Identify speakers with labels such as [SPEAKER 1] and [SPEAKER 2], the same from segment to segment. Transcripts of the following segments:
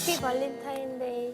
[SPEAKER 1] Happy Valentine's Day.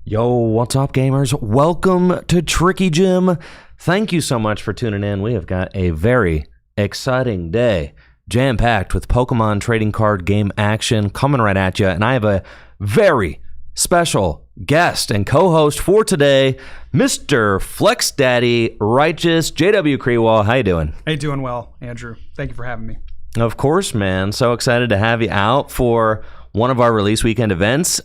[SPEAKER 2] Yo, what's up, gamers? Welcome to Tricky Gym. Thank you so much for tuning in. We have got a very exciting day, jam-packed with Pokemon trading card game action coming right at you. And I have a very special guest and co-host for today, Mr. Flex Daddy Righteous JW Kriewall. How you doing?
[SPEAKER 3] Hey, doing well, Andrew. Thank you for having me.
[SPEAKER 2] Of course, man. So excited to have you out for one of our release weekend events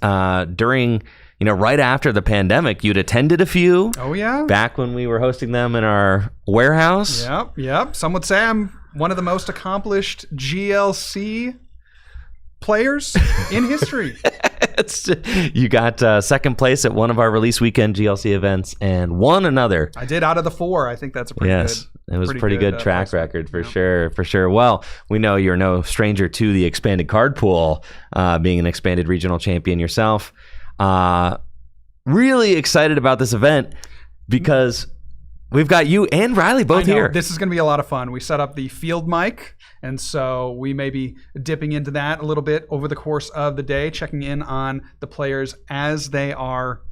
[SPEAKER 2] during... right after the pandemic, you'd attended a few.
[SPEAKER 3] Oh, yeah?
[SPEAKER 2] Back when we were hosting them in our warehouse.
[SPEAKER 3] Yep. Some would say I'm one of the most accomplished GLC players in history.
[SPEAKER 2] You got second place at one of our release weekend GLC events and won another.
[SPEAKER 3] I did out of the 4. I think that's a pretty good.
[SPEAKER 2] Yes, it was pretty good track record for sure. Well, we know you're no stranger to the expanded card pool, being an expanded regional champion yourself. Really excited about this event because we've got you and Riley both here.
[SPEAKER 3] This is going to be a lot of fun. We set up the field mic, and so we may be dipping into that a little bit over the course of the day, checking in on the players as they are,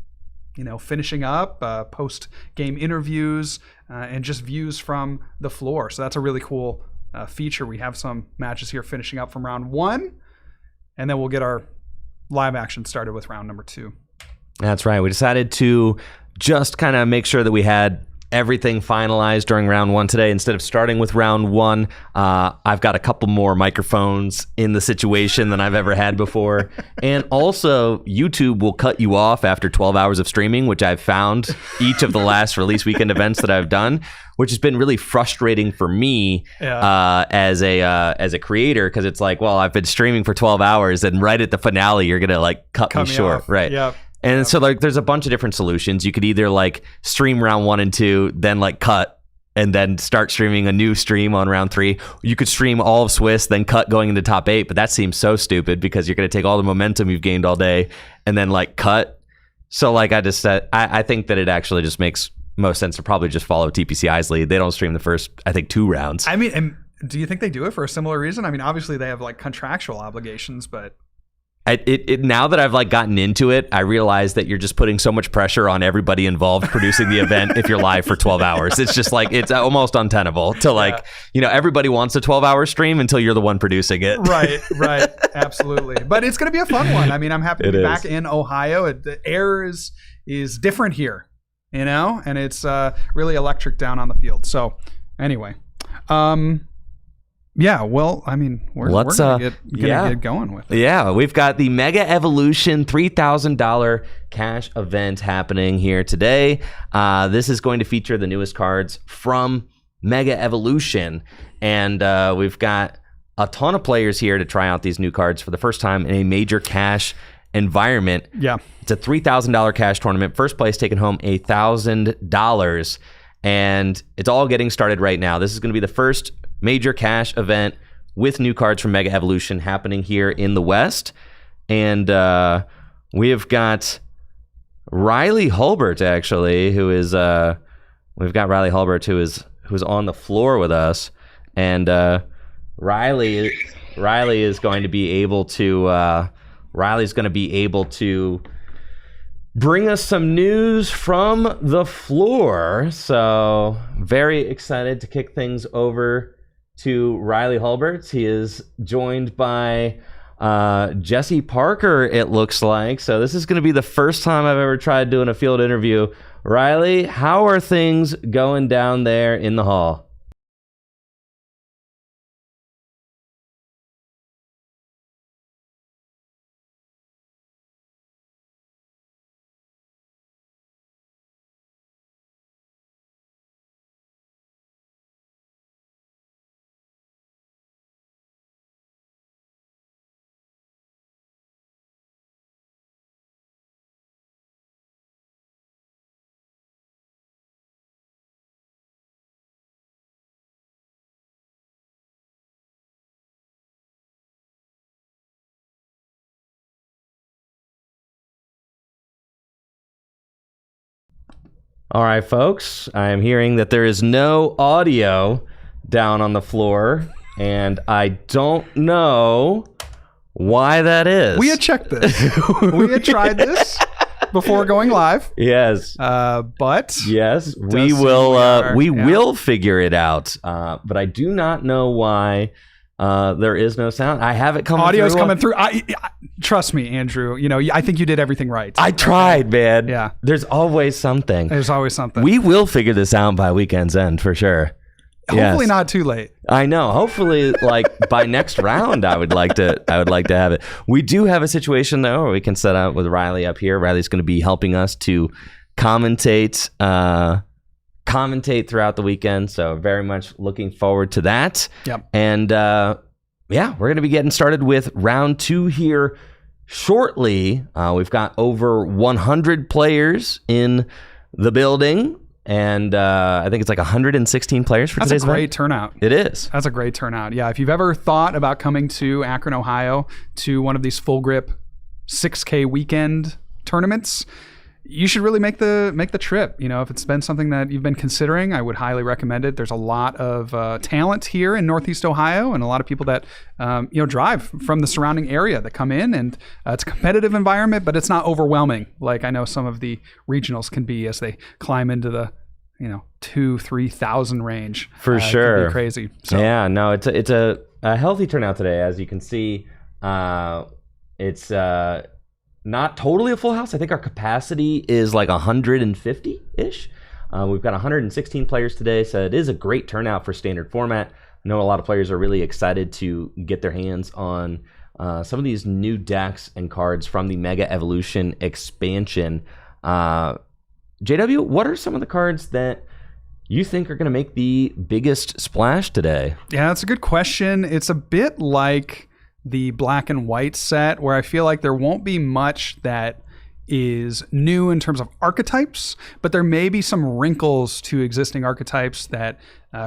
[SPEAKER 3] finishing up, post-game interviews, and just views from the floor. So that's a really cool feature. We have some matches here finishing up from round 1, and then we'll get our live action started with round number 2.
[SPEAKER 2] That's right. We decided to just kind of make sure that we had everything finalized during round 1 today. Instead of starting with round 1, I've got a couple more microphones in the situation than I've ever had before. And also, YouTube will cut you off after 12 hours of streaming, which I've found each of the last release weekend events that I've done, which has been really frustrating for me as a creator, because it's like, well, I've been streaming for 12 hours and right at the finale, you're going to cut me short.
[SPEAKER 3] Off.
[SPEAKER 2] Right.
[SPEAKER 3] Yep.
[SPEAKER 2] And so there's a bunch of different solutions. You could either stream round 1 and 2, then cut and then start streaming a new stream on round 3. You could stream all of Swiss, then cut going into top 8, but that seems so stupid because you're going to take all the momentum you've gained all day and then cut. So I just said, I think that it actually just makes most sense to probably just follow TPCI's lead. They don't stream the first, I think, 2 rounds.
[SPEAKER 3] I mean, and do you think they do it for a similar reason? I mean, obviously they have contractual obligations, but
[SPEAKER 2] now that I've gotten into it, I realize that you're just putting so much pressure on everybody involved producing the event if you're live for 12 hours. It's just it's almost untenable to everybody wants a 12-hour stream until you're the one producing it.
[SPEAKER 3] Right. Absolutely. But it's going to be a fun one. I mean, I'm happy to be back in Ohio. The air is different here, and it's really electric down on the field. So anyway, Yeah, well, I mean, we're gonna get going with it.
[SPEAKER 2] Yeah, we've got the Mega Evolution $3,000 cash event happening here today. This is going to feature the newest cards from Mega Evolution, and we've got a ton of players here to try out these new cards for the first time in a major cash environment.
[SPEAKER 3] Yeah,
[SPEAKER 2] it's a $3,000 cash tournament. First place taking home $1,000, and it's all getting started right now. This is going to be the first major cash event with new cards from Mega Evolution happening here in the West. And we have got Riley Hulbert, actually, who is we've got Riley Hulbert who's on the floor with us. And Riley is going to be able to bring us some news from the floor. So very excited to kick things over to Riley Hulbert. He is joined by Jesse Parker, it looks like. So this is going to be the first time I've ever tried doing a field interview. Riley, how are things going down there in the hall? All right, folks, I'm hearing that there is no audio down on the floor, and I don't know why that is.
[SPEAKER 3] We had checked this. We had tried this before going live.
[SPEAKER 2] Yes.
[SPEAKER 3] But
[SPEAKER 2] yes, we will figure it out. But I do not know why there is no sound. I have it coming through.
[SPEAKER 3] Audio's coming through. Trust me, Andrew. You know, I think you did everything right.
[SPEAKER 2] I tried, man.
[SPEAKER 3] Yeah.
[SPEAKER 2] There's always something.
[SPEAKER 3] There's always something.
[SPEAKER 2] We will figure this out by weekend's end for sure.
[SPEAKER 3] Hopefully not too late.
[SPEAKER 2] I know. Hopefully, like by next round, I would like to have it. We do have a situation though where we can set up with Riley up here. Riley's going to be helping us to commentate throughout the weekend. So very much looking forward to that.
[SPEAKER 3] Yep.
[SPEAKER 2] And we're going to be getting started with round 2 here shortly. We've got over 100 players in the building. And I think it's like 116 players for today's event.
[SPEAKER 3] That's a great turnout.
[SPEAKER 2] It is.
[SPEAKER 3] That's a great turnout. Yeah, if you've ever thought about coming to Akron, Ohio, to one of these full grip 6K weekend tournaments, you should really make the trip. You know, if it's been something that you've been considering, I would highly recommend it. There's a lot of talent here in Northeast Ohio, and a lot of people that drive from the surrounding area that come in, and it's a competitive environment, but it's not overwhelming like I know some of the regionals can be as they climb into the 2,000-3,000 range.
[SPEAKER 2] For sure,
[SPEAKER 3] it can be crazy. So.
[SPEAKER 2] Yeah, no, it's a healthy turnout today, as you can see. It's not totally a full house. I think our capacity is like 150-ish. We've got 116 players today, so it is a great turnout for standard format. I know a lot of players are really excited to get their hands on some of these new decks and cards from the Mega Evolution expansion. JW, what are some of the cards that you think are going to make the biggest splash today?
[SPEAKER 3] Yeah, that's a good question. It's a bit like the black and white set, where I feel like there won't be much that is new in terms of archetypes, but there may be some wrinkles to existing archetypes that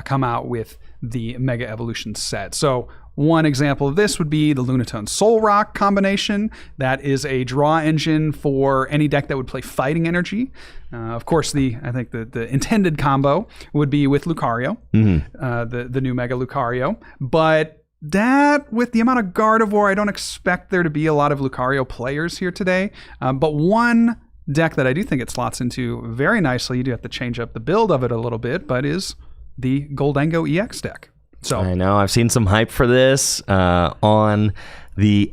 [SPEAKER 3] come out with the Mega Evolution set. So one example of this would be the Lunatone Soul Rock combination. That is a draw engine for any deck that would play Fighting Energy. Of course, I think the intended combo would be with Lucario, the new Mega Lucario. But that, with the amount of Gardevoir, I don't expect there to be a lot of Lucario players here today. But one deck that I do think it slots into very nicely, you do have to change up the build of it a little bit, but is the Goldango EX deck. So
[SPEAKER 2] I know I've seen some hype for this on the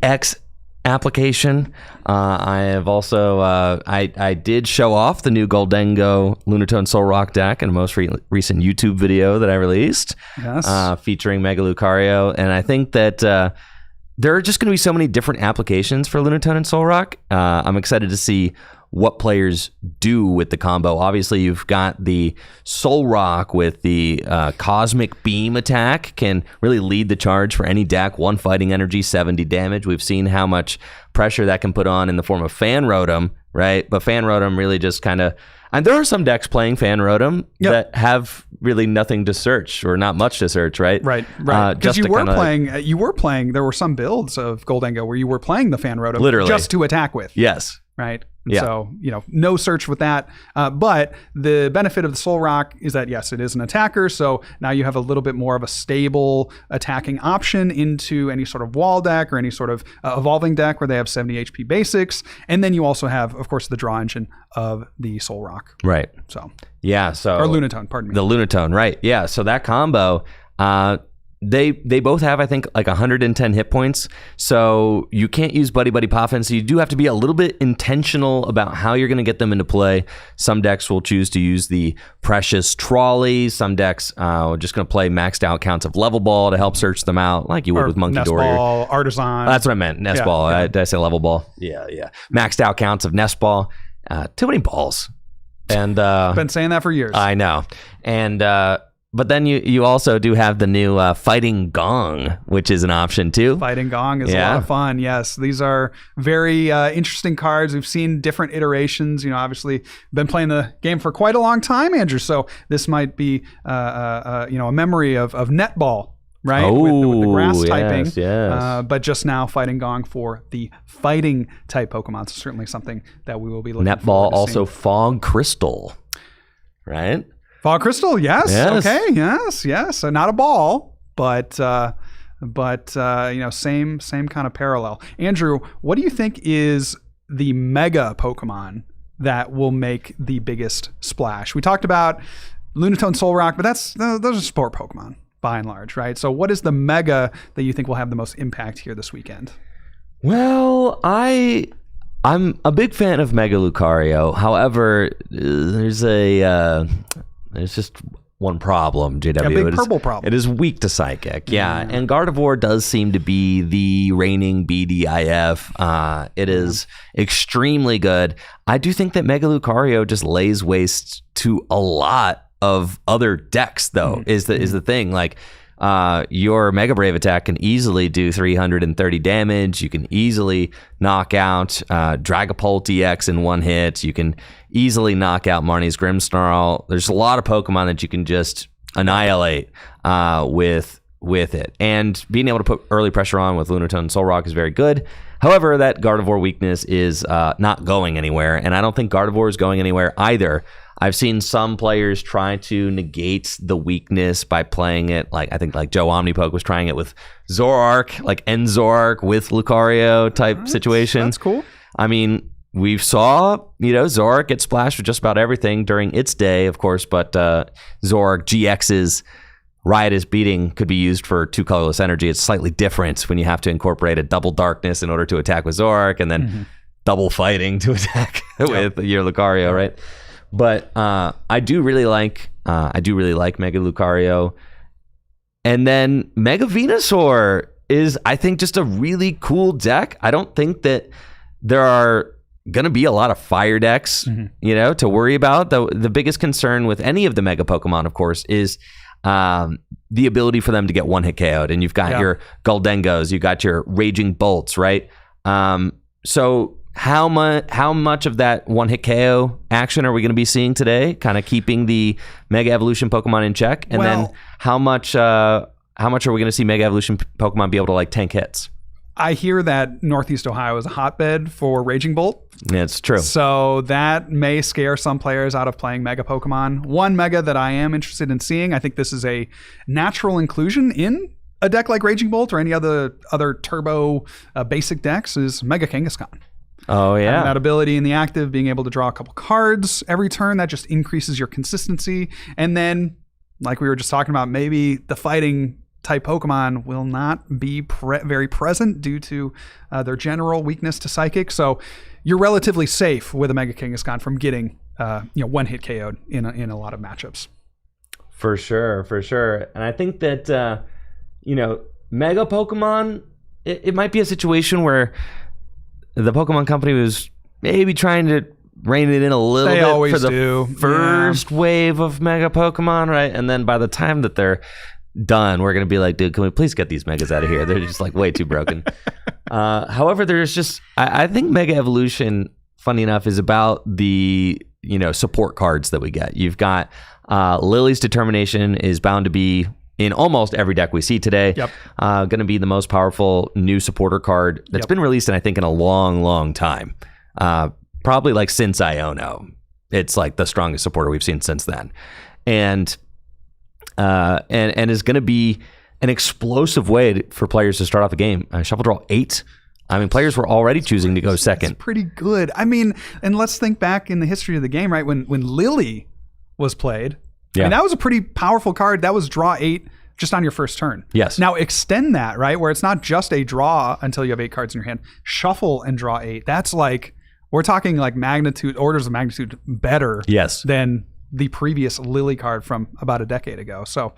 [SPEAKER 2] application. I have also I did show off the new Goldengo Lunatone Soul Rock deck in a most recent YouTube video that I released, featuring Mega Lucario, and I think that there are just going to be so many different applications for Lunatone and Soul Rock. I'm excited to see what players do with the combo. Obviously, you've got the Soul Rock with the Cosmic Beam attack, can really lead the charge for any deck. 1 fighting energy, 70 damage. We've seen how much pressure that can put on in the form of Fan Rotom, right? But Fan Rotom really just kind of... And there are some decks playing Fan Rotom that have really nothing to search, or not much to search, right?
[SPEAKER 3] Right. Because you were playing, there were some builds of Goldengo where you were playing the Fan Rotom
[SPEAKER 2] literally
[SPEAKER 3] just to attack with.
[SPEAKER 2] Yes.
[SPEAKER 3] Right.
[SPEAKER 2] Yeah.
[SPEAKER 3] So, no search with that. But the benefit of the Soul Rock is that, yes, it is an attacker. So now you have a little bit more of a stable attacking option into any sort of wall deck or any sort of evolving deck where they have 70 HP basics. And then you also have, of course, the draw engine of the Soul Rock.
[SPEAKER 2] Right.
[SPEAKER 3] So,
[SPEAKER 2] yeah. So,
[SPEAKER 3] or Lunatone, pardon me.
[SPEAKER 2] The Lunatone, right. Yeah. So that combo, They both have, I think, like 110 hit points, so you can't use Buddy Buddy Poffin, so you do have to be a little bit intentional about how you're going to get them into play. Some decks will choose to use the Precious Trolley. Some decks are just going to play maxed out counts of Level Ball to help search them out, like you would with Monkey
[SPEAKER 3] Nest
[SPEAKER 2] Dory.
[SPEAKER 3] Ball, Artisan.
[SPEAKER 2] That's what I meant, Nest Ball.
[SPEAKER 3] Yeah.
[SPEAKER 2] Did I say Level Ball? Yeah. Maxed out counts of Nest Ball. Too many balls. And
[SPEAKER 3] been saying that for years.
[SPEAKER 2] I know. And... but then you also do have the new Fighting Gong, which is an option too.
[SPEAKER 3] Fighting Gong is a lot of fun. Yes, these are very interesting cards. We've seen different iterations. Obviously been playing the game for quite a long time, Andrew. So this might be a memory of Netball, right?
[SPEAKER 2] Oh,
[SPEAKER 3] with the grass typing.
[SPEAKER 2] Yes.
[SPEAKER 3] But just now Fighting Gong for the fighting type Pokemon. So certainly something that we will be looking forward
[SPEAKER 2] Netball,
[SPEAKER 3] to
[SPEAKER 2] also
[SPEAKER 3] seeing.
[SPEAKER 2] Fog Crystal, right?
[SPEAKER 3] Fog Crystal, yes. Okay, yes. So not a ball, but same kind of parallel. Andrew, what do you think is the mega Pokemon that will make the biggest splash? We talked about Lunatone, Soul Rock, but those are sport Pokemon by and large, right? So what is the mega that you think will have the most impact here this weekend?
[SPEAKER 2] Well, I'm a big fan of Mega Lucario. However, there's just one problem, JW.
[SPEAKER 3] A big purple problem.
[SPEAKER 2] It is weak to Psychic. Yeah. And Gardevoir does seem to be the reigning BDIF. It is extremely good. I do think that Mega Lucario just lays waste to a lot of other decks, though, is the thing. Like, your Mega Brave attack can easily do 330 damage. You can easily knock out Dragapult EX in one hit. You can easily knock out Marnie's Grimmsnarl. There's a lot of Pokemon that you can just annihilate with it. And being able to put early pressure on with Lunatone and Soul Rock is very good. However, that Gardevoir weakness is not going anywhere, and I don't think Gardevoir is going anywhere either. I've seen some players try to negate the weakness by playing it, like I think like Joe Omnipoke was trying it with Zoroark, like End Zoroark with Lucario type situation.
[SPEAKER 3] That's cool.
[SPEAKER 2] I mean, we saw, Zoroark get splashed with just about everything during its day, of course, but Zoroark GX's Riotous Beating could be used for 2 colorless energy. It's slightly different when you have to incorporate a double darkness in order to attack with Zoroark, and then double fighting to attack with your Lucario, right? But I do really like Mega Lucario, and then Mega Venusaur is, I think, just a really cool deck. I don't think that there are gonna be a lot of fire decks, to worry about. The biggest concern with any of the Mega Pokemon, of course, is the ability for them to get one hit KO'd. And you've got your Goldengos, you got your Raging Bolts, right? So how much of that one hit KO action are we going to be seeing today? Kind of keeping the Mega Evolution Pokemon in check, and then how much are we going to see Mega Evolution Pokemon be able to tank hits?
[SPEAKER 3] I hear that Northeast Ohio is a hotbed for Raging Bolt.
[SPEAKER 2] Yeah, it's true.
[SPEAKER 3] So that may scare some players out of playing Mega Pokemon. One Mega that I am interested in seeing, I think this is a natural inclusion in a deck like Raging Bolt or any other turbo basic decks, is Mega Kangaskhan.
[SPEAKER 2] Oh, yeah.
[SPEAKER 3] Having that ability in the active, being able to draw a couple cards every turn, that just increases your consistency. And then, like we were just talking about, maybe the fighting type Pokemon will not be very present due to their general weakness to Psychic. So you're relatively safe with a Mega Kangaskhan from getting one-hit KO'd in a lot of matchups.
[SPEAKER 2] For sure. And I think that, Mega Pokemon, it might be a situation where the Pokemon Company was maybe trying to rein it in a little bit for the first wave of Mega Pokemon, right? And then by the time that they're done, we're going to be like, dude, can we please get these Megas out of here? They're just like way too broken. However, there's just, I think Mega Evolution, funny enough, is about the, support cards that we get. You've got Lily's Determination is bound to be in almost every deck we see today.
[SPEAKER 3] Yep.
[SPEAKER 2] Going to be the most powerful new supporter card that's been released I think in a long, long time. Probably like since Iono. It's like the strongest supporter we've seen since then. And is going to be an explosive way for players to start off the game. Shuffle draw 8. I mean, players were already choosing to go second.
[SPEAKER 3] It's pretty good. I mean, and let's think back in the history of the game, right? When Lily was played, I mean, that was a pretty powerful card. That was draw 8 just on your first turn.
[SPEAKER 2] Yes.
[SPEAKER 3] Now extend that, right? Where it's not just a draw until you have 8 cards in your hand. Shuffle and draw 8. That's like, we're talking like orders of magnitude better than the previous Lily card from about a decade ago. So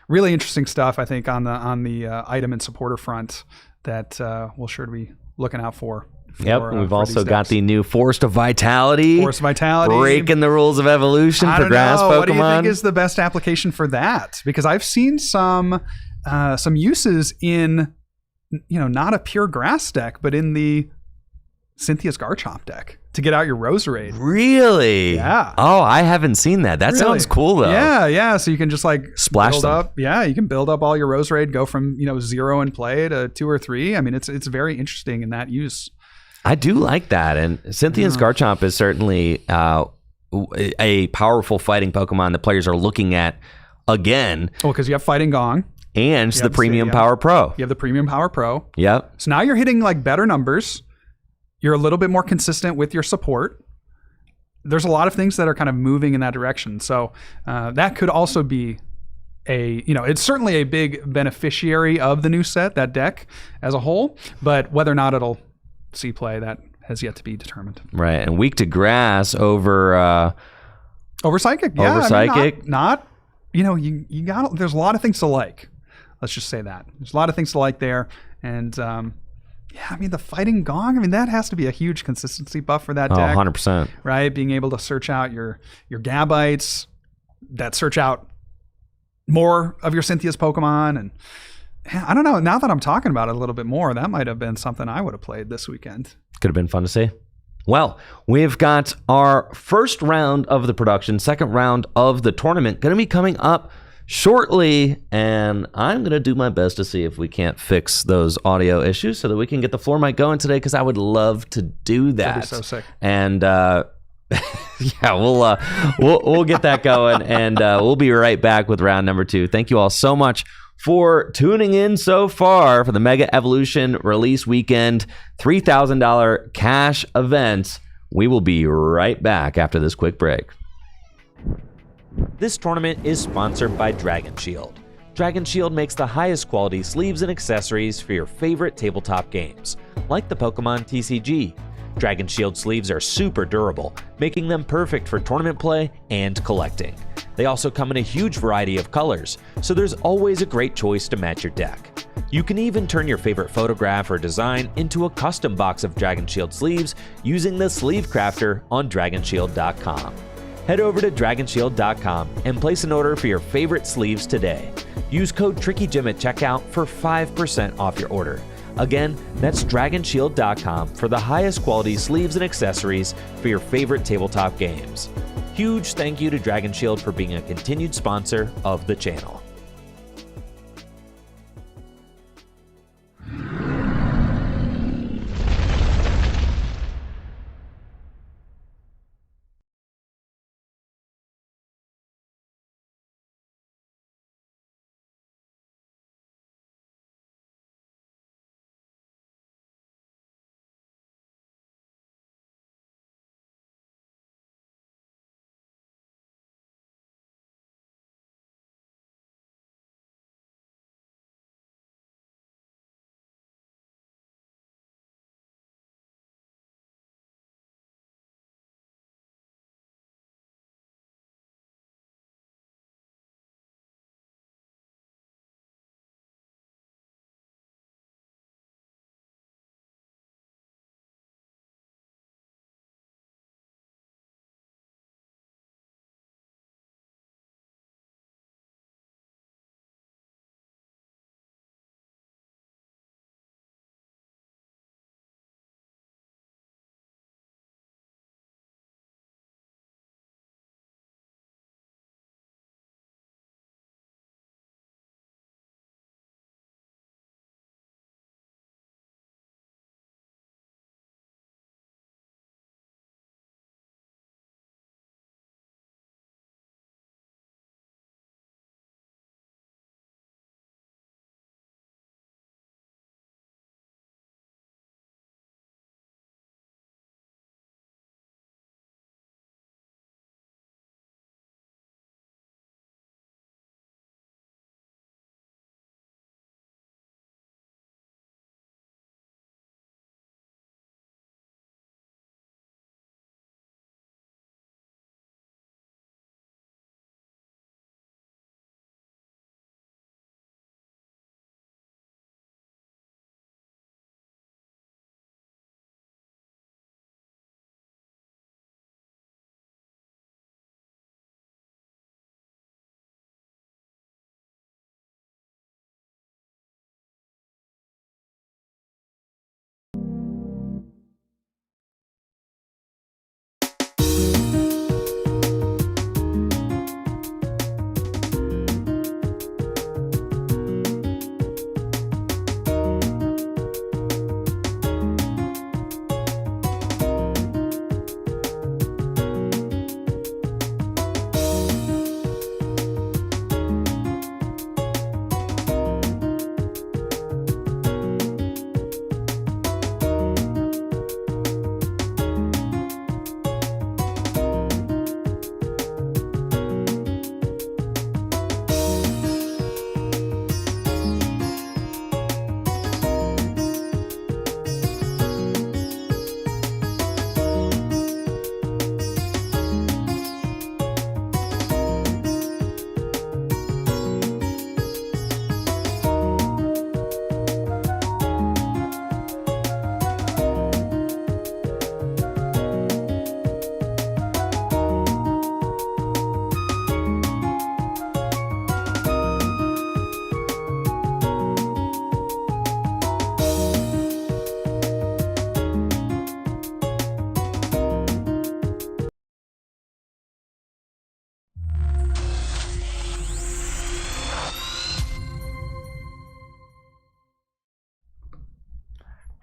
[SPEAKER 3] really interesting stuff, I think, on the item and supporter front that we'll sure to be looking out for.
[SPEAKER 2] And we've also got the new Force of Vitality. Breaking the rules of evolution for grass Pokemon.
[SPEAKER 3] What do you think is the best application for that? Because I've seen some uses in, not a pure grass deck, but in the Cynthia's Garchomp deck to get out your Roserade.
[SPEAKER 2] Really?
[SPEAKER 3] Yeah.
[SPEAKER 2] Oh, I haven't seen that. That sounds cool though.
[SPEAKER 3] Yeah. So you can just like
[SPEAKER 2] splash
[SPEAKER 3] build
[SPEAKER 2] them
[SPEAKER 3] up. Yeah, you can build up all your Roserade, go from 0 in play to 2 or 3. I mean, it's very interesting in that use.
[SPEAKER 2] I do like that, and Cynthia's Garchomp is certainly a powerful fighting Pokemon that players are looking at again.
[SPEAKER 3] Well, because you have Fighting Gong.
[SPEAKER 2] And the Premium Power Pro.
[SPEAKER 3] You have the Premium Power Pro.
[SPEAKER 2] Yep.
[SPEAKER 3] So now you're hitting like better numbers. You're a little bit more consistent with your support. There's a lot of things that are kind of moving in that direction. So that could also be it's certainly a big beneficiary of the new set, that deck as a whole. But whether or not it'll see play, that has yet to be determined.
[SPEAKER 2] Right. And weak to grass over
[SPEAKER 3] Psychic. Yeah. Psychic. You got, there's a lot of things to like. Let's just say that. There's a lot of things to like there. And the Fighting Gong, that has to be a huge consistency buff for that deck.
[SPEAKER 2] 100%.
[SPEAKER 3] Right? Being able to search out your Gabites, that search out more of your Cynthia's Pokemon. And I don't know, now that I'm talking about it a little bit more, that might have been something I would have played this weekend.
[SPEAKER 2] Could have been fun to see. Well, we've got our first round of the production, second round of the tournament going to be coming up shortly, and I'm going to do my best to see if we can't fix those audio issues so that we can get the floor mic going today, because I would love to do that.
[SPEAKER 3] That'd be so sick.
[SPEAKER 2] And we'll get that going, and we'll be right back with round number 2. Thank you all so much for tuning in so far for the Mega Evolution release weekend $3,000 cash event. We will be right back after this quick break. This tournament is sponsored by Dragon Shield. Dragon Shield makes the highest quality sleeves and accessories for your favorite tabletop games, like the Pokemon TCG. Dragon Shield sleeves are super durable, making them perfect for tournament play and collecting. They also come in a huge variety of colors, so there's always a great choice to match your deck. You can even turn your favorite photograph or design into a custom box of Dragon Shield sleeves using the Sleeve Crafter on DragonShield.com. Head over to DragonShield.com and place an order for your favorite sleeves today. Use code TrickyJim at checkout for 5% off your order. Again, that's DragonShield.com for the highest quality sleeves and accessories for your favorite tabletop games. Huge thank you to Dragon Shield for being a continued sponsor of the channel.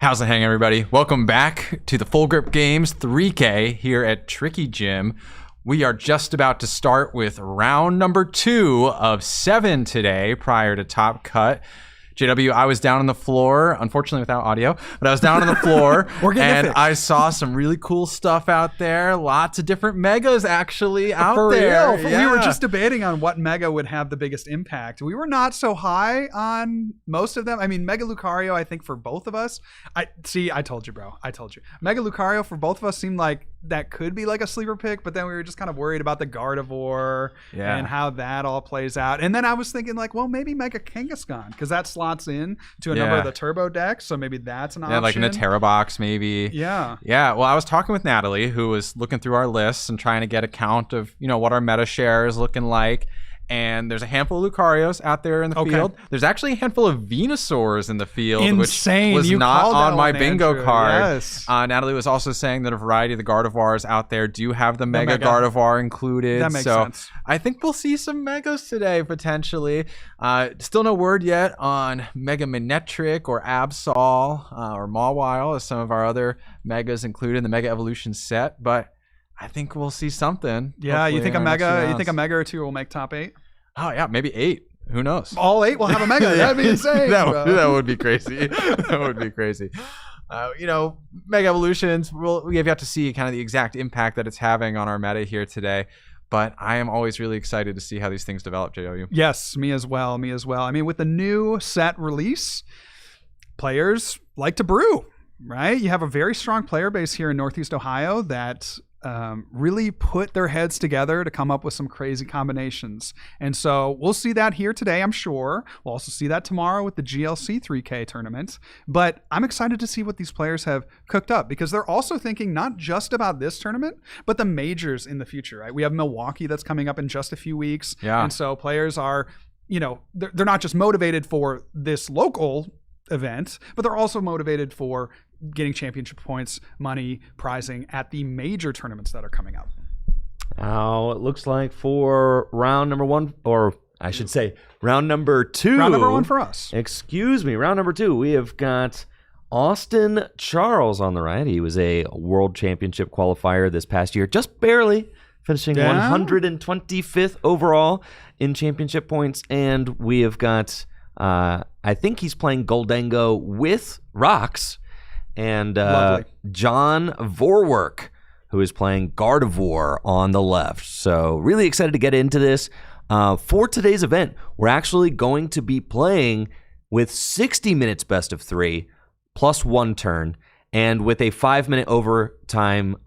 [SPEAKER 1] How's it hang, everybody? Welcome back to the Full Grip Games 3K here at Tricky Gym. We are just about to start with round number 2 of 7 today prior to Top Cut. JW, I was down on the floor, unfortunately without audio, but I was down on the floor and I saw some really cool stuff out there. Lots of different megas actually out there.
[SPEAKER 3] For real. We were just debating on what mega would have the biggest impact. We were not so high on most of them. I mean, Mega Lucario, I think for both of us. I told you, bro. I told you. Mega Lucario for both of us seemed like that could be like a sleeper pick, but then we were just kind of worried about the Gardevoir and how that all plays out. And then I was thinking like, well, maybe Mega Kangaskhan, because that slots in to a number of the turbo decks, so maybe that's an option.
[SPEAKER 1] Yeah, like in a Terra box maybe.
[SPEAKER 3] Yeah.
[SPEAKER 1] Well, I was talking with Natalie, who was looking through our lists and trying to get a count of, what our meta share is looking like. And there's a handful of Lucarios out there in the field. There's actually a handful of Venusaurs in the field,
[SPEAKER 3] Insane.
[SPEAKER 1] which was not on my bingo
[SPEAKER 3] Andrew.
[SPEAKER 1] card.
[SPEAKER 3] Yes.
[SPEAKER 1] Natalie was also saying that a variety of the Gardevoirs out there do have the Mega Gardevoir included.
[SPEAKER 3] That makes sense.
[SPEAKER 1] I think we'll see some Megas today, potentially. Still no word yet on Mega Manectric or Absol or Mawile as some of our other Megas included in the Mega Evolution set, but I think we'll see something.
[SPEAKER 3] Yeah, you think a mega or two will make top 8?
[SPEAKER 1] Oh yeah, maybe 8. Who knows?
[SPEAKER 3] All 8 will have a mega. That'd be insane.
[SPEAKER 1] that would be crazy. That would be crazy. Mega Evolutions, we have yet to see kind of the exact impact that it's having on our meta here today. But I am always really excited to see how these things develop, JW.
[SPEAKER 3] Yes, me as well. I mean, with the new set release, players like to brew, right? You have a very strong player base here in Northeast Ohio that really put their heads together to come up with some crazy combinations. And so we'll see that here today, I'm sure. We'll also see that tomorrow with the GLC 3K tournament. But I'm excited to see what these players have cooked up, because they're also thinking not just about this tournament, but the majors in the future, right? We have Milwaukee that's coming up in just a few weeks.
[SPEAKER 1] Yeah.
[SPEAKER 3] And so players are, they're not just motivated for this local event, but they're also motivated for getting championship points, money, prizing at the major tournaments that are coming up.
[SPEAKER 2] It looks like for round number 1, or I should say round number 2.
[SPEAKER 3] Round number 1 for us.
[SPEAKER 2] Excuse me, round number 2. We have got Austin Charles on the right. He was a world championship qualifier this past year, just barely finishing 125th overall in championship points. And we have got, I think he's playing Goldango with Rocks. And John Vorwerk, who is playing Gardevoir on the left. So really excited to get into this. For today's event, we're actually going to be playing with 60 minutes best of 3 plus 1 turn, and with a 5-minute overtime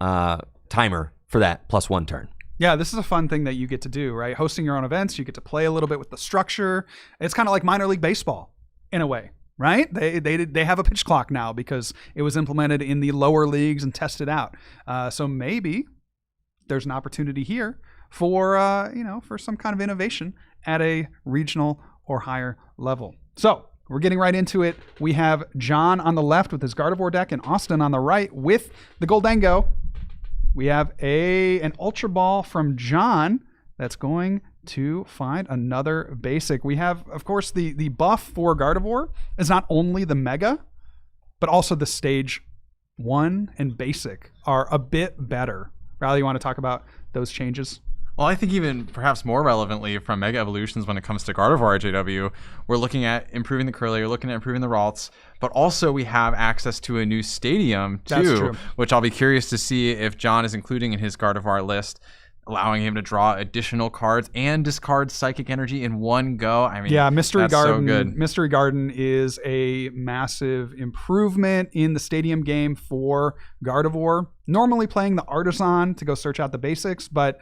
[SPEAKER 2] timer for that plus 1 turn.
[SPEAKER 3] Yeah, this is a fun thing that you get to do, right? Hosting your own events, you get to play a little bit with the structure. It's kind of like minor league baseball in a way. Right? They have a pitch clock now because it was implemented in the lower leagues and tested out. So maybe there's an opportunity here for for some kind of innovation at a regional or higher level. So we're getting right into it. We have John on the left with his Gardevoir deck and Austin on the right with the Goldango. We have an Ultra Ball from John that's going to find another basic. We have, of course, the buff for Gardevoir is not only the Mega, but also the Stage 1 and Basic are a bit better. Riley, you want to talk about those changes?
[SPEAKER 1] Well, I think even perhaps more relevantly from Mega Evolutions when it comes to Gardevoir JW, we're looking at improving the Curly, we're looking at improving the Ralts, but also we have access to a new stadium too, which I'll be curious to see if John is including in his Gardevoir list, allowing him to draw additional cards and discard Psychic Energy in one go. I mean,
[SPEAKER 3] yeah, Mystery Garden.
[SPEAKER 1] So good.
[SPEAKER 3] Mystery Garden is a massive improvement in the stadium game for Gardevoir. Normally playing the Artisan to go search out the basics, but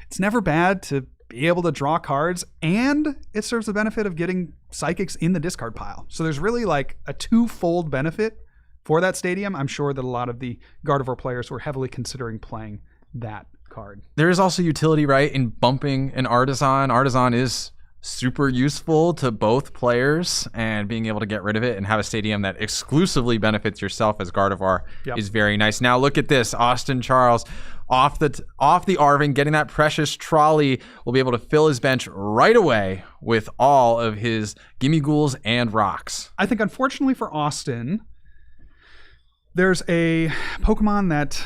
[SPEAKER 3] it's never bad to be able to draw cards, and it serves the benefit of getting Psychics in the discard pile. So there's really like a twofold benefit for that stadium. I'm sure that a lot of the Gardevoir players were heavily considering playing that card.
[SPEAKER 1] There is also utility, right, in bumping an Artisan. Artisan is super useful to both players, and being able to get rid of it and have a stadium that exclusively benefits yourself as Gardevoir is very nice. Now look at this, Austin Charles off the Arving, getting that precious trolley, will be able to fill his bench right away with all of his Gimme Ghouls and Rocks.
[SPEAKER 3] I think unfortunately for Austin, There's a Pokemon that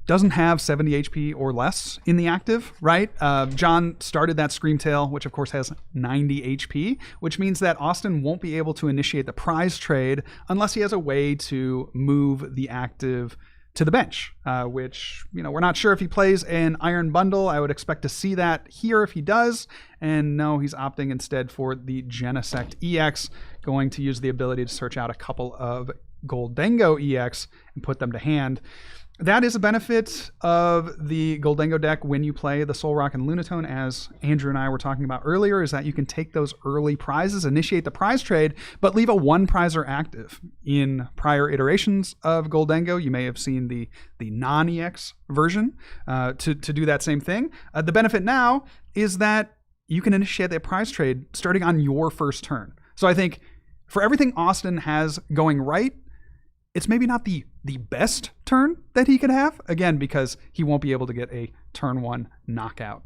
[SPEAKER 3] doesn't have 70 HP or less in the active, right? John started that Screamtail, which of course has 90 HP, which means that Austin won't be able to initiate the prize trade unless he has a way to move the active to the bench, which, we're not sure if he plays an Iron Bundle. I would expect to see that here if he does. And no, he's opting instead for the Genesect EX, going to use the ability to search out a couple of Goldengo EX and put them to hand. That is a benefit of the Goldengo deck when you play the Solrock and Lunatone, as Andrew and I were talking about earlier, is that you can take those early prizes, initiate the prize trade, but leave a one prizer active. In prior iterations of Goldengo, you may have seen the non-EX version to do that same thing. The benefit now is that you can initiate that prize trade starting on your first turn. So I think for everything Austin has going right, it's maybe not the best turn that he could have, again, because he won't be able to get a turn one knockout.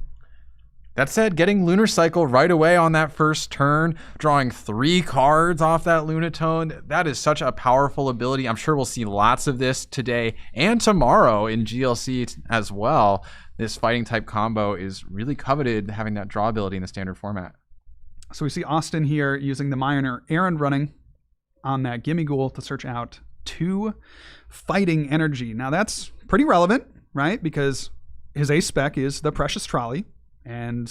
[SPEAKER 1] That said, getting Lunar Cycle right away on that first turn, drawing 3 cards off that Lunatone, that is such a powerful ability. I'm sure we'll see lots of this today and tomorrow in GLC as well. This fighting type combo is really coveted, having that draw ability in the standard format.
[SPEAKER 3] So we see Austin here using the Minor Errand running on that Gimmighoul to search out 2 fighting energy. Now that's pretty relevant, right? Because his ace spec is the Precious Trolley, and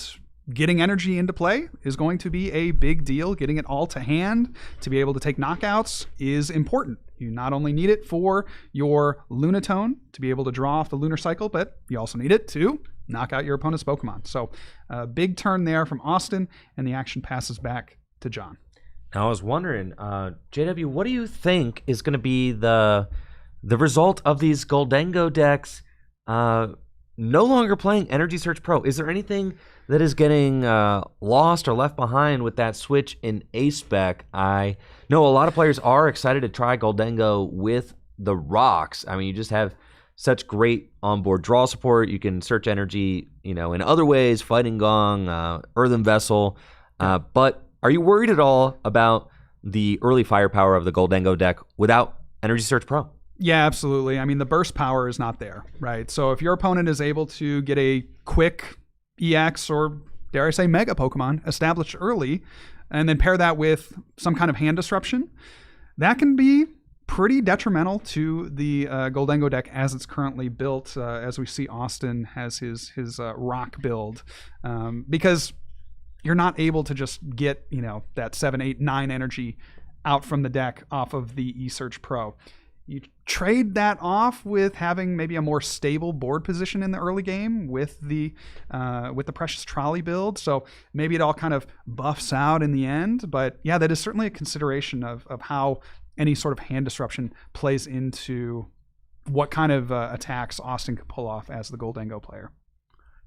[SPEAKER 3] getting energy into play is going to be a big deal. Getting it all to hand to be able to take knockouts is important. You not only need it for your Lunatone to be able to draw off the Lunar Cycle, but you also need it to knock out your opponent's Pokemon. So a big turn there from Austin, and the action passes back to John.
[SPEAKER 2] Now, I was wondering, JW, what do you think is going to be the result of these Goldengo decks no longer playing Energy Search Pro? Is there anything that is getting lost or left behind with that switch in A-Spec? I know a lot of players are excited to try Goldengo with the rocks. I mean, you just have such great onboard draw support. You can search energy, in other ways, Fighting Gong, Earthen Vessel, but are you worried at all about the early firepower of the Goldengo deck without Energy Search Pro?
[SPEAKER 3] Yeah, absolutely. I mean, the burst power is not there, right? So if your opponent is able to get a quick EX or, dare I say, Mega Pokemon established early, and then pair that with some kind of hand disruption, that can be pretty detrimental to the Goldengo deck as it's currently built, as we see Austin has his rock build. Because you're not able to just get, that 7, 8, 9 energy out from the deck off of the eSearch Pro. You trade that off with having maybe a more stable board position in the early game with the Precious Trolley build. So maybe it all kind of buffs out in the end. But yeah, that is certainly a consideration of how any sort of hand disruption plays into what kind of attacks Austin could pull off as the Goldengo player.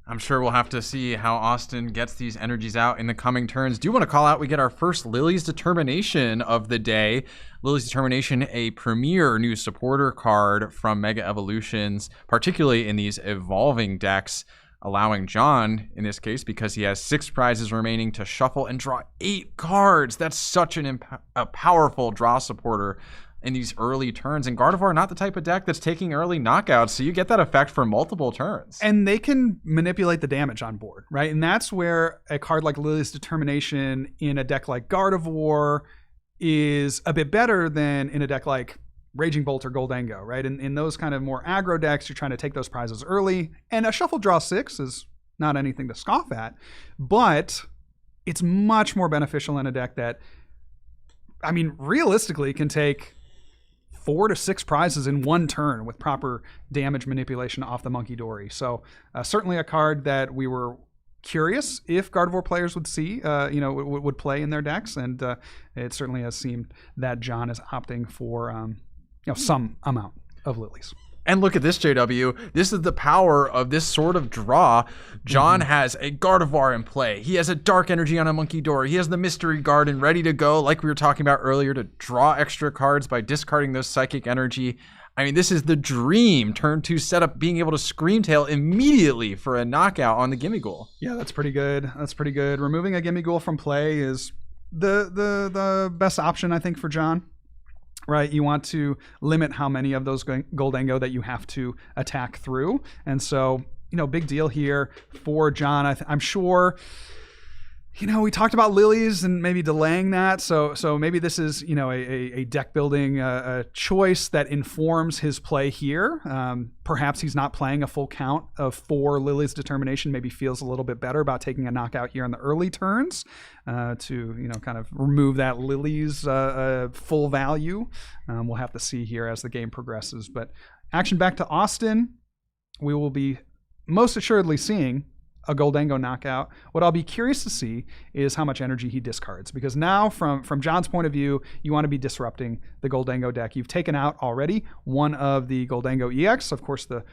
[SPEAKER 1] I'm sure we'll have to see how Austin gets these energies out in the coming turns. Do want to call out, we get our first Lily's Determination of the day. Lily's Determination, a premier new supporter card from Mega Evolutions, particularly in these evolving decks, allowing John, in this case, because he has 6 prizes remaining, to shuffle and draw 8 cards. That's such a powerful draw supporter in these early turns. And Gardevoir, not the type of deck that's taking early knockouts, so you get that effect for multiple turns.
[SPEAKER 3] And they can manipulate the damage on board, right? And that's where a card like Lily's Determination in a deck like Gardevoir is a bit better than in a deck like Raging Bolt or Goldengo, right? In those kind of more aggro decks, you're trying to take those prizes early, and a shuffle draw 6 is not anything to scoff at, but it's much more beneficial in a deck that, I mean, realistically can take 4 to 6 prizes in one turn with proper damage manipulation off the Monkey Dory. So certainly a card that we were curious if Gardevoir players would see, would play in their decks, and it certainly has seemed that John is opting for some amount of Lilies.
[SPEAKER 1] And look at this, JW. This is the power of this sort of draw. John has a Gardevoir in play. He has a Dark Energy on a Monkey Dory. He has the Mystery Garden ready to go, like we were talking about earlier, to draw extra cards by discarding those Psychic Energy. I mean, this is the dream turn 2 setup, being able to Screamtail immediately for a knockout on the Gimmighoul.
[SPEAKER 3] Yeah, that's pretty good. That's pretty good. Removing a Gimmighoul from play is the best option, I think, for John. right? You want to limit how many of those Goldango that you have to attack through. And so, big deal here for John. I'm sure, we talked about lilies and maybe delaying that. So maybe this is, a deck building choice that informs his play here. Perhaps he's not playing a full count of 4 Lily's Determination. Maybe feels a little bit better about taking a knockout here in the early turns to, kind of remove that Lily's full value. We'll have to see here as the game progresses. But action back to Austin. We will be most assuredly seeing a Goldango knockout. What I'll be curious to see is how much energy he discards, because now from John's point of view, you want to be disrupting the Goldango deck. You've taken out already one of the Goldango EX, of course the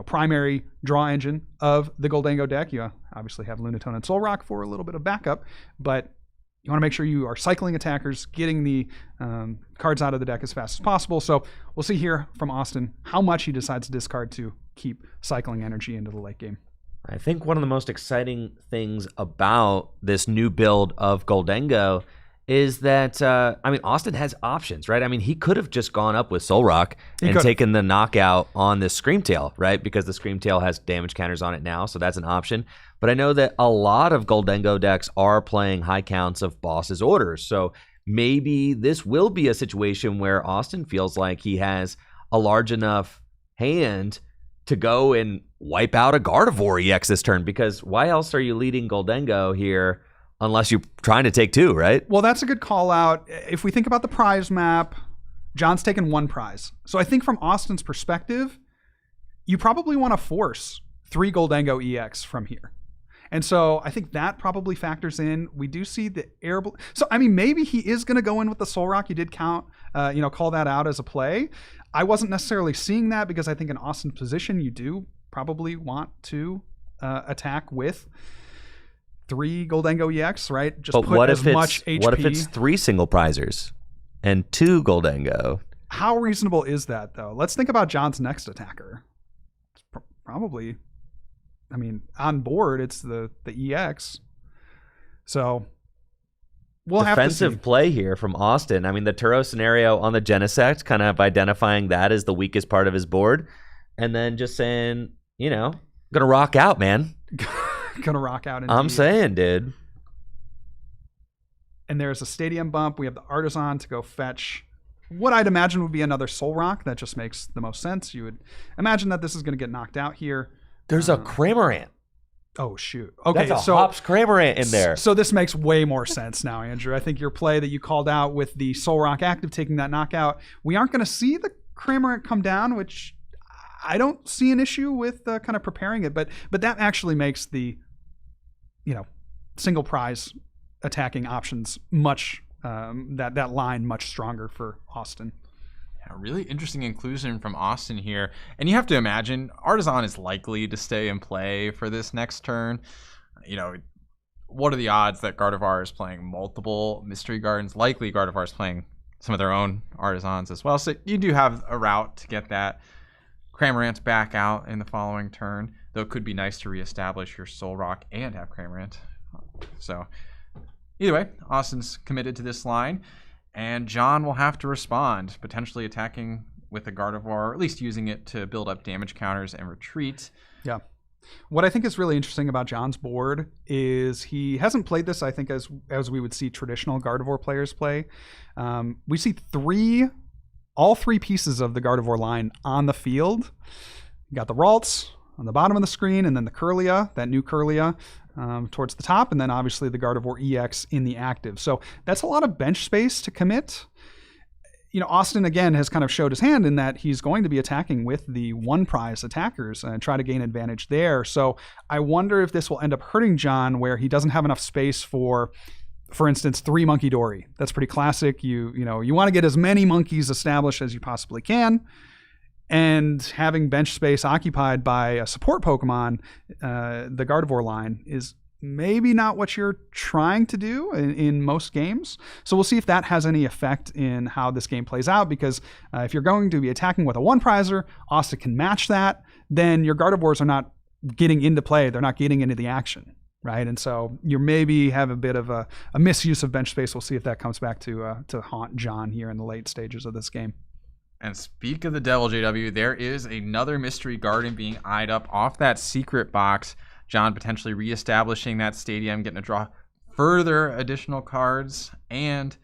[SPEAKER 3] primary draw engine of the Goldango deck. You obviously have Lunatone and Solrock for a little bit of backup, but you want to make sure you are cycling attackers, getting the cards out of the deck as fast as possible. So we'll see here from Austin how much he decides to discard to keep cycling energy into the late game.
[SPEAKER 2] I think one of the most exciting things about this new build of Goldango is that, Austin has options, right? He could have just gone up with Solrock and taken the knockout on this Screamtail, right? Because the Screamtail has damage counters on it now, so that's an option. But I know that a lot of Goldango decks are playing high counts of Boss's Orders, so maybe this will be a situation where Austin feels like he has a large enough hand to go and wipe out a Gardevoir EX this turn, because why else are you leading Goldango here unless you're trying to take 2, right?
[SPEAKER 3] Well, that's a good call out. If we think about the prize map, John's taken 1 prize. So I think from Austin's perspective, you probably want to force 3 Goldango EX from here. And so I think that probably factors in. We do see the air. So, maybe he is going to go in with the Solrock. You did call that out as a play. I wasn't necessarily seeing that, because I think in Austin's position, you do probably want to attack with 3 Goldango EX, right? Just
[SPEAKER 2] but
[SPEAKER 3] put
[SPEAKER 2] what
[SPEAKER 3] as
[SPEAKER 2] if it's,
[SPEAKER 3] much HP.
[SPEAKER 2] What if it's 3 single prizers and 2 Goldango?
[SPEAKER 3] How reasonable is that, though? Let's think about John's next attacker. It's probably, on board, it's the EX. So we'll have to see.
[SPEAKER 2] Defensive play here from Austin. The Turo scenario on the Genesect, kind of identifying that as the weakest part of his board, and then just saying, gonna rock out, man.
[SPEAKER 3] Gonna rock out. Indeed.
[SPEAKER 2] I'm saying, dude.
[SPEAKER 3] And there's a stadium bump. We have the Artisan to go fetch what I'd imagine would be another Solrock. That just makes the most sense. You would imagine that this is going to get knocked out here.
[SPEAKER 2] There's a Cramorant.
[SPEAKER 3] Oh, shoot. Okay,
[SPEAKER 2] that's a Hops Cramorant in there.
[SPEAKER 3] So this makes way more sense now, Andrew. I think your play that you called out with the Solrock active taking that knockout, we aren't going to see the Cramorant come down, which I don't see an issue with kind of preparing it. But that actually makes the single prize attacking options much that line much stronger for Austin.
[SPEAKER 1] Yeah, really interesting inclusion from Austin here. And you have to imagine Artisan is likely to stay in play for this next turn. What are the odds that Gardevoir is playing multiple Mystery Gardens? Likely Gardevoir is playing some of their own Artisans as well. So you do have a route to get that Cramorant back out in the following turn, though it could be nice to reestablish your Solrock and have Cramorant. So either way, Austin's committed to this line, and John will have to respond, potentially attacking with a Gardevoir, or at least using it to build up damage counters and retreat.
[SPEAKER 3] Yeah. What I think is really interesting about John's board is he hasn't played this, I think, as we would see traditional Gardevoir players play. We see all three pieces of the Gardevoir line on the field. You got the Ralts on the bottom of the screen, and then the Kirlia, that new Kirlia, towards the top, and then obviously the Gardevoir EX in the active. So that's a lot of bench space to commit. Austin, again, has kind of showed his hand in that he's going to be attacking with the one prize attackers and try to gain advantage there. So I wonder if this will end up hurting John, where he doesn't have enough space for instance, 3 Monkey Dory. That's pretty classic. You want to get as many monkeys established as you possibly can. And having bench space occupied by a support Pokemon, the Gardevoir line, is maybe not what you're trying to do in most games. So we'll see if that has any effect in how this game plays out, because if you're going to be attacking with a one prizer, Austin can match that, then your Gardevoirs are not getting into play. They're not getting into the action. right? And so you maybe have a bit of a misuse of bench space. We'll see if that comes back to haunt John here in the late stages of this game.
[SPEAKER 1] And speak of the devil, JW, there is another mystery garden being eyed up off that secret box. John potentially reestablishing that stadium, getting to draw further additional cards, and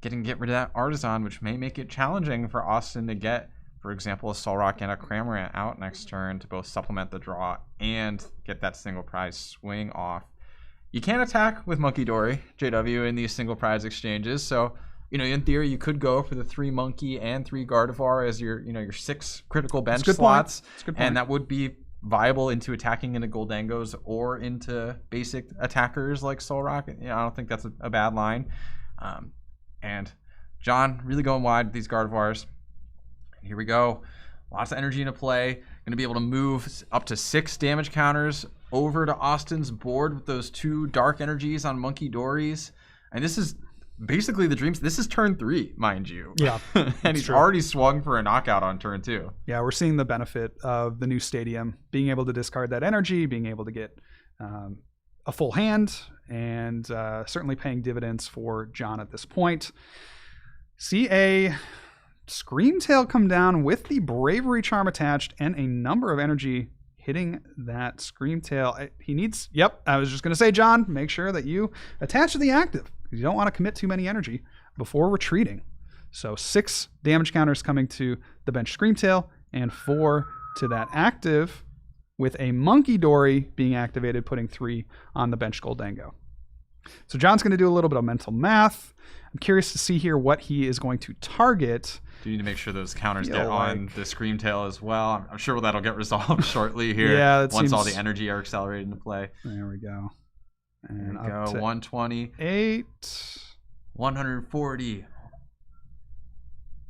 [SPEAKER 1] get rid of that Artisan, which may make it challenging for Austin to get, for example, a Solrock and a Cramorant out next turn to both supplement the draw and get that single prize swing off. You can't attack with Monkey Dory, JW, in these single prize exchanges, so in theory, you could go for the 3 Monkey and 3 Gardevoir as your 6 critical bench slots, and that would be viable into attacking into Goldengos or into basic attackers like Solrock. I don't think that's a bad line. And John really going wide with these Gardevoirs. Here we go. Lots of energy into play. Going to be able to move up to 6 damage counters over to Austin's board with those 2 dark energies on Monkey Dories. And this is basically the dreams. This is turn 3, mind you.
[SPEAKER 3] Yeah.
[SPEAKER 1] And he's already swung for a knockout on turn 2.
[SPEAKER 3] Yeah, we're seeing the benefit of the new stadium, being able to discard that energy, being able to get a full hand, and certainly paying dividends for John at this point. See a Screamtail come down with the Bravery Charm attached and a number of energy hitting that Screamtail. He needs, I was just going to say, John, make sure that you attach to the active, because you don't want to commit too many energy before retreating. So 6 damage counters coming to the bench Screamtail and 4 to that active, with a Monkey Dory being activated, putting 3 on the bench Goldengo. So John's going to do a little bit of mental math. I'm curious to see here what he is going to target.
[SPEAKER 1] Do you need to make sure those counters get on the Screamtail as well? I'm sure that'll get resolved shortly here. Once all the energy are accelerated into play.
[SPEAKER 3] There we go. And
[SPEAKER 1] there we go. 120.
[SPEAKER 3] 8.
[SPEAKER 1] 140.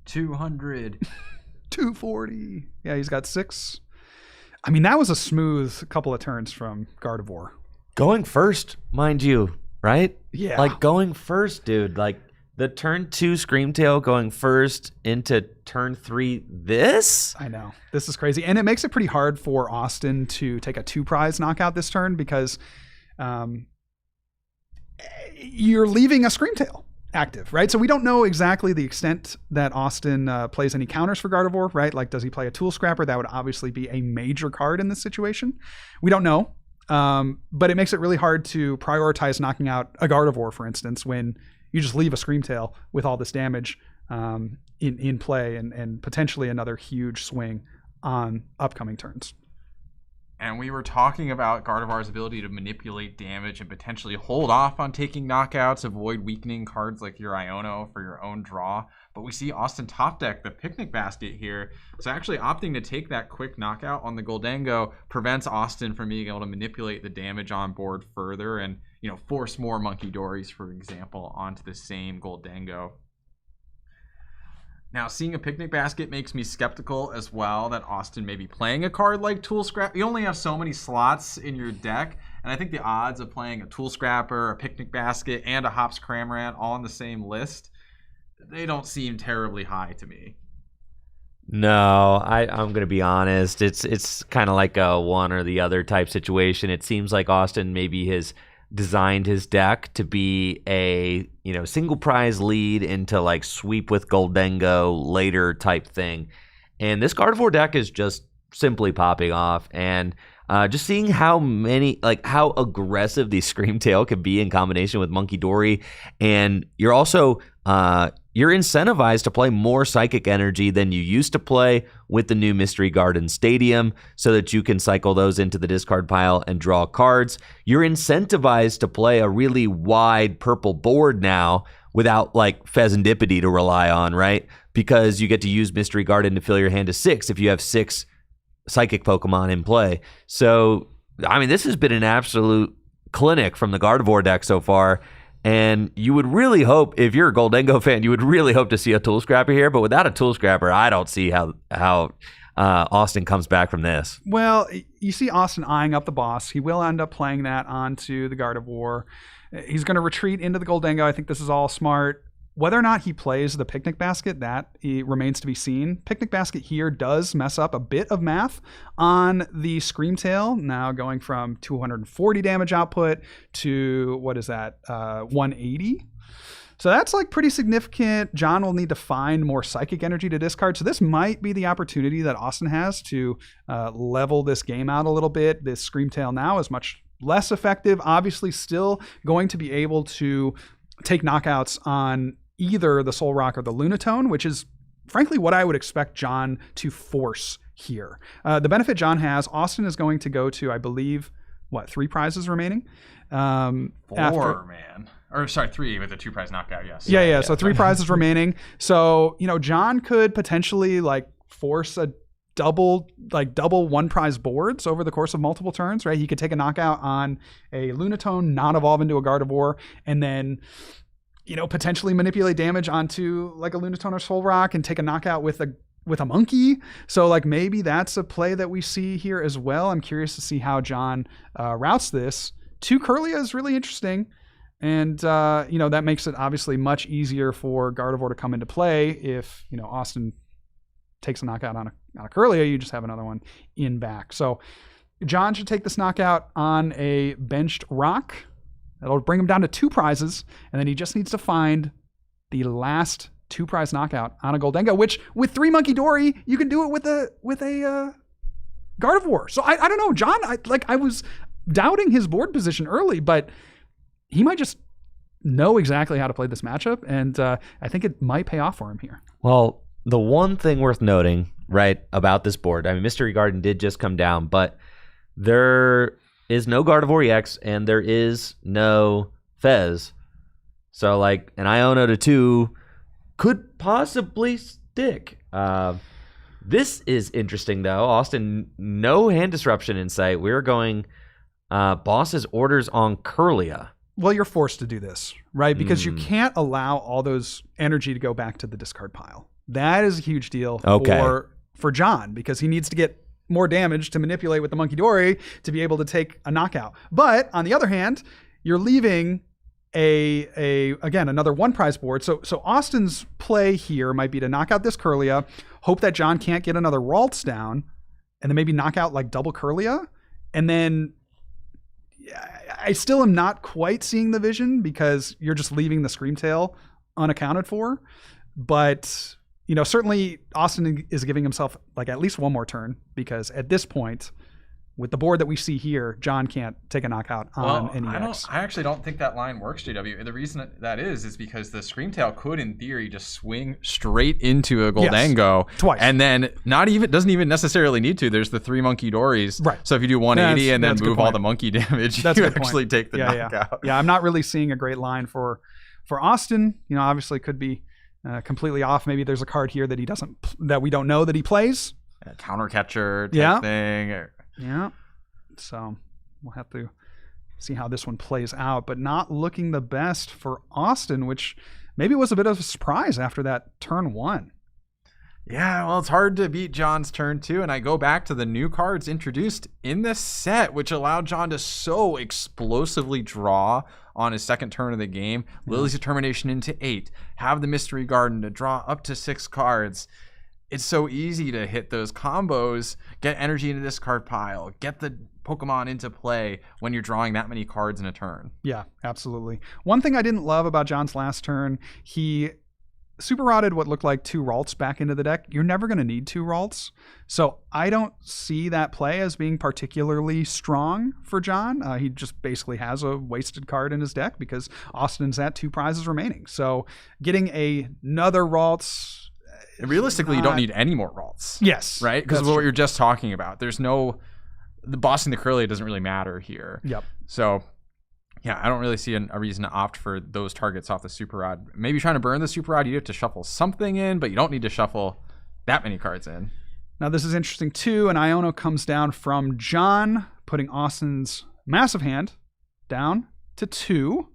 [SPEAKER 1] 200.
[SPEAKER 3] 240. Yeah, he's got 6. I mean, that was a smooth couple of turns from Gardevoir.
[SPEAKER 2] Going first, mind you, right?
[SPEAKER 3] Yeah.
[SPEAKER 2] Like going first, dude. Like the turn 2 Screamtail going first into turn 3.
[SPEAKER 3] I know. This is crazy. And it makes it pretty hard for Austin to take a 2 prize knockout this turn, because you're leaving a Screamtail active, right? So we don't know exactly the extent that Austin plays any counters for Gardevoir, right? Like, does he play a Tool Scrapper? That would obviously be a major card in this situation. We don't know. But it makes it really hard to prioritize knocking out a Gardevoir, for instance, when you just leave a Screamtail with all this damage in play and potentially another huge swing on upcoming turns.
[SPEAKER 1] And we were talking about Gardevoir's ability to manipulate damage and potentially hold off on taking knockouts, avoid weakening cards like your Iono for your own draw. But we see Austin top deck the Picnic Basket here. So actually opting to take that quick knockout on the Goldengo prevents Austin from being able to manipulate the damage on board further and, force more Monkey Dories, for example, onto the same Goldengo. Now, seeing a Picnic Basket makes me skeptical as well that Austin may be playing a card like Tool Scrap. You only have so many slots in your deck, and I think the odds of playing a Tool Scrapper, a Picnic Basket, and a Hops Cramorant all on the same list, they don't seem terribly high to me.
[SPEAKER 2] No, I'm going to be honest. It's kind of like a one or the other type situation. It seems like Austin maybe has designed his deck to be a single prize lead into like sweep with Goldengo later type thing, and this Gardevoir deck is just simply popping off. And just seeing how aggressive the Screamtail can be in combination with Monkey Dory, and you're also you're incentivized to play more Psychic Energy than you used to play with the new Mystery Garden Stadium, so that you can cycle those into the discard pile and draw cards. You're incentivized to play a really wide purple board now without like Pheasantipede to rely on, right? Because you get to use Mystery Garden to fill your hand to 6 if you have 6 Psychic Pokemon in play. So, I mean, this has been an absolute clinic from the Gardevoir deck so far. And you would really hope, if you're a Goldengo fan, you would really hope to see a Tool Scrapper here. But without a Tool Scrapper, I don't see how Austin comes back from this.
[SPEAKER 3] Well, you see Austin eyeing up the boss. He will end up playing that onto the Gardevoir. He's going to retreat into the Goldengo. I think this is all smart. Whether or not he plays the Picnic Basket, that remains to be seen. Picnic Basket here does mess up a bit of math on the Screamtail, now going from 240 damage output to, 180? So that's like pretty significant. John will need to find more psychic energy to discard. So this might be the opportunity that Austin has to level this game out a little bit. This Screamtail now is much less effective. Obviously still going to be able to take knockouts on either the Soul Rock or the Lunatone, which is frankly what I would expect John to force here. The benefit John has, Austin is going to go to, I believe, 3 prizes remaining?
[SPEAKER 1] 4, man. Or sorry, 3 with the 2 prize knockout, yes.
[SPEAKER 3] Yeah. So 3 prizes remaining. So, John could potentially force a double 1 prize boards over the course of multiple turns, right? He could take a knockout on a Lunatone, not evolve into a Gardevoir, and then potentially manipulate damage onto like a Lunatone or Soul Rock and take a knockout with a monkey. So maybe that's a play that we see here as well. I'm curious to see how John routes this. 2 Kirlia is really interesting. And, that makes it obviously much easier for Gardevoir to come into play. If, Austin takes a knockout on a Kirlia, you just have another one in back. So John should take this knockout on a benched rock. That'll bring him down to 2 prizes. And then he just needs to find the last 2 prize knockout on a Goldengo, which with 3 Monkey Dory, you can do it with a Gardevoir. So I don't know, John, I was doubting his board position early, but he might just know exactly how to play this matchup, and I think it might pay off for him here.
[SPEAKER 2] Well, the one thing worth noting, right, about this board, I mean, Mystery Garden did just come down, but there is no Gardevoir EX, and there is no Fez. So, an Iono to 2 could possibly stick. This is interesting, though. Austin, no hand disruption in sight. We're going boss's orders on Kirlia.
[SPEAKER 3] Well, you're forced to do this, right? Because you can't allow all those energy to go back to the discard pile. That is a huge deal for John, because he needs to get more damage to manipulate with the Monkey Dory to be able to take a knockout. But on the other hand, you're leaving again another 1 prize board. So Austin's play here might be to knock out this Kirlia, hope that John can't get another Ralts down, and then maybe knock out double Kirlia, and then I still am not quite seeing the vision because you're just leaving the Screamtail unaccounted for. But, certainly Austin is giving himself at least 1 more turn, because at this point, with the board that we see here, John can't take a knockout on any EX.
[SPEAKER 1] I actually don't think that line works, JW. The reason that is because the Screamtail could, in theory, just swing straight into a Goldengo.
[SPEAKER 3] Yes, twice.
[SPEAKER 1] And then doesn't even necessarily need to. There's the 3 Monkey Dories.
[SPEAKER 3] Right.
[SPEAKER 1] So if you do 180 and then move all the monkey damage,
[SPEAKER 3] that's
[SPEAKER 1] you actually take the knockout.
[SPEAKER 3] Yeah, I'm not really seeing a great line for Austin. Obviously could be completely off. Maybe there's a card here that we don't know that he plays.
[SPEAKER 1] A counter catcher type thing.
[SPEAKER 3] Yeah. So we'll have to see how this one plays out, but not looking the best for Austin, which maybe was a bit of a surprise after that turn 1.
[SPEAKER 1] Yeah, well, it's hard to beat John's turn 2, and I go back to the new cards introduced in this set, which allowed John to so explosively draw on his second turn of the game. Lily's Determination into 8, have the Mystery Garden to draw up to 6 cards. It's so easy to hit those combos, get energy into this card pile, get the Pokemon into play when you're drawing that many cards in a turn.
[SPEAKER 3] Yeah, absolutely. One thing I didn't love about John's last turn, he super rotted what looked like 2 Ralts back into the deck. You're never going to need 2 Ralts. So I don't see that play as being particularly strong for John. He just basically has a wasted card in his deck because Austin's at 2 prizes remaining. So getting another Ralts...
[SPEAKER 1] Realistically, you don't need any more Ralts.
[SPEAKER 3] Yes.
[SPEAKER 1] Right? Because what you're just talking about. There's no... The bossing the Kirlia doesn't really matter here.
[SPEAKER 3] Yep.
[SPEAKER 1] So, yeah, I don't really see a reason to opt for those targets off the Super Rod. Maybe trying to burn the Super Rod, you have to shuffle something in, but you don't need to shuffle that many cards in.
[SPEAKER 3] Now, this is interesting, too. An Iono comes down from John, putting Austin's massive hand down to 2.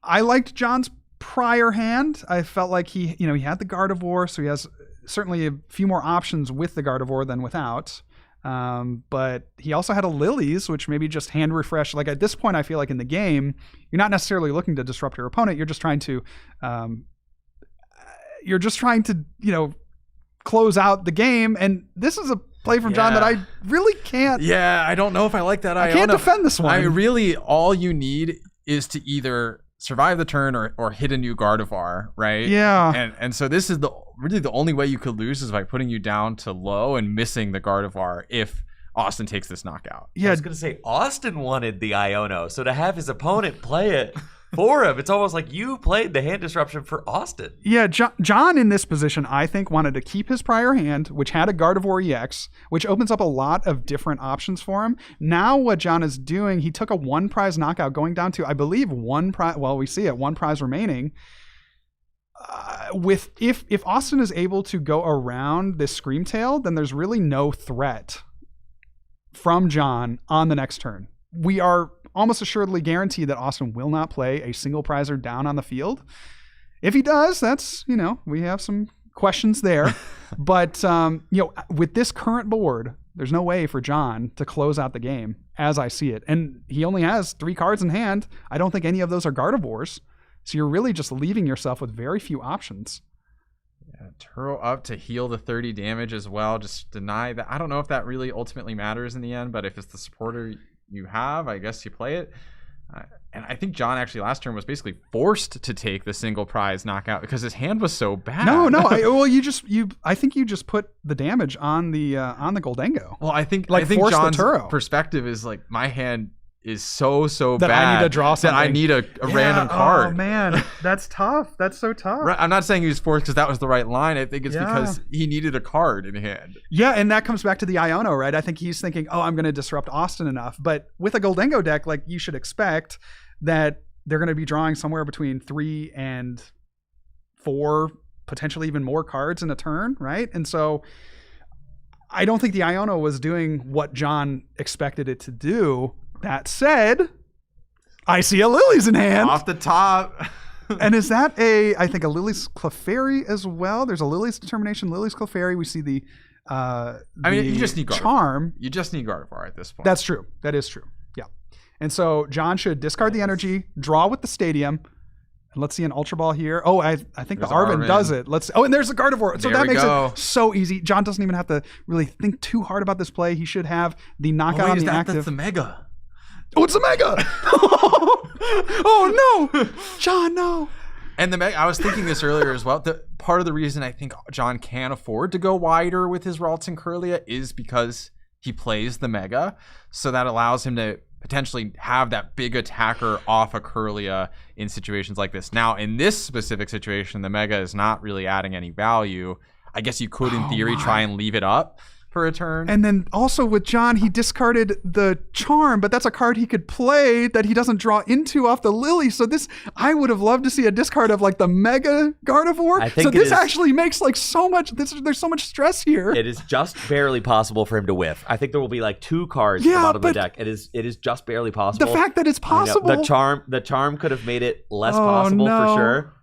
[SPEAKER 3] I liked John's prior hand. I felt like he had the Gardevoir, so he has certainly a few more options with the Gardevoir than without. But he also had a Lilies, which maybe just hand refresh. Like at this point, I feel like in the game, you're not necessarily looking to disrupt your opponent. You're just trying to, close out the game. And this is a play from John that I really can't.
[SPEAKER 1] Yeah, I don't know if I like that.
[SPEAKER 3] I can't defend this one.
[SPEAKER 1] I mean, really, all you need is to either survive the turn or hit a new Gardevoir, right?
[SPEAKER 3] Yeah.
[SPEAKER 1] And so this is really the only way you could lose is by putting you down to low and missing the Gardevoir if Austin takes this knockout.
[SPEAKER 2] Yeah, I was going to say, Austin wanted the Iono, so to have his opponent play it for him, it's almost like you played the hand disruption for Austin.
[SPEAKER 3] Yeah, John in this position, I think, wanted to keep his prior hand, which had a Gardevoir EX, which opens up a lot of different options for him. Now what John is doing, he took a one prize knockout going down to, I believe, one prize. Well, we see it, one prize remaining. If Austin is able to go around this Screamtail, then there's really no threat from John on the next turn. We are almost assuredly guaranteed that Austin will not play a single prizer down on the field. If he does, that's, we have some questions there. But, with this current board, there's no way for John to close out the game as I see it. And he only has 3 cards in hand. I don't think any of those are Gardevoirs. So you're really just leaving yourself with very few options.
[SPEAKER 1] Yeah, Turo up to heal the 30 damage as well. Just deny that. I don't know if that really ultimately matters in the end, but if it's the supporter you have, I guess you play it. And I think John actually last turn was basically forced to take the single prize knockout because his hand was so bad.
[SPEAKER 3] No. I think you just put the damage on the Goldengo.
[SPEAKER 1] Well, I think
[SPEAKER 3] John's
[SPEAKER 1] perspective is like my hand is so
[SPEAKER 3] that
[SPEAKER 1] bad
[SPEAKER 3] I need to draw something.
[SPEAKER 1] That I need a random card.
[SPEAKER 3] Oh man, that's tough. That's so tough.
[SPEAKER 1] I'm not saying he was forced because that was the right line. I think it's because he needed a card in hand.
[SPEAKER 3] Yeah, and that comes back to the Iono, right? I think he's thinking, I'm going to disrupt Austin enough. But with a Goldengo deck, like you should expect that they're going to be drawing somewhere between 3 and 4, potentially even more cards in a turn, right? And so I don't think the Iono was doing what John expected it to do. That said, I see a Lilies in hand.
[SPEAKER 1] Off the top.
[SPEAKER 3] And is that I think a Lilies Clefairy as well? There's a Lilies Determination, Lilies Clefairy. We see the
[SPEAKER 1] you just need Gardevoir.
[SPEAKER 3] Charm.
[SPEAKER 1] You just need Gardevoir at this point.
[SPEAKER 3] That's true. That is true. Yeah. And so John should discard the energy, draw with the Stadium. And let's see an Ultra Ball here. Oh, I think the Arvin does it. And there's a Gardevoir. So that makes it so easy. John doesn't even have to really think too hard about this play. He should have the knockout on the active.
[SPEAKER 1] That's the Mega.
[SPEAKER 3] Oh, it's a Mega! Oh no, John, no.
[SPEAKER 1] And the Mega, I was thinking this earlier as well. Part of the reason I think John can afford to go wider with his Ralts and Kirlia is because he plays the Mega, so that allows him to potentially have that big attacker off a Kirlia in situations like this. Now, in this specific situation, the Mega is not really adding any value. I guess you could, in theory, try and leave it up for a turn.
[SPEAKER 3] And then also with John, he discarded the Charm, but that's a card he could play that he doesn't draw into off the Lily. So I would have loved to see a discard of like the Mega Gardevoir. So this actually makes like so much, there's so much stress here.
[SPEAKER 2] It is just barely possible for him to whiff. I think there will be like 2 cards at the bottom of the deck. It is just barely possible.
[SPEAKER 3] The fact that it's possible.
[SPEAKER 2] The charm could have made it less possible for sure.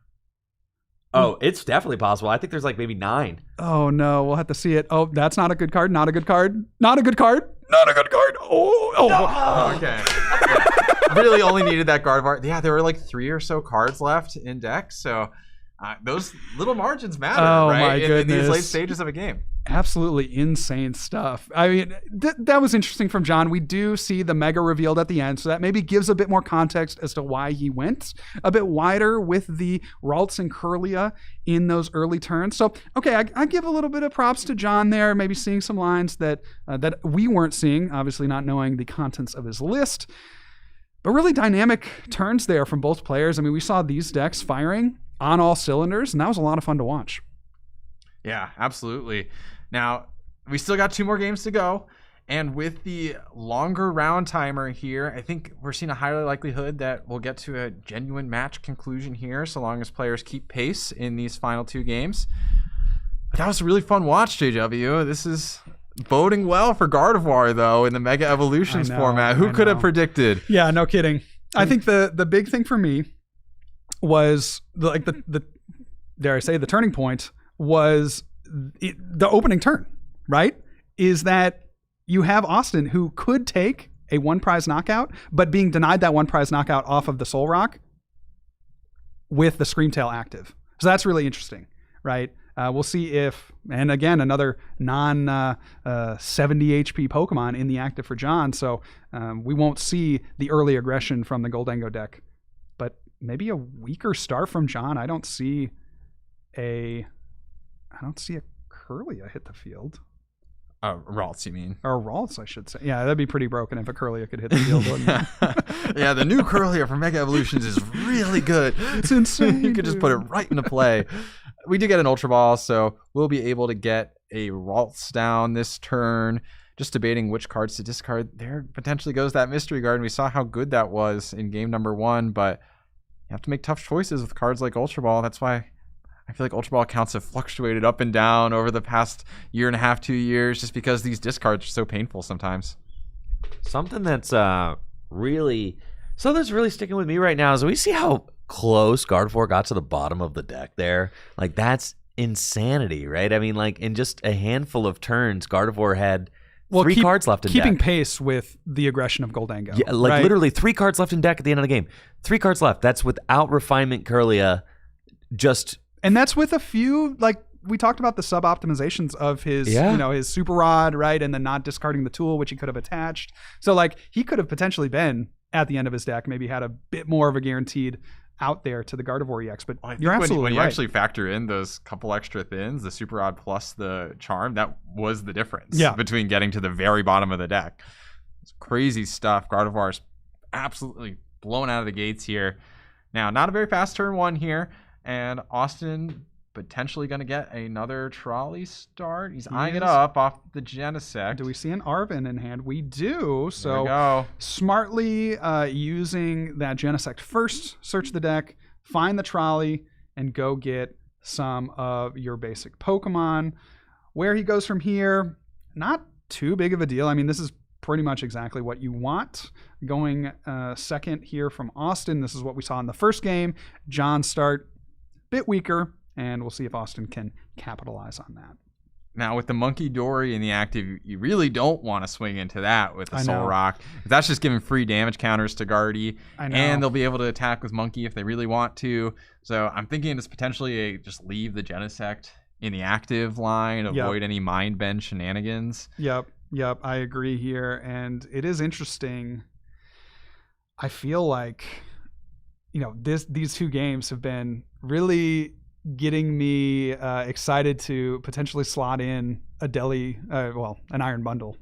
[SPEAKER 2] Oh, it's definitely possible. I think there's like maybe 9.
[SPEAKER 3] Oh no, we'll have to see it. Oh, that's not a good card. Not a good card. Not a good card. Not a good card. Oh.
[SPEAKER 1] No. Okay. Yeah. Really only needed that Gardevoir. Yeah, there were like 3 or so cards left in deck, so those little margins matter, right?
[SPEAKER 3] My goodness.
[SPEAKER 1] In these late stages of a game.
[SPEAKER 3] Absolutely insane stuff. I mean, that was interesting from John. We do see the Mega revealed at the end, so that maybe gives a bit more context as to why he went a bit wider with the Ralts and Kirlia in those early turns. So, okay, I give a little bit of props to John there, maybe seeing some lines that we weren't seeing, obviously not knowing the contents of his list. But really dynamic turns there from both players. I mean, we saw these decks firing on all cylinders, and that was a lot of fun to watch.
[SPEAKER 1] Yeah, absolutely. Now, we still got 2 more games to go. And with the longer round timer here, I think we're seeing a higher likelihood that we'll get to a genuine match conclusion here, so long as players keep pace in these final 2 games. But that was a really fun watch, JW. This is boding well for Gardevoir, though, in the Mega Evolutions format. Who could have predicted?
[SPEAKER 3] Yeah, no kidding. I think the big thing for me was the dare I say the turning point was the opening turn, right? Is that you have Austin, who could take a one prize knockout, but being denied that one prize knockout off of the Soul Rock with the Screamtail active. So that's really interesting, right? We'll see if, and again, another non 70 HP Pokemon in the active for John. So we won't see the early aggression from the Goldengo deck, but maybe a weaker start from John. I don't see a Kirlia hit the field.
[SPEAKER 1] Ralts, you mean?
[SPEAKER 3] Or Ralts, I should say. Yeah, that'd be pretty broken if a Kirlia could hit the field, wouldn't it?
[SPEAKER 1] Yeah, the new Kirlia from Mega Evolutions is really good.
[SPEAKER 3] It's insane.
[SPEAKER 1] You could just put it right into play. We do get an Ultra Ball, so we'll be able to get a Ralts down this turn. Just debating which cards to discard. There potentially goes that Mystery Garden. We saw how good that was in game number 1, but you have to make tough choices with cards like Ultra Ball. That's why I feel like Ultra Ball counts have fluctuated up and down over the past year and a half, 2 years, just because these discards are so painful sometimes.
[SPEAKER 2] Something that's really sticking with me right now is we see how close Gardevoir got to the bottom of the deck there. Like, that's insanity, right? I mean, like, in just a handful of turns, Gardevoir had three cards left in deck.
[SPEAKER 3] Keeping pace with the aggression of Goldengo.
[SPEAKER 2] Yeah, like
[SPEAKER 3] right?
[SPEAKER 2] literally 3 cards left in deck at the end of the game. 3 cards left. That's without Refinement Kirlia.
[SPEAKER 3] And that's with a few, like, we talked about the sub-optimizations of his, his Super Rod, right? And then not discarding the tool, which he could have attached. So, like, he could have potentially been at the end of his deck, maybe had a bit more of a guaranteed out there to the Gardevoir EX. But you're absolutely
[SPEAKER 1] when you
[SPEAKER 3] right.
[SPEAKER 1] actually factor in those couple extra thins, the Super Rod plus the Charm, that was the difference between getting to the very bottom of the deck. It's crazy stuff. Gardevoir's absolutely blown out of the gates here. Now, not a very fast turn 1 here. And Austin potentially going to get another Trolley start. He's eyeing it up off the Genesect.
[SPEAKER 3] Do we see an Arven in hand? We do. So
[SPEAKER 1] there we go.
[SPEAKER 3] Smartly using that Genesect first, search the deck, find the Trolley, and go get some of your basic Pokemon. Where he goes from here, not too big of a deal. I mean, this is pretty much exactly what you want. Going second here from Austin. This is what we saw in the first game. John start bit weaker, and we'll see if Austin can capitalize on that.
[SPEAKER 1] Now, with the Monkey Dory in the active, you really don't want to swing into that with the Soul Rock. That's just giving free damage counters to Guardy, and they'll be able to attack with Monkey if they really want to. So I'm thinking it's potentially just leave the Genesect in the active line, avoid any Mind Bend shenanigans.
[SPEAKER 3] Yep, I agree here, and it is interesting. I feel like, these 2 games have been really getting me excited to potentially slot in a an Iron Bundle.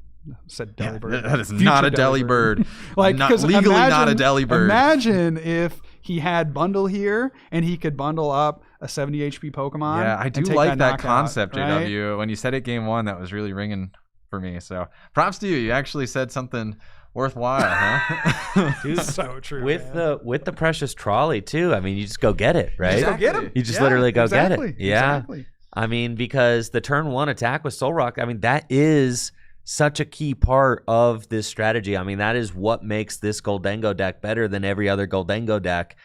[SPEAKER 3] Said Delibird.
[SPEAKER 1] That is not a Delibird.
[SPEAKER 3] Like,
[SPEAKER 1] legally not a Delibird.
[SPEAKER 3] Imagine if he had Bundle here and he could bundle up a 70 HP Pokemon.
[SPEAKER 1] Yeah, I do like that concept, JW. Right? When you said it game 1, that was really ringing for me. So props to you. You actually said something worthwhile, huh?
[SPEAKER 2] Dude,
[SPEAKER 3] so true.
[SPEAKER 2] With the precious Trolley too. I mean, you just go get it, right?
[SPEAKER 3] Just go get him.
[SPEAKER 2] You just literally go get it. Yeah.
[SPEAKER 3] Exactly.
[SPEAKER 2] I mean, because the turn 1 attack with Soul Rock, I mean, that is such a key part of this strategy. I mean, that is what makes this Goldengo deck better than every other Goldengo deck.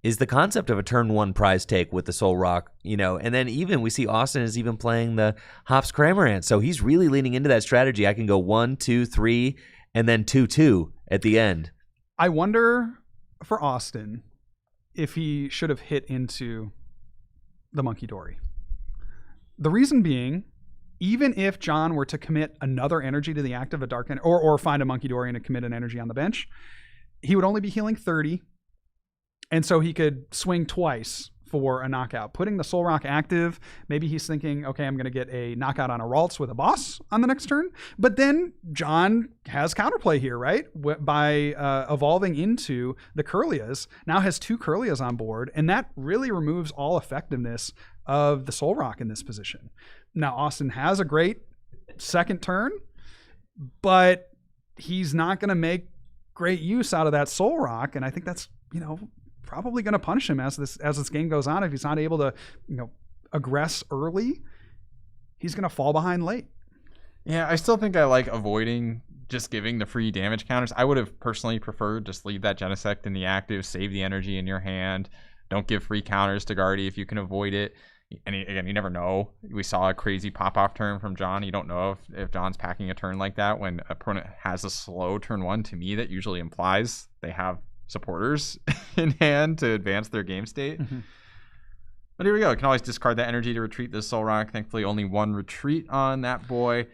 [SPEAKER 2] Is the concept of a turn 1 prize take with the Soul Rock, and then even we see Austin is even playing the Hops Cramorant. So he's really leaning into that strategy. I can go 1, 2, 3, and then 2-2 at the end.
[SPEAKER 3] I wonder for Austin if he should have hit into the Monkey Dory. The reason being, even if John were to commit another energy to the active, a Dark or find a Monkey Dory and commit an energy on the bench, he would only be healing 30. And so he could swing twice for a knockout. Putting the Soul Rock active, maybe he's thinking, okay, I'm going to get a knockout on a Ralts with a boss on the next turn. But then John has counterplay here, right? By evolving into the Kirlias, now has 2 Kirlias on board, and that really removes all effectiveness of the Soul Rock in this position. Now, Austin has a great second turn, but he's not going to make great use out of that Soul Rock, and I think that's, probably going to punish him as this game goes on. If he's not able to, aggress early, he's going to fall behind late.
[SPEAKER 1] Yeah, I still think I like avoiding just giving the free damage counters. I would have personally preferred just leave that Genesect in the active, save the energy in your hand. Don't give free counters to Guardy if you can avoid it. And again, you never know. We saw a crazy pop-off turn from John. You don't know if John's packing a turn like that when an opponent has a slow turn 1. To me, that usually implies they have supporters in hand to advance their game state. But here we go. You can always discard that energy to retreat this Soul Rock. Thankfully, only 1 retreat on that boy.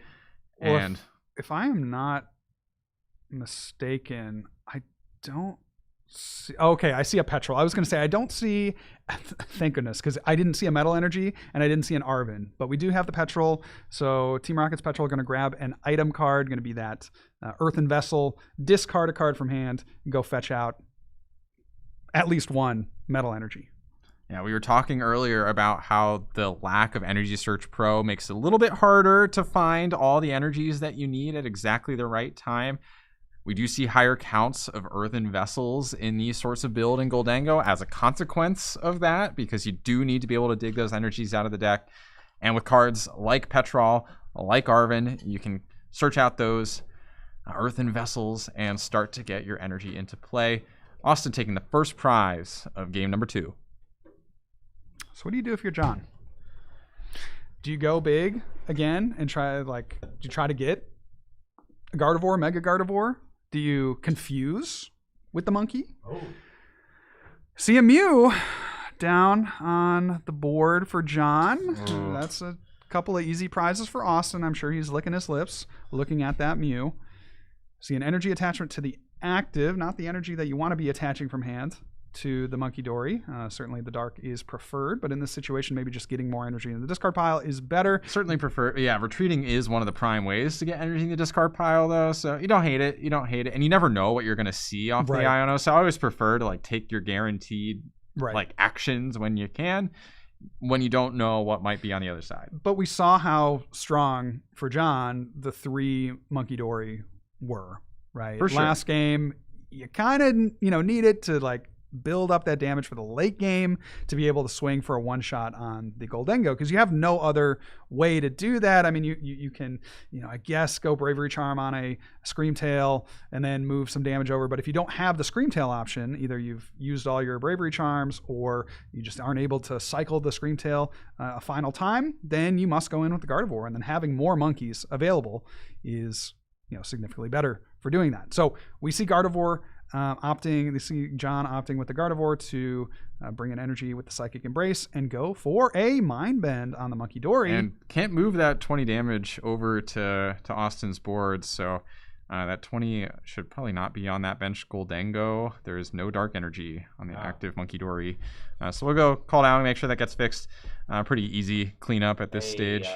[SPEAKER 3] Well,
[SPEAKER 1] And
[SPEAKER 3] if I am not mistaken, I don't see... Okay, I see a Petrol. I was going to say I don't see... Thank goodness, because I didn't see a Metal Energy and I didn't see an Arven. But we do have the Petrol. So Team Rocket's Petrol are going to grab an item card, going to be that Earthen Vessel, discard a card from hand, and go fetch out at least 1 Metal Energy.
[SPEAKER 1] Yeah, we were talking earlier about how the lack of Energy Search Pro makes it a little bit harder to find all the energies that you need at exactly the right time. We do see higher counts of Earthen Vessels in these sorts of build in Goldango as a consequence of that, because you do need to be able to dig those energies out of the deck. And with cards like Petrol, like Arven, you can search out those Earthen Vessels and start to get your energy into play. Austin taking the first prize of game number 2.
[SPEAKER 3] So what do you do if you're John? Do you go big again and try to get a Gardevoir, Mega Gardevoir? Do you confuse with the monkey?
[SPEAKER 2] Oh.
[SPEAKER 3] See a Mew down on the board for John. That's a couple of easy prizes for Austin. I'm sure he's licking his lips looking at that Mew. See an energy attachment to the active, not the energy that you want to be attaching from hand to the Monkey Dory. Certainly the dark is preferred, but in this situation, maybe just getting more energy in the discard pile is better.
[SPEAKER 1] Certainly prefer. Yeah, retreating is one of the prime ways to get energy in the discard pile, though. So you don't hate it. You don't hate it. And you never know what you're going to see off the Iono. So I always prefer to take your guaranteed actions when you can, when you don't know what might be on the other side.
[SPEAKER 3] But we saw how strong for John the 3 Monkey Dory were, right?
[SPEAKER 1] For sure.
[SPEAKER 3] Last game, you kind of need it to build up that damage for the late game to be able to swing for a one-shot on the Goldango, because you have no other way to do that. I mean, you can, I guess go Bravery Charm on a Screamtail and then move some damage over. But if you don't have the Screamtail option, either you've used all your Bravery Charms or you just aren't able to cycle the Screamtail a final time, then you must go in with the Gardevoir. And then having more monkeys available is significantly better for doing that. So we see Gardevoir we see John opting with the Gardevoir to bring in energy with the Psychic Embrace and go for a Mind Bend on the Monkey Dory.
[SPEAKER 1] And can't move that 20 damage over to Austin's board, so that 20 should probably not be on that bench Goldango. There is no dark energy on the active Monkey Dory. So we'll go call down and make sure that gets fixed. Pretty easy cleanup at this stage.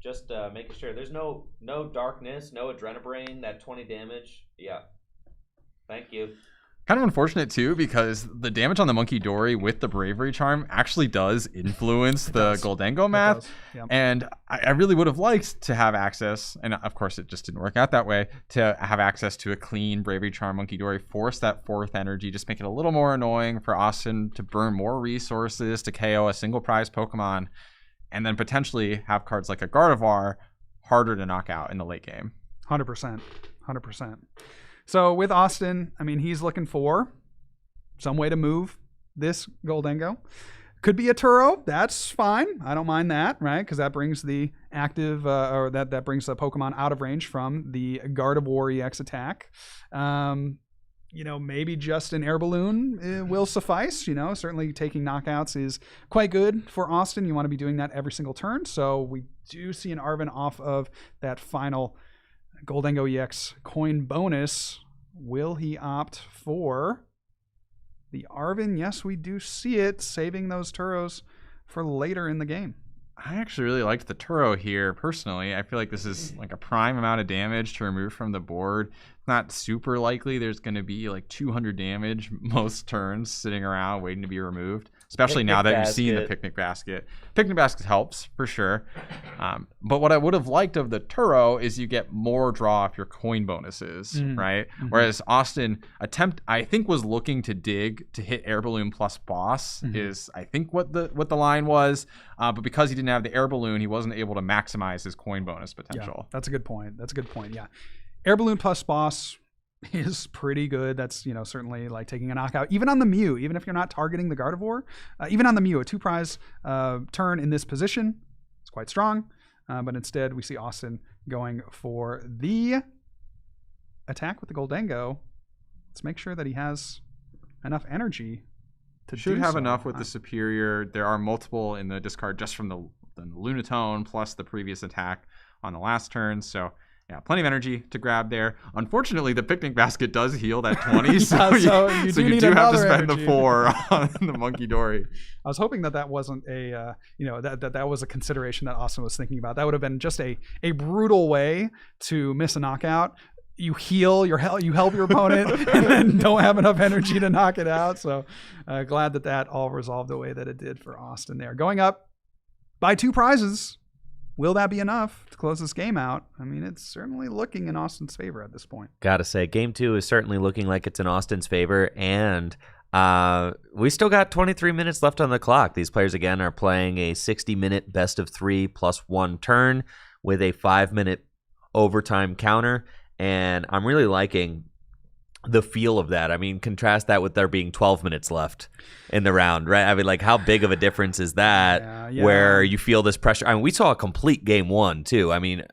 [SPEAKER 2] Just making sure there's no darkness, no Adrenabrain, that 20 damage. Yeah. Thank you.
[SPEAKER 1] Kind of unfortunate too, because the damage on the Monkey Dory with the Bravery Charm actually does influence the Goldango math.
[SPEAKER 3] Yep.
[SPEAKER 1] And I really would have liked to have access, and of course it just didn't work out that way, to have access to a clean Bravery Charm Monkey Dory, force that 4th energy, just make it a little more annoying for Austin to burn more resources to KO a single prize Pokemon, and then potentially have cards like a Gardevoir harder to knock out in the late game.
[SPEAKER 3] 100%. So with Austin, I mean, he's looking for some way to move this Goldango. Could be a Turo. That's fine. I don't mind that, right? Because that brings the active, or that brings the Pokemon out of range from the Gardevoir EX attack. Maybe just an Air Balloon will suffice. Certainly taking knockouts is quite good for Austin. You want to be doing that every single turn. So we do see an Arven off of that final Goldango EX coin bonus. Will he opt for the Arven? Yes, we do see it, saving those Turos for later in the game.
[SPEAKER 1] I actually really liked the Turo here personally. I feel like this is a prime amount of damage to remove from the board. Not super likely there's going to be 200 damage most turns sitting around waiting to be removed, especially now that you've seen the Picnic Basket. Picnic Basket helps for sure. But what I would have liked of the Turo is you get more draw off your coin bonuses, right? Mm-hmm. Whereas Austin I think was looking to dig to hit Air Balloon plus Boss is I think what the line was. But because he didn't have the Air Balloon, he wasn't able to maximize his coin bonus potential.
[SPEAKER 3] Yeah, that's a good point. Yeah. Air Balloon plus Boss, is pretty good. That's, certainly like taking a knockout, even on the Mew, even if you're not targeting the Gardevoir, even on the Mew, a 2-prize turn in this position is quite strong. But instead, we see Austin going for the attack with the Goldengo. Let's make sure that he has enough energy to
[SPEAKER 1] Should
[SPEAKER 3] do
[SPEAKER 1] have
[SPEAKER 3] so.
[SPEAKER 1] enough with the Superior. There are multiple in the discard just from the Lunatone plus the previous attack on the last turn. So, yeah, plenty of energy to grab there. Unfortunately, the picnic basket does heal that 20, so you do have to spend
[SPEAKER 3] energy.
[SPEAKER 1] the 4 on the Monkey Dory.
[SPEAKER 3] I was hoping that wasn't a, that was a consideration that Austin was thinking about. That would have been just a brutal way to miss a knockout. You heal, you help your opponent, and then don't have enough energy to knock it out. So glad that all resolved the way that it did for Austin there. Going up by 2 prizes. Will that be enough to close this game out? I mean, it's certainly looking in Austin's favor at this point.
[SPEAKER 2] Gotta say, game 2 is certainly looking like it's in Austin's favor, and we still got 23 minutes left on the clock. These players, again, are playing a 60-minute best-of-3 plus 1 turn with a 5-minute overtime counter, and I'm really liking the feel of that. I mean, contrast that with there being 12 minutes left in the round, right? I mean, like, how big of a difference is that where you feel this pressure? I mean, we saw a complete game 1, too. I mean,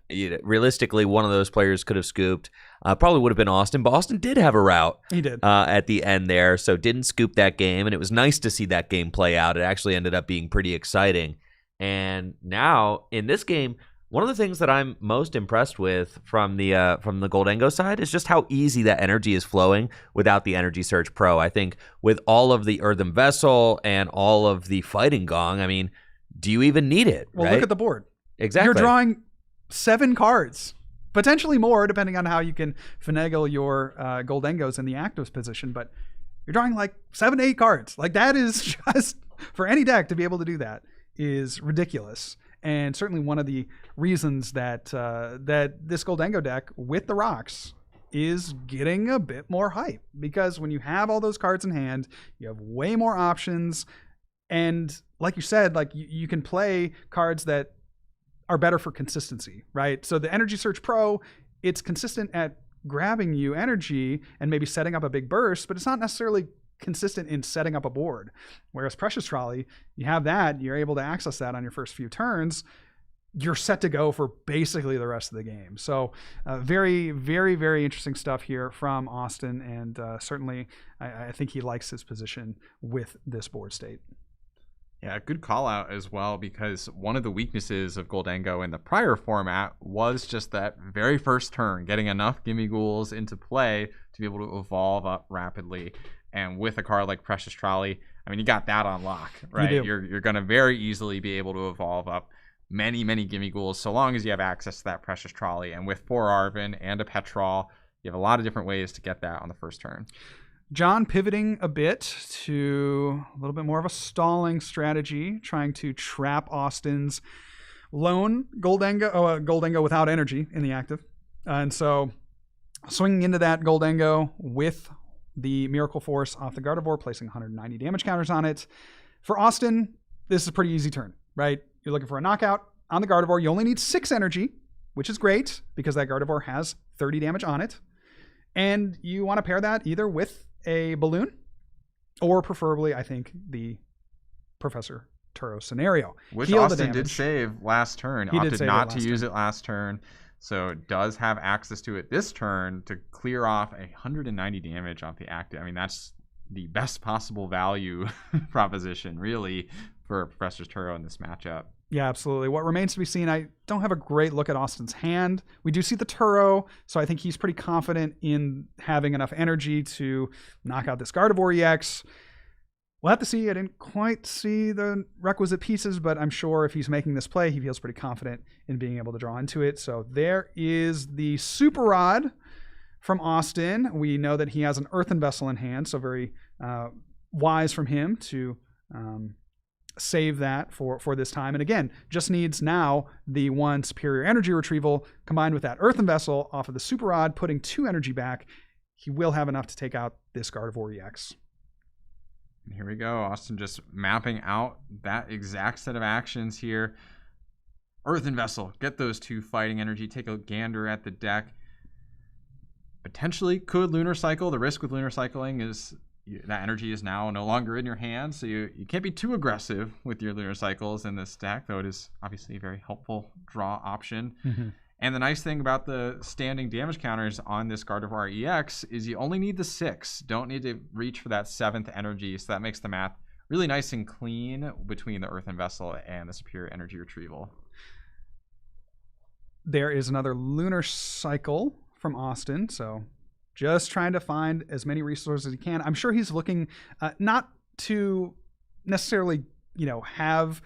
[SPEAKER 2] realistically, one of those players could have scooped. Probably would have been Austin, but Austin did have a route.
[SPEAKER 3] He did.
[SPEAKER 2] At the end there, so didn't scoop that game, and it was nice to see that game play out. It actually ended up being pretty exciting. And now, in this game, one of the things that I'm most impressed with from the Goldengo side is just how easy that energy is flowing without the Energy Surge Pro. I think with all of the Earthen Vessel and all of the Fighting Gong, I mean, do you even need it?
[SPEAKER 3] Well,
[SPEAKER 2] right?
[SPEAKER 3] look at the board.
[SPEAKER 2] Exactly.
[SPEAKER 3] You're drawing 7 cards, potentially more, depending on how you can finagle your Goldengos in the active position. But you're drawing like 7 to 8 cards. Like, that is just, for any deck to be able to do that, is ridiculous. And certainly one of the reasons that this Goldengo deck with the rocks is getting a bit more hype, because when you have all those cards in hand, you have way more options. And like you said, like you can play cards that are better for consistency, right? So the Energy Surge Pro, it's consistent at grabbing you energy and maybe setting up a big burst, but it's not necessarily consistent in setting up a board. Whereas Precious Trolley, you have that, you're able to access that on your first few turns, you're set to go for basically the rest of the game. So very, very, very interesting stuff here from Austin, and certainly I think he likes his position with this board state.
[SPEAKER 1] Yeah, good call out as well, because one of the weaknesses of Goldengo in the prior format was just that very first turn, getting enough Gimme Ghouls into play to be able to evolve up rapidly. And with a card like Precious Trolley, I mean, you got that on lock, right? You're going to very easily be able to evolve up many, many Gimme Ghouls, so long as you have access to that Precious Trolley. And with 4 Arven and a Petrol, you have a lot of different ways to get that on the first turn.
[SPEAKER 3] John pivoting a bit to a little bit more of a stalling strategy, trying to trap Austin's lone Goldengo without energy in the active. And so swinging into that Goldengo with the Miracle Force off the Gardevoir, placing 190 damage counters on it. For Austin, this is a pretty easy turn, right? You're looking for a knockout on the Gardevoir. You only need 6 energy, which is great because that Gardevoir has 30 damage on it. And you want to pair that either with a balloon or preferably, I think, the Professor Turo scenario.
[SPEAKER 1] Which Austin did save last turn. He opted not to use it last turn. So it does have access to it this turn to clear off 190 damage off the active. I mean, that's the best possible value proposition, really, for Professor Turo in this matchup.
[SPEAKER 3] Yeah, absolutely. What remains to be seen, I don't have a great look at Austin's hand. We do see the Turo, so I think he's pretty confident in having enough energy to knock out this Gardevoir EX. We'll have to see. I didn't quite see the requisite pieces, but I'm sure if he's making this play, he feels pretty confident in being able to draw into it. So there is the Super Rod from Austin. We know that he has an Earthen Vessel in hand, so very wise from him to save that for this time. And again, just needs now the 1 Superior Energy Retrieval combined with that Earthen Vessel off of the Super Rod, putting 2 energy back. He will have enough to take out this Gardevoir EX.
[SPEAKER 1] Here we go. Austin just mapping out that exact set of actions here. Earthen Vessel, get those 2 fighting energy, take a gander at the deck. potentially could Lunar Cycle. The risk with Lunar Cycling is that energy is now no longer in your hand, so you can't be too aggressive with your Lunar Cycles in this deck, though it is obviously a very helpful draw option. And the nice thing about the standing damage counters on this Gardevoir EX is you only need the 6. Don't need to reach for that 7th energy, so that makes the math really nice and clean between the Earthen Vessel and the Superior Energy Retrieval.
[SPEAKER 3] There is another Lunar Cycle from Austin, so just trying to find as many resources as he can. I'm sure he's looking not to necessarily, have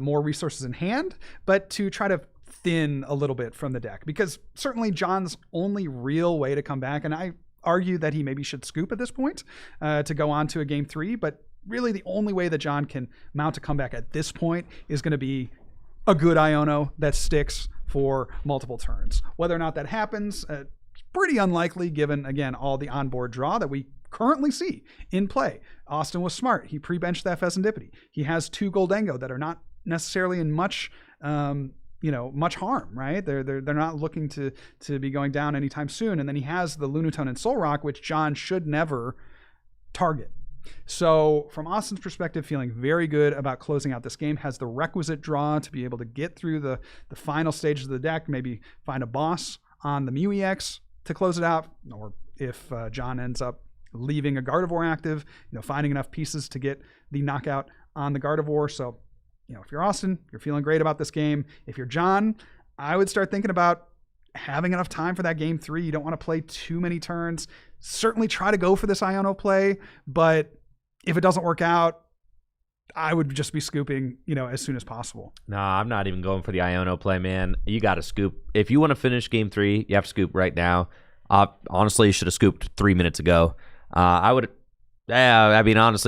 [SPEAKER 3] more resources in hand, but to try to thin a little bit from the deck, because certainly John's only real way to come back, and I argue that he maybe should scoop at this point to go on to a game 3, but really the only way that John can mount a comeback at this point is going to be a good Iono that sticks for multiple turns. Whether or not that happens, pretty unlikely given, again, all the onboard draw that we currently see in play. Austin was smart. He pre-benched that Fezandipity. He has 2 Goldengo that are not necessarily in much much harm, right? They're not looking to be going down anytime soon. And then he has the Lunatone and Solrock, which John should never target. So from Austin's perspective, feeling very good about closing out this game, has the requisite draw to be able to get through the final stages of the deck, maybe find a boss on the Mew EX to close it out, or if John ends up leaving a Gardevoir active, finding enough pieces to get the knockout on the Gardevoir. So if you're Austin, you're feeling great about this game. If you're John, I would start thinking about having enough time for that game 3. You don't want to play too many turns. Certainly try to go for this Iono play, but if it doesn't work out, I would just be scooping, as soon as possible.
[SPEAKER 2] No, I'm not even going for the Iono play, man. You got to scoop. If you want to finish game 3, you have to scoop right now. Honestly, you should have scooped 3 minutes ago. Honestly,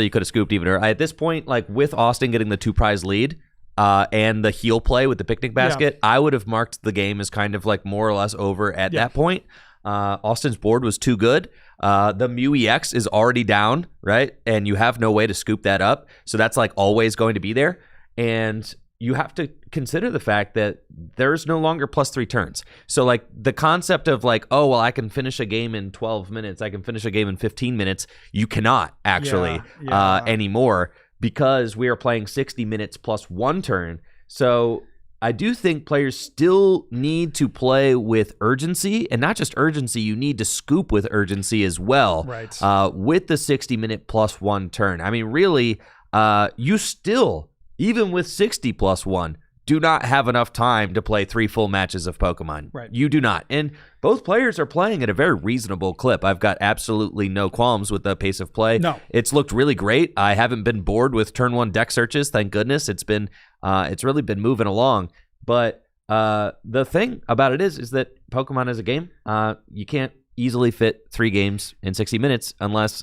[SPEAKER 2] you could have scooped even earlier. At this point, with Austin getting the 2-prize lead and the heal play with the picnic basket, I would have marked the game as kind of more or less over at that point. Austin's board was too good. The Mew EX is already down, right? And you have no way to scoop that up. So that's always going to be there. And you have to consider the fact that there's no longer +3 turns. So the concept of I can finish a game in 12 minutes, I can finish a game in 15 minutes, you cannot actually anymore, because we are playing 60 minutes plus 1 turn. So I do think players still need to play with urgency, and not just urgency, you need to scoop with urgency as well.
[SPEAKER 3] Right.
[SPEAKER 2] With the 60-minute plus 1 turn. I mean, really, you still, even with 60 plus 1, do not have enough time to play 3 full matches of Pokemon.
[SPEAKER 3] Right.
[SPEAKER 2] You do not. And both players are playing at a very reasonable clip. I've got absolutely no qualms with the pace of play.
[SPEAKER 3] No.
[SPEAKER 2] It's looked really great. I haven't been bored with turn 1 deck searches, thank goodness. It's really been moving along. But the thing about it is that Pokemon as a game, you can't easily fit 3 games in 60 minutes unless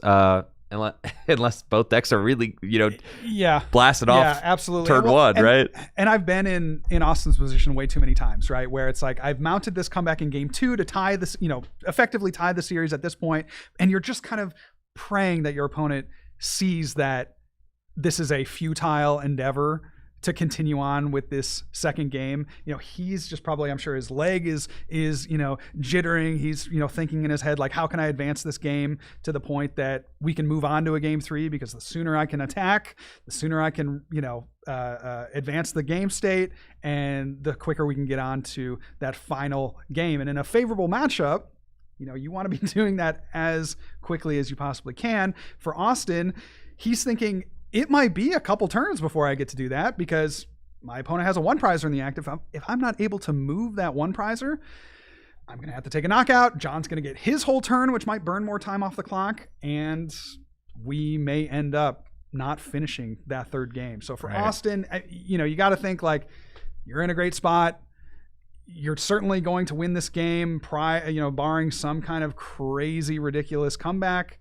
[SPEAKER 2] both decks are really, blasted off
[SPEAKER 3] absolutely.
[SPEAKER 2] turn 1, right?
[SPEAKER 3] And I've been in Austin's position way too many times, right? Where it's I've mounted this comeback in game 2 to tie this, effectively tie the series at this point, and you're just kind of praying that your opponent sees that this is a futile endeavor to continue on with this second game. He's just probably, I'm sure his leg is jittering. He's, thinking in his head, how can I advance this game to the point that we can move on to a game 3? Because the sooner I can attack, the sooner I can, advance the game state, and the quicker we can get on to that final game. And in a favorable matchup, you want to be doing that as quickly as you possibly can. For Austin, he's thinking, it might be a couple turns before I get to do that, because my opponent has a 1-prizer in the active. If I'm not able to move that 1-prizer, I'm going to have to take a knockout. John's going to get his whole turn, which might burn more time off the clock, and we may end up not finishing that 3rd game. So for Austin, you got to think you're in a great spot. You're certainly going to win this game, barring some kind of crazy, ridiculous comeback.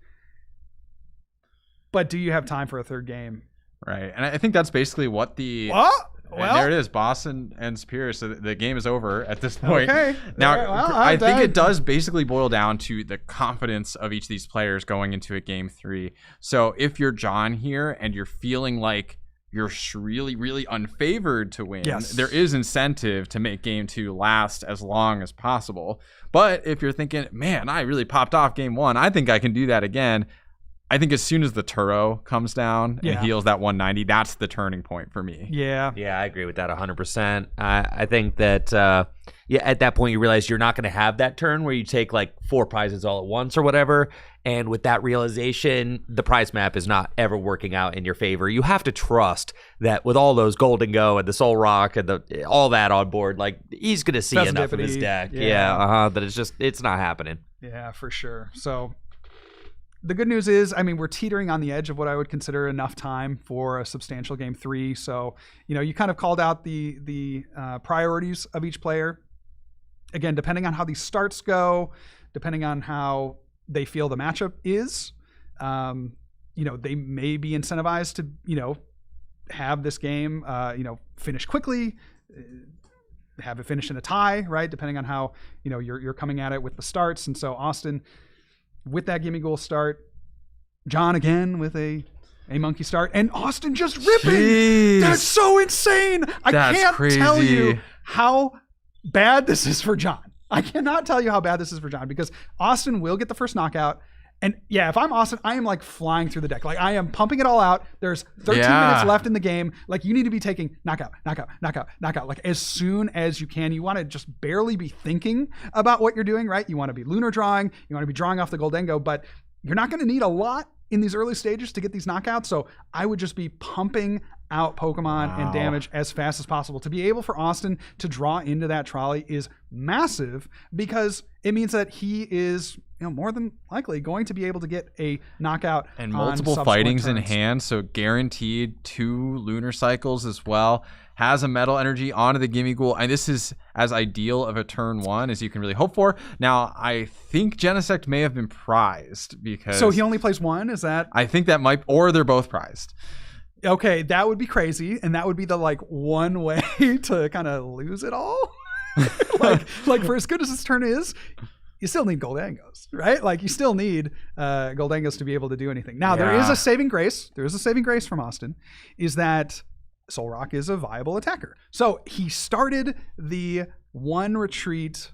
[SPEAKER 3] But do you have time for a 3rd game?
[SPEAKER 1] Right. And I think that's basically what the... Well, there it is, boss and Superior. So the game is over at this point. Okay. Now, I think it does basically boil down to the confidence of each of these players going into a game 3. So if you're John here and you're feeling like you're really, really unfavored to win,
[SPEAKER 3] Yes.
[SPEAKER 1] there is incentive to make game 2 last as long as possible. But if you're thinking, man, I really popped off game 1, I think I can do that again. I think as soon as the Turo comes down and heals that 190, that's the turning point for me.
[SPEAKER 3] Yeah.
[SPEAKER 2] Yeah, I agree with that 100%. I think that, at that point you realize you're not going to have that turn where you take like 4 prizes all at once or whatever. And with that realization, the prize map is not ever working out in your favor. You have to trust that with all those Golden Go and the Soul Rock and all that on board, like he's going to see enough of his deck. That it's not happening.
[SPEAKER 3] Yeah, for sure. So the good news is, I mean, we're teetering on the edge of what I would consider enough time for a substantial game 3. So, you kind of called out the priorities of each player. Again, depending on how these starts go, depending on how they feel the matchup is, they may be incentivized to, have this game, finish quickly, have it finish in a tie, right? Depending on how, you're coming at it with the starts. And so Austin, with that Gimme Ghoul start, John again with a monkey start, and Austin just ripping.
[SPEAKER 1] Jeez.
[SPEAKER 3] That's so insane. I can't tell you how bad this is for John. I cannot tell you how bad this is for John, because Austin will get the first knockout. And yeah, if I'm Austin, I am like flying through the deck. Like I am pumping it all out. There's 13 minutes left in the game. Like you need to be taking knockout. Like as soon as you can. You want to just barely be thinking about what you're doing, right? You want to be lunar drawing. You want to be drawing off the Goldengo, but you're not going to need a lot in these early stages to get these knockouts. So I would just be pumping out Pokemon and damage as fast as possible. To be able for Austin to draw into that trolley is massive, because it means that he is more than likely going to be able to get a knockout
[SPEAKER 1] and multiple fightings in hand, so guaranteed 2 lunar cycles as well. Has a metal energy onto the Gimme Ghoul, and this is as ideal of a turn 1 as you can really hope for. Now, I think Genesect may have been prized, because
[SPEAKER 3] so he only plays 1. Is that? I
[SPEAKER 1] think that might, or they're both prized.
[SPEAKER 3] Okay, that would be crazy, and that would be the one way to kind of lose it all. like for as good as this turn is, you still need Goldengos, right? Like you still need Goldengos to be able to do anything. Now there is a saving grace. There is a saving grace from Austin, is that Soul Rock is a viable attacker. So he started the 1 retreat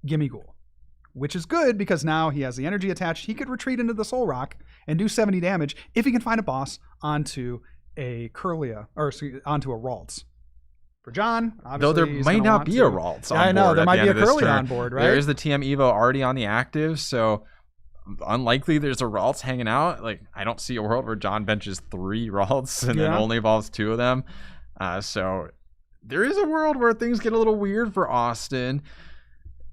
[SPEAKER 3] Gimme Ghoul, which is good because now he has the energy attached. He could retreat into the Soul Rock and do 70 damage if he can find a boss onto a Curlia, or onto a Ralts. For John, obviously,
[SPEAKER 1] though there might not be a Ralts on board.
[SPEAKER 3] I know, there might be a Curlia on board, right?
[SPEAKER 1] There is the TM Evo already on the active, so unlikely there's a Ralts hanging out. Like, I don't see a world where John benches 3 Ralts and then only evolves 2 of them. So there is a world where things get a little weird for Austin,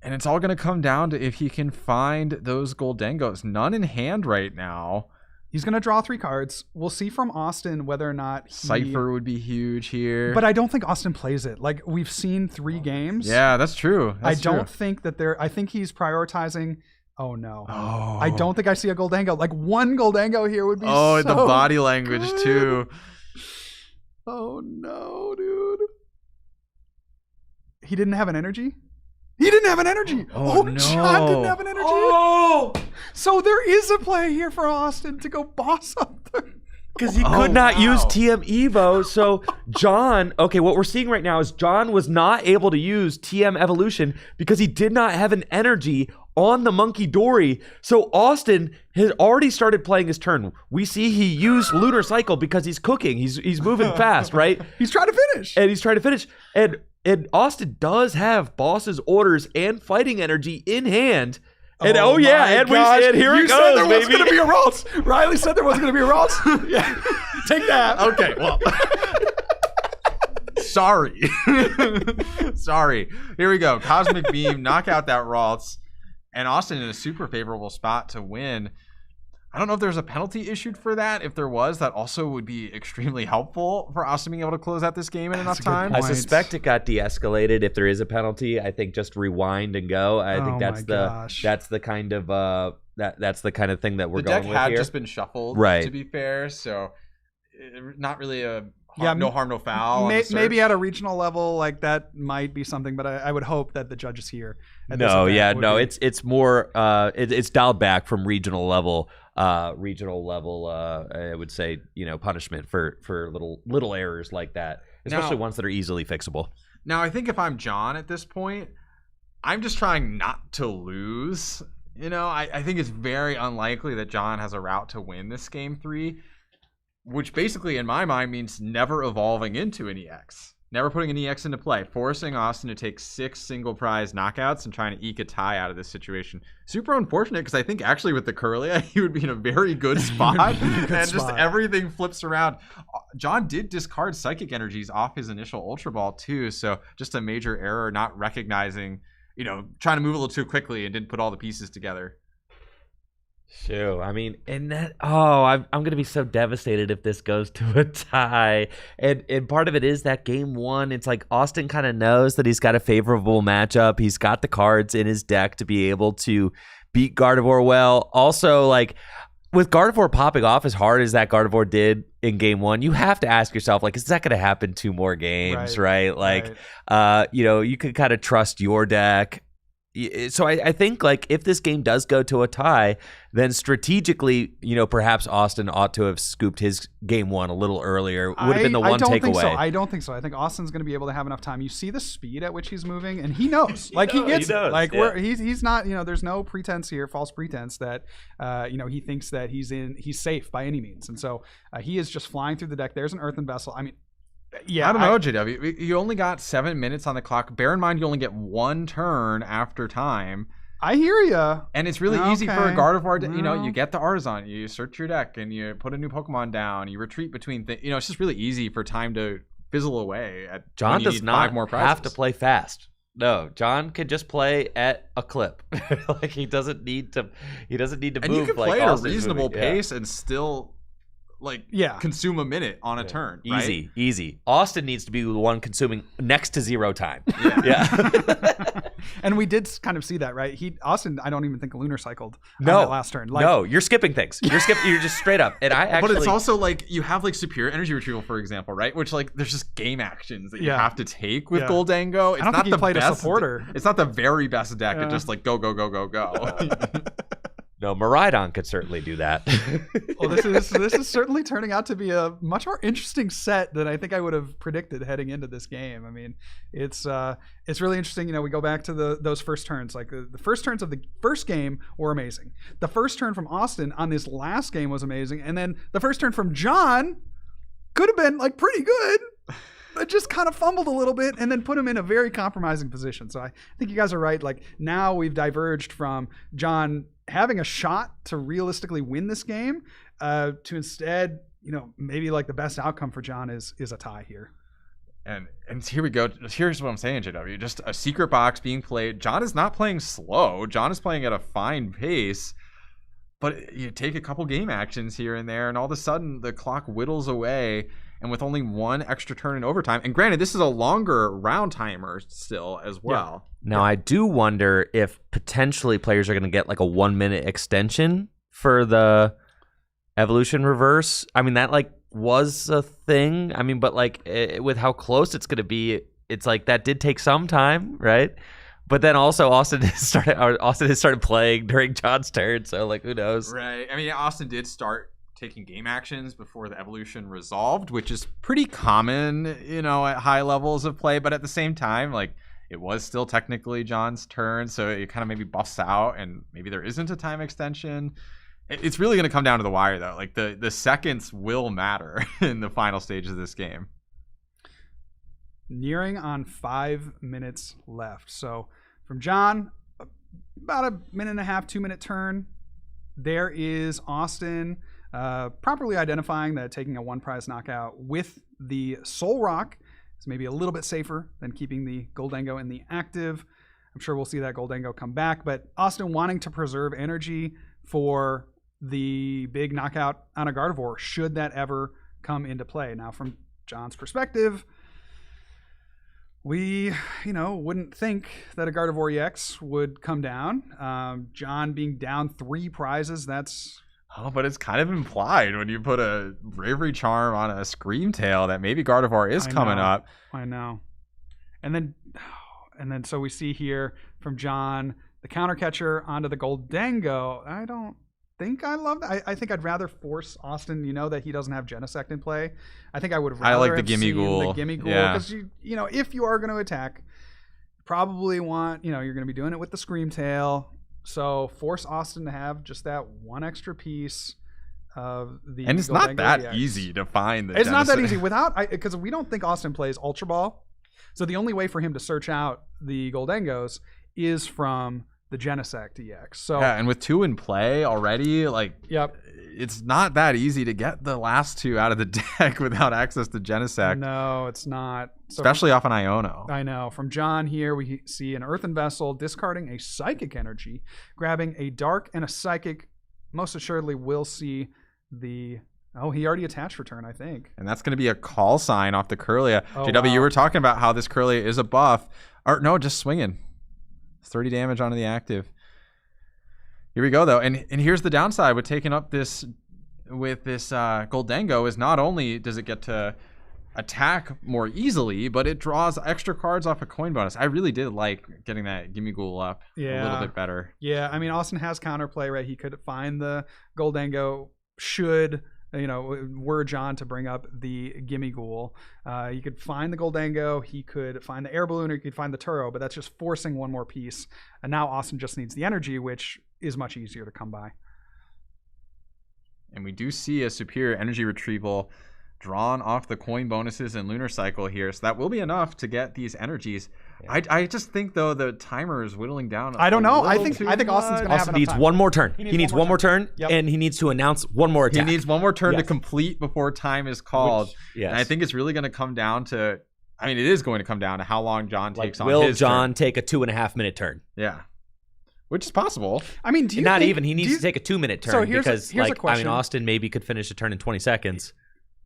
[SPEAKER 1] and it's all going to come down to if he can find those Goldengos. None in hand right now.
[SPEAKER 3] He's going to draw 3 cards. We'll see from Austin whether or not
[SPEAKER 1] Cypher would be huge here.
[SPEAKER 3] But I don't think Austin plays it. Like, we've seen 3 games.
[SPEAKER 1] Yeah, that's true.
[SPEAKER 3] I don't think that I think he's prioritizing. Oh, no. Oh. I don't think I see a Goldengo. Like, 1 Goldengo here would be so
[SPEAKER 1] the body language,
[SPEAKER 3] good.
[SPEAKER 1] too.
[SPEAKER 3] Oh, no, dude. He didn't have an energy? He didn't have an energy.
[SPEAKER 1] Oh no.
[SPEAKER 3] John didn't have an energy. Oh! So there is a play here for Austin to go boss up the...
[SPEAKER 2] Because he could not use TM Evo. So John, what we're seeing right now is John was not able to use TM Evolution because he did not have an energy on the Monkey Dory. So Austin has already started playing his turn. We see he used Lunar Cycle because he's cooking. He's moving fast, right?
[SPEAKER 3] He's trying to finish.
[SPEAKER 2] And Austin does have boss's orders and fighting energy in hand. And
[SPEAKER 3] here it goes,
[SPEAKER 2] you
[SPEAKER 3] said there was going to be a Ralts. Riley said there wasn't going to be a Ralts. Yeah, take that.
[SPEAKER 1] Okay, well, sorry. Here we go. Cosmic Beam, knock out that Ralts, and Austin in a super favorable spot to win. I don't know if there's a penalty issued for that. If there was, that also would be extremely helpful for Austin being able to close out this game in enough time.
[SPEAKER 2] I suspect it got de-escalated. If there is a penalty, I think just rewind and go. I think that's the kind of that's the kind of thing that we're going with here. The deck
[SPEAKER 1] had just been shuffled,
[SPEAKER 2] right?
[SPEAKER 1] To be fair, so not really a no harm, no foul.
[SPEAKER 3] Maybe at a regional level, like that might be something, but I would hope that the judges here.
[SPEAKER 2] It's more it's dialed back from regional level. regional level, I would say, punishment for little errors like that, especially ones that are easily fixable.
[SPEAKER 1] Now, I think if I'm John at this point, I'm just trying not to lose. I think it's very unlikely that John has a route to win this game 3, which basically, in my mind, means never evolving into an EX. Never putting an EX into play, forcing Austin to take 6 single prize knockouts and trying to eke a tie out of this situation. Super unfortunate, because I think actually with the Curlia, he would be in a very good spot. Just everything flips around. John did discard Psychic Energies off his initial Ultra Ball too, so just a major error not recognizing, trying to move a little too quickly and didn't put all the pieces together.
[SPEAKER 2] Sure. I mean, I'm going to be so devastated if this goes to a tie. And part of it is that game 1, it's like Austin kind of knows that he's got a favorable matchup. He's got the cards in his deck to be able to beat Gardevoir well. Also, like, with Gardevoir popping off as hard as that Gardevoir did in game 1, you have to ask yourself, like, is that going to happen 2 more games, right? Like, you could kind of trust your deck. So I think, like, if this game does go to a tie, then strategically, perhaps Austin ought to have scooped his game 1 a little earlier. Would have been the one takeaway.
[SPEAKER 3] I don't think so. I think Austin's going to be able to have enough time. You see the speed at which he's moving, and he knows. He gets it. Like, he's not. There's no pretense here, false pretense that he thinks that he's safe by any means, and so he is just flying through the deck. There's an Earthen Vessel. I mean. Yeah,
[SPEAKER 1] I don't know, JW. You only got 7 minutes on the clock. Bear in mind, you only get 1 turn after time.
[SPEAKER 3] I hear you.
[SPEAKER 1] And it's really easy for a Gardevoir to, you get the Artisan, you search your deck, and you put a new Pokemon down, you retreat between things. It's just really easy for time to fizzle away.
[SPEAKER 2] John does not have to play fast. No, John can just play at a clip. Like, he doesn't need to move.
[SPEAKER 1] And you can play at a reasonable pace and still... consume a minute on a turn.
[SPEAKER 2] Easy, right? Easy. Austin needs to be the one consuming next to 0 time.
[SPEAKER 3] And we did kind of see that, right? Austin, I don't even think lunar cycled on that last turn.
[SPEAKER 2] No, you're skipping things. You're just straight up. And
[SPEAKER 1] but it's also like you have like Superior Energy Retrieval, for example, right? Which there's just game actions that you have to take with Goldango. It's
[SPEAKER 3] I don't think he played a supporter.
[SPEAKER 1] It's not the very best deck. It's just like go.
[SPEAKER 2] No, Miraidon could certainly do that.
[SPEAKER 3] Well, this is certainly turning out to be a much more interesting set than I think I would have predicted heading into this game. I mean, it's really interesting. We go back to those first turns. Like the first turns of the first game were amazing. The first turn from Austin on this last game was amazing, and then the first turn from John could have been like pretty good. But just kind of fumbled a little bit and then put him in a very compromising position. So I think you guys are right. Like, now we've diverged from John having a shot to realistically win this game to instead, maybe like the best outcome for John is a tie here.
[SPEAKER 1] And here we go. Here's what I'm saying, JW. Just a secret box being played. John is not playing slow. John is playing at a fine pace. But you take a couple game actions here and there, and all of a sudden the clock whittles away. And with only 1 extra turn in overtime, and granted, this is a longer round timer still as well.
[SPEAKER 2] Yeah. Now, I do wonder if potentially players are going to get like a 1-minute extension for the Evolution Reverse. I mean, that was a thing. I mean, but with how close it's going to be, it's like that did take some time, right? But then also Austin has started playing during John's turn, so who knows?
[SPEAKER 1] Right. I mean, Austin did start taking game actions before the evolution resolved, which is pretty common, at high levels of play. But at the same time, it was still technically John's turn, so it kind of maybe buffs out, and maybe there isn't a time extension. It's really going to come down to the wire, though. Like the seconds will matter in the final stage of this game.
[SPEAKER 3] Nearing on 5 minutes left. So from John, about a 1.5, 2-minute turn. There is Austin. Properly identifying that taking a 1 prize knockout with the Soul Rock is maybe a little bit safer than keeping the Goldango in the active. I'm sure we'll see that Goldango come back, but Austin wanting to preserve energy for the big knockout on a Gardevoir should that ever come into play. Now, from John's perspective, we, wouldn't think that a Gardevoir EX would come down. John being down 3 prizes, that's...
[SPEAKER 1] Oh, but it's kind of implied when you put a Bravery Charm on a Screamtail that maybe Gardevoir is coming up.
[SPEAKER 3] I know. And then so we see here from John the counter catcher onto the Goldango. I don't think I love that. I think I'd rather force Austin, that he doesn't have Genesect in play. I think I would rather
[SPEAKER 1] I like the
[SPEAKER 3] have
[SPEAKER 1] Gimme
[SPEAKER 3] seen
[SPEAKER 1] Ghoul.
[SPEAKER 3] the Gimme Ghoul,
[SPEAKER 1] Yeah.
[SPEAKER 3] because if you are going to attack, probably want, you're going to be doing it with the Scream Tail. So force Austin to have just that one extra piece of the.
[SPEAKER 1] And it's not
[SPEAKER 3] Goldengo
[SPEAKER 1] that
[SPEAKER 3] EX.
[SPEAKER 1] easy to find the
[SPEAKER 3] It's not that
[SPEAKER 1] Genesect.
[SPEAKER 3] easy because we don't think Austin plays Ultra Ball. So the only way for him to search out the Goldengos is from the Genesect EX. So
[SPEAKER 1] Yeah, and with 2 in play already,
[SPEAKER 3] yep.
[SPEAKER 1] it's not that easy to get the last 2 out of the deck without access to Genesect,
[SPEAKER 3] No, it's not. So
[SPEAKER 1] especially off an Iono.
[SPEAKER 3] I know. From John here, we see an Earthen Vessel discarding a Psychic Energy, grabbing a Dark and a Psychic. Most assuredly, we'll see the. Oh, he already attached for turn, I think.
[SPEAKER 1] And that's going to be a call sign off the Kirlia.
[SPEAKER 3] Oh,
[SPEAKER 1] JW,
[SPEAKER 3] wow.
[SPEAKER 1] you were talking about how this Kirlia is a buff. Or no, just swinging. 30 damage onto the active. Here we go, though. And here's the downside with taking up this Goldengo is not only does it get to attack more easily, but it draws extra cards off a coin bonus. I really did like getting that Gimme Ghoul up a little bit better.
[SPEAKER 3] Yeah, I mean, Austin has counterplay, right? He could find the Goldengo should, were John to bring up the Gimme Ghoul. He could find the Goldengo, he could find the Air Balloon, or he could find the Turo, but that's just forcing one more piece. And now Austin just needs the energy, which is much easier to come by.
[SPEAKER 1] And we do see a superior energy retrieval drawn off the coin bonuses and lunar cycle here, so that will be enough to get these energies. Yeah. I just think though the timer is whittling down.
[SPEAKER 3] I don't know. I think
[SPEAKER 1] too
[SPEAKER 3] Austin's
[SPEAKER 1] much.
[SPEAKER 3] gonna have
[SPEAKER 2] Austin
[SPEAKER 3] enough
[SPEAKER 2] needs
[SPEAKER 3] time.
[SPEAKER 2] one more turn. He needs one more turn,
[SPEAKER 3] Yep.
[SPEAKER 2] and he needs to announce one more attack.
[SPEAKER 1] He needs one more turn to
[SPEAKER 2] Yes.
[SPEAKER 1] complete before time is called.
[SPEAKER 2] Yes.
[SPEAKER 1] And I think it's really going to come down to. I mean, it is going to come down to how long John takes on
[SPEAKER 2] will
[SPEAKER 1] his
[SPEAKER 2] John
[SPEAKER 1] turn.
[SPEAKER 2] take a 2.5 minute turn?
[SPEAKER 1] Yeah, which is possible.
[SPEAKER 3] I mean, do you
[SPEAKER 2] Not
[SPEAKER 3] think,
[SPEAKER 2] even. He needs to take a 2-minute turn
[SPEAKER 3] So here's
[SPEAKER 2] because,
[SPEAKER 3] a question.
[SPEAKER 2] Austin maybe could finish a turn in 20 seconds.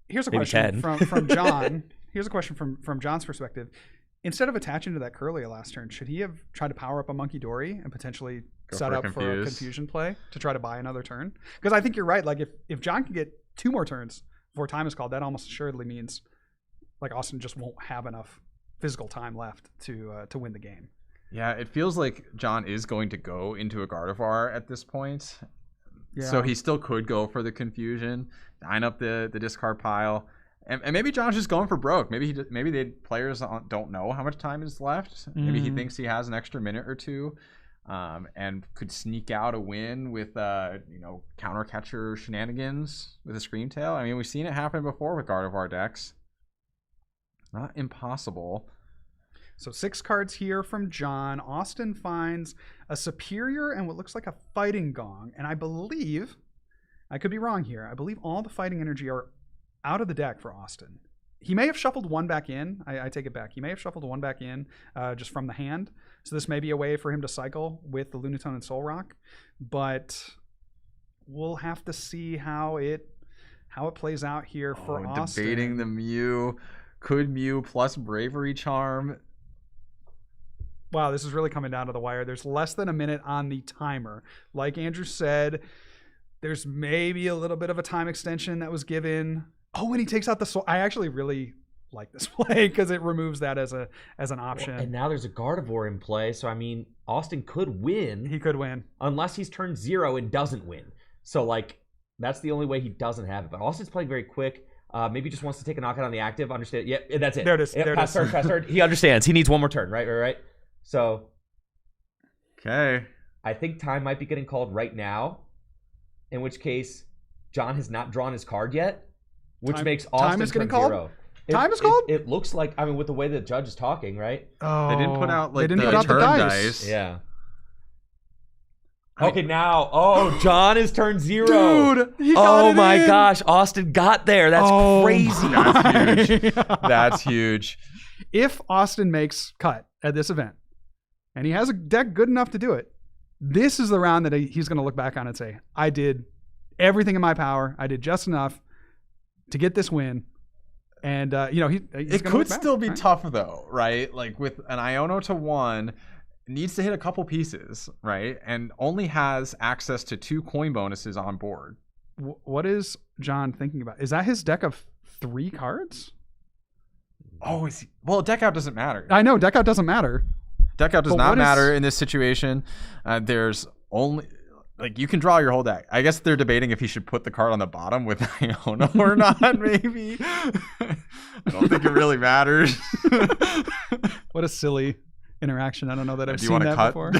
[SPEAKER 3] Here's a
[SPEAKER 2] maybe
[SPEAKER 3] question
[SPEAKER 2] 10.
[SPEAKER 3] from John. Here's a question from John's perspective. Instead of attaching to that Kirlia last turn, should he have tried to power up a Monkey Dory and potentially set up for a confusion play to try to buy another turn? Because I think you're right. Like if John can get 2 more turns before time is called, that almost assuredly means like Austin just won't have enough physical time left to win the game.
[SPEAKER 1] Yeah, it feels like John is going to go into a Gardevoir at this point.
[SPEAKER 3] Yeah.
[SPEAKER 1] So he still could go for the confusion, line up the discard pile. And maybe John's just going for broke. Maybe the players don't know how much time is left. Maybe he thinks he has an extra minute or 2, and could sneak out a win with counter catcher shenanigans with a Scream Tail. I mean, we've seen it happen before with Gardevoir decks. Not impossible.
[SPEAKER 3] So 6 cards here from John. Austin finds a Superior and what looks like a Fighting Gong. And I believe, I could be wrong here, I believe all the Fighting Energy are out of the deck for Austin. He may have shuffled one back in. I take it back. He may have shuffled one back in just from the hand. So this may be a way for him to cycle with the Lunatone and Soul Rock. But we'll have to see how it plays out here for Austin.
[SPEAKER 1] Debating the Mew. Could Mew plus Bravery Charm?
[SPEAKER 3] Wow, this is really coming down to the wire. There's less than a minute on the timer. Like Andrew said, there's maybe a little bit of a time extension that was given. Oh, and he takes out the soul. I actually really like this play because it removes that as an option.
[SPEAKER 2] And now there's a Gardevoir in play, so I mean, Austin could win.
[SPEAKER 3] He could win.
[SPEAKER 2] Unless he's turned 0 and doesn't win. So, that's the only way he doesn't have it. But Austin's playing very quick. Maybe just wants to take a knockout on the active. Understand? Yeah, that's it.
[SPEAKER 3] There it is.
[SPEAKER 2] Yep,
[SPEAKER 3] there
[SPEAKER 2] pass
[SPEAKER 3] it is.
[SPEAKER 2] turn. He understands. He needs one more turn, right? So,
[SPEAKER 1] Okay.
[SPEAKER 2] I think time might be getting called right now, in which case John has not drawn his card yet, which makes Austin
[SPEAKER 3] time is getting
[SPEAKER 2] turn
[SPEAKER 3] called?
[SPEAKER 2] 0.
[SPEAKER 3] Time is called?
[SPEAKER 2] It looks like, I mean, with the way the judge is talking, right?
[SPEAKER 3] Oh,
[SPEAKER 1] They didn't put out
[SPEAKER 3] they didn't
[SPEAKER 1] the
[SPEAKER 3] put out
[SPEAKER 1] turn
[SPEAKER 3] the
[SPEAKER 1] dice.
[SPEAKER 2] Yeah.
[SPEAKER 1] I
[SPEAKER 2] Okay, now, John is turned 0.
[SPEAKER 3] Dude, he got
[SPEAKER 2] oh
[SPEAKER 3] it
[SPEAKER 2] my
[SPEAKER 3] in.
[SPEAKER 2] gosh, Austin got there. That's crazy.
[SPEAKER 1] That's huge. That's huge.
[SPEAKER 3] If Austin makes cut at this event, and he has a deck good enough to do it, this is the round that he's going to look back on and say, I did everything in my power. I did just enough to get this win. And, he's
[SPEAKER 1] It
[SPEAKER 3] gonna
[SPEAKER 1] could
[SPEAKER 3] look back,
[SPEAKER 1] still be
[SPEAKER 3] right?
[SPEAKER 1] tough, though, right? Like with an Iono to 1, needs to hit a couple pieces, right? And only has access to 2 coin bonuses on board.
[SPEAKER 3] What is John thinking about? Is that his deck of 3 cards?
[SPEAKER 1] Oh, is he? Well, deck out doesn't matter.
[SPEAKER 3] I know, deck out doesn't matter.
[SPEAKER 1] Deck out does
[SPEAKER 3] But
[SPEAKER 1] not
[SPEAKER 3] what is-
[SPEAKER 1] matter in this situation. There's only like you can draw your whole deck. I guess they're debating if he should put the card on the bottom with Iona or not. Maybe. I don't think it really matters.
[SPEAKER 3] What a silly interaction. I don't know that I've
[SPEAKER 1] Do you
[SPEAKER 3] seen
[SPEAKER 1] want
[SPEAKER 3] that
[SPEAKER 1] to
[SPEAKER 3] before.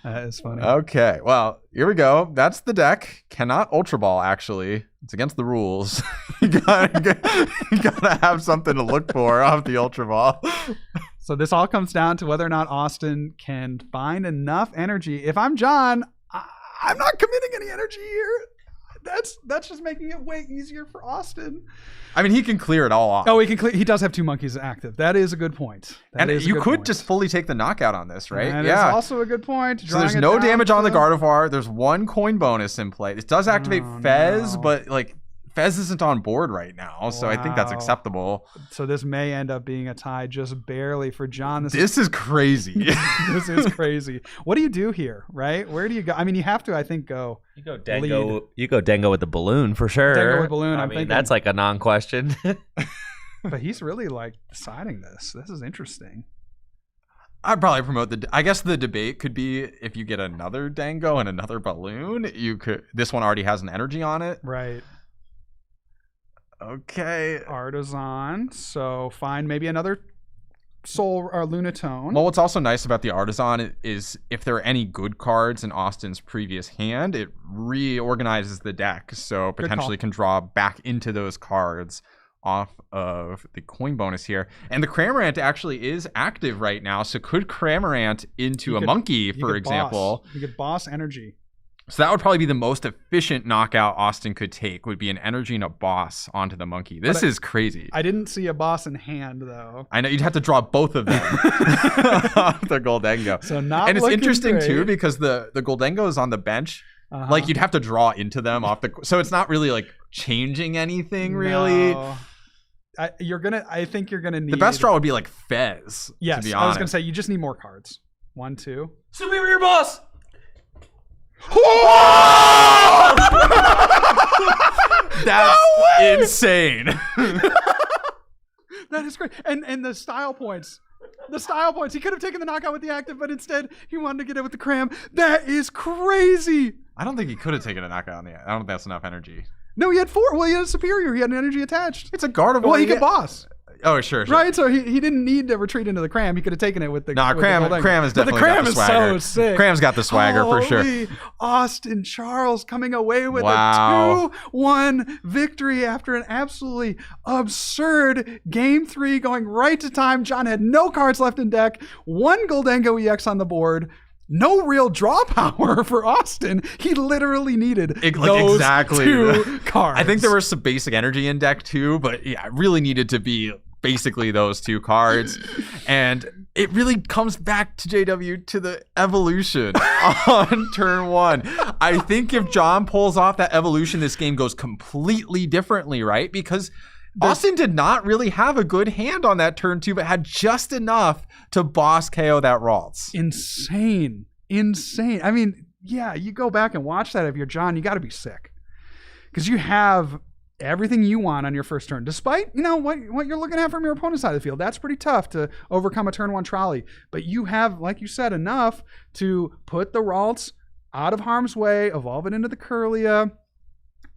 [SPEAKER 3] That is funny.
[SPEAKER 1] Okay, well, here we go. That's the deck. Cannot Ultra Ball, actually. It's against the rules. you gotta have something to look for off the Ultra Ball.
[SPEAKER 3] So this all comes down to whether or not Austin can find enough energy. If I'm John, I'm not committing any energy here. That's just making it way easier for Austin.
[SPEAKER 1] I mean, he can clear it all off.
[SPEAKER 3] Oh, he can clear. He does have 2 monkeys active. That is a good point.
[SPEAKER 1] You could just fully take the knockout on this, right?
[SPEAKER 3] That is also a good point.
[SPEAKER 1] So there's no damage on the Gardevoir. There's 1 coin bonus in play. It does activate Fez, but like Fez isn't on board right now, so I think that's acceptable.
[SPEAKER 3] So this may end up being a tie just barely for John.
[SPEAKER 1] This is crazy.
[SPEAKER 3] This is crazy. What do you do here, right? Where do you go? I mean, you have to, I think, go.
[SPEAKER 2] You go Dango. You go Dango with the balloon for sure.
[SPEAKER 3] Dango with balloon.
[SPEAKER 2] I mean, that's like a non-question.
[SPEAKER 3] But he's really like deciding this. This is interesting.
[SPEAKER 1] I'd probably promote I guess the debate could be if you get another Dango and another balloon, you could. This one already has an energy on it,
[SPEAKER 3] right?
[SPEAKER 1] Okay.
[SPEAKER 3] Artisan. So find maybe another Soul or Lunatone.
[SPEAKER 1] Well, what's also nice about the Artisan is if there are any good cards in Austin's previous hand, it reorganizes the deck. So potentially can draw back into those cards off of the coin bonus here. And the Cramorant actually is active right now. So could Cramorant into a monkey, for example.
[SPEAKER 3] You could boss energy.
[SPEAKER 1] So that would probably be the most efficient knockout Austin could take, would be an energy and a boss onto the monkey. This is crazy.
[SPEAKER 3] I didn't see a boss in hand, though.
[SPEAKER 1] I know, you'd have to draw both of them off the Goldengo.
[SPEAKER 3] So not
[SPEAKER 1] and it's interesting,
[SPEAKER 3] great.
[SPEAKER 1] too, because the Goldengo is on the bench. Like, you'd have to draw into them off the... So it's not really, like, changing anything, really.
[SPEAKER 3] No. I think you're gonna need...
[SPEAKER 1] The best draw would be, like, Fez,
[SPEAKER 3] yes,
[SPEAKER 1] to be honest.
[SPEAKER 3] I was gonna say, you just need more cards. 1, 2.
[SPEAKER 2] Superior boss!
[SPEAKER 1] That's insane.
[SPEAKER 3] That is great. And the style points. The style points. He could have taken the knockout with the active, but instead he wanted to get it with the cram. That is crazy.
[SPEAKER 1] I don't think he could have taken a knockout on the... I don't think that's enough energy.
[SPEAKER 3] No, he had 4. Well, he had a superior. He had an energy attached.
[SPEAKER 1] It's a Gardevoir.
[SPEAKER 3] Well, he could boss.
[SPEAKER 1] Oh, sure.
[SPEAKER 3] Right, so he didn't need to retreat into the cram. He could have taken it with the...
[SPEAKER 1] Nah, Cram is definitely got the swagger.
[SPEAKER 3] But the cram is so sick.
[SPEAKER 1] Cram's got the swagger, for sure.
[SPEAKER 3] Austin Charles coming away with a 2-1 victory after an absolutely absurd Game 3 going right to time. John had no cards left in deck. 1 Goldengo EX on the board. No real draw power for Austin. He literally needed those 2 cards.
[SPEAKER 1] I think there was some basic energy in deck, too, but yeah, it really needed to be basically those 2 cards. And it really comes back to JW to the evolution on turn 1. I think if John pulls off that evolution, this game goes completely differently, right? Because Austin did not really have a good hand on that turn 2, but had just enough to boss KO that Ralts.
[SPEAKER 3] Insane. I mean, yeah, you go back and watch that if you're John, you got to be sick. Because you have everything you want on your first turn, despite, what you're looking at from your opponent's side of the field. That's pretty tough to overcome a turn 1 trolley. But you have, like you said, enough to put the Ralts out of harm's way, evolve it into the Curlia,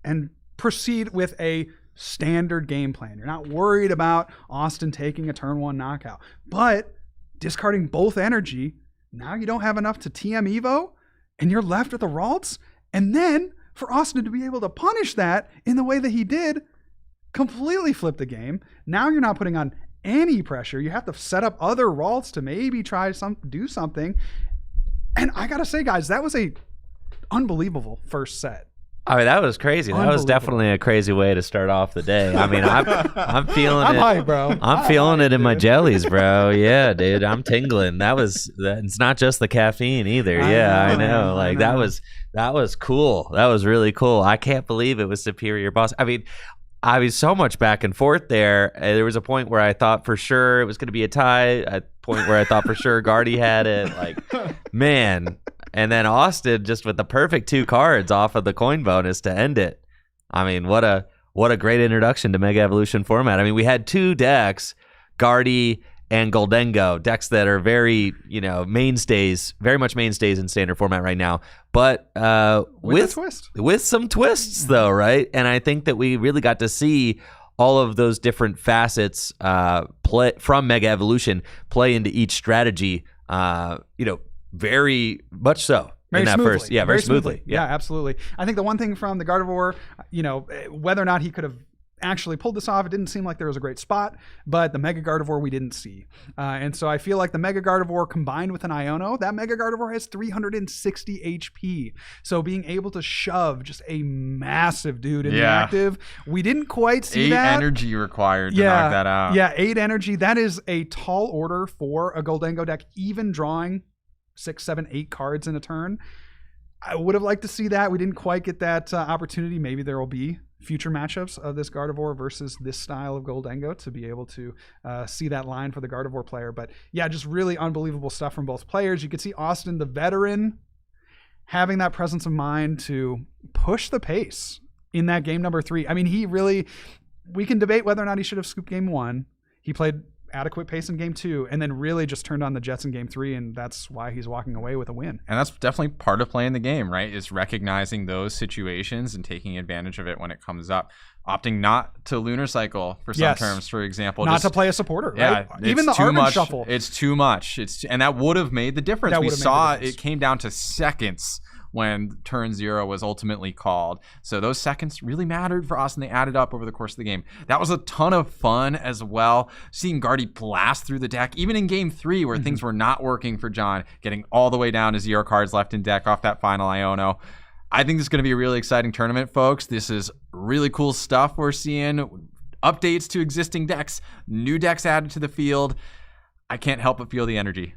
[SPEAKER 3] and proceed with a standard game plan. You're not worried about Austin taking a turn 1 knockout. But discarding both energy, now you don't have enough to TM Evo, and you're left with the Ralts. And then for Austin to be able to punish that in the way that he did, completely flip the game. Now you're not putting on any pressure. You have to set up other Ralts to maybe try do something. And I gotta say, guys, that was a unbelievable first set.
[SPEAKER 2] I mean, that was crazy. That was definitely a crazy way to start off the day. I mean, I'm feeling it.
[SPEAKER 3] I'm hyped, bro.
[SPEAKER 2] I'm feeling it in my jellies, bro. Yeah, dude, I'm tingling. It's not just the caffeine either. I know. Like that was cool. That was really cool. I can't believe it was superior boss. I mean, so much back and forth there. There was a point where I thought for sure it was going to be a tie. A point where I thought for sure Guardy had it. Like, man. And then Austin just with the perfect 2 cards off of the coin bonus to end it. I mean, what a great introduction to Mega Evolution format. I mean, we had 2 decks, Guardy and Goldengo, decks that are very, mainstays, very much mainstays in standard format right now. But
[SPEAKER 3] with a twist.
[SPEAKER 2] With some twists, though, right? And I think that we really got to see all of those different facets play from Mega Evolution play into each strategy, very much so.
[SPEAKER 3] Very smoothly.
[SPEAKER 2] Very smoothly.
[SPEAKER 3] Yeah, absolutely. I think the one thing from the Gardevoir, whether or not he could have actually pulled this off, it didn't seem like there was a great spot, but the Mega Gardevoir we didn't see. And so I feel like the Mega Gardevoir combined with an Iono, that Mega Gardevoir has 360 HP. So being able to shove just a massive dude in the active, we didn't quite see
[SPEAKER 1] 8
[SPEAKER 3] that.
[SPEAKER 1] energy required to knock that out.
[SPEAKER 3] Yeah, 8 energy. That is a tall order for a Goldengo deck, even drawing 6, 7, 8 cards in a turn. I would have liked to see that. We didn't quite get that opportunity. Maybe there will be future matchups of this Gardevoir versus this style of Goldengo to be able to see that line for the Gardevoir player. But yeah, just really unbelievable stuff from both players. You could see Austin, the veteran, having that presence of mind to push the pace in that game number 3. I mean, we can debate whether or not he should have scooped game 1. He played adequate pace in game 2 and then really just turned on the Jets in game 3, and that's why he's walking away with a win.
[SPEAKER 1] And that's definitely part of playing the game, right? Is recognizing those situations and taking advantage of it when it comes up. Opting not to Lunar Cycle for some terms, for example.
[SPEAKER 3] Not to play a supporter, right? Even the Armor Shuffle.
[SPEAKER 1] It's too much. And that would have made the difference. We saw it came down to seconds when turn 0 was ultimately called. So those seconds really mattered for us, and they added up over the course of the game. That was a ton of fun as well. Seeing Guardy blast through the deck, even in game 3 where things were not working for John, getting all the way down to 0 cards left in deck off that final Iono. I think this is going to be a really exciting tournament, folks. This is really cool stuff we're seeing. Updates to existing decks, new decks added to the field. I can't help but feel the energy.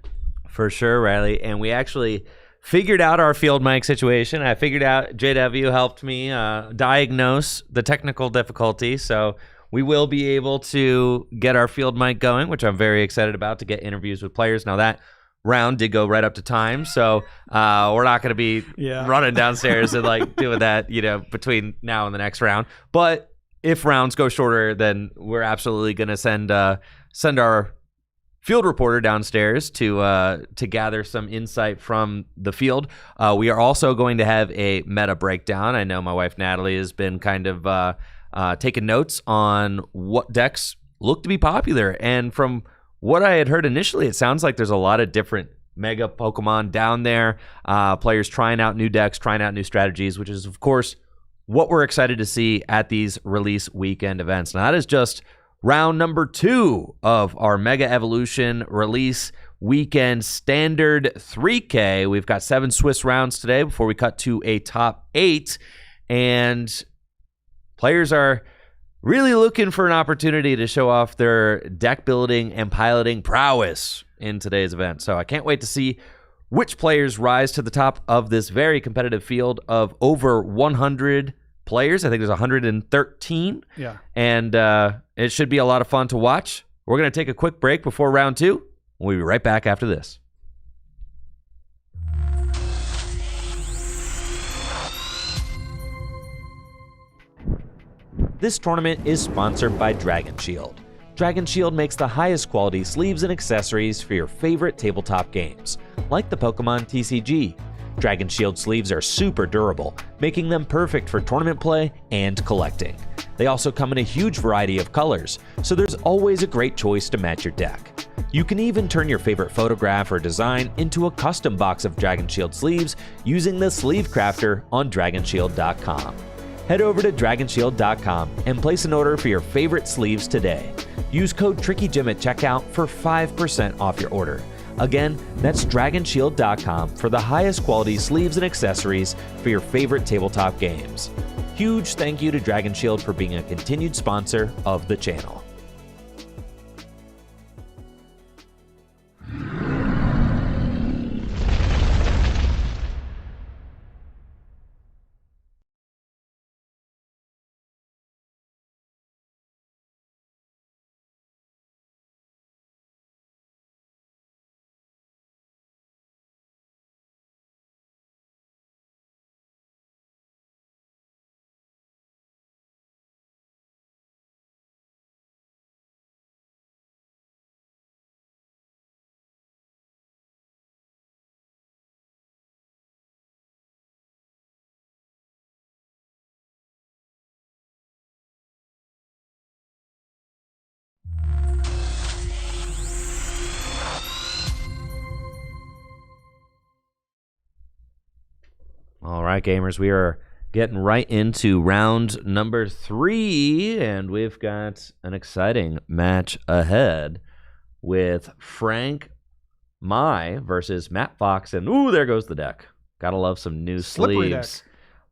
[SPEAKER 2] For sure, Riley. And we actually figured out our field mic situation. I figured out JW helped me diagnose the technical difficulty. So we will be able to get our field mic going, which I'm very excited about, to get interviews with players. Now that round did go right up to time, so we're not going to be running downstairs and doing that, between now and the next round. But if rounds go shorter, then we're absolutely going to send our field reporter downstairs to gather some insight from the field. We are also going to have a meta breakdown. I know my wife Natalie has been kind of taking notes on what decks look to be popular, and from what I had heard initially, it sounds like there's a lot of different Mega Pokemon down there, players trying out new decks, trying out new strategies, which is, of course, what we're excited to see at these release weekend events. Now, that is just round number 2 of our Mega Evolution release weekend standard 3K. We've got 7 Swiss rounds today before we cut to a top 8, and players are really looking for an opportunity to show off their deck building and piloting prowess in today's event. So I can't wait to see which players rise to the top of this very competitive field of over 100 players. I think there's 113.
[SPEAKER 3] Yeah.
[SPEAKER 2] And it should be a lot of fun to watch. We're going to take a quick break before round 2. We'll be right back after this. This tournament is sponsored by Dragon Shield. Dragon Shield makes the highest quality sleeves and accessories for your favorite tabletop games, like the Pokemon TCG. Dragon Shield sleeves are super durable, making them perfect for tournament play and collecting. They also come in a huge variety of colors, so there's always a great choice to match your deck. You can even turn your favorite photograph or design into a custom box of Dragon Shield sleeves using the Sleeve Crafter on DragonShield.com. Head over to DragonShield.com and place an order for your favorite sleeves today. Use code TrickyJim at checkout for 5% off your order. Again, that's DragonShield.com for the highest quality sleeves and accessories for your favorite tabletop games. Huge thank you to Dragon Shield for being a continued sponsor of the channel. All right, gamers, we are getting right into round number 3, and we've got an exciting match ahead with Frank Mai versus Matt Fox. And, ooh, there goes the deck. Gotta love some new
[SPEAKER 3] Slippery
[SPEAKER 2] sleeves.
[SPEAKER 3] deck.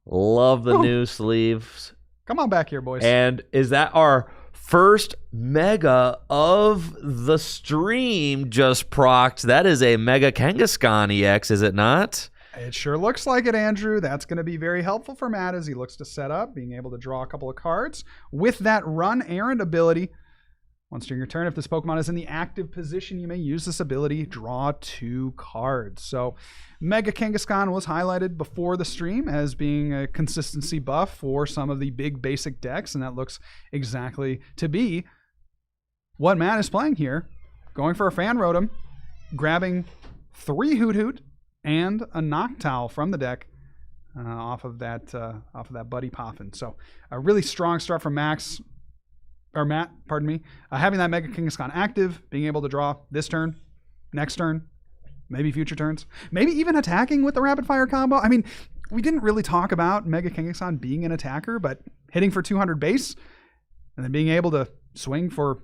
[SPEAKER 2] Love the new sleeves.
[SPEAKER 3] Come on back here, boys.
[SPEAKER 2] And is that our first Mega of the stream just procced? That is a Mega Kangaskhan EX, is it not?
[SPEAKER 3] It sure looks like it, Andrew. That's going to be very helpful for Matt as he looks to set up, being able to draw a couple of cards. With that Run Errand ability, once during your turn, if this Pokemon is in the active position, you may use this ability, draw 2 cards. So Mega Kangaskhan was highlighted before the stream as being a consistency buff for some of the big basic decks, and that looks exactly to be what Matt is playing here. Going for a Fan Rotom, grabbing 3 Hoot Hoot and a Noctowl from the deck off of that Buddy Poffin. So a really strong start from Matt, pardon me. Having that Mega Kangaskhan active, being able to draw this turn, next turn, maybe future turns, maybe even attacking with the rapid fire combo. I mean, we didn't really talk about Mega Kangaskhan being an attacker, but hitting for 200 base and then being able to swing for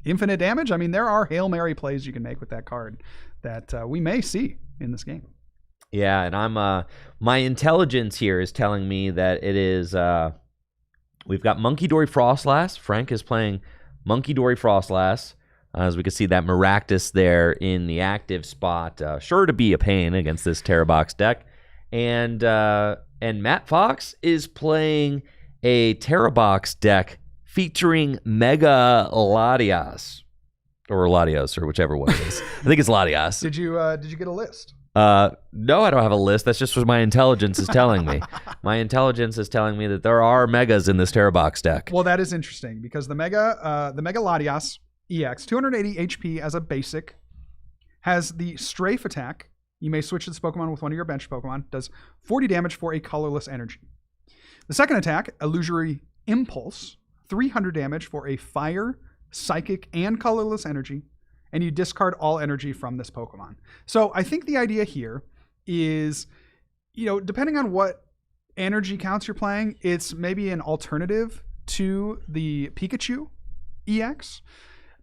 [SPEAKER 3] infinite damage. I mean, there are Hail Mary plays you can make with that card that we may see in this game.
[SPEAKER 2] Yeah, and I'm my intelligence here is telling me that it is we've got Monkey Dory Frostlass. Frank is playing Monkey Dory Frostlass. As we can see that Maractus there in the active spot. Sure to be a pain against this Terrabox deck. And Matt Fox is playing a Terrabox deck featuring Mega Latias. Or Latios, or whichever one it is. I think it's Latias.
[SPEAKER 3] Did you get a list?
[SPEAKER 2] No, I don't have a list. That's just what my intelligence is telling me. My intelligence is telling me that there are Megas in this Terrabox deck.
[SPEAKER 3] Well, that is interesting because the Mega Latias EX, 280 HP as a basic, has the Strafe attack. You may switch this Pokemon with one of your bench Pokemon. Does 40 damage for a colorless energy. The second attack, Illusory Impulse, 300 damage for a fire, psychic, and colorless energy. And you discard all energy from this Pokemon. So I think the idea here is, depending on what energy counts you're playing, it's maybe an alternative to the Pikachu EX.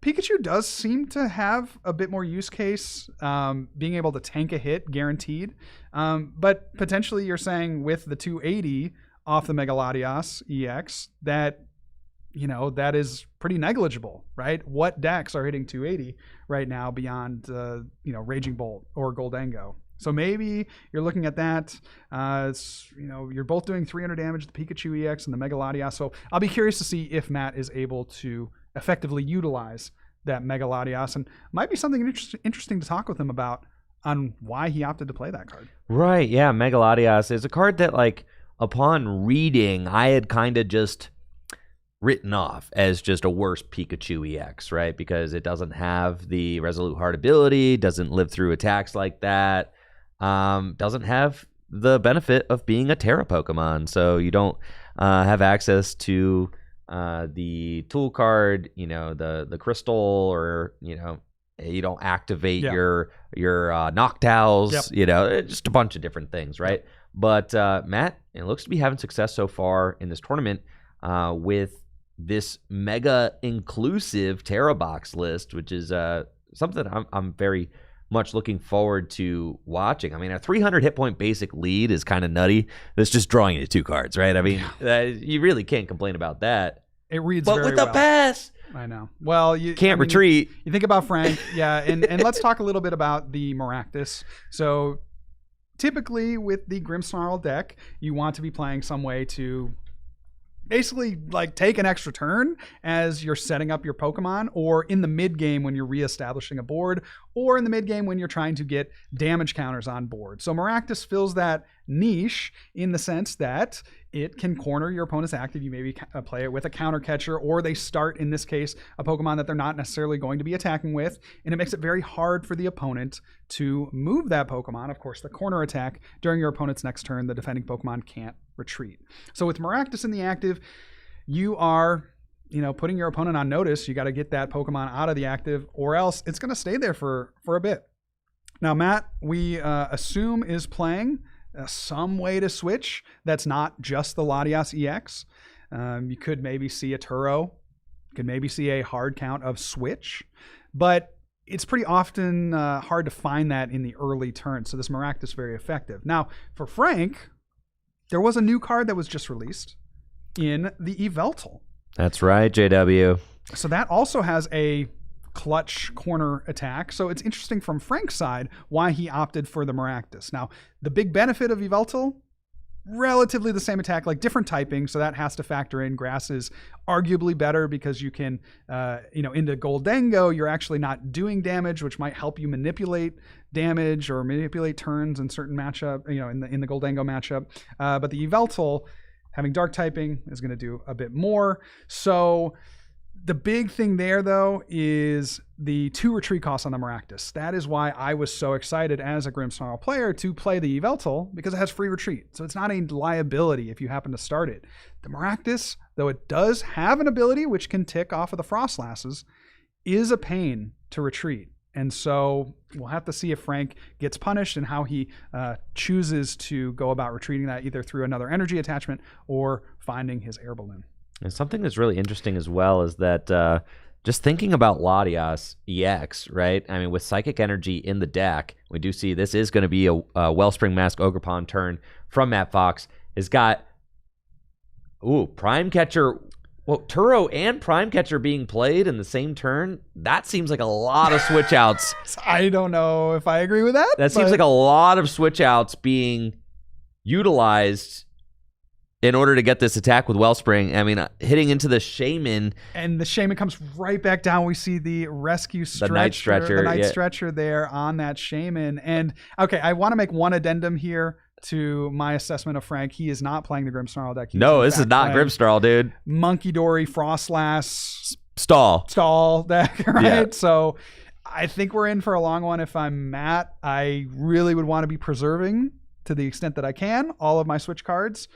[SPEAKER 3] Pikachu does seem to have a bit more use case, being able to tank a hit guaranteed. But potentially you're saying with the 280 off the Mega Latias EX that that is pretty negligible, right? What decks are hitting 280 right now beyond, Raging Bolt or Goldengo? So maybe you're looking at that. You're both doing 300 damage, the Pikachu EX and the Mega Latias. So I'll be curious to see if Matt is able to effectively utilize that Mega Latias, and might be something interesting to talk with him about on why he opted to play that card.
[SPEAKER 2] Right, yeah, Mega Latias is a card that, upon reading, I had kind of just written off as just a worse Pikachu EX, right? Because it doesn't have the Resolute Heart ability, doesn't live through attacks like that, doesn't have the benefit of being a Terra Pokemon, so you don't have access to the tool card, the crystal, or you don't activate your Noctowls, just a bunch of different things, right? But Matt, it looks to be having success so far in this tournament with this mega inclusive Terrabox list, which is something I'm very much looking forward to watching. I mean, a 300 hit point basic lead is kind of nutty. That's just drawing you 2 cards, right? I mean, you really can't complain about that.
[SPEAKER 3] It reads
[SPEAKER 2] but
[SPEAKER 3] very
[SPEAKER 2] with the
[SPEAKER 3] well.
[SPEAKER 2] pass,
[SPEAKER 3] I know. Well, you
[SPEAKER 2] can't retreat.
[SPEAKER 3] You think about Frank, yeah, and let's talk a little bit about the Maractus. So typically with the Grimmsnarl deck, you want to be playing some way to basically take an extra turn as you're setting up your Pokemon, or in the mid game when you're reestablishing a board, or in the mid game when you're trying to get damage counters on board. So Maractus fills that niche in the sense that it can corner your opponent's active. You maybe play it with a counter catcher, or they start, in this case, a Pokemon that they're not necessarily going to be attacking with, and it makes it very hard for the opponent to move that Pokemon. Of course, the corner attack during your opponent's next turn, the defending Pokemon can't retreat. So with Maractus in the active, you are putting your opponent on notice. You got to get that Pokemon out of the active, or else it's going to stay there for a bit. Now, Matt, we assume is playing some way to switch that's not just the Latias EX. You could maybe see a Turo. You could maybe see a hard count of switch. But it's pretty often hard to find that in the early turn. So this Maractus is very effective. Now, for Frank, there was a new card that was just released in the Yveltal.
[SPEAKER 2] That's right, JW.
[SPEAKER 3] So that also has a clutch corner attack. So it's interesting from Frank's side why he opted for the Maractus. Now, the big benefit of Yveltal, relatively the same attack, like different typing, so that has to factor in. Grass is arguably better because you can, into Goldango, you're actually not doing damage, which might help you manipulate damage or manipulate turns in certain matchup, in the Goldango matchup. But the Yveltal, having dark typing, is going to do a bit more. So the big thing there, though, is the 2 retreat costs on the Maractus. That is why I was so excited as a Grimmsnarl player to play the Yveltal, because it has free retreat. So it's not a liability if you happen to start it. The Maractus, though it does have an ability which can tick off of the Frostlasses, is a pain to retreat. And so we'll have to see if Frank gets punished and how he chooses to go about retreating that, either through another energy attachment or finding his air balloon.
[SPEAKER 2] And something that's really interesting as well is that just thinking about Latias EX, right? I mean, with Psychic Energy in the deck, we do see this is going to be a Wellspring Mask Ogerpon turn from Matt Fox. Has got, Prime Catcher, Turo and Prime Catcher being played in the same turn. That seems like a lot of switch outs.
[SPEAKER 3] I don't know if I agree with that.
[SPEAKER 2] That seems like a lot of switch outs being utilized in order to get this attack with Wellspring. I mean, hitting into the Shaman.
[SPEAKER 3] And the Shaman comes right back down. We see the rescue stretcher.
[SPEAKER 2] The Night Stretcher.
[SPEAKER 3] The Night Stretcher there on that Shaman. And, okay, I want to make one addendum here to my assessment of Frank. He is not playing the Grimmsnarl deck.
[SPEAKER 2] No, this is not Grimmsnarl, dude.
[SPEAKER 3] Monkey Dory, Frostlass.
[SPEAKER 2] Stall
[SPEAKER 3] deck, right?
[SPEAKER 2] Yeah.
[SPEAKER 3] So I think we're in for a long one. If I'm Matt, I really would want to be preserving, to the extent that I can, all of my switch cards,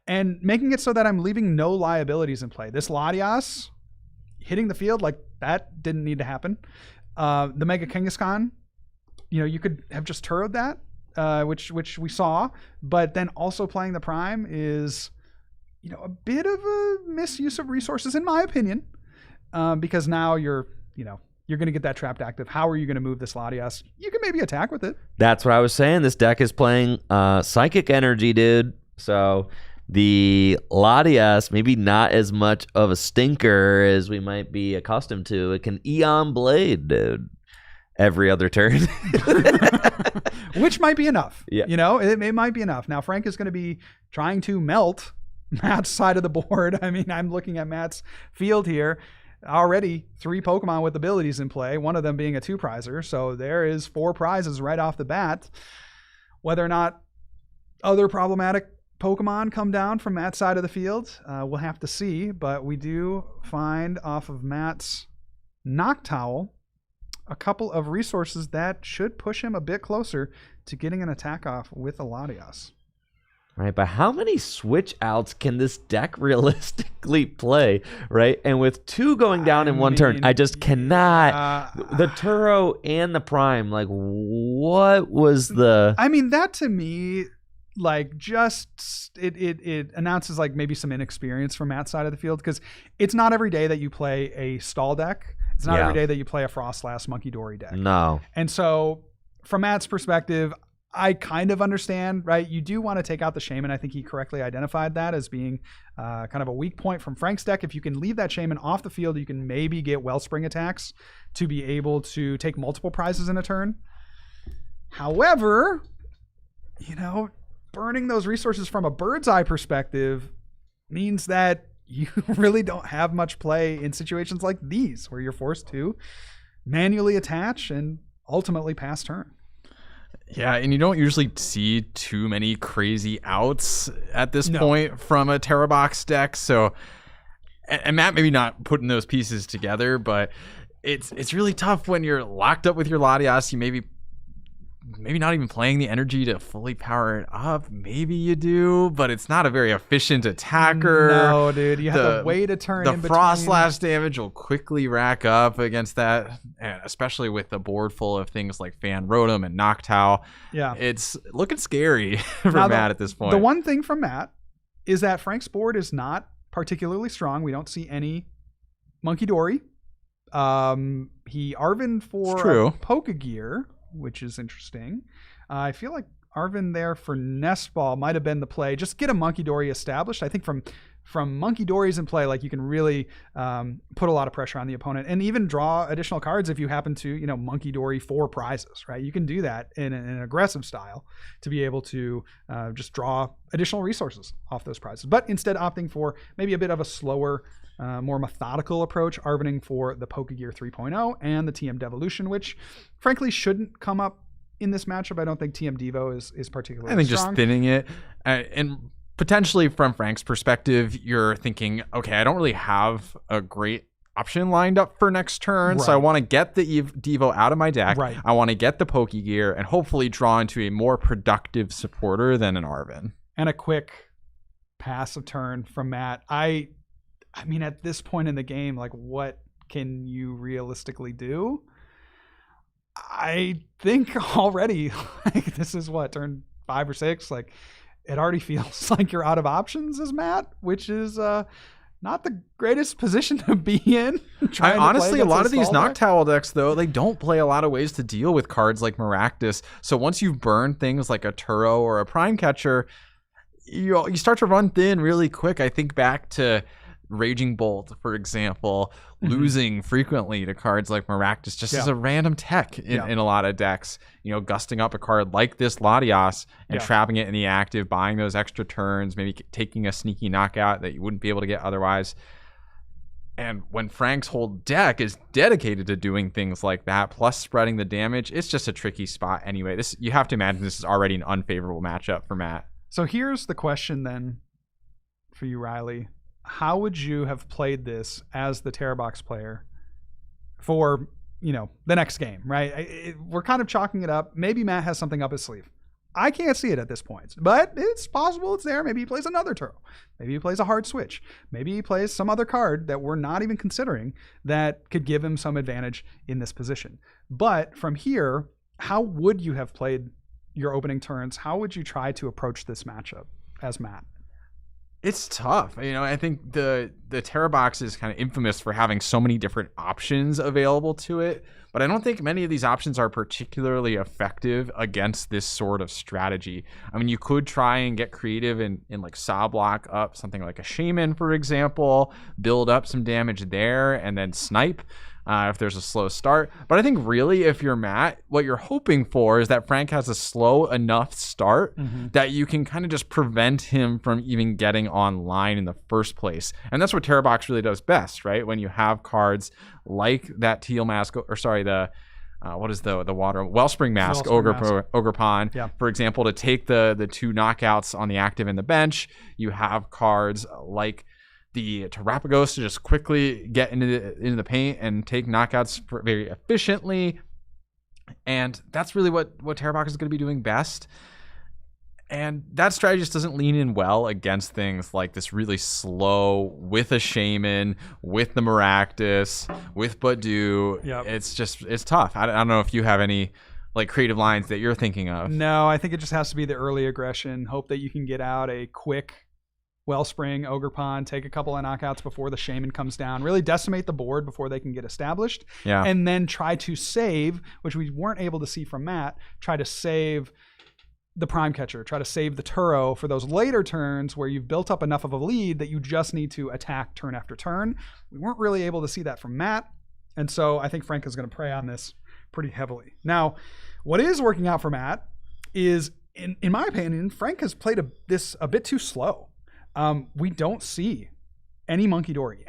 [SPEAKER 3] and making it so that I'm leaving no liabilities in play. This Latias hitting the field, like, that didn't need to happen. The Mega Kangaskhan, you could have just Turo'd that, which we saw, but then also playing the Prime is, a bit of a misuse of resources, in my opinion, because now you're going to get that trapped active. How are you going to move this Latias? You can maybe attack with it.
[SPEAKER 2] That's what I was saying. This deck is playing Psychic Energy, dude. So the Latias, maybe not as much of a stinker as we might be accustomed to. It can Eon Blade, dude, every other turn.
[SPEAKER 3] Which might be enough.
[SPEAKER 2] Yeah.
[SPEAKER 3] It might be enough. Now, Frank is going to be trying to melt Matt's side of the board. I mean, I'm looking at Matt's field here. Already 3 Pokemon with abilities in play, one of them being a 2-prizer. So there is 4 prizes right off the bat. Whether or not other problematic Pokemon come down from Matt's side of the field, we'll have to see. But we do find off of Matt's Noctowl a couple of resources that should push him a bit closer to getting an attack off with a Latias.
[SPEAKER 2] Right, but how many switch outs can this deck realistically play, right? And with 2 going down in one turn, I just cannot. The Turo and the Prime, like, what was the...
[SPEAKER 3] I mean, that to me, like, just it announces, like, maybe some inexperience from Matt's side of the field, because it's not every day that you play a stall deck. It's not every day that you play a Frostlass Monkey Dory deck.
[SPEAKER 2] No.
[SPEAKER 3] And so, from Matt's perspective, I kind of understand, right? You do want to take out the Shaman. I think he correctly identified that as being kind of a weak point from Frank's deck. If you can leave that Shaman off the field, you can maybe get Wellspring attacks to be able to take multiple prizes in a turn. However, burning those resources from a bird's eye perspective means that you really don't have much play in situations like these, where you're forced to manually attach and ultimately pass turn.
[SPEAKER 1] Yeah, and you don't usually see too many crazy outs at this point from a TerraBox deck. So, and Matt maybe not putting those pieces together, but it's really tough when you're locked up with your Latias. You maybe maybe not even playing the energy to fully power it up. Maybe you do, but it's not a very efficient attacker.
[SPEAKER 3] No, dude. You have to wait a turn in
[SPEAKER 1] The
[SPEAKER 3] between.
[SPEAKER 1] Frost Slash damage will quickly rack up against that, especially with the board full of things like Fan Rotom and Noctowl.
[SPEAKER 3] Yeah.
[SPEAKER 1] It's looking scary for
[SPEAKER 3] Now,
[SPEAKER 1] Matt at this point.
[SPEAKER 3] The one thing from Matt is that Frank's board is not particularly strong. We don't see any Monkey Dory. He Arven for Pokegear, which is interesting. I feel like Arven there for Nest Ball might have been the play. Just get a Monkey Dory established. I think from Monkey Dories in play, like you can really put a lot of pressure on the opponent and even draw additional cards if you happen to, Monkey Dory for prizes, right? You can do that in an aggressive style to be able to just draw additional resources off those prizes. But instead opting for maybe a bit of a slower, more methodical approach, Arvening for the Pokegear 3.0 and the TM Devolution, which frankly shouldn't come up in this matchup. I don't think TM Devo is particularly
[SPEAKER 1] I think
[SPEAKER 3] strong.
[SPEAKER 1] just thinning it. And potentially from Frank's perspective, you're thinking, okay, I don't really have a great option lined up for next turn.
[SPEAKER 3] Right.
[SPEAKER 1] So I want to get the Devo out of my deck.
[SPEAKER 3] Right.
[SPEAKER 1] I want to get the Pokegear and hopefully draw into a more productive supporter than an Arven.
[SPEAKER 3] And a quick pass a turn from Matt. I mean, at this point in the game, like, what can you realistically do? I think already, like, this is what, turn 5 or 6? Like, it already feels like you're out of options as Matt, which is not the greatest position to be in.
[SPEAKER 1] Honestly, a lot of these Noctowl decks, though, they don't play a lot of ways to deal with cards like Maractus. So once you've burned things like a Turo or a Prime Catcher, you start to run thin really quick. I think back to Raging Bolt, for example, losing frequently to cards like Maractus just as a random tech in a lot of decks. Gusting up a card like this Latias and trapping it in the active, buying those extra turns, maybe taking a sneaky knockout that you wouldn't be able to get otherwise. And when Frank's whole deck is dedicated to doing things like that, plus spreading the damage, it's just a tricky spot anyway. You have to imagine this is already an unfavorable matchup for Matt.
[SPEAKER 3] So here's the question then for you, Riley. How would you have played this as the Terrabox player for, the next game, right? We're kind of chalking it up. Maybe Matt has something up his sleeve. I can't see it at this point, but it's possible it's there. Maybe he plays another Turo. Maybe he plays a hard switch. Maybe he plays some other card that we're not even considering that could give him some advantage in this position. But from here, how would you have played your opening turns? How would you try to approach this matchup as Matt?
[SPEAKER 1] It's tough. I think the Terrabox is kind of infamous for having so many different options available to it, but I don't think many of these options are particularly effective against this sort of strategy. I mean, you could try and get creative and like saw block up something like a Shaman, for example, build up some damage there and then snipe if there's a slow start. But I think really, if you're Matt, what you're hoping for is that Frank has a slow enough start that you can kind of just prevent him from even getting online in the first place. And that's what Terrabox really does best, right? When you have cards like that Teal Mask, or sorry, what is the water Wellspring Mask, Ogre Pond, for example, to take the 2 knockouts on the active and the bench. You have cards like the Terrapagos to just quickly get into the paint and take knockouts very efficiently. And that's really what Terrabox is going to be doing best. And that strategy just doesn't lean in well against things like this really slow, with a Shaman, with the Maractus, with Badu.
[SPEAKER 3] Yep.
[SPEAKER 1] It's tough. I don't know if you have any like creative lines that you're thinking of.
[SPEAKER 3] No, I think it just has to be the early aggression. Hope that you can get out a quick Wellspring, Ogre Pond, take a couple of knockouts before the Shaman comes down, really decimate the board before they can get established, and then try to save, which we weren't able to see from Matt, try to save the Prime Catcher, try to save the Turo for those later turns where you've built up enough of a lead that you just need to attack turn after turn. We weren't really able to see that from Matt, and so I think Frank is going to prey on this pretty heavily. Now, what is working out for Matt is, in my opinion, Frank has played this a bit too slow. We don't see any Monkey Dory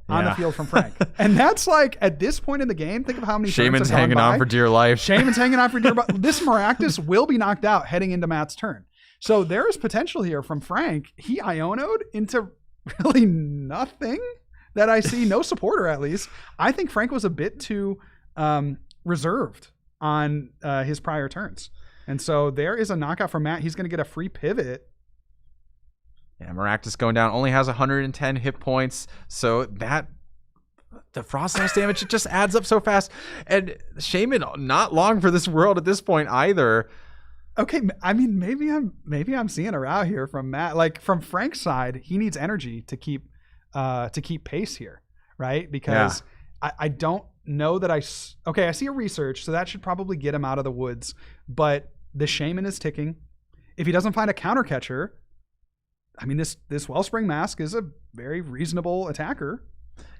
[SPEAKER 3] on the field from Frank. And that's like, at this point in the game, think of how many
[SPEAKER 1] Shaman's hanging on for dear life.
[SPEAKER 3] Shaman's hanging on for dear life. This Maractus will be knocked out heading into Matt's turn. So there is potential here from Frank. He Iono'd into really nothing that I see, no supporter at least. I think Frank was a bit too reserved on his prior turns. And so there is a knockout from Matt. He's going to get a free pivot.
[SPEAKER 1] Yeah, Maractus going down, only has 110 hit points, so that the Frost Dance damage, it just adds up so fast. And Shaman not long for this world at this point either.
[SPEAKER 3] Okay, I mean, maybe I'm seeing a route here from Matt. Like from Frank's side, he needs energy to keep pace here, right? Because I don't know that I see a research, so that should probably get him out of the woods. But the Shaman is ticking. If he doesn't find a counter catcher, I mean, this Wellspring Mask is a very reasonable attacker.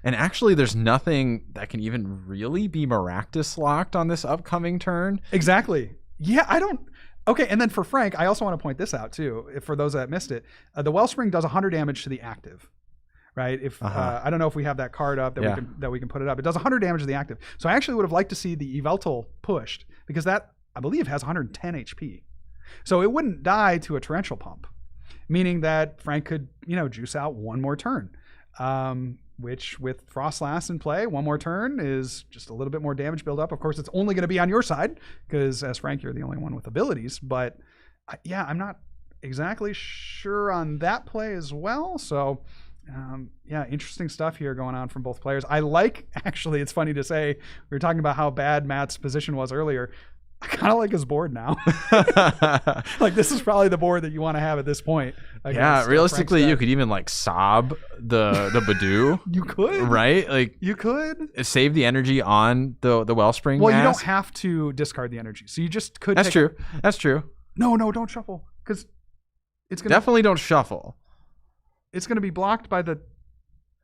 [SPEAKER 1] And actually, there's nothing that can even really be Maractus locked on this upcoming turn.
[SPEAKER 3] Exactly. Yeah, I don't. Okay, and then for Frank, I also want to point this out too, for those that missed it. The Wellspring does 100 damage to the active, right? If I don't know if we have that card up that we can put it up. It does 100 damage to the active. So I actually would have liked to see the Yveltal pushed because that, I believe, has 110 HP. So it wouldn't die to a Torrential Pump, meaning that Frank could, juice out one more turn. Which with Frostlass in play, one more turn is just a little bit more damage build up. Of course, it's only going to be on your side because as Frank, you're the only one with abilities. But I'm not exactly sure on that play as well. So interesting stuff here going on from both players. Actually, it's funny to say, we were talking about how bad Matt's position was earlier. I kind of like his board now. Like this is probably the board that you want to have at this point.
[SPEAKER 1] Yeah, realistically, you could even sob the Badoo.
[SPEAKER 3] You could,
[SPEAKER 1] right? Like
[SPEAKER 3] you could
[SPEAKER 1] save the energy on the Wellspring.
[SPEAKER 3] Well,
[SPEAKER 1] mask.
[SPEAKER 3] You don't have to discard the energy, so you just could.
[SPEAKER 1] That's true. That's true.
[SPEAKER 3] No, don't shuffle because it's gonna
[SPEAKER 1] definitely don't shuffle.
[SPEAKER 3] It's gonna be blocked by the.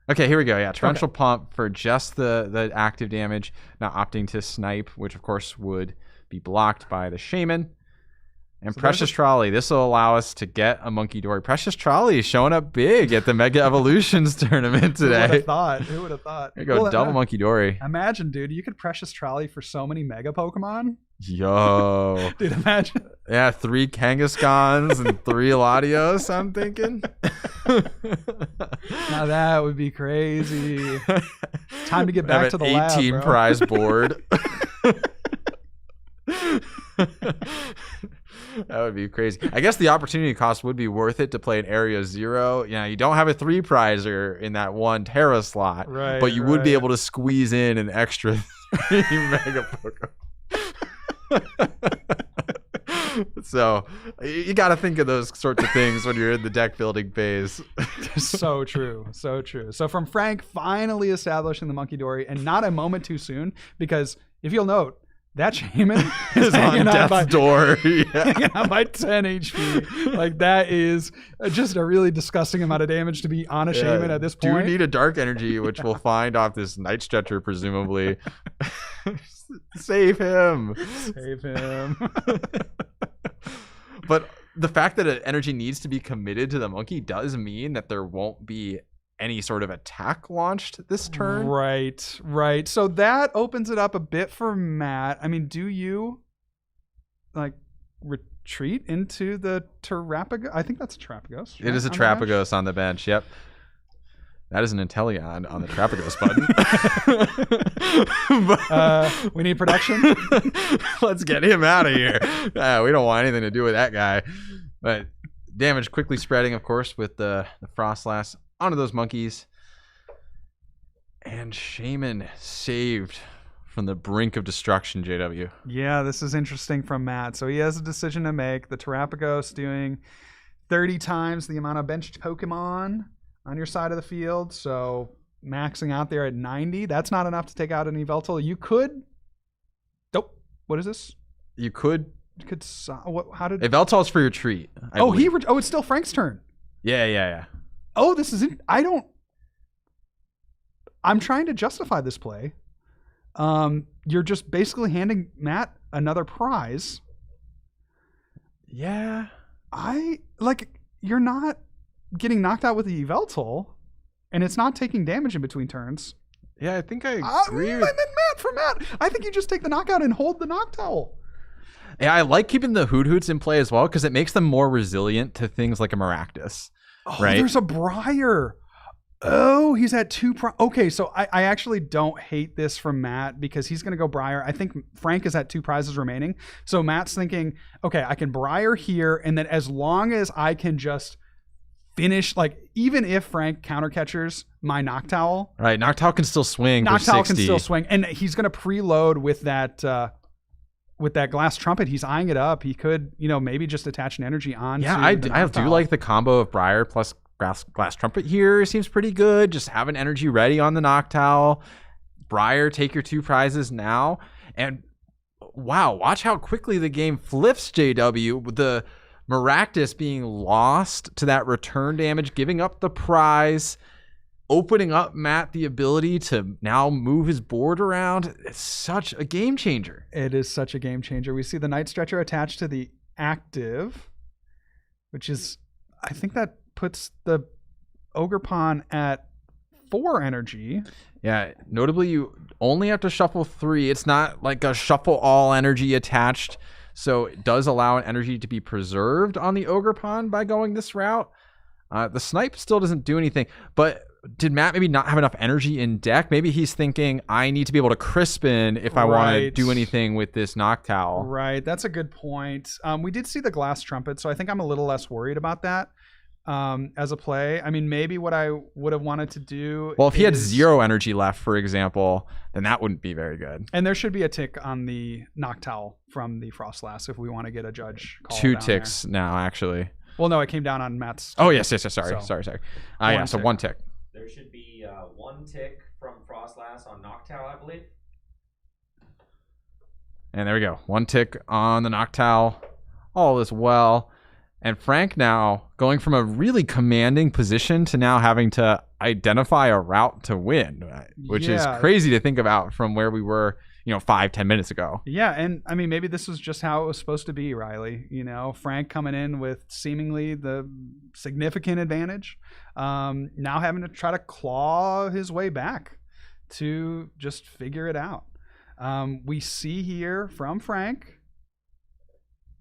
[SPEAKER 1] Okay, here we go. Yeah, Torrential Pump for just the active damage. Not opting to snipe, which of course would be blocked by the Shaman. And so Precious Trolley. This will allow us to get a Monkey Dory. Precious Trolley showing up big at the Mega Evolutions tournament today.
[SPEAKER 3] Who would have thought?
[SPEAKER 1] There you go, double Monkey Dory.
[SPEAKER 3] Imagine, dude, you could Precious Trolley for so many Mega Pokemon.
[SPEAKER 1] Yo.
[SPEAKER 3] Dude, imagine.
[SPEAKER 1] Yeah, 3 Kangaskhan's and 3 Latios, I'm thinking.
[SPEAKER 3] Now that would be crazy. Time to get back to the lab,
[SPEAKER 1] 18
[SPEAKER 3] bro.
[SPEAKER 1] prize board. That would be crazy. I guess the opportunity cost would be worth it to play an Area 0. You don't have a 3 prizer in that one Terra slot,
[SPEAKER 3] right?
[SPEAKER 1] But you would be able to squeeze in an extra 3 Mega Pokemon. So you got to think of those sorts of things when you're in the deck building phase.
[SPEAKER 3] So true. So from Frank finally establishing the Monkey Dory, and not a moment too soon, because if you'll note, that Shaman is
[SPEAKER 1] on death's door.
[SPEAKER 3] Hanging out by 10 HP. Like, that is just a really disgusting amount of damage to be on a Shaman at this point.
[SPEAKER 1] Do need a Dark Energy, which we'll find off this Night Stretcher, presumably. Save him. But the fact that an energy needs to be committed to the monkey does mean that there won't be any sort of attack launched this turn.
[SPEAKER 3] Right. So that opens it up a bit for Matt. I mean, do you retreat into the Terrapagos? I think that's a Terrapagos.
[SPEAKER 1] Right? It is a Terrapagos on the bench. Yep. That is an Inteleon on the Terrapagos button.
[SPEAKER 3] We need production.
[SPEAKER 1] Let's get him out of here. We don't want anything to do with that guy. But damage quickly spreading, of course, with the Frostlass onto those monkeys. And Shaman saved from the brink of destruction, JW.
[SPEAKER 3] Yeah, this is interesting from Matt. So he has a decision to make. The Terrapagos doing 30 times the amount of benched Pokemon on your side of the field. So maxing out there at 90. That's not enough to take out an Yveltal. You could... Nope. What is this?
[SPEAKER 1] You could...
[SPEAKER 3] How did...
[SPEAKER 1] Yveltal's for your treat.
[SPEAKER 3] It's still Frank's turn.
[SPEAKER 1] Yeah.
[SPEAKER 3] Oh, this is... I'm trying to justify this play. You're just basically handing Matt another prize.
[SPEAKER 1] Yeah.
[SPEAKER 3] You're not getting knocked out with the Yveltal, and it's not taking damage in between turns.
[SPEAKER 1] Yeah, I think I agree.
[SPEAKER 3] Matt. I think you just take the knockout and hold the Noctowl.
[SPEAKER 1] Yeah, I like keeping the Hoothoots in play as well because it makes them more resilient to things like a Maractus.
[SPEAKER 3] Oh,
[SPEAKER 1] right?
[SPEAKER 3] There's a Briar. Oh, he's at 2. Okay, so I actually don't hate this from Matt because he's going to go Briar. I think Frank is at 2 prizes remaining. So Matt's thinking, okay, I can Briar here, and then as long as I can just finish, like, even if Frank countercatchers my Noctowl.
[SPEAKER 1] Right, Noctowl can still swing for 60.
[SPEAKER 3] Noctowl can still swing, and he's going to preload with that Glass Trumpet. He's eyeing it up. He could, maybe just attach an energy on.
[SPEAKER 1] Yeah, I do like the combo of Briar plus Glass Trumpet here. Seems pretty good. Just have an energy ready on the Noctowl. Briar, take your 2 prizes now. And wow, watch how quickly the game flips, JW. With the Maractus being lost to that return damage, giving up the prize, opening up Matt the ability to now move his board around. It's such a game changer.
[SPEAKER 3] It is such a game changer. We see the Night Stretcher attached to the active, which is, I think that puts the Ogerpon at 4 energy.
[SPEAKER 1] Yeah, notably you only have to shuffle 3. It's not like a shuffle all energy attached, so it does allow an energy to be preserved on the Ogerpon by going this route. The Snipe still doesn't do anything, but did Matt maybe not have enough energy in deck? Maybe he's thinking, I need to be able to Crispin if I want to do anything with this Noctowl.
[SPEAKER 3] Right, that's a good point. We did see the Glass Trumpet, so I think I'm a little less worried about that as a play. I mean, maybe what I would have wanted to do,
[SPEAKER 1] well, if he had 0 energy left, for example, then that wouldn't be very good.
[SPEAKER 3] And there should be a tick on the Noctowl from the Frostlass if we want to get a judge call.
[SPEAKER 1] 2 ticks there. Now, actually.
[SPEAKER 3] Well, no, it came down on Matt's.
[SPEAKER 1] Oh, yes. Sorry. Yeah, so 1 tick.
[SPEAKER 2] There should be 1 tick from Frostlass on Noctowl, I believe.
[SPEAKER 1] And there we go. 1 tick on the Noctowl. All is well. And Frank now going from a really commanding position to now having to identify a route to win, which is crazy to think about from where we were, 5-10 minutes ago.
[SPEAKER 3] Yeah, and I mean, maybe this was just how it was supposed to be, Riley. Frank coming in with seemingly the significant advantage, now having to try to claw his way back to just figure it out. We see here from Frank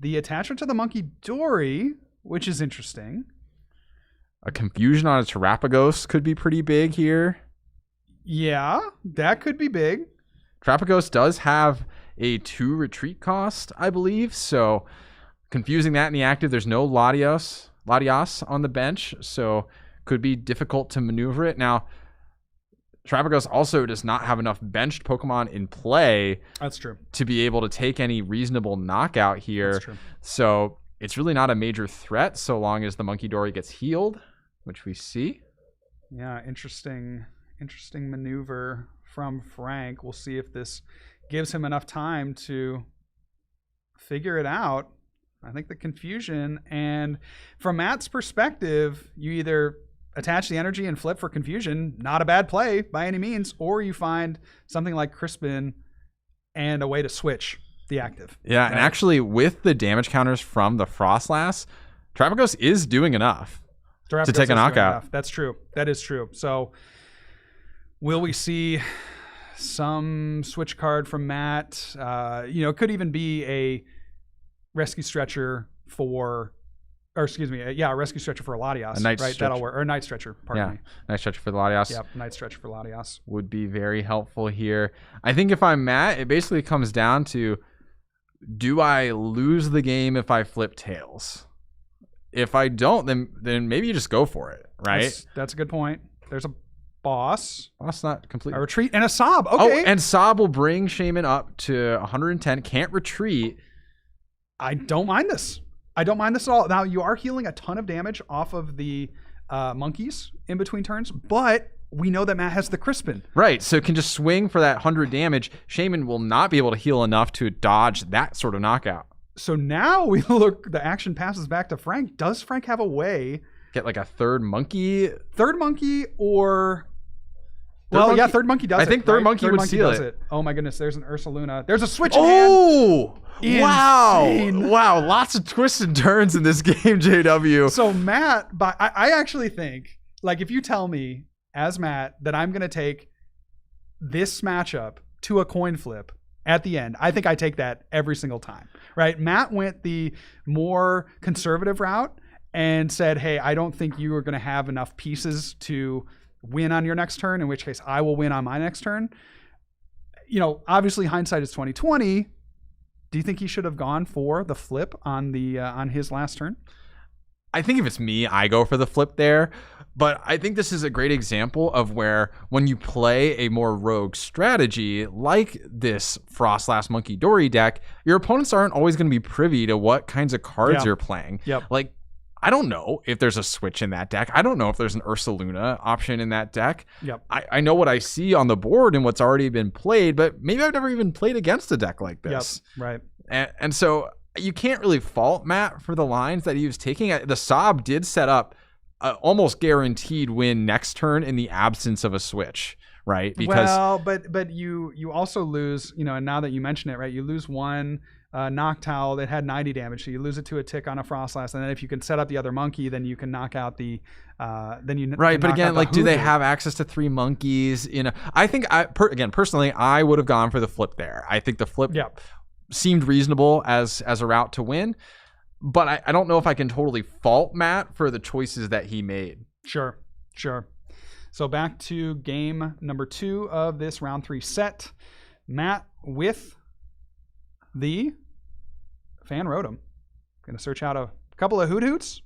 [SPEAKER 3] the attachment to the Monkey Dory, which is interesting.
[SPEAKER 1] A confusion on a Terapagos could be pretty big here.
[SPEAKER 3] Yeah, that could be big.
[SPEAKER 1] Terapagos does have a 2 retreat cost, I believe. So confusing that in the active, there's no Latios on the bench. So could be difficult to maneuver it. Now, Terapagos also does not have enough benched Pokemon in play.
[SPEAKER 3] That's true.
[SPEAKER 1] To be able to take any reasonable knockout here.
[SPEAKER 3] That's true.
[SPEAKER 1] So it's really not a major threat so long as the Monkey Dory gets healed, which we see.
[SPEAKER 3] Yeah, interesting maneuver from Frank. We'll see if this gives him enough time to figure it out. I think the confusion, and from Matt's perspective, you either attach the energy and flip for confusion, not a bad play by any means, or you find something like Crispin and a way to switch the active.
[SPEAKER 1] Yeah, right? And actually with the damage counters from the Frostlass, Terapagos is doing enough to take a knockout.
[SPEAKER 3] That's true. That is true. So will we see some switch card from Matt? It could even be a rescue stretcher for, or excuse me, a rescue stretcher for Latias.
[SPEAKER 1] A night
[SPEAKER 3] right,
[SPEAKER 1] stretcher.
[SPEAKER 3] That'll work. Or night stretcher, pardon me.
[SPEAKER 1] Night stretcher for the Latias.
[SPEAKER 3] Yep, night stretcher for Latias.
[SPEAKER 1] Would be very helpful here. I think if I'm Matt, it basically comes down to, do I lose the game if I flip tails? If I don't, then maybe you just go for it, right?
[SPEAKER 3] That's a good point. There's a boss.
[SPEAKER 1] Boss not completely.
[SPEAKER 3] A retreat and a sob. Okay.
[SPEAKER 1] Oh, and sob will bring Shaman up to 110. Can't retreat.
[SPEAKER 3] I don't mind this. I don't mind this at all. Now, you are healing a ton of damage off of the monkeys in between turns, but we know that Matt has the Crispin.
[SPEAKER 1] Right, so can just swing for that 100 damage. Shaman will not be able to heal enough to dodge that sort of knockout.
[SPEAKER 3] So now we look, the action passes back to Frank. Does Frank have a way?
[SPEAKER 1] Get like a third monkey?
[SPEAKER 3] Third monkey or... Third monkey does it.
[SPEAKER 1] I think third monkey would seal it.
[SPEAKER 3] Oh my goodness, there's an Ursaluna. There's a switch
[SPEAKER 1] in hand.
[SPEAKER 3] Insane.
[SPEAKER 1] Wow, lots of twists and turns in this game, JW.
[SPEAKER 3] So Matt, I actually think, like, if you tell me as Matt that I'm going to take this matchup to a coin flip at the end, I think I take that every single time, right? Matt went the more conservative route and said, hey, I don't think you are going to have enough pieces to win on your next turn, in which case I will win on my next turn. Obviously hindsight is 2020. Do you think he should have gone for the flip on his last turn?
[SPEAKER 1] I think if it's me, I go for the flip there. But I think this is a great example of where when you play a more rogue strategy like this Frostlass Monkey Dory deck, your opponents aren't always going to be privy to what kinds of cards you're playing.
[SPEAKER 3] Yep.
[SPEAKER 1] Like, I don't know if there's a switch in that deck. I don't know if there's an Ursaluna option in that deck.
[SPEAKER 3] Yep.
[SPEAKER 1] I know what I see on the board and what's already been played, but maybe I've never even played against a deck like this.
[SPEAKER 3] Yep. Right.
[SPEAKER 1] And so you can't really fault Matt for the lines that he was taking. The Sob did set up a almost guaranteed win next turn in the absence of a switch, right? Because
[SPEAKER 3] but you also lose, and now that you mention it, right, you lose one Noctowl that had 90 damage, so you lose it to a tick on a Frostlass, and then if you can set up the other monkey, then you can knock out the right.
[SPEAKER 1] But again, like, do they have access to 3 monkeys? I think personally, I would have gone for the flip there. I think the flip seemed reasonable as a route to win. But I don't know if I can totally fault Matt for the choices that he made.
[SPEAKER 3] Sure. So back to game number 2 of this round 3 set. Matt with the Fan Rotom. Going to search out a couple of Hoot-Hoots.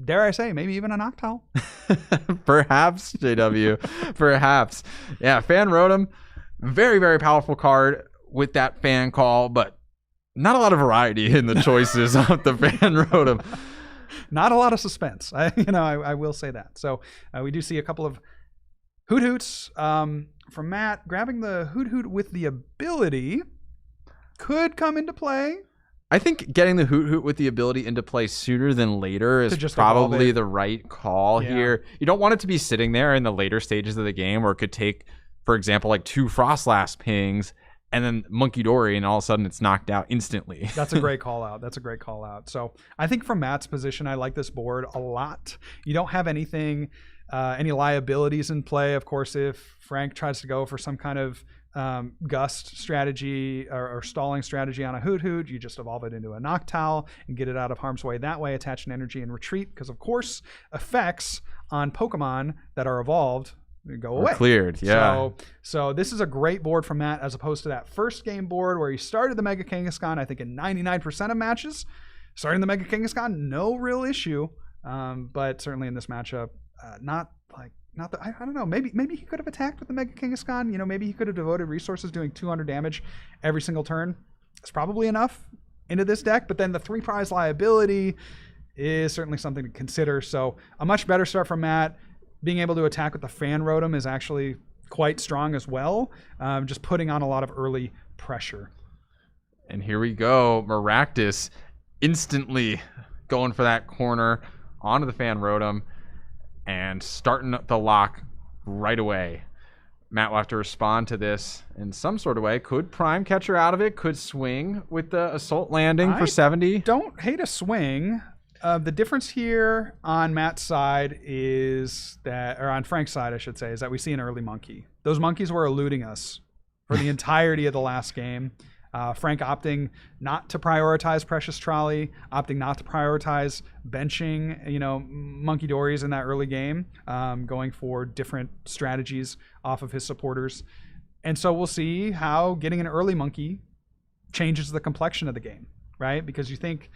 [SPEAKER 3] Dare I say, maybe even a Noctowl.
[SPEAKER 1] Perhaps, JW. Perhaps. Yeah, Fan Rotom. Very, very powerful card with that fan call, but not a lot of variety in the choices of the Fan Rotom.
[SPEAKER 3] Not a lot of suspense. I will say that. So we do see a couple of Hoot-Hoots from Matt. Grabbing the Hoot-Hoot with the ability could come into play.
[SPEAKER 1] I think getting the Hoot-Hoot with the ability into play sooner than later is probably the right call here. You don't want it to be sitting there in the later stages of the game where it could take, for example, like 2 Frostlass pings and then Monkey Dory, and all of a sudden it's knocked out instantly.
[SPEAKER 3] That's a great call out. So I think from Matt's position, I like this board a lot. You don't have any liabilities in play. Of course, if Frank tries to go for some kind of gust strategy or stalling strategy on a Hoot-Hoot, you just evolve it into a Noctowl and get it out of harm's way that way, attach an energy and retreat, because of course effects on Pokemon that are evolved go away.
[SPEAKER 1] Cleared, yeah.
[SPEAKER 3] So this is a great board from Matt, as opposed to that first game board where he started the Mega Kangaskhan, I think in 99% of matches. Starting the Mega Kangaskhan, no real issue, but certainly in this matchup, I don't know. Maybe he could have attacked with the Mega Kangaskhan. Maybe he could have devoted resources doing 200 damage every single turn. It's probably enough into this deck, but then the 3 prize liability is certainly something to consider. So a much better start from Matt. Being able to attack with the Fan Rotom is actually quite strong as well. Just putting on a lot of early pressure.
[SPEAKER 1] And here we go. Maractus instantly going for that corner onto the Fan Rotom and starting the lock right away. Matt will have to respond to this in some sort of way. Could Prime Catcher out of it. Could swing with the Assault Landing for 70.
[SPEAKER 3] Don't hate a swing. The difference here on Matt's side is that, or on Frank's side, I should say, is that we see an early monkey. Those monkeys were eluding us for the entirety of the last game. Frank opting not to prioritize Precious Trolley, opting not to prioritize benching, Monkey Dories in that early game, going for different strategies off of his supporters. And so we'll see how getting an early monkey changes the complexion of the game, right? Because you think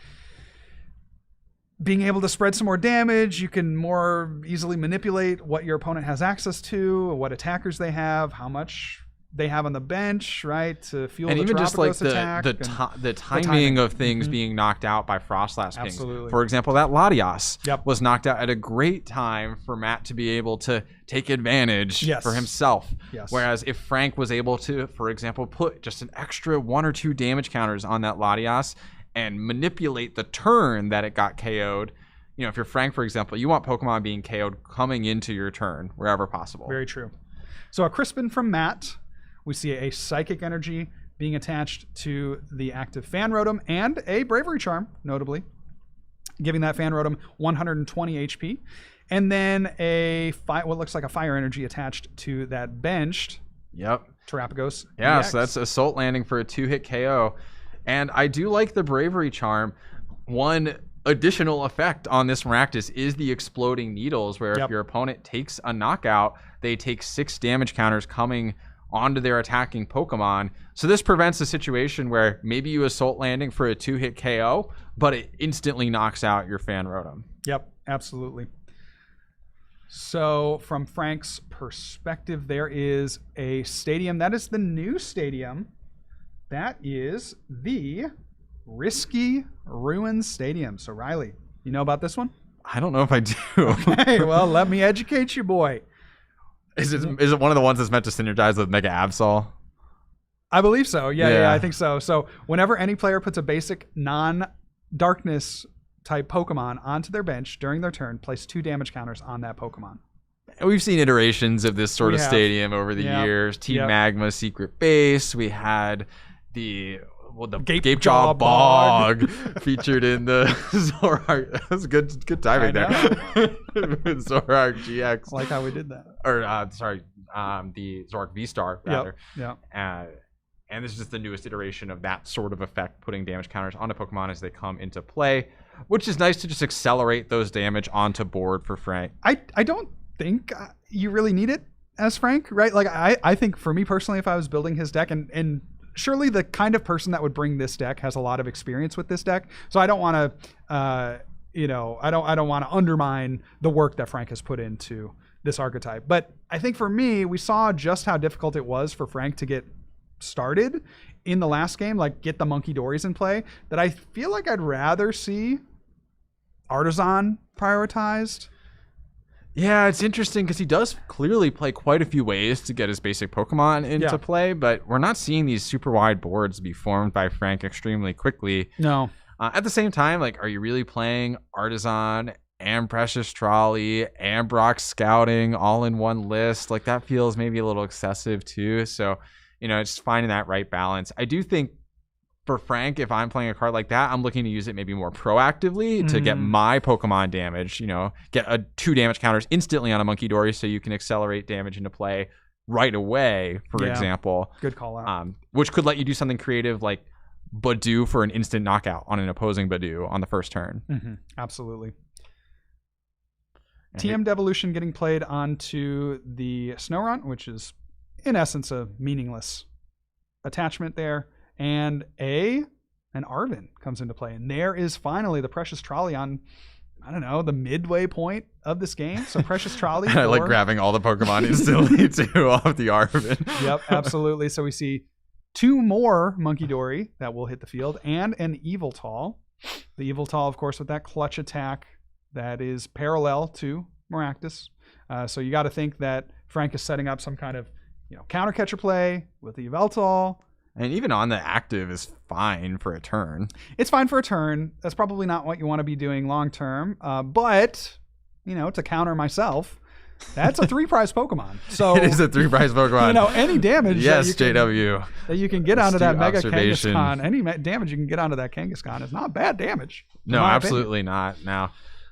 [SPEAKER 3] being able to spread some more damage, you can more easily manipulate what your opponent has access to, what attackers they have, how much they have on the bench, right, to fuel
[SPEAKER 1] and
[SPEAKER 3] the
[SPEAKER 1] even just like
[SPEAKER 3] attack.
[SPEAKER 1] the timing of things being knocked out by Frostlass pings.
[SPEAKER 3] Absolutely.
[SPEAKER 1] For example, that Latias was knocked out at a great time for Matt to be able to take advantage for himself.
[SPEAKER 3] Yes.
[SPEAKER 1] Whereas if Frank was able to, for example, put just an extra 1 or 2 damage counters on that Latias and manipulate the turn that it got KO'd. If you're Frank, for example, you want Pokemon being KO'd coming into your turn wherever possible.
[SPEAKER 3] Very true. So a Crispin from Matt. We see a Psychic Energy being attached to the active Fan Rotom and a Bravery Charm, notably, giving that Fan Rotom 120 HP. And then what looks like a Fire Energy attached to that benched Terapagos.
[SPEAKER 1] Yeah,
[SPEAKER 3] EX.
[SPEAKER 1] So that's Assault Landing for a 2-hit KO. And I do like the Bravery Charm. One, additional effect on this Maractus is the exploding needles, where if your opponent takes a knockout, they take 6 damage counters coming onto their attacking Pokemon. So this prevents a situation where maybe you Assault Landing for a 2-hit KO, but it instantly knocks out your Fan Rotom.
[SPEAKER 3] Yep, absolutely. So from Frank's perspective, there is a stadium. That is the new stadium. That is the Risky Ruins Stadium. So Riley, you know about this one?
[SPEAKER 1] I don't know if I do.
[SPEAKER 3] Hey, well, let me educate you, boy.
[SPEAKER 1] Is it one of the ones that's meant to synergize with Mega Absol?
[SPEAKER 3] I believe so. Yeah, I think so. So whenever any player puts a basic non-darkness type Pokemon onto their bench during their turn, place 2 damage counters on that Pokemon.
[SPEAKER 1] We've seen iterations of this sort of stadium over the years. Team Magma Secret Base. We had the Gapejaw Bog featured in the Zoroark. That was good timing there. Zoroark GX.
[SPEAKER 3] I like how we did that.
[SPEAKER 1] Or the Zoroark V-Star rather.
[SPEAKER 3] Yeah.
[SPEAKER 1] And this is just the newest iteration of that sort of effect, putting damage counters onto Pokemon as they come into play, which is nice to just accelerate those damage onto board for Frank.
[SPEAKER 3] I don't think you really need it as Frank, right? Like I think for me personally, if I was building his deck, and surely the kind of person that would bring this deck has a lot of experience with this deck, so I don't want to, I don't want to undermine the work that Frank has put into this archetype. But I think for me, we saw just how difficult it was for Frank to get started in the last game, like get the Monkey Dories in play, that I feel like I'd rather see Artisan prioritized.
[SPEAKER 1] Yeah, it's interesting because he does clearly play quite a few ways to get his basic Pokemon into play, but we're not seeing these super wide boards be formed by Frank extremely quickly.
[SPEAKER 3] No.
[SPEAKER 1] At the same time, like, are you really playing Artisan and Precious Trolley and Brock Scouting all in one list? Like, that feels maybe a little excessive too. So, it's finding that right balance. I do think for Frank, if I'm playing a card like that, I'm looking to use it maybe more proactively to get my Pokemon damage, get 2 damage counters instantly on a Monkey Dory so you can accelerate damage into play right away, for example.
[SPEAKER 3] Good call out.
[SPEAKER 1] Which could let you do something creative like Badoo for an instant knockout on an opposing Badoo on the first turn.
[SPEAKER 3] Mm-hmm. Absolutely. TM Devolution getting played onto the Snorunt, which is in essence a meaningless attachment there. And an Arven comes into play. And there is finally the Precious Trolley on, I don't know, the midway point of this game. So Precious Trolley.
[SPEAKER 1] I like grabbing all the Pokemon instantly too off the Arven.
[SPEAKER 3] Yep, absolutely. So we see 2 more Monkey Dory that will hit the field and an Eviltal. The Eviltal, of course, with that clutch attack that is parallel to Maractus. So you got to think that Frank is setting up some kind of counter catcher play with the Yveltal.
[SPEAKER 1] And even on the active is fine for a turn.
[SPEAKER 3] It's fine for a turn. That's probably not what you want to be doing long term. But, to counter myself, that's a 3-prize Pokemon. So
[SPEAKER 1] it is a 3-prize Pokemon.
[SPEAKER 3] Any damage
[SPEAKER 1] JW.
[SPEAKER 3] that you can get onto that Mega Kangaskhan, any damage you can get onto that Kangaskhan is not bad damage.
[SPEAKER 1] No, absolutely not. Now,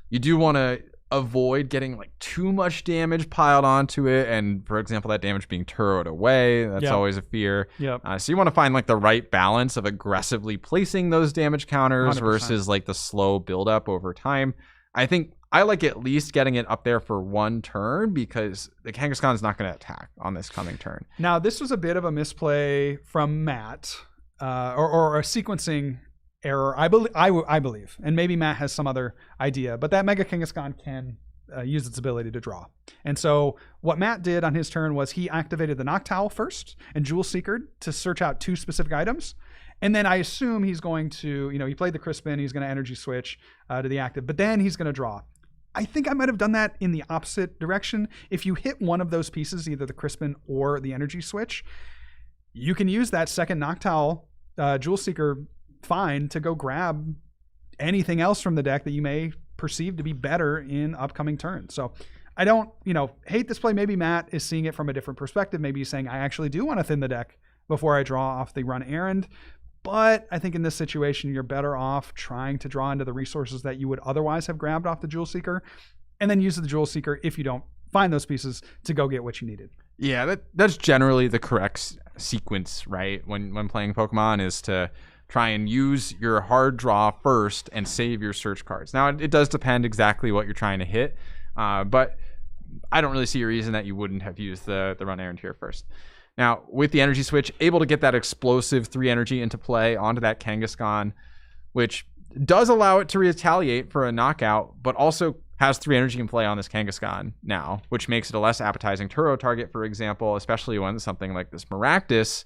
[SPEAKER 1] you do want to avoid getting too much damage piled onto it, and for example that damage being turrowed away, that's always a fear. So you want to find the right balance of aggressively placing those damage counters 100%. Versus the slow build up over time. I think I like at least getting it up there for 1 turn because the Kangaskhan is not going to attack on this coming turn.
[SPEAKER 3] Now this was a bit of a misplay from Matt or a sequencing error, I believe, and maybe Matt has some other idea, but that Mega Kangaskhan can use its ability to draw. And so what Matt did on his turn was he activated the Noctowl first and Jewel Seeker to search out 2 specific items. And then I assume he's going to, he played the Crispin, he's going to energy switch to the active, but then he's going to draw. I think I might have done that in the opposite direction. If you hit one of those pieces, either the Crispin or the energy switch, you can use that second Noctowl Jewel Seeker fine to go grab anything else from the deck that you may perceive to be better in upcoming turns. So I don't, hate this play. Maybe Matt is seeing it from a different perspective. Maybe he's saying, I actually do want to thin the deck before I draw off the run errand. But I think in this situation, you're better off trying to draw into the resources that you would otherwise have grabbed off the Jewel Seeker, and then use the Jewel Seeker if you don't find those pieces to go get what you needed.
[SPEAKER 1] Yeah, that's generally the correct sequence, right? When playing Pokemon is to try and use your hard draw first and save your search cards. Now, it does depend exactly what you're trying to hit, but I don't really see a reason that you wouldn't have used the run errand here first. Now, with the energy switch, able to get that explosive 3 energy into play onto that Kangaskhan, which does allow it to retaliate for a knockout, but also has 3 energy in play on this Kangaskhan now, which makes it a less appetizing Turo target, for example, especially when something like this Maractus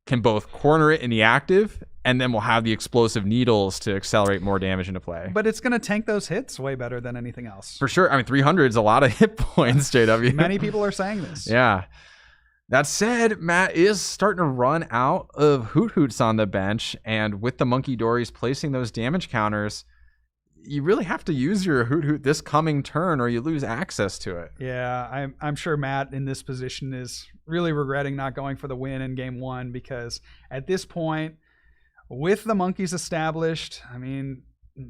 [SPEAKER 1] can both corner it in the active, and then we'll have the explosive needles to accelerate more damage into play.
[SPEAKER 3] But it's going to tank those hits way better than anything else.
[SPEAKER 1] For sure. I mean, 300 is a lot of hit points, JW.
[SPEAKER 3] Many people are saying this.
[SPEAKER 1] Yeah. That said, Matt is starting to run out of Hoot Hoots on the bench, and with the Monkey Dories placing those damage counters, you really have to use your Hoot Hoot this coming turn or you lose access to it.
[SPEAKER 3] Yeah, I'm sure Matt in this position is really regretting not going for the win in game 1, because at this point, with the monkeys established, I mean,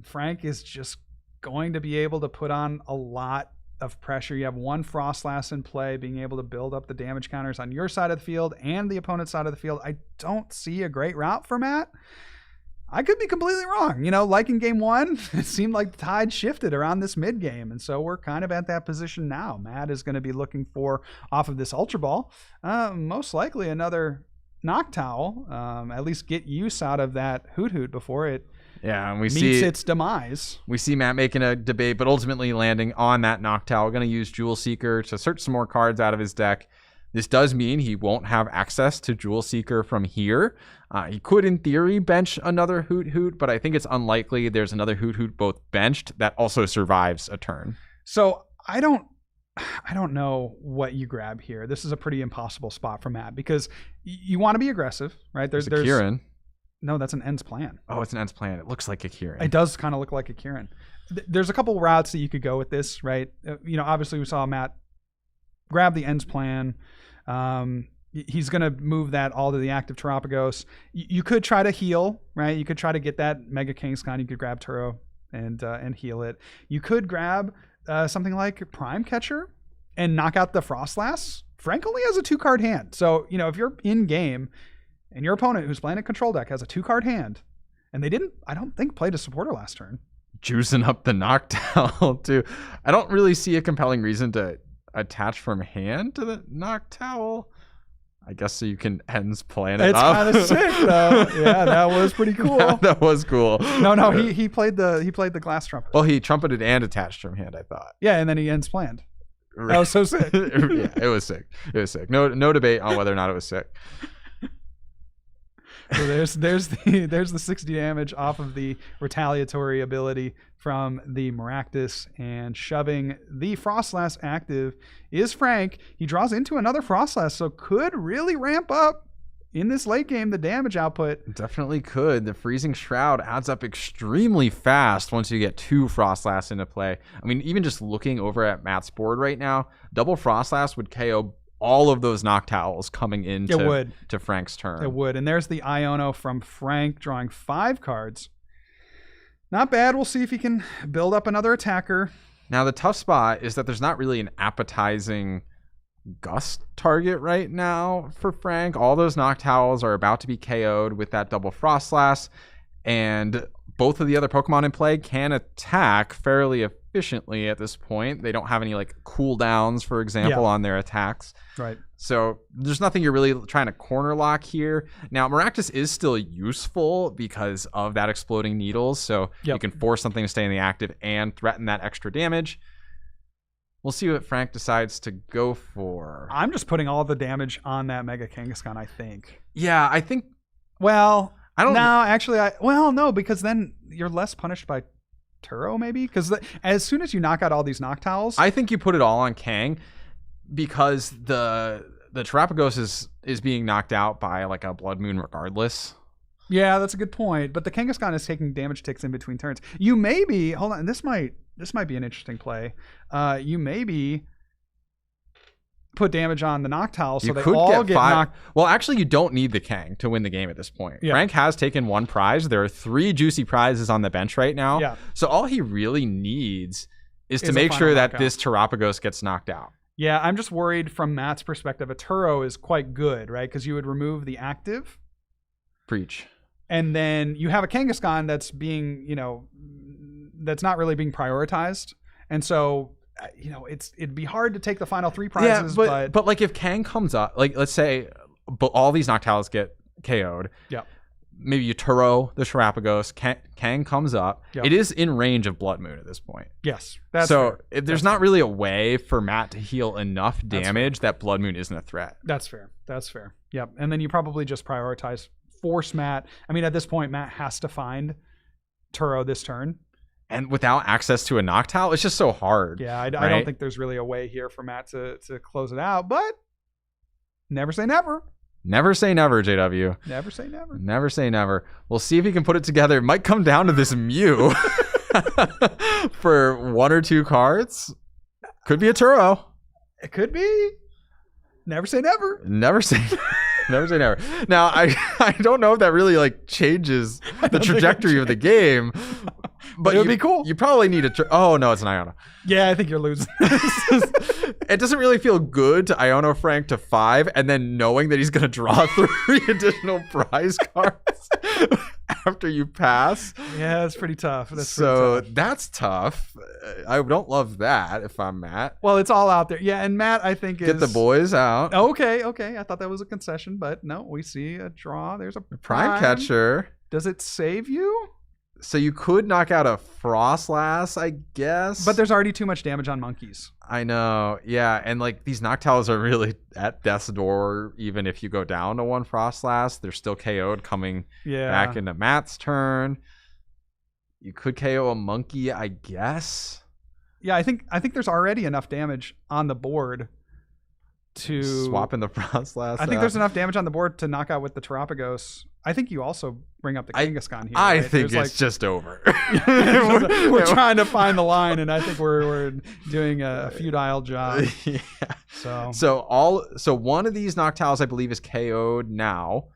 [SPEAKER 3] Frank is just going to be able to put on a lot of pressure. You have 1 Frostlass in play, being able to build up the damage counters on your side of the field and the opponent's side of the field. I don't see a great route for Matt. I could be completely wrong. You know, like in game 1, it seemed like the tide shifted around this mid game, and so we're kind of at that position now. Matt is going to be looking for, off of this Ultra Ball, most likely another Noctowl, at least get use out of that Hoot Hoot before it
[SPEAKER 1] and
[SPEAKER 3] meets its demise.
[SPEAKER 1] We see Matt making a debate, but ultimately landing on that Noctowl. We're going to use Jewel Seeker to search some more cards out of his deck. This does mean he won't have access to Jewel Seeker from here. He could, in theory, bench another Hoot Hoot, but I think it's unlikely there's another Hoot Hoot both benched that also survives a turn.
[SPEAKER 3] So I don't know what you grab here. This is a pretty impossible spot for Matt, because you want to be aggressive, right?
[SPEAKER 1] There's a Kieran.
[SPEAKER 3] No, that's an End's Plan.
[SPEAKER 1] Oh, it's an End's Plan. It looks like a Kieran.
[SPEAKER 3] It does kind of look like a Kieran. There's a couple routes that you could go with this, right? You know, obviously we saw Matt grab the End's Plan. He's going to move that all to the active Terapagos. You could try to heal, right? You could try to get that Mega Kangaskhan. You could grab Turo and heal it. You could grab something like Prime Catcher and knock out the Frostlass. Frank only has a 2-card hand. So, you know, if you're in game and your opponent who's playing a control deck has a 2-card hand, and they didn't, I don't think, played a supporter last turn.
[SPEAKER 1] Juicing up the Noctowl, too. I don't really see a compelling reason to attach from hand to the Noctowl. I guess so you can End's Plan it up.
[SPEAKER 3] It's kind of sick, though. Yeah, that was pretty cool.
[SPEAKER 1] That was cool.
[SPEAKER 3] No, he played the glass trumpet.
[SPEAKER 1] Well, he trumpeted and attached from hand, I thought.
[SPEAKER 3] Yeah, and then he End's Planned. Right. That was so sick.
[SPEAKER 1] Yeah, it was sick. It was sick. No debate on whether or not it was sick.
[SPEAKER 3] So there's the 60 damage off of the retaliatory ability from the Maractus, and shoving the Frostlass active is Frank. He draws into another Frostlass, so could really ramp up in this late game the damage output.
[SPEAKER 1] Definitely could. The Freezing Shroud adds up extremely fast once you get 2 Frostlass into play. I mean, even just looking over at Matt's board right now, double Frostlass would KO all of those Noctowls coming into to Frank's turn.
[SPEAKER 3] It would. And there's the Iono from Frank, drawing 5 cards. Not bad. We'll see if he can build up another attacker.
[SPEAKER 1] Now, the tough spot is that there's not really an appetizing Gust target right now for Frank. All those Noctowls are about to be KO'd with that double Frostlass, and both of the other Pokemon in play can attack fairly efficiently at this point. They don't have any like cooldowns, for example, on their attacks.
[SPEAKER 3] Right.
[SPEAKER 1] So there's nothing you're really trying to corner lock here. Now, Maractus is still useful because of that exploding needles, so you can force something to stay in the active and threaten that extra damage. We'll see what Frank decides to go for.
[SPEAKER 3] I'm just putting all the damage on that Mega Kangaskhan, I think.
[SPEAKER 1] Yeah, I think...
[SPEAKER 3] Well, I don't... No, actually, no, because then you're less punished by Turo, maybe? Because as soon as you knock out all these Noctowls...
[SPEAKER 1] I think you put it all on Kang, because the Terapagos is being knocked out by like a Blood Moon regardless.
[SPEAKER 3] Yeah, that's a good point. But the Kangaskhan is taking damage ticks in between turns. You maybe... Hold on, this might be an interesting play. You maybe put damage on the Noctowl so they all get knocked.
[SPEAKER 1] Well, actually, you don't need the Kang to win the game at this point.
[SPEAKER 3] Yeah.
[SPEAKER 1] Frank has taken 1 prize. There are 3 juicy prizes on the bench right now.
[SPEAKER 3] Yeah.
[SPEAKER 1] So all he really needs is to make sure that this Terapagos gets knocked out.
[SPEAKER 3] Yeah, I'm just worried from Matt's perspective. A Turo is quite good, right? Because you would remove the active.
[SPEAKER 1] Preach.
[SPEAKER 3] And then you have a Kangaskhan that's being, that's not really being prioritized. And so, it'd be hard to take the final 3 prizes.
[SPEAKER 1] But like if Kang comes up, like let's say all these Noctows get KO'd.
[SPEAKER 3] Yeah.
[SPEAKER 1] Maybe you Turo the Terapagos. Kang comes up.
[SPEAKER 3] Yep.
[SPEAKER 1] It is in range of Blood Moon at this point.
[SPEAKER 3] Yes.
[SPEAKER 1] There's not really a way for Matt to heal enough damage that Blood Moon isn't a threat.
[SPEAKER 3] That's fair. Yep. And then you probably just force Matt. I mean, at this point, Matt has to find Turo this turn.
[SPEAKER 1] And without access to a Noctowl, it's just so hard.
[SPEAKER 3] Yeah, I don't think there's really a way here for Matt to close it out. But never say never.
[SPEAKER 1] Never say never, JW.
[SPEAKER 3] Never say never.
[SPEAKER 1] Never say never. We'll see if he can put it together. It might come down to this Mew for 1 or 2 cards. Could be a Turo.
[SPEAKER 3] It could be. Never say never.
[SPEAKER 1] Never say never say never. Now, I don't know if that really like changes the trajectory of the game. But
[SPEAKER 3] it would be cool.
[SPEAKER 1] You probably need oh, no, it's an Iono.
[SPEAKER 3] Yeah, I think you're losing.
[SPEAKER 1] It doesn't really feel good to Iono Frank to 5 and then knowing that he's going to draw 3 additional prize cards after you pass.
[SPEAKER 3] Yeah, that's pretty tough.
[SPEAKER 1] That's tough. I don't love that if I'm Matt.
[SPEAKER 3] Well, it's all out there. Yeah, and Matt, I think
[SPEAKER 1] Get the boys out.
[SPEAKER 3] Okay. I thought that was a concession, but no, we see a draw. There's a
[SPEAKER 1] prime catcher.
[SPEAKER 3] Does it save you?
[SPEAKER 1] So you could knock out a Frostlass, I guess.
[SPEAKER 3] But there's already too much damage on monkeys.
[SPEAKER 1] I know. Yeah. And like these Noctowls are really at death's door. Even if you go down to 1 Frostlass, they're still KO'd coming back into Matt's turn. You could KO a monkey, I guess.
[SPEAKER 3] Yeah, I think there's already enough damage on the board to
[SPEAKER 1] swap in the Frostlass.
[SPEAKER 3] I think there's enough damage on the board to knock out with the Terapagos. I think you also bring up the Kangaskhan here.
[SPEAKER 1] I think it's just over.
[SPEAKER 3] we're trying to find the line, and I think we're doing a futile job.
[SPEAKER 1] Yeah. So one of these Noctowls, I believe, is KO'd now.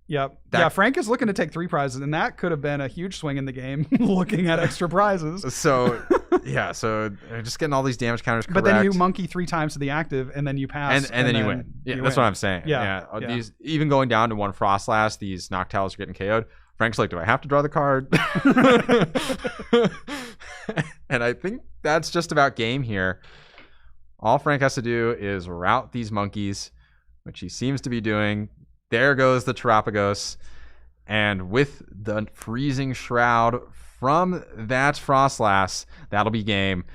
[SPEAKER 3] Yep. Frank is looking to take 3 prizes, and that could have been a huge swing in the game, looking at extra prizes.
[SPEAKER 1] So just getting all these damage counters correct.
[SPEAKER 3] But then you monkey 3 times to the active, and then you pass.
[SPEAKER 1] And then you win. Yeah, that's what I'm saying. Yeah. These, even going down to 1 Frostlass, these Noctowls are getting KO'd. Frank's like, do I have to draw the card? And I think that's just about game here. All Frank has to do is route these monkeys, which he seems to be doing. There goes the Terapagos. And with the freezing shroud from that Frostlass, that'll be game.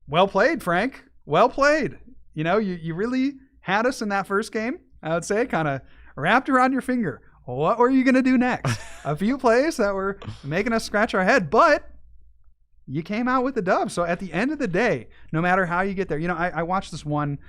[SPEAKER 3] Well played, Frank. Well played. You really had us in that first game, I would say, kind of wrapped around your finger. What were you going to do next? A few plays that were making us scratch our head, but you came out with the dub. So at the end of the day, no matter how you get there, I watched this one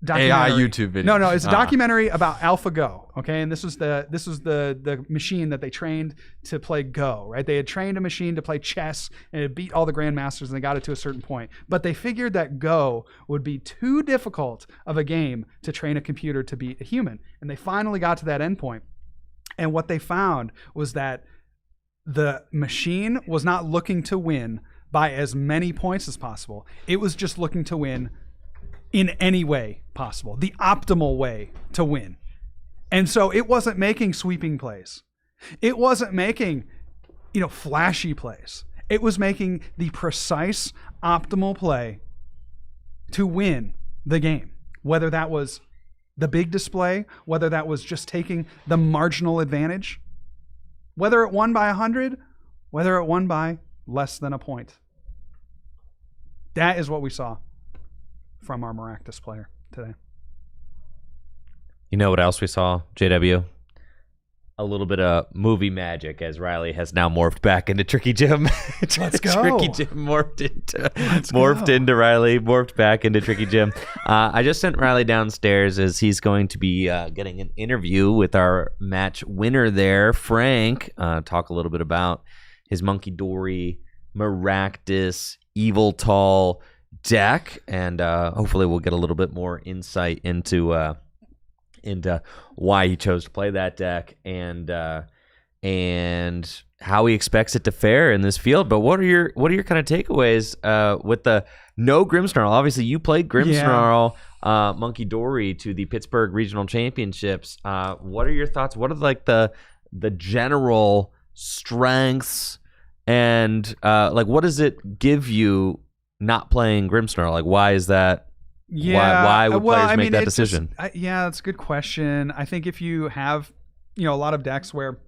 [SPEAKER 1] AI YouTube video.
[SPEAKER 3] No, it's a documentary about AlphaGo. Okay, and this was the machine that they trained to play Go. Right, they had trained a machine to play chess, and it beat all the grandmasters, and they got it to a certain point. But they figured that Go would be too difficult of a game to train a computer to beat a human, and they finally got to that endpoint. And what they found was that the machine was not looking to win by as many points as possible. It was just looking to win in any way possible, the optimal way to win. And so it wasn't making sweeping plays. It wasn't making, flashy plays. It was making the precise optimal play to win the game. Whether that was the big display, whether that was just taking the marginal advantage, whether it won by 100, whether it won by less than a point. That is what we saw from our Maractus player today.
[SPEAKER 2] You know what else we saw, JW? A little bit of movie magic as Riley has now morphed back into Tricky Jim.
[SPEAKER 3] Let's go.
[SPEAKER 2] Tricky Jim morphed into Riley, morphed back into Tricky Jim. I just sent Riley downstairs as he's going to be getting an interview with our match winner there, Frank. Talk a little bit about his Monkey Dory, Maractus, Evil Tall deck, and hopefully we'll get a little bit more insight into why he chose to play that deck, and and how he expects it to fare in this field. But what are your kind of takeaways with the no Grimmsnarl? Obviously, you played Grimmsnarl Monkey Dory to the Pittsburgh Regional Championships. What are your thoughts? What are like the general strengths and what does it give you not playing Grimmsnarl? Like, why is that?
[SPEAKER 3] Yeah.
[SPEAKER 2] Why would players make that decision?
[SPEAKER 3] That's a good question. I think if you have, a lot of decks where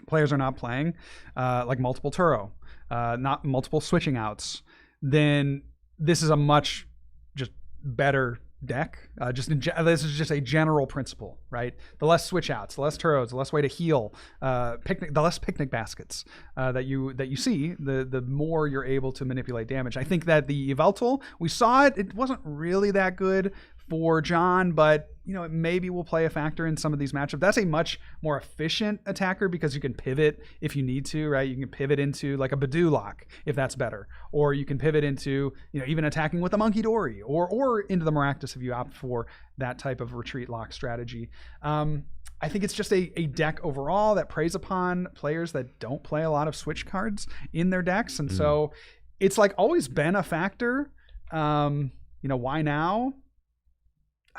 [SPEAKER 3] players are not playing, like multiple Turo, not multiple switching outs, then this is a much just better deck. This is just a general principle, right? The less switch outs, the less Turos, the less way to heal, the less picnic baskets that you see, the more you're able to manipulate damage. I think that the Yveltal, we saw it wasn't really that good for John, but it maybe will play a factor in some of these matchups. That's a much more efficient attacker because you can pivot if you need to, right? You can pivot into like a Badoo lock if that's better, or you can pivot into even attacking with a Monkey Dory, or into the Maractus if you opt for that type of retreat lock strategy. I think it's just a deck overall that preys upon players that don't play a lot of switch cards in their decks, and so it's like always been a factor. Why now?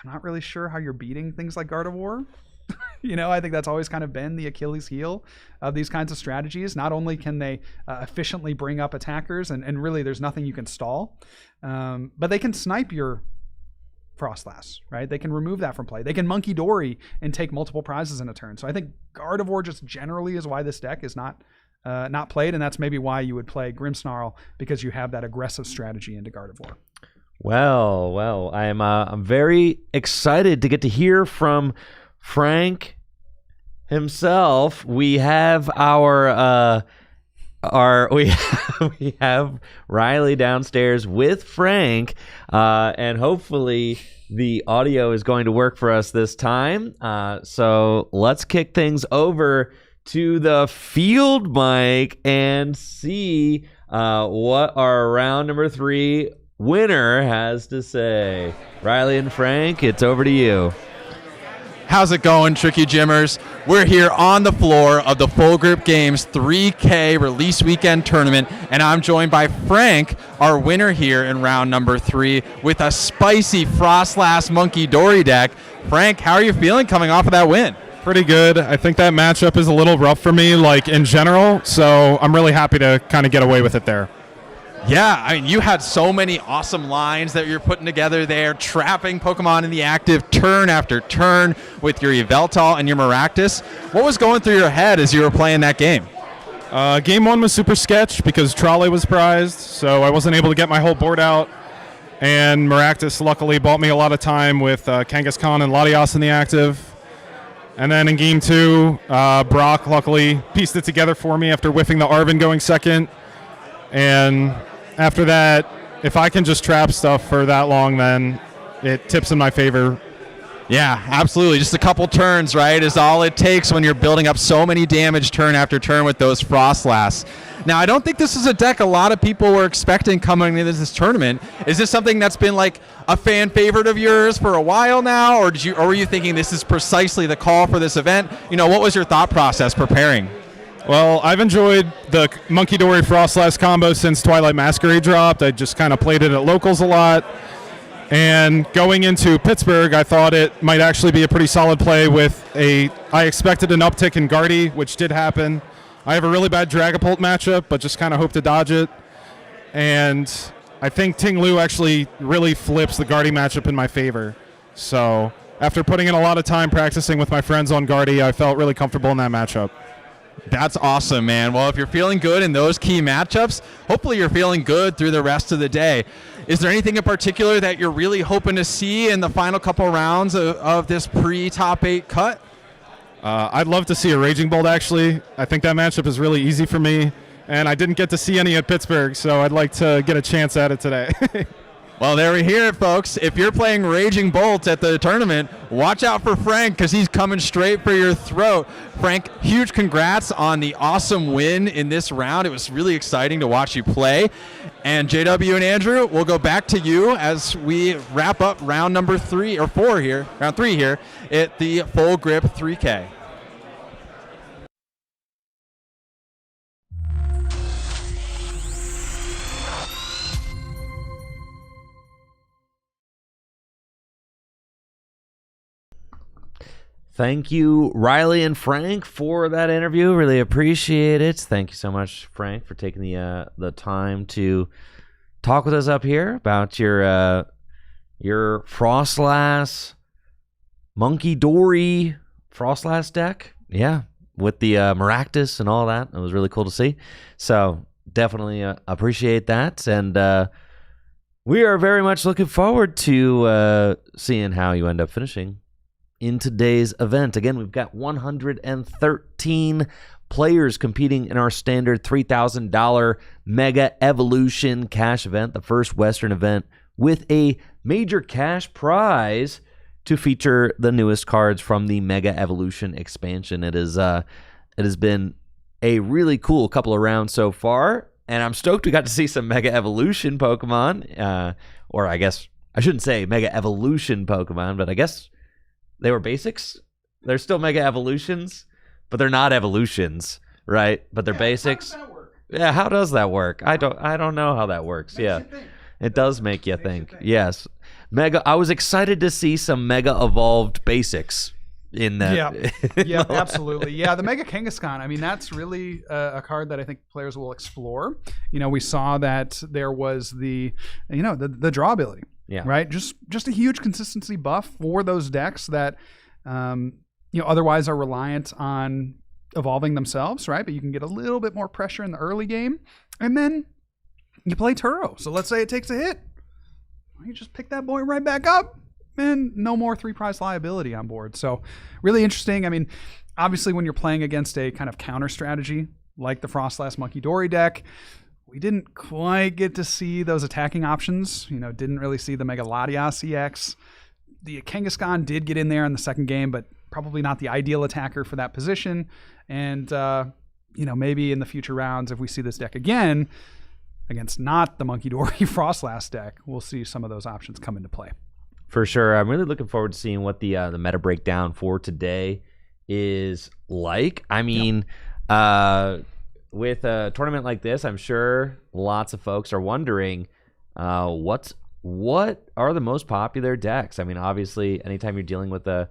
[SPEAKER 3] I'm not really sure how you're beating things like Gardevoir. I think that's always kind of been the Achilles heel of these kinds of strategies. Not only can they efficiently bring up attackers, and really there's nothing you can stall, but they can snipe your Frostlass, right? They can remove that from play. They can Monkey Dory and take multiple prizes in a turn. So I think Gardevoir just generally is why this deck is not played, and that's maybe why you would play Grimmsnarl, because you have that aggressive strategy into Gardevoir.
[SPEAKER 2] Well, I'm very excited to get to hear from Frank himself. We have we have Riley downstairs with Frank, and hopefully the audio is going to work for us this time. So let's kick things over to the field mic and see what our round number 3 winner has to say. Riley and Frank, it's over to you.
[SPEAKER 1] How's it going, Tricky Gymmers? We're here on the floor of the Full Grip Games 3K Release Weekend Tournament, and I'm joined by Frank, our winner here in round number 3, with a spicy Frostlass Monkey Dory deck. Frank, how are you feeling coming off of that win?
[SPEAKER 4] Pretty good. I think that matchup is a little rough for me, in general, so I'm really happy to kind of get away with it there.
[SPEAKER 1] Yeah, I mean, you had so many awesome lines that you're putting together there, trapping Pokemon in the active turn after turn with your Yveltal and your Maractus. What was going through your head as you were playing that game?
[SPEAKER 4] Game 1 was super sketch because Trolley was prized, so I wasn't able to get my whole board out. And Maractus luckily bought me a lot of time with Kangaskhan and Latias in the active. And then in Game 2, Brock luckily pieced it together for me after whiffing the Arven going second. And after that, if I can just trap stuff for that long, then it tips in my favor.
[SPEAKER 1] Yeah, absolutely. Just a couple turns, right, is all it takes when you're building up so many damage turn after turn with those Frostlass. Now, I don't think this is a deck a lot of people were expecting coming into this tournament. Is this something that's been like a fan favorite of yours for a while now, or were you thinking this is precisely the call for this event? What was your thought process preparing?
[SPEAKER 4] Well, I've enjoyed the Monkey Dory Frostlass combo since Twilight Masquerade dropped. I just kind of played it at locals a lot. And going into Pittsburgh, I thought it might actually be a pretty solid play I expected an uptick in Guardy, which did happen. I have a really bad Dragapult matchup, but just kind of hope to dodge it. And I think Ting Lu actually really flips the Guardy matchup in my favor. So after putting in a lot of time practicing with my friends on Guardy, I felt really comfortable in that matchup.
[SPEAKER 1] That's awesome, man. Well, if you're feeling good in those key matchups, hopefully you're feeling good through the rest of the day. Is there anything in particular that you're really hoping to see in the final couple rounds of this pre-top 8 cut?
[SPEAKER 4] I'd love to see a Raging Bolt, actually. I think that matchup is really easy for me, and I didn't get to see any at Pittsburgh, so I'd like to get a chance at it today.
[SPEAKER 1] Well, there we hear it, folks. If you're playing Raging Bolt at the tournament, watch out for Frank because he's coming straight for your throat. Frank, huge congrats on the awesome win in this round. It was really exciting to watch you play. And JW and Andrew, we'll go back to you as we wrap up round number 3 or 4 here, round 3 here at the Full Grip 3K.
[SPEAKER 2] Thank you, Riley and Frank, for that interview. Really appreciate it. Thank you so much, Frank, for taking the time to talk with us up here about your Frostlass Monkey Dory Frostlass deck. Yeah, with the Maractus and all that. It was really cool to see. So definitely appreciate that. And we are very much looking forward to seeing how you end up finishing in today's event. Again, we've got 113 players competing in our standard $3,000 Mega Evolution cash event, the first Western event with a major cash prize to feature the newest cards from the Mega Evolution expansion. It has been a really cool couple of rounds so far, and I'm stoked we got to see some Mega Evolution Pokemon, or I guess I shouldn't say Mega Evolution Pokemon, but I guess they were basics. They're still Mega Evolutions, but they're not evolutions, right? But they're basics. How does that work? Yeah, how does that work? I don't know how that works. It does make you think. Yes. I was excited to see some Mega Evolved basics in that.
[SPEAKER 3] Yeah, absolutely. Yeah, the Mega Kangaskhan, I mean, that's really a card that I think players will explore. We saw that there was the draw ability.
[SPEAKER 2] Yeah.
[SPEAKER 3] Right. Just a huge consistency buff for those decks that otherwise are reliant on evolving themselves, right? But you can get a little bit more pressure in the early game, and then you play Turo. So let's say it takes a hit, you just pick that boy right back up, and no more 3-prize liability on board. So really interesting. I mean, obviously, when you're playing against a kind of counter strategy like the Frostlass Monkey Dory deck, we didn't quite get to see those attacking options. Didn't really see the Mega Latias EX. The Kangaskhan did get in there in the second game, but probably not the ideal attacker for that position. And, maybe in the future rounds, if we see this deck again against not the Monkey Dory Frostlass deck, we'll see some of those options come into play.
[SPEAKER 2] For sure. I'm really looking forward to seeing what the meta breakdown for today is like. I mean, with a tournament like this, I'm sure lots of folks are wondering what are the most popular decks. I mean, obviously, anytime you're dealing with an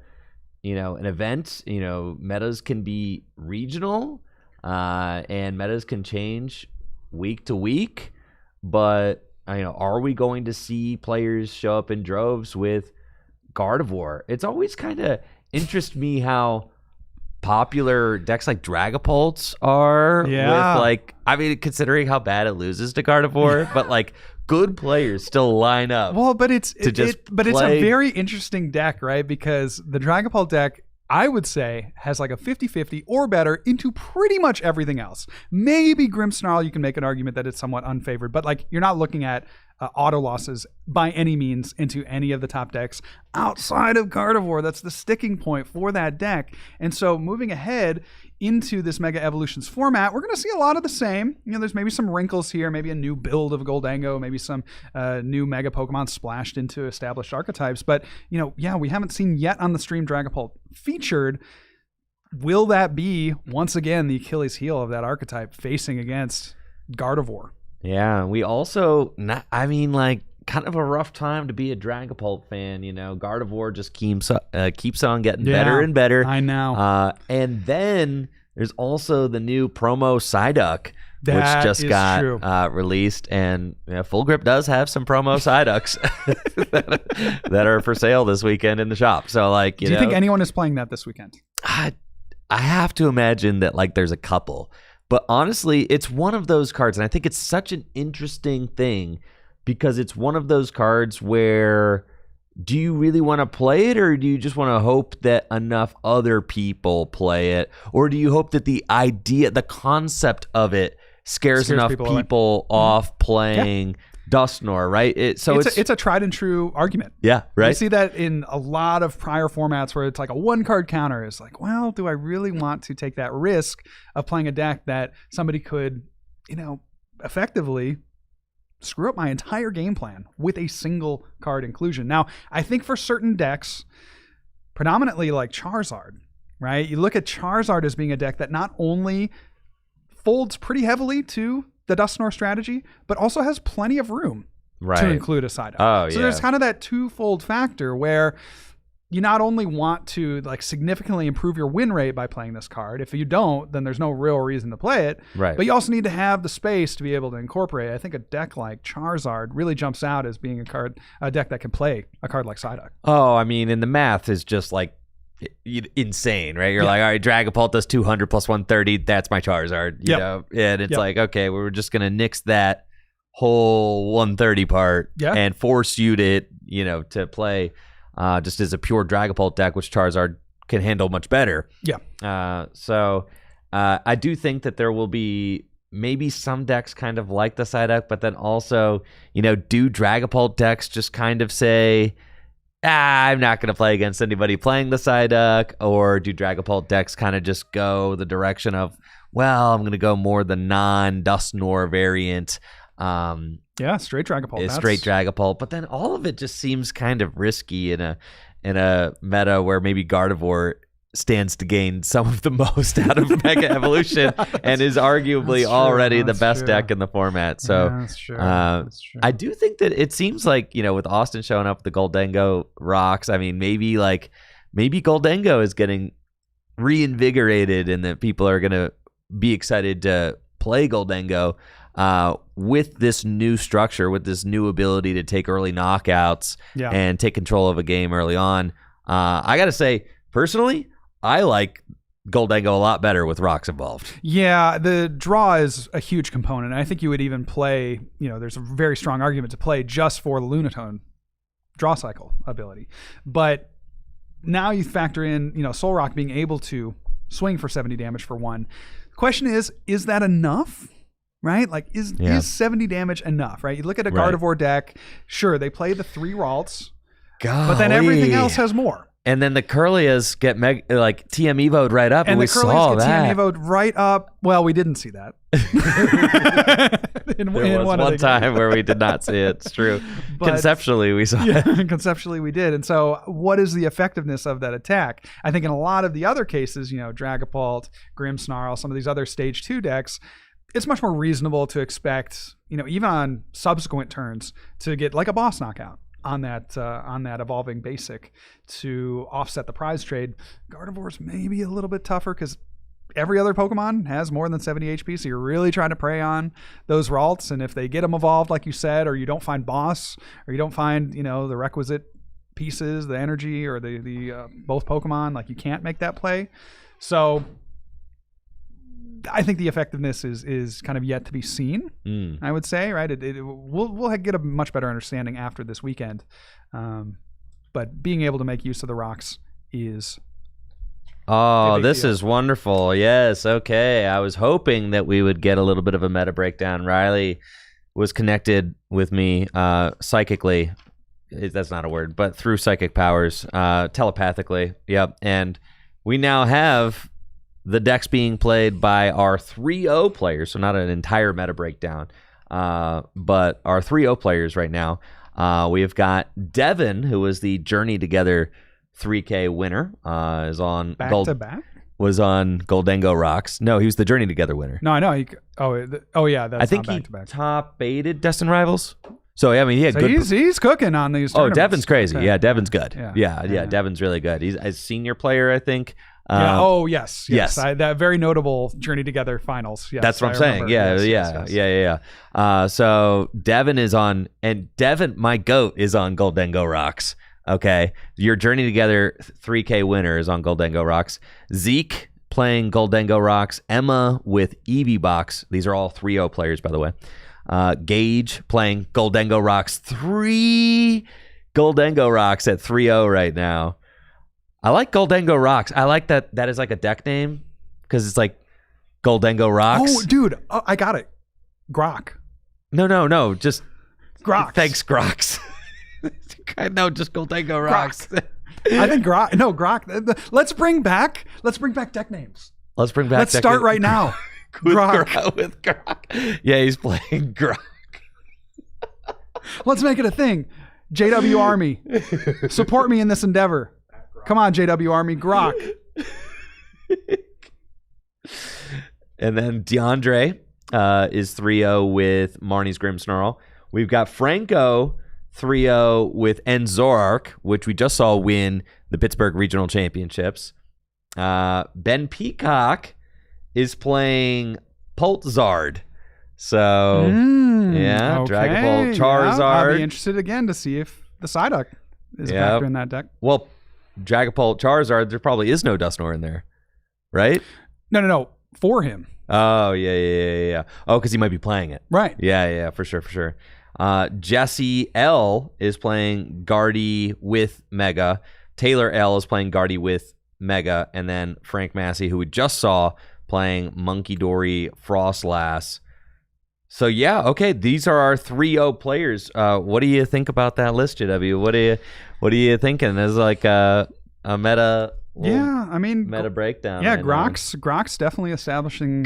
[SPEAKER 2] event, metas can be regional, and metas can change week to week. But are we going to see players show up in droves with Gardevoir? It's always kind of interests me how popular decks like Dragapults are. With considering how bad it loses to Gardevoir, but good players still line up.
[SPEAKER 3] Well, but it's a very interesting deck, right? Because the Dragapult deck, I would say, has like a 50-50 or better into pretty much everything else. Maybe Grimmsnarl, you can make an argument that it's somewhat unfavored, but you're not looking at auto losses by any means into any of the top decks outside of Gardevoir. That's the sticking point for that deck. And so moving ahead into this Mega Evolutions format, we're going to see a lot of the same. There's maybe some wrinkles here, maybe a new build of Goldango, maybe some new Mega Pokemon splashed into established archetypes. But, we haven't seen yet on the stream Dragapult featured. Will that be, once again, the Achilles heel of that archetype facing against Gardevoir?
[SPEAKER 2] Yeah, we also, kind of a rough time to be a Dragapult fan. Gardevoir just keeps on getting better and better.
[SPEAKER 3] I know.
[SPEAKER 2] And then there's also the new promo Psyduck, which just got released. And Full Grip does have some promo Psyducks that are for sale this weekend in the shop. So, do
[SPEAKER 3] you think anyone is playing that this weekend?
[SPEAKER 2] I have to imagine that there's a couple. But honestly, it's one of those cards, and I think it's such an interesting thing because it's one of those cards where do you really want to play it, or do you just want to hope that enough other people play it? Or do you hope that the concept of it scares enough people off playing Dusknoir, right? It's
[SPEAKER 3] a tried and true argument.
[SPEAKER 2] Yeah, right.
[SPEAKER 3] You see that in a lot of prior formats where it's like a 1-card counter. It's like, well, do I really want to take that risk of playing a deck that somebody could, effectively screw up my entire game plan with a single card inclusion? Now, I think for certain decks, predominantly like Charizard, right? You look at Charizard as being a deck that not only folds pretty heavily to the Dusknoir strategy, but also has plenty of room to include a Psyduck. So there's kind of that twofold factor where you not only want to like significantly improve your win rate by playing this card. If you don't, then there's no real reason to play it.
[SPEAKER 2] Right.
[SPEAKER 3] But you also need to have the space to be able to incorporate. I think a deck like Charizard really jumps out as being a deck that can play a card like Psyduck.
[SPEAKER 2] Oh, I mean, and the math is just like insane, right? You're like, all right, Dragapult does 200 plus 130. That's my Charizard, you know? And it's like, okay, we're just going to nix that whole 130 part and force you to, to play just as a pure Dragapult deck, which Charizard can handle much better.
[SPEAKER 3] Yeah.
[SPEAKER 2] So I do think that there will be maybe some decks kind of like the Psyduck, but then also, do Dragapult decks just kind of say, I'm not going to play against anybody playing the Psyduck, or do Dragapult decks kind of just go the direction of, well, I'm going to go more the non-Dusknoir variant.
[SPEAKER 3] Straight Dragapult.
[SPEAKER 2] Straight Dragapult, but then all of it just seems kind of risky in a meta where maybe Gardevoir stands to gain some of the most out of Mega Evolution and is arguably already the best deck in the format. So
[SPEAKER 3] that's true.
[SPEAKER 2] I do think that it seems like, with Austin showing up with the Goldengo rocks, I mean, maybe Goldengo is getting reinvigorated and that people are going to be excited to play Goldengo with this new structure, with this new ability to take early knockouts and take control of a game early on. I got to say, personally, I like Goldengo a lot better with rocks involved.
[SPEAKER 3] Yeah, the draw is a huge component. I think you would even play, there's a very strong argument to play just for the Lunatone draw cycle ability. But now you factor in, Solrock being able to swing for 70 damage for one. The question is that enough? Right? Like, is 70 damage enough, right? You look at a Gardevoir deck, sure, they play the 3 Ralts, but then everything else has more.
[SPEAKER 2] And then the Curlias get TM Evo'd right up, and we saw that.
[SPEAKER 3] TM Evo'd right up. Well, we didn't see that.
[SPEAKER 2] There was one time where we did not see it. It's true. But conceptually, we saw it.
[SPEAKER 3] Conceptually, we did. And so what is the effectiveness of that attack? I think in a lot of the other cases, Dragapult, Grimmsnarl, some of these other Stage 2 decks, it's much more reasonable to expect, even on subsequent turns, to get like a boss knockout on that evolving basic to offset the prize trade. Gardevoir's maybe a little bit tougher because every other Pokemon has more than 70 HP, so you're really trying to prey on those Ralts, and if they get them evolved, like you said, or you don't find boss, or you don't find, the requisite pieces, the energy, or the both Pokemon, like you can't make that play. So I think the effectiveness is kind of yet to be seen. I would say, right? We'll get a much better understanding after this weekend. But being able to make use of the rocks is.
[SPEAKER 2] Oh, this is wonderful. Yes. Okay. I was hoping that we would get a little bit of a meta breakdown. Riley was connected with me psychically. That's not a word, but through psychic powers, telepathically. Yep. And we now have the decks being played by our 3-0 players, so not an entire meta breakdown, but our 3-0 players right now. We have got Devin, who was the Journey Together 3K winner, is on
[SPEAKER 3] back-to-back?
[SPEAKER 2] Was on Goldengo Rocks. No, he was the Journey Together winner.
[SPEAKER 3] No, I know. That's
[SPEAKER 2] I think he top-8'd Destined Rivals. So, I mean, he had good...
[SPEAKER 3] He's cooking on these tournaments.
[SPEAKER 2] Devin's crazy.
[SPEAKER 3] Okay.
[SPEAKER 2] Yeah, Devin's good. Yeah, Devin's really good. He's a senior player, I think.
[SPEAKER 3] Yes. That very notable Journey Together finals. Yes,
[SPEAKER 2] that's what I'm saying. Yeah. So Devin is on, and Devin, my goat, is on Goldengo Rocks. Okay, your Journey Together 3K winner is on Goldengo Rocks. Zeke playing Goldengo Rocks. Emma with Eevee Box. These are all 3-0 players, by the way. Gage playing Goldengo Rocks. 3 Goldengo Rocks at 3-0 right now. I like Goldengo Rocks. I like that is like a deck name because it's like Goldengo Rocks.
[SPEAKER 3] Oh, dude, I got it. Grok.
[SPEAKER 2] No, just
[SPEAKER 3] Grox.
[SPEAKER 2] Thanks, Grox. No, just Goldengo Rocks.
[SPEAKER 3] I think Grok. No, Grok. Let's bring back deck names. Let's start right now. Grok.
[SPEAKER 2] With Grok. Yeah, he's playing Grok.
[SPEAKER 3] Let's make it a thing. JW Army, support me in this endeavor. Come on, JW Army, Grok.
[SPEAKER 2] And then DeAndre is 3-0 with Marnie's Grimmsnarl. We've got Franco 3-0 with Enzorark, which we just saw win the Pittsburgh Regional Championships. Ben Peacock is playing Poltzard. So, yeah,
[SPEAKER 3] okay.
[SPEAKER 2] Dragapult, Charizard.
[SPEAKER 3] Yeah, I'll be interested again to see if the Psyduck is a factor in that deck.
[SPEAKER 2] Well, Dragapult, Charizard, there probably is no Dusknoir in there, right?
[SPEAKER 3] No. For him.
[SPEAKER 2] Oh, yeah. Oh, because he might be playing it.
[SPEAKER 3] Right.
[SPEAKER 2] Yeah, for sure. Jesse L is playing Guardy with Mega. Taylor L is playing Guardy with Mega. And then Frank Massey, who we just saw, playing Monkey Dory Frostlass. So, yeah, okay, these are our 3-0 players. What do you think about that list, JW? What are you thinking? There's like a meta...
[SPEAKER 3] Yeah, I mean...
[SPEAKER 2] Meta breakdown.
[SPEAKER 3] Yeah, Grok's definitely establishing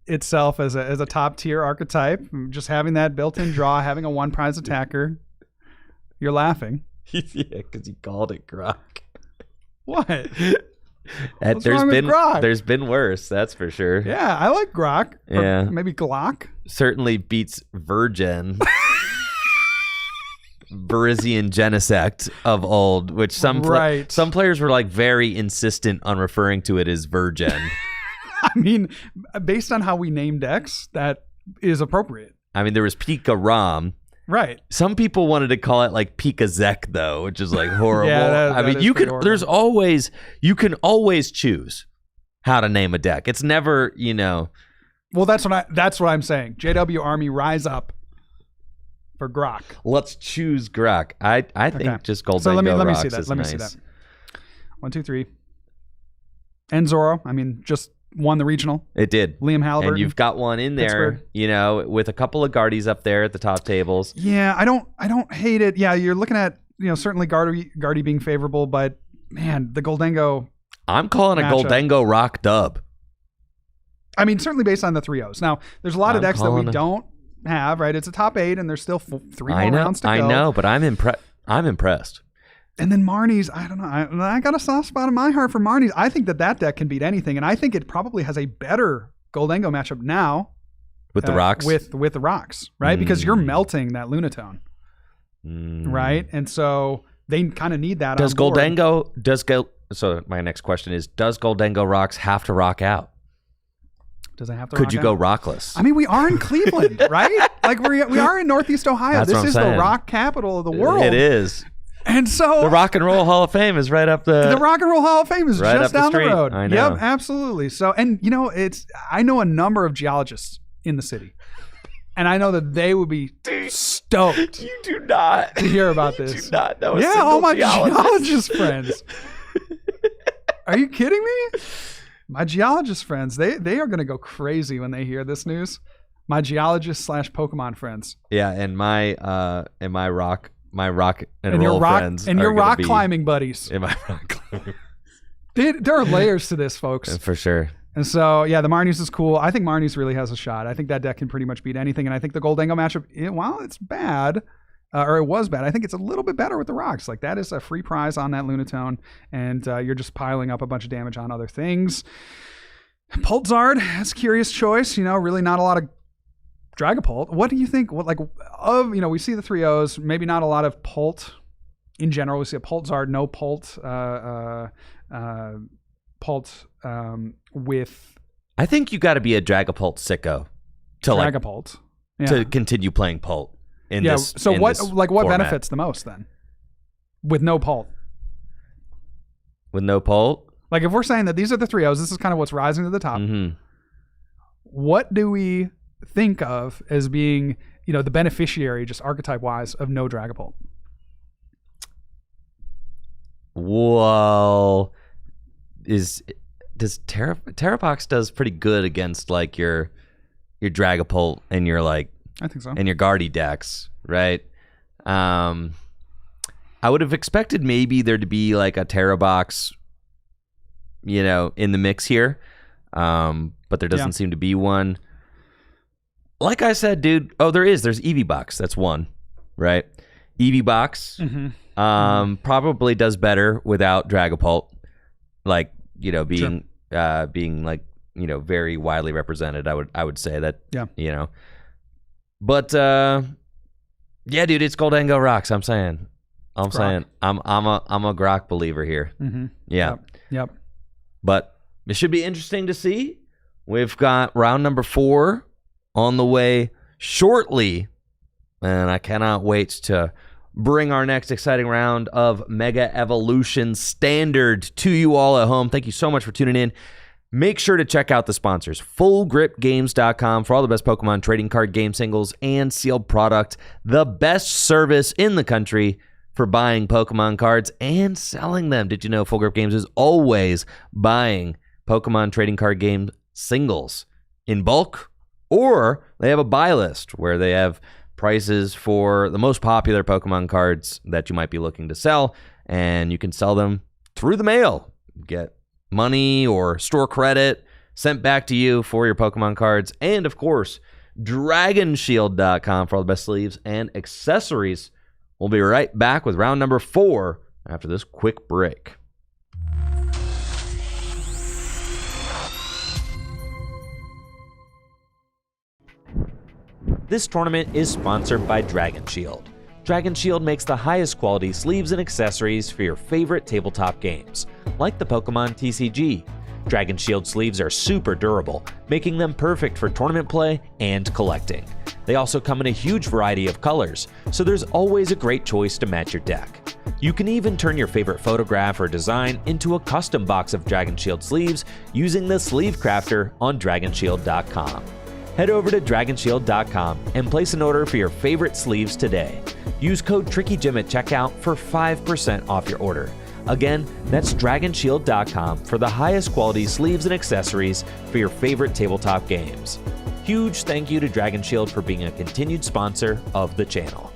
[SPEAKER 3] itself as a top-tier archetype. Just having that built-in draw, having a one-prize attacker. You're laughing.
[SPEAKER 2] Yeah, because you called it Grok.
[SPEAKER 3] What? What's
[SPEAKER 2] there's
[SPEAKER 3] wrong with Grok?
[SPEAKER 2] There's been worse, that's for sure.
[SPEAKER 3] Yeah, I like Grok.
[SPEAKER 2] Yeah.
[SPEAKER 3] Or maybe Glock.
[SPEAKER 2] Certainly beats Virgin. Berisian Genesect of old, which some players were like very insistent on referring to it as Virgin.
[SPEAKER 3] I mean, based on how we named decks, that is appropriate.
[SPEAKER 2] I mean, there was Pika Ram.
[SPEAKER 3] Right.
[SPEAKER 2] Some people wanted to call it like Pika Zek though, which is like horrible.
[SPEAKER 3] Yeah,
[SPEAKER 2] I mean, you can.
[SPEAKER 3] horrible.
[SPEAKER 2] You can always choose how to name a deck. It's never,
[SPEAKER 3] Well, that's what I'm saying. JW Army, rise up for Grok.
[SPEAKER 2] Let's choose Grok. I think just Goldengo
[SPEAKER 3] So let me
[SPEAKER 2] Rocks
[SPEAKER 3] see that.
[SPEAKER 2] is
[SPEAKER 3] Let me
[SPEAKER 2] nice.
[SPEAKER 3] see that. 1, 2, 3. And Zoro. I mean, just won the regional.
[SPEAKER 2] It did.
[SPEAKER 3] Liam Halliburton.
[SPEAKER 2] And you've got one in there,
[SPEAKER 3] Pittsburgh.
[SPEAKER 2] with a couple of Guardies up there at the top tables.
[SPEAKER 3] Yeah, I don't hate it. Yeah, you're looking at, certainly Guardy being favorable, but man, the Goldengo.
[SPEAKER 2] I'm calling a Goldengo Rock dub.
[SPEAKER 3] I mean, certainly based on the 3-0s. Now, there's a lot of decks that we don't have, right? It's a top 8, and there's still 3 more rounds to go.
[SPEAKER 2] I know, but I'm impressed.
[SPEAKER 3] And then Marnie's, I don't know. I got a soft spot in my heart for Marnie's. I think that deck can beat anything, and I think it probably has a better Goldengo matchup now
[SPEAKER 2] with the rocks.
[SPEAKER 3] With the rocks, right? Because you're melting that Lunatone, right? And so they kind of need that.
[SPEAKER 2] Does Goldengo So my next question is: does Goldengo Rocks have to rock out?
[SPEAKER 3] Does it have to?
[SPEAKER 2] Could you go rockless?
[SPEAKER 3] I mean, we are in Cleveland, right? Like we are in Northeast Ohio.
[SPEAKER 2] That's
[SPEAKER 3] this is
[SPEAKER 2] saying.
[SPEAKER 3] the rock capital of the world.
[SPEAKER 2] It is.
[SPEAKER 3] And so
[SPEAKER 2] the Rock and Roll Hall of Fame is right up the
[SPEAKER 3] Rock and Roll Hall of Fame is
[SPEAKER 2] right
[SPEAKER 3] just
[SPEAKER 2] up
[SPEAKER 3] down
[SPEAKER 2] the
[SPEAKER 3] the road.
[SPEAKER 2] I know.
[SPEAKER 3] Yep, absolutely. So, and I know a number of geologists in the city, and I know that they would be stoked.
[SPEAKER 2] You do not
[SPEAKER 3] to hear about this.
[SPEAKER 2] You do not know.
[SPEAKER 3] Yeah, all my geologist friends. Are you kidding me? My geologist friends, they are going to go crazy when they hear this news. My geologist / Pokemon friends.
[SPEAKER 2] Yeah, and my rock and
[SPEAKER 3] your
[SPEAKER 2] roll
[SPEAKER 3] rock
[SPEAKER 2] friends
[SPEAKER 3] and your
[SPEAKER 2] are gonna
[SPEAKER 3] rock
[SPEAKER 2] be
[SPEAKER 3] climbing buddies.
[SPEAKER 2] in my rock climbing.
[SPEAKER 3] There are layers to this, folks.
[SPEAKER 2] For sure.
[SPEAKER 3] And so, yeah, the Marnies is cool. I think Marnies really has a shot. I think that deck can pretty much beat anything. And I think the Goldengo matchup, while it's bad, or it was bad, I think it's a little bit better with the rocks. Like, that is a free prize on that Lunatone, and you're just piling up a bunch of damage on other things. Poltzard, that's a curious choice. Really not a lot of Dragapult. What do you think? We see the 3-0s, maybe not a lot of Pult in general. We see a Poltzard, no Pult, with.
[SPEAKER 2] I think you got to be a Dragapult sicko to continue playing Pult.
[SPEAKER 3] So what
[SPEAKER 2] format.
[SPEAKER 3] benefits the most then? With no Pult.
[SPEAKER 2] With no Pult?
[SPEAKER 3] Like, if we're saying that these are the 3-0s, this is kind of what's rising to the top.
[SPEAKER 2] Mm-hmm.
[SPEAKER 3] What do we think of as being, the beneficiary, just archetype-wise, of no Dragapult?
[SPEAKER 2] Well, Terrabox does pretty good against like your Dragapult and your I
[SPEAKER 3] think so.
[SPEAKER 2] And your Guardy decks, right? I would have expected maybe there to be like a Terrabox, in the mix here, but there doesn't seem to be one. Like I said, dude. Oh, there's Eevee Box. That's one, right? Eevee Box probably does better without Dragapult, being very widely represented. I would say that. Yeah. But Yeah, dude, it's Goldango rocks. I'm saying. I'm
[SPEAKER 3] Grok.
[SPEAKER 2] saying. I'm a Grok believer here.
[SPEAKER 3] Mm-hmm.
[SPEAKER 2] Yeah.
[SPEAKER 3] Yep.
[SPEAKER 2] But it should be interesting to see. We've got round number 4 on the way shortly. And I cannot wait to bring our next exciting round of Mega Evolution Standard to you all at home. Thank you so much for tuning in. Make sure to check out the sponsors, FullGripGames.com, for all the best Pokemon trading card game singles and sealed product. The best service in the country for buying Pokemon cards and selling them. Did you know Full Grip Games is always buying Pokemon trading card game singles in bulk? Or they have a buy list where they have prices for the most popular Pokemon cards that you might be looking to sell, and you can sell them through the mail. Get money or store credit sent back to you for your Pokemon cards. And of course, DragonShield.com for all the best sleeves and accessories. We'll be right back with round number 4 after this quick break. This tournament is sponsored by Dragon Shield. Dragon Shield makes the highest quality sleeves and accessories for your favorite tabletop games, like the Pokemon TCG. Dragon Shield sleeves are super durable, making them perfect for tournament play and collecting. They also come in a huge variety of colors, so there's always a great choice to match your deck. You can even turn your favorite photograph or design into a custom box of Dragon Shield sleeves using the Sleeve Crafter on DragonShield.com. Head over to DragonShield.com and place an order for your favorite sleeves today. Use code TrickyJim at checkout for 5% off your order. Again, that's DragonShield.com for the highest quality sleeves and accessories for your favorite tabletop games. Huge thank you to Dragon Shield for being a continued sponsor of the channel.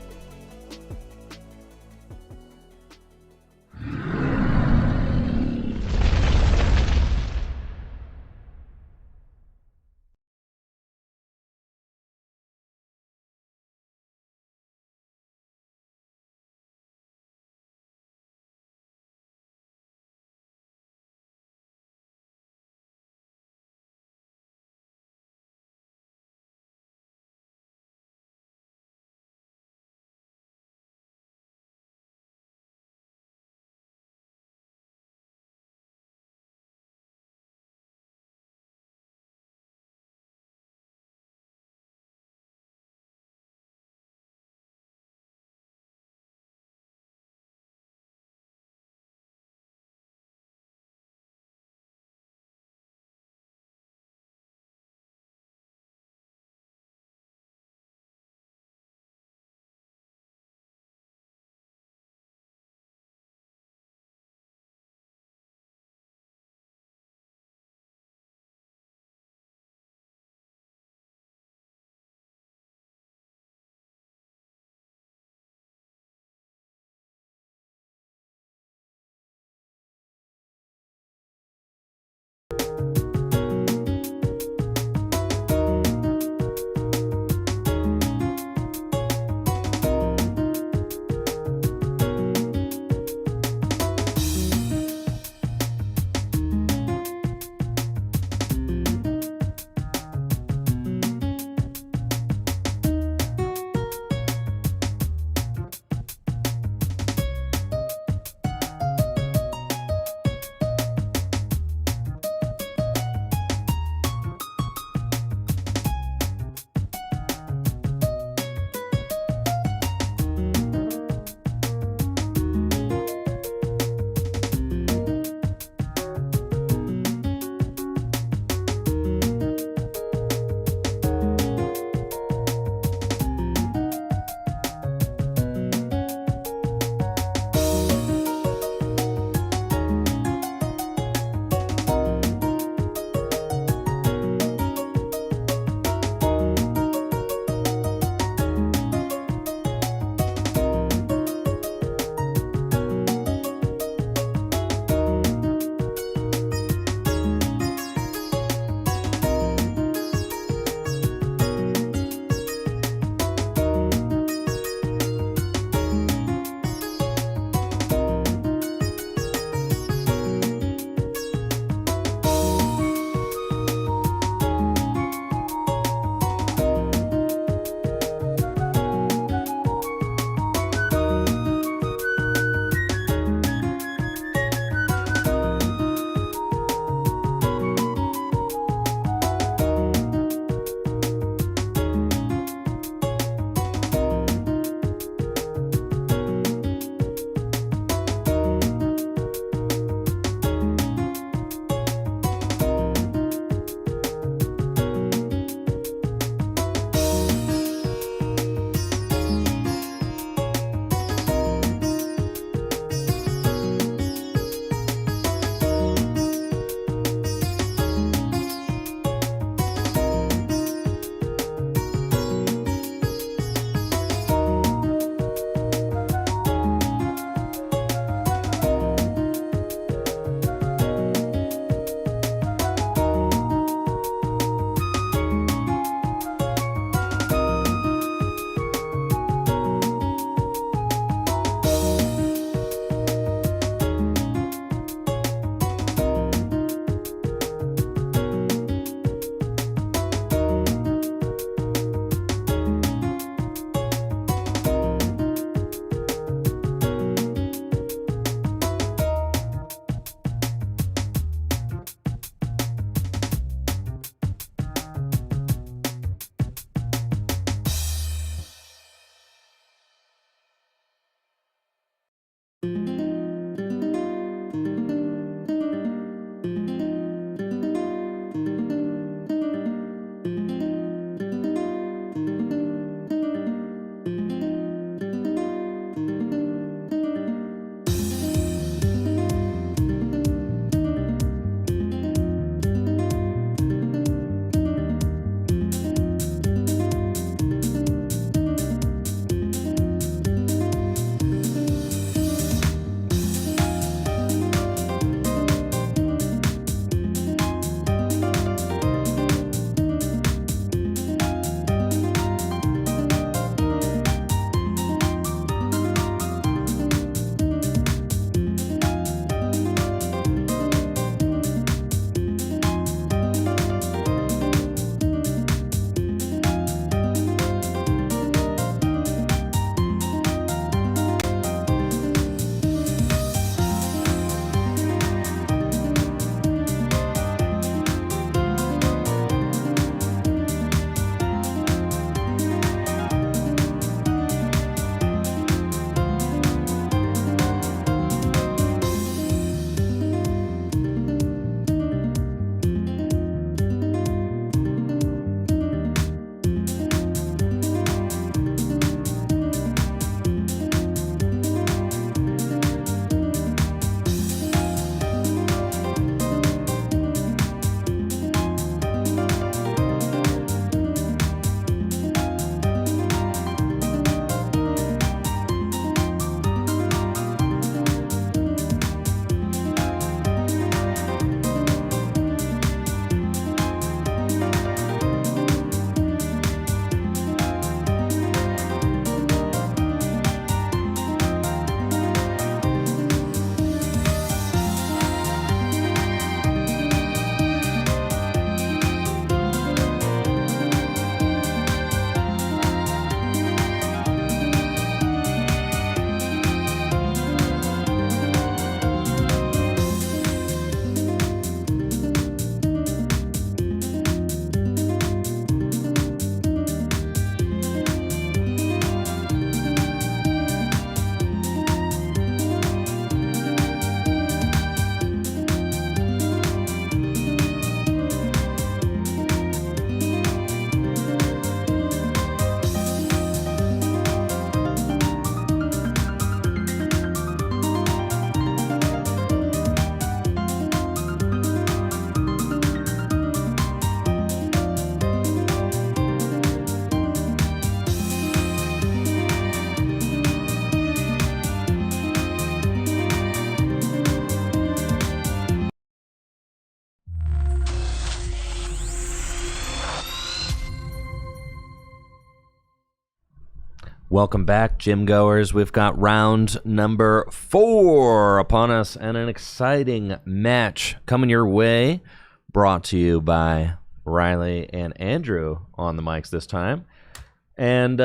[SPEAKER 2] Welcome back, gym goers. We've got round number 4 upon us and an exciting match coming your way. Brought to you by Riley and Andrew on the mics this time. And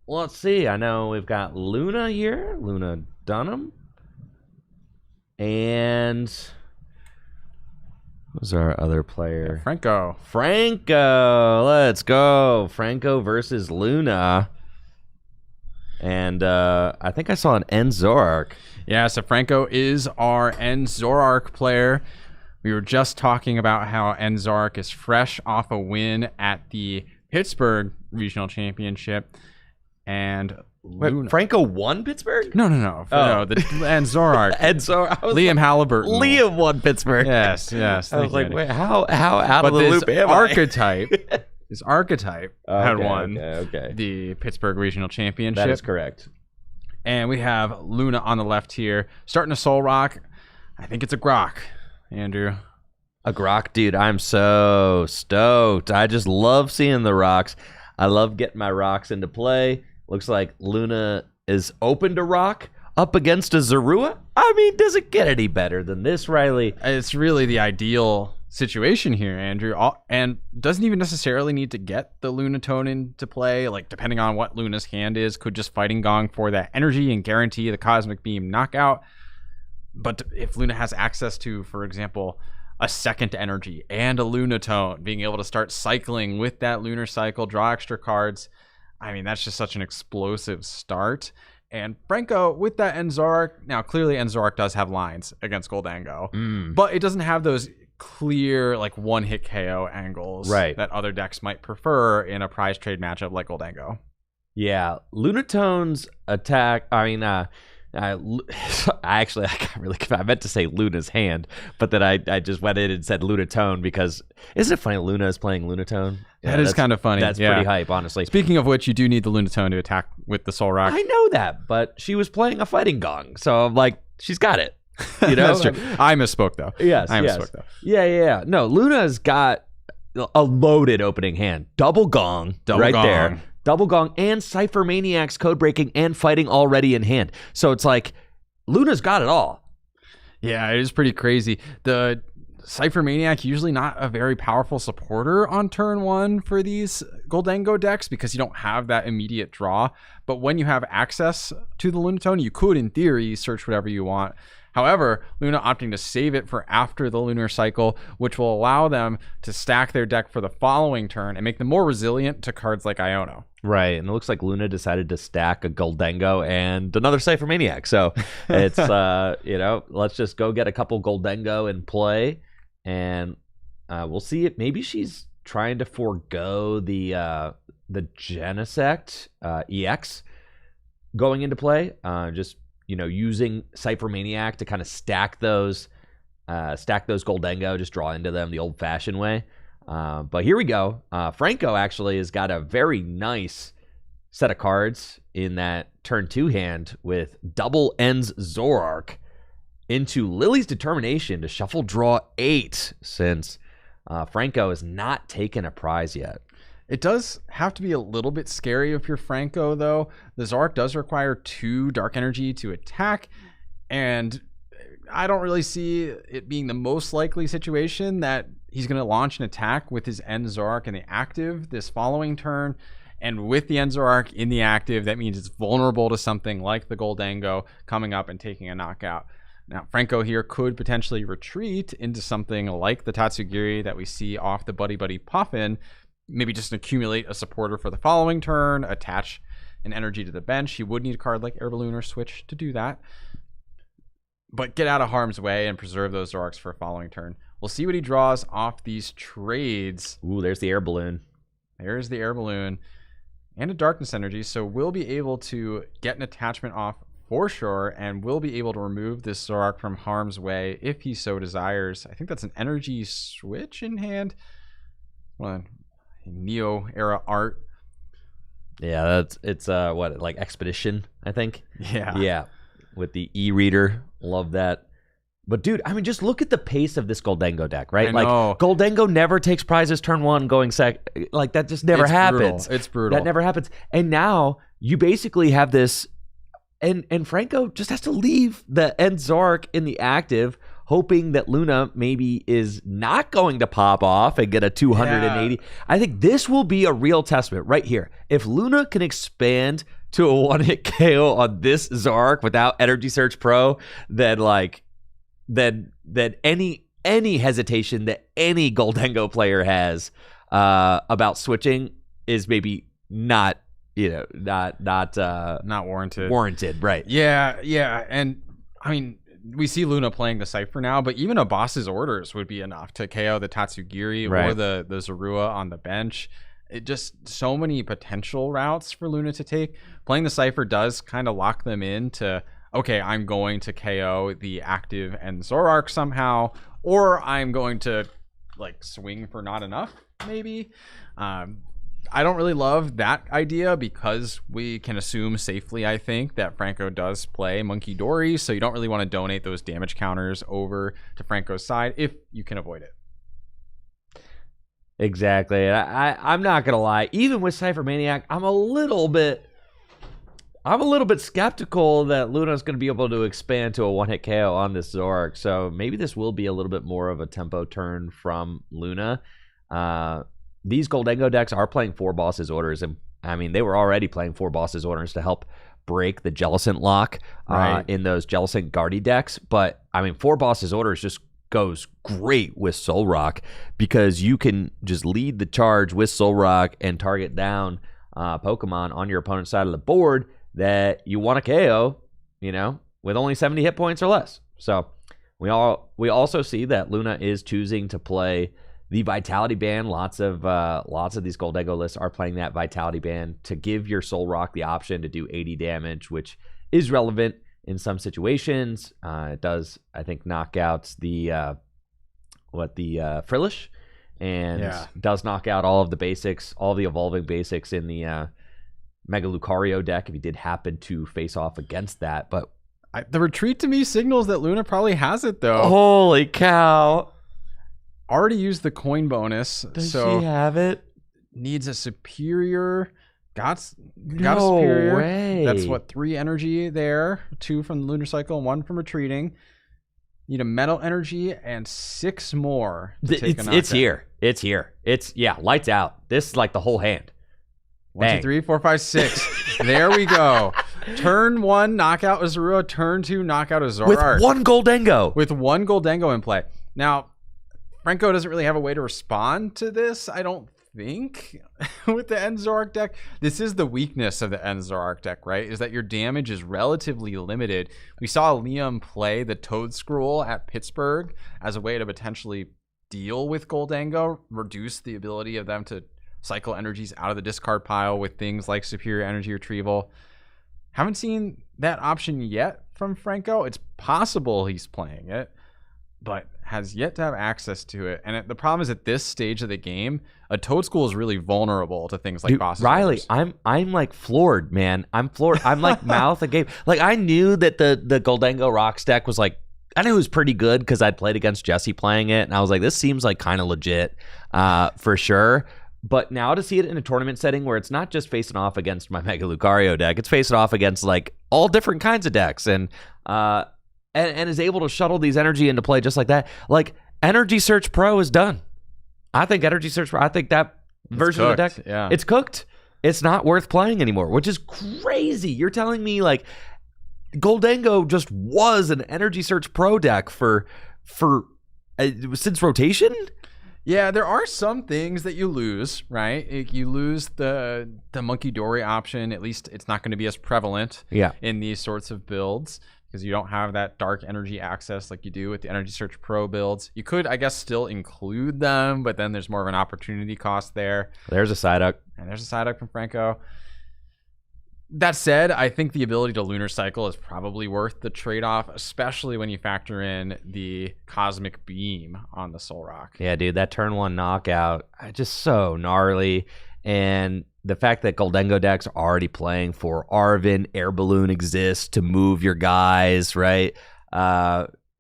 [SPEAKER 2] let's see. I know we've got Luna here, Luna Dunham. And who's our other player?
[SPEAKER 1] Franco.
[SPEAKER 2] Franco. Let's go. Franco versus Luna. And I think I saw an Enzorark.
[SPEAKER 1] Yeah, so Franco is our Enzorark player. We were just talking about how Enzorark is fresh off a win at the Pittsburgh Regional Championship. And
[SPEAKER 2] Wait, Franco won Pittsburgh?
[SPEAKER 1] No, the Enzorark. Liam Halliburton.
[SPEAKER 2] Liam won Pittsburgh.
[SPEAKER 1] Yes.
[SPEAKER 2] I was like, wait, how out of the loop am
[SPEAKER 1] archetype, This archetype had won
[SPEAKER 2] okay.
[SPEAKER 1] the Pittsburgh Regional Championship.
[SPEAKER 2] That is correct.
[SPEAKER 1] And we have Luna on the left here, starting a Soul Rock. I think it's a Grok, Andrew.
[SPEAKER 2] A Grok, dude. I'm so stoked. I just love seeing the rocks. I love getting my rocks into play. Looks like Luna is open to rock up against a Zorua. I mean, does it get any better than this, Riley?
[SPEAKER 1] It's really the ideal situation here, Andrew, and doesn't even necessarily need to get the Lunatone into play. Like, depending on what Luna's hand is, could just Fighting Gong for that energy and guarantee the Cosmic Beam knockout. But if Luna has access to, for example, a second energy and a Lunatone, being able to start cycling with that Lunar Cycle, draw extra cards, I mean, that's just such an explosive start. And Franco, with that Enzorark, now clearly Enzorark does have lines against Goldango, but it doesn't have those clear, like, one-hit KO angles that other decks might prefer in a prize trade matchup like Goldango.
[SPEAKER 2] Yeah, Lunatone's attack, I mean, I meant to say Luna's hand, but then I just went in and said Lunatone because isn't it funny Luna is playing Lunatone?
[SPEAKER 1] That is kind of funny.
[SPEAKER 2] That's pretty hype, honestly.
[SPEAKER 1] Speaking of which, you do need the Lunatone to attack with the Soul Rock.
[SPEAKER 2] I know that, but she was playing a Fighting Gong, so I'm like, she's got it. You know?
[SPEAKER 1] That's true. I misspoke, though.
[SPEAKER 2] I misspoke, though. Yeah. No, Luna's got a loaded opening hand. Double Gong there. Double Gong and Cypher Maniac's code breaking and fighting already in hand. So it's like Luna's got it all.
[SPEAKER 1] Yeah, it is pretty crazy. The Cypher Maniac usually not a very powerful supporter on turn 1 for these Goldango decks because you don't have that immediate draw. But when you have access to the Lunatone, you could, in theory, search whatever you want. However, Luna opting to save it for after the Lunar Cycle, which will allow them to stack their deck for the following turn and make them more resilient to cards like Iono.
[SPEAKER 2] Right, and it looks like Luna decided to stack a Goldango and another Cypher Maniac. So it's, let's just go get a couple Goldango in play, and we'll see it. Maybe she's trying to forego the Genesect EX going into play, using Cypher Maniac to kind of stack those Goldango, just draw into them the old-fashioned way. But here we go. Franco actually has got a very nice set of cards in that turn 2 hand with double Enzorark into Lily's Determination to shuffle draw 8 since Franco has not taken a prize yet.
[SPEAKER 1] It does have to be a little bit scary if you're Franco, though. The Zorark does require 2 Dark Energy to attack, and I don't really see it being the most likely situation that he's going to launch an attack with his Enzorark in the active this following turn. And with the Enzorark in the active, that means it's vulnerable to something like the Goldango coming up and taking a knockout. Now, Franco here could potentially retreat into something like the Tatsugiri that we see off the Buddy Buddy Puffin, maybe just accumulate a supporter for the following turn, attach an energy to the bench. He would need a card like Air Balloon or Switch to do that. But get out of harm's way and preserve those Zorarks for a following turn. We'll see what he draws off these trades.
[SPEAKER 2] Ooh, there's the Air Balloon.
[SPEAKER 1] There's the Air Balloon and a Darkness Energy. So we'll be able to get an attachment off for sure, and we'll be able to remove this Zorark from harm's way if he so desires. I think that's an Energy Switch in hand. Well, Neo era art.
[SPEAKER 2] Yeah, it's like Expedition, I think.
[SPEAKER 1] Yeah.
[SPEAKER 2] Yeah. With the e-reader. Love that. But dude, I mean, just look at the pace of this Goldengo deck, right?
[SPEAKER 1] I
[SPEAKER 2] Like
[SPEAKER 1] know.
[SPEAKER 2] Goldengo never takes prizes turn 1 going like that just never happens.
[SPEAKER 1] It's brutal.
[SPEAKER 2] That never happens. And now you basically have this, and Franco just has to leave the end Zoroark in the active, hoping that Luna maybe is not going to pop off and get a 280. Yeah. I think this will be a real testament right here. If Luna can expand to a one-hit KO on this Zoroark without Energy Search Pro, then any hesitation that any Goldengo player has about switching is maybe not warranted, right?
[SPEAKER 1] Yeah, and I mean, we see Luna playing the Cypher now, but even a boss's orders would be enough to KO the Tatsugiri or the Zorua on the bench. It just so many potential routes for Luna to take. Playing the Cypher does kind of lock them into, okay, I'm going to KO the active and Zoroark somehow, or I'm going to like swing for not enough, maybe. I don't really love that idea because we can assume safely, I think, that Franco does play Monkey Dory, so you don't really want to donate those damage counters over to Franco's side if you can avoid it.
[SPEAKER 2] Exactly. I'm not gonna lie. Even with Cypher Maniac, I'm a little bit skeptical that Luna's going to be able to expand to a one-hit KO on this Zoroark. So maybe this will be a little bit more of a tempo turn from Luna. These Goldengo decks are playing 4 bosses orders, and I mean they were already playing 4 bosses orders to help break the Jellicent lock in those Jellicent Guardy decks. But I mean 4 bosses orders just goes great with Solrock because you can just lead the charge with Solrock and target down Pokemon on your opponent's side of the board that you want to KO, with only 70 hit points or less. So we also see that Luna is choosing to play the Vitality Band. Lots of these Goldengo lists are playing that Vitality Band to give your Solrock the option to do 80 damage, which is relevant in some situations. It does, I think, knock out the Frillish, and does knock out all of the basics, all the evolving basics in the Mega Lucario deck if you did happen to face off against that. But
[SPEAKER 1] the retreat to me signals that Luna probably has it, though.
[SPEAKER 2] Holy cow.
[SPEAKER 1] Already used the coin bonus.
[SPEAKER 2] Does she have it?
[SPEAKER 1] Needs a superior. Got a
[SPEAKER 2] No
[SPEAKER 1] superior.
[SPEAKER 2] way.
[SPEAKER 1] That's what, 3 energy there, 2 from the Lunar Cycle, and 1 from retreating. Need a metal energy and 6 more to take a knockout.
[SPEAKER 2] It's here. It's lights out. This is like the whole hand.
[SPEAKER 1] 1, 2, 3, 4, 5, 6. There we go. Turn 1, knockout Zorua. Turn 2, knockout Zoroark.
[SPEAKER 2] With 1 Goldengo.
[SPEAKER 1] With 1 Goldengo in play. Now, Franco doesn't really have a way to respond to this, I don't think, with the End Zoroark deck. This is the weakness of the End Zoroark deck, right? Is that your damage is relatively limited. We saw Liam play the Toad Scroll at Pittsburgh as a way to potentially deal with Goldengo, reduce the ability of them to cycle energies out of the discard pile with things like Superior Energy Retrieval. Haven't seen that option yet from Franco. It's possible he's playing it, but has yet to have access to it. And the problem is at this stage of the game, a Toad School is really vulnerable to things like bosses.
[SPEAKER 2] Riley,
[SPEAKER 1] orders.
[SPEAKER 2] I'm like floored, man. I'm floored. I'm like mouth agape. Like I knew that the Goldengo Rocks deck was like, I knew it was pretty good because I'd played against Jesse playing it, and I was like, this seems like kind of legit for sure. But now to see it in a tournament setting where it's not just facing off against my Mega Lucario deck, it's facing off against like all different kinds of decks, and is able to shuttle these energy into play just like that. Like Energy Search Pro is done. I think Energy Search Pro, I think that version of the deck, it's cooked. It's not worth playing anymore, which is crazy. You're telling me like Goldengo just was an Energy Search Pro deck for since rotation?
[SPEAKER 1] Yeah, there are some things that you lose, right? You lose the Monkey Dory option. At least it's not going to be as prevalent in these sorts of builds because you don't have that dark energy access like you do with the Energy Search Pro builds. You could, I guess, still include them, but then there's more of an opportunity cost there.
[SPEAKER 2] There's a Psyduck.
[SPEAKER 1] And there's a Psyduck from Franco. That said, I think the ability to Lunar Cycle is probably worth the trade-off, especially when you factor in the Cosmic Beam on the Solrock.
[SPEAKER 2] Yeah, dude, that turn 1 knockout, just so gnarly. And the fact that Goldengo decks are already playing for Arven, Air Balloon exists to move your guys, right?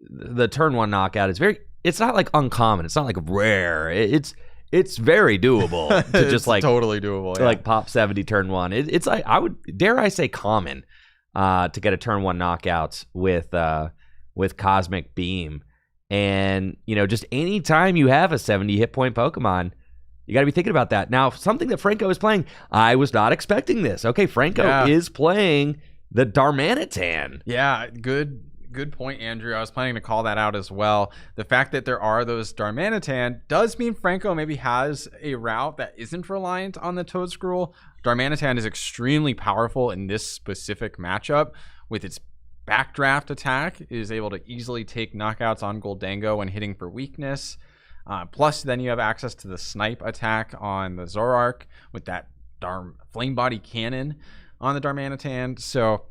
[SPEAKER 2] the turn one knockout is it's not like uncommon. It's not like rare. It's very doable to just like
[SPEAKER 1] totally doable.
[SPEAKER 2] To like pop 70 turn one. It's like dare I say common to get a turn one knockout with Cosmic Beam. And, just any time you have a 70 hit point Pokemon, you got to be thinking about that. Now, something that Franco is playing, I was not expecting this. Okay, Franco is playing the Darmanitan.
[SPEAKER 1] Yeah, good point, Andrew. I was planning to call that out as well. The fact that there are those Darmanitan does mean Franco maybe has a route that isn't reliant on the Toedscruel. Darmanitan is extremely powerful in this specific matchup with its backdraft attack. It is able to easily take knockouts on Goldango when hitting for weakness. Plus, then you have access to the snipe attack on the Zoroark with that Flame Body Cannon on the Darmanitan. So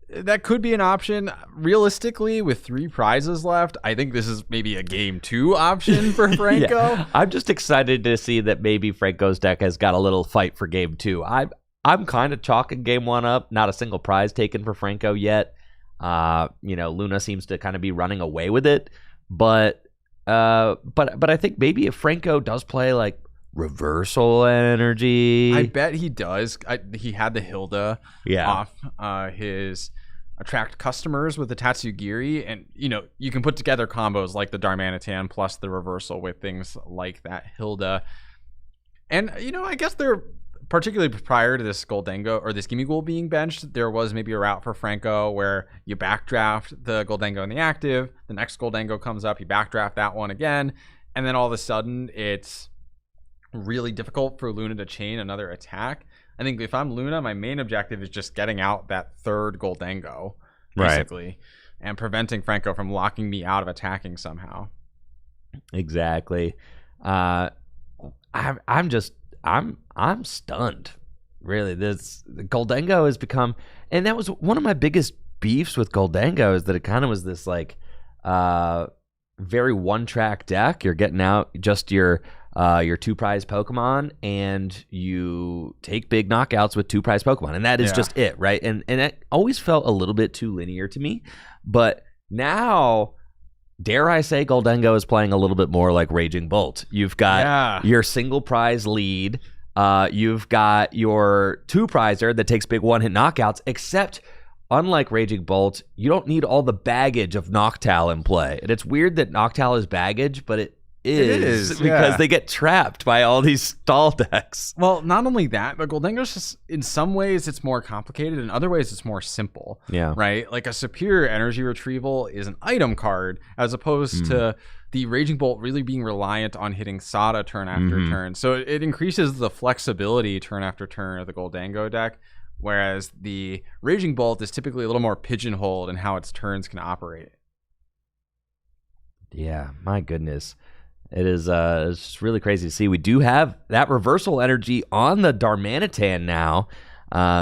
[SPEAKER 1] that could be an option. Realistically, with 3 prizes left, I think this is maybe a game 2 option for Franco.
[SPEAKER 2] Yeah. I'm just excited to see that maybe Franco's deck has got a little fight for game 2. I'm kind of chalking game 1 up. Not a single prize taken for Franco yet. Luna seems to kind of be running away with it. But I think maybe if Franco does play like Reversal Energy,
[SPEAKER 1] I bet he does. He had the Hilda off his attract customers with the Tatsugiri, and you can put together combos like the Darmanitan plus the Reversal with things like that Hilda. And I guess they're particularly prior to this Goldango or this Gimmighoul being benched, there was maybe a route for Franco where you backdraft the Goldango in the active, the next Goldango comes up, you backdraft that one again, and then all of a sudden it's really difficult for Luna to chain another attack. I think if I'm Luna, my main objective is just getting out that third Goldango, basically, and preventing Franco from locking me out of attacking somehow.
[SPEAKER 2] Exactly. I'm stunned. Really, this Goldango has become, and that was one of my biggest beefs with Goldango, is that it kind of was this like very one-track deck. You're getting out just your 2 prize Pokemon, and you take big knockouts with 2 prize Pokemon, and that is just it, right? And it always felt a little bit too linear to me, but now, dare I say, Goldango is playing a little bit more like Raging Bolt. You've got your single prize lead. You've got your 2 prizer that takes big 1-hit knockouts, except unlike Raging Bolt, you don't need all the baggage of Noctowl in play. And it's weird that Noctowl is baggage, but it is because they get trapped by all these stall decks.
[SPEAKER 1] Well, not only that, but Goldango's just, in some ways it's more complicated, in other ways it's more simple.
[SPEAKER 2] Yeah.
[SPEAKER 1] Right? Like a Superior Energy Retrieval is an item card, as opposed to the Raging Bolt really being reliant on hitting Sada turn after turn. So it increases the flexibility turn after turn of the Goldango deck, whereas the Raging Bolt is typically a little more pigeonholed in how its turns can operate.
[SPEAKER 2] Yeah, my goodness. It's just really crazy to see. We do have that Reversal Energy on the Darmanitan now.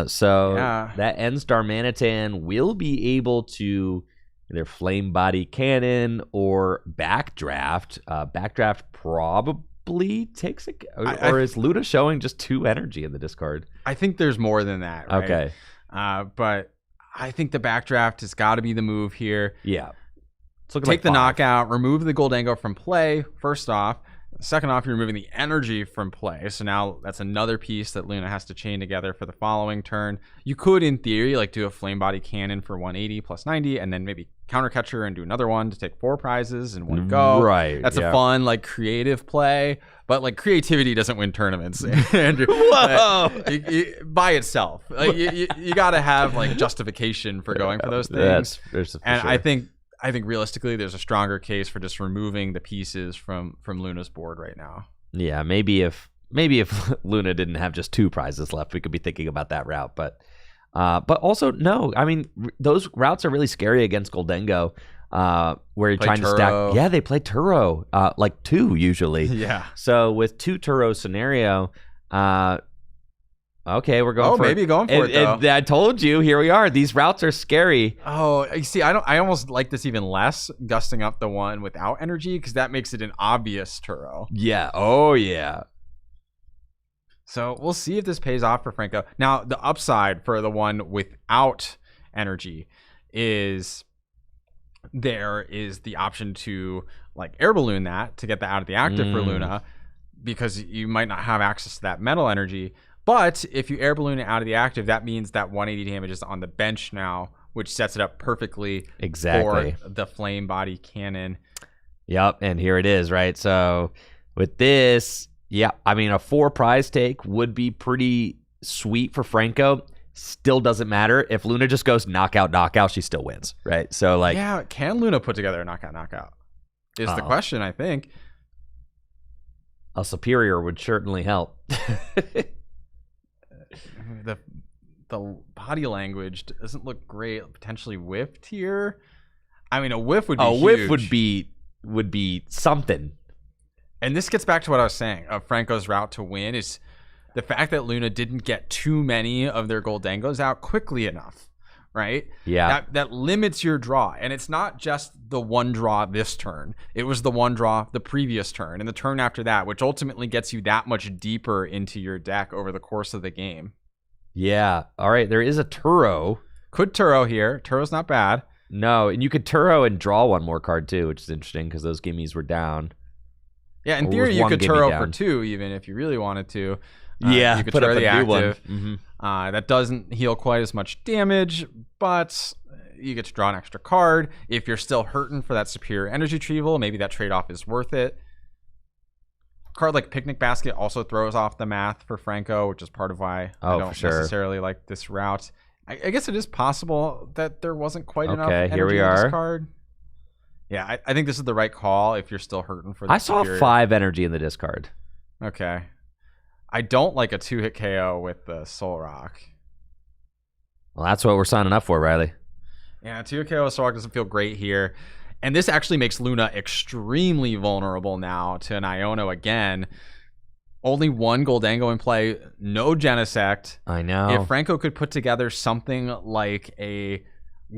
[SPEAKER 2] So that ends Darmanitan will be able to either Flame Body Cannon or Backdraft. Backdraft probably takes it. Or is Luna showing just 2 energy in the discard?
[SPEAKER 1] I think there's more than that, right?
[SPEAKER 2] Okay.
[SPEAKER 1] But I think the Backdraft has got to be the move here.
[SPEAKER 2] Yeah.
[SPEAKER 1] Take the knockout, remove the Goldango from play, first off. Second off, you're removing the energy from play. So now that's another piece that Luna has to chain together for the following turn. You could, in theory, like do a Flame Body Cannon for 180 plus 90, and then maybe Counter Catcher and do another one to take 4 prizes in one go.
[SPEAKER 2] Right.
[SPEAKER 1] That's a fun, like, creative play. But, like, creativity doesn't win tournaments. Andrew, by itself. Like, you got to have, like, justification for going for those things. And sure. I think realistically, there's a stronger case for just removing the pieces from Luna's board right now.
[SPEAKER 2] Yeah, maybe if Luna didn't have just 2 prizes left, we could be thinking about that route. But also, no. I mean, those routes are really scary against Goldango, where you're trying to stack. Yeah, they play Turo, like 2 usually.
[SPEAKER 1] Yeah.
[SPEAKER 2] So with 2 Turo scenario, okay, we're going for
[SPEAKER 1] maybe going for it, though.
[SPEAKER 2] I told you, here we are. These routes are scary.
[SPEAKER 1] Oh, you see, I almost like this even less, gusting up the one without energy, because that makes it an obvious Turo.
[SPEAKER 2] Yeah. Oh, yeah.
[SPEAKER 1] So we'll see if this pays off for Franco. Now, the upside for the one without energy is there is the option to like air balloon that to get that out of the active for Luna, because you might not have access to that metal energy. But if you air balloon it out of the active, that means that 180 damage is on the bench now, which sets it up perfectly
[SPEAKER 2] Exactly.
[SPEAKER 1] for the flame body cannon.
[SPEAKER 2] Yep, and here it is, right? So with this, yeah, I mean, a 4 prize take would be pretty sweet for Franco. Still doesn't matter. If Luna just goes knockout, knockout, she still wins, right? So, like...
[SPEAKER 1] Yeah, can Luna put together a knockout, knockout? Is the question, I think.
[SPEAKER 2] A superior would certainly help.
[SPEAKER 1] The body language doesn't look great. Potentially whiffed here. I mean, a whiff would be huge.
[SPEAKER 2] Whiff would be something.
[SPEAKER 1] And this gets back to what I was saying of Franco's route to win is the fact that Luna didn't get too many of their Goldengos out quickly enough, right?
[SPEAKER 2] Yeah.
[SPEAKER 1] That limits your draw. And it's not just the one draw this turn. It was the one draw the previous turn and the turn after that, which ultimately gets you that much deeper into your deck over the course of the game.
[SPEAKER 2] Yeah. All right. There is a Turo.
[SPEAKER 1] Could Turo here. Turo's not bad.
[SPEAKER 2] No, and you could Turo and draw one more card too, which is interesting because those gimmies were down.
[SPEAKER 1] Yeah, in theory, you could Turo for 2 even if you really wanted to.
[SPEAKER 2] Yeah,
[SPEAKER 1] you could
[SPEAKER 2] put
[SPEAKER 1] Turo
[SPEAKER 2] up
[SPEAKER 1] the
[SPEAKER 2] a new
[SPEAKER 1] active.
[SPEAKER 2] one.
[SPEAKER 1] That doesn't heal quite as much damage, but you get to draw an extra card. If you're still hurting for that superior energy retrieval, maybe that trade-off is worth it. A card like Picnic Basket also throws off the math for Franco, which is part of why I don't necessarily like this route. I guess it is possible that there wasn't quite enough energy
[SPEAKER 2] here we
[SPEAKER 1] in
[SPEAKER 2] are.
[SPEAKER 1] this card. Yeah, I think this is the right call if you're still hurting for the
[SPEAKER 2] I saw
[SPEAKER 1] superior.
[SPEAKER 2] 5 energy in the discard.
[SPEAKER 1] Okay. I don't like a 2-hit KO with the Soul Rock.
[SPEAKER 2] Well, that's what we're signing up for, Riley.
[SPEAKER 1] Yeah, 2-hit KO with Soul Rock doesn't feel great here. And this actually makes Luna extremely vulnerable now to an Iono again. Only one Goldango in play, no Genesect.
[SPEAKER 2] I know.
[SPEAKER 1] If Franco could put together something like a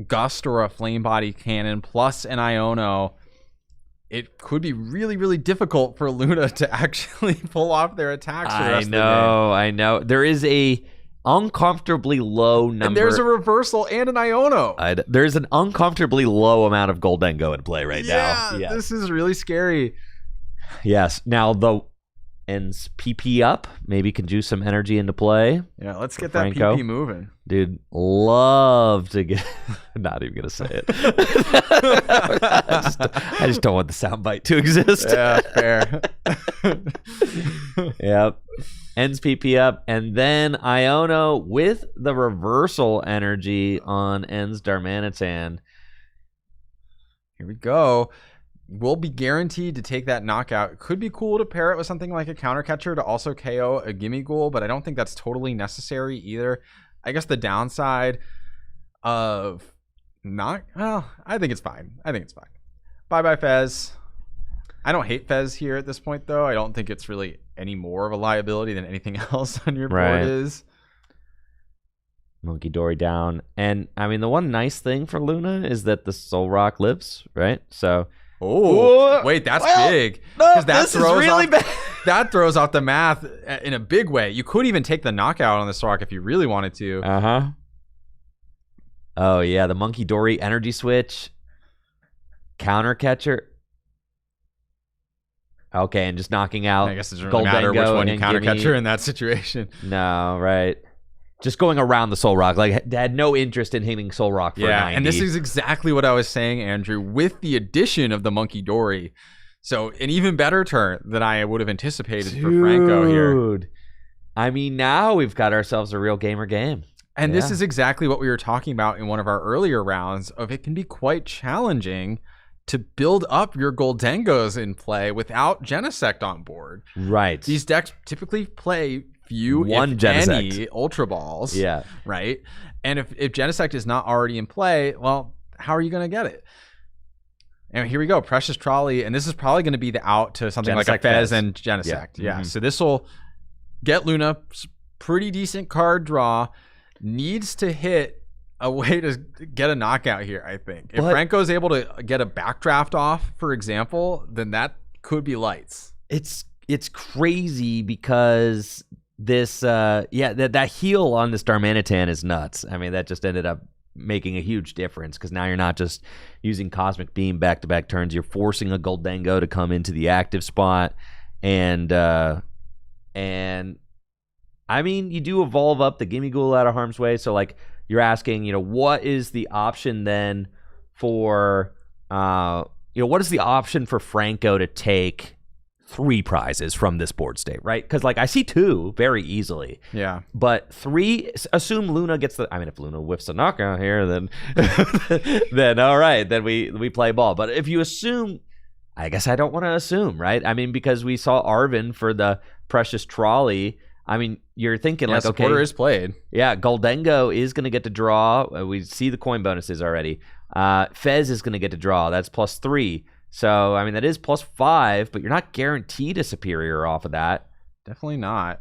[SPEAKER 1] Gust or a Flame Body Cannon plus an Iono, it could be really, really difficult for Luna to actually pull off their attacks for the rest of the game.
[SPEAKER 2] I know. There is a uncomfortably low number.
[SPEAKER 1] And there's a reversal and an Iono.
[SPEAKER 2] There's an uncomfortably low amount of Goldango in play right now.
[SPEAKER 1] Yeah, this is really scary.
[SPEAKER 2] Yes. Now, the ends PP up. Maybe can juice some energy into play.
[SPEAKER 1] Yeah, let's get
[SPEAKER 2] Franco.
[SPEAKER 1] that PP moving.
[SPEAKER 2] Dude, love to get... Not even going to say it. I just don't want the soundbite to exist.
[SPEAKER 1] Yeah, fair.
[SPEAKER 2] Yep. Ends PP up. And then Iono with the reversal energy on Ends Darmanitan.
[SPEAKER 1] Here we go. We'll be guaranteed to take that knockout. It could be cool to pair it with something like a counter catcher to also KO a Gimme Ghoul, but I don't think that's totally necessary either. I guess the downside of not... Well, I think it's fine. Bye-bye, Fez. I don't hate Fez here at this point, though. I don't think it's really any more of a liability than anything else on your board is.
[SPEAKER 2] Monkey Dory down. And, I mean, the one nice thing for Luna is that the Soul Rock lives, right? So...
[SPEAKER 1] Oh, wait, that's big.
[SPEAKER 2] No,
[SPEAKER 1] that
[SPEAKER 2] this is really bad.
[SPEAKER 1] That throws off the math in a big way. You could even take the knockout on this rock if you really wanted to.
[SPEAKER 2] Uh-huh. Oh, yeah, the Monkey Dory energy switch. Counter catcher. Okay, and just knocking out.
[SPEAKER 1] I guess it doesn't really matter which one you counter catcher in that situation.
[SPEAKER 2] No, right. Just going around the Soul Rock. Like, had no interest in hitting Soul Rock for 90.
[SPEAKER 1] And this is exactly what I was saying, Andrew, with the addition of the Monkey Dory. So, an even better turn than I would have anticipated for Franco here.
[SPEAKER 2] I mean, now we've got ourselves a real gamer game.
[SPEAKER 1] And this is exactly what we were talking about in one of our earlier rounds of it can be quite challenging to build up your Goldengos in play without Genesect on board.
[SPEAKER 2] Right.
[SPEAKER 1] These decks typically play few,
[SPEAKER 2] one
[SPEAKER 1] if
[SPEAKER 2] Genesect.
[SPEAKER 1] any, Ultra Balls.
[SPEAKER 2] Yeah.
[SPEAKER 1] Right? And if Genesect is not already in play, well, how are you going to get it? And here we go, Precious Trolley, and this is probably going to be the out to something like a Fez and Genesect. Yeah.
[SPEAKER 2] Mm-hmm.
[SPEAKER 1] So this will get Luna pretty decent card draw. Needs to hit a way to get a knockout here, I think. If Franco's able to get a backdraft off, for example, then that could be lights.
[SPEAKER 2] It's crazy because this that heal on this Darmanitan is nuts. I mean, that just ended up making a huge difference because now you're not just using Cosmic Beam back-to-back turns. You're forcing a Goldengo to come into the active spot. And I mean, you do evolve up the Gimmighoul out of harm's way. So, like, you're asking, what is the option then for, what is the option for Franco to take 3 prizes from this board state, right? Because, like, I see 2 very easily.
[SPEAKER 1] Yeah.
[SPEAKER 2] But 3, assume Luna gets if Luna whiffs a knockout here, then then all right, then we play ball. But if you assume, I guess I don't want to assume, right? I mean, because we saw Arvin for the Precious Trolley. I mean, you're thinking like, okay,
[SPEAKER 1] supporter is played.
[SPEAKER 2] Yeah, Goldengo is going to get to draw. We see the coin bonuses already. Fez is going to get to draw. That's +3. So, I mean, that is +5, but you're not guaranteed a superior off of that.
[SPEAKER 1] Definitely not.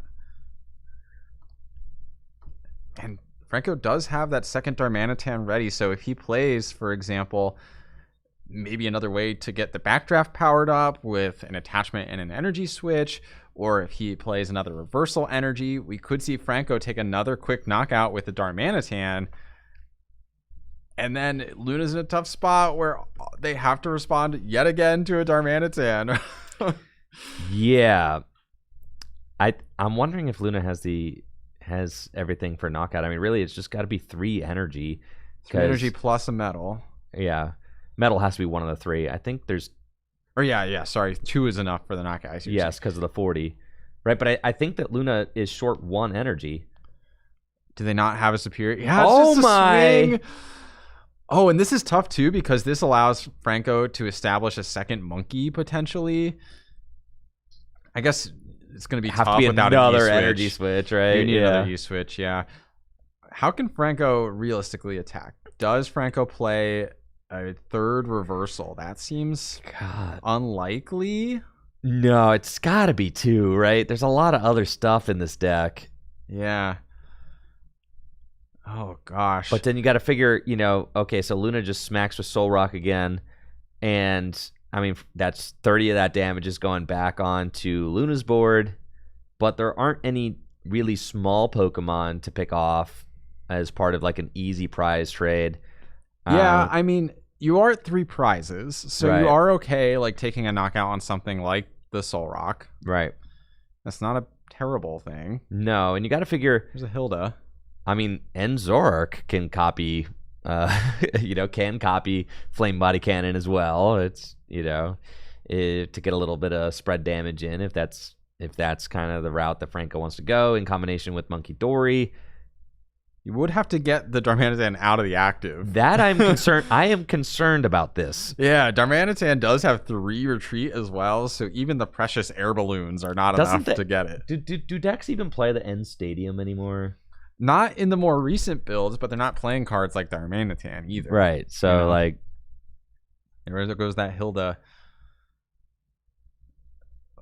[SPEAKER 1] And Franco does have that second Darmanitan ready, so if he plays, for example, maybe another way to get the backdraft powered up with an attachment and an energy switch, or if he plays another reversal energy, we could see Franco take another quick knockout with the Darmanitan. And then Luna's in a tough spot where they have to respond yet again to a Darmanitan.
[SPEAKER 2] Yeah. I'm wondering if Luna has everything for knockout. I mean, really, it's just got to be 3 energy.
[SPEAKER 1] 3 energy plus a metal.
[SPEAKER 2] Yeah. Metal has to be one of the 3. I think there's...
[SPEAKER 1] Or yeah, sorry. 2 is enough for the knockout.
[SPEAKER 2] Yes, because of the 40. Right, but I think that Luna is short 1 energy.
[SPEAKER 1] Do they not have a superior? Yeah,
[SPEAKER 2] oh
[SPEAKER 1] just
[SPEAKER 2] my...
[SPEAKER 1] Swing. Oh, and this is tough too because this allows Franco to establish a second monkey potentially. I guess it's going to be tough without
[SPEAKER 2] another energy switch, right?
[SPEAKER 1] You need another U switch, yeah. How can Franco realistically attack? Does Franco play a 3rd reversal? That seems unlikely.
[SPEAKER 2] No, it's got to be 2, right? There's a lot of other stuff in this deck.
[SPEAKER 1] Yeah. Oh, gosh.
[SPEAKER 2] But then you got to figure, okay, so Luna just smacks with Soul Rock again. And, I mean, that's 30 of that damage is going back onto Luna's board. But there aren't any really small Pokemon to pick off as part of, like, an easy prize trade.
[SPEAKER 1] Yeah, I mean, you are at 3 prizes. So
[SPEAKER 2] right.
[SPEAKER 1] You are okay, like, taking a knockout on something like the Soul Rock.
[SPEAKER 2] Right.
[SPEAKER 1] That's not a terrible thing.
[SPEAKER 2] No, and you got to figure...
[SPEAKER 1] There's a Hilda.
[SPEAKER 2] I mean, and Zoroark can copy, can copy Flame Body Cannon as well. It's, to get a little bit of spread damage in if that's kind of the route that Franco wants to go in combination with Monkey Dory.
[SPEAKER 1] You would have to get the Darmanitan out of the active.
[SPEAKER 2] That I'm concerned. I am concerned about this.
[SPEAKER 1] Yeah, Darmanitan does have 3 retreat as well, so even the precious air balloons are not enough to get it.
[SPEAKER 2] Do decks even play the End Stadium anymore?
[SPEAKER 1] Not in the more recent builds, but they're not playing cards like Darmanitan either.
[SPEAKER 2] Right. So, like...
[SPEAKER 1] Where goes that Hilda?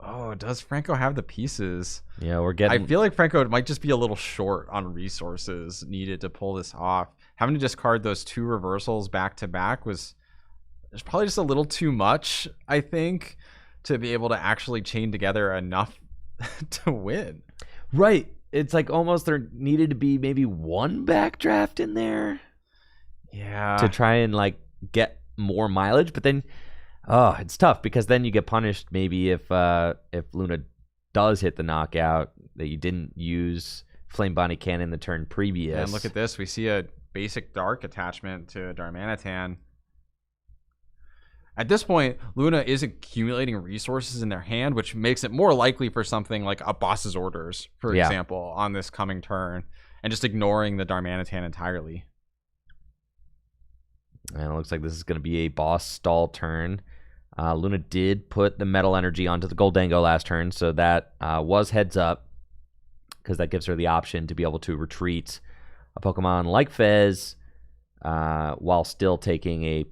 [SPEAKER 1] Oh, does Franco have the pieces?
[SPEAKER 2] Yeah, we're getting...
[SPEAKER 1] I feel like Franco might just be a little short on resources needed to pull this off. Having to discard those 2 reversals back-to-back was probably just a little too much, I think, to be able to actually chain together enough to win.
[SPEAKER 2] Right. It's like almost there needed to be maybe 1 backdraft in there.
[SPEAKER 1] Yeah.
[SPEAKER 2] To try and like get more mileage, but then it's tough because then you get punished maybe if Luna does hit the knockout that you didn't use Flame Body Cannon the turn previous.
[SPEAKER 1] And look at this, we see a basic dark attachment to Darmanitan. At this point, Luna is accumulating resources in their hand, which makes it more likely for something like a boss's orders, for example, on this coming turn, and just ignoring the Darmanitan entirely.
[SPEAKER 2] And it looks like this is going to be a boss stall turn. Luna did put the metal energy onto the Goldengo last turn, so that was heads up, because that gives her the option to be able to retreat a Pokemon like Fez while still taking a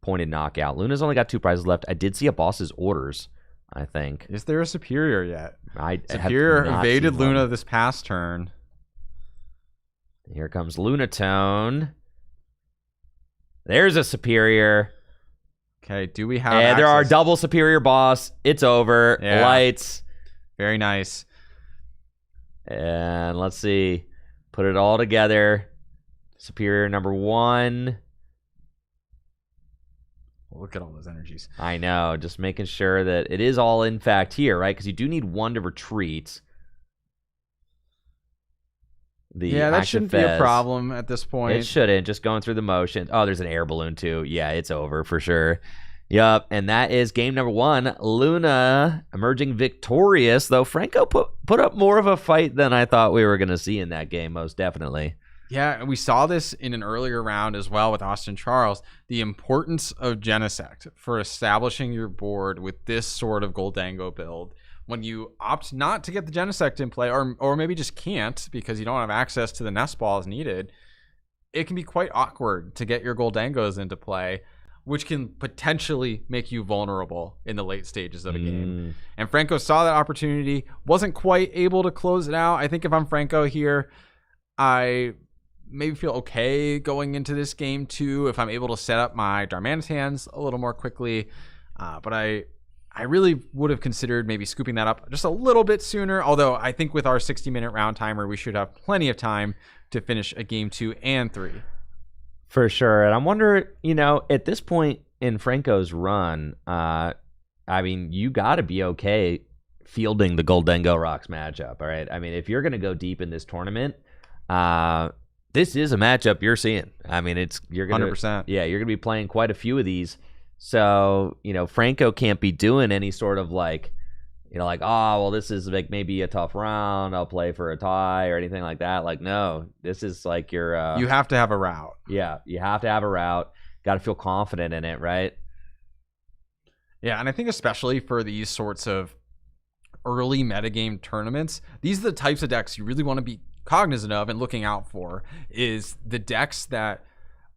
[SPEAKER 2] pointed knockout. Luna's only got 2 prizes left. I did see a boss's orders, I think.
[SPEAKER 1] Is there a superior yet?
[SPEAKER 2] Superior
[SPEAKER 1] evaded Luna this past turn.
[SPEAKER 2] Here comes Lunatone. There's a superior.
[SPEAKER 1] Okay, do we have
[SPEAKER 2] And there are double superior boss. It's over.
[SPEAKER 1] Yeah.
[SPEAKER 2] Lights.
[SPEAKER 1] Very nice.
[SPEAKER 2] And let's see. Put it all together. Superior number 1.
[SPEAKER 1] Look at all those energies.
[SPEAKER 2] I know, just making sure that it is all in fact here, right? Because you do need 1 to retreat.
[SPEAKER 1] That shouldn't be a problem at this point.
[SPEAKER 2] It shouldn't, just going through the motions. Oh, there's an air balloon too. Yeah, it's over for sure. Yup, and that is game number 1. Luna emerging victorious, though Franco put up more of a fight than I thought we were going to see in that game, most definitely.
[SPEAKER 1] Yeah, and we saw this in an earlier round as well with Austin Charles. The importance of Genesect for establishing your board with this sort of Goldango build. When you opt not to get the Genesect in play, or maybe just can't because you don't have access to the nest balls needed, it can be quite awkward to get your Goldangos into play, which can potentially make you vulnerable in the late stages of a game. And Franco saw that opportunity, wasn't quite able to close it out. I think if I'm Franco here, I maybe feel okay going into this game too if I'm able to set up my Darmanitans a little more quickly. But I really would have considered maybe scooping that up just a little bit sooner, although I think with our 60-minute round timer, we should have plenty of time to finish a game 2 and 3.
[SPEAKER 2] For sure. And I'm wondering, at this point in Franco's run, you got to be okay fielding the Goldango Rocks matchup, all right? I mean, if you're going to go deep in this tournament, this is a matchup you're seeing. I mean, you're going to
[SPEAKER 1] 100%.
[SPEAKER 2] Yeah, you're going to be playing quite a few of these. So, Franco can't be doing any sort of this is like maybe a tough round, I'll play for a tie or anything like that. Like, no, this is like your...
[SPEAKER 1] you have to have a route.
[SPEAKER 2] Yeah, you have to have a route. Got to feel confident in it, right?
[SPEAKER 1] Yeah, and I think especially for these sorts of early metagame tournaments, these are the types of decks you really want to be cognizant of and looking out for, is the decks that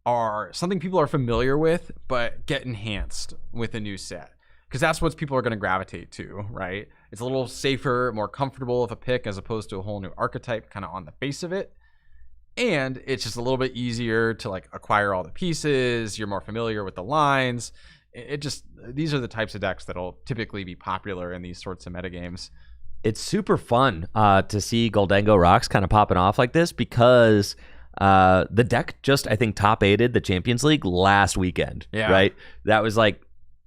[SPEAKER 1] are something people are familiar with but get enhanced with a new set, because that's what people are going to gravitate to, right? It's a little safer, more comfortable of a pick as opposed to a whole new archetype kind of on the face of it, and it's just a little bit easier to acquire all the pieces. You're more familiar with the lines. These are the types of decks that'll typically be popular in these sorts of metagames.
[SPEAKER 2] It's super fun to see Goldango Rocks kind of popping off like this, because the deck just, I think, top 8'd the Champions League last weekend.
[SPEAKER 1] Yeah.
[SPEAKER 2] Right? That was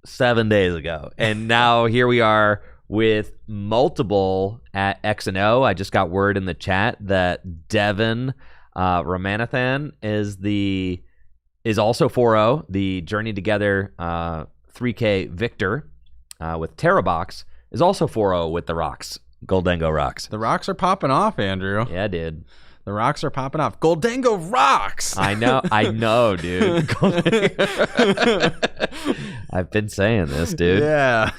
[SPEAKER 2] 7 days ago. And now here we are with multiple at X and O. I just got word in the chat that Devin Ramanathan is also 4-0, the Journey Together 3K victor with Terrabox is also 4-0 with the Rocks, Goldango Rocks.
[SPEAKER 1] The Rocks are popping off, Andrew.
[SPEAKER 2] Yeah, dude.
[SPEAKER 1] The Rocks are popping off. Goldango Rocks!
[SPEAKER 2] I know, dude. I've been saying this, dude.
[SPEAKER 1] Yeah.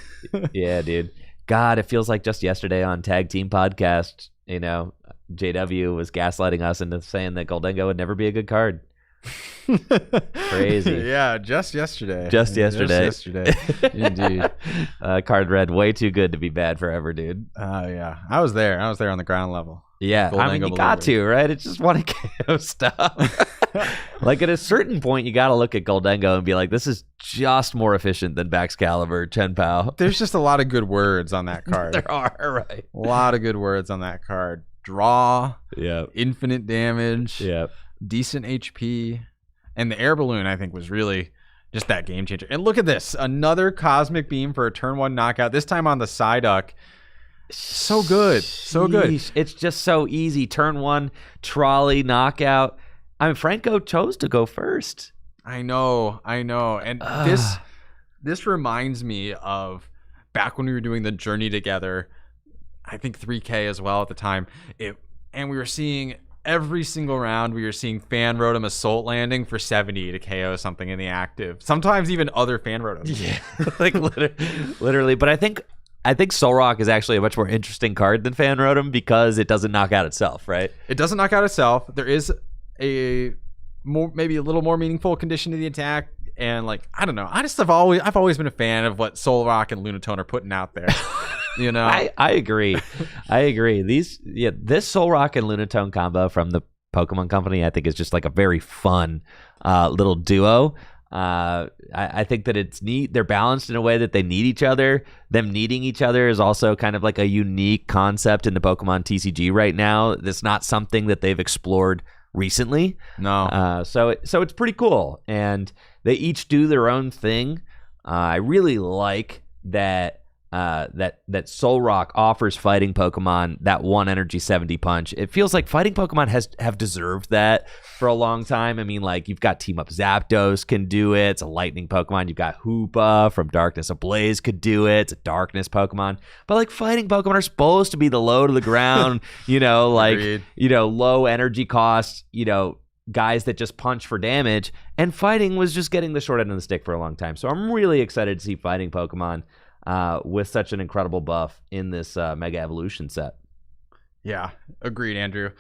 [SPEAKER 2] Yeah, dude. God, it feels like just yesterday on Tag Team Podcast, JW was gaslighting us into saying that Goldango would never be a good card. Crazy.
[SPEAKER 1] Yeah, just yesterday.
[SPEAKER 2] Indeed. Card read way too good to be bad forever, dude.
[SPEAKER 1] Yeah. I was there on the ground level.
[SPEAKER 2] Yeah,
[SPEAKER 1] Goldango
[SPEAKER 2] you got to, right? It's just one of KO stuff. At a certain point, you got to look at Goldango and be like, this is just more efficient than Baxcalibur, Chen Pao.
[SPEAKER 1] There's just a lot of good words on that card.
[SPEAKER 2] There are, right?
[SPEAKER 1] A lot of good words on that card. Draw.
[SPEAKER 2] Yeah.
[SPEAKER 1] Infinite damage.
[SPEAKER 2] Yeah.
[SPEAKER 1] Decent HP. And the air balloon, I think, was really just that game changer. And look at this. Another Cosmic Beam for a turn 1 knockout, this time on the Psyduck. So good. So good.
[SPEAKER 2] Sheesh. It's just so easy. Turn 1, trolley, knockout. I mean, Franco chose to go first.
[SPEAKER 1] I know. And this reminds me of back when we were doing the Journey Together, I think 3K as well at the time. And we were seeing every single round, we were seeing Fan Rotom Assault Landing for 70 to KO something in the active. Sometimes even other Fan Rotoms.
[SPEAKER 2] Yeah. Literally. But I think Solrock is actually a much more interesting card than Fan Rotom because it doesn't knock out itself, right?
[SPEAKER 1] It doesn't knock out itself. There is maybe a little more meaningful condition to the attack, and I don't know. I've always been a fan of what Solrock and Lunatone are putting out there.
[SPEAKER 2] I agree. This Solrock and Lunatone combo from the Pokemon Company, I think, is just a very fun little duo. I think that it's neat. They're balanced in a way that they need each other. Them needing each other is also kind of a unique concept in the Pokemon TCG right now. It's not something that they've explored recently.
[SPEAKER 1] No.
[SPEAKER 2] So it's pretty cool, and they each do their own thing. I really like that that Solrock offers fighting Pokemon that 1 energy 70 punch. It feels like fighting Pokemon have deserved that for a long time. I mean, like, you've got Team Up Zapdos can do it. It's a lightning Pokemon. You've got Hoopa from Darkness Ablaze could do it. It's a darkness Pokemon. But like, fighting Pokemon are supposed to be the low to the ground, like,
[SPEAKER 1] Agreed.
[SPEAKER 2] Low energy costs, guys that just punch for damage, and fighting was just getting the short end of the stick for a long time. So I'm really excited to see fighting Pokemon with such an incredible buff in this Mega Evolution set.
[SPEAKER 1] Yeah, agreed, Andrew.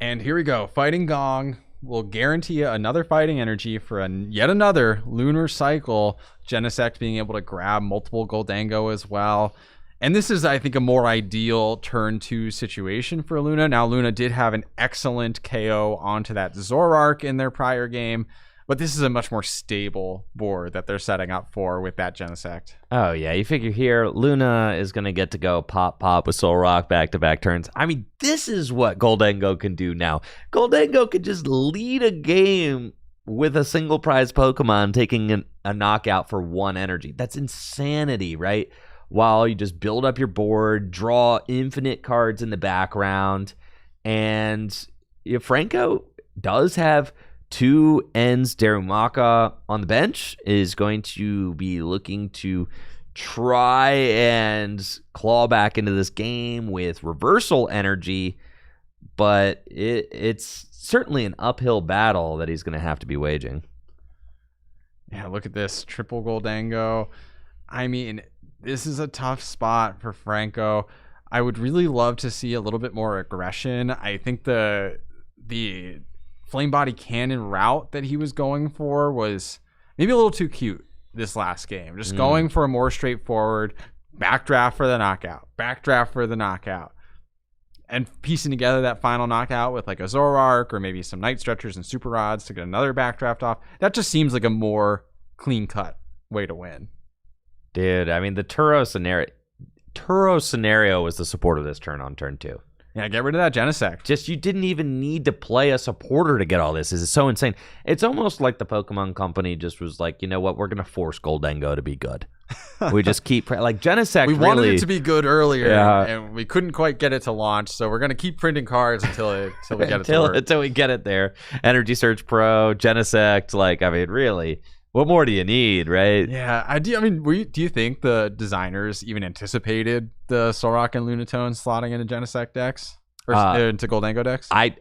[SPEAKER 1] And here we go. Fighting Gong will guarantee you another fighting energy for yet another lunar cycle. Genesect being able to grab multiple Goldango as well. And this is, I think, a more ideal turn 2 situation for Luna. Now, Luna did have an excellent KO onto that Zoroark in their prior game, but this is a much more stable board that they're setting up for with that Genesect.
[SPEAKER 2] Oh, yeah. You figure here, Luna is going to get to go pop with Solrock back-to-back turns. I mean, this is what Goldango can do now. Goldango can just lead a game with a single prize Pokemon taking a knockout for 1 energy. That's insanity, right? While you just build up your board, draw infinite cards in the background. And Franco does have 2 ends. Darumaka on the bench is going to be looking to try and claw back into this game with reversal energy, but it's certainly an uphill battle that he's going to have to be waging.
[SPEAKER 1] Yeah, look at this. Triple Goldango. I mean, this is a tough spot for Franco. I would really love to see a little bit more aggression. I think the Flame Body Cannon route that he was going for was maybe a little too cute this last game. Just going for a more straightforward backdraft for the knockout, and piecing together that final knockout with like a Zoroark or maybe some Night Stretchers and Super Rods to get another backdraft off. That just seems like a more clean-cut way to win.
[SPEAKER 2] Dude, I mean, the Turo scenario was the support of this turn on turn 2.
[SPEAKER 1] Yeah, get rid of that Genesect.
[SPEAKER 2] Just, you didn't even need to play a supporter to get all this. This is so insane. It's almost like the Pokemon Company just was like, you know what, we're going to force Goldango to be good. We just keep, like, Genesect
[SPEAKER 1] We
[SPEAKER 2] really
[SPEAKER 1] wanted it to be good earlier,
[SPEAKER 2] Yeah.
[SPEAKER 1] and we couldn't quite get it to launch, so we're going to keep printing cards until we get it to work.
[SPEAKER 2] until we get it there. Energy Surge Pro, Genesect, like, I mean, really, what more do you need, right?
[SPEAKER 1] Yeah, do you think the designers even anticipated the Solrock and Lunatone slotting into Genesect decks? Or into Goldango decks?
[SPEAKER 2] I'm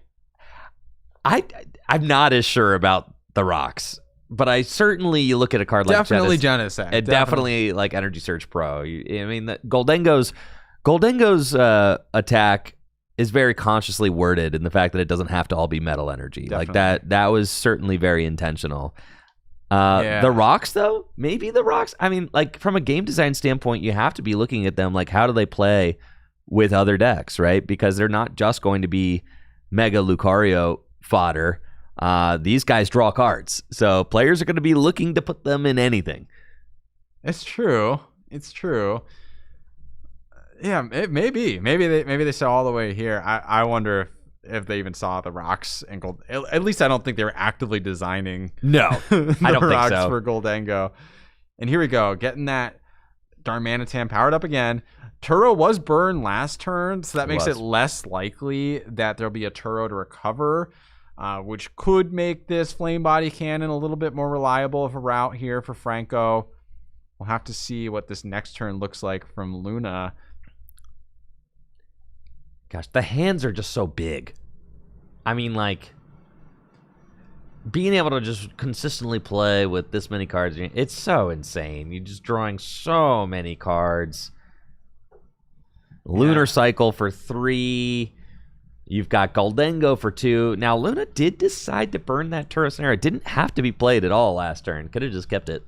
[SPEAKER 2] not as sure about the rocks, but you look at a card like
[SPEAKER 1] definitely Genesect.
[SPEAKER 2] and definitely like Energy Surge Pro. I mean, Goldango's attack is very consciously worded in the fact that it doesn't have to all be metal energy.
[SPEAKER 1] Definitely.
[SPEAKER 2] Like that was certainly very intentional.
[SPEAKER 1] Yeah.
[SPEAKER 2] The rocks, though, maybe the rocks. I mean, like, from a game design standpoint, you have to be looking at them like, how do they play with other decks, right? Because they're not just going to be Mega Lucario fodder. These guys draw cards, so players are going to be looking to put them in anything.
[SPEAKER 1] It's true. Yeah, maybe they saw all the way here. I wonder if they even saw the rocks and gold. At least I don't think they were actively designing.
[SPEAKER 2] No, I don't
[SPEAKER 1] rocks
[SPEAKER 2] think so.
[SPEAKER 1] For Goldango. And here we go, getting that Darmanitan powered up again. Turo was burned last turn, so that makes it less likely that there'll be a Turo to recover, which could make this Flame Body Cannon a little bit more reliable of a route here for Franco. We'll have to see what this next turn looks like from Luna.
[SPEAKER 2] Gosh, the hands are just so big. I mean, like, being able to just consistently play with this many cards, it's so insane. You're just drawing so many cards. Lunar Cycle for 3. You've got Goldango for 2. Now, Luna did decide to burn that Turo scenario. It didn't have to be played at all last turn. Could have just kept it.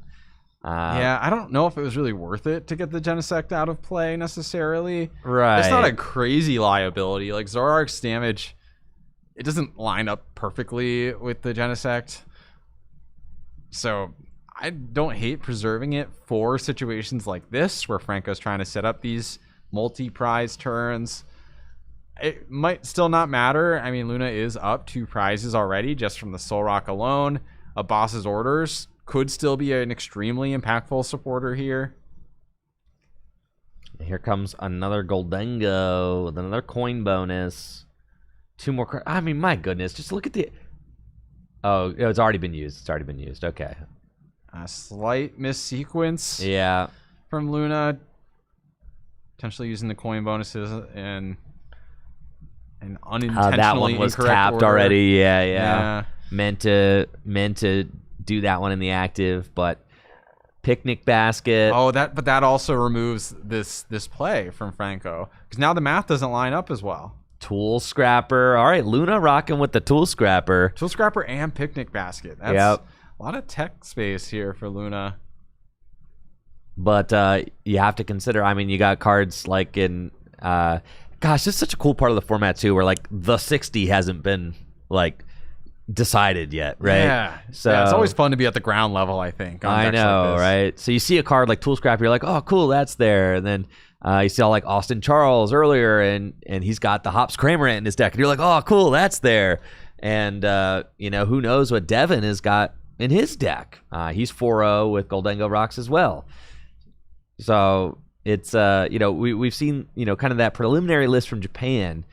[SPEAKER 1] Yeah, I don't know if it was really worth it to get the Genesect out of play necessarily.
[SPEAKER 2] Right.
[SPEAKER 1] It's not a crazy liability. Like, Zoroark's damage, it doesn't line up perfectly with the Genesect. So I don't hate preserving it for situations like this where Franco's trying to set up these multi-prize turns. it might still not matter. I mean, Luna is up 2 prizes already just from the Soul Rock alone. A Boss's Orders could still be an extremely impactful supporter here.
[SPEAKER 2] Here comes another Goldengo with another coin bonus. 2 more cards. I mean, my goodness. Just look at the... Oh, it's already been used. It's already been used. Okay.
[SPEAKER 1] A slight missequence
[SPEAKER 2] Yeah.
[SPEAKER 1] from Luna. Potentially using the coin bonuses and unintentionally
[SPEAKER 2] that one was
[SPEAKER 1] incorrect
[SPEAKER 2] tapped
[SPEAKER 1] order.
[SPEAKER 2] already. Yeah. Meant to do that one in the active, but Picnic Basket.
[SPEAKER 1] Oh, but that also removes this play from Franco because now the math doesn't line up as well.
[SPEAKER 2] Tool Scrapper. All right, Luna rocking with the Tool Scrapper.
[SPEAKER 1] Tool Scrapper and Picnic Basket. That's a lot of tech space here for Luna.
[SPEAKER 2] But you have to consider, I mean, you got cards like in, gosh, this is such a cool part of the format too, where like the 60 hasn't been like decided yet, right?
[SPEAKER 1] Yeah.
[SPEAKER 2] So
[SPEAKER 1] yeah, it's always fun to be at the ground level, I think. On
[SPEAKER 2] I
[SPEAKER 1] decks
[SPEAKER 2] know,
[SPEAKER 1] like this.
[SPEAKER 2] right? So you see a card like Tool Scrapper, you're like, oh, cool, that's there. And then you saw like Austin Charles earlier, and he's got the Hops Cramorant in his deck, and you're like, oh, cool, that's there. And who knows what Devin has got in his deck? He's 4-0 with Goldengo Rocks as well. So it's we've seen kind of that preliminary list from Japan,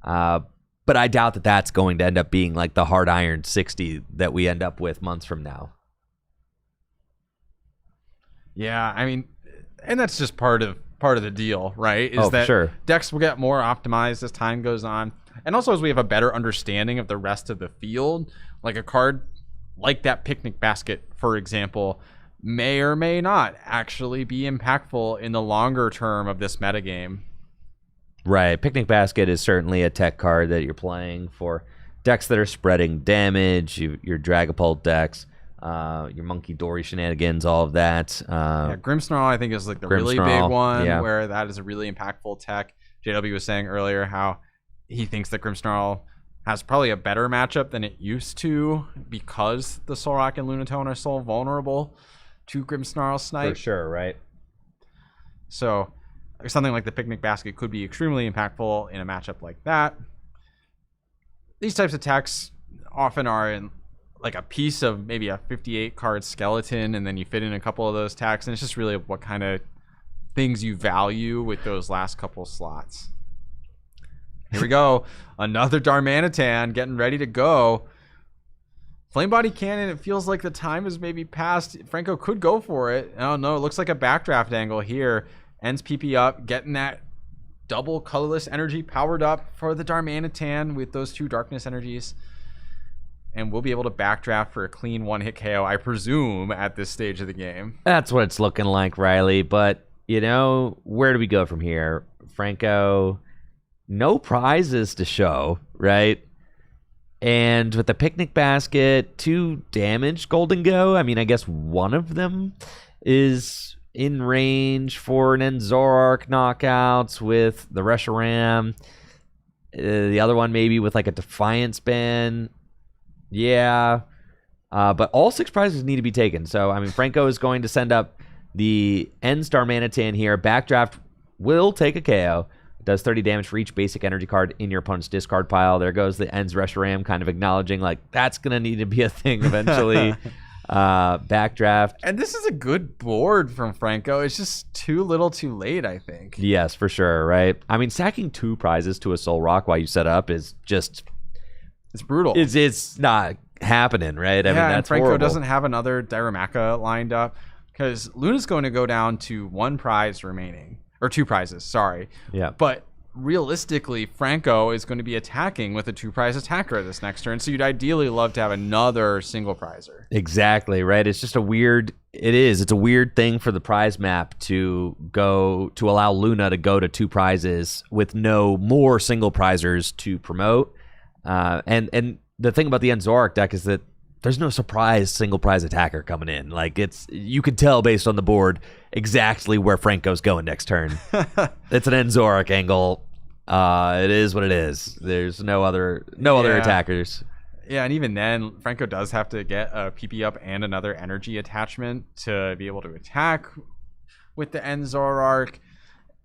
[SPEAKER 2] but I doubt that that's going to end up being like the hard iron 60 that we end up with months from now.
[SPEAKER 1] Yeah, I mean, and that's just part of the deal, right? Is that
[SPEAKER 2] sure.
[SPEAKER 1] decks will get more optimized as time goes on, and also as we have a better understanding of the rest of the field. Like a card like that Picnic Basket, for example, may or may not actually be impactful in the longer term of this metagame.
[SPEAKER 2] Right. Picnic Basket is certainly a tech card that you're playing for decks that are spreading damage, your Dragapult decks, your Monkey Dory shenanigans, all of that.
[SPEAKER 1] Grimmsnarl, I think, is like the really big one where that is a really impactful tech. JW was saying earlier how he thinks that Grimmsnarl has probably a better matchup than it used to because the Solrock and Lunatone are so vulnerable to Grimmsnarl Snipe.
[SPEAKER 2] For sure, right?
[SPEAKER 1] So something like the Picnic Basket could be extremely impactful in a matchup like that. These types of techs often are in like a piece of maybe a 58 card skeleton, and then you fit in a couple of those techs, and it's just really what kind of things you value with those last couple slots. Here we go. Another Darmanitan getting ready to go. Flame Body Cannon, it feels like the time is maybe past. Franco could go for it. Oh no, it looks like a backdraft angle here. Ends PP up, getting that double colorless energy powered up for the Darmanitan with those 2 darkness energies. And we'll be able to backdraft for a clean 1-hit KO, I presume, at this stage of the game.
[SPEAKER 2] That's what it's looking like, Riley. But, where do we go from here? Franco, no prizes to show, right? And with the Picnic Basket, 2 damaged Goldengo. I mean, I guess one of them is in range for an Enzorark knockouts with the Reshiram. The other one maybe with like a Defiance ban. Yeah. But all 6 prizes need to be taken. So, I mean, Franco is going to send up the N-Star Manitan here. Backdraft will take a KO. It does 30 damage for each basic energy card in your opponent's discard pile. There goes the Ends Reshiram, kind of acknowledging like that's going to need to be a thing eventually. Backdraft.
[SPEAKER 1] And this is a good board from Franco. It's just too little too late, I think.
[SPEAKER 2] Yes, for sure, right? I mean, sacking 2 prizes to a Soul Rock while you set up is just...
[SPEAKER 1] It's brutal.
[SPEAKER 2] It's not happening, right? I mean, that's
[SPEAKER 1] and Franco
[SPEAKER 2] horrible.
[SPEAKER 1] doesn't have another Darumaka lined up because Luna's going to go down to 1 prize remaining. Or 2 prizes, sorry.
[SPEAKER 2] Yeah.
[SPEAKER 1] But realistically, Franco is going to be attacking with a 2-prize attacker this next turn, so you'd ideally love to have another single prizer.
[SPEAKER 2] Exactly, right? It's just it's a weird thing for the prize map to allow Luna to go to 2 prizes with no more single prizers to promote. And the thing about the Enzorark deck is that there's no surprise single prize attacker coming in. Like you could tell based on the board exactly where Franco's going next turn. It's an Enzorark angle. It is what it is. There's no other attackers.
[SPEAKER 1] Yeah, and even then, Franco does have to get a PP up and another energy attachment to be able to attack with the Enzorark.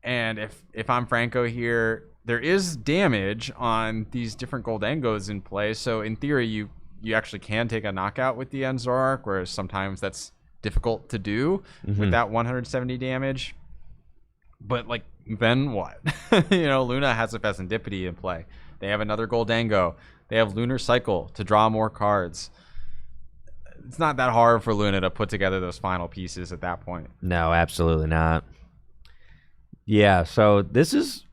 [SPEAKER 1] And if I'm Franco here, there is damage on these different Goldengos in play. So in theory, you actually can take a knockout with the Zoroark, whereas sometimes that's difficult to do with that 170 damage. But like, then what? Luna has a Pheasantipity in play. They have another Goldengo. They have Lunar Cycle to draw more cards. It's not that hard for Luna to put together those final pieces at that point.
[SPEAKER 2] No, absolutely not. Yeah, so that's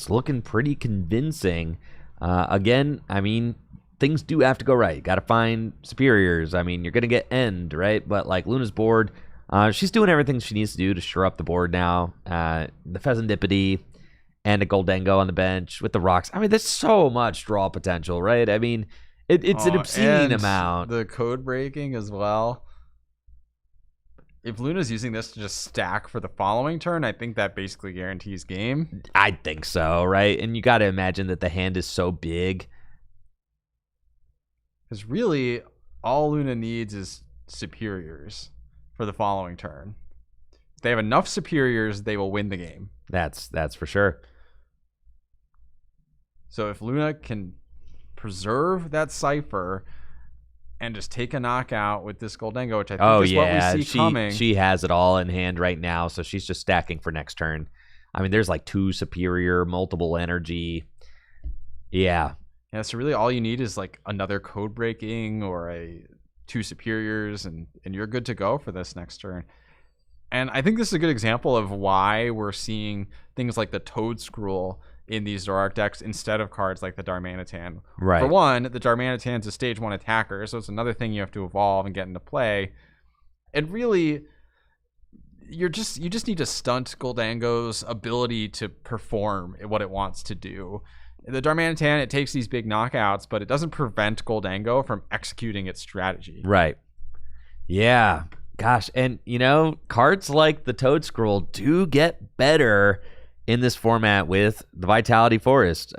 [SPEAKER 2] looking pretty convincing. Again, I mean, things do have to go right. Got to find superiors. I mean, you're going to get end, right? But like Luna's board, she's doing everything she needs to do to shore up the board now. The Pheasantipity and a Goldengo on the bench with the rocks. I mean, there's so much draw potential, right? I mean, it's an obscene amount.
[SPEAKER 1] The code breaking as well. If Luna's using this to just stack for the following turn, I think that basically guarantees game.
[SPEAKER 2] I think so, right? And you got to imagine that the hand is so big.
[SPEAKER 1] Because really, all Luna needs is superiors for the following turn. If they have enough superiors, they will win the game.
[SPEAKER 2] That's for sure.
[SPEAKER 1] So if Luna can preserve that Cypher and just take a knockout with this Goldengo, which I think is what we see coming.
[SPEAKER 2] She has it all in hand right now, so she's just stacking for next turn. I mean, there's like 2 superior, multiple energy. Yeah,
[SPEAKER 1] so really all you need is like another code breaking or 2 superiors, and you're good to go for this next turn. And I think this is a good example of why we're seeing things like the Toad Scroll in these Zoroark decks instead of cards like the Darmanitan.
[SPEAKER 2] Right.
[SPEAKER 1] For one, the Darmanitan's a stage 1 attacker, so it's another thing you have to evolve and get into play. And really, you just need to stunt Goldengo's ability to perform what it wants to do. The Darmanitan, it takes these big knockouts, but it doesn't prevent Goldengo from executing its strategy.
[SPEAKER 2] Right. Yeah. Gosh, and cards like the Toad Scroll do get better in this format with the Vitality Forest.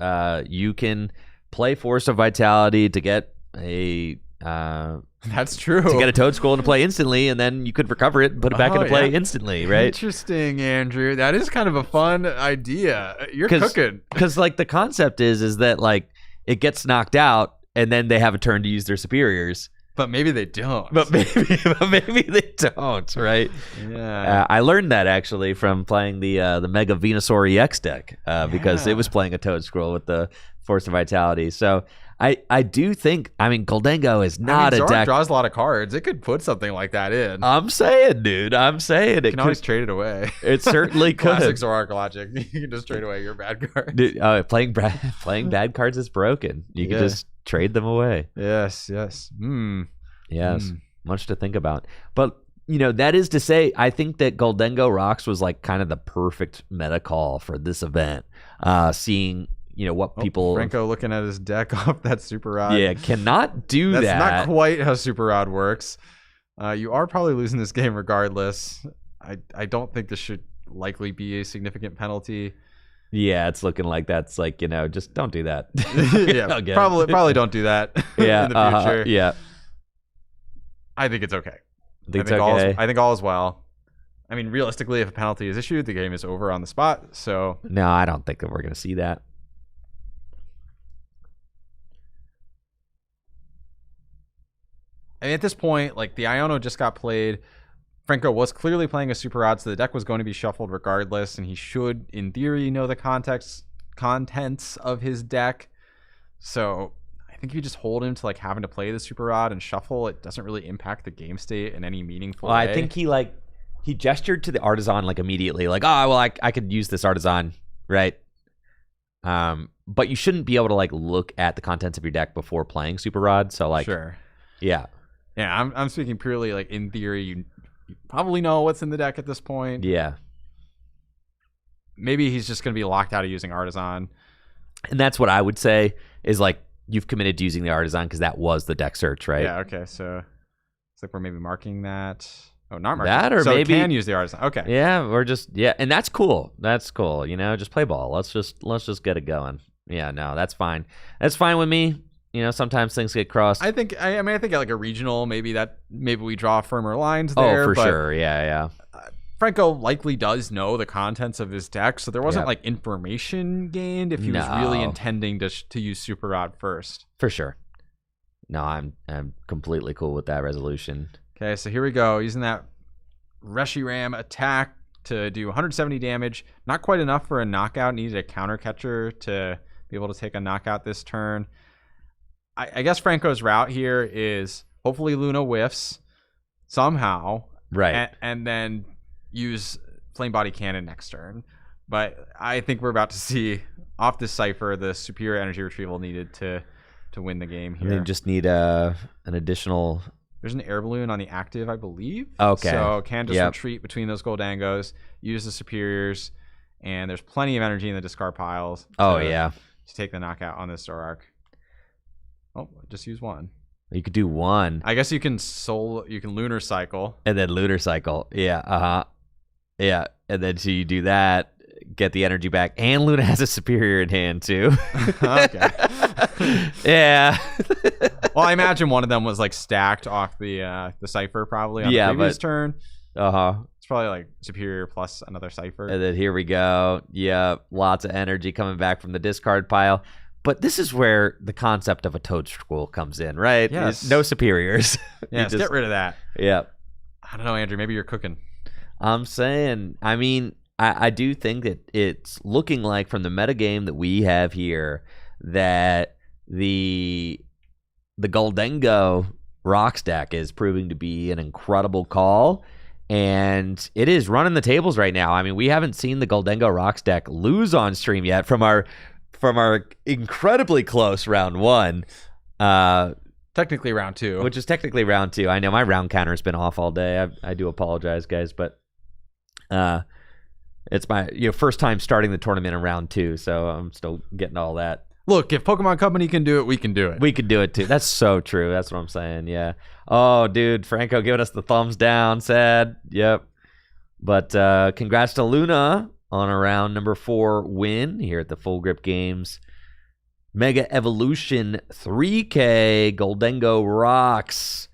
[SPEAKER 2] You can play Forest of Vitality to get a
[SPEAKER 1] that's true.
[SPEAKER 2] To get a Toad Scroll into play instantly, and then you could recover it and put it back into play instantly, right?
[SPEAKER 1] Interesting, Andrew. That is kind of a fun idea. You're cooking.
[SPEAKER 2] Because like the concept is that like it gets knocked out, and then they have a turn to use their superiors.
[SPEAKER 1] But maybe they don't.
[SPEAKER 2] But maybe they don't, right?
[SPEAKER 1] Yeah.
[SPEAKER 2] I learned that actually from playing the Mega Venusaur EX deck because it was playing a Toad Scroll with the Force of Vitality. So I do think, Goldengo is not a
[SPEAKER 1] Zoroark
[SPEAKER 2] deck.
[SPEAKER 1] draws a lot of cards. It could put something like that in.
[SPEAKER 2] I'm saying, dude. You
[SPEAKER 1] can always trade it away.
[SPEAKER 2] It certainly could.
[SPEAKER 1] Classic Zoroark logic. You can just trade away your bad cards.
[SPEAKER 2] Dude, playing bad cards is broken. You can just trade them away.
[SPEAKER 1] Yes.
[SPEAKER 2] Yes, much to think about. But, that is to say, I think that Goldengo Rocks was like kind of the perfect meta call for this event. Seeing, what people...
[SPEAKER 1] Franco looking at his deck off that Super Rod.
[SPEAKER 2] Yeah, cannot do that.
[SPEAKER 1] That's not quite how Super Rod works. You are probably losing this game regardless. I don't think this should likely be a significant penalty.
[SPEAKER 2] Yeah, it's looking like that's like, just don't do that.
[SPEAKER 1] Yeah, probably don't do that in the future.
[SPEAKER 2] Yeah.
[SPEAKER 1] I think it's okay.
[SPEAKER 2] I
[SPEAKER 1] think all is well. Realistically, if a penalty is issued, the game is over on the spot. So
[SPEAKER 2] no, I don't think that we're going to see that.
[SPEAKER 1] At this point, like the Iono just got played. Franco was clearly playing a Super Rod, so the deck was going to be shuffled regardless, and he should, in theory, know the contents of his deck. So I think if you just hold him to like having to play the Super Rod and shuffle, it doesn't really impact the game state in any meaningful way.
[SPEAKER 2] I think he gestured to the Artisan like immediately, like, oh, well, I could use this Artisan, right? But you shouldn't be able to like look at the contents of your deck before playing Super Rod. So like,
[SPEAKER 1] sure,
[SPEAKER 2] yeah.
[SPEAKER 1] I'm speaking purely like in theory. You probably know what's in the deck at this point.
[SPEAKER 2] Yeah.
[SPEAKER 1] Maybe he's just going to be locked out of using Artisan.
[SPEAKER 2] And that's what I would say is like, you've committed to using the Artisan because that was the deck search, right?
[SPEAKER 1] Yeah, okay. So it's like we're maybe marking that. Oh, not marking
[SPEAKER 2] that, or
[SPEAKER 1] so
[SPEAKER 2] maybe
[SPEAKER 1] can use the Artisan. Okay.
[SPEAKER 2] Yeah, or just and that's cool. That's cool. Just play ball. Let's just get it going. Yeah, no, that's fine. That's fine with me. Sometimes things get crossed.
[SPEAKER 1] I think at like a regional, maybe we draw firmer lines there.
[SPEAKER 2] Oh, for sure. Yeah.
[SPEAKER 1] Franco likely does know the contents of his deck, so there wasn't like information gained if he was really intending to use Super Rod first.
[SPEAKER 2] For sure. No, I'm completely cool with that resolution.
[SPEAKER 1] Okay, so here we go. Using that Reshiram attack to do 170 damage. Not quite enough for a knockout. Needed a counter catcher to be able to take a knockout this turn. I guess Franco's route here is hopefully Luna whiffs somehow.
[SPEAKER 2] Right.
[SPEAKER 1] And then use Flame Body Cannon next turn. But I think we're about to see off this Cypher the superior energy retrieval needed to win the game here.
[SPEAKER 2] They just need an additional...
[SPEAKER 1] There's an air balloon on the active, I believe.
[SPEAKER 2] Okay.
[SPEAKER 1] So can just retreat between those Goldengos, use the superiors, and there's plenty of energy in the discard piles. To take the knockout on this Zoroark. Oh, just use one.
[SPEAKER 2] You could do one.
[SPEAKER 1] I guess you can Lunar Cycle.
[SPEAKER 2] And then Lunar Cycle. Yeah, Yeah, and then so you do that, get the energy back, and Luna has a superior in hand too.
[SPEAKER 1] Okay.
[SPEAKER 2] Yeah.
[SPEAKER 1] Well, I imagine one of them was like stacked off the Cypher probably on the previous turn. It's probably like superior plus another Cypher.
[SPEAKER 2] And then here we go. Yeah, lots of energy coming back from the discard pile. But this is where the concept of a Toadstool comes in, right?
[SPEAKER 1] Yes.
[SPEAKER 2] No superiors.
[SPEAKER 1] Yes, get rid of that.
[SPEAKER 2] Yeah.
[SPEAKER 1] I don't know, Andrew. Maybe you're cooking.
[SPEAKER 2] I'm saying, I mean, I do think that it's looking like from the metagame that we have here that the Goldengo Rocks deck is proving to be an incredible call. And it is running the tables right now. I mean, we haven't seen the Goldengo Rocks deck lose on stream yet from our incredibly close round one.
[SPEAKER 1] Technically round two.
[SPEAKER 2] Which is technically round two. I know my round counter has been off all day. I do apologize, guys, but it's my first time starting the tournament in round two, so I'm still getting all that.
[SPEAKER 1] Look, if Pokemon Company can do it, we can do it.
[SPEAKER 2] We can do it too. That's so true. That's what I'm saying. Yeah. Oh, dude, Franco giving us the thumbs down. Sad. Yep. But congrats to Luna on a round number 4 win here at the Full Grip Games. Mega Evolution 3K Goldengo Rocks.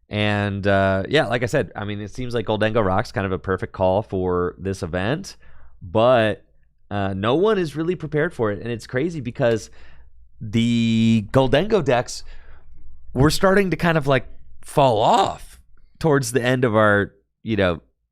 [SPEAKER 2] And like I said, I mean, it seems like Goldengo Rocks kind of a perfect call for this event, but no one is really prepared for it. And it's crazy because the Goldengo decks were starting to kind of like fall off towards the end of our,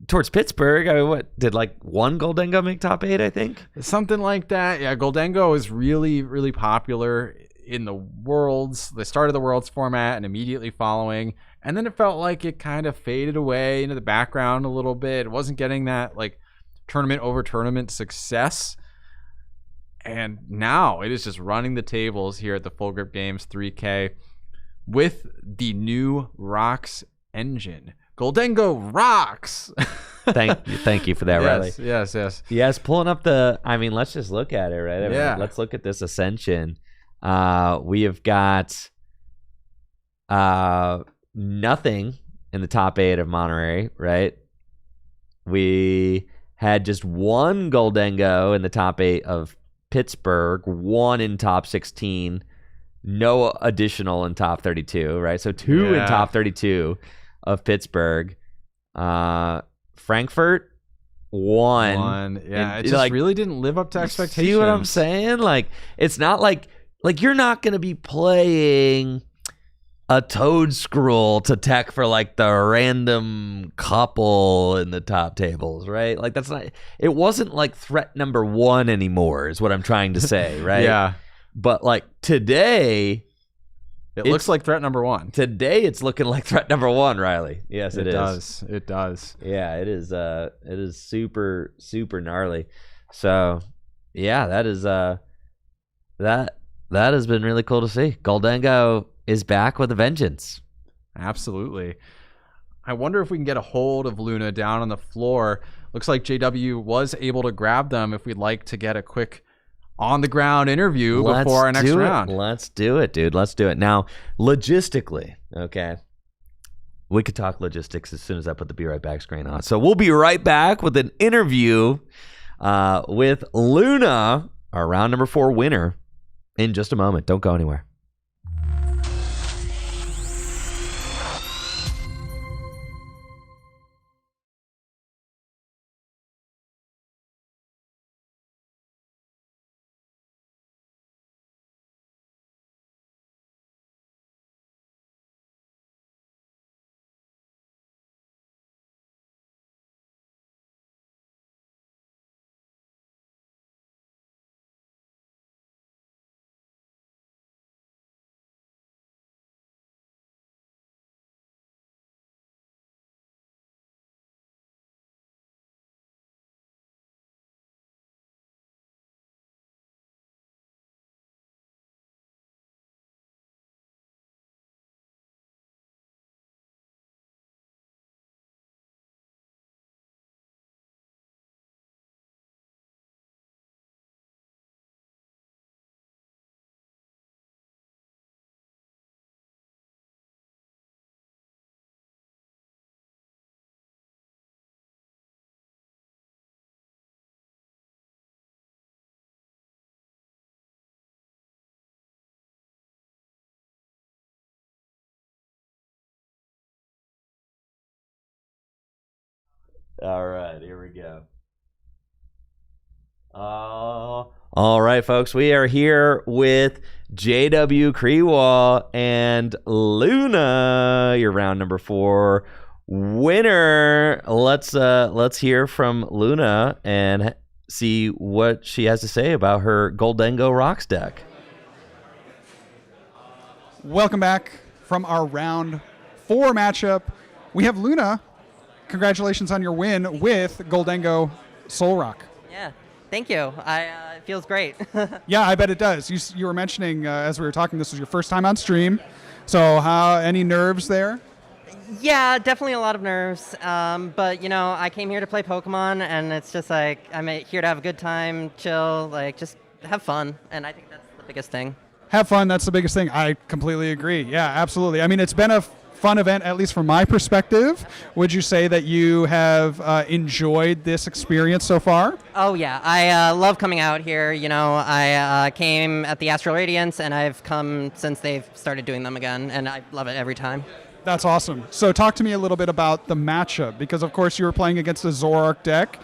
[SPEAKER 2] towards Pittsburgh. I mean, what did like one Goldengo make top 8, I think?
[SPEAKER 1] Something like that. Yeah, Goldengo is really, really popular in the Worlds. They started the Worlds format and immediately following. And then it felt like it kind of faded away into the background a little bit. It wasn't getting that like tournament over tournament success. And now it is just running the tables here at the Full Grip Games 3K with the new Rocks engine. Goldengo Rocks.
[SPEAKER 2] Thank you for that, Riley.
[SPEAKER 1] Yes.
[SPEAKER 2] Pulling up let's just look at it, right? Yeah. Let's look at this Ascension. We have got nothing in the top 8 of Monterey, right? We had just one Goldengo in the top 8 of Pittsburgh, one in top 16, no additional in top 32, right? So 2 in top 32 of Pittsburgh. Frankfurt, one.
[SPEAKER 1] Yeah, it just really didn't live up to expectations.
[SPEAKER 2] See what I'm saying? Like, it's not like you're not going to be playing a Toadstool to tech for like the random couple in the top tables, right? Like it wasn't like threat number 1 anymore is what I'm trying to say, right?
[SPEAKER 1] Yeah.
[SPEAKER 2] But like today,
[SPEAKER 1] it looks like threat number 1.
[SPEAKER 2] Today it's looking like threat number 1, Riley. Yes, it is.
[SPEAKER 1] It does.
[SPEAKER 2] Yeah, it is. It is super, super gnarly. So yeah, that is that has been really cool to see. Goldengo is back with a vengeance.
[SPEAKER 1] Absolutely. I wonder if we can get a hold of Luna down on the floor. Looks like JW was able to grab them if we'd like to get a quick on-the-ground interview before our next round.
[SPEAKER 2] Let's do it, dude. Let's do it. Now, logistically, okay, we could talk logistics as soon as I put the Be Right Back screen on. So we'll be right back with an interview with Luna, our round number 4 winner, in just a moment. Don't go anywhere. All right, here we go. All right, folks, we are here with JW Kriewall and Luna, your round number 4 winner. Let's hear from Luna and see what she has to say about her Goldengo Rocks deck.
[SPEAKER 3] Welcome back from our round 4 matchup. We have Luna. Congratulations on your win with Goldengo Soul Rock.
[SPEAKER 5] Yeah, thank you. It feels great.
[SPEAKER 3] Yeah, I bet it does. You were mentioning as we were talking, this was your first time on stream. So any nerves there?
[SPEAKER 5] Yeah, definitely a lot of nerves. But, I came here to play Pokemon, and it's just like I'm here to have a good time, chill, just have fun. And I think that's the biggest thing.
[SPEAKER 3] Have fun. That's the biggest thing. I completely agree. Yeah, absolutely. I mean, it's been a fun event, at least from my perspective. Would you say that you have enjoyed this experience so far?
[SPEAKER 5] Oh, yeah. I love coming out here. I came at the Astral Radiance, and I've come since they've started doing them again, and I love it every time.
[SPEAKER 3] That's awesome. So talk to me a little bit about the matchup, because, of course, you were playing against a Zoroark deck.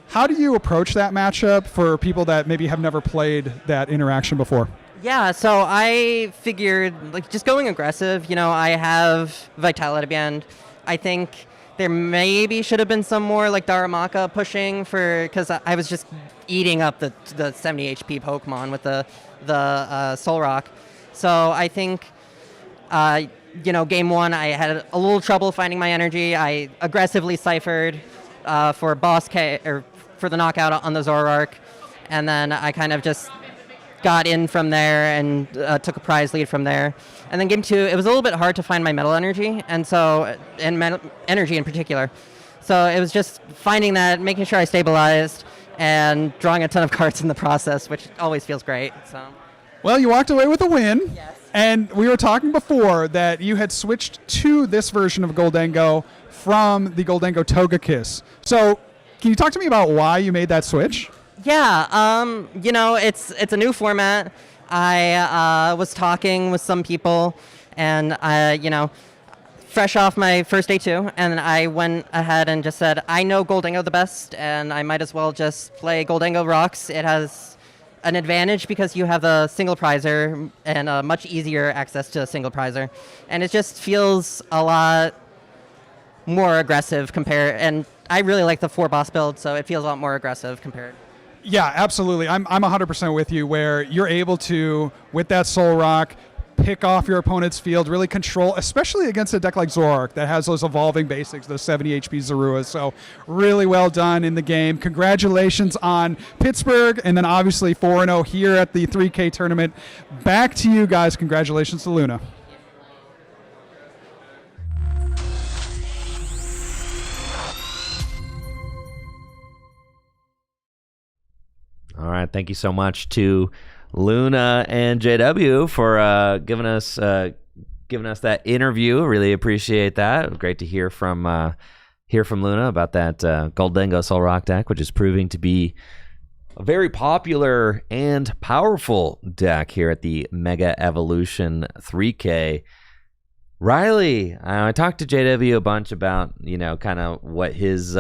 [SPEAKER 3] How do you approach that matchup for people that maybe have never played that interaction before?
[SPEAKER 5] Yeah, so I figured, just going aggressive, I have Vitality Band. I think there maybe should have been some more, Daramaka pushing because I was just eating up the 70 HP Pokemon with the Soul Rock. So I think, game 1, I had a little trouble finding my energy. I aggressively ciphered for for the knockout on the Zoroark, and then I kind of just got in from there and took a prize lead from there. And then game 2, it was a little bit hard to find my metal energy, and energy in particular. So it was just finding that, making sure I stabilized, and drawing a ton of cards in the process, which always feels great. So.
[SPEAKER 3] Well, you walked away with a win.
[SPEAKER 5] Yes.
[SPEAKER 3] And we were talking before that you had switched to this version of Goldengo from the Goldengo Togekiss. So can you talk to me about why you made that switch?
[SPEAKER 5] Yeah, it's a new format. I was talking with some people, and fresh off my first day 2, and I went ahead and just said, I know Goldengo the best, and I might as well just play Goldengo Rocks. It has an advantage because you have a single prizer and a much easier access to a single prizer, and it just feels a lot more aggressive and I really like the 4-boss build, so it feels a lot more aggressive compared.
[SPEAKER 3] Yeah, absolutely. I'm 100% with you, where you're able to, with that Soul Rock, pick off your opponent's field, really control, especially against a deck like Zoroark that has those evolving basics, those 70 HP Zoruas. So really well done in the game. Congratulations on Pittsburgh, and then obviously 4-0 here at the 3K tournament. Back to you guys. Congratulations to Luna.
[SPEAKER 2] All right, thank you so much to Luna and JW for giving us that interview. Really appreciate that. Great to hear from Luna about that Goldengo Soul Rock deck, which is proving to be a very popular and powerful deck here at the Mega Evolution 3K. Riley, I talked to JW a bunch about kind of what his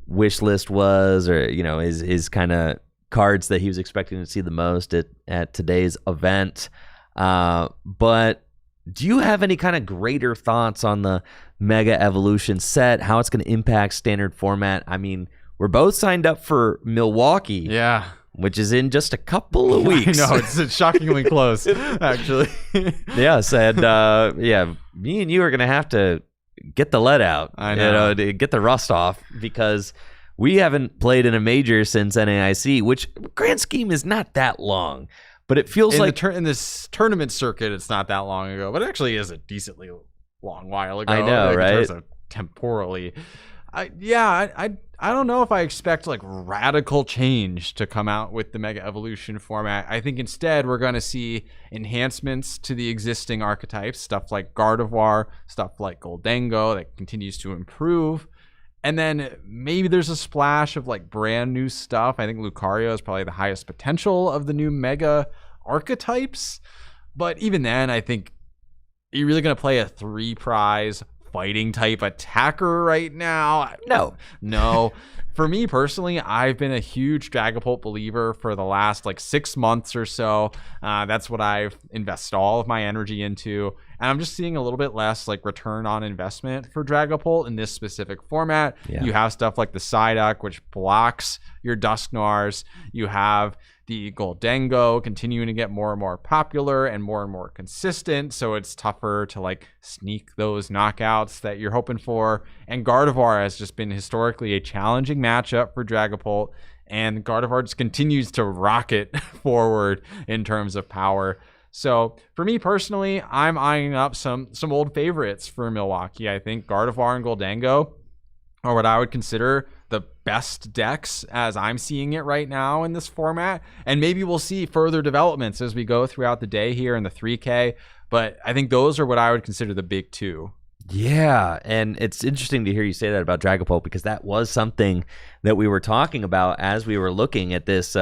[SPEAKER 2] wish list was, or his kind of cards that he was expecting to see the most at today's event. But do you have any kind of greater thoughts on the Mega Evolution set, how it's going to impact standard format? I mean, we're both signed up for Milwaukee.
[SPEAKER 1] Yeah.
[SPEAKER 2] Which is in just a couple of weeks.
[SPEAKER 1] I know, it's shockingly close, actually.
[SPEAKER 2] Yes, and me and you are going to have to get the lead out.
[SPEAKER 1] I know.
[SPEAKER 2] To get the rust off, because we haven't played in a major since NAIC, which grand scheme is not that long, but it feels in this tournament circuit, it's not that long ago, but it actually is a decently long while ago. I know, right?
[SPEAKER 1] In terms of temporally. I don't know if I expect radical change to come out with the Mega Evolution format. I think instead we're going to see enhancements to the existing archetypes, stuff like Gardevoir, stuff like Goldengo that continues to improve. And then maybe there's a splash of brand new stuff. I think Lucario is probably the highest potential of the new Mega archetypes. But even then, I think you're really going to play a 3-prize fighting type attacker right now. No. For me personally, I've been a huge Dragapult believer for the last like 6 months or so. That's what I've invested all of my energy into. And I'm just seeing a little bit less like return on investment for Dragapult in this specific format.
[SPEAKER 2] Yeah.
[SPEAKER 1] You have stuff like the Psyduck, which blocks your Dusknars. You have the Goldengo continuing to get more and more popular and more consistent, so it's tougher to like sneak those knockouts that you're hoping for. And Gardevoir has just been historically a challenging matchup for Dragapult, and Gardevoir just continues to rocket forward in terms of power. So for me personally, I'm eyeing up some old favorites for Milwaukee. I think Gardevoir and Goldengo are what I would consider the best decks as I'm seeing it right now in this format. And maybe we'll see further developments as we go throughout the day here in the 3K. But I think those are what I would consider the big two.
[SPEAKER 2] Yeah, and it's interesting to hear you say that about Dragapult, because that was something that we were talking about as we were looking at this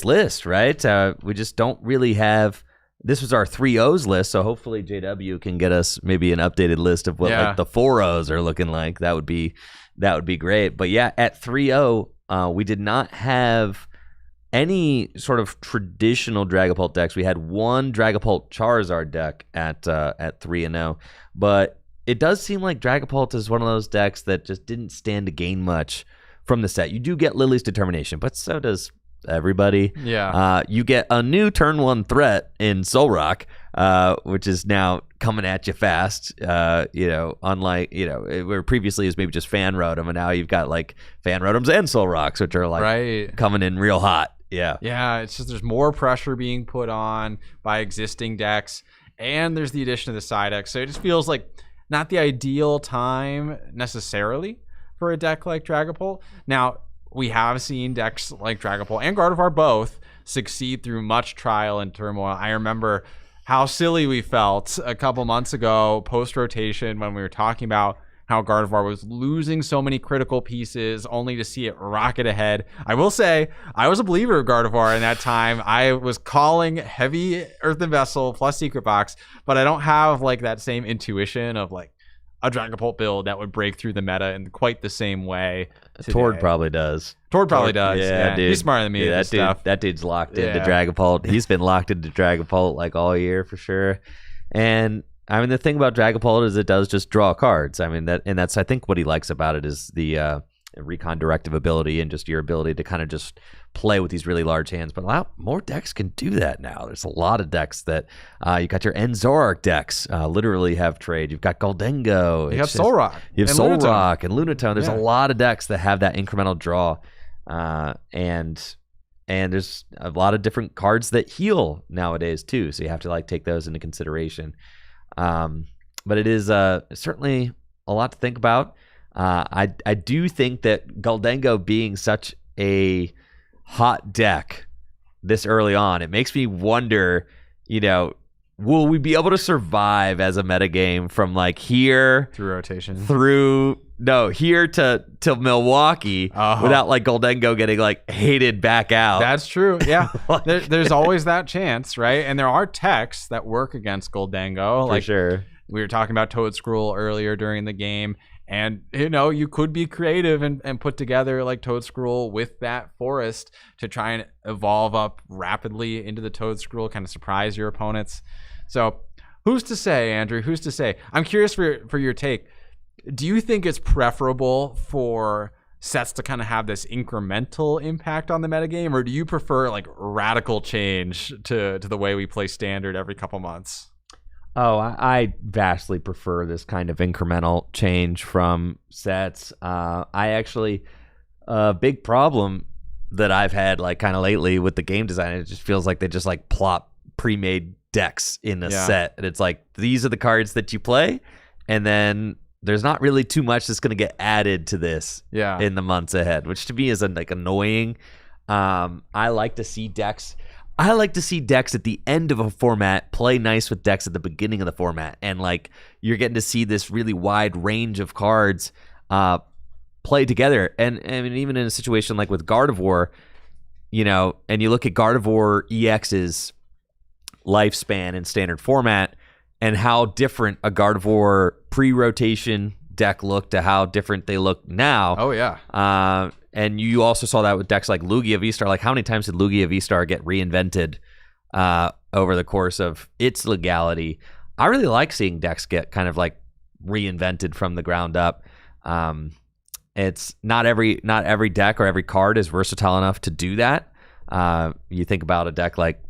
[SPEAKER 2] list, right? We just don't really have. This was our 3-0s list, so hopefully JW can get us maybe an updated list of what like the 4-0s are looking like. That would be great. But yeah, at 3-0, we did not have any sort of traditional Dragapult decks. We had one Dragapult Charizard deck at 3-0, but it does seem like Dragapult is one of those decks that just didn't stand to gain much from the set. You do get Lily's Determination, but so does everybody.
[SPEAKER 1] Yeah.
[SPEAKER 2] You get a new turn 1 threat in Solrock, which is now coming at you fast. Unlike, where previously it was maybe just Fan Rotom, and now you've got like Fan Rotoms and Solrocks, which are like coming in real hot. Yeah,
[SPEAKER 1] it's just there's more pressure being put on by existing decks, and there's the addition of the Psyduck, so it just feels like not the ideal time necessarily for a deck like Dragapult. Now, we have seen decks like Dragapult and Gardevoir both succeed through much trial and turmoil. I remember how silly we felt a couple months ago post-rotation when we were talking about how Gardevoir was losing so many critical pieces only to see it rocket ahead. I will say, I was a believer of Gardevoir in that time. I was calling heavy Earthen Vessel plus Secret Box, but I don't have like that same intuition of like a Dragapult build that would break through the meta in quite the same way today.
[SPEAKER 2] Tord probably does.
[SPEAKER 1] Tord probably does.
[SPEAKER 2] Yeah, dude.
[SPEAKER 1] He's smarter than me.
[SPEAKER 2] Yeah, that dude's locked into Dragapult. He's been locked into Dragapult like all year for sure. And I mean, the thing about Dragapult is it does just draw cards. I mean, that's I think what he likes about it is the recon directive ability and just your ability to kind of just play with these really large hands. But a lot more decks can do that now. There's a lot of decks that you got your Enzorark decks literally have trade. You've got Goldengo.
[SPEAKER 1] You have Solrock.
[SPEAKER 2] You have Solrock and Lunatone. There's a lot of decks that have that incremental draw. And there's a lot of different cards that heal nowadays too. So you have to like take those into consideration. But it is certainly a lot to think about. I do think that Goldengo being such a hot deck this early on, it makes me wonder, will we be able to survive as a metagame from like here
[SPEAKER 1] through rotation
[SPEAKER 2] here to Milwaukee without like Goldengo getting like hated back out.
[SPEAKER 1] That's true. Yeah. There's always that chance, right? And there are techs that work against Goldengo.
[SPEAKER 2] For sure.
[SPEAKER 1] We were talking about Toedscruel earlier during the game. And, you could be creative and put together like Toedscruel with that forest to try and evolve up rapidly into the Toedscruel, kind of surprise your opponents. So who's to say, Andrew? Who's to say? I'm curious for your take. Do you think it's preferable for sets to kind of have this incremental impact on the metagame, or do you prefer like radical change to the way we play standard every couple months?
[SPEAKER 2] Oh, I vastly prefer this kind of incremental change from sets. I actually, a big problem that I've had like kind of lately with the game design, it just feels like they just like plop pre-made decks in a set. And it's like, these are the cards that you play. And then there's not really too much that's going to get added to this in the months ahead, which to me is like annoying. I like to see decks at the end of a format play nice with decks at the beginning of the format, and like you're getting to see this really wide range of cards play together. And I mean, even in a situation like with Gardevoir, and you look at Gardevoir EX's lifespan in standard format, and how different a Gardevoir pre-rotation deck looked to how different they look now.
[SPEAKER 1] Oh, yeah.
[SPEAKER 2] And you also saw that with decks like Lugia V-Star. Like, how many times did Lugia V-Star get reinvented over the course of its legality? I really like seeing decks get kind of like reinvented from the ground up. It's not every deck or every card is versatile enough to do that. You think about a deck like,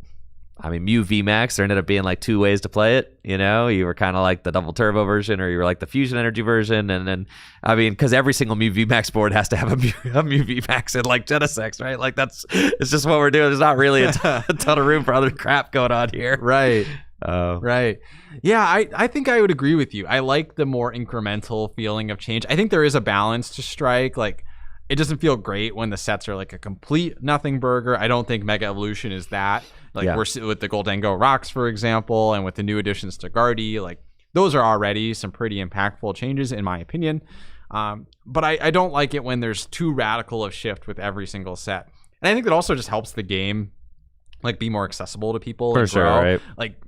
[SPEAKER 2] Mew VMAX, there ended up being like 2 ways to play it. You were kind of like the double turbo version, or you were like the fusion energy version. And then, because every single Mew VMAX board has to have a Mew VMAX and like Genesex, right? Like it's just what we're doing. There's not really a ton of room for other crap going on here.
[SPEAKER 1] Right. Right. Yeah, I think I would agree with you. I like the more incremental feeling of change. I think there is a balance to Strike. Like, it doesn't feel great when the sets are like a complete nothing burger. I don't think Mega Evolution is that. Like, we're with the Goldengo Rocks, for example, and with the new additions to Guardy, like, those are already some pretty impactful changes, in my opinion. But I don't like it when there's too radical of shift with every single set. And I think that also just helps the game, like, be more accessible to people.
[SPEAKER 2] For sure, right?
[SPEAKER 1] Like,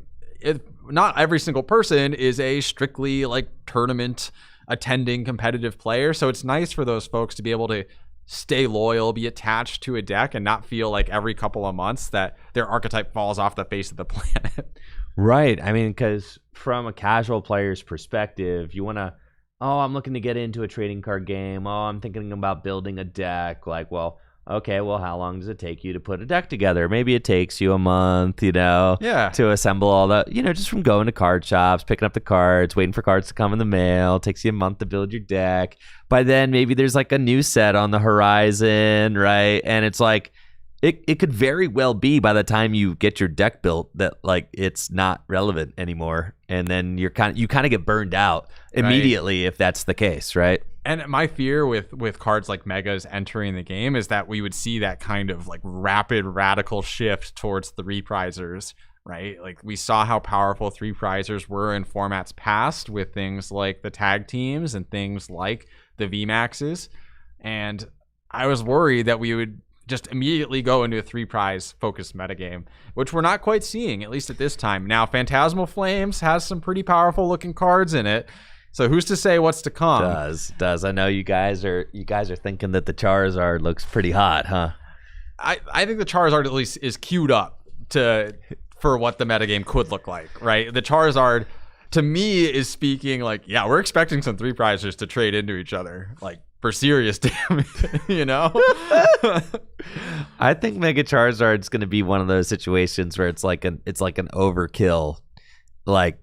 [SPEAKER 1] not every single person is a strictly, like, tournament attending competitive player. So it's nice for those folks to be able to stay loyal, be attached to a deck, and not feel like every couple of months that their archetype falls off the face of the planet.
[SPEAKER 2] Right. Because from a casual player's perspective, you want to, I'm looking to get into a trading card game. I'm thinking about building a deck. Like, well, okay, well, how long does it take you to put a deck together? Maybe it takes you a month, to assemble all the, just from going to card shops, picking up the cards, waiting for cards to come in the mail. It takes you a month to build your deck. By then, maybe there's like a new set on the horizon, right? And it's like, it could very well be by the time you get your deck built that like it's not relevant anymore. And then you kind of get burned out immediately if that's the case, right?
[SPEAKER 1] And my fear with cards like Megas entering the game is that we would see that kind of like rapid, radical shift towards the reprisers, right? Like, we saw how powerful 3-prisers were in formats past with things like the tag teams and things like the VMAXs. And I was worried that we would just immediately go into a 3-prize focused metagame, which we're not quite seeing, at least at this time. Now, Phantasmal Flames has some pretty powerful looking cards in it. So who's to say what's to come?
[SPEAKER 2] Does. I know you guys are thinking that the Charizard looks pretty hot, huh?
[SPEAKER 1] I think the Charizard at least is queued up for what the metagame could look like, right? The Charizard, to me, is speaking like, yeah, we're expecting some 3-prisers to trade into each other, like, for serious damage,
[SPEAKER 2] I think Mega Charizard's going to be one of those situations where it's like an overkill, like,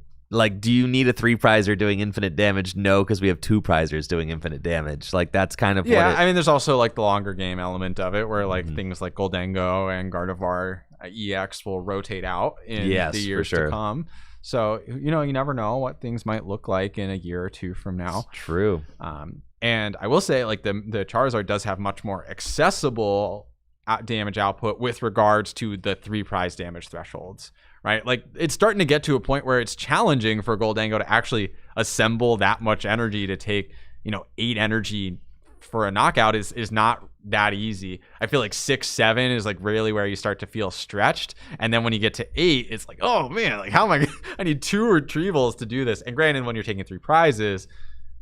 [SPEAKER 2] do you need a 3-prizer doing infinite damage? No, because we have 2-prisers doing infinite damage. Like, that's kind of
[SPEAKER 1] there's also like the longer game element of it, where like things like Goldengo and Gardevoir EX will rotate out in the years to come. So you never know what things might look like in a year or two from now.
[SPEAKER 2] It's true.
[SPEAKER 1] And I will say, like, the Charizard does have much more accessible damage output with regards to the 3-prize damage thresholds. Right, like, it's starting to get to a point where it's challenging for Goldengo to actually assemble that much energy to take, 8 energy for a knockout is not that easy. I feel like 6, 7 is like really where you start to feel stretched, and then when you get to 8, it's like, oh man, like, how am I need 2 retrievals to do this. And granted, when you're taking 3 prizes,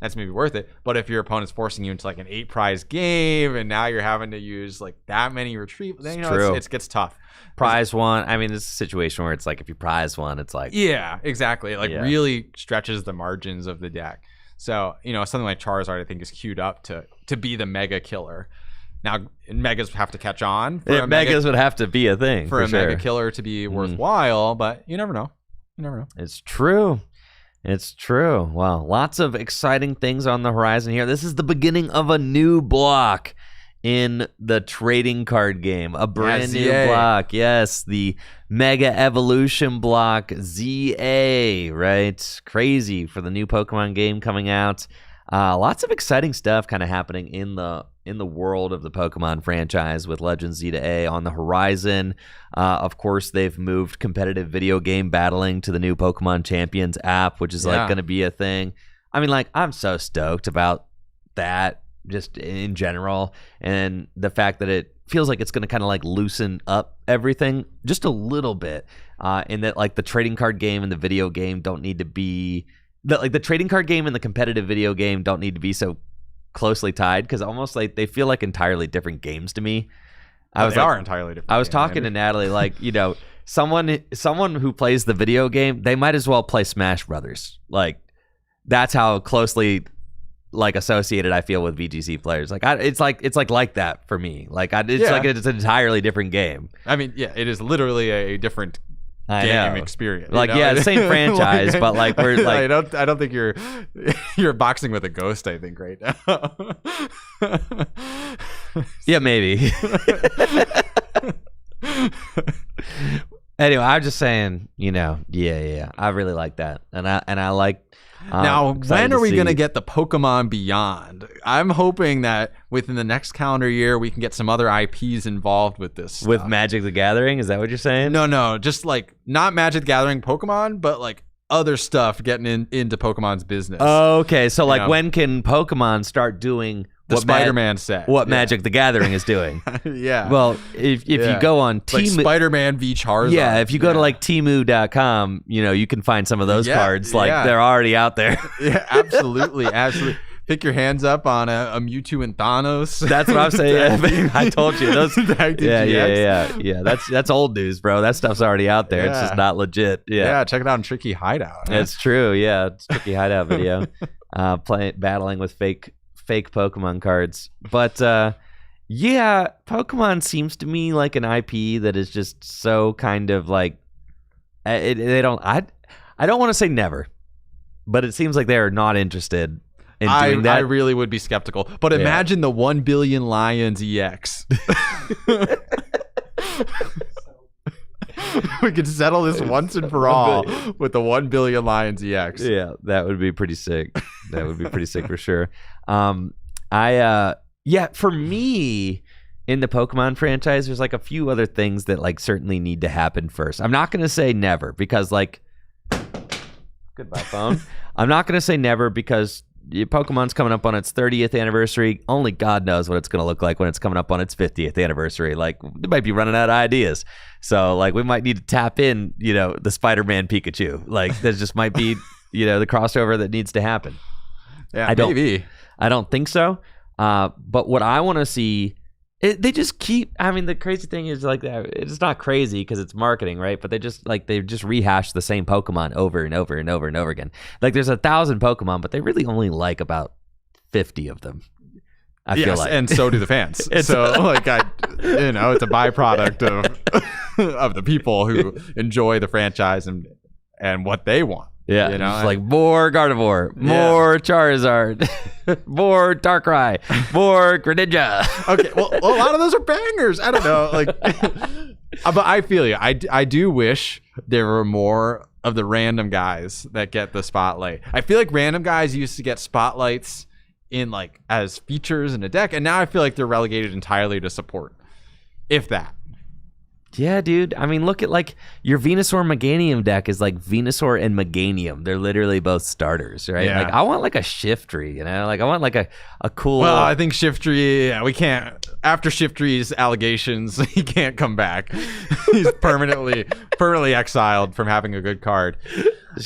[SPEAKER 1] that's maybe worth it. But if your opponent's forcing you into like an 8-prize game, and now you're having to use like that many retrievals, then it gets tough.
[SPEAKER 2] Prize one. This is a situation where it's like, if you prize one, it's like,
[SPEAKER 1] yeah, exactly. Like, really stretches the margins of the deck. So, something like Charizard, I think, is queued up to be the mega killer. Now, Megas have to catch on.
[SPEAKER 2] Megas would have to be a thing
[SPEAKER 1] for a mega killer to be worthwhile, but you never know.
[SPEAKER 2] It's true. Well, lots of exciting things on the horizon here. This is the beginning of a new block in the trading card game. A brand new block. Yes, the Mega Evolution block, ZA, right? Crazy for the new Pokemon game coming out. Lots of exciting stuff kind of happening in the world of the Pokemon franchise with Legends Z to A on the horizon. Of course, they've moved competitive video game battling to the new Pokemon Champions app, which is like going to be a thing. I'm so stoked about that just in general, and the fact that it feels like it's going to kind of like loosen up everything just a little bit, in that like the trading card game and the video game don't need to be the trading card game and the competitive video game don't need to be so closely tied, because almost like they feel like entirely different games to me.
[SPEAKER 1] They are entirely different.
[SPEAKER 2] I was talking to Natalie, like, someone who plays the video game, they might as well play Smash Brothers. Like, that's how closely like associated I feel with VGC players. Like, it's like that for me. Like, it's an entirely different game.
[SPEAKER 1] I mean, yeah, it is literally a different game experience.
[SPEAKER 2] Like, the same franchise, but like we're like,
[SPEAKER 1] I don't think you're boxing with a ghost. I think right now.
[SPEAKER 2] Yeah, maybe. Anyway, I'm just saying, I really like that, and I like.
[SPEAKER 1] Now, when are we going to get the Pokemon Beyond? I'm hoping that within the next calendar year, we can get some other IPs involved with this stuff.
[SPEAKER 2] With Magic the Gathering? Is that what you're saying?
[SPEAKER 1] No, just like not Magic the Gathering Pokemon, but like other stuff getting into Pokemon's business.
[SPEAKER 2] Oh, okay. So like, when can Pokemon start doing
[SPEAKER 1] the Spider-Man set?
[SPEAKER 2] What Magic the Gathering is doing?
[SPEAKER 1] Yeah.
[SPEAKER 2] Well, if you go on
[SPEAKER 1] Temu, like Spider-Man v Charizard.
[SPEAKER 2] Yeah, if you go to like Temu.com, you can find some of those cards. Like, they're already out there.
[SPEAKER 1] Yeah, absolutely. Pick your hands up on a Mewtwo and Thanos.
[SPEAKER 2] That's what I'm saying. Yeah. I told you those. Yeah. That's old news, bro. That stuff's already out there. It's just not legit.
[SPEAKER 1] Yeah, check it out on Tricky Hideout.
[SPEAKER 2] It's true. Yeah, it's Tricky Hideout video. Battling with fake Pokemon cards. But Pokemon seems to me like an IP that is just so kind of like I don't want to say never, but it seems like they are not interested in doing that.
[SPEAKER 1] I really would be skeptical. But imagine the 1 billion Lions EX. We could settle this once and for all with the 1 billion Lions EX.
[SPEAKER 2] Yeah, that would be pretty sick. That would be pretty sick for sure. For me, in the Pokemon franchise, there's like a few other things that like certainly need to happen first. I'm not going to say never because like, goodbye phone. I'm not going to say never because Pokemon's coming up on its 30th anniversary. Only God knows what it's going to look like when it's coming up on its 50th anniversary. Like, they might be running out of ideas. So, like, we might need to tap in, the Spider-Man Pikachu. Like, there just might be, the crossover that needs to happen.
[SPEAKER 1] Yeah, maybe.
[SPEAKER 2] I don't think so. But what I want to see, they just keep. I mean, the crazy thing is like it's not crazy because it's marketing, right? But they just rehash the same Pokemon over and over and over and over again. Like, there's 1,000 Pokemon, but they really only like about 50 of them. I feel like,
[SPEAKER 1] and so do the fans. So like, it's a byproduct of the people who enjoy the franchise and what they want.
[SPEAKER 2] Yeah, it's like more Gardevoir, more Charizard, more Darkrai, more Greninja.
[SPEAKER 1] Okay, well, a lot of those are bangers. I don't know, like, but I feel you. I do wish there were more of the random guys that get the spotlight. I feel like random guys used to get spotlights in like as features in a deck, and now I feel like they're relegated entirely to support, if that.
[SPEAKER 2] Yeah, dude. I mean, look at like your Venusaur Meganium deck is like Venusaur and Meganium. They're literally both starters, right?
[SPEAKER 1] Yeah.
[SPEAKER 2] Like, I want like a Shiftry, Like, I want like a cool.
[SPEAKER 1] Well, I think Shiftry. We can't. After Shiftry's allegations, he can't come back. He's permanently exiled from having a good card.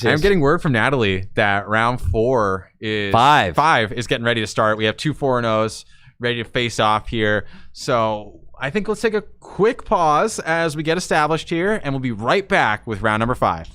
[SPEAKER 1] I'm getting word from Natalie that round 4 is five is getting ready to start. We have 2 4-0s ready to face off here. So I think let's take a quick pause as we get established here, and we'll be right back with round number 5.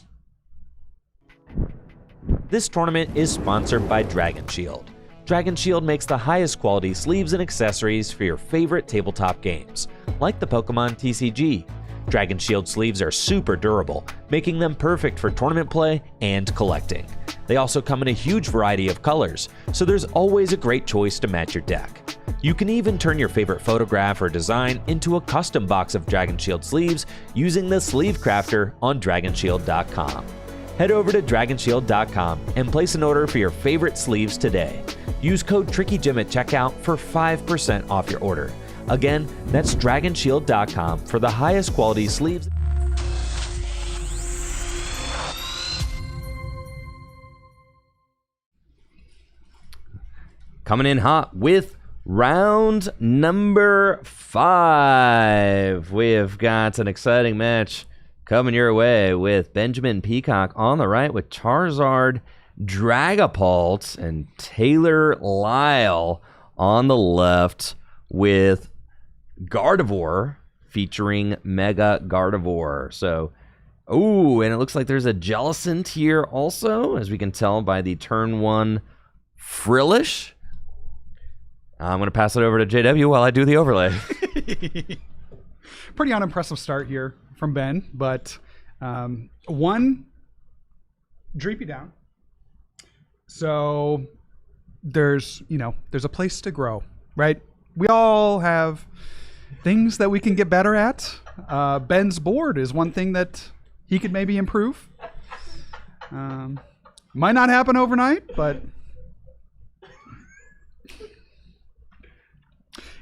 [SPEAKER 2] This tournament is sponsored by Dragon Shield. Dragon Shield makes the highest quality sleeves and accessories for your favorite tabletop games, like the Pokemon TCG. Dragon Shield sleeves are super durable, making them perfect for tournament play and collecting. They also come in a huge variety of colors, so there's always a great choice to match your deck. You can even turn your favorite photograph or design into a custom box of Dragon Shield sleeves using the Sleeve Crafter on DragonShield.com. Head over to DragonShield.com and place an order for your favorite sleeves today. Use code TrickyJim at checkout for 5% off your order. Again, that's DragonShield.com for the highest quality sleeves. Coming in hot with Round number 5. We have got an exciting match coming your way with Benjamin Peacock on the right with Charizard, Dragapult, and Taylor Lyle on the left with Gardevoir featuring Mega Gardevoir. So, and it looks like there's a Jellicent here also, as we can tell by the turn 1 Frillish. I'm going to pass it over to JW while I do the overlay.
[SPEAKER 3] Pretty unimpressive start here from Ben, but one Dreepy down. So there's a place to grow, right? We all have things that we can get better at. Ben's board is one thing that he could maybe improve. Might not happen overnight, but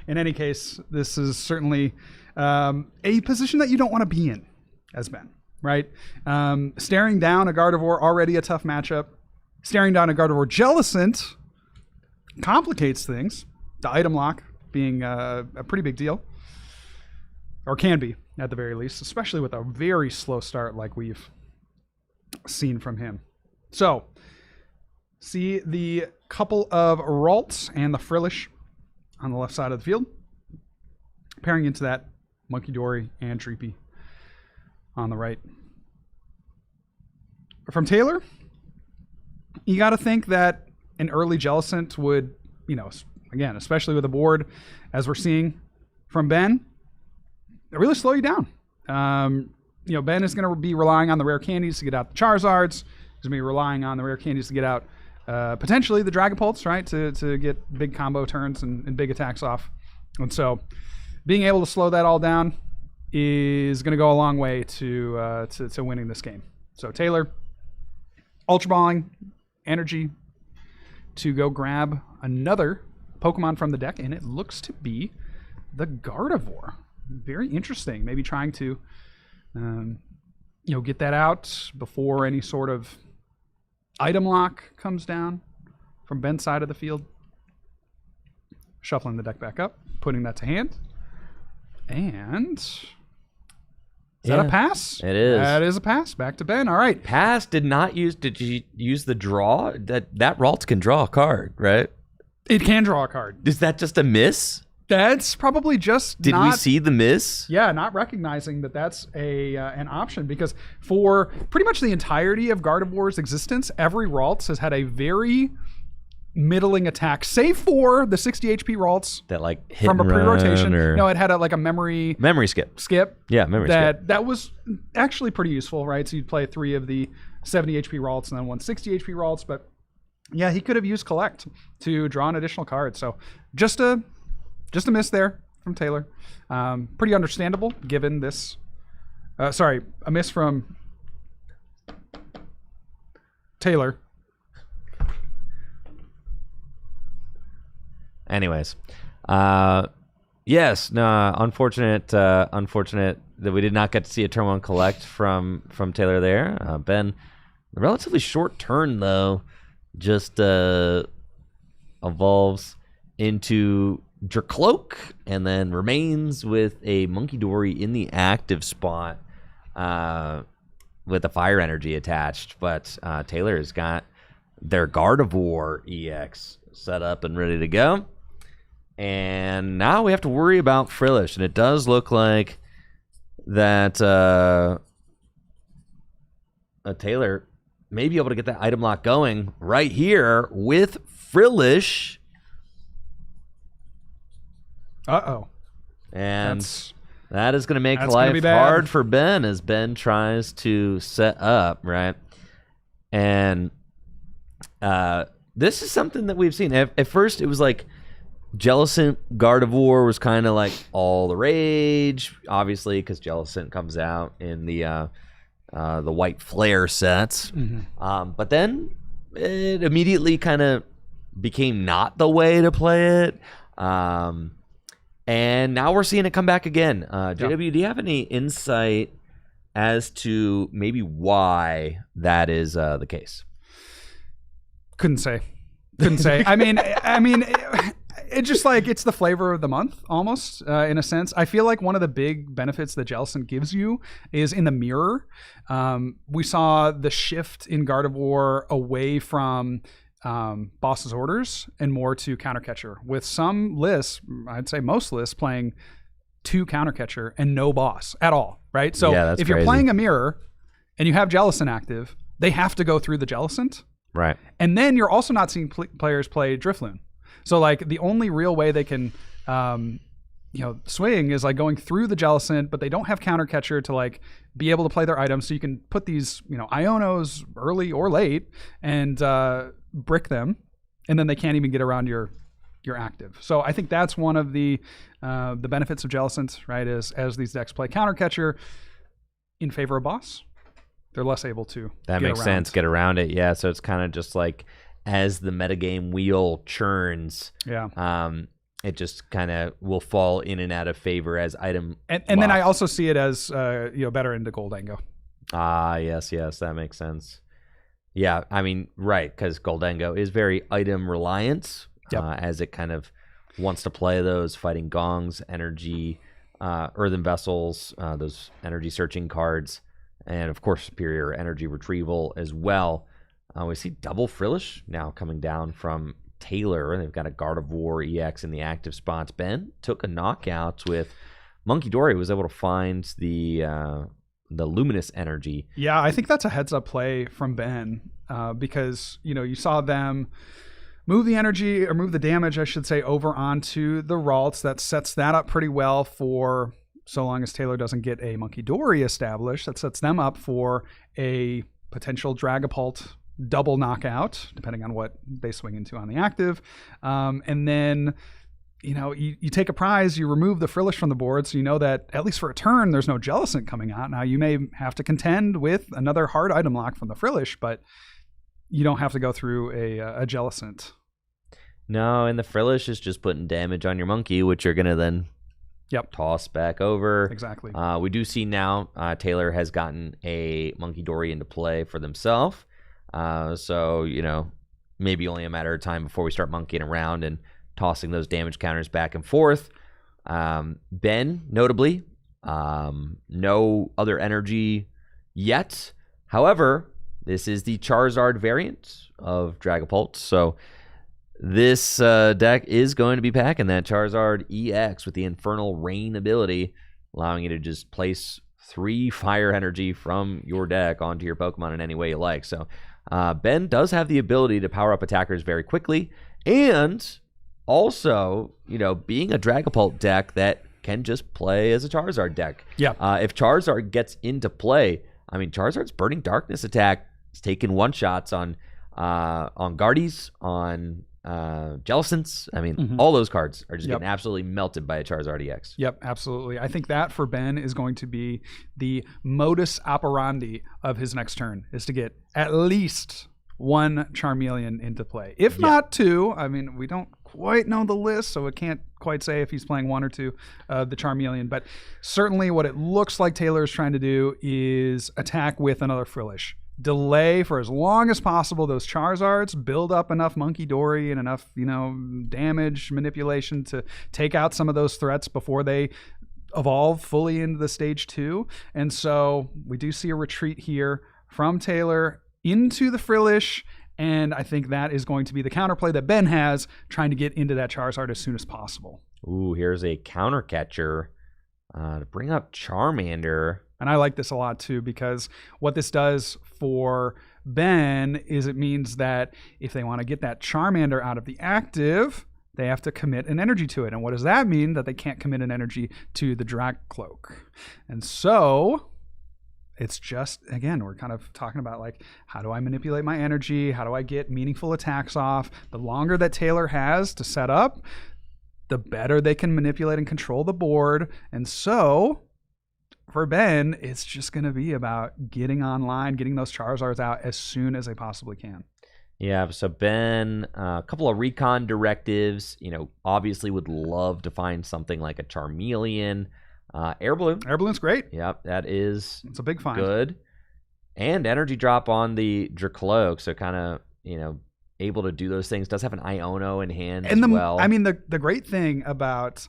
[SPEAKER 3] in any case, this is certainly a position that you don't want to be in as Ben, right? Staring down a Gardevoir, already a tough matchup. Staring down a Gardevoir Jellicent complicates things. The item lock being a pretty big deal, or can be at the very least, especially with a very slow start like we've seen from him. So, see the couple of Ralts and the Frillish on the left side of the field, pairing into that Monkey Dory and Dreepy on the right. From Taylor, you got to think that an early Jellicent would, again, especially with a board as we're seeing from Ben, really slow you down. Ben is going to be relying on the rare candies to get out the Charizards. He's going to be relying on the rare candies to get out potentially the Dragapults, right, to get big combo turns and big attacks off. And so being able to slow that all down is going to go a long way to winning this game. So Taylor, Ultra Balling, energy to go grab another Pokemon from the deck, and it looks to be the Gardevoir. Very interesting. Maybe trying to, get that out before any sort of item lock comes down from Ben's side of the field. Shuffling the deck back up, putting that to hand. And is that a pass?
[SPEAKER 2] It is.
[SPEAKER 3] That is a pass. Back to Ben. All right.
[SPEAKER 2] Pass did you use the draw? That Ralts can draw a card, right?
[SPEAKER 3] It can draw a card.
[SPEAKER 2] Is that just a miss?
[SPEAKER 3] That's probably just
[SPEAKER 2] Did we see the miss?
[SPEAKER 3] Yeah, not recognizing that that's an option, because for pretty much the entirety of Gardevoir's existence, every Ralts has had a very middling attack, save for the 60 HP Ralts
[SPEAKER 2] that hit
[SPEAKER 3] from a pre-rotation.
[SPEAKER 2] Or...
[SPEAKER 3] No, it had a memory skip.
[SPEAKER 2] Yeah, memory skip.
[SPEAKER 3] That was actually pretty useful, right? So you'd play 3 of the 70 HP Ralts and then 1 60 HP Ralts, but yeah, he could have used Collect to draw an additional card. So just a miss there from Taylor. Pretty understandable given this. A miss from Taylor.
[SPEAKER 2] Anyways, yes, no, unfortunate that we did not get to see a turn 1 Collect from Taylor there. Ben, a relatively short turn though, just evolves into Dracloak and then remains with a Monkey Dory in the active spot with a fire energy attached. But Taylor has got their Gardevoir EX set up and ready to go. And now we have to worry about Frillish. And it does look like that Taylor may be able to get that item lock going right here with Frillish.
[SPEAKER 3] Uh-oh.
[SPEAKER 2] And that is going to make life hard for Ben as Ben tries to set up, right? And this is something that we've seen. At first, it was like Jellicent Gardevoir was kind of like all the rage, obviously, because Jellicent comes out in the white flare sets. Mm-hmm. But then it immediately kind of became not the way to play it. And now we're seeing it come back again. JW, do you have any insight as to maybe why that is the case?
[SPEAKER 3] Couldn't say. I mean, It's just like it's the flavor of the month almost in a sense. I feel like one of the big benefits that Jellicent gives you is in the mirror. We saw the shift in Gardevoir away from boss's orders and more to counter catcher, with some lists, I'd say most lists, playing 2 counter catcher and no boss at all, right? So
[SPEAKER 2] Yeah, that's
[SPEAKER 3] if you're
[SPEAKER 2] crazy.
[SPEAKER 3] playing a mirror and you have Jellicent active, they have to go through the Jellicent.
[SPEAKER 2] Right.
[SPEAKER 3] And then you're also not seeing players play Drifloon. So like the only real way they can swing is like going through the Jellicent, but they don't have counter catcher to like be able to play their items. So you can put these, Ionos early or late and brick them, and then they can't even get around your active. So I think that's one of the benefits of Jellicent, right? Is as these decks play counter catcher in favor of boss, they're less able to
[SPEAKER 2] That
[SPEAKER 3] get
[SPEAKER 2] makes
[SPEAKER 3] around.
[SPEAKER 2] sense. Get around it. Yeah. So it's kind of just like as the metagame wheel churns,
[SPEAKER 3] Yeah.
[SPEAKER 2] it just kind of will fall in and out of favor as item.
[SPEAKER 3] And then I
[SPEAKER 2] lock.
[SPEAKER 3] also see it as better into Goldango.
[SPEAKER 2] Ah, yes, that makes sense. Yeah, I mean, right, because Goldango is very item reliant,
[SPEAKER 3] Yep.
[SPEAKER 2] as it kind of wants to play those fighting gongs, energy, earthen vessels, those energy searching cards, and of course superior energy retrieval as well. We see double Frillish now coming down from Taylor. They've got a Gardevoir EX in the active spots. Ben took a knockout with Monkey Dory, was able to find the luminous energy.
[SPEAKER 3] Yeah, I think that's a heads up play from Ben because you saw them move the energy, or move the damage, I should say, over onto the Ralts. That sets that up pretty well for so long as Taylor doesn't get a Monkey Dory established. That sets them up for a potential Dragapult double knockout, depending on what they swing into on the active. And then you take a prize, you remove the Frillish from the board, so you know that at least for a turn, there's no Jellicent coming out. Now, you may have to contend with another hard item lock from the Frillish, but you don't have to go through a Jellicent.
[SPEAKER 2] No, and the Frillish is just putting damage on your monkey, which you're going to then toss back over.
[SPEAKER 3] Exactly.
[SPEAKER 2] We do see now Taylor has gotten a Monkey Dory into play for themselves. So, maybe only a matter of time before we start monkeying around and tossing those damage counters back and forth. Ben, notably, no other energy yet. However, this is the Charizard variant of Dragapult. So this deck is going to be packing that Charizard EX with the Infernal Rain ability, allowing you to just place 3 fire energy from your deck onto your Pokemon in any way you like. So Ben does have the ability to power up attackers very quickly, and also, being a Dragapult deck that can just play as a Charizard deck.
[SPEAKER 3] Yeah.
[SPEAKER 2] If Charizard gets into play, I mean, Charizard's Burning Darkness attack is taking one-shots on Guardies, on Jellicents. I mean, all those cards are just getting absolutely melted by a Charizard EX.
[SPEAKER 3] Yep, absolutely. I think that for Ben is going to be the modus operandi of his next turn, is to get at least 1 Charmeleon into play. If not 2, I mean, we don't quite know the list, so we can't quite say if he's playing 1 or 2 of the Charmeleon, but certainly what it looks like Taylor is trying to do is attack with another Frillish. Delay for as long as possible those Charizards, build up enough Monkey Dory and enough, damage manipulation to take out some of those threats before they evolve fully into the stage 2. And so we do see a retreat here from Taylor into the Frillish, and I think that is going to be the counterplay that Ben has, trying to get into that Charizard as soon as possible.
[SPEAKER 2] Ooh, here's a counter catcher to bring up Charmander.
[SPEAKER 3] And I like this a lot too, because what this does for Ben is it means that if they want to get that Charmander out of the active, they have to commit an energy to it. And what does that mean? That they can't commit an energy to the Drag Cloak. And so it's just, again, we're kind of talking about like, how do I manipulate my energy? How do I get meaningful attacks off? The longer that Taylor has to set up, the better they can manipulate and control the board. And so for Ben, it's just going to be about getting online, getting those Charizards out as soon as they possibly can.
[SPEAKER 2] Yeah, so Ben, a couple of recon directives, obviously would love to find something like a Charmeleon. Air Balloon.
[SPEAKER 3] Air Balloon's great.
[SPEAKER 2] Yep, that is
[SPEAKER 3] It's a big find.
[SPEAKER 2] good. And energy drop on the Dracloak, so kind of, able to do those things. Does have an Iono in hand
[SPEAKER 3] And
[SPEAKER 2] as well.
[SPEAKER 3] I mean, the great thing about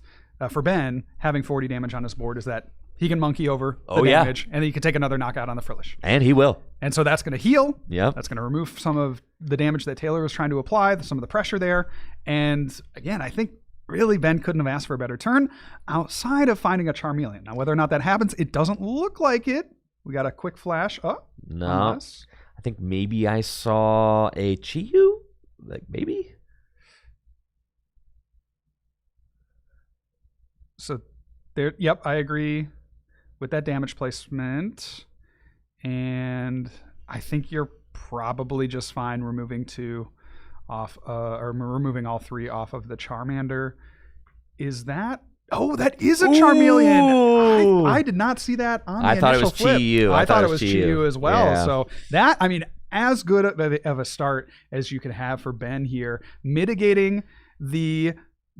[SPEAKER 3] for Ben having 40 damage on his board is that he can monkey over the damage, and then he can take another knockout on the Frillish.
[SPEAKER 2] And he will.
[SPEAKER 3] And so that's going to heal.
[SPEAKER 2] Yep.
[SPEAKER 3] That's going to remove some of the damage that Taylor was trying to apply, some of the pressure there. And again, I think really Ben couldn't have asked for a better turn outside of finding a Charmeleon. Now, whether or not that happens, it doesn't look like it. We got a quick flash. Oh,
[SPEAKER 2] No.
[SPEAKER 3] unless.
[SPEAKER 2] I think maybe I saw a Chiyu. Like, maybe?
[SPEAKER 3] So there, yep, I agree with that damage placement. And I think you're probably just fine removing two off, or removing all three off of the Charmander. Is that? Oh, that is a Charmeleon. I did not see that on the
[SPEAKER 2] I thought it
[SPEAKER 3] initial
[SPEAKER 2] was
[SPEAKER 3] flip.
[SPEAKER 2] Chiyu.
[SPEAKER 3] I thought it was Chiyu as well.
[SPEAKER 2] Yeah.
[SPEAKER 3] So that, I mean, as good of a start as you could have for Ben here, mitigating the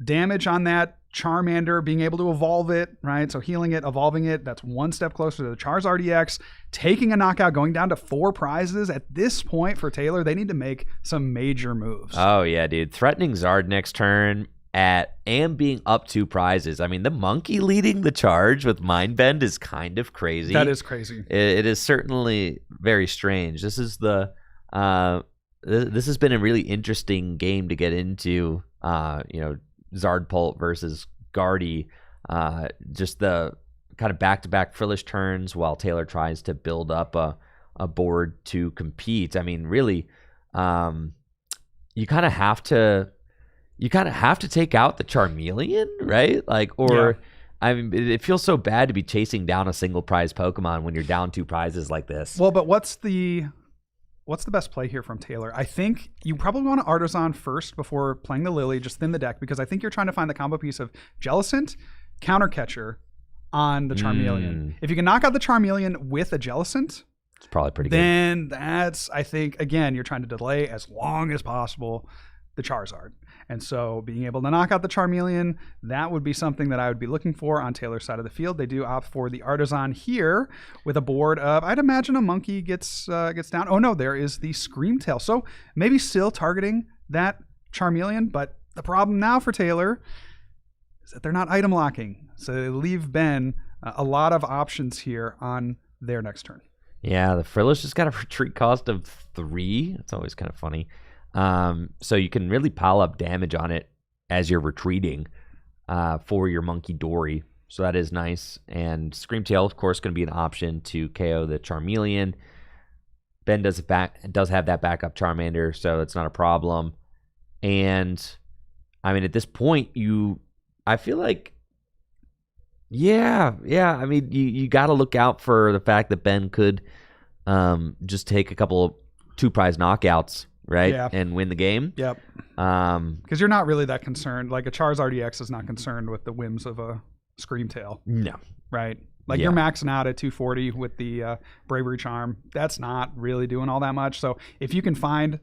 [SPEAKER 3] damage on that Charmander, being able to evolve it, right? So healing it, evolving it, that's one step closer to the Charizard EX. Taking a knockout, going down to 4 prizes. At this point for Taylor, they need to make some major moves.
[SPEAKER 2] Oh, yeah, dude. Threatening Zard next turn and being up 2 prizes. I mean, the monkey leading the charge with Mind Bend is kind of crazy.
[SPEAKER 3] That is crazy.
[SPEAKER 2] It is certainly very strange. This is this has been a really interesting game to get into. Zard Pult versus Guardy. Just the kind of back-to-back Frillish turns while Taylor tries to build up a board to compete. I mean, really, you kind of have to take out the Charmeleon, right? I mean, it feels so bad to be chasing down a single prize Pokemon when you're down 2 prizes like this.
[SPEAKER 3] Well, but what's the best play here from Taylor? I think you probably want to Artisan first before playing the Lily, just thin the deck, because I think you're trying to find the combo piece of Jellicent, Countercatcher on the Charmeleon. If you can knock out the Charmeleon with a Jellicent,
[SPEAKER 2] It's probably pretty good.
[SPEAKER 3] then that's, I think, again, you're trying to delay as long as possible the Charizard. And so being able to knock out the Charmeleon, that would be something that I would be looking for on Taylor's side of the field. They do opt for the Artisan here with a board of, I'd imagine a monkey gets down. Oh no, there is the Screamtail. So maybe still targeting that Charmeleon, but the problem now for Taylor is that they're not item locking. So they leave Ben a lot of options here on their next turn.
[SPEAKER 2] Yeah, the Frillish has got a retreat cost of 3. It's always kind of funny. So you can really pile up damage on it as you're retreating for your Monkey Dory. So that is nice. And Screamtail, of course, going to be an option to KO the Charmeleon. Ben does have that backup Charmander, so it's not a problem. And I mean, at this point, I feel like, yeah. I mean, you got to look out for the fact that Ben could just take a couple of 2 prize knockouts. Right?
[SPEAKER 3] Yeah.
[SPEAKER 2] And win the game.
[SPEAKER 3] Yep. Because you're not really that concerned. Like a Charizard EX is not concerned with the whims of a Screamtail.
[SPEAKER 2] No.
[SPEAKER 3] Right? Like you're maxing out at 240 with the Bravery Charm. That's not really doing all that much. So if you can find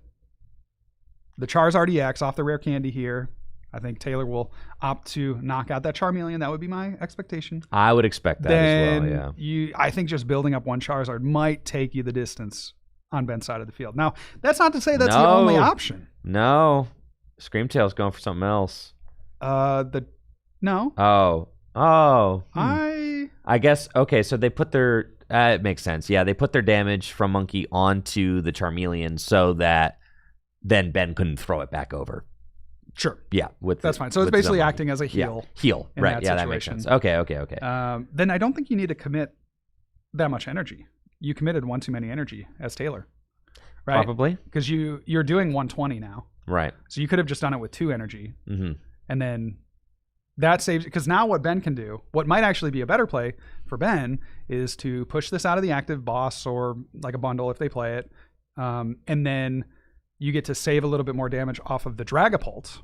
[SPEAKER 3] the Charizard EX off the rare candy here, I think Taylor will opt to knock out that Charmeleon. That would be my expectation.
[SPEAKER 2] I would expect that as well, yeah.
[SPEAKER 3] I think just building up one Charizard might take you the distance on Ben's side of the field. Now, that's not to say that's the only option.
[SPEAKER 2] No. Screamtail's going for something else.
[SPEAKER 3] No.
[SPEAKER 2] Oh.
[SPEAKER 3] I
[SPEAKER 2] guess, okay, so they put their... it makes sense. Yeah, they put their damage from Monkey onto the Charmeleon so that then Ben couldn't throw it back over.
[SPEAKER 3] Sure.
[SPEAKER 2] Yeah.
[SPEAKER 3] That's fine. So it's basically acting as a heal.
[SPEAKER 2] Yeah. Heal. Right. Yeah, that makes sense. Okay.
[SPEAKER 3] Then I don't think you need to commit that much energy. You committed one too many energy as Taylor, right?
[SPEAKER 2] Probably.
[SPEAKER 3] Because you're doing 120 now.
[SPEAKER 2] Right.
[SPEAKER 3] So you could have just done it with 2 energy. Mm-hmm. And then that saves, because now what Ben can do, what might actually be a better play for Ben is to push this out of the active boss or like a bundle if they play it. And then you get to save a little bit more damage off of the Dragapult,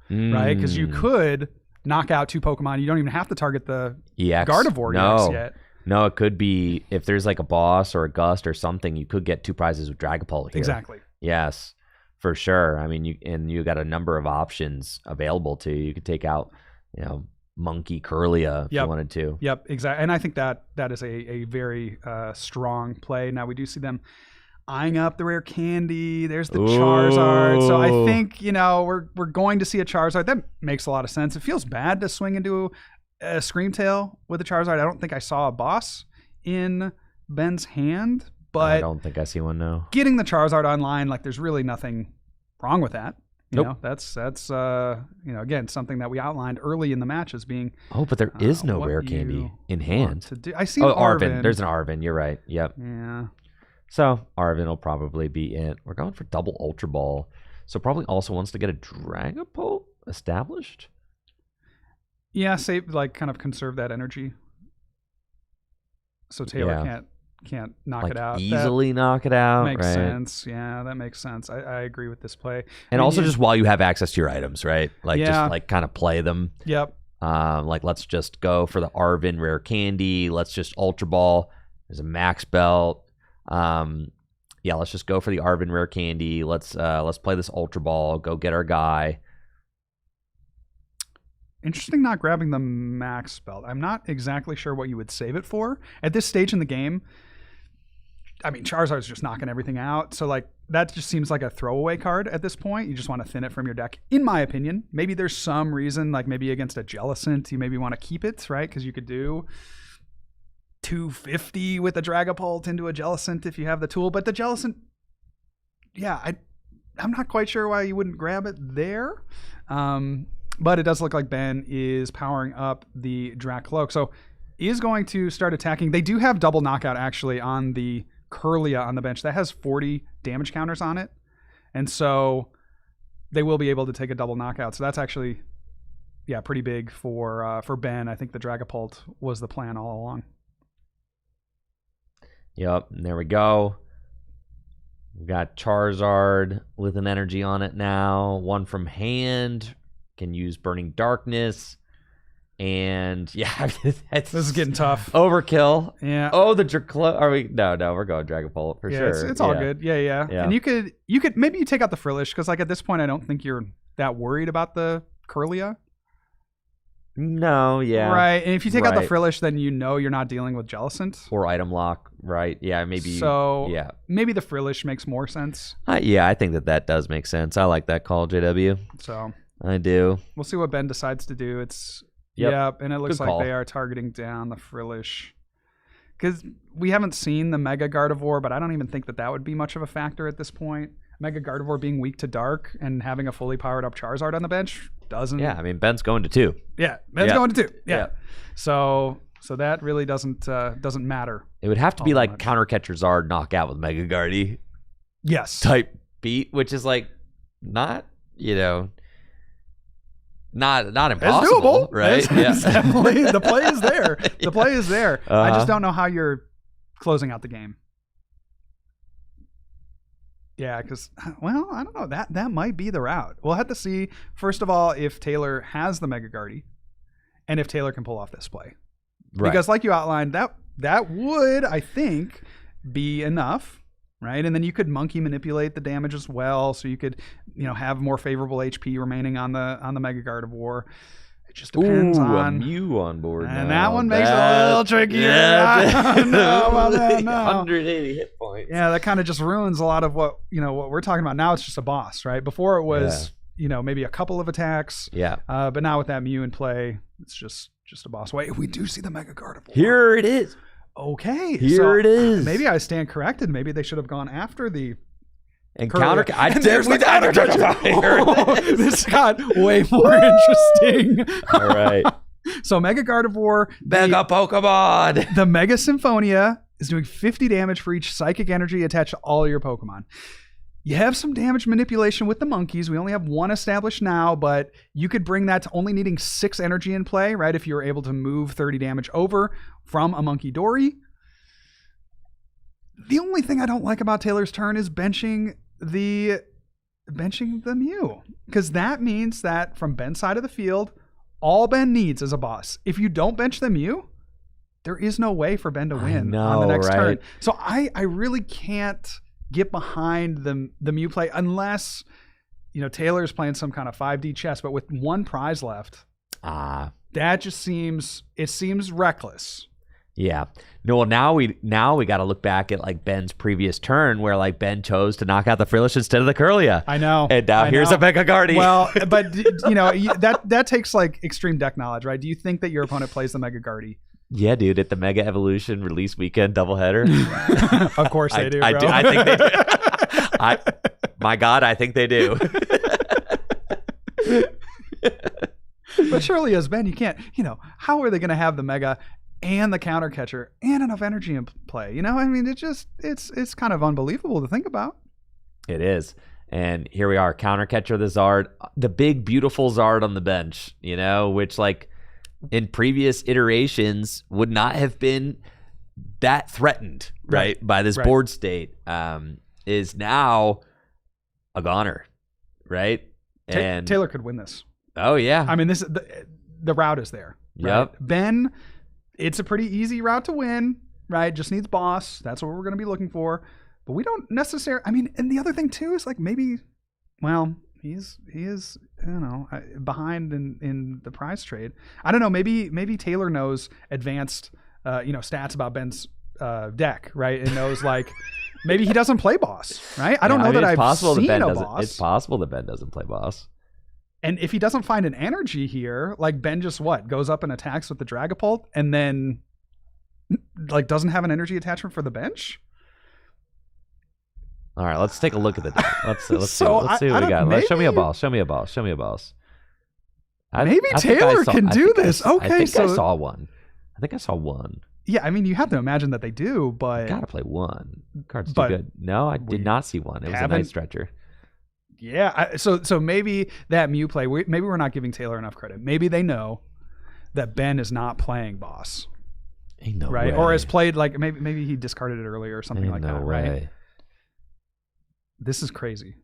[SPEAKER 3] right? Because you could knock out 2 Pokemon. You don't even have to target the Gardevoir EX yet.
[SPEAKER 2] No, it could be if there's like a boss or a gust or something, you could get 2 prizes with Dragapult here.
[SPEAKER 3] Exactly.
[SPEAKER 2] Yes, for sure. I mean, you got a number of options available to you. You could take out, Monkey Curlia if you wanted to.
[SPEAKER 3] Yep, exactly. And I think that is a very strong play. Now we do see them eyeing up the rare candy. There's the Charizard. So I think, we're going to see a Charizard. That makes a lot of sense. It feels bad to swing into a Screamtail with a Charizard. I don't think I saw a boss in Ben's hand, but
[SPEAKER 2] I don't think I see one now.
[SPEAKER 3] getting the Charizard online, like there's really nothing wrong with that.
[SPEAKER 2] Nope.
[SPEAKER 3] That's again, something that we outlined early in the match as being.
[SPEAKER 2] Oh, but there is no
[SPEAKER 3] what
[SPEAKER 2] rare
[SPEAKER 3] you
[SPEAKER 2] candy in
[SPEAKER 3] want
[SPEAKER 2] hand.
[SPEAKER 3] to do. I see
[SPEAKER 2] Arvin. There's an Arvin. You're right. Yep.
[SPEAKER 3] Yeah.
[SPEAKER 2] So Arvin will probably be it. We're going for double Ultra Ball. So probably also wants to get a Dragapult established.
[SPEAKER 3] Yeah, save kind of conserve that energy. So Taylor can't knock it out.
[SPEAKER 2] Easily knock it out.
[SPEAKER 3] Makes
[SPEAKER 2] right?
[SPEAKER 3] sense. Yeah, that makes sense. I agree with this play.
[SPEAKER 2] And also just while you have access to your items, right? Just kind of play them.
[SPEAKER 3] Yep.
[SPEAKER 2] Let's just go for the Arvin rare candy. Let's just Ultra Ball. There's a max belt. Let's just go for the Arvin rare candy. Let's play this Ultra Ball. Go get our guy.
[SPEAKER 3] Interesting not grabbing the max belt. I'm not exactly sure what you would save it for. At this stage in the game, I mean, Charizard's just knocking everything out. So, that just seems like a throwaway card at this point. You just want to thin it from your deck, in my opinion. Maybe there's some reason, maybe against a Jellicent, you maybe want to keep it, right? Because you could do 250 with a Dragapult into a Jellicent if you have the tool. But the Jellicent, I'm not quite sure why you wouldn't grab it there. But it does look like Ben is powering up the Dracloak. So is going to start attacking. They do have double knockout actually on the Kirlia on the bench. That has 40 damage counters on it. And so they will be able to take a double knockout. So that's actually, pretty big for Ben. I think the Dragapult was the plan all along.
[SPEAKER 2] Yep, and there we go. We got Charizard with an energy on it now. One from hand. Can use Burning Darkness. And
[SPEAKER 3] this is getting tough.
[SPEAKER 2] Overkill.
[SPEAKER 3] Yeah.
[SPEAKER 2] Oh, the Draclo. Are we? No, we're going Dragapult for sure.
[SPEAKER 3] It's all good. Yeah. And you could maybe you take out the Frillish because at this point I don't think you're that worried about the Kirlia.
[SPEAKER 2] No, yeah.
[SPEAKER 3] Right. And if you take out the Frillish, then you're not dealing with Jellicent.
[SPEAKER 2] Or item lock, right? Yeah, maybe.
[SPEAKER 3] So maybe the Frillish makes more sense.
[SPEAKER 2] I think that does make sense. I like that call, JW.
[SPEAKER 3] So
[SPEAKER 2] I do.
[SPEAKER 3] We'll see what Ben decides to do. And it looks like they are targeting down the Frillish. Because we haven't seen the Mega Gardevoir, but I don't even think that would be much of a factor at this point. Mega Gardevoir being weak to dark and having a fully powered up Charizard on the bench doesn't.
[SPEAKER 2] Yeah, I mean Ben's going to 2.
[SPEAKER 3] Yeah, Ben's going to 2. Yeah. So that really doesn't matter.
[SPEAKER 2] It would have to be like counter catcher Zard knockout with Mega Gardy.
[SPEAKER 3] Yes.
[SPEAKER 2] Type beat, which is not not impossible.
[SPEAKER 3] It's doable,
[SPEAKER 2] right?
[SPEAKER 3] It's definitely the play is there. The play is there. I just don't know how you're closing out the game. Yeah, because, I don't know. That might be the route. We'll have to see, first of all, if Taylor has the Mega Gardy and if Taylor can pull off this play. Right. Because like you outlined, that would, I think, be enough, right? And then you could monkey manipulate the damage as well, so you could, have more favorable HP remaining on the Mega Gardevoir. It just depends on
[SPEAKER 2] a Mew on board.
[SPEAKER 3] And
[SPEAKER 2] now.
[SPEAKER 3] That one makes it a little trickier. I don't know about that. No.
[SPEAKER 2] 180 hit points.
[SPEAKER 3] Yeah, that kind of just ruins a lot of what we're talking about. Now it's just a boss, right? Before it was, maybe a couple of attacks.
[SPEAKER 2] Yeah.
[SPEAKER 3] But now with that Mew in play, it's just a boss. Wait, we do see the Mega Gardevoir.
[SPEAKER 2] Here it is.
[SPEAKER 3] Okay.
[SPEAKER 2] Here it is.
[SPEAKER 3] Maybe I stand corrected. Maybe they should have gone after the
[SPEAKER 2] and counter.
[SPEAKER 3] There's the counter. This got way more interesting.
[SPEAKER 2] All right.
[SPEAKER 3] So Mega Gardevoir,
[SPEAKER 2] Mega Pokemon.
[SPEAKER 3] The Mega Symphonia is doing 50 damage for each psychic energy attached to all your Pokemon. You have some damage manipulation with the monkeys. We only have one established now, but you could bring that to only needing 6 energy in play, right? If you were able to move 30 damage over from a Monkey Dory. The only thing I don't like about Taylor's turn is benching the Mew, because that means that from Ben's side of the field, all Ben needs is a boss. If you don't bench the Mew, there is no way for Ben to win on the next turn. So I really can't get behind the Mew play unless Taylor's playing some kind of 5D chess, but with one prize left. That just seems reckless.
[SPEAKER 2] Yeah. No, well, now we got to look back at like Ben's previous turn where like Ben chose to knock out the Frillish instead of the Curlia.
[SPEAKER 3] I know.
[SPEAKER 2] And now here's a Mega Gardevoir.
[SPEAKER 3] Well, but that takes like extreme deck knowledge, right? Do you think that your opponent plays the Mega Gardevoir?
[SPEAKER 2] Yeah, dude, at the Mega Evolution release weekend doubleheader.
[SPEAKER 3] Of course they do.
[SPEAKER 2] I
[SPEAKER 3] bro.
[SPEAKER 2] do. I think they do. My God, I think they do.
[SPEAKER 3] But surely as Ben, you can't, how are they going to have the Mega and the counter catcher and enough energy in play? I mean, it's kind of unbelievable to think about.
[SPEAKER 2] It is. And here we are, counter catcher the Zard, the big, beautiful Zard on the bench, which like in previous iterations would not have been that threatened, right. by this board state, is now a goner, right? And
[SPEAKER 3] Taylor could win this.
[SPEAKER 2] Oh, yeah.
[SPEAKER 3] I mean, the route is there. Right?
[SPEAKER 2] Yep.
[SPEAKER 3] Ben, it's a pretty easy route to win, right? Just needs boss. That's what we're going to be looking for. But we don't necessarily, I mean, and the other thing too is like maybe, well, he is, behind in the prize trade. I don't know. Maybe Taylor knows advanced, stats about Ben's deck, right? And knows like, maybe he doesn't play boss, right? I don't know that I've seen a boss.
[SPEAKER 2] It's possible that Ben doesn't play boss.
[SPEAKER 3] And if he doesn't find an energy here, like Ben just goes up and attacks with the Dragapult and then like doesn't have an energy attachment for the bench.
[SPEAKER 2] All right, let's take a look at the deck. Let's see what
[SPEAKER 3] I
[SPEAKER 2] we got.
[SPEAKER 3] maybe,
[SPEAKER 2] Show me a boss. Show me a boss. Show me a boss.
[SPEAKER 3] Maybe Taylor can do this. Okay,
[SPEAKER 2] I think
[SPEAKER 3] so
[SPEAKER 2] I saw one.
[SPEAKER 3] Yeah, I mean, you have to imagine that they do, but
[SPEAKER 2] gotta play one. Card's too good. No, I did not see one. It was a nice stretcher.
[SPEAKER 3] Yeah, so maybe that Mew play. Maybe we're not giving Taylor enough credit. Maybe they know that Ben is not playing boss.
[SPEAKER 2] Ain't no
[SPEAKER 3] right,
[SPEAKER 2] way.
[SPEAKER 3] or has played like maybe he discarded it earlier or something like that.
[SPEAKER 2] Way.
[SPEAKER 3] Right. This is crazy.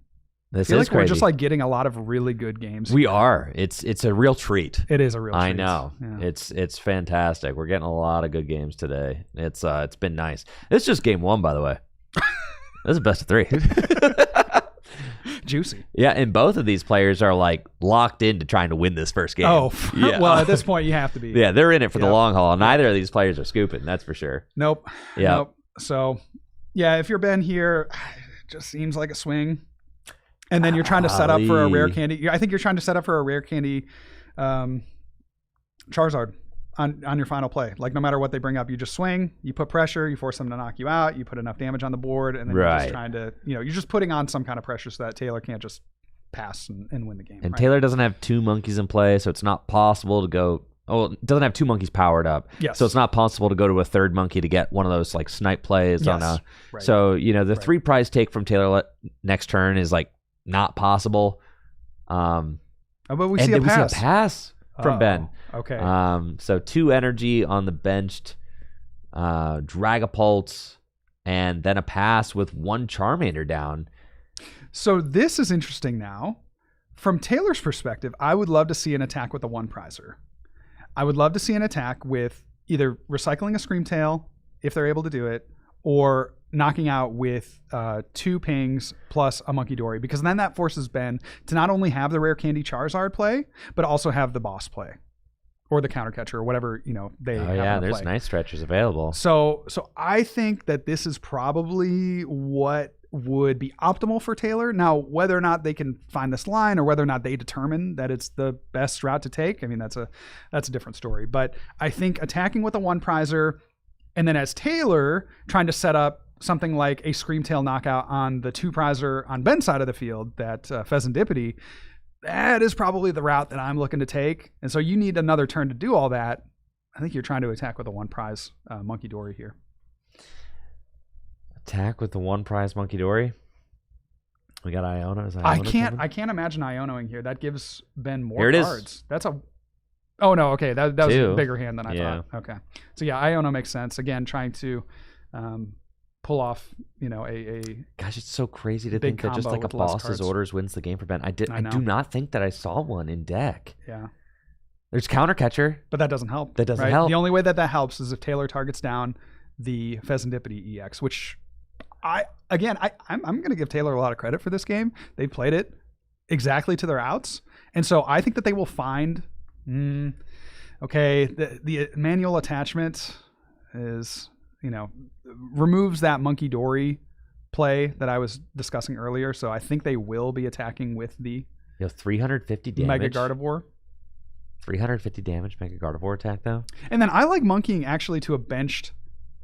[SPEAKER 2] This
[SPEAKER 3] I feel
[SPEAKER 2] is
[SPEAKER 3] like
[SPEAKER 2] crazy.
[SPEAKER 3] We're just like getting a lot of really good games.
[SPEAKER 2] We are. It's a real treat.
[SPEAKER 3] It is a real treat.
[SPEAKER 2] I know.
[SPEAKER 3] Yeah.
[SPEAKER 2] It's fantastic. We're getting a lot of good games today. It's been nice. It's just game one, by the way. This is best of 3.
[SPEAKER 3] Juicy.
[SPEAKER 2] Yeah, and both of these players are like locked into trying to win this first game.
[SPEAKER 3] Oh,
[SPEAKER 2] yeah.
[SPEAKER 3] Well, at this point you have to be.
[SPEAKER 2] Yeah, they're in it for the long haul. Neither of these players are scooping, that's for sure.
[SPEAKER 3] Nope.
[SPEAKER 2] Yeah.
[SPEAKER 3] Nope. So, yeah, if you're Ben here, it just seems like a swing. And then you're trying to set up for a rare candy. I think you're trying to set up for a rare candy Charizard on your final play. Like no matter what they bring up, you just swing, you put pressure, you force them to knock you out, you put enough damage on the board, and then you're just trying to, you're just putting on some kind of pressure so that Taylor can't just pass and win the game.
[SPEAKER 2] And
[SPEAKER 3] right?
[SPEAKER 2] Taylor doesn't have 2 monkeys in play, so it's not possible to go. Oh, it doesn't have 2 monkeys powered up.
[SPEAKER 3] Yes.
[SPEAKER 2] So it's not possible to go to a third monkey to get one of those like snipe plays on a.
[SPEAKER 3] Right.
[SPEAKER 2] So, the 3 prize take from Taylor next turn is like not possible.
[SPEAKER 3] But we see a pass.
[SPEAKER 2] We see a pass from Ben.
[SPEAKER 3] Okay.
[SPEAKER 2] So 2 energy on the benched Dragapult, and then a pass with 1 Charmander down.
[SPEAKER 3] So this is interesting now. From Taylor's perspective, I would love to see an attack with a 1 prizer. I would love to see an attack with either recycling a Screamtail, if they're able to do it, or knocking out with 2 pings plus a Monkey Dory, because then that forces Ben to not only have the rare candy Charizard play, but also have the boss play or the counter catcher or whatever they have.
[SPEAKER 2] Yeah, there's
[SPEAKER 3] play.
[SPEAKER 2] nice stretchers available.
[SPEAKER 3] So I think that this is probably what would be optimal for Taylor. Now, whether or not they can find this line or whether or not they determine that it's the best route to take, I mean that's a different story. But I think attacking with a 1 prizer, and then as Taylor trying to set up something like a Screamtail knockout on the 2 prizer on Ben's side of the field, that Pheasantipity, that is probably the route that I'm looking to take. And so you need another turn to do all that. I think you're trying to attack with a 1 prize Monkey Dory here.
[SPEAKER 2] Attack with the 1 prize Monkey Dory. We got Iona. Is
[SPEAKER 3] I
[SPEAKER 2] Iona
[SPEAKER 3] can't imagine Ionoing here. That gives Ben more
[SPEAKER 2] here it
[SPEAKER 3] cards.
[SPEAKER 2] Is.
[SPEAKER 3] That's a. Oh no, okay, that was
[SPEAKER 2] 2.
[SPEAKER 3] a bigger hand than I thought. Okay, so yeah, Iona makes sense. Again, trying to pull off, a.
[SPEAKER 2] Gosh, it's so crazy to think that just like a boss's orders wins the game for Ben. I do not think that I saw one in deck.
[SPEAKER 3] Yeah.
[SPEAKER 2] There's counter catcher,
[SPEAKER 3] but that doesn't help.
[SPEAKER 2] That doesn't help.
[SPEAKER 3] The only way that helps is if Taylor targets down the Pheasantipity EX, which I'm going to give Taylor a lot of credit for this game. They played it exactly to their outs, and so I think that they will find. Okay, the manual attachment. is, removes that Monkey Dory play that I was discussing earlier. So I think they will be attacking with the
[SPEAKER 2] 350 damage.
[SPEAKER 3] Mega Gardevoir.
[SPEAKER 2] 350 damage Mega Gardevoir attack, though.
[SPEAKER 3] And then I like monkeying actually to a benched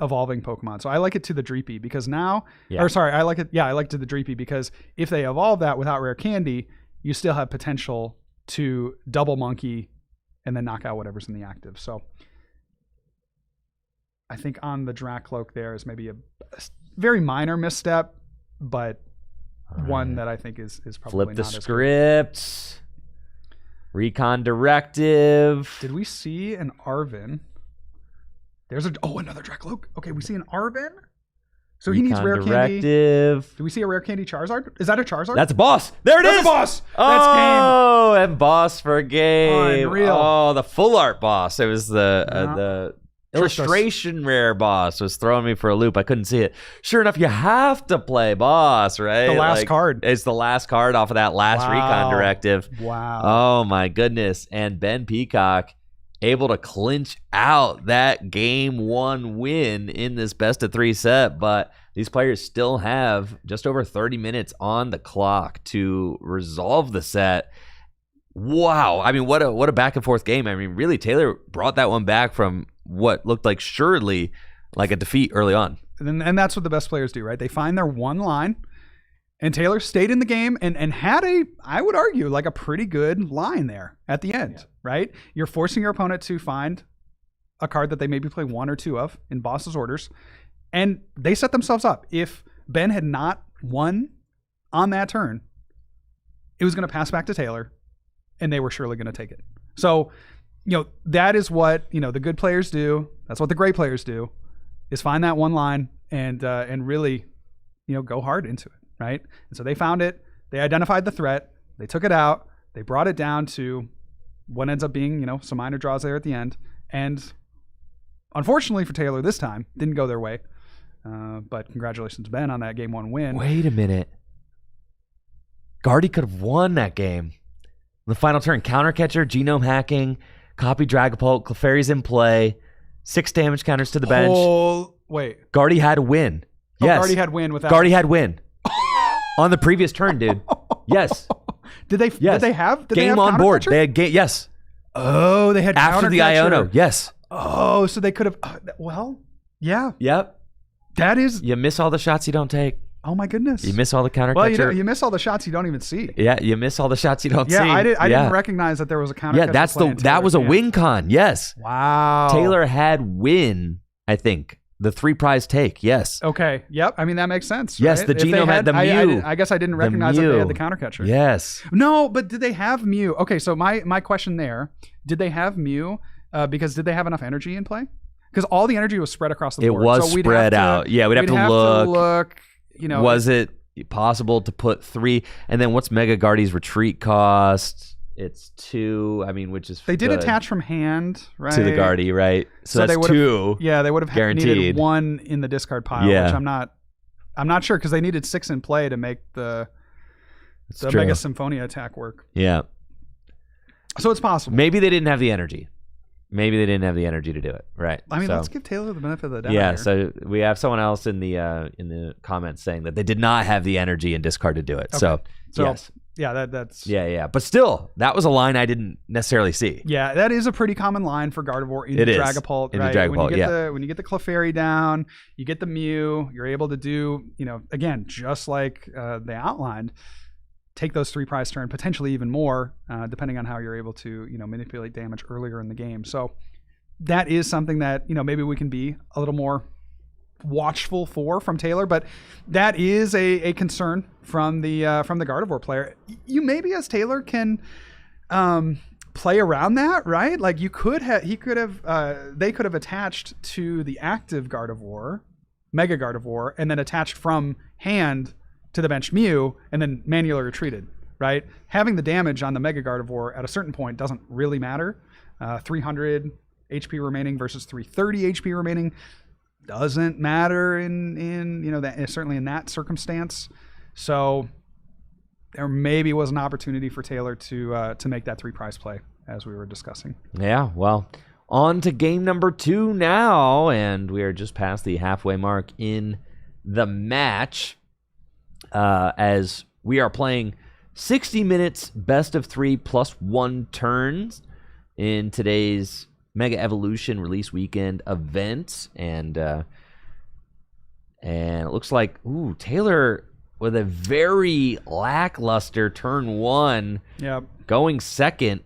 [SPEAKER 3] evolving Pokemon. So I like it to the Dreepy because now, I like it. Yeah, I like it to the Dreepy because if they evolve that without rare candy, you still have potential to double monkey and then knock out whatever's in the active. So I think on the Dracloak there is maybe a very minor misstep, but one that I think is probably
[SPEAKER 2] Flip the
[SPEAKER 3] not as
[SPEAKER 2] script. Recon directive.
[SPEAKER 3] Did we see an Arven? There's another Dracloak. Okay, we see an Arven. So he needs rare
[SPEAKER 2] directive.
[SPEAKER 3] candy. Do we see a rare candy Charizard? Is that a Charizard?
[SPEAKER 2] That's a boss. There it is.
[SPEAKER 3] That's a boss. That's
[SPEAKER 2] Oh, and boss for game.
[SPEAKER 3] Unreal.
[SPEAKER 2] Oh, the full art boss. It was the illustration rare boss was throwing me for a loop. I couldn't see it. Sure enough, you have to play boss, right?
[SPEAKER 3] The last card.
[SPEAKER 2] It's the last card off of that last recon directive.
[SPEAKER 3] Wow.
[SPEAKER 2] Oh my goodness. And Ben Peacock able to clinch out that game 1 win in this best of 3 set, but these players still have just over 30 minutes on the clock to resolve the set. Wow. I mean, what a back and forth game. I mean, really, Taylor brought that one back from what looked like surely like a defeat early on.
[SPEAKER 3] And that's what the best players do, right? They find their one line, and Taylor stayed in the game and had I would argue, like a pretty good line there at the end, right? You're forcing your opponent to find a card that they maybe play 1 or 2 of in boss's orders, and they set themselves up. If Ben had not won on that turn, it was going to pass back to Taylor, and they were surely going to take it. So, that is what, the good players do. That's what the great players do, is find that one line and really, go hard into it, right? And so they found it. They identified the threat. They took it out. They brought it down to what ends up being, some minor draws there at the end. And unfortunately for Taylor this time, didn't go their way. But congratulations, Ben, on that game 1 win.
[SPEAKER 2] Wait a minute. Guardy could have won that game. The final turn, counter catcher, genome hacking, copy Dragapult, Clefairy's in play, 6 damage counters to the bench.
[SPEAKER 3] Oh, wait.
[SPEAKER 2] Guardy had a win. Yes.
[SPEAKER 3] Guardy had win without.
[SPEAKER 2] Guardy had win. On the previous turn, dude. Yes.
[SPEAKER 3] Did they have
[SPEAKER 2] game on board? They had game. Yes.
[SPEAKER 3] Oh, they had
[SPEAKER 2] after the Iono. Yes.
[SPEAKER 3] Oh, so they could have. Yeah.
[SPEAKER 2] Yep.
[SPEAKER 3] That is.
[SPEAKER 2] You miss all the shots you don't take.
[SPEAKER 3] Oh my goodness.
[SPEAKER 2] You miss all the counter catcher.
[SPEAKER 3] You miss all the shots you don't even see.
[SPEAKER 2] Yeah, you miss all the shots you don't see.
[SPEAKER 3] I didn't recognize that there was a counter catcher.
[SPEAKER 2] Yeah, that was a win con. Yes.
[SPEAKER 3] Wow.
[SPEAKER 2] Taylor had win, I think. The 3 prize take. Yes.
[SPEAKER 3] Okay. Yep. I mean, that makes sense.
[SPEAKER 2] Yes,
[SPEAKER 3] right?
[SPEAKER 2] the genome had the Mew.
[SPEAKER 3] I guess I didn't recognize that they had the counter catcher.
[SPEAKER 2] Yes.
[SPEAKER 3] No, but did they have Mew? Okay, so my question there, did they have Mew because did they have enough energy in play? Because all the energy was spread across the board.
[SPEAKER 2] It was spread out. Yeah, we'd have to look. Was it possible to put 3? And then what's Mega Guardy's retreat cost? It's 2. I mean, which is
[SPEAKER 3] they did attach from hand, right?
[SPEAKER 2] To the Guardy, right? So that's 2.
[SPEAKER 3] Yeah, they would have
[SPEAKER 2] guaranteed.
[SPEAKER 3] Needed 1 in the discard pile, which I'm not sure because they needed 6 in play to make the Mega Symphonia attack work.
[SPEAKER 2] Yeah.
[SPEAKER 3] So it's possible.
[SPEAKER 2] Maybe they didn't have the energy. Maybe they didn't have the energy to do it. Right.
[SPEAKER 3] I mean, let's give Taylor the benefit of the doubt.
[SPEAKER 2] Yeah.
[SPEAKER 3] Here.
[SPEAKER 2] So we have someone else in the comments saying that they did not have the energy and discard to do it.
[SPEAKER 3] Okay.
[SPEAKER 2] So yes.
[SPEAKER 3] Yeah, that's...
[SPEAKER 2] Yeah. But still, that was a line I didn't necessarily see.
[SPEAKER 3] Yeah, that is a pretty common line for Gardevoir in Dragapult.
[SPEAKER 2] In the Dragapult,
[SPEAKER 3] when you get the Clefairy down, you get the Mew, you're able to do, again, just like they outlined, take those 3 prize turn, potentially even more, depending on how you're able to, manipulate damage earlier in the game. So that is something that, maybe we can be a little more watchful from Taylor, but that is a concern from the Gardevoir player. You maybe as Taylor can play around that, right? Like they could have attached to the active Gardevoir, Mega Gardevoir, and then attached from hand to the bench Mew, and then manually retreated, right? Having the damage on the Mega Gardevoir at a certain point doesn't really matter. 300 HP remaining versus 330 HP remaining doesn't matter in that, certainly in that circumstance. So there maybe was an opportunity for Taylor to make that 3 prize play as we were discussing.
[SPEAKER 2] Yeah, well, On to game number 2 now, and we are just past the halfway mark in the match as we are playing 60 minutes best of 3 plus 1 turns in today's Mega Evolution release weekend event. And it looks like, Taylor with a very lackluster turn 1, going second,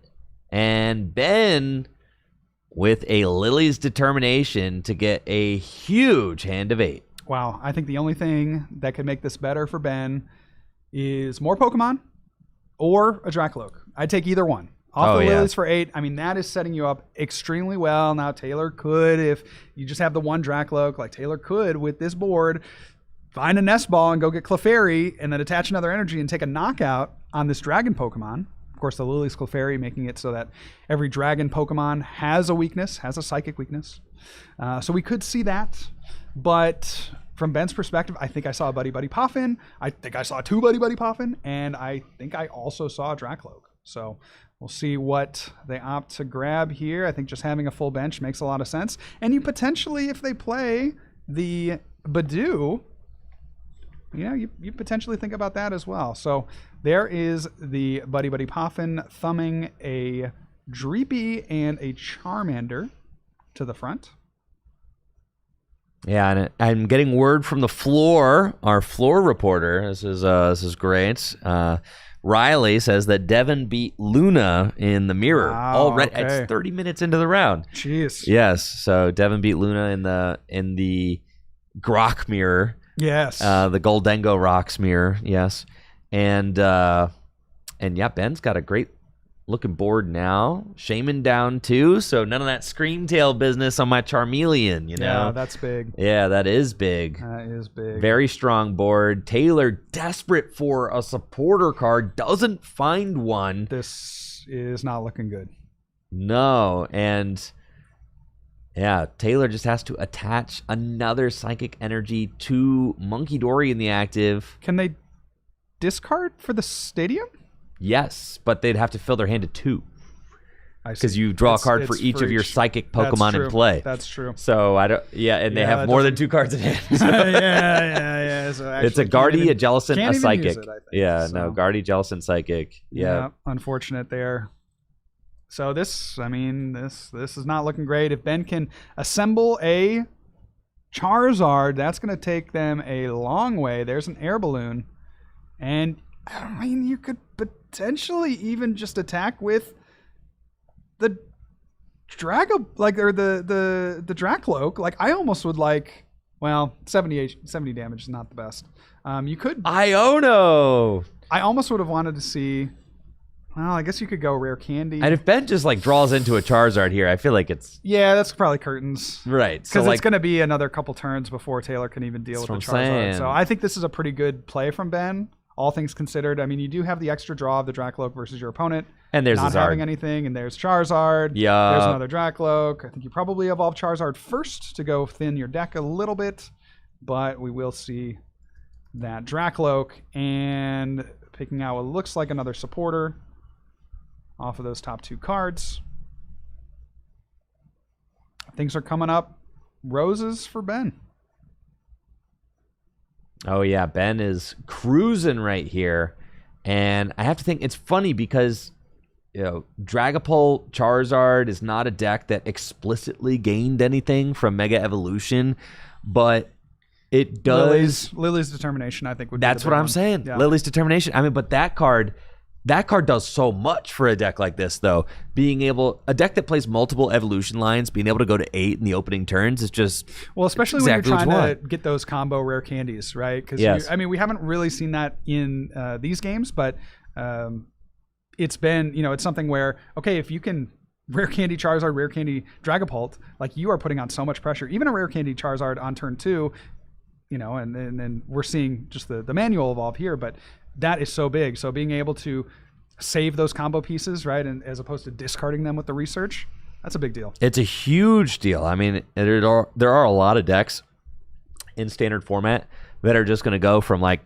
[SPEAKER 2] and Ben with a Lily's Determination to get a huge hand of 8.
[SPEAKER 3] Wow, I think the only thing that could make this better for Ben is more Pokemon or a Dracloak. I'd take either one. Off the Lilies for 8, I mean, that is setting you up extremely well. Now, Taylor could, if you just have the one Dracloak, like Taylor could with this board, find a Nest Ball and go get Clefairy and then attach another energy and take a knockout on this Dragon Pokemon. Of course, the Lily's Clefairy making it so that every Dragon Pokemon has a weakness, has a Psychic weakness. So we could see that. But from Ben's perspective, I think I saw a Buddy Buddy Poffin. I think I saw 2 Buddy Buddy Poffin. And I think I also saw a Dracloak. So we'll see what they opt to grab here. I think just having a full bench makes a lot of sense. And you potentially, if they play the Badoo, you potentially think about that as well. So there is the Buddy Buddy Poffin thumbing a Dreepy and a Charmander to the front.
[SPEAKER 2] Yeah, and I'm getting word from the floor, our floor reporter. This is great. Riley says that Devin beat Luna in the mirror already.
[SPEAKER 3] Okay.
[SPEAKER 2] It's 30 minutes into the round.
[SPEAKER 3] Jeez.
[SPEAKER 2] Yes, so Devin beat Luna in the Grok mirror.
[SPEAKER 3] Yes.
[SPEAKER 2] The Goldengo Rocks mirror. Yes, and Ben's got a great looking board now. Shaman down 2, so none of that Screamtail business on my Charmeleon.
[SPEAKER 3] Yeah, that's big.
[SPEAKER 2] Yeah, that is big.
[SPEAKER 3] That is big.
[SPEAKER 2] Very strong board. Taylor, desperate for a supporter card, doesn't find one.
[SPEAKER 3] This is not looking good.
[SPEAKER 2] No, and yeah, Taylor just has to attach another Psychic Energy to Monkey Dory in the active.
[SPEAKER 3] Can they discard for the stadium?
[SPEAKER 2] Yes, but they'd have to fill their hand to 2. Because
[SPEAKER 3] see.
[SPEAKER 2] you draw a card for each of your Psychic Pokemon in play.
[SPEAKER 3] That's true.
[SPEAKER 2] So they have more than 2 cards in hand.
[SPEAKER 3] yeah. So
[SPEAKER 2] it's a Guardy, a Jellicent, a Psychic.
[SPEAKER 3] So.
[SPEAKER 2] Guardy, Jellicent, Psychic. Yeah.
[SPEAKER 3] Unfortunate there. So this is not looking great. If Ben can assemble a Charizard, that's going to take them a long way. There's an Air Balloon. And I mean, you could potentially even just attack with the the Dracloak. Like, I almost would 70 damage is not the best. You could
[SPEAKER 2] Iono.
[SPEAKER 3] I almost would have wanted to see. Well, I guess you could go Rare Candy.
[SPEAKER 2] And if Ben just draws into a Charizard here, I feel like it's
[SPEAKER 3] that's probably curtains.
[SPEAKER 2] Right.
[SPEAKER 3] Because it's going to be another couple turns before Taylor can even deal with the Charizard.
[SPEAKER 2] Saying.
[SPEAKER 3] So I think this is a pretty good play from Ben. All things considered, I mean, you do have the extra draw of the Dracloak versus your opponent.
[SPEAKER 2] And there's
[SPEAKER 3] not having anything, and there's Charizard.
[SPEAKER 2] Yeah.
[SPEAKER 3] There's another Dracloak. I think you probably evolve Charizard first to go thin your deck a little bit, but we will see that Dracloak and picking out what looks like another supporter off of those top 2 cards. Things are coming up. Roses for Ben.
[SPEAKER 2] Oh, yeah. Ben is cruising right here. And I have to think, it's funny because, Dragapult Charizard is not a deck that explicitly gained anything from Mega Evolution, but it does.
[SPEAKER 3] Lily's Determination, I think, would
[SPEAKER 2] That's
[SPEAKER 3] be the
[SPEAKER 2] what
[SPEAKER 3] big
[SPEAKER 2] I'm
[SPEAKER 3] one.
[SPEAKER 2] saying.
[SPEAKER 3] Yeah.
[SPEAKER 2] Lily's Determination. I mean, but that card does so much for a deck like this, though. A deck that plays multiple evolution lines, being able to go to 8 in the opening turns is just
[SPEAKER 3] especially
[SPEAKER 2] exactly
[SPEAKER 3] when you're
[SPEAKER 2] what
[SPEAKER 3] trying to get those combo rare candies, right? Because
[SPEAKER 2] yes.
[SPEAKER 3] we haven't really seen that in these games, but it's been, it's something where, okay, if you can rare candy Charizard, rare candy Dragapult, you are putting on so much pressure. Even a rare candy Charizard on turn 2, and then we're seeing just the manual evolve here, but that is so big. So being able to save those combo pieces, right, and as opposed to discarding them with the research, that's a big deal.
[SPEAKER 2] It's a huge deal. I mean, there are a lot of decks in standard format that are just going to go from a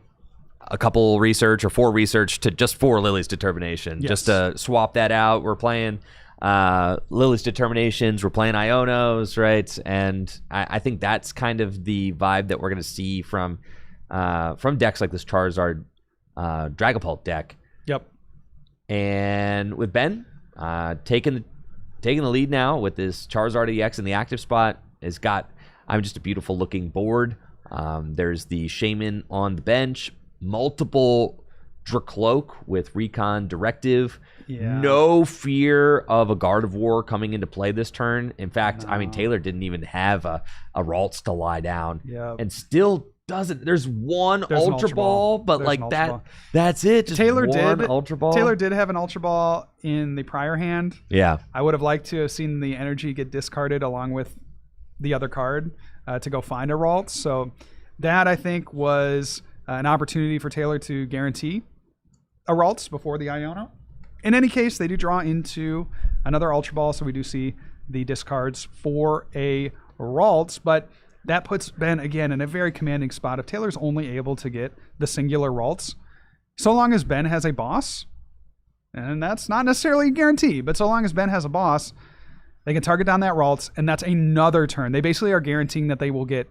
[SPEAKER 2] couple research or 4 research to just 4 Lily's Determination.
[SPEAKER 3] Yes.
[SPEAKER 2] Just to swap that out. We're playing Lily's Determinations. We're playing Ionos, right? And I think that's kind of the vibe that we're going to see from decks like this Charizard Dragapult deck.
[SPEAKER 3] Yep.
[SPEAKER 2] And with Ben taking the lead now with this Charizard EX in the active spot, has got just a beautiful looking board. There's the Shaman on the bench, multiple Dracloak with Recon Directive.
[SPEAKER 3] Yeah.
[SPEAKER 2] No fear of a Gardevoir coming into play this turn. In fact, Taylor didn't even have a Ralts to lie down.
[SPEAKER 3] Yeah.
[SPEAKER 2] And still doesn't. There's one Ultra Ball, but
[SPEAKER 3] There's
[SPEAKER 2] like
[SPEAKER 3] an Ultra Ball.
[SPEAKER 2] that's it. Just
[SPEAKER 3] Taylor
[SPEAKER 2] one
[SPEAKER 3] did
[SPEAKER 2] Ultra Ball.
[SPEAKER 3] Taylor did have an Ultra Ball in the prior hand.
[SPEAKER 2] Yeah.
[SPEAKER 3] I would have liked to have seen the energy get discarded along with the other card to go find a Ralts. So that, I think, was an opportunity for Taylor to guarantee a Ralts before the Iono. In any case, they do draw into another Ultra Ball, so we do see the discards for a Ralts, but that puts Ben, again, in a very commanding spot. If Taylor's only able to get the singular Ralts, so long as Ben has a boss, and that's not necessarily a guarantee, but so long as Ben has a boss, they can target down that Ralts, and that's another turn. They basically are guaranteeing that they will get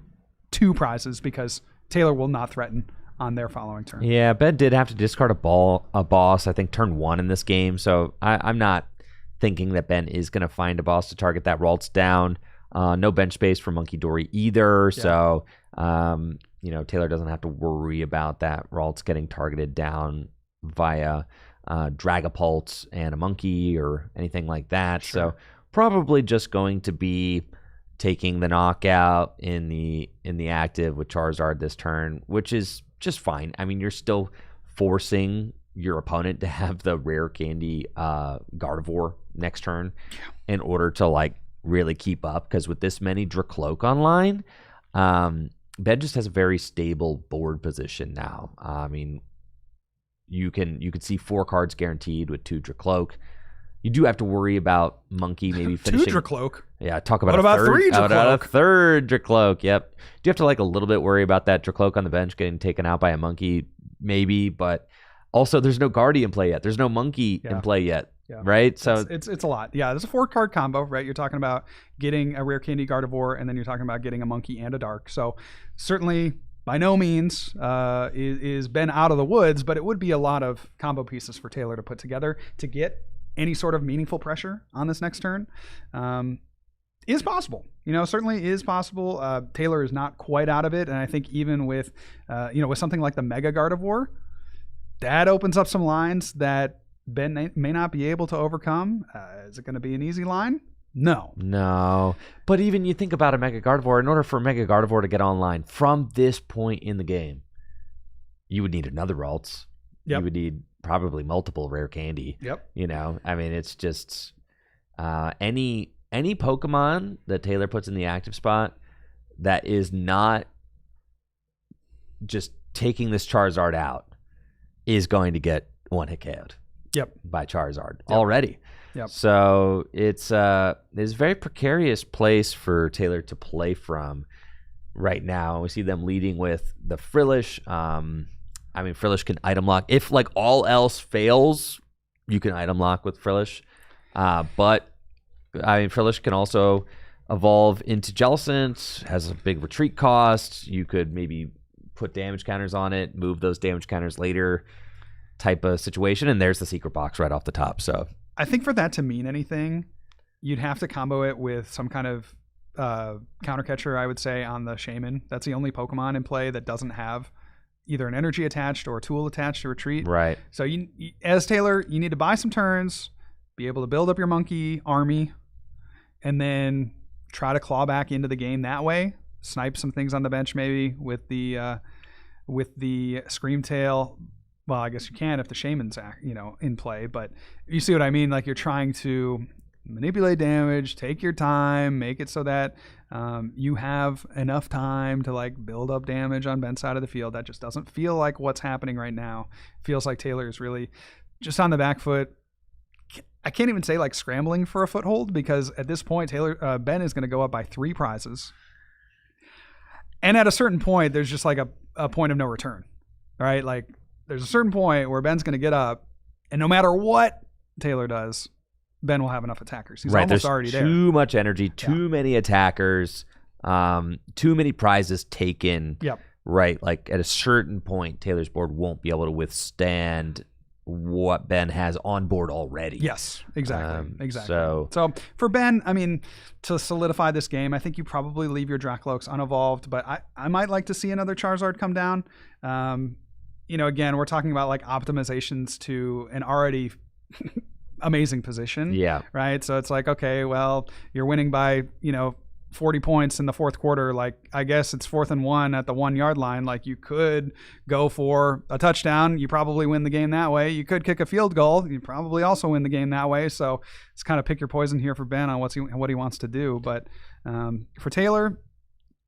[SPEAKER 3] 2 prizes because Taylor will not threaten on their following turn.
[SPEAKER 2] Yeah, Ben did have to discard a boss, I think, turn 1 in this game, so I'm not thinking that Ben is going to find a boss to target that Ralts down. No bench space for Monkey Dory either, so Taylor doesn't have to worry about that Ralts getting targeted down via Dragapult and a Monkey or anything like that. Sure. So probably just going to be taking the knockout in the active with Charizard this turn, which is just fine. I mean, you're still forcing your opponent to have the rare candy Gardevoir next turn in order to really keep up, because with this many Dracloak online, Ben just has a very stable board position now. I mean, you could see 4 cards guaranteed with 2 Dracloak. You do have to worry about Monkey maybe finishing
[SPEAKER 3] 2 Dracloak.
[SPEAKER 2] Yeah, talk about
[SPEAKER 3] what about 3 Dracloak?
[SPEAKER 2] A third Dracloak. Yep. Do you have to a little bit worry about that Dracloak on the bench getting taken out by a Monkey? Maybe, but also there's no Guardian in play yet. There's no Monkey in play yet. Yeah. Right? So
[SPEAKER 3] it's a lot. Yeah, there's a 4-card combo, right? You're talking about getting a rare candy Gardevoir, and then you're talking about getting a Monkey and a Dark. So certainly by no means is Ben out of the woods, but it would be a lot of combo pieces for Taylor to put together to get any sort of meaningful pressure on this next turn. Is possible. Certainly is possible. Taylor is not quite out of it, and I think even with with something like the Mega Gardevoir, that opens up some lines that Ben may not be able to overcome. Is it going to be an easy line? No.
[SPEAKER 2] But even you think about a Mega Gardevoir, in order for Mega Gardevoir to get online from this point in the game, you would need another Ralts.
[SPEAKER 3] Yep.
[SPEAKER 2] You would need probably multiple rare candy.
[SPEAKER 3] Yep.
[SPEAKER 2] I mean, it's just any Pokemon that Taylor puts in the active spot that is not just taking this Charizard out is going to get 1-hit KO'd.
[SPEAKER 3] Yep.
[SPEAKER 2] By Charizard already.
[SPEAKER 3] Yep.
[SPEAKER 2] So it's a very precarious place for Taylor to play from right now. We see them leading with the Frillish. Frillish can item lock. If all else fails, you can item lock with Frillish. But Frillish can also evolve into Jellicent, has a big retreat cost. You could maybe put damage counters on it, move those damage counters later type of situation, and there's the secret box right off the top. So
[SPEAKER 3] I think for that to mean anything, you'd have to combo it with some kind of counter catcher, I would say, on the Shaman. That's the only Pokemon in play that doesn't have either an energy attached or a tool attached to retreat.
[SPEAKER 2] Right.
[SPEAKER 3] So you as Taylor, you need to buy some turns, be able to build up your Monkey army, and then try to claw back into the game that way. Snipe some things on the bench maybe with the Screamtail. Well, I guess you can if the Shaman's in play, but you see what I mean? You're trying to manipulate damage, take your time, make it so that you have enough time to build up damage on Ben's side of the field. That just doesn't feel like what's happening right now. It feels like Taylor is really just on the back foot. I can't even say scrambling for a foothold, because at this point Ben is going to go up by 3 prizes. And at a certain point, there's just a point of no return, right? There's a certain point where Ben's going to get up, and no matter what Taylor does, Ben will have enough attackers. He's
[SPEAKER 2] right,
[SPEAKER 3] almost
[SPEAKER 2] there's
[SPEAKER 3] already there.
[SPEAKER 2] too much energy, too many attackers, too many prizes taken.
[SPEAKER 3] Yep.
[SPEAKER 2] Right, like at a certain point, Taylor's board won't be able to withstand what Ben has on board already.
[SPEAKER 3] Yes, exactly. Exactly.
[SPEAKER 2] So
[SPEAKER 3] for Ben, I mean, to solidify this game, I think you probably leave your Dracloaks unevolved, but I might like to see another Charizard come down. Again, we're talking about like optimizations to an already amazing position.
[SPEAKER 2] Yeah.
[SPEAKER 3] Right. So it's like, okay, well, you're winning by, 40 points in the fourth quarter. Like, I guess it's 4th and 1 at the 1 yard line. Like, you could go for a touchdown. You probably win the game that way. You could kick a field goal. You probably also win the game that way. So it's kind of pick your poison here for Ben on what he wants to do. But for Taylor,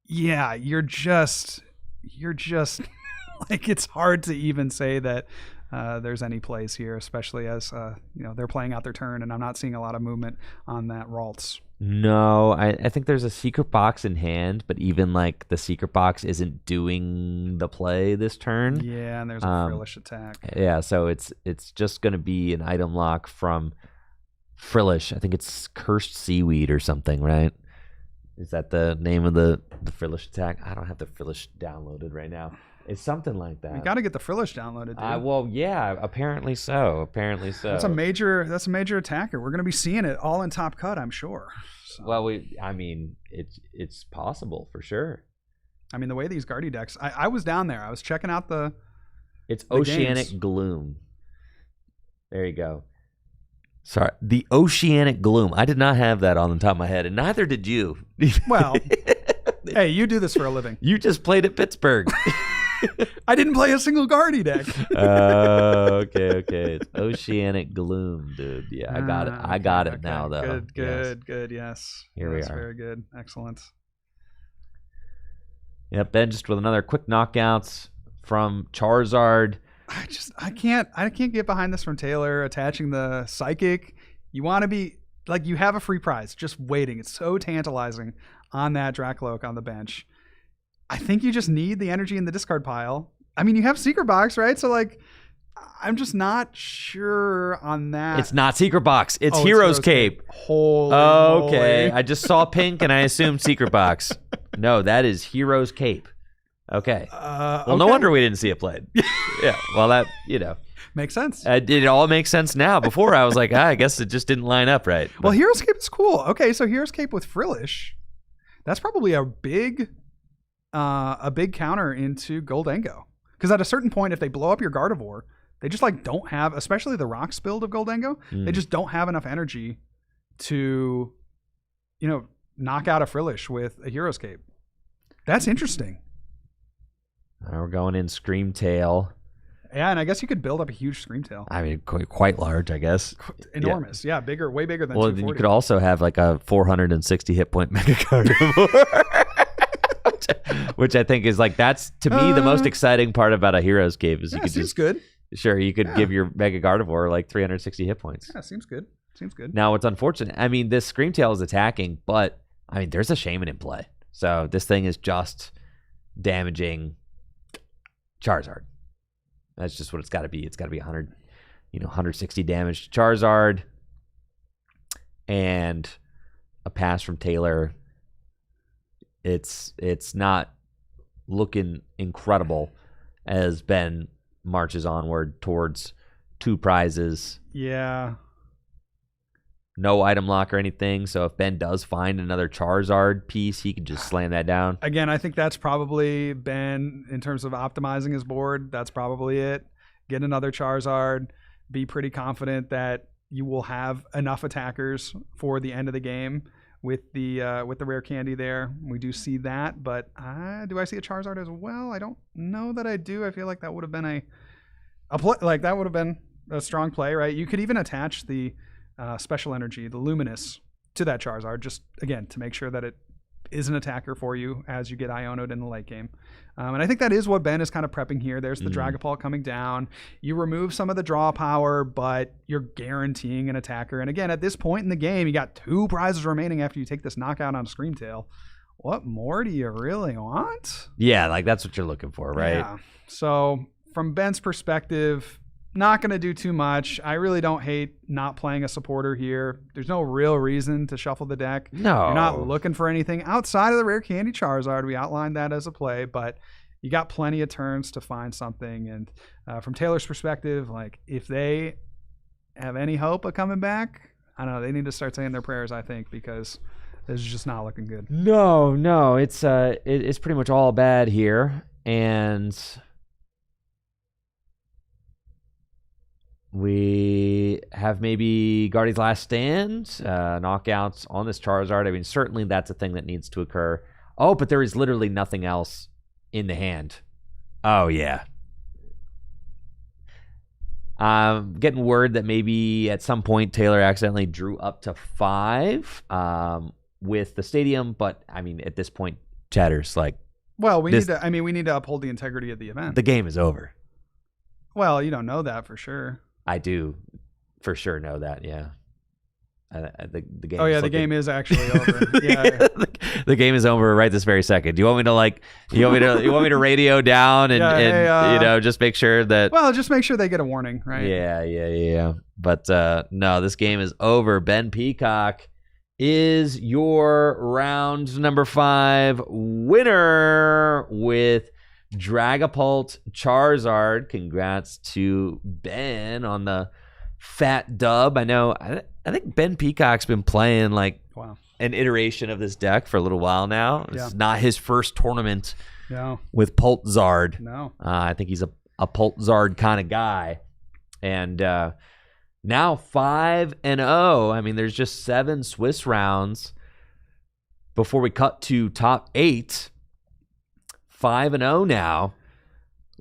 [SPEAKER 3] yeah, you're just like, it's hard to even say that there's any plays here, especially as they're playing out their turn, and I'm not seeing a lot of movement on that Ralts.
[SPEAKER 2] No, I think there's a secret box in hand, but even like the secret box isn't doing the play this turn.
[SPEAKER 3] Yeah, and there's a Frillish attack.
[SPEAKER 2] Yeah, so it's just going to be an item lock from Frillish. I think it's Cursed Seaweed or something, right? Is that the name of the Frillish attack? I don't have the Frillish downloaded right now. It's something like that.
[SPEAKER 3] You got to get the Frillish downloaded, dude.
[SPEAKER 2] Well, yeah, apparently so. That's
[SPEAKER 3] a major attacker. We're going to be seeing it all in Top Cut, I'm sure. So.
[SPEAKER 2] Well, it's possible for sure.
[SPEAKER 3] I mean, the way these Guardy decks, I was down there. I was checking out
[SPEAKER 2] It's
[SPEAKER 3] the
[SPEAKER 2] Oceanic
[SPEAKER 3] games.
[SPEAKER 2] Gloom. There you go. Sorry, the Oceanic Gloom. I did not have that on the top of my head, and neither did you.
[SPEAKER 3] Well, hey, you do this for a living.
[SPEAKER 2] You just played at Pittsburgh.
[SPEAKER 3] I didn't play a single Guardy deck.
[SPEAKER 2] Okay. It's Oceanic Gloom, dude. Yeah, I got it. I got it now, though.
[SPEAKER 3] Good. Yes.
[SPEAKER 2] Here we are.
[SPEAKER 3] Very good. Excellent.
[SPEAKER 2] Yep, Ben just with another quick knockouts from Charizard.
[SPEAKER 3] I can't get behind this from Taylor attaching the Psychic. You want to be like, you have a free prize just waiting. It's so tantalizing on that Dracloak on the bench. I think you just need the energy in the discard pile. I mean, you have Secret Box, right? So like, I'm just not sure on that.
[SPEAKER 2] It's not Secret Box. It's Hero's Cape.
[SPEAKER 3] Holy
[SPEAKER 2] okay.
[SPEAKER 3] moly.
[SPEAKER 2] I just saw pink and I assumed Secret Box. No, that is Hero's Cape. Okay. Well, no wonder we didn't see it played. Yeah. Well, that,
[SPEAKER 3] makes sense.
[SPEAKER 2] It all makes sense now. Before I was like, I guess it just didn't line up right. But,
[SPEAKER 3] well, Hero's Cape is cool. Okay, so Hero's Cape with Frillish, that's probably a big counter into Goldengo. Because at a certain point, if they blow up your Gardevoir, they just like don't have, especially the Rocks build of Goldengo, they just don't have enough energy to, knock out a Frillish with a Hero's Cape. That's interesting.
[SPEAKER 2] we're going in Screamtail.
[SPEAKER 3] Yeah, and I guess you could build up a huge Screamtail.
[SPEAKER 2] I mean, quite large, I guess.
[SPEAKER 3] Enormous. Yeah, bigger, way bigger than
[SPEAKER 2] Well,
[SPEAKER 3] 240.
[SPEAKER 2] you could also have like a 460 hit point Mega Gardevoir. Which I think is like, that's to me the most exciting part about a Hero's Cape is you could
[SPEAKER 3] seems
[SPEAKER 2] just
[SPEAKER 3] good.
[SPEAKER 2] Sure, you could give your Mega Gardevoir like 360 hit points.
[SPEAKER 3] Yeah, seems good.
[SPEAKER 2] Now it's unfortunate. I mean, this Screamtail is attacking, but I mean, there's a Shaman in play, so this thing is just damaging Charizard. That's just what it's got to be. It's got to be 100, 160 damage to Charizard, and a pass from Taylor. It's not looking incredible as Ben marches onward towards 2 prizes.
[SPEAKER 3] Yeah.
[SPEAKER 2] No item lock or anything, so if Ben does find another Charizard piece, he can just slam that down.
[SPEAKER 3] Again, I think that's probably Ben in terms of optimizing his board. That's probably it. Get another Charizard. Be pretty confident that you will have enough attackers for the end of the game with the rare candy there. We do see that, but do I see a Charizard as well? I don't know that I do. I feel like that would have been that would have been a strong play, right? You could even attach the special energy, the Luminous, to that Charizard, just again to make sure that it is an attacker for you as you get Iono'd in the late game. And I think that is what Ben is kind of prepping here. There's the Dragapult coming down. You remove some of the draw power, but you're guaranteeing an attacker. And again, at this point in the game, you got 2 prizes remaining after you take this knockout on a Screamtail. What more do you really want?
[SPEAKER 2] Yeah, like that's what you're looking for, right?
[SPEAKER 3] Yeah. So from Ben's perspective, not going to do too much. I really don't hate not playing a supporter here. There's no real reason to shuffle the deck.
[SPEAKER 2] No.
[SPEAKER 3] You're not looking for anything outside of the rare candy Charizard. We outlined that as a play, but you got plenty of turns to find something. And from Taylor's perspective, like if they have any hope of coming back, I don't know. They need to start saying their prayers, I think, because this is just not looking good.
[SPEAKER 2] No, it's pretty much all bad here, and we have maybe Guardian's Last Stand, knockouts on this Charizard. I mean, certainly that's a thing that needs to occur. Oh, but there is literally nothing else in the hand. Oh, yeah. Getting word that maybe at some point Taylor accidentally drew up to 5 with the stadium, but I mean, at this point, Chatter's like,
[SPEAKER 3] well, we need to uphold the integrity of the event.
[SPEAKER 2] The game is over.
[SPEAKER 3] Well, you don't know that for sure.
[SPEAKER 2] I do for sure know that, yeah. The game.
[SPEAKER 3] Oh yeah, the game is actually over. Yeah,
[SPEAKER 2] the game is over right this very second. Do you want me to you want me to radio down and just make sure that?
[SPEAKER 3] Well, just make sure they get a warning, right?
[SPEAKER 2] Yeah. But no, this game is over. Ben Peacock is your round number 5 winner with Dragapult Charizard. Congrats to Ben on the fat dub. I know. I think Ben Peacock's been playing an iteration of this deck for a little while now. It's not his first tournament with Pultzard.
[SPEAKER 3] No.
[SPEAKER 2] I think he's a Pultzard kind of guy. And now 5-0. I mean, there's just 7 Swiss rounds before we cut to top 8. 5-0 now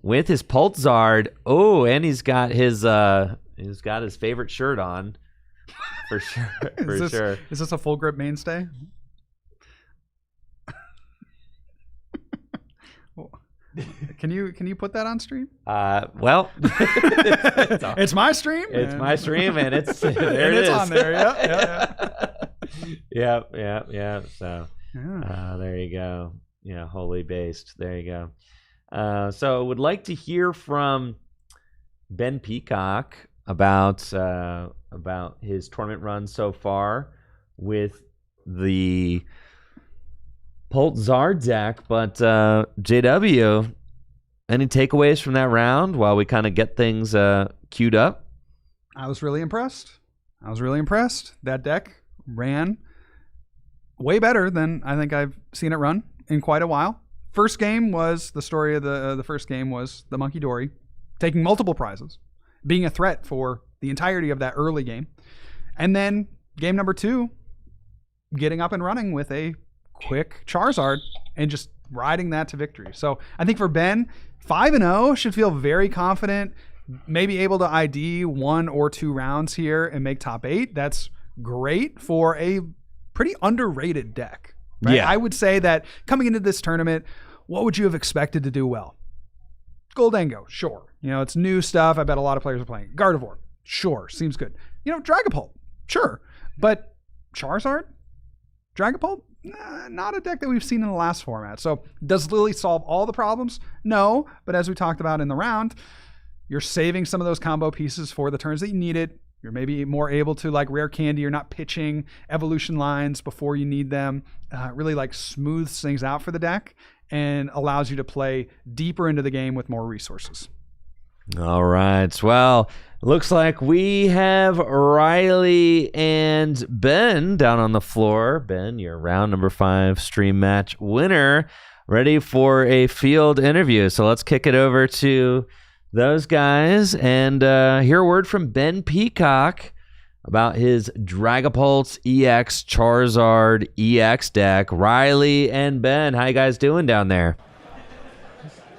[SPEAKER 2] with his Pultzard. Oh, and he's got his favorite shirt on. For sure.
[SPEAKER 3] Is this a full grip mainstay? Can you put that on stream?
[SPEAKER 2] Well,
[SPEAKER 3] it's my stream.
[SPEAKER 2] It's my stream, and it's there.
[SPEAKER 3] And it's on there.
[SPEAKER 2] Yeah. So there you go. Yeah, holy based. There you go. So would like to hear from Ben Peacock about his tournament run so far with the Pultzard deck. But JW, any takeaways from that round while we kind of get things queued up?
[SPEAKER 3] I was really impressed. That deck ran way better than I think I've seen it run in quite a while. First game was the story of the first game was the Monkey Dory taking multiple prizes, being a threat for the entirety of that early game. And then game number 2, getting up and running with a quick Charizard and just riding that to victory. So I think for Ben, 5-0 should feel very confident, maybe able to ID 1 or 2 rounds here and make top 8. That's great for a pretty underrated deck. Right?
[SPEAKER 2] Yeah.
[SPEAKER 3] I would say that coming into this tournament, what would you have expected to do well? Goldango, sure. It's new stuff. I bet a lot of players are playing. Gardevoir, sure. Seems good. Dragapult, sure. But Charizard? Dragapult? Not a deck that we've seen in the last format. So does Lily solve all the problems? No. But as we talked about in the round, you're saving some of those combo pieces for the turns that you need it. You're maybe more able to rare candy. You're not pitching evolution lines before you need them. Really smooths things out for the deck and allows you to play deeper into the game with more resources.
[SPEAKER 2] All right. Well, looks like we have Riley and Ben down on the floor. Ben, your round number 5 stream match winner, ready for a field interview. So let's kick it over to those guys and hear a word from Ben Peacock about his Dragapult EX Charizard EX deck. Riley and Ben, how you guys doing down there?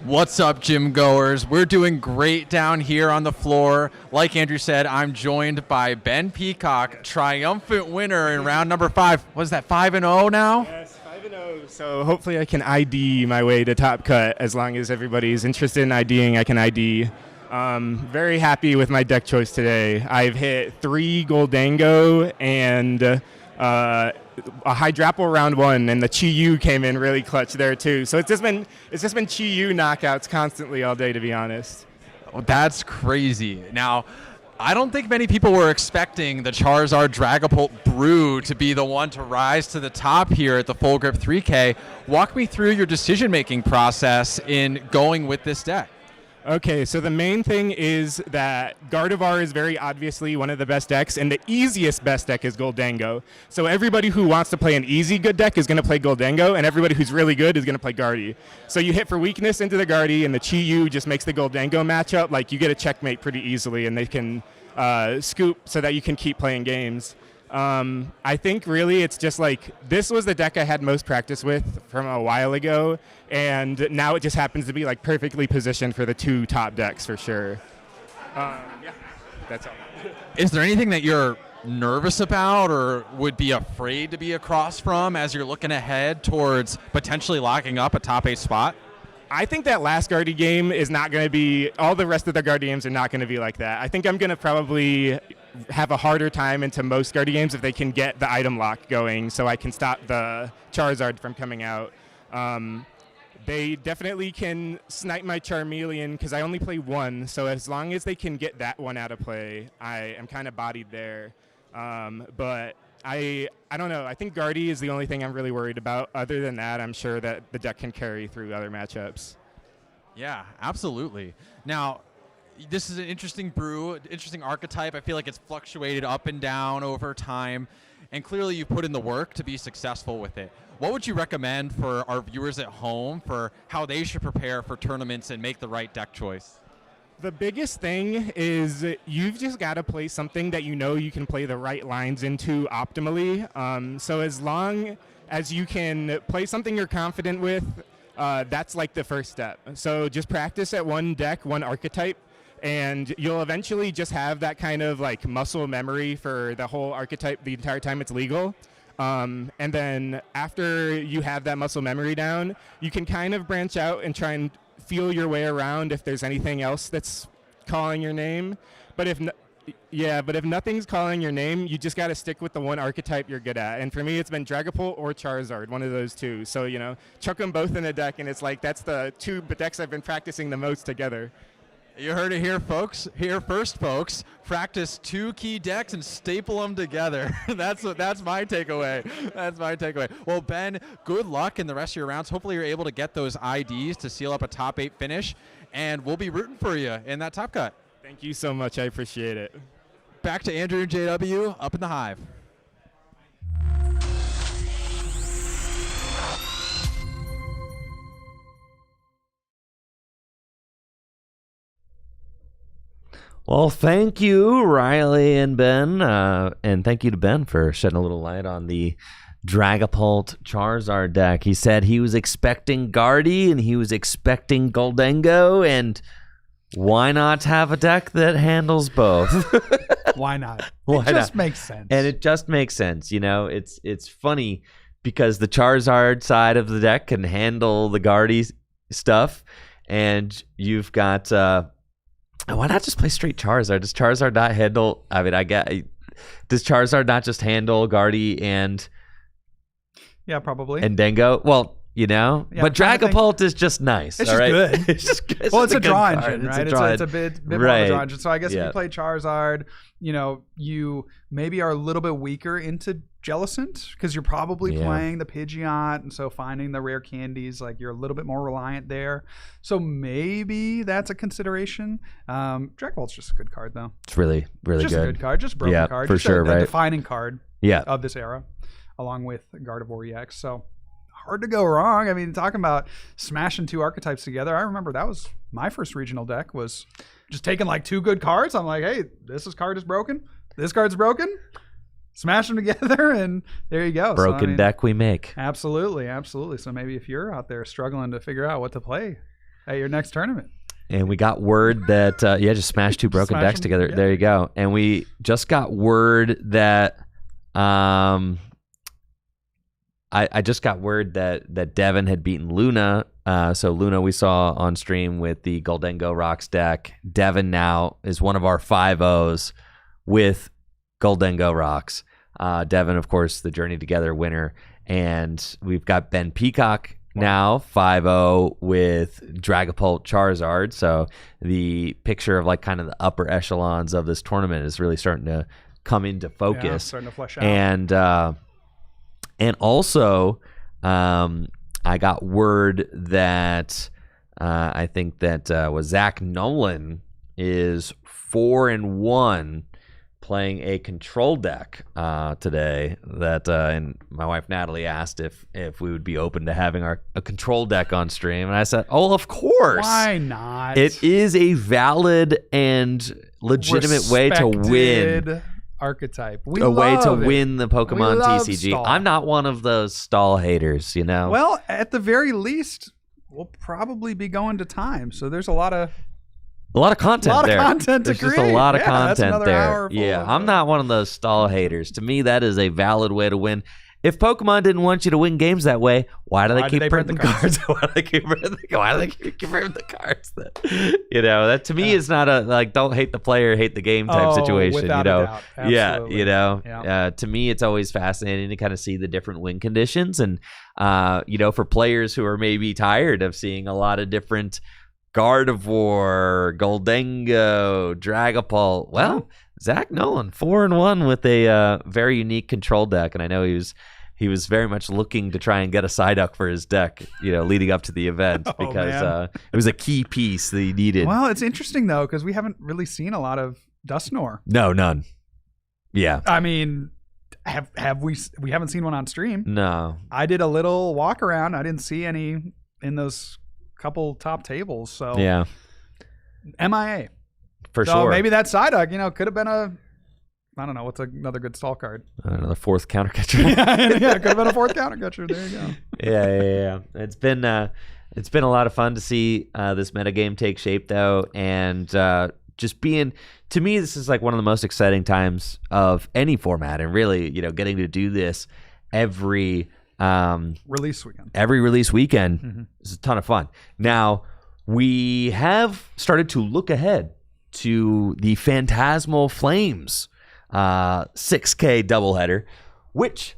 [SPEAKER 1] What's up, gym goers? We're doing great down here on the floor. Like Andrew said, I'm joined by Ben Peacock, triumphant winner in round number 5. What is that, 5-0 now?
[SPEAKER 6] Yes, 5-0. So hopefully I can ID my way to top cut. As long as everybody's interested in IDing, I can ID. Very happy with my deck choice today. I've hit 3 Goldango and a Hydrapple round 1, and the Chi-Yu came in really clutch there too. So it's just been Chi-Yu knockouts constantly all day, to be honest.
[SPEAKER 1] That's crazy. Now, I don't think many people were expecting the Charizard Dragapult Brew to be the one to rise to the top here at the Full Grip 3K. Walk me through your decision-making process in going with this deck.
[SPEAKER 6] Okay, so the main thing is that Gardevoir is very obviously one of the best decks, and the easiest best deck is Goldango. So everybody who wants to play an easy good deck is going to play Goldango, and everybody who's really good is going to play Guardy. So you hit for weakness into the Guardy, and the Chi-Yu just makes the Goldango matchup. Like, you get a checkmate pretty easily, and they can scoop so that you can keep playing games. I think really it's just like this was the deck I had most practice with from a while ago, and now it just happens to be like perfectly positioned for the 2 top decks for sure. Yeah, that's all.
[SPEAKER 1] Is there anything that you're nervous about or would be afraid to be across from as you're looking ahead towards potentially locking up a top 8 spot?
[SPEAKER 6] I think that last Guardy game is not going to be, all the rest of the Guardy games are not going to be like that. I think I'm going to probably have a harder time into most Guardy games if they can get the item lock going so I can stop the Charizard from coming out. They definitely can snipe my Charmeleon because I only play 1, so as long as they can get that one out of play, I am kind of bodied there. But I don't know. I think Guardy is the only thing I'm really worried about. Other than that, I'm sure that the deck can carry through other matchups.
[SPEAKER 1] Yeah, absolutely. Now, this is an interesting brew, interesting archetype. I feel like it's fluctuated up and down over time, and clearly you put in the work to be successful with it. What would you recommend for our viewers at home for how they should prepare for tournaments and make the right deck choice?
[SPEAKER 6] The biggest thing is you've just got to play something that you know you can play the right lines into optimally. So as long as you can play something you're confident with, that's like the first step. So just practice at one deck, one archetype, and you'll eventually just have that kind of like muscle memory for the whole archetype the entire time it's legal. And then after you have that muscle memory down, you can kind of branch out and try and feel your way around if there's anything else that's calling your name. But if nothing's calling your name, you just got to stick with the one archetype you're good at. And for me, it's been Dragapult or Charizard, one of those 2. So, chuck them both in a deck, and it's like that's the 2 decks I've been practicing the most together.
[SPEAKER 1] You heard it here, folks. Here first, folks. Practice 2 key decks and staple them together. That's my takeaway. That's my takeaway. Well, Ben, good luck in the rest of your rounds. Hopefully you're able to get those IDs to seal up a top 8 finish, and we'll be rooting for you in that top cut.
[SPEAKER 6] Thank you so much. I appreciate it.
[SPEAKER 1] Back to Andrew and JW up in the Hive.
[SPEAKER 2] Well, thank you, Riley and Ben, and thank you to Ben for shedding a little light on the Dragapult Charizard deck. He said he was expecting Guardy and he was expecting Goldango, and why not have a deck that handles both?
[SPEAKER 3] Why not?
[SPEAKER 2] Why
[SPEAKER 3] it just
[SPEAKER 2] not?
[SPEAKER 3] makes sense.
[SPEAKER 2] And it just makes sense. It's funny because the Charizard side of the deck can handle the Guardy stuff, and you've got why not just play straight Charizard? Does Charizard not handle? I mean, does Charizard not just handle Guardy and
[SPEAKER 3] yeah, probably
[SPEAKER 2] and Dango? Well,
[SPEAKER 3] Yeah,
[SPEAKER 2] but Dragapult is just nice.
[SPEAKER 3] It's
[SPEAKER 2] all
[SPEAKER 3] just
[SPEAKER 2] right?
[SPEAKER 3] good.
[SPEAKER 2] It's just good.
[SPEAKER 3] Well, it's a
[SPEAKER 2] good
[SPEAKER 3] draw
[SPEAKER 2] card.
[SPEAKER 3] engine, right? It's a bit more
[SPEAKER 2] right.
[SPEAKER 3] of a draw engine. So I guess if
[SPEAKER 2] Yeah.
[SPEAKER 3] you play Charizard, you maybe are a little bit weaker into Jellicent because you're probably playing the Pidgeot, and so finding the rare candies, like you're a little bit more reliant there. So maybe that's a consideration. Dragapult's just a good card, though.
[SPEAKER 2] It's really, really
[SPEAKER 3] Just
[SPEAKER 2] good.
[SPEAKER 3] a good card, just a broken card.
[SPEAKER 2] for
[SPEAKER 3] just
[SPEAKER 2] sure,
[SPEAKER 3] a
[SPEAKER 2] right?
[SPEAKER 3] defining card of this era, along with Gardevoir EX. So hard to go wrong. I mean, talking about smashing 2 archetypes together, I remember that was my first regional deck, was just taking like 2 good cards. I'm like, hey, card is broken. This card's broken. Smash them together, and there you go.
[SPEAKER 2] Broken deck we make.
[SPEAKER 3] Absolutely, absolutely. So maybe if you're out there struggling to figure out what to play at your next tournament.
[SPEAKER 2] And we got word that, just smash 2 broken
[SPEAKER 3] Smash
[SPEAKER 2] decks
[SPEAKER 3] them,
[SPEAKER 2] together.
[SPEAKER 3] yeah.
[SPEAKER 2] There you go. And we just got word that, I just got word that Devin had beaten Luna. So Luna we saw on stream with the Goldango Rocks deck. Devin now is one of our 5-0s with Goldango Rocks. Devin, of course, the Journey Together winner. And we've got Ben Peacock now, 5-0 with Dragapult Charizard. So the picture of like kind of the upper echelons of this tournament is really starting to come into focus.
[SPEAKER 3] Yeah, starting to flesh out.
[SPEAKER 2] And also, I got word that I think that was Zach Nolan is 4-1 playing a control deck today. That and my wife Natalie asked if we would be open to having a control deck on stream, and I said, "Oh, of course.
[SPEAKER 3] Why not?
[SPEAKER 2] It is a valid and legitimate way to win."
[SPEAKER 3] Respected archetype.
[SPEAKER 2] Way to win the Pokemon TCG.
[SPEAKER 3] Stall.
[SPEAKER 2] I'm not one of those stall haters, you know.
[SPEAKER 3] Well, at the very least, we'll probably be going to time. So there's a lot of
[SPEAKER 2] content there.
[SPEAKER 3] Content
[SPEAKER 2] There's
[SPEAKER 3] to
[SPEAKER 2] just
[SPEAKER 3] create.
[SPEAKER 2] a lot of
[SPEAKER 3] Yeah, that's
[SPEAKER 2] content
[SPEAKER 3] another
[SPEAKER 2] there.
[SPEAKER 3] hour full
[SPEAKER 2] Yeah,
[SPEAKER 3] of
[SPEAKER 2] I'm not one of those stall haters. To me, that is a valid way to win. If Pokemon didn't want you to win games that way, why do they keep printing the cards? Why do they keep printing the cards? You know, that to me is not a like don't hate the player, hate the game type situation.
[SPEAKER 3] Without
[SPEAKER 2] you know,
[SPEAKER 3] a doubt.
[SPEAKER 2] yeah,
[SPEAKER 3] Absolutely.
[SPEAKER 2] you know.
[SPEAKER 3] Yeah.
[SPEAKER 2] To me, it's always fascinating to kind of see the different win conditions, and you know, for players who are maybe tired of seeing a lot of different Gardevoir, Goldengo, Dragapult. Well, Zach Nolan 4-1 with a very unique control deck, and I know he was very much looking to try and get a Psyduck for his deck, you know, leading up to the event because it was a key piece that he needed.
[SPEAKER 3] Well, it's interesting though because we haven't really seen a lot of Dusknoir.
[SPEAKER 2] No, none. Yeah,
[SPEAKER 3] I mean, have we? We haven't seen one on stream.
[SPEAKER 2] no.
[SPEAKER 3] I did a little walk around. I didn't see any in those couple top tables. So
[SPEAKER 2] Yeah,
[SPEAKER 3] MIA.
[SPEAKER 2] for
[SPEAKER 3] So
[SPEAKER 2] sure.
[SPEAKER 3] maybe that Psyduck, you know, could have been I don't know, what's another good stall card?
[SPEAKER 2] Another fourth counter catcher.
[SPEAKER 3] yeah, it could have been a fourth counter catcher. There you go.
[SPEAKER 2] Yeah. It's been a lot of fun to see this metagame take shape, though, and just being, to me, this is like one of the most exciting times of any format, and really, you know, getting to do this every
[SPEAKER 3] Release weekend.
[SPEAKER 2] is a ton of fun. Now, we have started to look ahead to the Phantasmal Flames 6K doubleheader, which,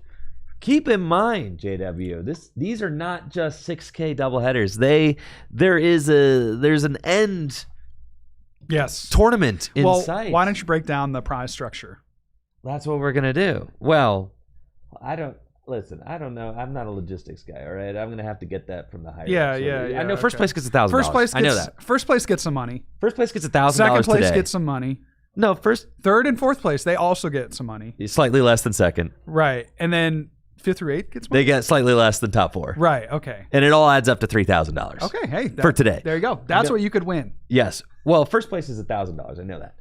[SPEAKER 2] keep in mind, JW, these are not just 6K doubleheaders. There's an end
[SPEAKER 3] Yes.
[SPEAKER 2] tournament in
[SPEAKER 3] Well,
[SPEAKER 2] sight.
[SPEAKER 3] why don't you break down the prize structure?
[SPEAKER 2] That's what we're gonna do. Well, I don't know. I'm not a logistics guy. All right, I'm gonna have to get that from the higher.
[SPEAKER 3] Yeah,
[SPEAKER 2] I know first
[SPEAKER 3] okay.
[SPEAKER 2] place gets $1,000.
[SPEAKER 3] First place
[SPEAKER 2] I know that.
[SPEAKER 3] First place gets some money.
[SPEAKER 2] First place gets $1,000
[SPEAKER 3] Second place
[SPEAKER 2] today.
[SPEAKER 3] gets some money.
[SPEAKER 2] No, first
[SPEAKER 3] Third and fourth place, they also get some money.
[SPEAKER 2] slightly less than second.
[SPEAKER 3] Right. And then fifth through eighth gets money.
[SPEAKER 2] They get slightly less than top four.
[SPEAKER 3] Right. Okay.
[SPEAKER 2] And it all adds up to $3,000.
[SPEAKER 3] Okay. Hey.
[SPEAKER 2] For today.
[SPEAKER 3] There you go. That's what you could win.
[SPEAKER 2] Yes. Well, first place is $1,000. I know that.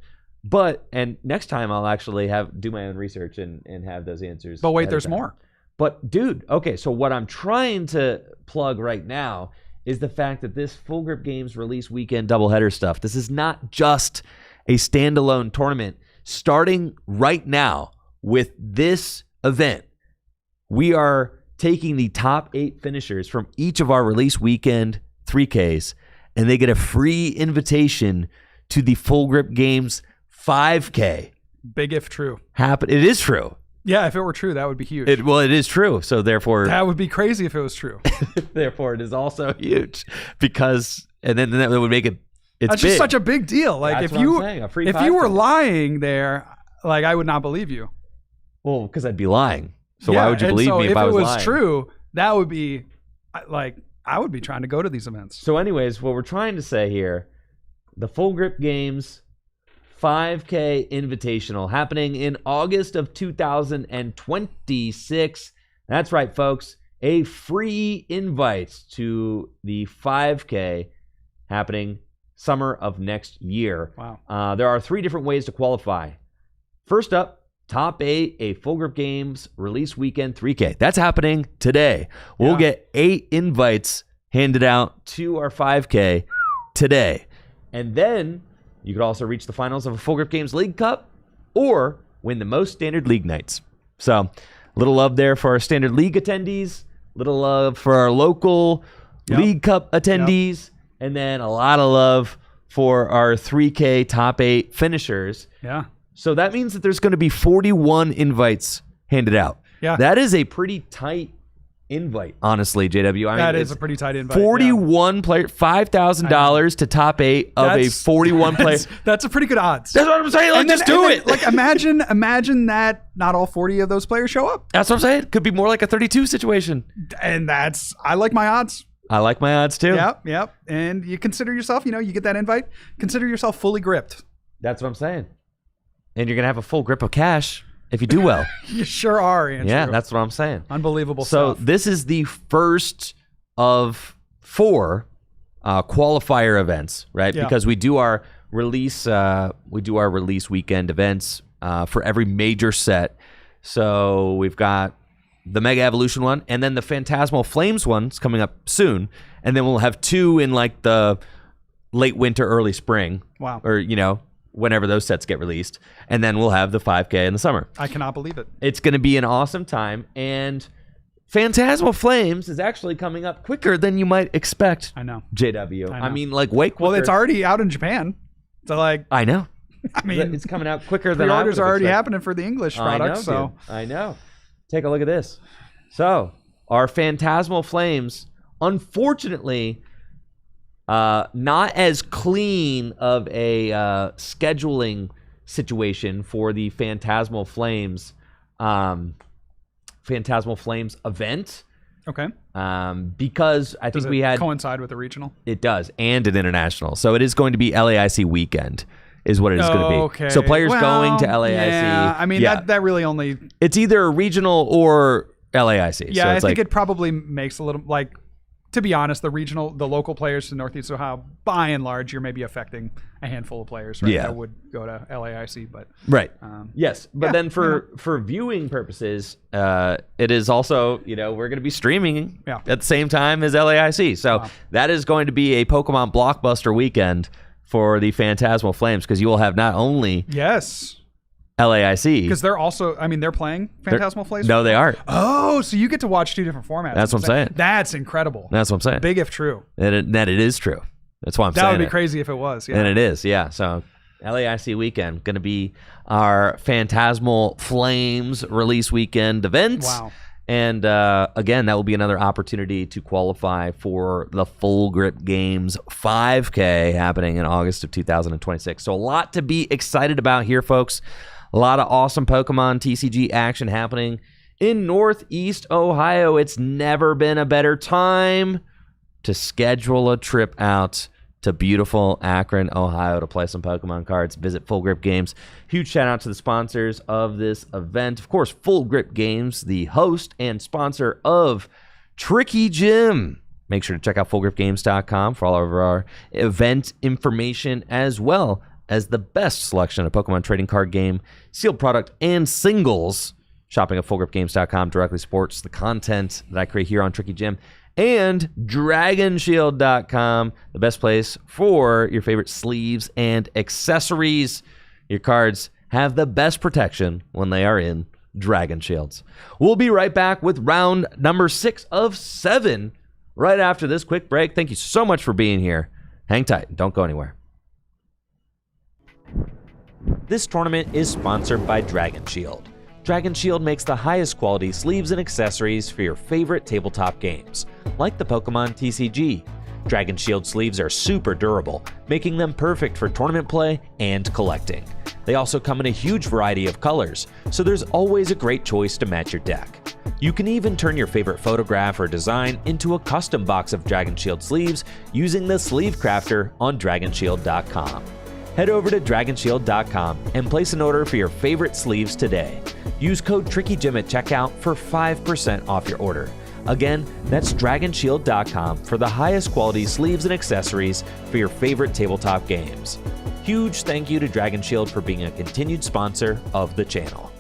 [SPEAKER 2] And next time I'll actually do my own research and have those answers.
[SPEAKER 3] But wait,
[SPEAKER 2] ahead of
[SPEAKER 3] there's
[SPEAKER 2] time.
[SPEAKER 3] more.
[SPEAKER 2] But dude, okay, so what I'm trying to plug right now is the fact that this Full Grip Games release weekend doubleheader stuff, this is not just a standalone tournament. Starting right now with this event, we are taking the top 8 finishers from each of our release weekend 3Ks, and they get a free invitation to the Full Grip Games 5K.
[SPEAKER 3] Big if true.
[SPEAKER 2] It is true.
[SPEAKER 3] Yeah, if it were true, that would be huge.
[SPEAKER 2] It is true. So therefore,
[SPEAKER 3] That would be crazy if it was true.
[SPEAKER 2] therefore, it is also huge because, and then that would make it. It's
[SPEAKER 3] That's
[SPEAKER 2] big.
[SPEAKER 3] just such a big deal. Like
[SPEAKER 2] That's
[SPEAKER 3] if
[SPEAKER 2] what
[SPEAKER 3] you
[SPEAKER 2] I'm saying, a free
[SPEAKER 3] if you were
[SPEAKER 2] 5K.
[SPEAKER 3] lying there, like I would not believe you.
[SPEAKER 2] Well, because I'd be lying. So
[SPEAKER 3] Yeah,
[SPEAKER 2] why would you
[SPEAKER 3] and
[SPEAKER 2] believe
[SPEAKER 3] so
[SPEAKER 2] me if I was lying?
[SPEAKER 3] true? That would be like I would be trying to go to these events.
[SPEAKER 2] So, anyways, what we're trying to say here, the Full Grip Games 5K Invitational happening in August of 2026. That's right, folks. A free invite to the 5K happening summer of next year.
[SPEAKER 3] Wow.
[SPEAKER 2] There are 3 different ways to qualify. First up, top 8, a Full Grip Games release weekend 3K. That's happening today. We'll get 8 invites handed out to our 5K today. And then you could also reach the finals of a Full Grip Games League Cup or win the most standard league nights. So, a little love there for our standard league attendees, little love for our local League Cup attendees, and then a lot of love for our 3K top 8 finishers.
[SPEAKER 3] Yeah.
[SPEAKER 2] So that means that there's going to be 41 invites handed out.
[SPEAKER 3] Yeah.
[SPEAKER 2] That is a pretty tight invite, honestly, JW. I mean,
[SPEAKER 3] That is a pretty tight invite.
[SPEAKER 2] 41 player, $5,000 to top 8 of a 41 player.
[SPEAKER 3] That's a pretty good odds.
[SPEAKER 2] That's what I'm saying. Like, just do it.
[SPEAKER 3] Like imagine that not all 40 of those players show up.
[SPEAKER 2] That's what I'm saying. Could be more like a 32 situation.
[SPEAKER 3] And I like my odds.
[SPEAKER 2] I like my odds too.
[SPEAKER 3] Yep. And you consider yourself, you get that invite, consider yourself fully gripped.
[SPEAKER 2] That's what I'm saying. And you're going to have a full grip of cash if you do well.
[SPEAKER 3] You sure are, Andrew.
[SPEAKER 2] Yeah, that's what I'm saying.
[SPEAKER 3] Unbelievable
[SPEAKER 2] So
[SPEAKER 3] stuff.
[SPEAKER 2] this is the first of 4 qualifier events, right?
[SPEAKER 3] Yeah.
[SPEAKER 2] Because we do our release weekend events for every major set. So we've got the Mega Evolution one, and then the Phantasmal Flames one's coming up soon, and then we'll have 2 in like the late winter, early spring.
[SPEAKER 3] Wow.
[SPEAKER 2] Or whenever those sets get released, and then we'll have the 5K in the summer.
[SPEAKER 3] I cannot believe it.
[SPEAKER 2] It's going to be an awesome time, and Phantasmal Flames is actually coming up quicker than you might expect.
[SPEAKER 3] I know.
[SPEAKER 2] JW.
[SPEAKER 3] I know.
[SPEAKER 2] I mean, like, way quicker.
[SPEAKER 3] Well, it's already out in Japan. So like,
[SPEAKER 2] I know.
[SPEAKER 3] I mean,
[SPEAKER 2] It's coming out quicker than I
[SPEAKER 3] pre-orders
[SPEAKER 2] would
[SPEAKER 3] are already
[SPEAKER 2] expect.
[SPEAKER 3] happening for the English
[SPEAKER 2] I
[SPEAKER 3] product.
[SPEAKER 2] know,
[SPEAKER 3] So
[SPEAKER 2] dude. I know. Take a look at this. So, our Phantasmal Flames, unfortunately, not as clean of a scheduling situation for the Phantasmal Flames event.
[SPEAKER 3] okay.
[SPEAKER 2] Because I think
[SPEAKER 3] Does
[SPEAKER 2] we
[SPEAKER 3] it
[SPEAKER 2] had
[SPEAKER 3] coincide with the regional?
[SPEAKER 2] it does, and an international. So it is going to be LAIC weekend. Is what it is going to be.
[SPEAKER 3] Okay.
[SPEAKER 2] So players
[SPEAKER 3] Well,
[SPEAKER 2] going to LAIC.
[SPEAKER 3] Yeah, I mean that really only.
[SPEAKER 2] It's either regional or LAIC.
[SPEAKER 3] Yeah,
[SPEAKER 2] so
[SPEAKER 3] I
[SPEAKER 2] it's
[SPEAKER 3] think
[SPEAKER 2] like,
[SPEAKER 3] it probably makes a little like. To be honest, the local players to Northeast Ohio, by and large, you're maybe affecting a handful of players, right?
[SPEAKER 2] Yeah.
[SPEAKER 3] That would go to LAIC, but
[SPEAKER 2] right. Yes, but
[SPEAKER 3] yeah,
[SPEAKER 2] then for viewing purposes, it is also we're going to be streaming
[SPEAKER 3] Yeah.
[SPEAKER 2] at the same time as LAIC. So that is going to be a Pokemon blockbuster weekend for the Phantasmal Flames, because you will have not only
[SPEAKER 3] yes,
[SPEAKER 2] LAIC,
[SPEAKER 3] because they're also, I mean, they're playing Phantasmal Flames.
[SPEAKER 2] No, they aren't.
[SPEAKER 3] Oh, so you get to watch 2 different formats.
[SPEAKER 2] That's what I'm saying.
[SPEAKER 3] That's incredible.
[SPEAKER 2] That's what I'm saying.
[SPEAKER 3] Big if true.
[SPEAKER 2] That it is true. That's why I'm saying
[SPEAKER 3] That would be
[SPEAKER 2] it.
[SPEAKER 3] crazy if it was. Yeah.
[SPEAKER 2] And it is, yeah. So LAIC weekend going to be our Phantasmal Flames release weekend event.
[SPEAKER 3] Wow.
[SPEAKER 2] And again, that will be another opportunity to qualify for the Full Grip Games 5K happening in August of 2026. So a lot to be excited about here, folks. A lot of awesome Pokemon TCG action happening in Northeast Ohio. It's never been a better time to schedule a trip out to beautiful Akron, Ohio to play some Pokemon cards. Visit Full Grip Games. Huge shout out to the sponsors of this event. Of course, Full Grip Games, the host and sponsor of Tricky Gym. Make sure to check out fullgripgames.com for all of our event information, as well as the best selection of Pokemon trading card game, sealed product, and singles. Shopping at fullgripgames.com directly supports the content that I create here on Tricky Gym. And DragonShield.com, the best place for your favorite sleeves and accessories. Your cards have the best protection when they are in Dragon Shields. We'll be right back with round number 6 of 7 right after this quick break. Thank you so much for being here. Hang tight and don't go anywhere. This tournament is sponsored by Dragon Shield. Dragon Shield makes the highest quality sleeves and accessories for your favorite tabletop games, like the Pokemon TCG. Dragon Shield sleeves are super durable, making them perfect for tournament play and collecting. They also come in a huge variety of colors, so there's always a great choice to match your deck. You can even turn your favorite photograph or design into a custom box of Dragon Shield sleeves using the Sleeve Crafter on DragonShield.com. Head over to DragonShield.com and place an order for your favorite sleeves today. Use code TRICKYGYM at checkout for 5% off your order. Again, that's DragonShield.com for the highest quality sleeves and accessories for your favorite tabletop games. Huge thank you to Dragon Shield for being a continued sponsor of the channel.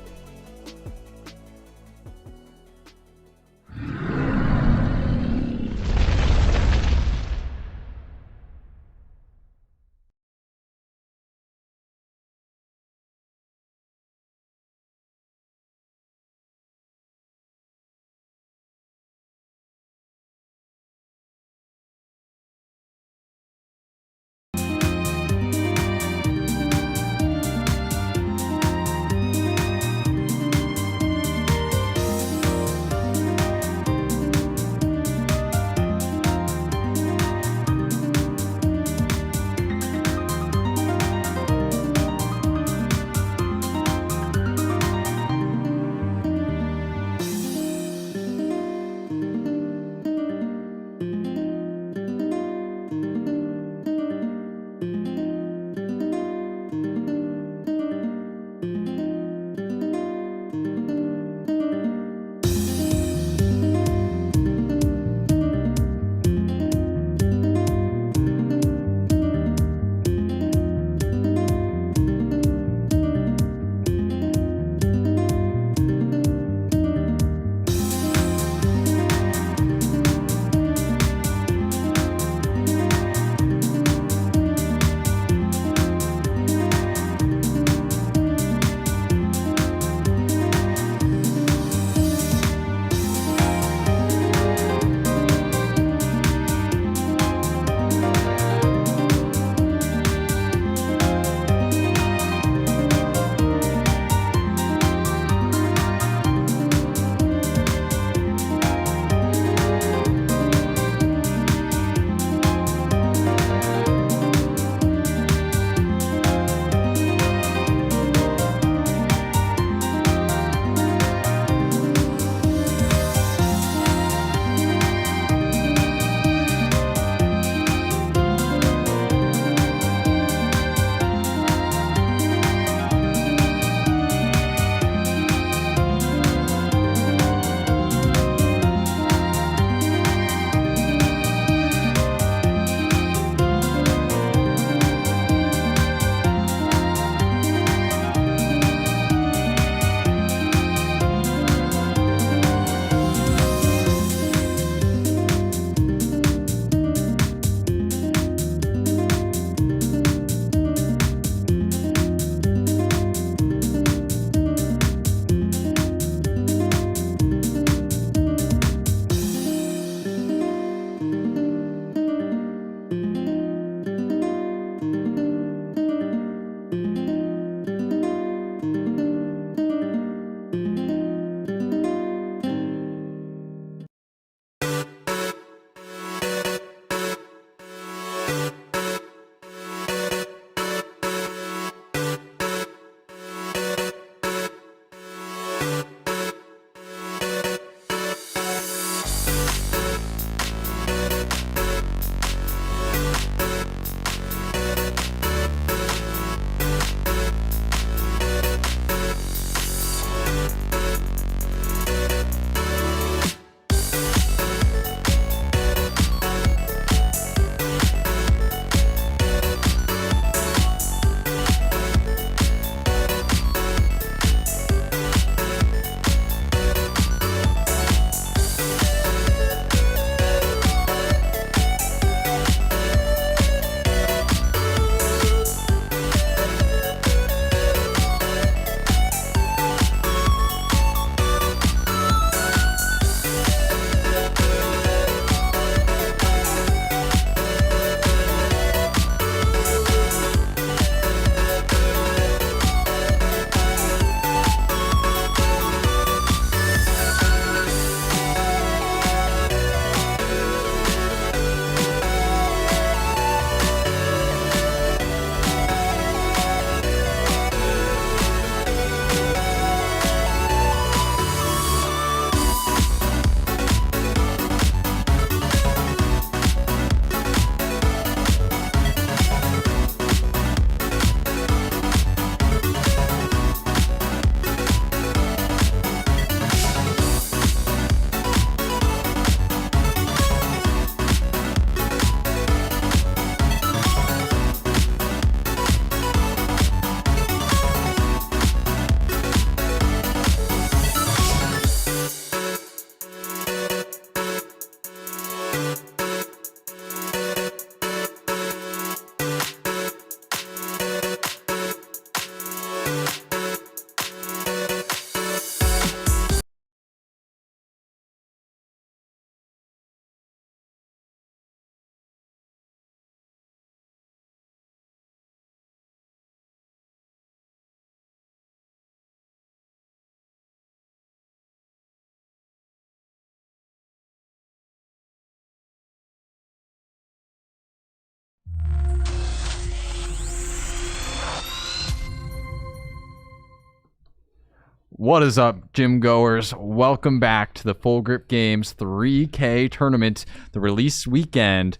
[SPEAKER 1] What is up, gym goers? Welcome back to the Full Grip Games 3K tournament, the release weekend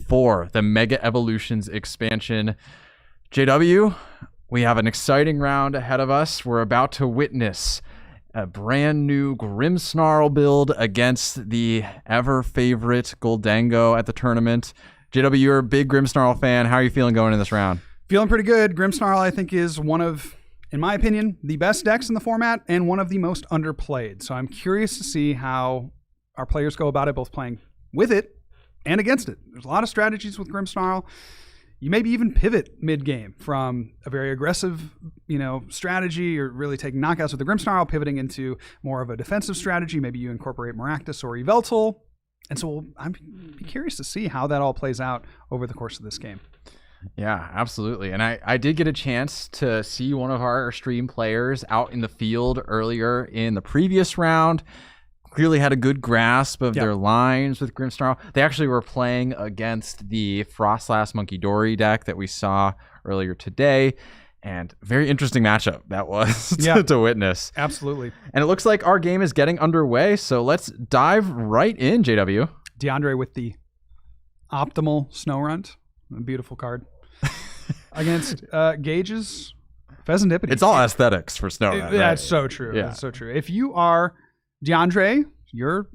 [SPEAKER 1] for the Mega Evolutions expansion. JW, we have an exciting round ahead of us. We're about to witness a brand new Grimmsnarl build against the ever favorite Gholdengo at the tournament. JW, you're a big Grimmsnarl fan. How are you feeling going in this round?
[SPEAKER 3] Feeling pretty good. Grimmsnarl, I think, is one of, in my opinion, the best decks in the format and one of the most underplayed. So I'm curious to see how our players go about it, both playing with it and against it. There's a lot of strategies with Grimmsnarl. You maybe even pivot mid-game from a very aggressive, strategy or really taking knockouts with the Grimmsnarl, pivoting into more of a defensive strategy. Maybe you incorporate Maractus or Yveltal. And so I'm curious to see how that all plays out over the course of this game.
[SPEAKER 1] Yeah, absolutely. And I did get a chance to see one of our stream players out in the field earlier in the previous round. Clearly had a good grasp of their lines with Grimmsnarl. They actually were playing against the Frostlass Munkidori deck that we saw earlier today. And very interesting matchup that was to witness.
[SPEAKER 3] Absolutely.
[SPEAKER 1] And it looks like our game is getting underway. So let's dive right in, JW.
[SPEAKER 3] DeAndre with the optimal Snorunt. A beautiful card. Against Gage's Pheasantipity.
[SPEAKER 1] It's all aesthetics for Snorunt.
[SPEAKER 3] That's so true.
[SPEAKER 1] Yeah.
[SPEAKER 3] That's so true. If you are DeAndre, you're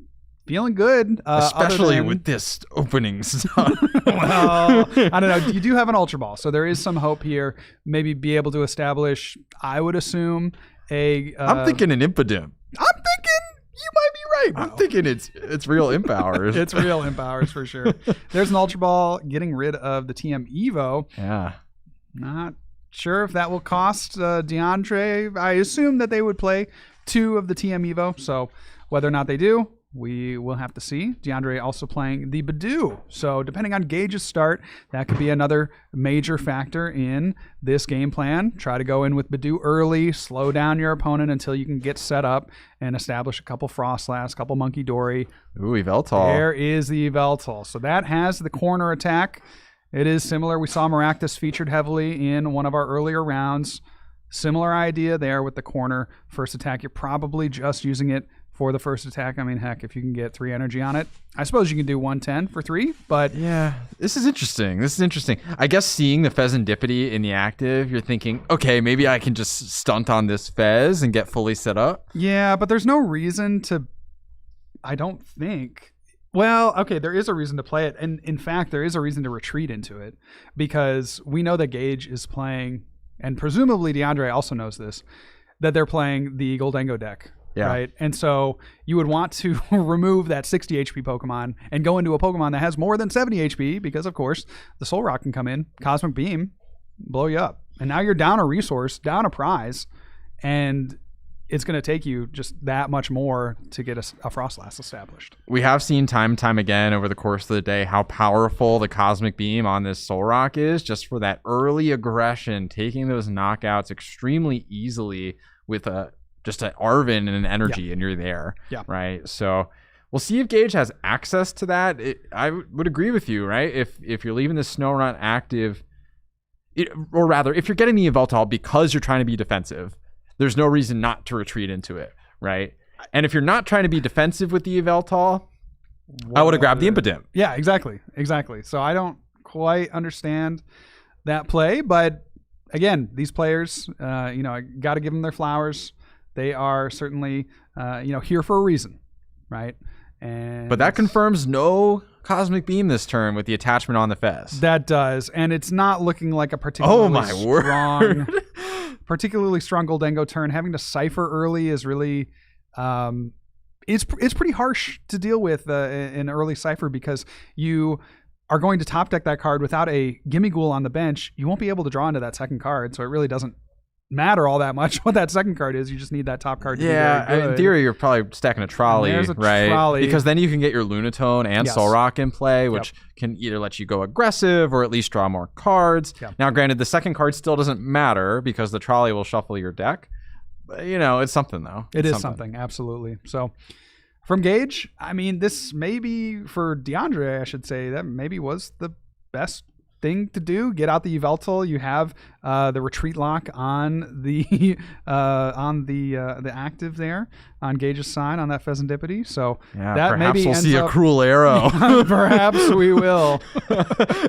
[SPEAKER 3] feeling good.
[SPEAKER 1] Especially with this opening stuff.
[SPEAKER 3] Well, I don't know. You do have an Ultra Ball, so there is some hope here. Maybe be able to establish, I would assume,
[SPEAKER 1] I'm thinking an Impidimp. I'm thinking you might be right. I'm thinking it's real Impowers.
[SPEAKER 3] It's real Impowers for sure. There's an Ultra Ball getting rid of the TM Evo.
[SPEAKER 1] Yeah.
[SPEAKER 3] Not sure if that will cost DeAndre. I assume that they would play 2 of the TM Evo, so whether or not they do, we will have to see. DeAndre also playing the Badoo. So depending on Gage's start, that could be another major factor in this game plan. Try to go in with Badoo early, slow down your opponent until you can get set up and establish a couple Frostlass, a couple Munkidori.
[SPEAKER 1] Ooh, Yveltal.
[SPEAKER 3] There is the Yveltal. So that has the corner attack. It is similar. We saw Maractus featured heavily in one of our earlier rounds. Similar idea there with the corner first attack. You're probably just using it for the first attack. I mean, heck, if you can get 3 energy on it, I suppose you can do 110 for 3, but...
[SPEAKER 1] Yeah, this is interesting. I guess seeing the Pheasantipity in the active, you're thinking, okay, maybe I can just stunt on this Fez and get fully set up.
[SPEAKER 3] Yeah, but there's no reason to... I don't think... Well, okay, there is a reason to play it, and in fact, there is a reason to retreat into it, because we know that Gage is playing, and presumably DeAndre also knows this, that they're playing the Gholdengo deck.
[SPEAKER 1] Yeah.
[SPEAKER 3] Right. And so you would want to remove that 60 HP Pokemon and go into a Pokemon that has more than 70 HP because, of course, the Soul Rock can come in, Cosmic Beam, blow you up. And now you're down a resource, down a prize, and it's going to take you just that much more to get a Frostlass established.
[SPEAKER 1] We have seen time and time again over the course of the day how powerful the Cosmic Beam on this Soul Rock is, just for that early aggression, taking those knockouts extremely easily with just an Arven and an energy, and you're there. Yeah. Right. So we'll see if Gage has access to that. I would agree with you, right? If you're leaving the Snorunt active, or rather, if you're getting the Yveltal because you're trying to be defensive, there's no reason not to retreat into it, right? And if you're not trying to be defensive with the Yveltal, I would have grabbed the Impidimp.
[SPEAKER 3] Yeah, exactly. So I don't quite understand that play, but again, these players, I got to give them their flowers. They are certainly, here for a reason, right?
[SPEAKER 1] But that confirms no Cosmic Beam this turn with the attachment on the Fez.
[SPEAKER 3] That does, and it's not looking like a particularly strong Gholdengo turn. Having to Cypher early is really, it's pretty harsh to deal with in early Cypher, because you are going to top deck that card without a Gimme Ghoul on the bench. You won't be able to draw into that second card, so it really doesn't matter all that much what that second card is. You just need that top card to be very good.
[SPEAKER 1] In theory, you're probably stacking a trolley, right?
[SPEAKER 3] Trolley.
[SPEAKER 1] Because then you can get your Lunatone and Soul Rock in play, which can either let you go aggressive or at least draw more cards. Now, granted, the second card still doesn't matter because the trolley will shuffle your deck. But, it's something, though.
[SPEAKER 3] It is something, absolutely. So, from Gage, I mean, this maybe for DeAndre, I should say, that maybe was the best thing to do. Get out the Yveltal. You have the retreat lock on the active there on Gage's side on that Pheasantipity. So that
[SPEAKER 1] perhaps
[SPEAKER 3] maybe
[SPEAKER 1] we'll
[SPEAKER 3] ends
[SPEAKER 1] see a
[SPEAKER 3] up-
[SPEAKER 1] cruel arrow.
[SPEAKER 3] Perhaps we will.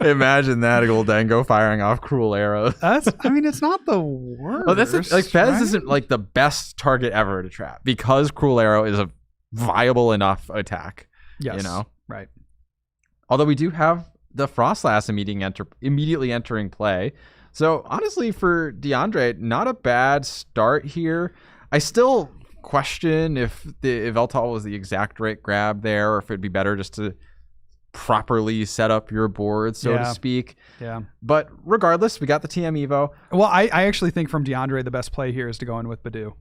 [SPEAKER 1] Imagine that, a Goldengo firing off cruel arrows.
[SPEAKER 3] It's not the worst.
[SPEAKER 1] Oh, that's like Fez
[SPEAKER 3] right?
[SPEAKER 1] isn't like the best target ever to trap because cruel arrow is a viable enough attack.
[SPEAKER 3] Yes.
[SPEAKER 1] You know,
[SPEAKER 3] Right.
[SPEAKER 1] although we do have the Frostlass immediately entering play. So honestly, for DeAndre, not a bad start here. I still question if the Yveltal was the exact right grab there, or if it'd be better just to properly set up your board, so to speak.
[SPEAKER 3] Yeah.
[SPEAKER 1] But regardless, we got the TM Evo.
[SPEAKER 3] Well, I actually think from DeAndre, the best play here is to go in with Badoo.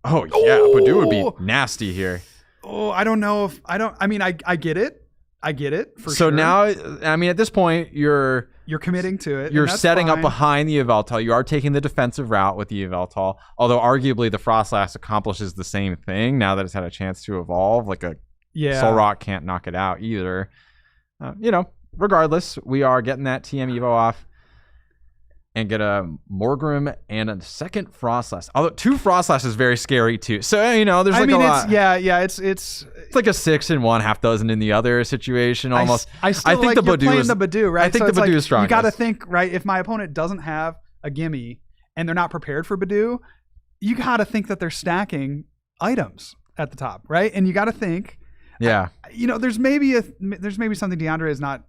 [SPEAKER 1] Oh yeah, Badoo would be nasty here.
[SPEAKER 3] Oh, I don't know if I get it. I get it for
[SPEAKER 1] So
[SPEAKER 3] sure.
[SPEAKER 1] now, I mean, at this point, you're
[SPEAKER 3] committing to it.
[SPEAKER 1] You're
[SPEAKER 3] and that's
[SPEAKER 1] setting up
[SPEAKER 3] fine.
[SPEAKER 1] behind the Yveltal. You are taking the defensive route with the Yveltal, although arguably the Frostlass accomplishes the same thing now that it's had a chance to evolve. Like a Solrock can't knock it out either. Regardless, we are getting that TM Evo off and get a Morgrim and a second Frostlass. Although 2 Frostlass is very scary too. So, there's like a lot.
[SPEAKER 3] It's
[SPEAKER 1] like a 6 in one, half dozen in the other situation almost.
[SPEAKER 3] I still
[SPEAKER 1] think
[SPEAKER 3] like
[SPEAKER 1] the
[SPEAKER 3] you're
[SPEAKER 1] Badoo
[SPEAKER 3] playing
[SPEAKER 1] is
[SPEAKER 3] the Badoo, right?
[SPEAKER 1] I think
[SPEAKER 3] So
[SPEAKER 1] the
[SPEAKER 3] it's like,
[SPEAKER 1] Badoo is strongest.
[SPEAKER 3] You got to think, right? If my opponent doesn't have a gimme and they're not prepared for Badoo, you got to think that they're stacking items at the top, right? And you got to think, there's maybe something DeAndre is not,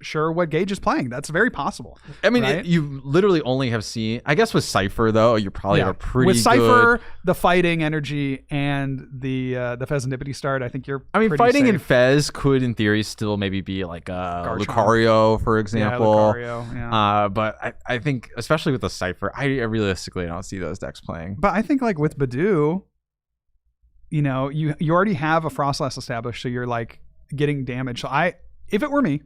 [SPEAKER 3] sure what Gage is playing. That's very possible.
[SPEAKER 1] I mean,
[SPEAKER 3] right?
[SPEAKER 1] you literally only have seen, I guess with Cypher though, you probably have a pretty
[SPEAKER 3] with Cypher,
[SPEAKER 1] good.
[SPEAKER 3] the fighting energy, and the Pheasantipity start. I think you're.
[SPEAKER 1] I mean,
[SPEAKER 3] pretty
[SPEAKER 1] fighting
[SPEAKER 3] safe.
[SPEAKER 1] in Fez could, in theory, still maybe be like a
[SPEAKER 3] Garchomp.
[SPEAKER 1] Lucario, for example.
[SPEAKER 3] Yeah, Lucario, yeah.
[SPEAKER 1] But I think, especially with the Cypher, I realistically don't see those decks playing.
[SPEAKER 3] But I think like with Badoo, you already have a Frostlass established, so you're like getting damage. So if it were me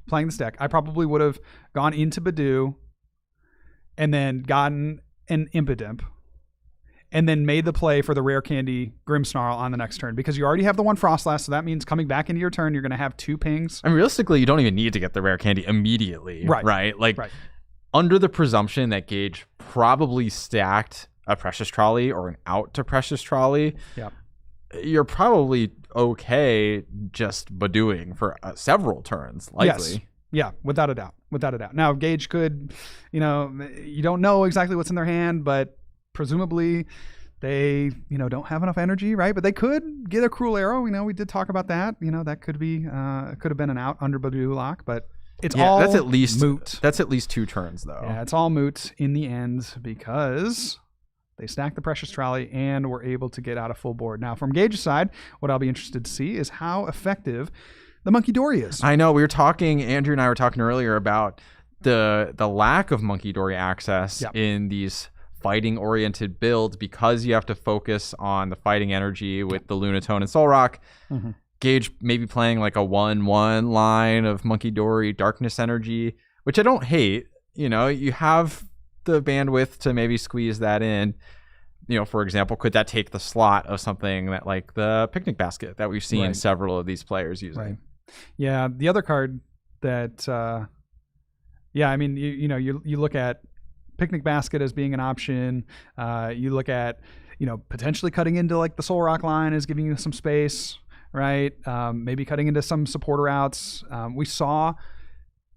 [SPEAKER 3] playing this deck, I probably would have gone into Badoo and then gotten an Impidimp and then made the play for the rare candy Grimmsnarl on the next turn, because you already have the one Frostlass, so that means coming back into your turn, you're going to have 2 pings.
[SPEAKER 1] I mean, realistically, you don't even need to get the rare candy immediately, right? Like, under the presumption that Gage probably stacked a Precious Trolley or an out to Precious Trolley, you're probably okay just Badooing for several turns, likely.
[SPEAKER 3] Yes. Yeah, without a doubt. Now, Gage could, you don't know exactly what's in their hand, but presumably they, don't have enough energy, right? But they could get a Cruel Arrow. We did talk about that. That could have been an out under Badoo lock, but it's all
[SPEAKER 1] that's at least
[SPEAKER 3] moot.
[SPEAKER 1] That's at least 2 turns, though.
[SPEAKER 3] Yeah, it's all moot in the end because they stacked the Precious Trolley and were able to get out a full board. Now, from Gage's side, what I'll be interested to see is how effective the Monkey Dory is.
[SPEAKER 1] I know. Andrew and I were talking earlier about the lack of Monkey Dory access in these fighting-oriented builds because you have to focus on the fighting energy with the Lunatone and Solrock.
[SPEAKER 3] Mm-hmm.
[SPEAKER 1] Gage maybe playing like a 1/1 line of Monkey Dory Darkness Energy, which I don't hate. You have the bandwidth to maybe squeeze that in. For example, could that take the slot of something that like the Picnic Basket that we've seen several of these players using?
[SPEAKER 3] Right. Yeah, the other card that, you look at Picnic Basket as being an option. You look at, potentially cutting into like the Solrock line is giving you some space, right? Maybe cutting into some supporter outs. We saw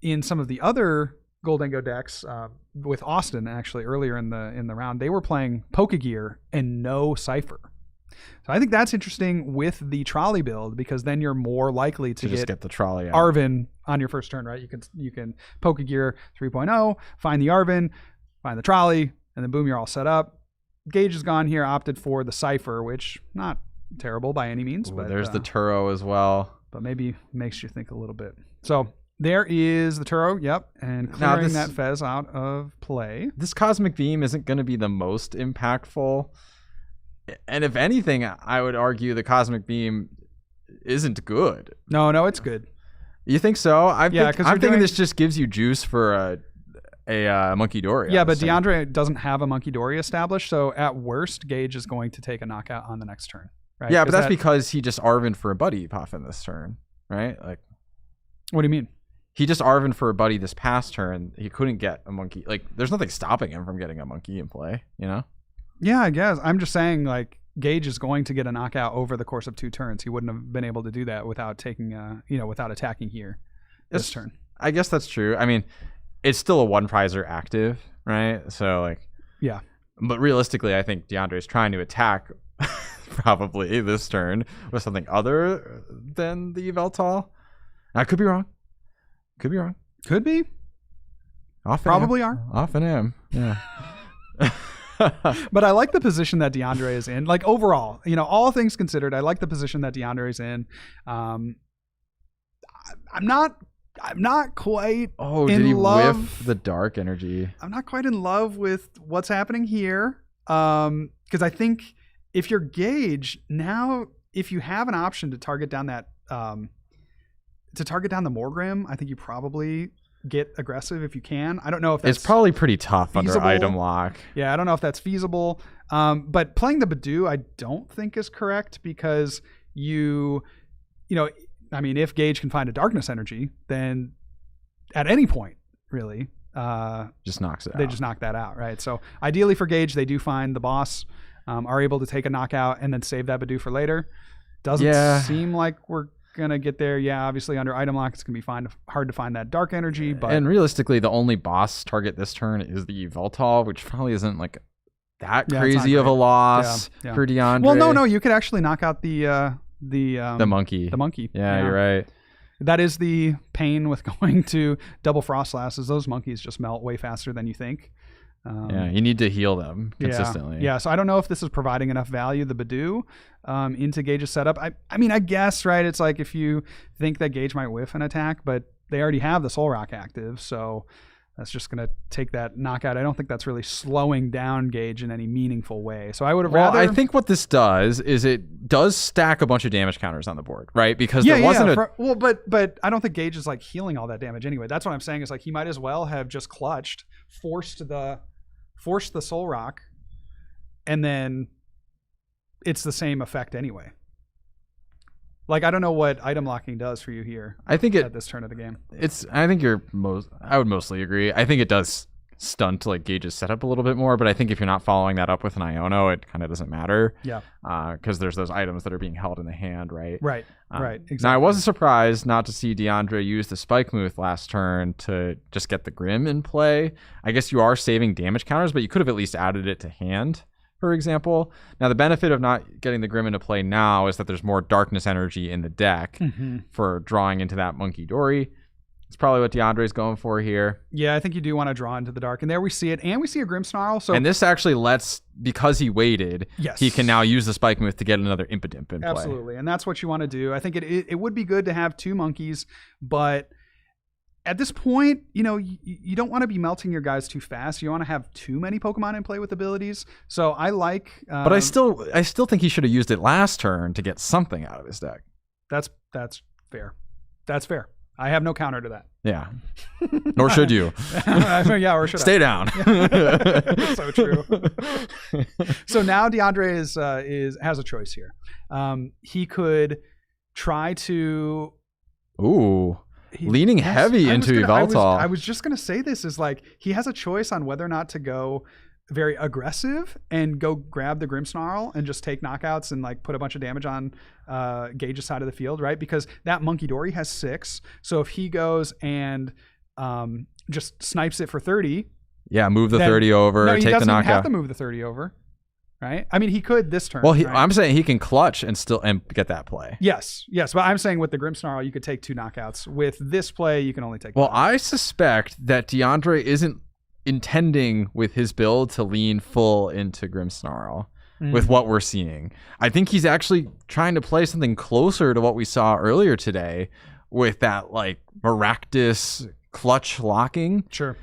[SPEAKER 3] in some of the other Goldengo decks with Austin actually earlier in the round, they were playing Pokegear and no Cypher. So I think that's interesting with the trolley build, because then you're more likely to
[SPEAKER 1] just get the trolley out.
[SPEAKER 3] Arven on your first turn, right? You can Pokegear 3.0, find the Arven, find the trolley, and then boom, you're all set up. Gage has gone here, opted for the Cypher, which not terrible by any means.
[SPEAKER 1] Ooh,
[SPEAKER 3] but
[SPEAKER 1] there's the Turo as well.
[SPEAKER 3] But maybe makes you think a little bit. So there is the Turo, and clearing that Fez out of play.
[SPEAKER 1] This Cosmic Beam isn't going to be the most impactful. And if anything, I would argue the Cosmic Beam isn't good.
[SPEAKER 3] No, it's good.
[SPEAKER 1] You think so? I'm thinking
[SPEAKER 3] doing...
[SPEAKER 1] this just gives you juice for a Monkey Dory.
[SPEAKER 3] Yeah, but DeAndre doesn't have a Monkey Dory established, so at worst, Gage is going to take a knockout on the next turn. Right?
[SPEAKER 1] Yeah, but that's because he just Arven for a Buddy Pop in this turn, right? Like,
[SPEAKER 3] what do you mean?
[SPEAKER 1] he just Arven for a buddy this past turn. He couldn't get a monkey. Like, there's nothing stopping him from getting a monkey in play, you know?
[SPEAKER 3] Yeah, I guess. I'm just saying, like, Gage is going to get a knockout over the course of 2 turns. He wouldn't have been able to do that without taking, without attacking here this turn.
[SPEAKER 1] I guess that's true. I mean, it's still a 1-prizer active, right? So, like,
[SPEAKER 3] yeah.
[SPEAKER 1] But realistically, I think DeAndre's trying to attack probably this turn with something other than the Yveltal. I could be wrong. Could be wrong.
[SPEAKER 3] Could be.
[SPEAKER 1] Often
[SPEAKER 3] Probably are.
[SPEAKER 1] Often am. Yeah.
[SPEAKER 3] But I like the position that DeAndre is in. Like, overall, all things considered, I like the position that DeAndre is in. I'm not quite
[SPEAKER 1] Oh,
[SPEAKER 3] in
[SPEAKER 1] did he
[SPEAKER 3] love.
[SPEAKER 1] whiff the dark energy?
[SPEAKER 3] I'm not quite in love with what's happening here. Because I think if you're Gage, now if you have an option to target down that the Morgrim, I think you probably get aggressive if you can. I don't know if that's
[SPEAKER 1] It's probably pretty tough
[SPEAKER 3] feasible.
[SPEAKER 1] under item lock.
[SPEAKER 3] Yeah, I don't know if that's feasible. But playing the Badoo, I don't think is correct because if Gage can find a darkness energy, then at any point, really,
[SPEAKER 1] Just knocks it out.
[SPEAKER 3] they just knock that out, right? So ideally for Gage, they do find the boss, are able to take a knockout and then save that Badoo for later. Doesn't seem like we're gonna get there. Yeah, obviously under item lock, it's gonna be hard to find that dark energy. But
[SPEAKER 1] And realistically, the only boss target this turn is the Yveltal, which probably isn't like that
[SPEAKER 3] Yeah, it's
[SPEAKER 1] crazy
[SPEAKER 3] not
[SPEAKER 1] of a
[SPEAKER 3] great.
[SPEAKER 1] loss
[SPEAKER 3] Yeah.
[SPEAKER 1] for DeAndre.
[SPEAKER 3] well, no, you could actually knock out the
[SPEAKER 1] monkey.
[SPEAKER 3] The monkey.
[SPEAKER 1] Yeah, you're right.
[SPEAKER 3] That is the pain with going to double Frostlass, is those monkeys just melt way faster than you think.
[SPEAKER 1] Yeah, you need to heal them consistently.
[SPEAKER 3] Yeah, so I don't know if this is providing enough value, the Badoo, into Gage's setup. I mean, I guess, right, it's like if you think that Gage might whiff an attack, but they already have the Soul Rock active, so that's just going to take that knockout. I don't think that's really slowing down Gage in any meaningful way. So I would have rather...
[SPEAKER 1] I think what this does is it does stack a bunch of damage counters on the board, right? Because there wasn't
[SPEAKER 3] but I don't think Gage is like healing all that damage anyway. That's what I'm saying, is like he might as well have just clutched, forced the Soul Rock, and then it's the same effect anyway. Like, I don't know what item locking does for you here.
[SPEAKER 1] I think
[SPEAKER 3] at this turn of the game.
[SPEAKER 1] I would mostly agree. I think it does stunt like Gage's setup a little bit more, but I think if you're not following that up with an Iono, it kind of doesn't matter.
[SPEAKER 3] Yeah.
[SPEAKER 1] Because there's those items that are being held in the hand, right?
[SPEAKER 3] Right. Right. Exactly.
[SPEAKER 1] Now, I wasn't surprised not to see DeAndre use the Spike Move last turn to just get the Grim in play. I guess you are saving damage counters, but you could have at least added it to hand, for example. Now, the benefit of not getting the Grim into play now is that there's more darkness energy in the deck for drawing into that Monkey Dory. It's probably what DeAndre's going for here.
[SPEAKER 3] Yeah, I think you do want to draw into the dark. And there we see it. And we see a Grimmsnarl. So,
[SPEAKER 1] and this actually because he waited,
[SPEAKER 3] yes,
[SPEAKER 1] he can now use the Spike Move to get another Impidimp in play.
[SPEAKER 3] Absolutely. And that's what you want to do. I think it would be good to have 2 monkeys, but at this point, you don't want to be melting your guys too fast. You want to have too many Pokemon in play with abilities. So I like...
[SPEAKER 1] but I still think he should have used it last turn to get something out of his deck.
[SPEAKER 3] That's fair. That's fair. I have no counter to that.
[SPEAKER 1] Yeah. Nor should you.
[SPEAKER 3] Yeah, or should
[SPEAKER 1] Stay down.
[SPEAKER 3] So true. So now DeAndre has a choice here. He could try to...
[SPEAKER 1] Ooh. Leaning heavy into Yveltal.
[SPEAKER 3] I was just going to say this is like he has a choice on whether or not to go very aggressive and go grab the Grimmsnarl and just take knockouts and like put a bunch of damage on Gage's side of the field, right? Because that Monkey Dory has 6. So if he goes and just snipes it for 30.
[SPEAKER 1] Yeah, move the 30 over,
[SPEAKER 3] no,
[SPEAKER 1] take the knockout.
[SPEAKER 3] He doesn't have to move the 30 over, right? I mean, he could this turn.
[SPEAKER 1] Well,
[SPEAKER 3] right?
[SPEAKER 1] I'm saying he can clutch and get that play.
[SPEAKER 3] Yes. But I'm saying with the Grimmsnarl, you could take 2 knockouts. With this play, you can only take
[SPEAKER 1] 1.
[SPEAKER 3] one.
[SPEAKER 1] I suspect that DeAndre isn't intending with his build to lean full into Grimmsnarl with what we're seeing. I think he's actually trying to play something closer to what we saw earlier today with that like Maractus clutch locking.
[SPEAKER 3] Sure.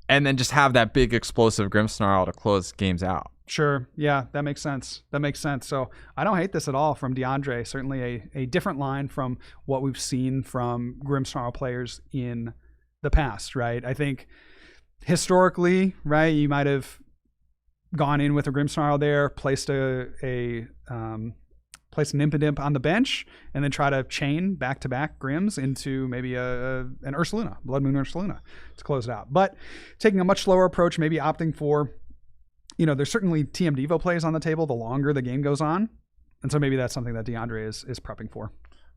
[SPEAKER 1] And then just have that big explosive Grimmsnarl to close games out.
[SPEAKER 3] Sure. Yeah, that makes sense. So I don't hate this at all from DeAndre. Certainly a different line from what we've seen from Grimmsnarl players in the past, right? I think historically, right, you might have gone in with a Grimmsnarl there, placed a place an Impidimp on the bench, and then try to chain back-to-back Grims into maybe an Ursaluna, Blood Moon Ursaluna, to close it out. But taking a much slower approach, maybe opting for, there's certainly TM Devo plays on the table the longer the game goes on. And so maybe that's something that DeAndre is prepping for.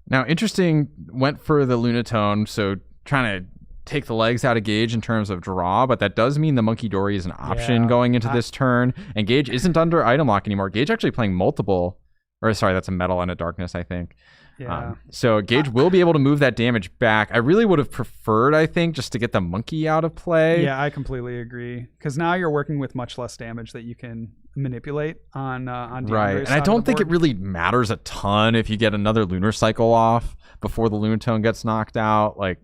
[SPEAKER 1] Now, interesting, went for the Lunatone, so trying to take the legs out of Gage in terms of draw, but that does mean the Monkey Dory is an option going into this turn, and Gage isn't under item lock anymore. Gage actually playing that's a Metal and a Darkness, I think.
[SPEAKER 3] Yeah.
[SPEAKER 1] So Gage will be able to move that damage back. I really would have preferred, I think, just to get the Monkey out of play.
[SPEAKER 3] Yeah, I completely agree, because now you're working with much less damage that you can manipulate on DeAndre's
[SPEAKER 1] right, and
[SPEAKER 3] side
[SPEAKER 1] I don't
[SPEAKER 3] of the
[SPEAKER 1] think it
[SPEAKER 3] board.
[SPEAKER 1] really matters a ton if you get another Lunar Cycle off before the Lunatone gets knocked out. Like,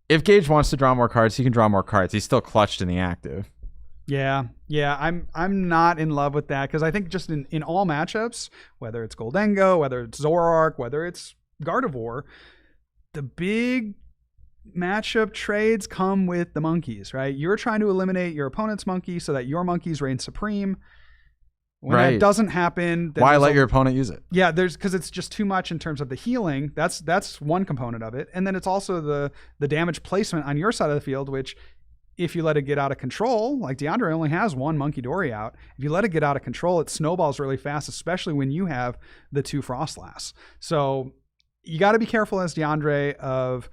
[SPEAKER 1] if Gage wants to draw more cards, he can draw more cards. He's still clutched in the active.
[SPEAKER 3] Yeah, I'm not in love with that, because I think just in all matchups, whether it's Goldengo, whether it's Zoroark, whether it's Gardevoir, the big matchup trades come with the monkeys, right? You're trying to eliminate your opponent's monkey so that your monkeys reign supreme. When that doesn't happen, then
[SPEAKER 1] why let your opponent use it?
[SPEAKER 3] Yeah, because it's just too much in terms of the healing. That's one component of it, and then it's also the damage placement on your side of the field, which, if you let it get out of control, like DeAndre only has one Monkey Dory out. If you let it get out of control, it snowballs really fast, especially when you have the 2 Frostlass. So you got to be careful as DeAndre of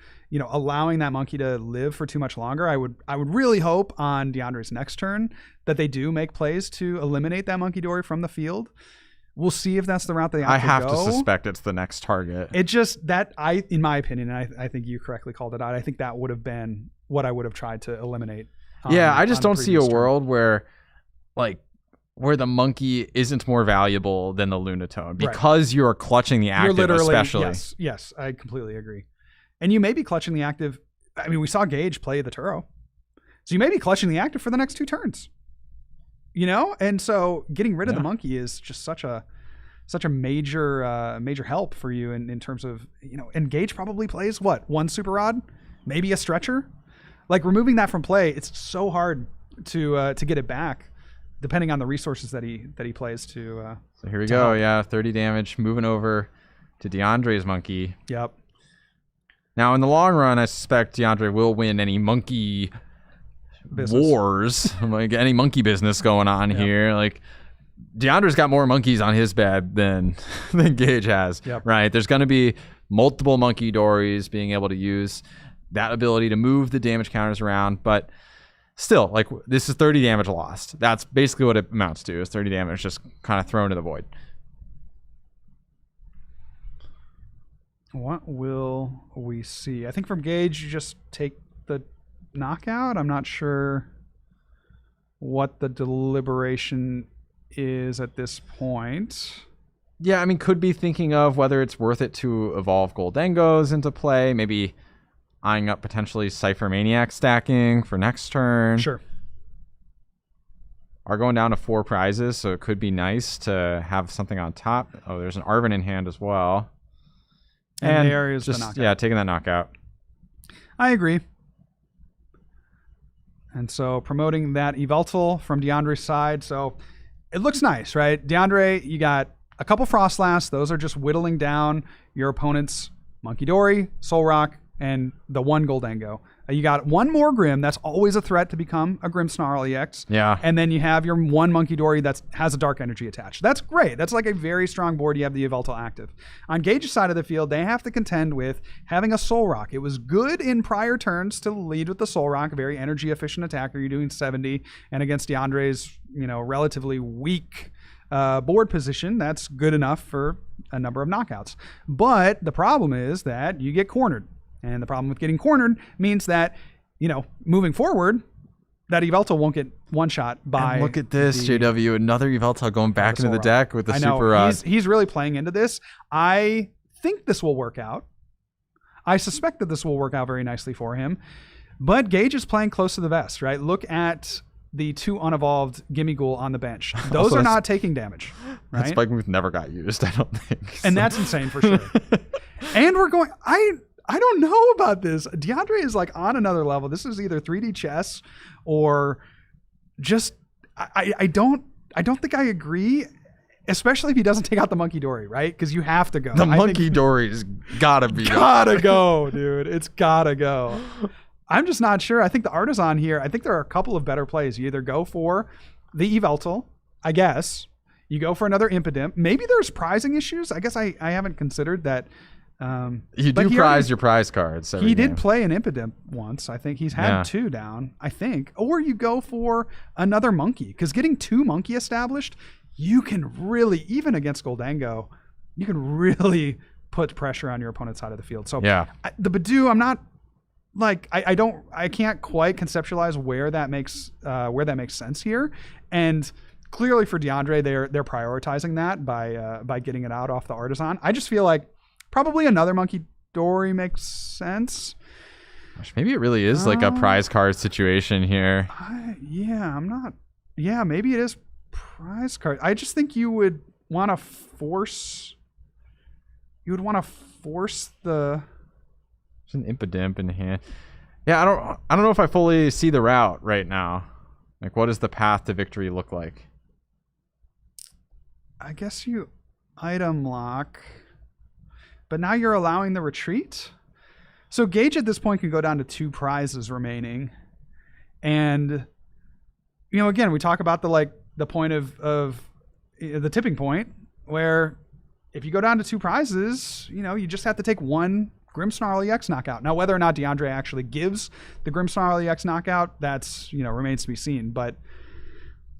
[SPEAKER 3] allowing that monkey to live for too much longer. I would really hope on DeAndre's next turn that they do make plays to eliminate that Monkey Dory from the field. We'll see if that's the route they
[SPEAKER 1] I have
[SPEAKER 3] to
[SPEAKER 1] to
[SPEAKER 3] go.
[SPEAKER 1] suspect it's the next target.
[SPEAKER 3] It just in my opinion, and I think you correctly called it out, I think that would have been what I would have tried to eliminate.
[SPEAKER 1] I just don't see a
[SPEAKER 3] previous turn.
[SPEAKER 1] world where the monkey isn't more valuable than the Lunatone, because you're clutching the active.
[SPEAKER 3] You're literally,
[SPEAKER 1] especially.
[SPEAKER 3] Yes, I completely agree. And you may be clutching the active. I mean, we saw Gage play the Turo, so you may be clutching the active for the next 2 turns. And so getting rid of the monkey is just such a major help for you in terms of And Gage probably plays what, 1 Super Rod, maybe a Stretcher. Like, removing that from play, it's so hard to get it back, depending on the resources that he plays to.
[SPEAKER 1] So here we go.
[SPEAKER 3] help.
[SPEAKER 1] Yeah, 30 damage, moving over to DeAndre's monkey.
[SPEAKER 3] Yep.
[SPEAKER 1] Now, in the long run, I suspect DeAndre will win any monkey
[SPEAKER 3] Business.
[SPEAKER 1] wars, like any monkey business going on here. Like, DeAndre's got more monkeys on his bed than Gage has.
[SPEAKER 3] Yep.
[SPEAKER 1] Right? There's going to be multiple Monkey Dories being able to use that ability to move the damage counters around, but still, like, this is 30 damage lost. That's basically what it amounts to, is 30 damage just kind of thrown to the void.
[SPEAKER 3] What will we see? I think from Gage, you just take the knockout. I'm not sure what the deliberation is at this point.
[SPEAKER 1] Yeah, I mean, could be thinking of whether it's worth it to evolve Goldengos into play, maybe eyeing up potentially Cypher Maniac stacking for next turn.
[SPEAKER 3] Sure.
[SPEAKER 1] Are going down to 4 prizes, so it could be nice to have something on top. Oh, there's an Arven in hand as well.
[SPEAKER 3] And there is the
[SPEAKER 1] just,
[SPEAKER 3] knockout.
[SPEAKER 1] yeah, taking that knockout.
[SPEAKER 3] I agree. And so promoting that Yveltal from DeAndre's side. So it looks nice, right? DeAndre, you got a couple Frostlass. Those are just whittling down your opponent's Monkey Dory, Solrock, and the 1 Goldengo. You got 1 more Grim. That's always a threat to become a Grimmsnarl EX.
[SPEAKER 1] Yeah.
[SPEAKER 3] And then you have your 1 Monkey Dory that has a Dark Energy attached. That's great. That's like a very strong board. You have the Yveltal active. On Gage's side of the field, they have to contend with having a Solrock. It was good in prior turns to lead with the Solrock, a very energy efficient attacker. You're doing 70, and against DeAndre's, relatively weak board position, that's good enough for a number of knockouts. But the problem is that you get cornered. And the problem with getting cornered means that, moving forward, that Yveltal won't get one-shot by...
[SPEAKER 1] And look at this, JW. Another Yveltal going back into the deck with the
[SPEAKER 3] I know.
[SPEAKER 1] Super Rod.
[SPEAKER 3] He's really playing into this. I think this will work out. I suspect that this will work out very nicely for him. But Gage is playing close to the vest, right? Look at the 2 unevolved Gimme Ghoul on the bench. Those
[SPEAKER 1] Also,
[SPEAKER 3] are not taking damage, right?
[SPEAKER 1] That Spike Move never got used, I don't think.
[SPEAKER 3] And that's insane for sure. And we're going... I don't know about this. DeAndre is like on another level. This is either 3D chess or just I don't think I agree. especially if he doesn't take out the Monkey Dory, right? Because you have to go.
[SPEAKER 1] The Monkey Dory's gotta be
[SPEAKER 3] gotta go, dude. It's gotta go. I'm just not sure. I think the Artisan here, I think there are a couple of better plays. You either go for the Yveltal, I guess. You go for another Impidimp. Maybe there's prizing issues. I guess I haven't considered that.
[SPEAKER 1] You do prize your prize cards.
[SPEAKER 3] He did play an Impidimp once. I think he's had 2 down, I think. Or you go for another Monkey. Because getting 2 Monkey established, you can really, even against Goldango, you can really put pressure on your opponent's side of the field. So the Badoo, I'm not like I can't quite conceptualize where that makes sense here. And clearly for DeAndre, they're prioritizing that by getting it out off the Artisan. I just feel like probably another Monkey Dory makes sense.
[SPEAKER 1] Gosh, maybe it really is like a prize card situation here.
[SPEAKER 3] Maybe it is prize card. I just think you would want to force. You would want to force the.
[SPEAKER 1] There's an Impidimp in hand. Yeah, I don't know if I fully see the route right now. Like, what does the path to victory look like?
[SPEAKER 3] I guess you item lock. But now you're allowing the retreat. So Gage at this point can go down to 2 prizes remaining. And, again, we talk about the point of the tipping point where if you go down to 2 prizes, you just have to take 1 Grimmsnarl EX knockout. Now, whether or not DeAndre actually gives the Grimmsnarl EX knockout, that's, remains to be seen. But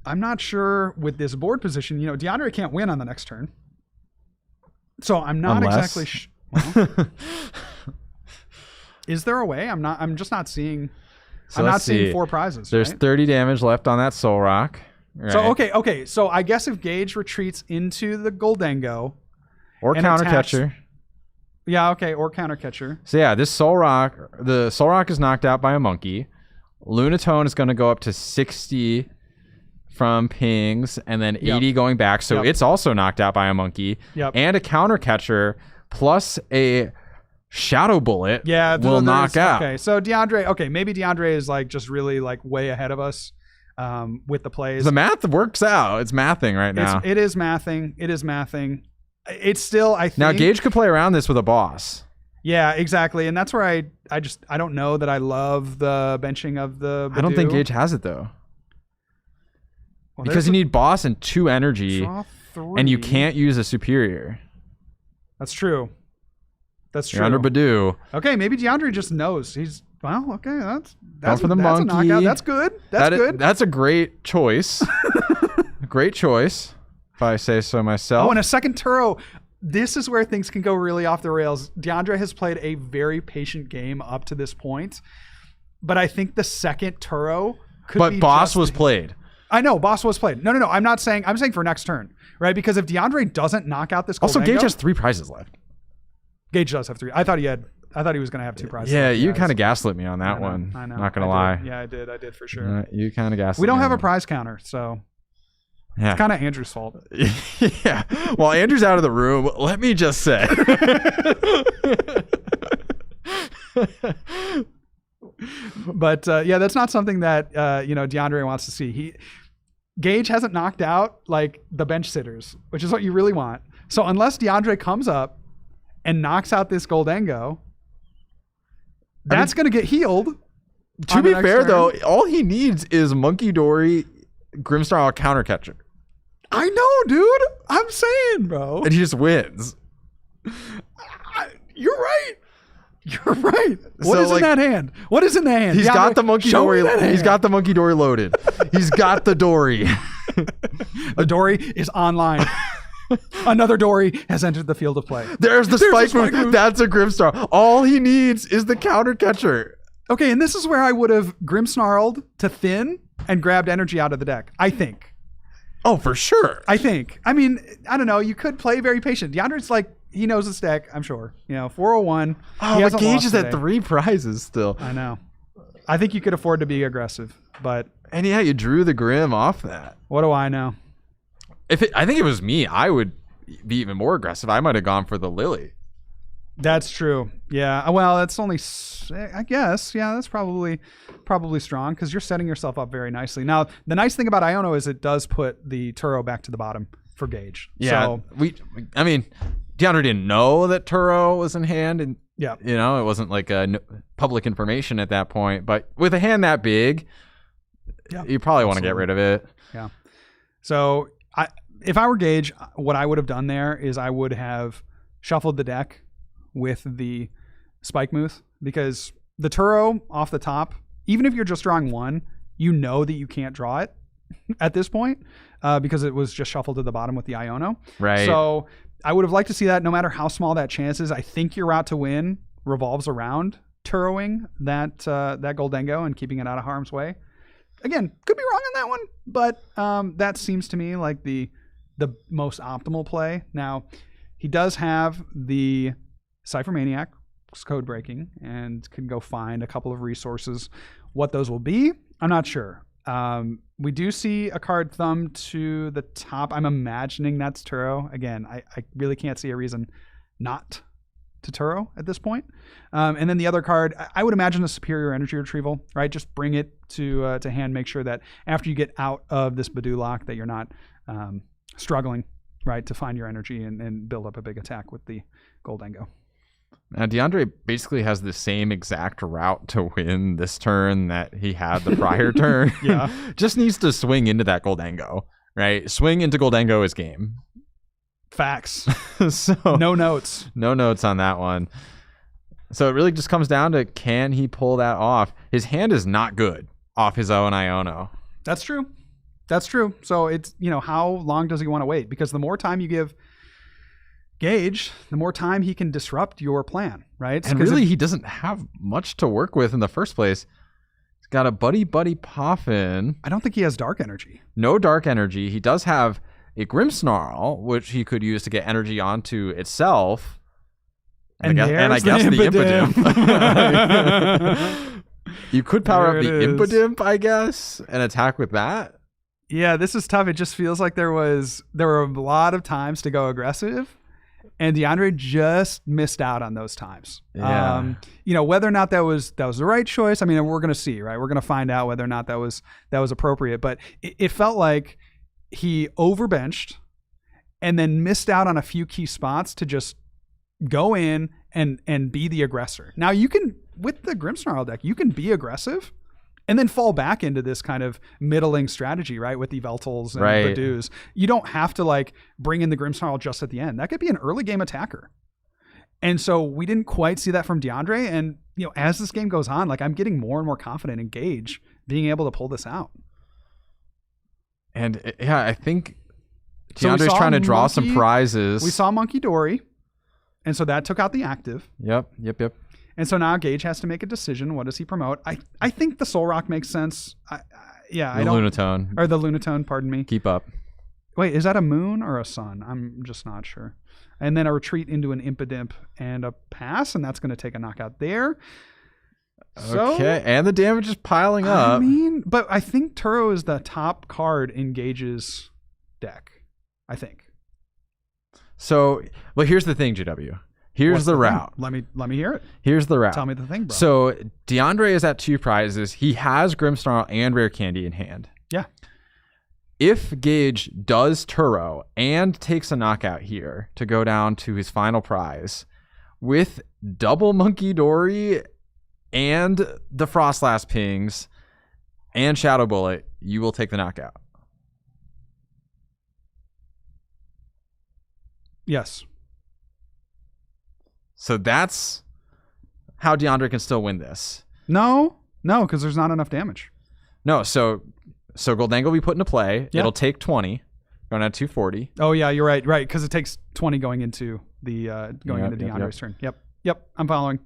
[SPEAKER 3] I'm not sure with this board position, DeAndre can't win on the next turn. So I'm not exactly is there a way? I'm just not seeing. So I'm not seeing 4 prizes.
[SPEAKER 1] There's
[SPEAKER 3] right?
[SPEAKER 1] 30 damage left on that Soul Rock. Right?
[SPEAKER 3] So okay. So I guess if Gage retreats into the Goldango
[SPEAKER 1] or Countercatcher.
[SPEAKER 3] Or Countercatcher.
[SPEAKER 1] So yeah, the Soul Rock is knocked out by a Monkey. Lunatone is going to go up to 60 from pings and then 80 going back. So it's also knocked out by a Monkey. And a Countercatcher plus a Shadow Bullet will knock out.
[SPEAKER 3] Okay, so DeAndre, maybe DeAndre is just really way ahead of us with the plays.
[SPEAKER 1] The math works out. It's mathing right now.
[SPEAKER 3] It is mathing. It's still, I think.
[SPEAKER 1] Now, Gage could play around this with a boss.
[SPEAKER 3] Yeah, exactly. And that's where I don't know that I love the benching of the Badoo.
[SPEAKER 1] I don't think Gage has it, though. Well, because you need boss and 2 energy, and you can't use a superior.
[SPEAKER 3] That's true.
[SPEAKER 1] You're under Badoo.
[SPEAKER 3] Okay, maybe DeAndre just knows. That's
[SPEAKER 1] for the
[SPEAKER 3] that's
[SPEAKER 1] Monkey.
[SPEAKER 3] A knockout. That's good. That's good.
[SPEAKER 1] That's a great choice. Great choice, if I say so myself.
[SPEAKER 3] Oh, and a second Turo. This is where things can go really off the rails. DeAndre has played a very patient game up to this point, but I think the second Turo could be.
[SPEAKER 1] But boss was played.
[SPEAKER 3] I know, boss was played. No. I'm saying for next turn, right? Because if DeAndre doesn't knock out this Goldango,
[SPEAKER 1] also Gage has 3 prizes left.
[SPEAKER 3] Gage does have 3. I thought he was going to have 2 prizes.
[SPEAKER 1] Yeah, you kind of gaslit me on that one.
[SPEAKER 3] I know.
[SPEAKER 1] Not going to lie.
[SPEAKER 3] Yeah, I did for sure.
[SPEAKER 1] You kind of gaslit me.
[SPEAKER 3] We don't have a prize counter, so it's kind of Andrew's fault.
[SPEAKER 1] Yeah. Well, Andrew's out of the room. Let me just say.
[SPEAKER 3] But that's not something that DeAndre wants to see. Gage hasn't knocked out the bench sitters, which is what you really want. So unless DeAndre comes up and knocks out this Goldango, that's going to get healed.
[SPEAKER 1] To be fair, though, all he needs is Monkey Dory, Grimmsnarl, Countercatcher.
[SPEAKER 3] I know, dude. I'm saying, bro.
[SPEAKER 1] And he just wins.
[SPEAKER 3] You're right. What is in that hand?
[SPEAKER 1] He's got the Monkey Dory. He's got the Monkey Dory loaded. He's got the Dory.
[SPEAKER 3] The Dory is online. Another Dory has entered the field of play.
[SPEAKER 1] There's the spike move. That's a Grimmsnarl. All he needs is the Countercatcher.
[SPEAKER 3] Okay, and this is where I would have Grimmsnarled to thin and grabbed energy out of the deck, I think.
[SPEAKER 1] Oh, for sure.
[SPEAKER 3] I think. I mean, I don't know. You could play very patient. DeAndre's he knows his deck, I'm sure. 401.
[SPEAKER 1] Oh, but Gage is at 3 prizes still.
[SPEAKER 3] I know. I think you could afford to be aggressive, but.
[SPEAKER 1] And yeah, you drew the Grim off that.
[SPEAKER 3] What do I know?
[SPEAKER 1] I think it was me, I would be even more aggressive. I might have gone for the Lily.
[SPEAKER 3] That's true. Yeah. Well, that's only, I guess. Yeah, that's probably strong because you're setting yourself up very nicely. Now, the nice thing about Iono is it does put the Turo back to the bottom. for Gage.
[SPEAKER 1] Yeah,
[SPEAKER 3] So,
[SPEAKER 1] I mean, DeAndre didn't know that Turo was in hand, and
[SPEAKER 3] yeah.
[SPEAKER 1] it wasn't like public information at that point. But with a hand that big, you probably want to get rid of it.
[SPEAKER 3] Yeah. So if I were Gage, what I would have done there is I would have shuffled the deck with the Spike Moose, because the Turo off the top, even if you're just drawing one, you know that you can't draw it at this point because it was just shuffled to the bottom with the Iono.
[SPEAKER 1] Right.
[SPEAKER 3] So I would have liked to see that, no matter how small that chance is. I think your route to win revolves around Turoing that Goldengo and keeping it out of harm's way. Again, could be wrong on that one, but that seems to me like the most optimal play. Now, he does have the Cypher Maniac code breaking and can go find a couple of resources. What those will be, I'm not sure. We do see a card thumbed to the top. I'm imagining that's Turo. Again, I really can't see a reason not to Turo at this point. And then the other card, I would imagine a Superior Energy Retrieval, right? Just bring it to hand. Make sure that after you get out of this Badoo lock that you're not struggling, right, to find your energy and build up a big attack with the Goldengo.
[SPEAKER 1] Now, DeAndre basically has the same exact route to win this turn that he had the prior turn.
[SPEAKER 3] Yeah.
[SPEAKER 1] Just needs to swing into that Goldengo, right? Swing into Goldengo is game.
[SPEAKER 3] Facts.
[SPEAKER 1] So
[SPEAKER 3] No notes.
[SPEAKER 1] No notes on that one. So it really just comes down to, can he pull that off? His hand is not good off his own Iono.
[SPEAKER 3] That's true. That's true. So it's, how long does he want to wait? Because the more time you give Gage, the more time he can disrupt your plan, right?
[SPEAKER 1] And really, he doesn't have much to work with in the first place. He's got a Buddy Poffin.
[SPEAKER 3] I don't think he has dark energy.
[SPEAKER 1] No dark energy. He does have a Grimmsnarl, which he could use to get energy onto itself. And I guess the Impidimp. You could power up the Impidimp, I guess, and attack with that.
[SPEAKER 3] Yeah, this is tough. It just feels like there were a lot of times to go aggressive, and DeAndre just missed out on those times.
[SPEAKER 1] Yeah.
[SPEAKER 3] Whether or not that was the right choice, I mean, we're going to see, right? We're going to find out whether or not that was appropriate. But it felt like he overbenched and then missed out on a few key spots to just go in and be the aggressor. Now, you can, with the Grimmsnarl deck, you can be aggressive and then fall back into this kind of middling strategy, right? With the Veltals and Badoos. You don't have to bring in the Grimmsnarl just at the end. That could be an early game attacker. And so we didn't quite see that from DeAndre. And, as this game goes on, I'm getting more and more confident in Gage being able to pull this out.
[SPEAKER 1] And yeah, I think DeAndre's trying to draw some prizes.
[SPEAKER 3] We saw Monkey Dory. And so that took out the active.
[SPEAKER 1] Yep.
[SPEAKER 3] And so now Gage has to make a decision. What does he promote? I think the Soul Rock makes sense.
[SPEAKER 1] The Lunatone.
[SPEAKER 3] Or the Lunatone, pardon me.
[SPEAKER 1] Keep up.
[SPEAKER 3] Wait, is that a moon or a sun? I'm just not sure. And then a retreat into an Impidimp and a pass, and that's going to take a knockout there.
[SPEAKER 1] Okay, and the damage is piling up.
[SPEAKER 3] But I think Turo is the top card in Gage's deck. I think.
[SPEAKER 1] So, well, here's the thing, JW. Here's the route.
[SPEAKER 3] Let me hear it.
[SPEAKER 1] Here's the route.
[SPEAKER 3] Tell me the thing, bro.
[SPEAKER 1] So DeAndre is at 2 prizes. He has Grimmsnarl and Rare Candy in hand.
[SPEAKER 3] Yeah.
[SPEAKER 1] If Gage does Turo and takes a knockout here to go down to his final prize with double Monkey Dory and the Frostlass Pings and Shadow Bullet, you will take the knockout.
[SPEAKER 3] Yes.
[SPEAKER 1] So that's how DeAndre can still win this.
[SPEAKER 3] No, because there's not enough damage.
[SPEAKER 1] No, so Goldango will be put into play.
[SPEAKER 3] Yeah.
[SPEAKER 1] It'll take 20, going at 240.
[SPEAKER 3] Oh yeah, you're right, because it takes 20 going into the into DeAndre's turn. Yep, I'm following,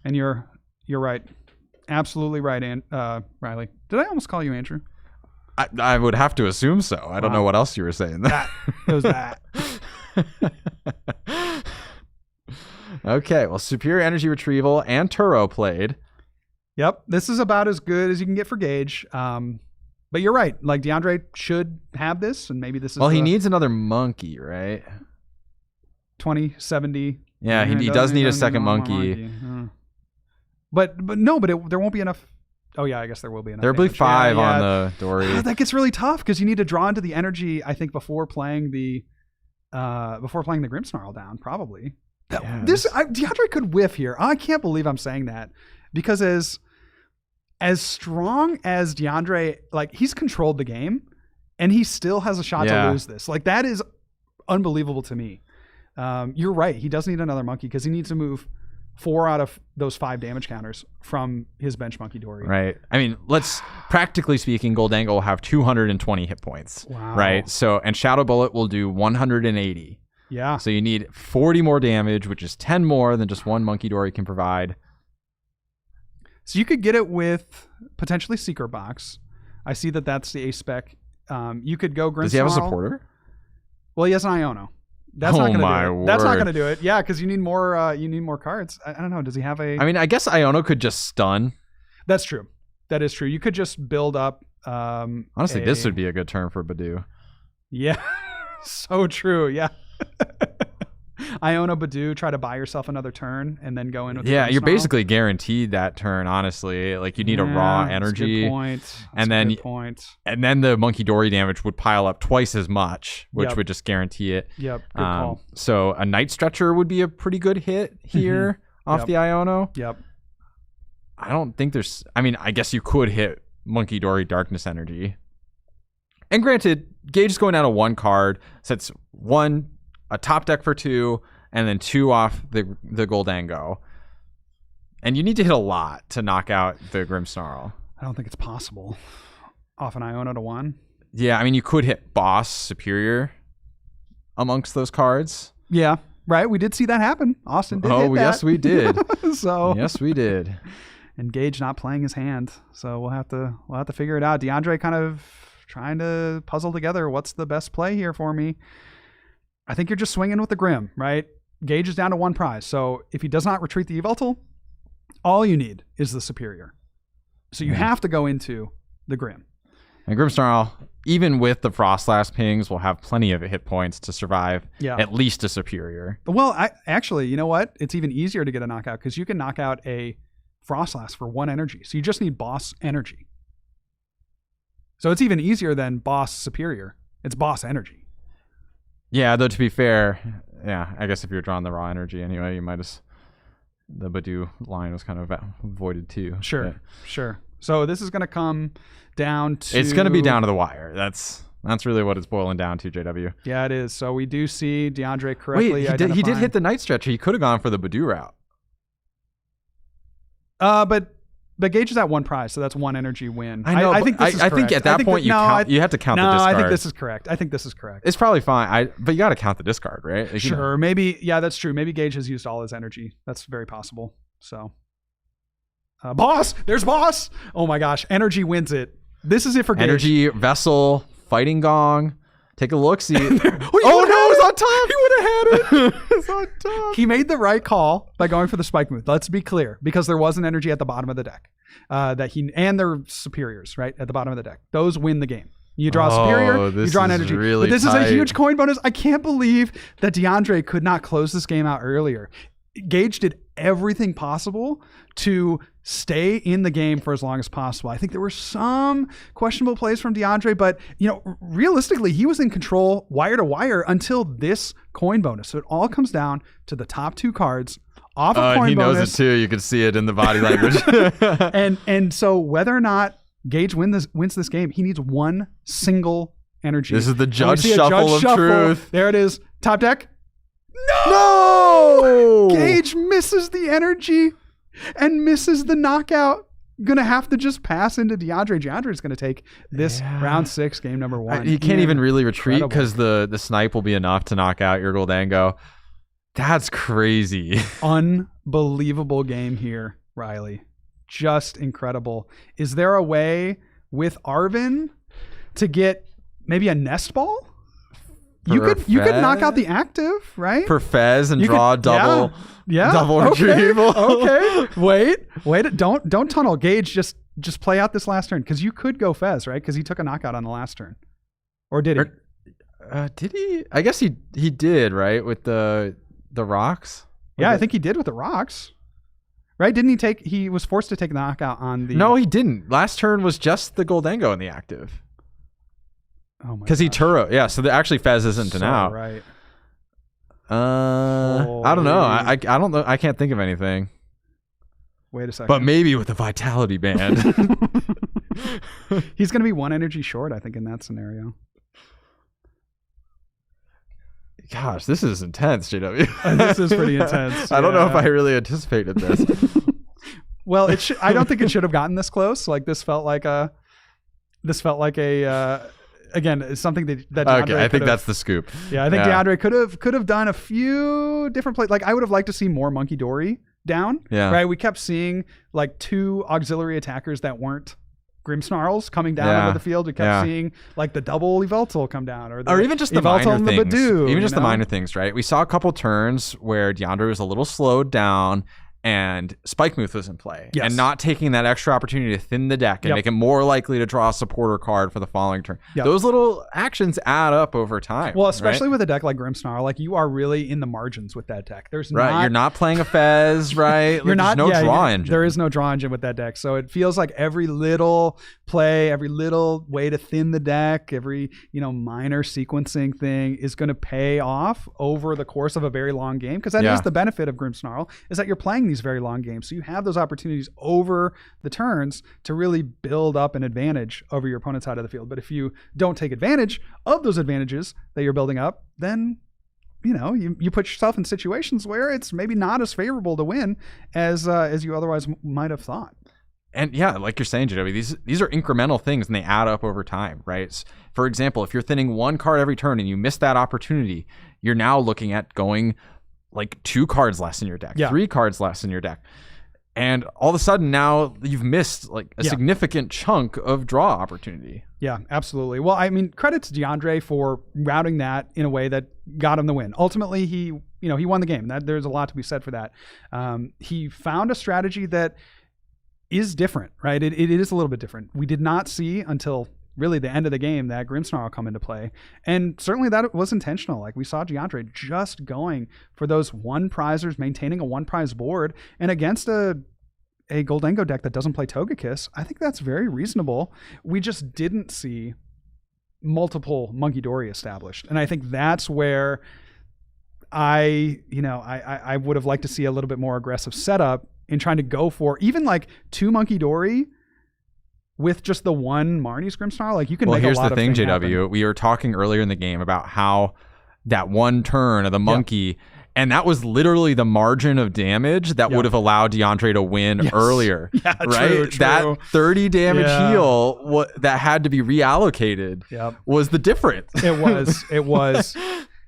[SPEAKER 3] and you're right, absolutely right, Riley. Did I almost call you Andrew?
[SPEAKER 1] I would have to assume so. I don't know what else you were saying there.
[SPEAKER 3] It was that.
[SPEAKER 1] Okay, well, Superior Energy Retrieval and Turo played.
[SPEAKER 3] Yep, this is about as good as you can get for Gage. But you're right. DeAndre should have this, and maybe this is.
[SPEAKER 1] Well, he needs another monkey, right?
[SPEAKER 3] 20, 70.
[SPEAKER 1] Yeah, he does need a second monkey.
[SPEAKER 3] But there won't be enough Oh yeah, I guess there will be enough.
[SPEAKER 1] There will be
[SPEAKER 3] damage.
[SPEAKER 1] 5
[SPEAKER 3] Yeah,
[SPEAKER 1] on
[SPEAKER 3] yeah.
[SPEAKER 1] the Dory.
[SPEAKER 3] That gets really tough because you need to draw into the energy. I think before playing the Grimmsnarl down, probably. DeAndre could whiff here. I can't believe I'm saying that because as strong as DeAndre, like he's controlled the game, and he still has a shot to lose this. Like that is unbelievable to me. You're right. He does need another monkey because he needs to move 4 out of those 5 damage counters from his bench monkey Dory.
[SPEAKER 1] Right. I mean, practically speaking, Goldango will have 220 hit points.
[SPEAKER 3] Wow.
[SPEAKER 1] Right. So, and Shadow Bullet will do 180.
[SPEAKER 3] Yeah.
[SPEAKER 1] So you need 40 more damage, which is 10 more than just one monkey Dory can provide.
[SPEAKER 3] So you could get it with potentially Secret Box. I see that that's the ace spec. You could go Grimmsnarl.
[SPEAKER 1] Does he have a supporter?
[SPEAKER 3] Well, he has an Iono. That's not going to do it. That's not
[SPEAKER 1] word.
[SPEAKER 3] going to do it. Yeah, because you need more. You need more cards. I don't know. Does he have a?
[SPEAKER 1] I mean, I guess Iono could just stun.
[SPEAKER 3] That's true. That is true. You could just build up.
[SPEAKER 1] Honestly, this would be a good turn for Badoo.
[SPEAKER 3] Yeah, so true. Yeah. Iono Badoo, try to buy yourself another turn and then go in with the
[SPEAKER 1] you're
[SPEAKER 3] Grimmsnarl.
[SPEAKER 1] basically guaranteed that turn, honestly. Like you need a raw energy.
[SPEAKER 3] Good point.
[SPEAKER 1] And then the monkey Dory damage would pile up twice as much, which would just guarantee it.
[SPEAKER 3] Yep. Good call.
[SPEAKER 1] So a Night Stretcher would be a pretty good hit here off the Iono.
[SPEAKER 3] Yep.
[SPEAKER 1] I don't think there's. I mean, I guess you could hit monkey Dory Darkness Energy. And granted, Gage is going down to 1 card, sets 1. A top deck for 2, and then 2 off the Goldango. And you need to hit a lot to knock out the Grimmsnarl.
[SPEAKER 3] I don't think it's possible. Off an Iono to 1.
[SPEAKER 1] Yeah, I mean, you could hit Boss Superior amongst those cards.
[SPEAKER 3] Yeah, right. We did see that happen. Austin did hit that.
[SPEAKER 1] Yes, we did.
[SPEAKER 3] So
[SPEAKER 1] yes, we did.
[SPEAKER 3] And Gage not playing his hand, so we'll have to figure it out. DeAndre kind of trying to puzzle together what's the best play here for me. I think you're just swinging with the Grim, right? Gage is down to 1 prize. So if he does not retreat the Yveltal, all you need is the Superior. So you have to go into the Grim.
[SPEAKER 1] And Grimmsnarl, even with the Frostlass pings, will have plenty of hit points to survive at least a Superior.
[SPEAKER 3] Well, actually, you know what? It's even easier to get a knockout because you can knock out a Frostlass for 1 energy. So you just need Boss Energy. So it's even easier than Boss Superior. It's Boss Energy.
[SPEAKER 1] Yeah, though to be fair, I guess if you're drawing the raw energy anyway, you might as the Badoo line was kind of avoided too.
[SPEAKER 3] Sure. So this is going to come down to...
[SPEAKER 1] It's going to be down to the wire. That's really what it's boiling down to, JW.
[SPEAKER 3] Yeah, it is. So we do see DeAndre correctly
[SPEAKER 1] Wait, he did hit the Night Stretcher. He could have gone for the Badoo route.
[SPEAKER 3] But Gage is at 1 prize, so that's 1 energy win.
[SPEAKER 1] I know.
[SPEAKER 3] I think this is correct.
[SPEAKER 1] I think at that point you have to count the discard.
[SPEAKER 3] I think this is correct.
[SPEAKER 1] It's probably fine. But you got to count the discard, right? Like,
[SPEAKER 3] sure. Maybe. Yeah, that's true. Maybe Gage has used all his energy. That's very possible. So, Boss. There's Boss. Oh my gosh. Energy wins it. This is it for Gage.
[SPEAKER 1] Energy, Vessel, Fighting Gong. Take a look. See.
[SPEAKER 3] It was on top. He would have had it. It's on top. He made the right call by going for the spike move. Let's be clear, because there was an energy at the bottom of the deck and their superiors right at the bottom of the deck. Those win the game. You draw a superior, you draw an energy.
[SPEAKER 1] Really
[SPEAKER 3] but this
[SPEAKER 1] tight.
[SPEAKER 3] is a huge coin bonus. I can't believe that DeAndre could not close this game out earlier. Gage did everything possible to stay in the game for as long as possible. I think there were some questionable plays from DeAndre, but realistically, he was in control wire to wire until this coin bonus. So it all comes down to the top 2 cards off of coin
[SPEAKER 1] he
[SPEAKER 3] bonus.
[SPEAKER 1] knows it too. You can see it in the body language.
[SPEAKER 3] and so whether or not Gage wins this game, he needs 1 single energy.
[SPEAKER 1] This is the judge shuffle of truth.
[SPEAKER 3] There it is. Top deck.
[SPEAKER 1] No!
[SPEAKER 3] Gage misses the energy and misses the knockout. Gonna have to just pass into DeAndre. DeAndre's gonna take this round 6, game number 1.
[SPEAKER 1] He can't even really retreat because the snipe will be enough to knock out your Goldango. That's crazy.
[SPEAKER 3] Unbelievable game here, Riley. Just incredible. Is there a way with Arvin to get maybe a nest ball? You could knock out the active, right?
[SPEAKER 1] For Fez and draw double
[SPEAKER 3] okay.
[SPEAKER 1] retrieval.
[SPEAKER 3] Okay. Wait. Don't tunnel. Gage, just play out this last turn because you could go Fez, right? Because he took a knockout on the last turn. Or did he?
[SPEAKER 1] Did he? I guess he did, right? With the rocks?
[SPEAKER 3] Yeah, I think he did with the rocks. right? Didn't he take? He was forced to take knockout on the.
[SPEAKER 1] No, he didn't. Last turn was just the Goldango in the active.
[SPEAKER 3] Oh my.
[SPEAKER 1] Because he Turo. Yeah, so actually Fez isn't an out.
[SPEAKER 3] Right.
[SPEAKER 1] I don't know. I don't know. I can't think of anything.
[SPEAKER 3] Wait a second.
[SPEAKER 1] But maybe with a Vitality Band.
[SPEAKER 3] He's going to be 1 energy short, I think, in that scenario.
[SPEAKER 1] Gosh, this is intense, JW.
[SPEAKER 3] This is pretty intense.
[SPEAKER 1] I don't know if I really anticipated this.
[SPEAKER 3] Well, I don't think it should have gotten this close. Like this felt like a again, it's something that DeAndre
[SPEAKER 1] Okay, I think that's the scoop.
[SPEAKER 3] Yeah, I think DeAndre could have done a few different plays. Like I would have liked to see more Monkey Dory down.
[SPEAKER 1] Yeah.
[SPEAKER 3] Right. We kept seeing like 2 auxiliary attackers that weren't Grimmsnarls coming down over the field. We kept seeing like the double Evoltal come down, or
[SPEAKER 1] even just the
[SPEAKER 3] Evoltal
[SPEAKER 1] minor
[SPEAKER 3] and the
[SPEAKER 1] things.
[SPEAKER 3] Badoo,
[SPEAKER 1] Even just the
[SPEAKER 3] know?
[SPEAKER 1] minor things, right? We saw a couple turns where DeAndre was a little slowed down and Spike Mooth was in play.
[SPEAKER 3] Yes.
[SPEAKER 1] And not taking that extra opportunity to thin the deck and make it more likely to draw a supporter card for the following turn.
[SPEAKER 3] Yep.
[SPEAKER 1] Those little actions add up over time.
[SPEAKER 3] Well, especially
[SPEAKER 1] right?
[SPEAKER 3] with a deck like Grimmsnarl, like you are really in the margins with that deck. There's
[SPEAKER 1] You're not playing a Fez, right?
[SPEAKER 3] You're not.
[SPEAKER 1] There's no draw engine.
[SPEAKER 3] There is no draw engine with that deck, so it feels like every little play, every little way to thin the deck, every minor sequencing thing is going to pay off over the course of a very long game. Because that is the benefit of Grimmsnarl, is that you're playing these very long games, so you have those opportunities over the turns to really build up an advantage over your opponent's side of the field. But if you don't take advantage of those advantages that you're building up, then you put yourself in situations where it's maybe not as favorable to win as you otherwise might have thought.
[SPEAKER 1] And yeah, like you're saying, JW, these are incremental things and they add up over time, right? For example, if you're thinning 1 card every turn and you miss that opportunity, you're now looking at going like 2 cards less in your deck, 3 cards less in your deck. And all of a sudden now you've missed like a significant chunk of draw opportunity. Yeah,
[SPEAKER 3] absolutely. Well, I mean, credit to DeAndre for routing that in a way that got him the win. Ultimately, he won the game. There's a lot to be said for that. He found a strategy that is different, right? It is a little bit different. We did not see until really the end of the game that Grimmsnarl come into play. And certainly that was intentional. Like we saw DeAndre just going for those 1 prizers, maintaining a 1 prize board, and against a Goldango deck that doesn't play Togekiss, I think that's very reasonable. We just didn't see multiple Monkey Dory established. And I think that's where I would have liked to see a little bit more aggressive setup in trying to go for even like 2 Monkey Dory with just the 1 Marnie's Grimmsnarl. Like you can make a lot of
[SPEAKER 1] Well, here's the thing, JW.
[SPEAKER 3] happen.
[SPEAKER 1] We were talking earlier in the game about how that 1 turn of the monkey, and that was literally the margin of damage that would have allowed DeAndre to win earlier.
[SPEAKER 3] Yeah,
[SPEAKER 1] right?
[SPEAKER 3] true.
[SPEAKER 1] That 30 damage heal that had to be reallocated was the difference.
[SPEAKER 3] It was.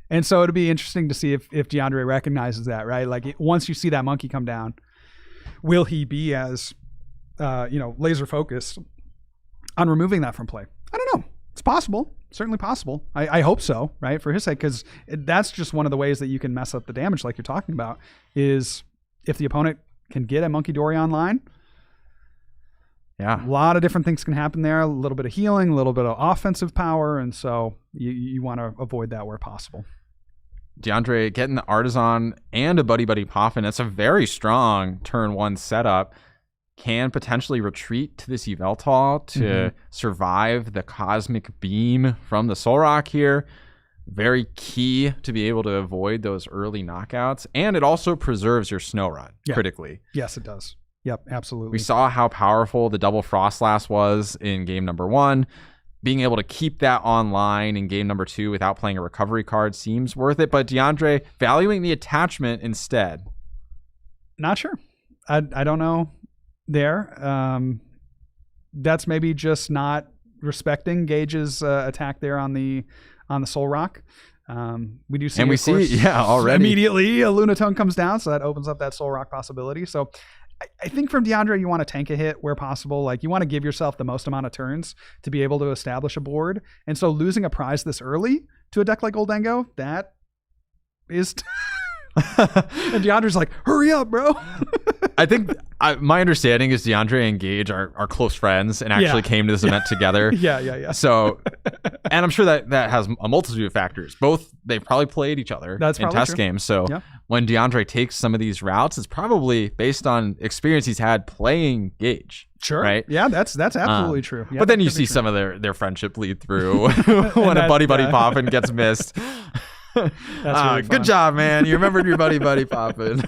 [SPEAKER 3] And so it'd be interesting to see if DeAndre recognizes that, right? Like once you see that monkey come down, will he be as laser focused on removing that from play? I don't know. It's possible. Certainly possible. I hope so, right? For his sake, because that's just one of the ways that you can mess up the damage like you're talking about, is if the opponent can get a Monkey Dory online.
[SPEAKER 1] Yeah.
[SPEAKER 3] A lot of different things can happen there. A little bit of healing, a little bit of offensive power. And so you want to avoid that where possible.
[SPEAKER 1] DeAndre getting the Artisan and a Buddy Buddy Poffin. That's a very strong turn 1 setup. Can potentially retreat to this Yveltal to survive the Cosmic Beam from the Solrock here. Very key to be able to avoid those early knockouts. And it also preserves your Snow Run critically.
[SPEAKER 3] Yes, it does. Yep, absolutely.
[SPEAKER 1] We saw how powerful the double Frostlass was in game number 1. Being able to keep that online in game number 2 without playing a recovery card seems worth it. But DeAndre valuing the attachment instead.
[SPEAKER 3] Not sure. I don't know there. That's maybe just not respecting Gage's attack there on the Solrock. We do see,
[SPEAKER 1] and we see, already
[SPEAKER 3] immediately a Lunatone comes down, so that opens up that Solrock possibility. So I think from DeAndre, you want to tank a hit where possible. Like you want to give yourself the most amount of turns to be able to establish a board. And so losing a prize this early to a deck like Goldango, that is. And DeAndre's like, hurry up, bro.
[SPEAKER 1] I think my understanding is DeAndre and Gage are close friends and actually came to this event together.
[SPEAKER 3] Yeah.
[SPEAKER 1] So, and I'm sure that has a multitude of factors. Both, they've probably played each other in test games. So when DeAndre takes some of these routes, it's probably based on experience he's had playing Gage.
[SPEAKER 3] Sure.
[SPEAKER 1] Right.
[SPEAKER 3] Yeah, that's absolutely true. Yeah,
[SPEAKER 1] but then
[SPEAKER 3] that
[SPEAKER 1] you
[SPEAKER 3] could be
[SPEAKER 1] see
[SPEAKER 3] true.
[SPEAKER 1] some of their friendship bleed through when a buddy poppin' gets missed.
[SPEAKER 3] That's really
[SPEAKER 1] good
[SPEAKER 3] fun.
[SPEAKER 1] job, man. You remembered your buddy poppin'.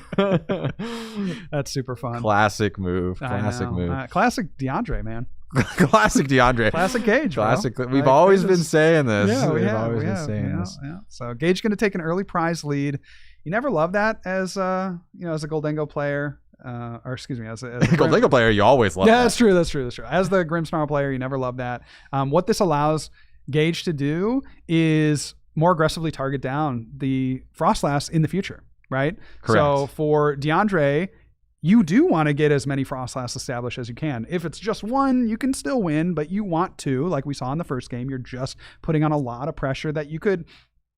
[SPEAKER 3] That's super fun.
[SPEAKER 1] Classic move.
[SPEAKER 3] I
[SPEAKER 1] Classic
[SPEAKER 3] know.
[SPEAKER 1] move.
[SPEAKER 3] Classic DeAndre, man.
[SPEAKER 1] Classic DeAndre.
[SPEAKER 3] Classic Gage. bro.
[SPEAKER 1] Classic. We've
[SPEAKER 3] Like,
[SPEAKER 1] always
[SPEAKER 3] Gage
[SPEAKER 1] been
[SPEAKER 3] is-
[SPEAKER 1] saying this.
[SPEAKER 3] Yeah, we
[SPEAKER 1] We've
[SPEAKER 3] have.
[SPEAKER 1] always
[SPEAKER 3] we
[SPEAKER 1] been
[SPEAKER 3] have,
[SPEAKER 1] saying
[SPEAKER 3] yeah,
[SPEAKER 1] this.
[SPEAKER 3] yeah. So Gage going to take an early prize lead. You never love that as as a Goldengo player, or excuse me, as a
[SPEAKER 1] Goldengo player, you always love
[SPEAKER 3] Yeah,
[SPEAKER 1] that.
[SPEAKER 3] that's true. That's true. That's true. As the Grimmsnarl player, you never love that. What this allows Gage to do is more aggressively target down the Frostlass in the future, right?
[SPEAKER 1] Correct.
[SPEAKER 3] So for DeAndre, you do want to get as many Frostlass established as you can. If it's just one, you can still win, but you want to, like we saw in the first game, you're just putting on a lot of pressure that you could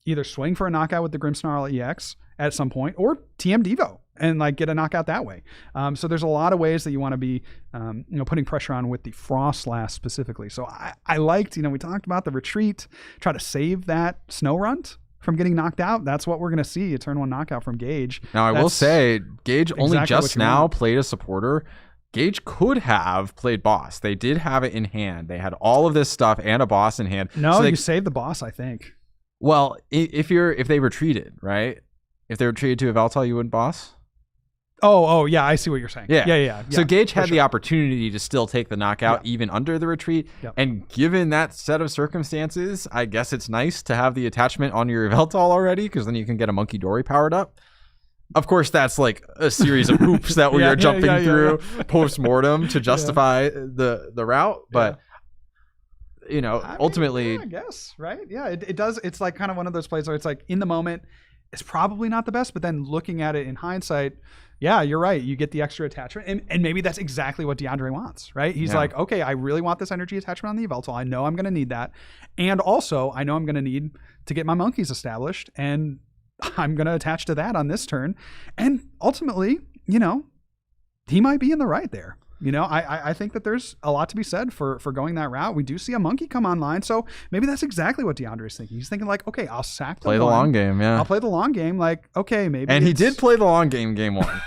[SPEAKER 3] either swing for a knockout with the Grimmsnarl EX at some point or TM Devo and like get a knockout that way. So there's a lot of ways that you want to be, putting pressure on with the Frostlass specifically. So I liked, we talked about the retreat, try to save that Snow Runt from getting knocked out. That's what we're going to see, a turn 1 knockout from Gage.
[SPEAKER 1] Now, I will
[SPEAKER 3] That's
[SPEAKER 1] say, Gage only
[SPEAKER 3] exactly what
[SPEAKER 1] just
[SPEAKER 3] you
[SPEAKER 1] now
[SPEAKER 3] want.
[SPEAKER 1] played a supporter. Gage could have played boss. They did have it in hand. They had all of this stuff and a boss in hand.
[SPEAKER 3] No,
[SPEAKER 1] So they,
[SPEAKER 3] you saved the boss, I think.
[SPEAKER 1] well, if they retreated, right? If they retreated to Yveltal, you wouldn't boss?
[SPEAKER 3] Oh, yeah, I see what you're saying. Yeah.
[SPEAKER 1] So Gage
[SPEAKER 3] for
[SPEAKER 1] had
[SPEAKER 3] sure.
[SPEAKER 1] the opportunity to still take the knockout even under the retreat.
[SPEAKER 3] Yep.
[SPEAKER 1] And given that set of circumstances, I guess it's nice to have the attachment on your Yveltal already, because then you can get a Monkey Dory powered up. Of course, that's like a series of hoops that we
[SPEAKER 3] Yeah,
[SPEAKER 1] are jumping
[SPEAKER 3] yeah,
[SPEAKER 1] through post-mortem to justify the route. But,
[SPEAKER 3] I mean,
[SPEAKER 1] ultimately...
[SPEAKER 3] yeah, I guess, right? Yeah, it does. It's like kind of one of those plays where it's like in the moment, it's probably not the best, but then looking at it in hindsight, yeah, you're right. You get the extra attachment, and maybe that's exactly what DeAndre wants, right? He's
[SPEAKER 1] Yeah.
[SPEAKER 3] like, okay, I really want this energy attachment on the Yveltal. I know I'm going to need that, and also I know I'm going to need to get my monkeys established, and I'm going to attach to that on this turn, and ultimately, he might be in the right there. I think that there's a lot to be said for going that route. We do see a monkey come online, so maybe that's exactly what DeAndre's thinking. He's thinking like, okay, I'll sack
[SPEAKER 1] Play the long game, yeah.
[SPEAKER 3] I'll play the long game. Like, okay, maybe.
[SPEAKER 1] And he did play the long game, game 1.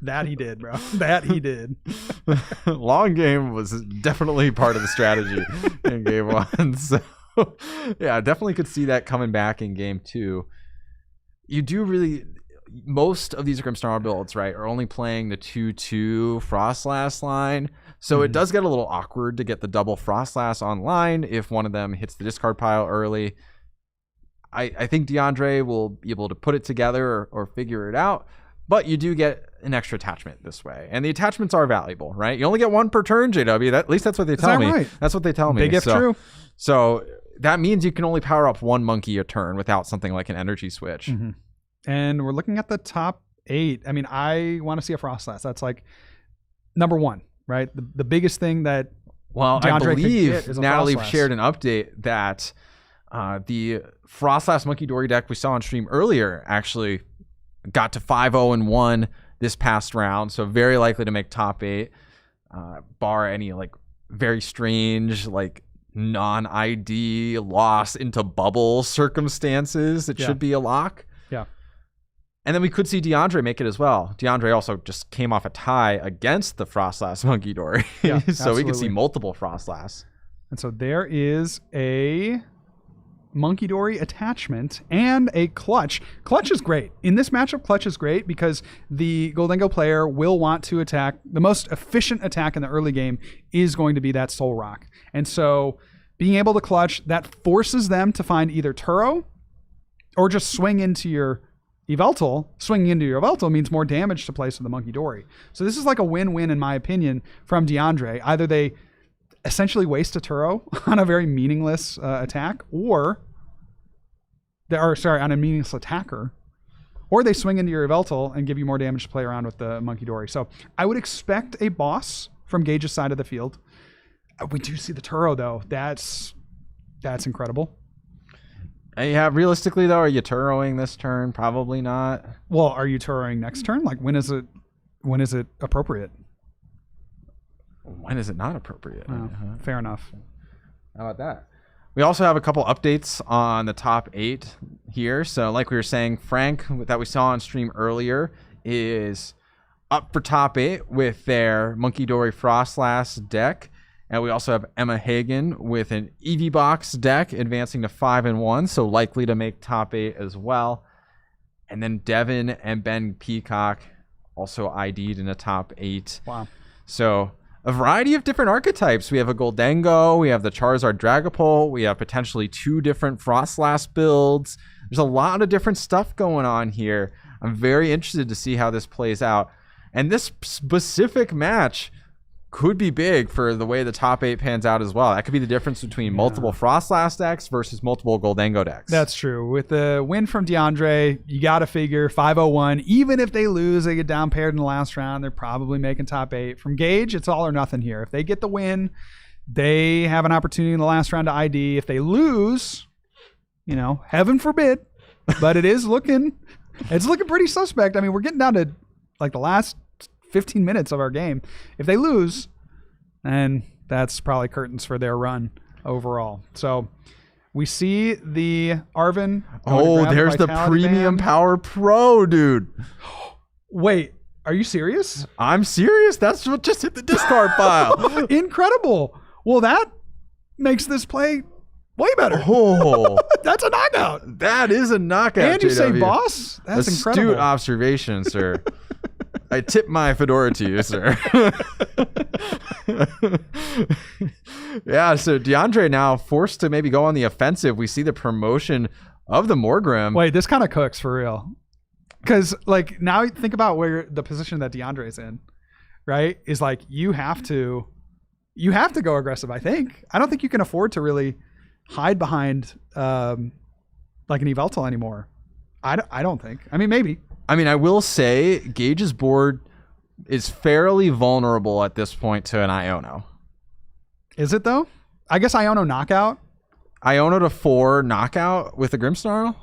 [SPEAKER 3] That he did, bro. That he did.
[SPEAKER 1] Long game was definitely part of the strategy in game 1. So, yeah, definitely could see that coming back in game 2. You do really... Most of these Grimmsnarl builds, right, are only playing the 2/2 Frostlass line. So it does get a little awkward to get the double Frostlass online if one of them hits the discard pile early. I think DeAndre will be able to put it together or figure it out, but you do get an extra attachment this way. And the attachments are valuable, right? You only get one per turn, JW. At least that's what they tell
[SPEAKER 3] that
[SPEAKER 1] me.
[SPEAKER 3] right?
[SPEAKER 1] That's what they tell me.
[SPEAKER 3] Big if true.
[SPEAKER 1] So that means you can only power up one monkey a turn without something like an energy switch.
[SPEAKER 3] Mm-hmm. And we're looking at the top 8. I mean, I want to see a Frostlass. That's like number 1, right? The biggest thing that
[SPEAKER 1] Well,
[SPEAKER 3] DeAndre
[SPEAKER 1] I
[SPEAKER 3] could
[SPEAKER 1] believe
[SPEAKER 3] get is a
[SPEAKER 1] Natalie
[SPEAKER 3] Frostlass.
[SPEAKER 1] shared an update that the Frostlass Monkey Dory deck we saw on stream earlier actually got to 5-0-1 this past round. So very likely to make top 8, bar any like very strange like non-ID loss into bubble circumstances. It should be a lock.
[SPEAKER 3] Yeah.
[SPEAKER 1] And then we could see DeAndre make it as well. DeAndre also just came off a tie against the Frostlass Monkey Dory.
[SPEAKER 3] Yeah,
[SPEAKER 1] so we could see
[SPEAKER 3] absolutely.
[SPEAKER 1] multiple Frostlass.
[SPEAKER 3] And so there is a Monkey Dory attachment and a Clutch. Clutch is great. In this matchup, Clutch is great because the Goldengo player will want to attack. The most efficient attack in the early game is going to be that Soul Rock. And so being able to Clutch, that forces them to find either Turo or just swing into your Yveltal. Swinging into your Yveltal means more damage to place with the Monkey Dory. So this is like a win-win in my opinion from DeAndre. Either they essentially waste a Turo on a very meaningless attack, on a meaningless attacker, or they swing into your Yveltal and give you more damage to play around with the Monkey Dory. So I would expect a boss from Gage's side of the field. We do see the Turo though. That's incredible.
[SPEAKER 1] Yeah, realistically though, are you Turoing this turn? Probably not.
[SPEAKER 3] Well, are you Turoing next turn? Like when is it appropriate?
[SPEAKER 1] When is it not appropriate?
[SPEAKER 3] Fair enough.
[SPEAKER 1] How about that? We also have a couple updates on the top 8 here. So like we were saying, Frank, that we saw on stream earlier, is up for top 8 with their Monkey Dory Frostlass deck. And we also have Emma Hagen with an Eevee Box deck advancing to 5-1, so likely to make top 8 as well. And then Devin and Ben Peacock also ID'd in the top 8.
[SPEAKER 3] Wow.
[SPEAKER 1] So a variety of different archetypes. We have a Goldengo, we have the Charizard Dragapult, we have potentially 2 different Frostlass builds. There's a lot of different stuff going on here. I'm very interested to see how this plays out. And this specific match could be big for the way the top 8 pans out as well. That could be the difference between multiple Frostlass decks versus multiple Goldengo decks.
[SPEAKER 3] That's true. With the win from DeAndre, you got to figure 501. Even if they lose, they get down paired in the last round, they're probably making top 8. From Gage, it's all or nothing here. If they get the win, they have an opportunity in the last round to ID. If they lose, heaven forbid, but it's looking pretty suspect. I mean, we're getting down to like the last 15 minutes of our game. If they lose, then that's probably curtains for their run overall. So we see the Arvin.
[SPEAKER 1] Oh, there's the Premium Power Pro, dude.
[SPEAKER 3] Wait, are you serious?
[SPEAKER 1] I'm serious. That's what just hit the discard pile.
[SPEAKER 3] Incredible. Well, that makes this play way better.
[SPEAKER 1] Oh,
[SPEAKER 3] that's a knockout.
[SPEAKER 1] That is a knockout.
[SPEAKER 3] And you
[SPEAKER 1] JW.
[SPEAKER 3] say boss? That's incredible.
[SPEAKER 1] Astute observation, sir. I tip my fedora to you, sir. Yeah, so DeAndre now forced to maybe go on the offensive. We see the promotion of the Morgrim.
[SPEAKER 3] Wait, this kind of cooks for real. Because, now think about where the position that DeAndre's in, right? Is you have to go aggressive, I think. I don't think you can afford to really hide behind an Yveltal anymore. I don't think. I mean, maybe.
[SPEAKER 1] I mean, I will say Gage's board is fairly vulnerable at this point to an Iono.
[SPEAKER 3] Is it, though? I guess Iono knockout.
[SPEAKER 1] Iono to 4 knockout with a Grimmsnarl?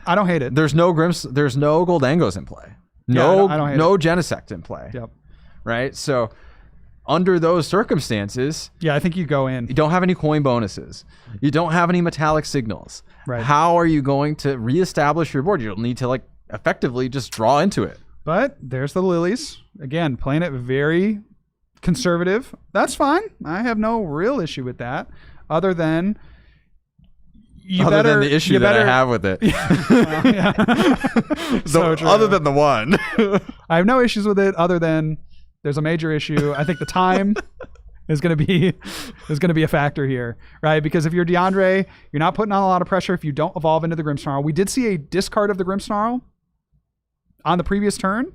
[SPEAKER 3] I don't hate it.
[SPEAKER 1] There's no Goldengos in play.
[SPEAKER 3] I don't hate
[SPEAKER 1] no Genesect in play.
[SPEAKER 3] Yep.
[SPEAKER 1] Right? So under those circumstances,
[SPEAKER 3] yeah, I think you go in.
[SPEAKER 1] You don't have any coin bonuses. You don't have any metallic signals.
[SPEAKER 3] Right.
[SPEAKER 1] How are you going to reestablish your board? You'll need to effectively just draw into it.
[SPEAKER 3] But there's the Lilies. Again, playing it very conservative. That's fine. I have no real issue with that. Other than
[SPEAKER 1] the issue that I have with it. Other than the one.
[SPEAKER 3] I have no issues with it other than there's a major issue. I think the time is going to be a factor here, right? Because if you're DeAndre, you're not putting on a lot of pressure if you don't evolve into the Grimmsnarl. We did see a discard of the Grimmsnarl on the previous turn,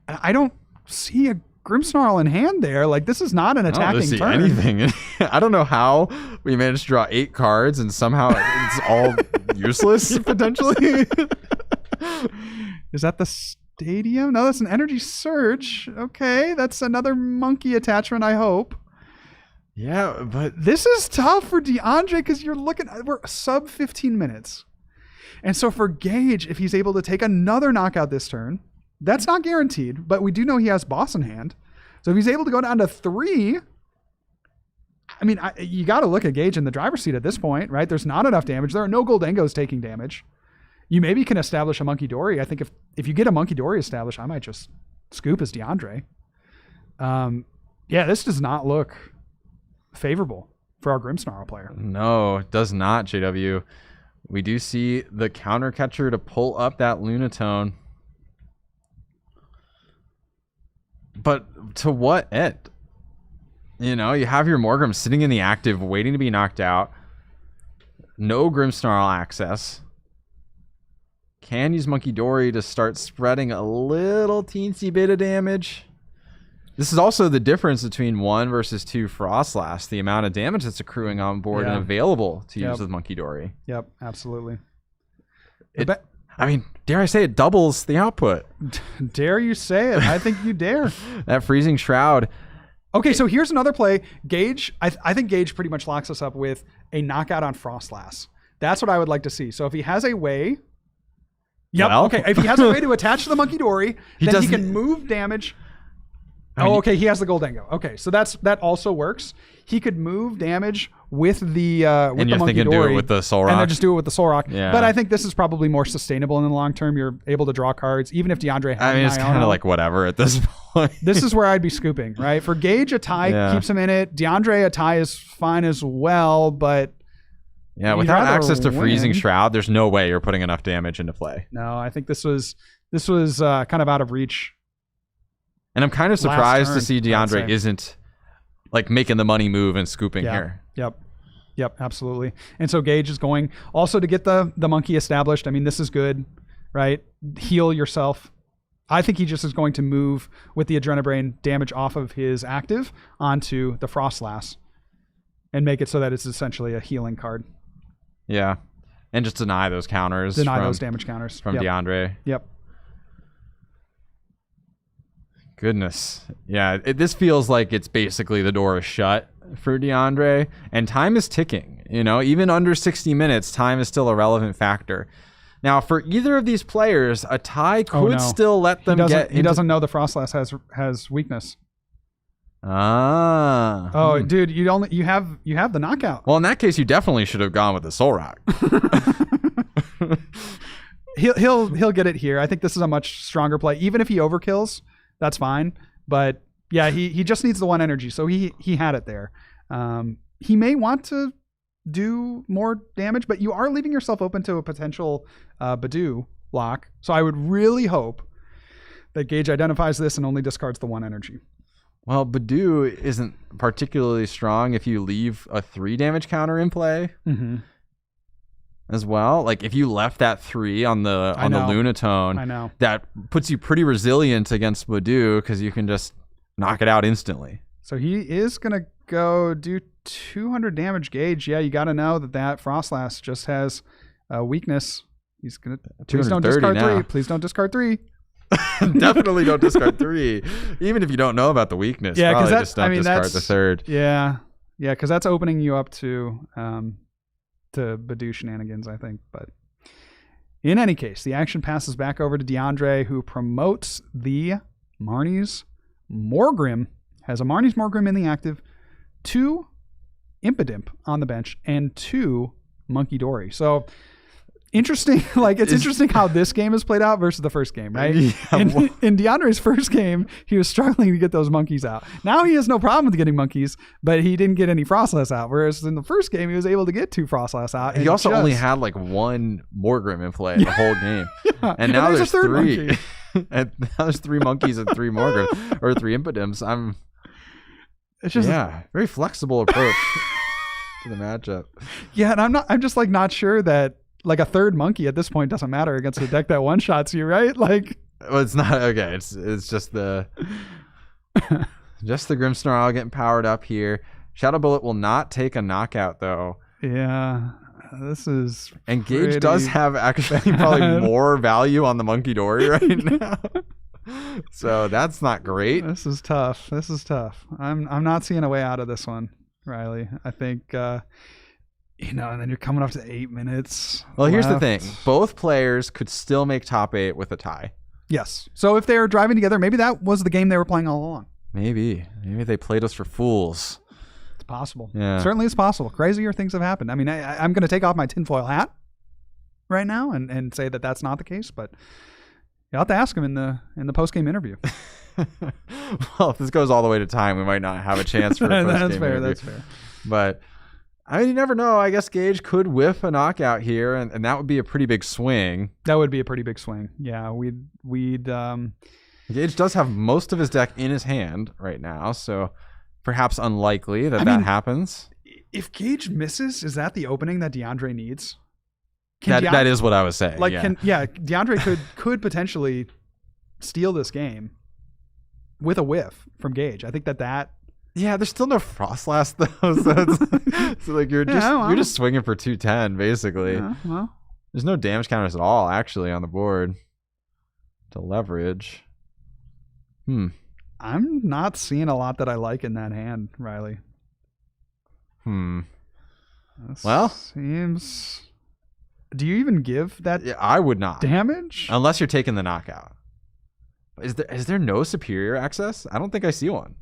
[SPEAKER 3] and I don't see a Grimmsnarl in hand there. This is not an attacking turn.
[SPEAKER 1] I don't see anything. I don't know how we managed to draw 8 cards and somehow it's all useless potentially.
[SPEAKER 3] Is that the Stadium? No, that's an Energy Surge. Okay, that's another monkey attachment, I hope.
[SPEAKER 1] Yeah, but
[SPEAKER 3] this is tough for DeAndre because we're sub 15 minutes. And so for Gage, if he's able to take another knockout this turn, that's not guaranteed, but we do know he has boss in hand. So if he's able to go down to 3, I mean, you got to look at Gage in the driver's seat at this point, right? There's not enough damage. There are no Goldengos taking damage. You maybe can establish a Monkey Dory. I think if you get a Monkey Dory established, I might just scoop as DeAndre. Yeah, this does not look favorable for our Grimmsnarl player.
[SPEAKER 1] No, it does not, JW. We do see the counter catcher to pull up that Lunatone. But to what end? You have your Morgrim sitting in the active, waiting to be knocked out. No Grimmsnarl access. Can use Monkey Dory to start spreading a little teensy bit of damage. This is also the difference between 1 versus 2 Frostlass, the amount of damage that's accruing on board and available to use with Monkey Dory.
[SPEAKER 3] Yep, absolutely.
[SPEAKER 1] I mean, dare I say it doubles the output.
[SPEAKER 3] Dare you say it? I think you dare.
[SPEAKER 1] That Freezing Shroud.
[SPEAKER 3] Okay, so here's another play. Gage, I think Gage pretty much locks us up with a knockout on Frostlass. That's what I would like to see. So if he has a way... Yep, well, okay. If he has a way to attach to the Monkey Dory, then he can move damage... okay, he has the Goldengo. Okay, so that also works. He could move damage with the
[SPEAKER 1] and you're
[SPEAKER 3] Monkey
[SPEAKER 1] thinking do
[SPEAKER 3] Dory,
[SPEAKER 1] it with the Soul
[SPEAKER 3] and
[SPEAKER 1] Rock.
[SPEAKER 3] then just do it with the Soul Rock.
[SPEAKER 1] Yeah.
[SPEAKER 3] But I think this is probably more sustainable in the long term. You're able to draw cards, even if DeAndre has
[SPEAKER 1] I mean, it's kind of like whatever at this point.
[SPEAKER 3] This is where I'd be scooping, right? For Gage, a tie keeps him in it. DeAndre, a tie is fine as well, but
[SPEAKER 1] yeah,
[SPEAKER 3] you'd
[SPEAKER 1] without
[SPEAKER 3] rather
[SPEAKER 1] access to Freezing
[SPEAKER 3] win.
[SPEAKER 1] Shroud, there's no way you're putting enough damage into play.
[SPEAKER 3] No, I think this was kind of out of reach.
[SPEAKER 1] And I'm kind of surprised
[SPEAKER 3] turn,
[SPEAKER 1] to see
[SPEAKER 3] I'd
[SPEAKER 1] DeAndre
[SPEAKER 3] say.
[SPEAKER 1] isn't like making the money move and scooping here.
[SPEAKER 3] Yep, absolutely. And so Gage is going also to get the monkey established. I mean, this is good, right? Heal yourself. I think he just is going to move with the Adrenabrain damage off of his active onto the Frostlass and make it so that it's essentially a healing card.
[SPEAKER 1] Yeah. And just deny those counters.
[SPEAKER 3] Deny
[SPEAKER 1] from,
[SPEAKER 3] those damage counters.
[SPEAKER 1] from DeAndre.
[SPEAKER 3] Yep.
[SPEAKER 1] Goodness. Yeah, this feels like it's basically the door is shut for DeAndre, and time is ticking. You know, even under 60 minutes, time is still a relevant factor. Now, for either of these players, a tie could still let them get.
[SPEAKER 3] He doesn't know the Frostlass has weakness.
[SPEAKER 1] Ah.
[SPEAKER 3] Oh, dude, you have the knockout.
[SPEAKER 1] Well, in that case, you definitely should have gone with the Soul Rock.
[SPEAKER 3] He'll get it here. I think this is a much stronger play. Even if he overkills, that's fine. But yeah, he just needs the one energy, so he had it there. He may want to do more damage, but you are leaving yourself open to a potential Badoo lock. So I would really hope that Gage identifies this and only discards the one energy.
[SPEAKER 1] Well, Badoo isn't particularly strong if you leave a 3 damage counter in play as well. Like if you left that 3 on the Lunatone,
[SPEAKER 3] I know
[SPEAKER 1] that puts you pretty resilient against Badoo because you can just knock it out instantly.
[SPEAKER 3] So he is gonna go do 200 damage. Gage. Yeah, you got to know that Frostlass just has a weakness. He's gonna. Please don't discard
[SPEAKER 1] now.
[SPEAKER 3] 3. Please don't discard 3.
[SPEAKER 1] Definitely don't discard 3, even if you don't know about the weakness.
[SPEAKER 3] Yeah, because
[SPEAKER 1] just don't discard the 3rd.
[SPEAKER 3] Yeah, because that's opening you up to Badoo shenanigans, I think. But in any case, the action passes back over to DeAndre, who promotes the Marnie's Morgrim. Has a Marnie's Morgrim in the active, 2 Impidimp on the bench, and 2 Monkey Dory. So interesting. Like it's interesting how this game is played out versus the first game, right? Yeah, in DeAndre's first game, he was struggling to get those monkeys out. Now he has no problem with getting monkeys, but he didn't get any Frostlass out. Whereas in the first game, he was able to get 2 Frostlass out.
[SPEAKER 1] He also only had like 1 Morgrim in play the whole game.
[SPEAKER 3] Yeah.
[SPEAKER 1] And now there's 3.
[SPEAKER 3] Monkey.
[SPEAKER 1] And now there's 3 monkeys and 3 Morgrim or 3 Impidimps.
[SPEAKER 3] It's just
[SPEAKER 1] very flexible approach to the matchup.
[SPEAKER 3] Yeah, and I'm just like not sure that like a 3rd monkey at this point doesn't matter against a deck that one-shots you, right? Like,
[SPEAKER 1] well, it's not okay. It's just the Grimmsnarl getting powered up here. Shadow Bullet will not take a knockout though.
[SPEAKER 3] Yeah, this is
[SPEAKER 1] and Gage does have actually probably more value on the Monkey Dory right now. So that's not great.
[SPEAKER 3] This is tough. I'm not seeing a way out of this one, Riley. I think and then you're coming up to 8 minutes.
[SPEAKER 1] Well, here's the
[SPEAKER 3] left.
[SPEAKER 1] thing. Both players could still make top 8 with a tie.
[SPEAKER 3] Yes. So if they were driving together, maybe that was the game they were playing all along.
[SPEAKER 1] Maybe they played us for fools.
[SPEAKER 3] It's possible.
[SPEAKER 1] Yeah.
[SPEAKER 3] Certainly it's possible. Crazier things have happened. I mean, I'm going to take off my tinfoil hat right now and say that that's not the case, but you'll have to ask him in the post-game interview.
[SPEAKER 1] Well, if this goes all the way to time, we might not have a chance for a post-game interview.
[SPEAKER 3] That's fair.
[SPEAKER 1] But I mean, you never know. I guess Gage could whiff a knockout here, and that would be a pretty big swing.
[SPEAKER 3] That would be a pretty big swing. Yeah, we'd
[SPEAKER 1] Gage does have most of his deck in his hand right now, so perhaps unlikely that happens.
[SPEAKER 3] If Gage misses, is that the opening that DeAndre needs?
[SPEAKER 1] That is what I was saying.
[SPEAKER 3] Like, DeAndre could potentially steal this game with a whiff from Gage. I think that.
[SPEAKER 1] Yeah, there's still no Frostlass though, so like you're just swinging for 210 basically.
[SPEAKER 3] Yeah, well,
[SPEAKER 1] there's no damage counters at all actually on the board to leverage.
[SPEAKER 3] I'm not seeing a lot that I like in that hand, Riley.
[SPEAKER 1] Well,
[SPEAKER 3] seems. Do you even give that?
[SPEAKER 1] Yeah, I would not.
[SPEAKER 3] Damage?
[SPEAKER 1] Unless you're taking the knockout. Is there no superior access? I don't think I see one.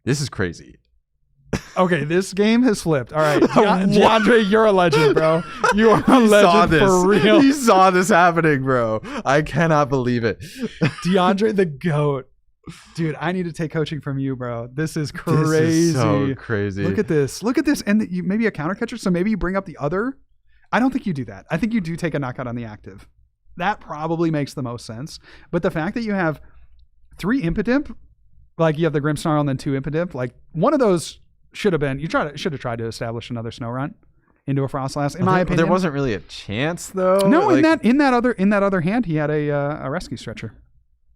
[SPEAKER 1] This is crazy.
[SPEAKER 3] Okay, this game has flipped. All right, DeAndre, you're a legend, bro. You are a legend for real.
[SPEAKER 1] He saw this happening, bro. I cannot believe it.
[SPEAKER 3] DeAndre the GOAT. Dude, I need to take coaching from you, bro. This is crazy.
[SPEAKER 1] This is so crazy.
[SPEAKER 3] Look at this. And you maybe a counter catcher. So maybe you bring up the other. I don't think you do that. I think you do take a knockout on the active. That probably makes the most sense. But the fact that you have 3 Impidimp, like you have the Grimmsnarl and then 2 Impidimp, like one of those should have been. Should have tried to establish another Snorunt into a Frostlass. In my opinion,
[SPEAKER 1] there wasn't really a chance though.
[SPEAKER 3] No,
[SPEAKER 1] like,
[SPEAKER 3] in that other hand, he had a rescue stretcher.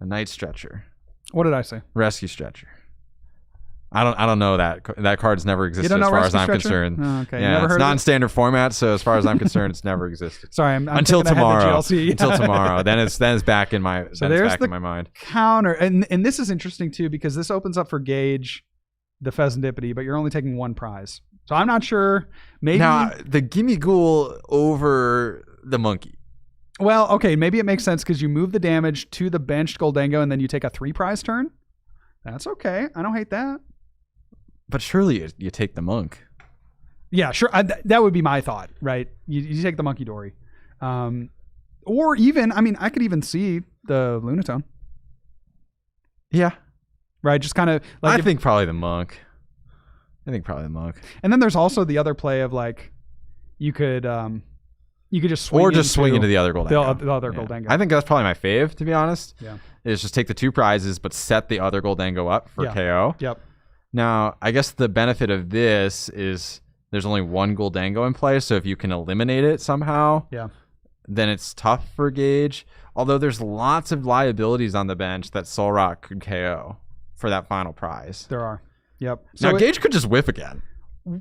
[SPEAKER 1] a Night Stretcher,
[SPEAKER 3] What did I say?
[SPEAKER 1] Rescue Stretcher. I don't know that card's never existed
[SPEAKER 3] don't know
[SPEAKER 1] as far as
[SPEAKER 3] Rescue
[SPEAKER 1] I'm
[SPEAKER 3] Stretcher?
[SPEAKER 1] concerned.
[SPEAKER 3] Oh, okay. You
[SPEAKER 1] Yeah,
[SPEAKER 3] never
[SPEAKER 1] it's
[SPEAKER 3] heard of
[SPEAKER 1] not
[SPEAKER 3] it?
[SPEAKER 1] in standard format, so as far as I'm concerned, it's never existed.
[SPEAKER 3] Sorry, I'm
[SPEAKER 1] until
[SPEAKER 3] thinking ahead to
[SPEAKER 1] tomorrow.
[SPEAKER 3] GLC.
[SPEAKER 1] Until tomorrow, then it's back in my in my mind.
[SPEAKER 3] Counter, and this is interesting too because this opens up for Gage the Pheasantipity, but you're only taking 1 prize. So I'm not sure. Maybe
[SPEAKER 1] Now the Gimme Ghoul over the monkey.
[SPEAKER 3] Well, okay, maybe it makes sense because you move the damage to the benched Goldango and then you take a 3 prize turn. That's okay. I don't hate that.
[SPEAKER 1] But surely you take the monk.
[SPEAKER 3] Yeah, sure. That would be my thought, right? You take the Monkey Dory. Or even, I mean, I could even see the Lunatone.
[SPEAKER 1] Yeah.
[SPEAKER 3] Right? Just kind of like.
[SPEAKER 1] I think probably the monk. And
[SPEAKER 3] then there's also the other play of like, you could just swing
[SPEAKER 1] or just swing into the other Goldango.
[SPEAKER 3] The other Goldango.
[SPEAKER 1] I think that's probably my fave, to be honest.
[SPEAKER 3] Yeah.
[SPEAKER 1] Is just take the 2 prizes, but set the other Goldango up for KO.
[SPEAKER 3] Yep.
[SPEAKER 1] Now, I guess the benefit of this is there's only 1 Goldango in play, so if you can eliminate it somehow, then it's tough for Gage. Although there's lots of liabilities on the bench that Solrock could KO for that final prize.
[SPEAKER 3] There are. Yep.
[SPEAKER 1] So now Gage could just whiff again,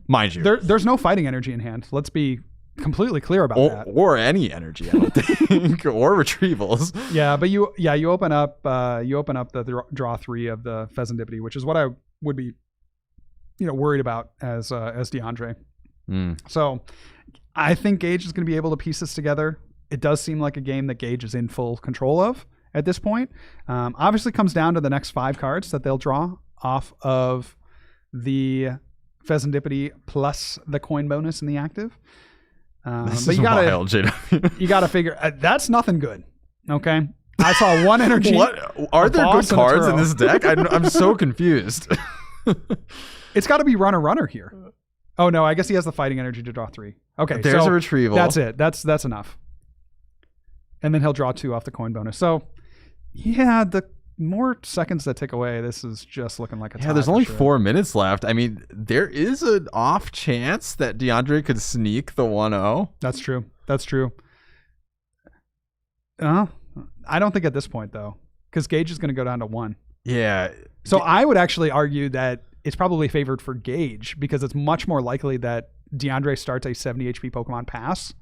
[SPEAKER 1] mind you.
[SPEAKER 3] There's no fighting energy in hand. Let's be completely clear about that.
[SPEAKER 1] Or any energy, I don't think, or retrievals.
[SPEAKER 3] Yeah, but you open up the draw 3 of the Pheasantipity, which is what I would be, worried about as DeAndre. So I think Gage is going to be able to piece this together. It does seem like a game that Gage is in full control of at this point. Obviously comes down to the next 5 cards that they'll draw off of the Pheasantipity plus the coin bonus in the active.
[SPEAKER 1] This
[SPEAKER 3] but
[SPEAKER 1] is
[SPEAKER 3] you gotta,
[SPEAKER 1] wild, JW.
[SPEAKER 3] You got to figure that's nothing good. Okay. I saw 1 energy.
[SPEAKER 1] What are there good cards in this deck? I'm so confused.
[SPEAKER 3] It's got to be runner here. Oh no, I guess he has the fighting energy to draw 3. Okay,
[SPEAKER 1] there's
[SPEAKER 3] so
[SPEAKER 1] a retrieval.
[SPEAKER 3] That's it. That's enough. And then he'll draw 2 off the coin bonus. So yeah, the more seconds that tick away, this is just looking like a tie.
[SPEAKER 1] Yeah, there's only 4 minutes left. I mean, there is an off chance that DeAndre could sneak the 1-0.
[SPEAKER 3] That's true. I don't think at this point though, because Gage is going to go down to 1.
[SPEAKER 1] Yeah.
[SPEAKER 3] So I would actually argue that it's probably favored for Gage because it's much more likely that DeAndre starts a 70 HP Pokemon pass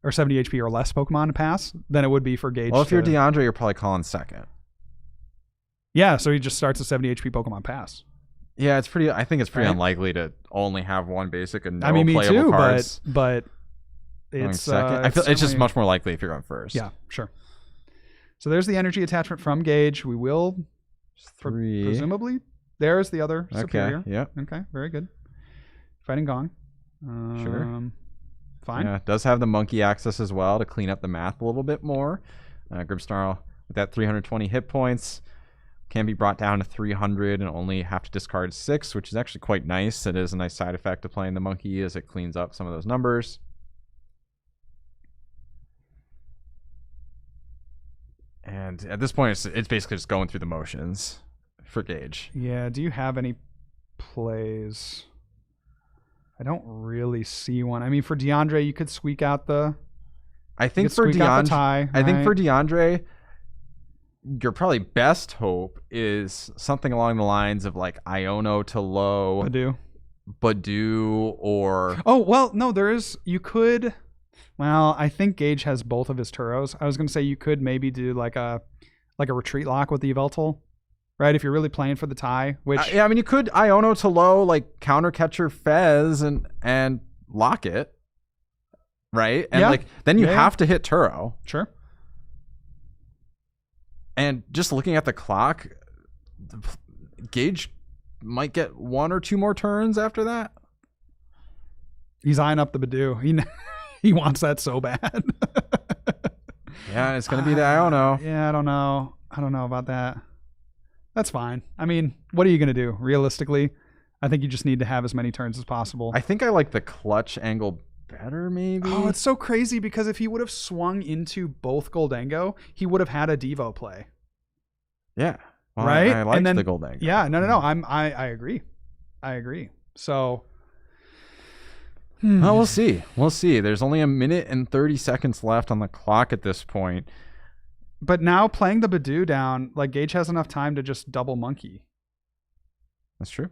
[SPEAKER 3] or 70 HP or less Pokemon pass than it would be for Gage.
[SPEAKER 1] Well, if you're DeAndre, you're probably calling second.
[SPEAKER 3] Yeah, so he just starts a 70 HP Pokemon pass.
[SPEAKER 1] Yeah, I think it's pretty unlikely to only have 1 basic and no
[SPEAKER 3] me
[SPEAKER 1] playable
[SPEAKER 3] too,
[SPEAKER 1] cards.
[SPEAKER 3] but it's
[SPEAKER 1] second. I feel it's just much more likely if you're going first.
[SPEAKER 3] Yeah, sure. So there's the energy attachment from Gage. We will
[SPEAKER 1] 3.
[SPEAKER 3] presumably. There's the other superior.
[SPEAKER 1] Yeah.
[SPEAKER 3] Okay, very good. Fighting Gong.
[SPEAKER 1] Sure.
[SPEAKER 3] Fine.
[SPEAKER 1] Yeah, it does have the monkey access as well to clean up the math a little bit more. Grimmsnarl with that 320 hit points can be brought down to 300 and only have to discard 6, which is actually quite nice. It is a nice side effect of playing the monkey as it cleans up some of those numbers. And at this point, it's basically just going through the motions for Gage.
[SPEAKER 3] Yeah. Do you have any plays? I don't really see one. I mean, for DeAndre, you could squeak out the.
[SPEAKER 1] I think for DeAndre,
[SPEAKER 3] tie,
[SPEAKER 1] I think for DeAndre, your probably best hope is something along the lines of like Iono to low, Badu, or.
[SPEAKER 3] Oh well, no, there is. You could. Well, I think Gage has both of his Turos. I was going to say you could maybe do like a retreat lock with the Yveltal, right? If you're really playing for the tie, which
[SPEAKER 1] yeah, I mean you could Iono to low like counter catcher Fez and lock it, right? And then you have to hit Turo.
[SPEAKER 3] Sure.
[SPEAKER 1] And just looking at the clock, Gage might get 1 or 2 more turns after that.
[SPEAKER 3] He's eyeing up the Badoo. He wants that so bad.
[SPEAKER 1] Yeah, it's going to be that. I don't know.
[SPEAKER 3] Yeah, I don't know. I don't know about that. That's fine. I mean, what are you going to do? Realistically, I think you just need to have as many turns as possible.
[SPEAKER 1] I think I like the clutch angle better, maybe.
[SPEAKER 3] Oh, it's so crazy because if he would have swung into both Goldango, he would have had a Devo play.
[SPEAKER 1] Yeah. Well,
[SPEAKER 3] right?
[SPEAKER 1] I like
[SPEAKER 3] and then,
[SPEAKER 1] the Goldango.
[SPEAKER 3] Yeah, no. I agree. I agree. So...
[SPEAKER 1] Well, we'll see. We'll see. There's only 1 minute and 30 seconds left on the clock at this point.
[SPEAKER 3] But now playing the Badoo down, like Gage has enough time to just double monkey.
[SPEAKER 1] That's true.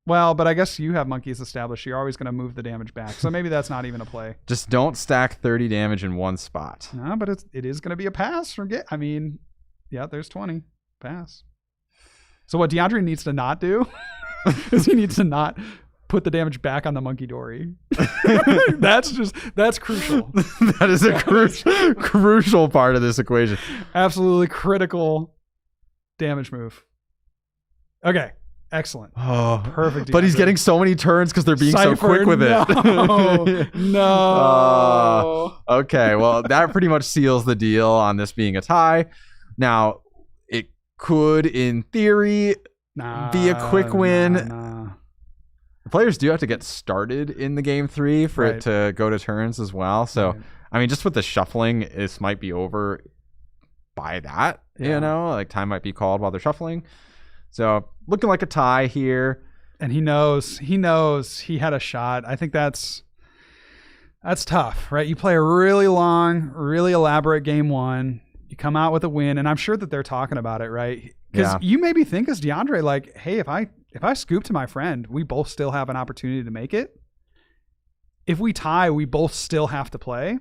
[SPEAKER 3] Well, but I guess you have monkeys established. You're always going to move the damage back. So maybe that's not even a play.
[SPEAKER 1] Just don't stack 30 damage in one spot.
[SPEAKER 3] No, but it is going to be a pass from I mean, yeah, there's 20. Pass. So what DeAndre needs to not do is he needs to not put the damage back on the monkey dory. That's crucial.
[SPEAKER 1] That is a crucial part of this equation.
[SPEAKER 3] Absolutely critical damage move. Okay, excellent.
[SPEAKER 1] Oh,
[SPEAKER 3] Perfect.
[SPEAKER 1] But he's getting so many turns because they're being so quick with it.
[SPEAKER 3] No.
[SPEAKER 1] Okay, well, that pretty much seals the deal on this being a tie. Now, it could, in theory, be a quick win. The players do have to get started in the game 3 for it to go to turns as well. So, I mean, just with the shuffling, this might be over by that. You know, like time might be called while they're shuffling. So, looking like a tie here.
[SPEAKER 3] And he knows he had a shot. I think that's tough, right? You play a really long, really elaborate game 1. You come out with a win, and I'm sure that they're talking about it, right? Because you maybe think as DeAndre, like, hey, if I scoop to my friend, we both still have an opportunity to make it. If we tie, we both still have to play.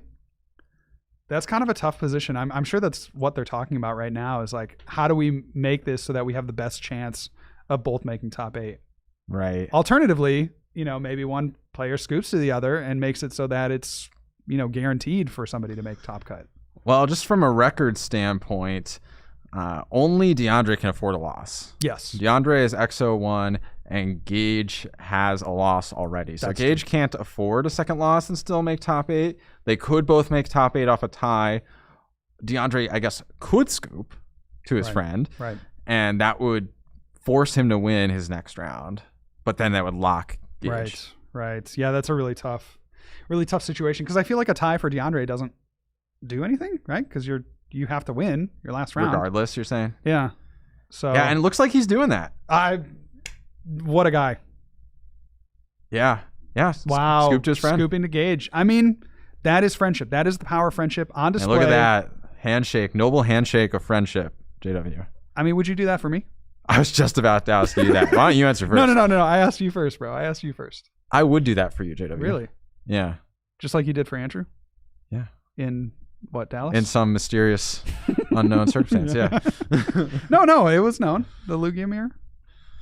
[SPEAKER 3] That's kind of a tough position. I'm sure that's what they're talking about right now is like, how do we make this so that we have the best chance of both making top 8?
[SPEAKER 1] Right.
[SPEAKER 3] Alternatively, maybe one player scoops to the other and makes it so that it's, guaranteed for somebody to make top cut.
[SPEAKER 1] Well, just from a record standpoint, only DeAndre can afford a loss.
[SPEAKER 3] Yes.
[SPEAKER 1] DeAndre is XO1 and Gage has a loss already. So Gage can't afford a second loss and still make top 8. They could both make top 8 off a tie. DeAndre, I guess, could scoop to his friend.
[SPEAKER 3] Right.
[SPEAKER 1] And that would force him to win his next round. But then that would lock Gage.
[SPEAKER 3] Right. Yeah, that's a really tough situation because I feel like a tie for DeAndre doesn't do anything, right? Because you have to win your last round.
[SPEAKER 1] Regardless, you're saying?
[SPEAKER 3] Yeah. So
[SPEAKER 1] yeah, and it looks like he's doing that.
[SPEAKER 3] What a guy.
[SPEAKER 1] Yeah. Yeah.
[SPEAKER 3] Wow.
[SPEAKER 1] Scooped his friend.
[SPEAKER 3] Scooping to Gage. I mean, that is friendship. That is the power of friendship on display.
[SPEAKER 1] And look at that. Handshake. Noble handshake of friendship, JW.
[SPEAKER 3] I mean, would you do that for me?
[SPEAKER 1] I was just about to ask you that. Why don't you answer first?
[SPEAKER 3] No. I asked you first, bro. I asked you first.
[SPEAKER 1] I would do that for you, JW.
[SPEAKER 3] Really?
[SPEAKER 1] Yeah.
[SPEAKER 3] Just like you did for Andrew?
[SPEAKER 1] Yeah.
[SPEAKER 3] In what, Dallas?
[SPEAKER 1] In some mysterious, unknown circumstance, yeah.
[SPEAKER 3] No, it was known. The Lugia mirror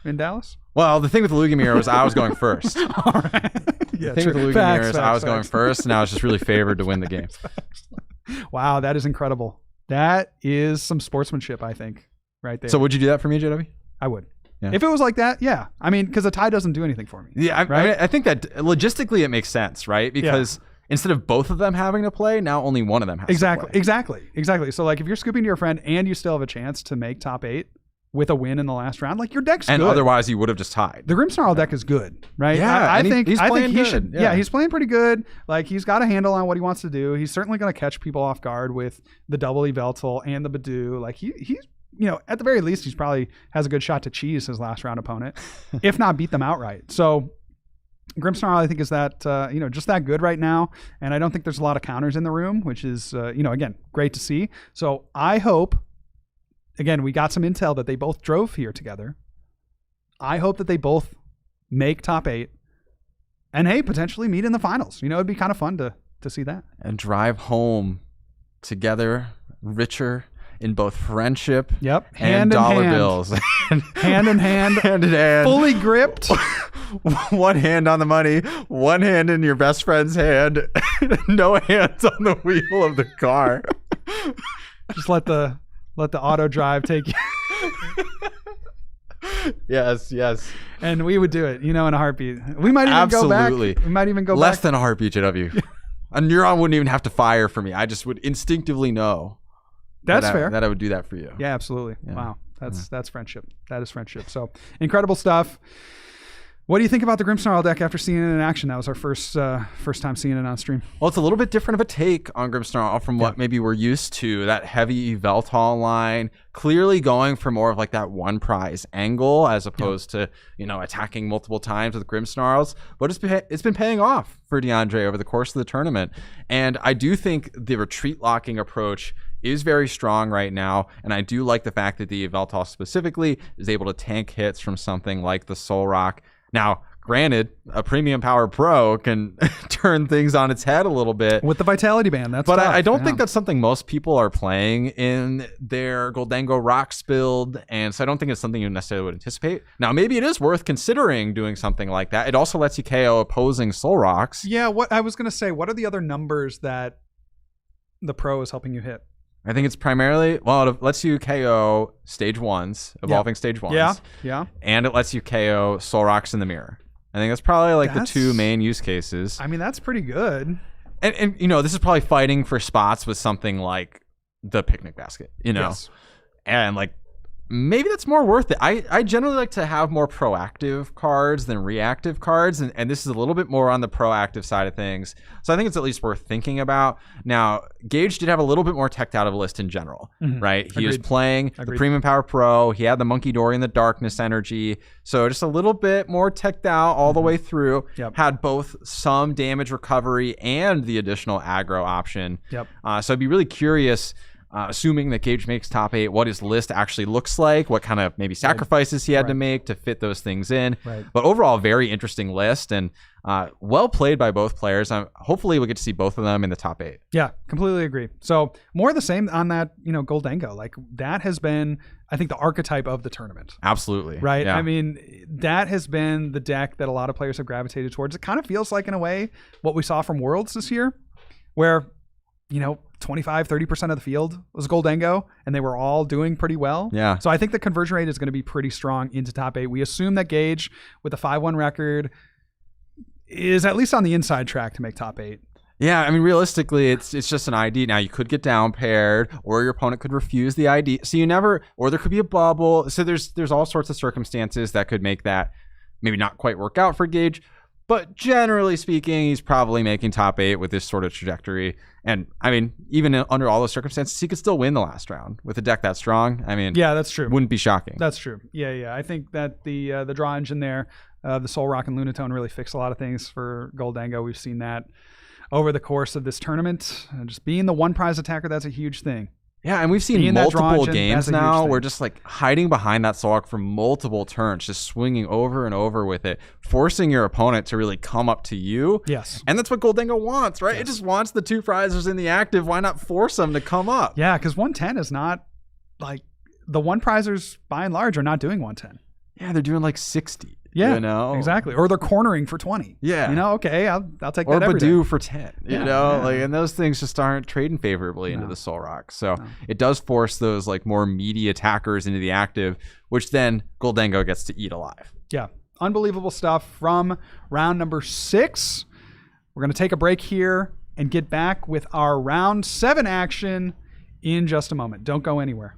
[SPEAKER 3] in Dallas.
[SPEAKER 1] Well, the thing with the Lugia mirror was I was going first.
[SPEAKER 3] All right.
[SPEAKER 1] Yeah, the thing with the Lugia mirror is I was going first, and I was just really favored to win the game.
[SPEAKER 3] Wow, that is incredible. That is some sportsmanship, I think, right there.
[SPEAKER 1] So would you do that for me, JW?
[SPEAKER 3] I would.
[SPEAKER 1] Yeah.
[SPEAKER 3] If it was like that, yeah. I mean, because a tie doesn't do anything for me.
[SPEAKER 1] Yeah,
[SPEAKER 3] right?
[SPEAKER 1] I think that logistically it makes sense, right? Because instead of both of them having to play, now only one of them has to play.
[SPEAKER 3] Exactly. So like if you're scooping to your friend and you still have a chance to make top 8 with a win in the last round, like your deck's good.
[SPEAKER 1] And otherwise you would have just tied.
[SPEAKER 3] The Grimmsnarl deck is good, right?
[SPEAKER 1] Yeah,
[SPEAKER 3] I think
[SPEAKER 1] he's playing
[SPEAKER 3] he
[SPEAKER 1] good.
[SPEAKER 3] should.
[SPEAKER 1] Yeah,
[SPEAKER 3] he's playing pretty good. Like he's got a handle on what he wants to do. He's certainly going to catch people off guard with the double Yveltal and the Badoo. Like he's at the very least, he's probably has a good shot to cheese his last round opponent, if not beat them outright. So Grimmsnarl, I think, is that just that good right now, and I don't think there's a lot of counters in the room, which is again great to see. So I hope, again, we got some intel that they both drove here together. I hope that they both make top 8, and hey, potentially meet in the finals. It'd be kind of fun to see that
[SPEAKER 1] and drive home together, richer in both friendship and dollar bills.
[SPEAKER 3] Hand in hand, fully gripped.
[SPEAKER 1] One hand on the money, one hand in your best friend's hand, no hands on the wheel of the car.
[SPEAKER 3] Just let the auto drive take you.
[SPEAKER 1] Yes, yes.
[SPEAKER 3] And we would do it, in a heartbeat. We might even go back.
[SPEAKER 1] Absolutely.
[SPEAKER 3] We might even go
[SPEAKER 1] Less
[SPEAKER 3] back.
[SPEAKER 1] than a heartbeat, JW. A neuron wouldn't even have to fire for me. I just would instinctively know.
[SPEAKER 3] That's
[SPEAKER 1] that
[SPEAKER 3] fair.
[SPEAKER 1] That I would do that for you.
[SPEAKER 3] Yeah, absolutely.
[SPEAKER 1] Yeah.
[SPEAKER 3] Wow. That's friendship. That is friendship. So incredible stuff. What do you think about the Grimmsnarl deck after seeing it in action? That was our first time seeing it on stream.
[SPEAKER 1] Well, it's a little bit different of a take on Grimmsnarl from what maybe we're used to. That heavy Yveltal line, clearly going for more of like that one prize angle as opposed to, attacking multiple times with Grimmsnarls. But it's been paying off for DeAndre over the course of the tournament. And I do think the retreat locking approach is very strong right now, and I do like the fact that the Yveltal specifically is able to tank hits from something like the Solrock. Now, granted, a Premium Power Pro can turn things on its head a little bit.
[SPEAKER 3] With the Vitality Band, that's
[SPEAKER 1] But
[SPEAKER 3] tough.
[SPEAKER 1] I don't think that's something most people are playing in their Goldango Rocks build, and so I don't think it's something you necessarily would anticipate. Now, maybe it is worth considering doing something like that. It also lets you KO opposing Solrocks.
[SPEAKER 3] Yeah, what I was going to say, what are the other numbers that the Pro is helping you hit?
[SPEAKER 1] I think it's primarily, it lets you KO stage 1s, evolving stage 1s.
[SPEAKER 3] Yeah.
[SPEAKER 1] And it lets you KO Solrocks in the mirror. I think that's probably like the
[SPEAKER 3] That's-
[SPEAKER 1] two main use cases.
[SPEAKER 3] I mean, that's pretty good.
[SPEAKER 1] And this is probably fighting for spots with something like the picnic basket,
[SPEAKER 3] Yes.
[SPEAKER 1] And like maybe that's more worth it. I generally like to have more proactive cards than reactive cards, and this is a little bit more on the proactive side of things. So I think it's at least worth thinking about. Now, Gage did have a little bit more teched out of a list in general, right? He was
[SPEAKER 3] Agreed.
[SPEAKER 1] playing the Premium Power Pro. He had the Monkey Dory and the Darkness Energy. So just a little bit more teched out all the way through.
[SPEAKER 3] Yep.
[SPEAKER 1] Had both some damage recovery and the additional aggro option.
[SPEAKER 3] Yep.
[SPEAKER 1] So I'd be really curious, assuming that Gage makes top 8, what his list actually looks like, what kind of maybe sacrifices he had to make to fit those things in.
[SPEAKER 3] Right.
[SPEAKER 1] But overall, very interesting list, and well played by both players. Hopefully we'll get to see both of them in the top 8.
[SPEAKER 3] Yeah, completely agree. So more of the same on that, Goldango. Like that has been, I think, the archetype of the tournament.
[SPEAKER 1] Absolutely.
[SPEAKER 3] Right?
[SPEAKER 1] Yeah.
[SPEAKER 3] I mean, that has been the deck that a lot of players have gravitated towards. It kind of feels like, in a way, what we saw from Worlds this year, where, 25, 30% of the field was Goldango, and they were all doing pretty well.
[SPEAKER 1] Yeah.
[SPEAKER 3] So I think the conversion rate is going to be pretty strong into top 8. We assume that Gage, with a 5-1 record, is at least on the inside track to make top 8.
[SPEAKER 1] Yeah, I mean, realistically, it's just an ID. Now, you could get down paired, or your opponent could refuse the ID. So or there could be a bubble. So there's all sorts of circumstances that could make that maybe not quite work out for Gage. But generally speaking, he's probably making top 8 with this sort of trajectory. And I mean, even under all those circumstances, he could still win the last round with a deck that strong. I mean,
[SPEAKER 3] Yeah, that's true.
[SPEAKER 1] wouldn't be shocking.
[SPEAKER 3] That's true. Yeah. I think that the draw engine there, the Solrock and Lunatone really fixed a lot of things for Goldango. We've seen that over the course of this tournament. Just being the one prize attacker, that's a huge thing.
[SPEAKER 1] Yeah, and we've seen
[SPEAKER 3] Being that draw
[SPEAKER 1] multiple
[SPEAKER 3] engine,
[SPEAKER 1] games
[SPEAKER 3] that's a huge
[SPEAKER 1] now
[SPEAKER 3] thing.
[SPEAKER 1] where just like hiding behind that Solrock for multiple turns, just swinging over and over with it, forcing your opponent to really come up to you.
[SPEAKER 3] Yes.
[SPEAKER 1] And that's what Goldango wants, right? It just wants the 2 prizes in the active. Why not force them to come up?
[SPEAKER 3] Yeah, because 110 is not like the one prizers by and large are not doing 110.
[SPEAKER 1] Yeah, they're doing like 60.
[SPEAKER 3] Yeah, exactly. Or they're cornering for 20.
[SPEAKER 1] Yeah.
[SPEAKER 3] Okay, I'll take
[SPEAKER 1] Or
[SPEAKER 3] that every day.
[SPEAKER 1] Badu for 10,
[SPEAKER 3] Yeah.
[SPEAKER 1] and those things just aren't trading favorably into the Solrock. So it does force those like more meaty attackers into the active, which then Goldango gets to eat alive.
[SPEAKER 3] Yeah, unbelievable stuff from round number 6. We're going to take a break here and get back with our round 7 action in just a moment. Don't go anywhere.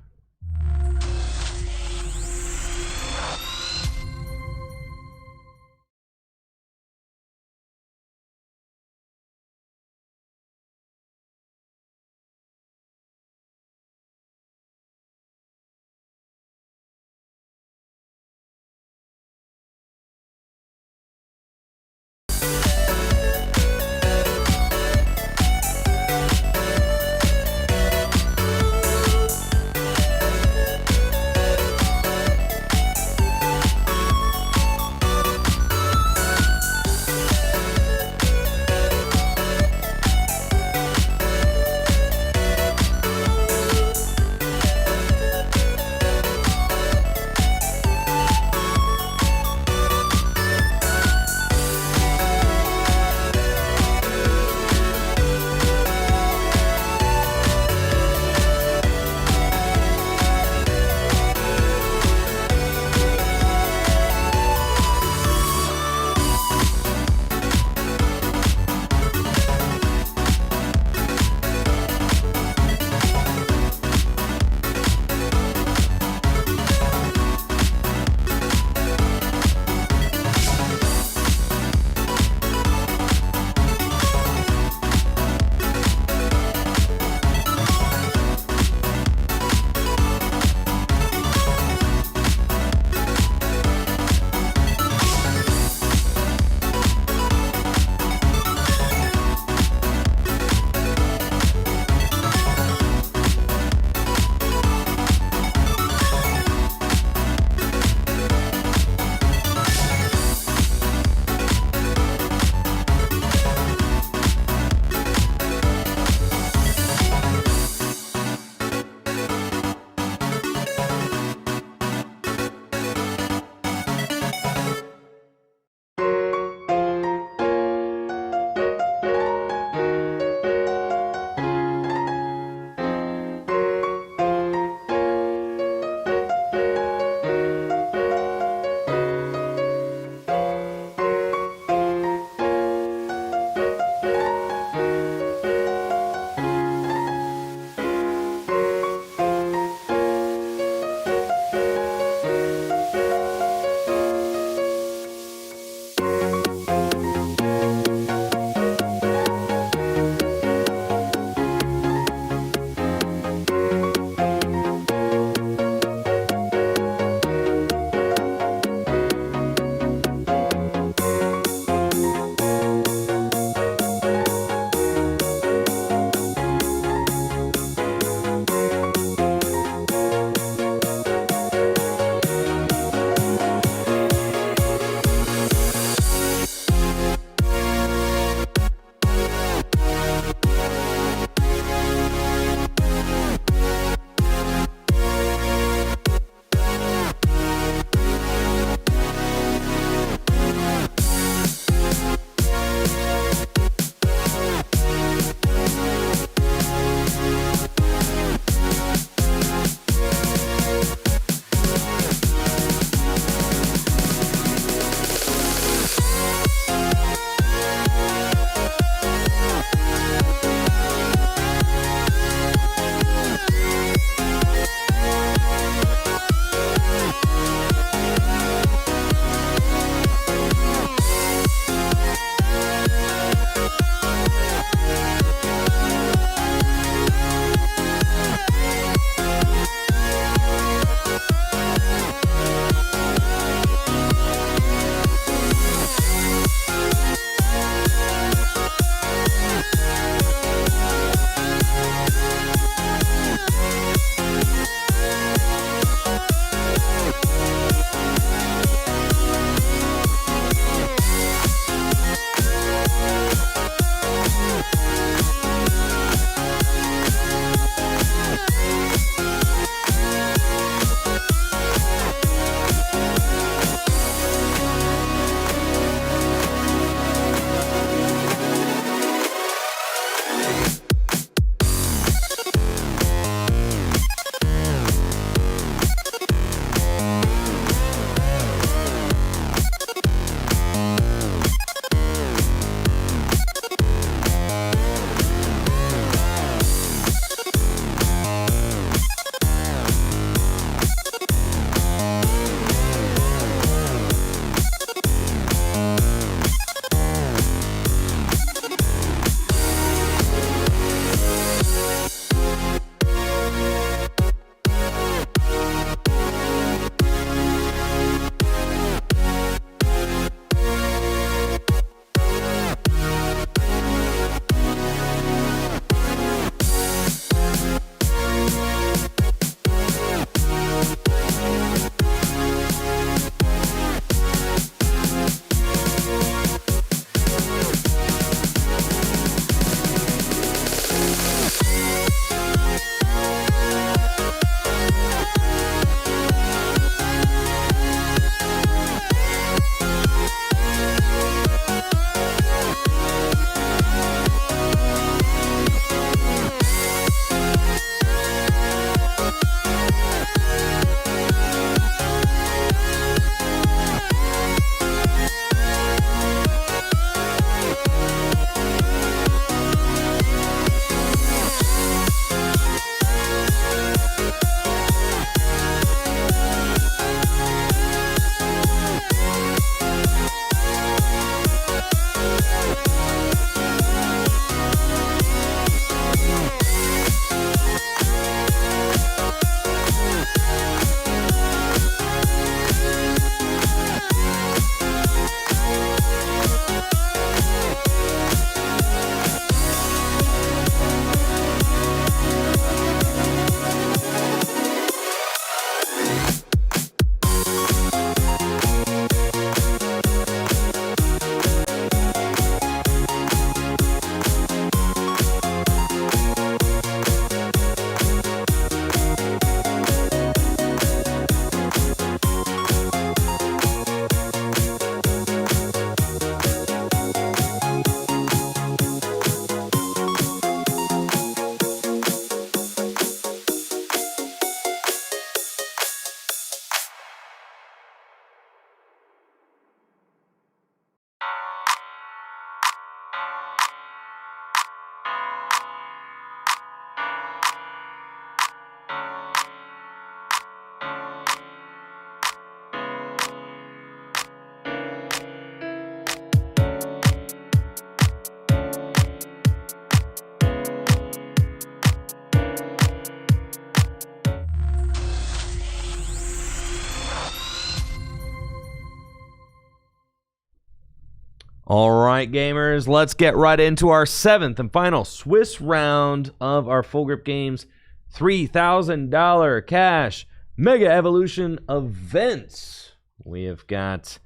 [SPEAKER 2] All right, gamers, let's get right into our 7th and final Swiss round of our Full Grip Games $3,000 cash Mega Evolution events. We have got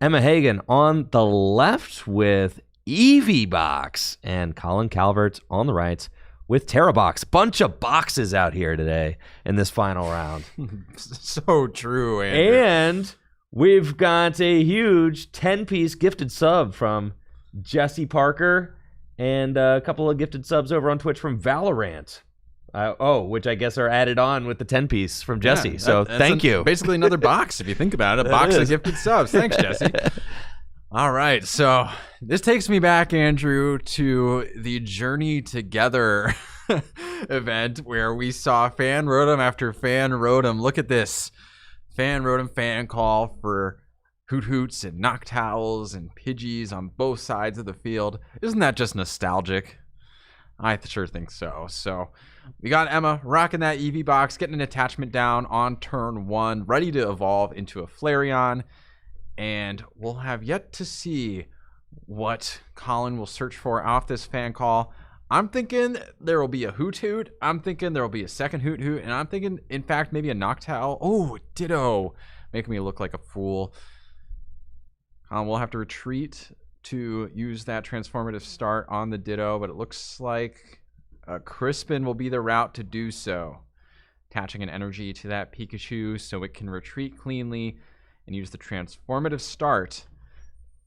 [SPEAKER 2] Emma Hagen on the left with Eevee Box and Colin Calvert on the right with Terra Box. Bunch of boxes out here today in this final round.
[SPEAKER 1] So true, Andrew.
[SPEAKER 2] And we've got a huge 10-piece gifted sub from Jesse Parker and a couple of gifted subs over on Twitch from Valorant. Which I guess are added on with the 10-piece from Jesse. So thank you.
[SPEAKER 1] Basically another box, if you think about it. A box of gifted subs. Thanks, Jesse. All right. So this takes me back, Andrew, to the Journey Together event where we saw fan rotem after fan rotem. Look at this. Fan rotem fan call for Hoot Hoots and Noctowls and Pidgeys on both sides of the field. Isn't that just nostalgic? I sure think so. So we got Emma rocking that Eevee box, getting an attachment down on turn 1, ready to evolve into a Flareon. And we'll have yet to see what Colin will search for off this fan call. I'm thinking there will be a Hoot Hoot. I'm thinking there will be a second Hoot Hoot. And I'm thinking, in fact, maybe a Noctowl. Oh, Ditto. Making me look like a fool. We'll have to retreat to use that transformative start on the Ditto, but it looks like Crispin will be the route to do so. Attaching an energy to that Pikachu so it can retreat cleanly and use the transformative start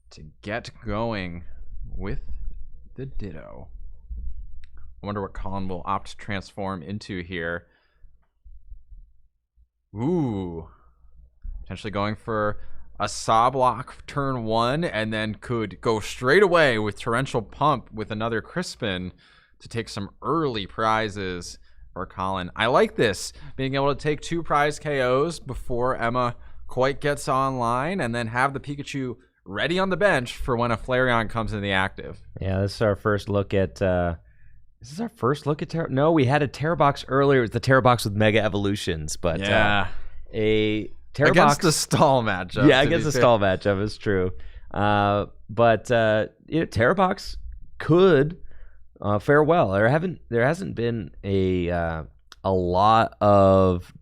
[SPEAKER 1] to get going with the Ditto. I wonder what Colin will opt to transform into here. Ooh. Potentially going for a Soblock turn 1 and then could go straight away with Torrential Pump with another Crispin to take some early prizes for Colin. I like this, being able to take 2 prize KOs before Emma quite gets online and then have the Pikachu ready on the bench for when a Flareon comes in the active.
[SPEAKER 2] Yeah, this is our first look at is this our first look at Terra? No, we had a Terra Box earlier. It was the Terra Box with Mega Evolutions, but a Terra
[SPEAKER 1] against
[SPEAKER 2] Box
[SPEAKER 1] the stall matchup.
[SPEAKER 2] Yeah, against the stall matchup is true. But Terra Box could fare well. There hasn't been a lot of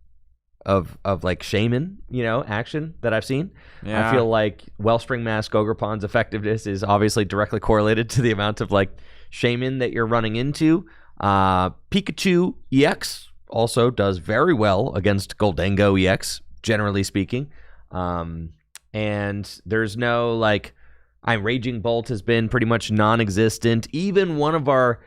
[SPEAKER 2] like Shaman, action that I've seen.
[SPEAKER 1] Yeah.
[SPEAKER 2] I feel like Wellspring Mask Ogerpon's effectiveness is obviously directly correlated to the amount of like Shaman that you're running into. Pikachu EX also does very well against Goldango EX, generally speaking. And there's no like Raging Bolt has been pretty much non-existent. Even one of our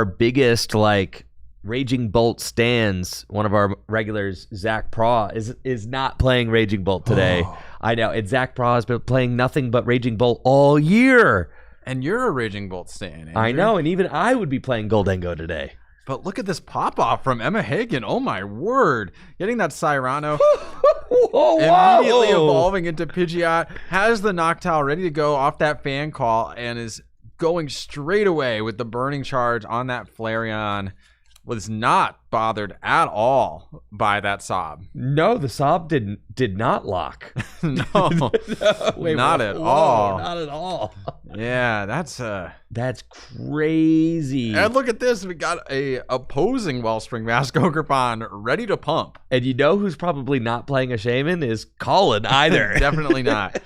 [SPEAKER 2] biggest like Raging Bolt stands, one of our regulars, Zach Pra, is not playing Raging Bolt today. Oh. I know. And Zach Pra has been playing nothing but Raging Bolt all year.
[SPEAKER 1] And you're a Raging Bolt stan, Andrew.
[SPEAKER 2] I know, and even I would be playing Goldango today.
[SPEAKER 1] But look at this pop-off from Emma Hagen. Oh, my word. Getting that Cyrano. Immediately evolving into Pidgeot. Has the Noctowl ready to go off that fan call and is going straight away with the Burning Charge on that Flareon. Was not bothered at all by that Sob.
[SPEAKER 2] No, the Sob did not lock.
[SPEAKER 1] No,
[SPEAKER 2] wait,
[SPEAKER 1] not at all.
[SPEAKER 2] Not at all.
[SPEAKER 1] Yeah,
[SPEAKER 2] that's crazy.
[SPEAKER 1] And look at this, we got a opposing Wellspring Mask Ogerpon ready to pump.
[SPEAKER 2] And you know who's probably not playing a Shaman is Colin either.
[SPEAKER 1] Definitely not.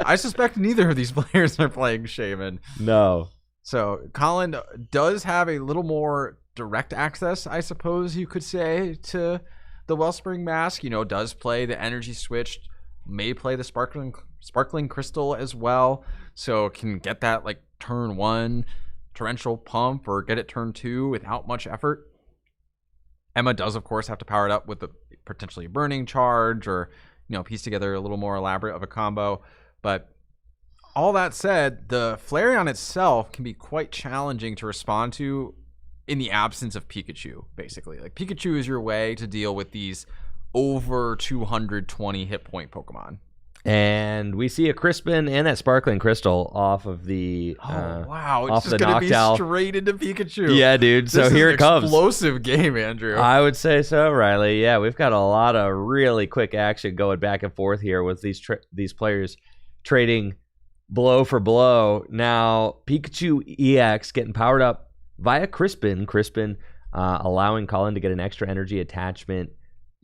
[SPEAKER 1] I suspect neither of these players are playing Shaman.
[SPEAKER 2] No.
[SPEAKER 1] So Colin does have a little more direct access, I suppose you could say, to the Wellspring Mask. Does play the Energy Switch, may play the Sparkling Crystal as well, so can get that like turn 1 Torrential Pump or get it turn 2 without much effort. Emma does, of course, have to power it up with potentially a Burning Charge or piece together a little more elaborate of a combo. But all that said, the Flareon itself can be quite challenging to respond to in the absence of Pikachu, basically. Like, Pikachu is your way to deal with these over 220 hit point Pokemon.
[SPEAKER 2] And we see a Crispin and that Sparkling Crystal off of the
[SPEAKER 1] wow, it's
[SPEAKER 2] off
[SPEAKER 1] just
[SPEAKER 2] the
[SPEAKER 1] gonna
[SPEAKER 2] Noctowl.
[SPEAKER 1] Be straight into Pikachu.
[SPEAKER 2] Yeah, dude. So here it comes.
[SPEAKER 1] Explosive game, Andrew.
[SPEAKER 2] I would say so, Riley. Yeah, we've got a lot of really quick action going back and forth here with these players trading blow for blow. Now, Pikachu EX getting powered up via Crispin. Crispin allowing Colin to get an extra energy attachment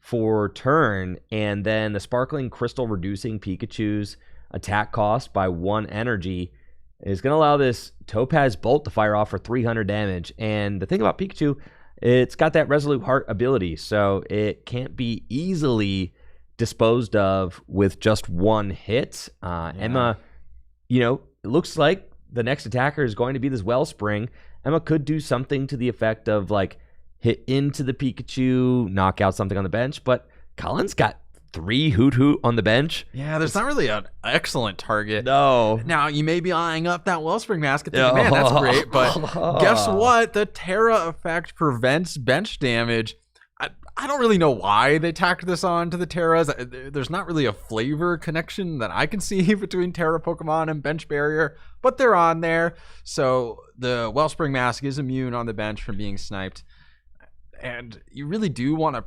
[SPEAKER 2] for turn, and then the Sparkling Crystal reducing Pikachu's attack cost by 1 energy is going to allow this Topaz Bolt to fire off for 300 damage. And the thing about Pikachu, it's got that Resolute Heart ability, so it can't be easily disposed of with just 1 hit. Emma, it looks like the next attacker is going to be this Wellspring. Emma could do something to the effect of like hit into the Pikachu, knock out something on the bench, but Colin's got 3 Hoot Hoot on the bench.
[SPEAKER 1] Yeah, there's not really an excellent target.
[SPEAKER 2] No.
[SPEAKER 1] Now, you may be eyeing up that Wellspring Mask and thinking, man, that's great, but guess what? The Terra effect prevents bench damage. I don't really know why they tacked this on to the Terras. There's not really a flavor connection that I can see between Terra Pokemon and Bench Barrier, but they're on there. So the Wellspring Mask is immune on the bench from being sniped. And you really do want to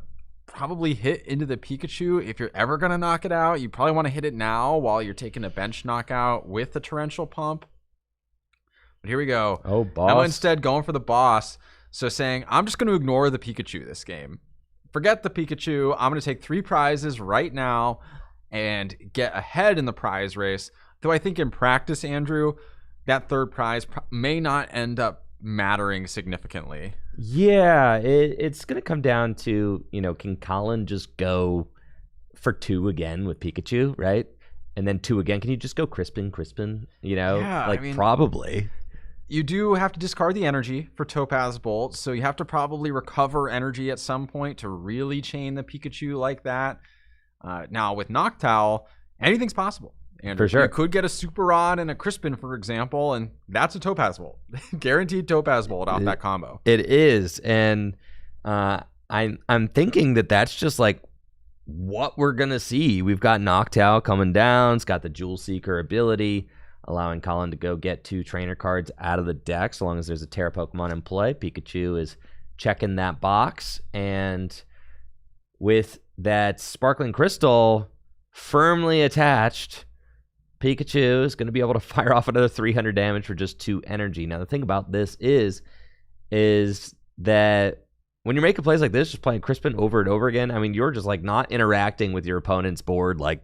[SPEAKER 1] probably hit into the Pikachu. If you're ever going to knock it out, you probably want to hit it now while you're taking a bench knockout with the Torrential Pump. But here we go.
[SPEAKER 2] Oh, boss.
[SPEAKER 1] Emma instead going for the boss. So saying, I'm just going to ignore the Pikachu this game. Forget the Pikachu. I'm going to take 3 prizes right now and get ahead in the prize race. Though I think in practice, Andrew, that 3rd prize may not end up mattering significantly.
[SPEAKER 2] Yeah, it's going to come down to, can Colin just go for 2 again with Pikachu, right? And then 2 again. Can you just go Crispin?
[SPEAKER 1] Yeah,
[SPEAKER 2] probably.
[SPEAKER 1] You do have to discard the energy for Topaz Bolt, so you have to probably recover energy at some point to really chain the Pikachu like that. Now, with Noctowl, anything's possible. Andrew.
[SPEAKER 2] For sure.
[SPEAKER 1] You could get a Super Rod and a Crispin, for example, and that's a Topaz Bolt. Guaranteed Topaz Bolt off that combo.
[SPEAKER 2] It is, and I'm thinking that's just like what we're going to see. We've got Noctowl coming down. It's got the Jewel Seeker ability, allowing Colin to go get 2 trainer cards out of the deck so long as there's a Terra Pokemon in play. Pikachu is checking that box, and with that Sparkling Crystal firmly attached, Pikachu is going to be able to fire off another 300 damage for just 2 energy. Now, the thing about this is that when you're making plays like this, just playing Crispin over and over again, you're just like not interacting with your opponent's board like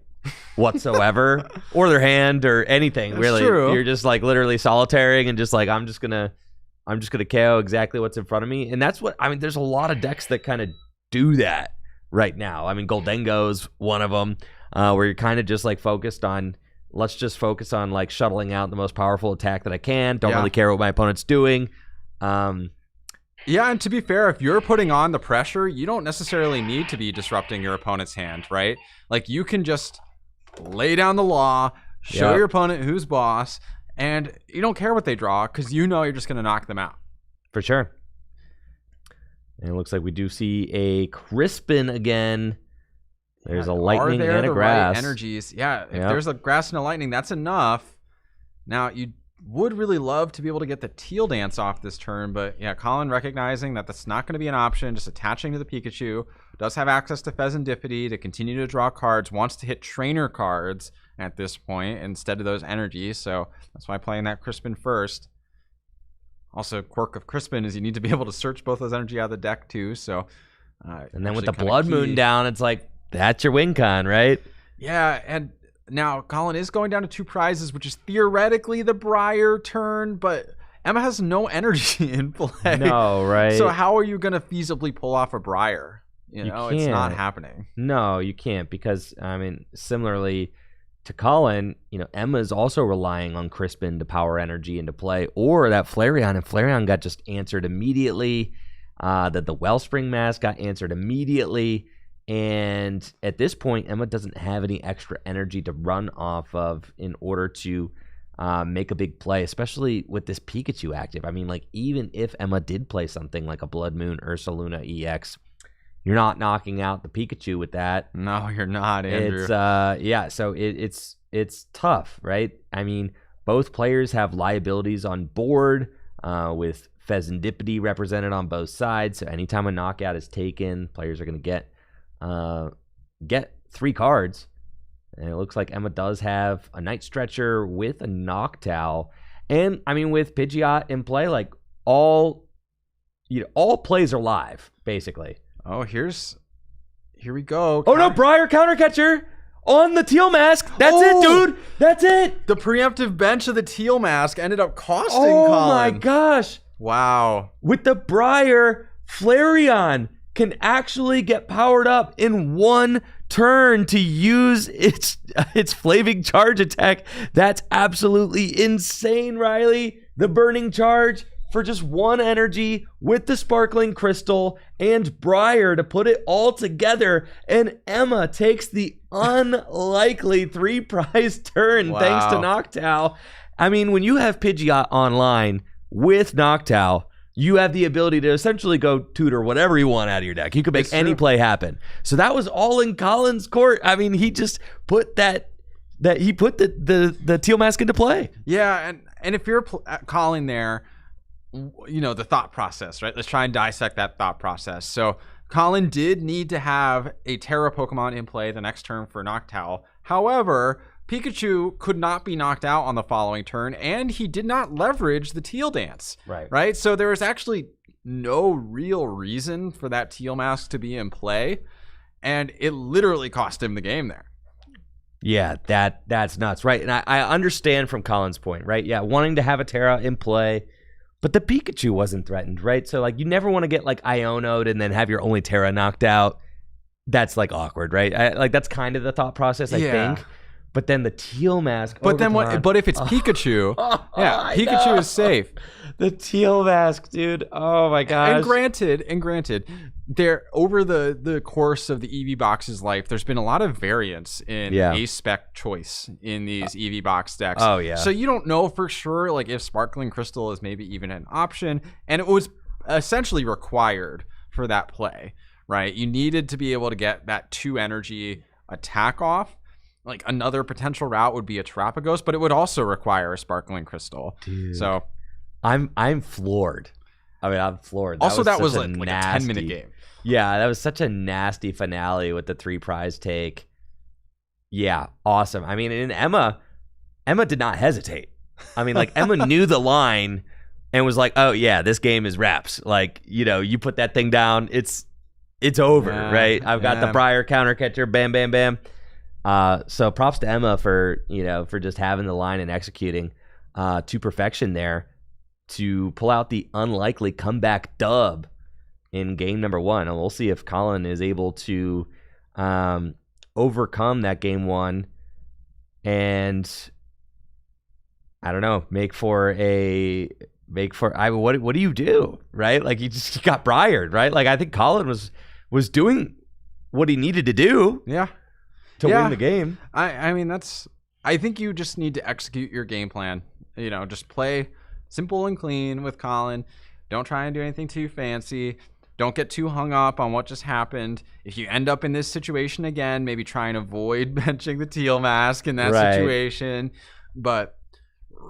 [SPEAKER 2] whatsoever or their hand or anything.
[SPEAKER 1] That's
[SPEAKER 2] really.
[SPEAKER 1] True.
[SPEAKER 2] You're just like literally solitaring and just like I'm just gonna KO exactly what's in front of me. And that's what there's a lot of decks that kind of do that right now. Goldengo's one of them, where you're kind of just like focused on, let's just focus on like shuttling out the most powerful attack that I can. Don't really care what my opponent's doing.
[SPEAKER 1] Yeah, and to be fair, if you're putting on the pressure, you don't necessarily need to be disrupting your opponent's hand, right? Like, you can just lay down the law, show your opponent who's boss, and you don't care what they draw because you know you're just going to knock them out.
[SPEAKER 2] For sure. And it looks like we do see a Crispin again. There's a lightning
[SPEAKER 1] and
[SPEAKER 2] a grass.
[SPEAKER 1] Right energies. Yeah, if there's a grass and a lightning, that's enough. Now, you would really love to be able to get the Teal Dance off this turn, but yeah, Colin recognizing that that's not going to be an option, just attaching to the Pikachu, does have access to Pheasantipity to continue to draw cards, wants to hit trainer cards at this point instead of those energies, so that's why playing that Crispin first. Also, quirk of Crispin is you need to be able to search both those energy out of the deck too, so...
[SPEAKER 2] and then with the Blood Moon down, it's like, that's your win con, right?
[SPEAKER 1] Yeah, and now Colin is going down to 2 prizes, which is theoretically the Briar turn, but Emma has no energy in play.
[SPEAKER 2] No, right?
[SPEAKER 1] So how are you going to feasibly pull off a Briar? It's not happening.
[SPEAKER 2] No, you can't, because, similarly to Colin, Emma's also relying on Crispin to power energy into play, or that Flareon, and Flareon got just answered immediately, that the Wellspring Mask got answered immediately. And at this point, Emma doesn't have any extra energy to run off of in order to make a big play, especially with this Pikachu active. Even if Emma did play something like a Blood Moon Ursaluna EX, you're not knocking out the Pikachu with that.
[SPEAKER 1] No, you're not, Andrew.
[SPEAKER 2] So it's tough, right? Both players have liabilities on board with Pheasantipity represented on both sides. So anytime a knockout is taken, players are going to get 3 cards, And it looks like Emma does have a Night Stretcher with a Noctowl. And, I mean, with Pidgeot in play, like, all plays are live, basically.
[SPEAKER 1] Oh, here we go.
[SPEAKER 2] Oh, no, Briar Counter Catcher on the Teal Mask. That's it, dude. That's it.
[SPEAKER 1] The preemptive bench of the Teal Mask ended up costing
[SPEAKER 2] Oh,
[SPEAKER 1] Colin.
[SPEAKER 2] my gosh.
[SPEAKER 1] Wow.
[SPEAKER 2] With the Briar, Flareon can actually get powered up in one turn to use its Flaming Charge attack. That's absolutely insane, Riley. The Burning Charge for just one energy with the Sparkling Crystal and Briar to put it all together. And Emma takes the unlikely 3-prize turn thanks to Noctowl. I mean, when you have Pidgeot online with Noctowl, you have the ability to essentially go tutor whatever you want out of your deck. You can make any play happen. So that was all in Colin's court. I mean, he just put the Teal Mask into play.
[SPEAKER 1] Yeah, and if you're calling there, the thought process, right? Let's try and dissect that thought process. So Colin did need to have a Terra Pokemon in play the next turn for Noctowl. However, Pikachu could not be knocked out on the following turn, and he did not leverage the Teal Dance. Right? So there was actually no real reason for that Teal Mask to be in play, and it literally cost him the game there.
[SPEAKER 2] Yeah, that's nuts, right? And I understand from Colin's point, right? Yeah, wanting to have a Terra in play, but the Pikachu wasn't threatened, right? So, like, you never want to get, like, Iono'd and then have your only Terra knocked out. That's, like, awkward, right? That's kind of the thought process, I think. But then the Teal Mask.
[SPEAKER 1] But then what? But if it's Pikachu, Pikachu is safe.
[SPEAKER 2] The Teal Mask, dude. Oh my gosh.
[SPEAKER 1] And granted, there over the course of the EV Box's life, there's been a lot of variance in a spec choice in these EV Box decks.
[SPEAKER 2] Oh yeah.
[SPEAKER 1] So you don't know for sure, like, if Sparkling Crystal is maybe even an option, and it was essentially required for that play, right? You needed to be able to get that 2 energy attack off. Like, another potential route would be a Terrapagos, but it would also require a Sparkling Crystal.
[SPEAKER 2] Dude.
[SPEAKER 1] So
[SPEAKER 2] I'm floored. I mean, I'm floored.
[SPEAKER 1] That was like a 10-minute game.
[SPEAKER 2] Yeah, that was such a nasty finale with the 3-prize take. Yeah, awesome. I mean, and Emma did not hesitate. I mean, like, Emma knew the line and was like, oh yeah, this game is wraps. Like, you put that thing down, it's over, right? I've got the Briar Counter Catcher, bam, bam, bam. So props to Emma for just having the line and executing to perfection there to pull out the unlikely comeback dub in game number 1. And we'll see if Colin is able to overcome that game 1 and, I don't know, what do you do, right? Like, you just got Briared, right? Like, I think Colin was doing what he needed to do.
[SPEAKER 1] Yeah.
[SPEAKER 2] To win the game.
[SPEAKER 1] I mean, I think you just need to execute your game plan. Just play simple and clean with Colin. Don't try and do anything too fancy. Don't get too hung up on what just happened. If you end up in this situation again, maybe try and avoid benching the Teal Mask in that situation. But,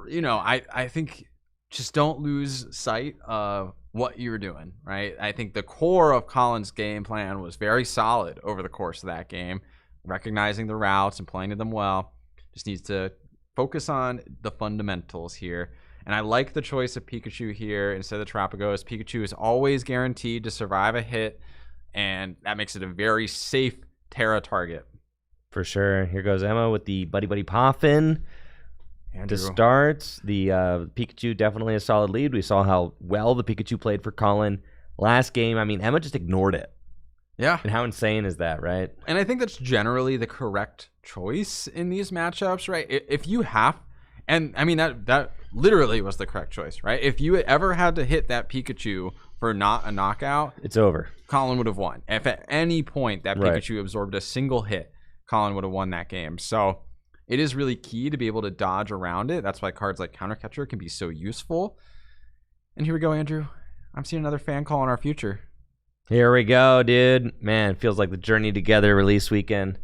[SPEAKER 1] I think just don't lose sight of what you're doing, right? I think the core of Colin's game plan was very solid over the course of that game. Recognizing the routes and playing them well. Just needs to focus on the fundamentals here. And I like the choice of Pikachu here instead of Terrapagos. Pikachu is always guaranteed to survive a hit, and that makes it a very safe Terra target.
[SPEAKER 2] For sure. Here goes Emma with the Buddy Buddy Poffin to start. The Pikachu definitely a solid lead. We saw how well the Pikachu played for Colin last game. I mean, Emma just ignored it.
[SPEAKER 1] Yeah.
[SPEAKER 2] And how insane is that, right?
[SPEAKER 1] And I think that's generally the correct choice in these matchups, right? If you have, and I mean, that literally was the correct choice, right? If you ever had to hit that Pikachu for not a knockout,
[SPEAKER 2] it's over.
[SPEAKER 1] Colin would have won. If at any point that Pikachu absorbed a single hit, Colin would have won that game. So it is really key to be able to dodge around it. That's why cards like Counter Catcher can be so useful. And here we go, Andrew. I'm seeing another fan call in our future.
[SPEAKER 2] Here we go, dude. Man, it feels like the Journey Together release weekend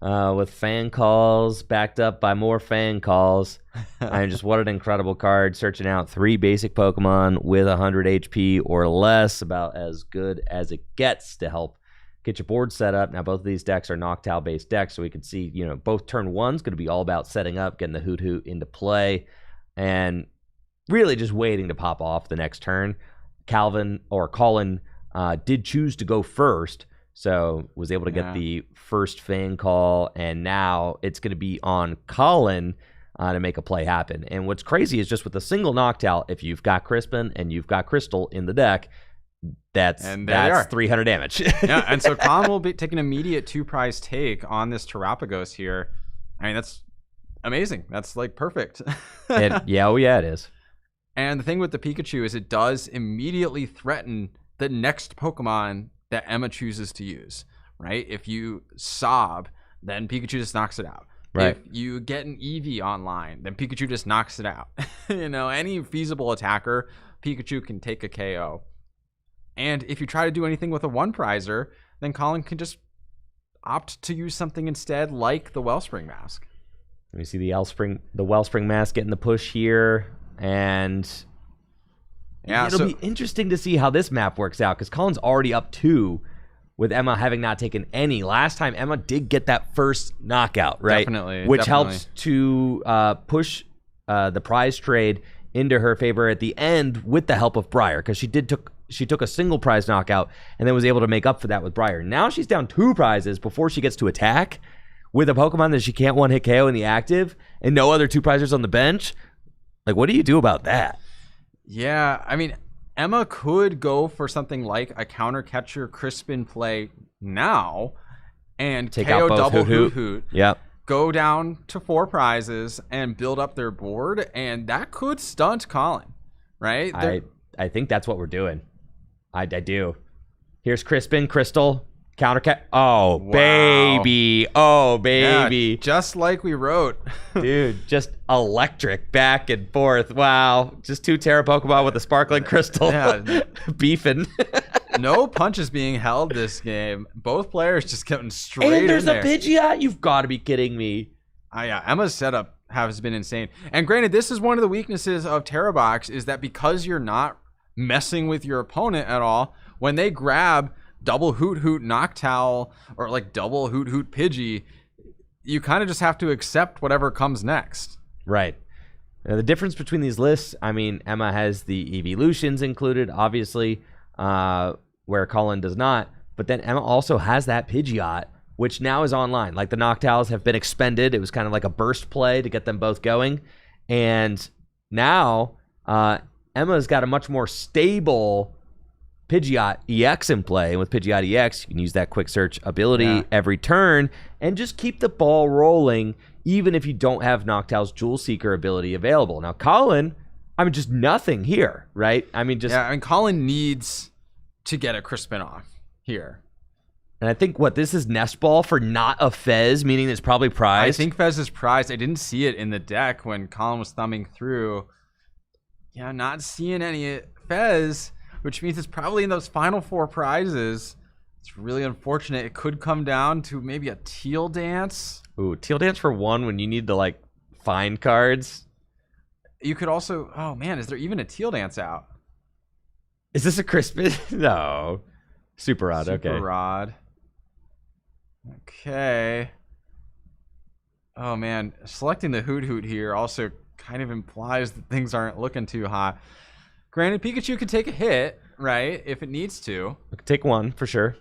[SPEAKER 2] with fan calls backed up by more fan calls. I just, what an incredible card. Searching out 3 basic Pokemon with 100 HP or less, about as good as it gets to help get your board set up. Now, both of these decks are Noctowl-based decks, so we can see, both turn one's going to be all about setting up, getting the Hoot into play, and really just waiting to pop off the next turn. Colin did choose to go first, so was able to get the first Fang call, and now it's going to be on Colin to make a play happen. And what's crazy is just with a single Noctowl, if you've got Crispin and you've got Crystal in the deck, that's 300 damage.
[SPEAKER 1] Yeah, and so Colin will be taking an immediate 2-prize take on this Terapagos here. I mean, that's amazing. That's like perfect.
[SPEAKER 2] It is.
[SPEAKER 1] And the thing with the Pikachu is it does immediately threaten the next Pokemon that Emma chooses to use, right? If you sob, then Pikachu just knocks it out.
[SPEAKER 2] Right.
[SPEAKER 1] If you get an Eevee online, then Pikachu just knocks it out. Any feasible attacker, Pikachu can take a KO. And if you try to do anything with a 1-prizer, then Colin can just opt to use something instead, like the Wellspring Mask.
[SPEAKER 2] Let me see the Wellspring Mask getting the push here, and it'll be interesting to see how this map works out, because Colin's already up 2 with Emma having not taken any. Last time, Emma did get that first knockout, right?
[SPEAKER 1] Definitely.
[SPEAKER 2] Which helps to push the prize trade into her favor at the end with the help of Briar, because she took a single prize knockout and then was able to make up for that with Briar. Now she's down 2 prizes before she gets to attack with a Pokemon that she can't one-hit KO in the active and no other 2 prizers on the bench. Like, what do you do about that?
[SPEAKER 1] Yeah, I mean, Emma could go for something like a counter catcher Crispin play now and
[SPEAKER 2] take
[SPEAKER 1] KO
[SPEAKER 2] out both
[SPEAKER 1] double
[SPEAKER 2] Hoot.
[SPEAKER 1] Hoot.
[SPEAKER 2] Yep.
[SPEAKER 1] Go down to 4 prizes and build up their board, and that could stunt Colin, right?
[SPEAKER 2] I think that's what we're doing. I do. Here's Crispin, Crystal, Oh,
[SPEAKER 1] wow.
[SPEAKER 2] baby. Oh, baby.
[SPEAKER 1] Yeah, just like we wrote.
[SPEAKER 2] Dude, just electric back and forth. Wow. Just 2 Terra Pokemon with a sparkling crystal.
[SPEAKER 1] Yeah.
[SPEAKER 2] Beefing.
[SPEAKER 1] No punches being held this game. Both players just getting straight
[SPEAKER 2] And there's
[SPEAKER 1] in there.
[SPEAKER 2] a Pidgeot? You've got to be kidding me.
[SPEAKER 1] Yeah, Emma's setup has been insane. And granted, this is one of the weaknesses of Terra Box, is that because you're not messing with your opponent at all, when they grab double Hoot Noctowl or like double Hoot Pidgey, you kind of just have to accept whatever comes next.
[SPEAKER 2] Right. Now, the difference between these lists, I mean, Emma has the Evolutions included, obviously, where Colin does not. But then Emma also has that Pidgeot, which now is online. Like, the Noctowls have been expended. It was kind of like a burst play to get them both going. And now Emma's got a much more stable Pidgeot EX in play. And with Pidgeot EX, you can use that quick search ability every turn and just keep the ball rolling, even if you don't have Noctowl's Jewel Seeker ability available. Now, Colin, I mean, just nothing here, right? I mean,
[SPEAKER 1] Colin needs to get a Crispin off here.
[SPEAKER 2] And I think, this is Nest Ball for not a Fez, meaning it's probably prized?
[SPEAKER 1] I think Fez is prized. I didn't see it in the deck when Colin was thumbing through. Yeah, not seeing any Fez, which means it's probably in those final 4 prizes. It's really unfortunate. It could come down to maybe a Teal Dance.
[SPEAKER 2] Ooh, Teal Dance for 1 when you need to, find cards.
[SPEAKER 1] You could also... Oh, man, is there even a Teal Dance out?
[SPEAKER 2] Is this a Crispin? No. Super Rod, okay.
[SPEAKER 1] Super Rod. Okay. Oh, man. Selecting the Hoot here also kind of implies that things aren't looking too hot. Granted, Pikachu can take a hit, right, if it needs to.
[SPEAKER 2] I could take 1 for sure.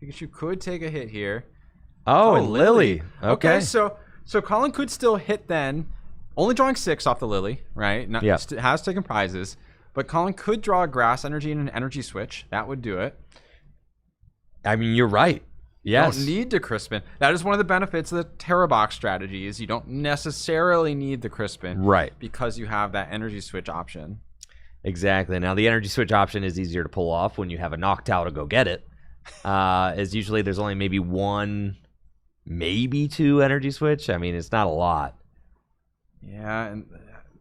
[SPEAKER 1] Pikachu could take a hit here.
[SPEAKER 2] Oh, and Lily. Okay.
[SPEAKER 1] So Colin could still hit then. Only drawing 6 off the Lily, right? Has taken prizes. But Colin could draw a Grass Energy and an Energy Switch. That would do it.
[SPEAKER 2] I mean, you're right. Yes.
[SPEAKER 1] You don't need the Crispin. That is one of the benefits of the Terra Box strategy, is you don't necessarily need the Crispin.
[SPEAKER 2] Right.
[SPEAKER 1] Because you have that Energy Switch option.
[SPEAKER 2] Exactly. Now, the Energy Switch option is easier to pull off when you have a Noctowl to go get it. As usually there's only maybe 1, maybe 2 Energy Switch. I mean, it's not a lot.
[SPEAKER 1] Yeah, and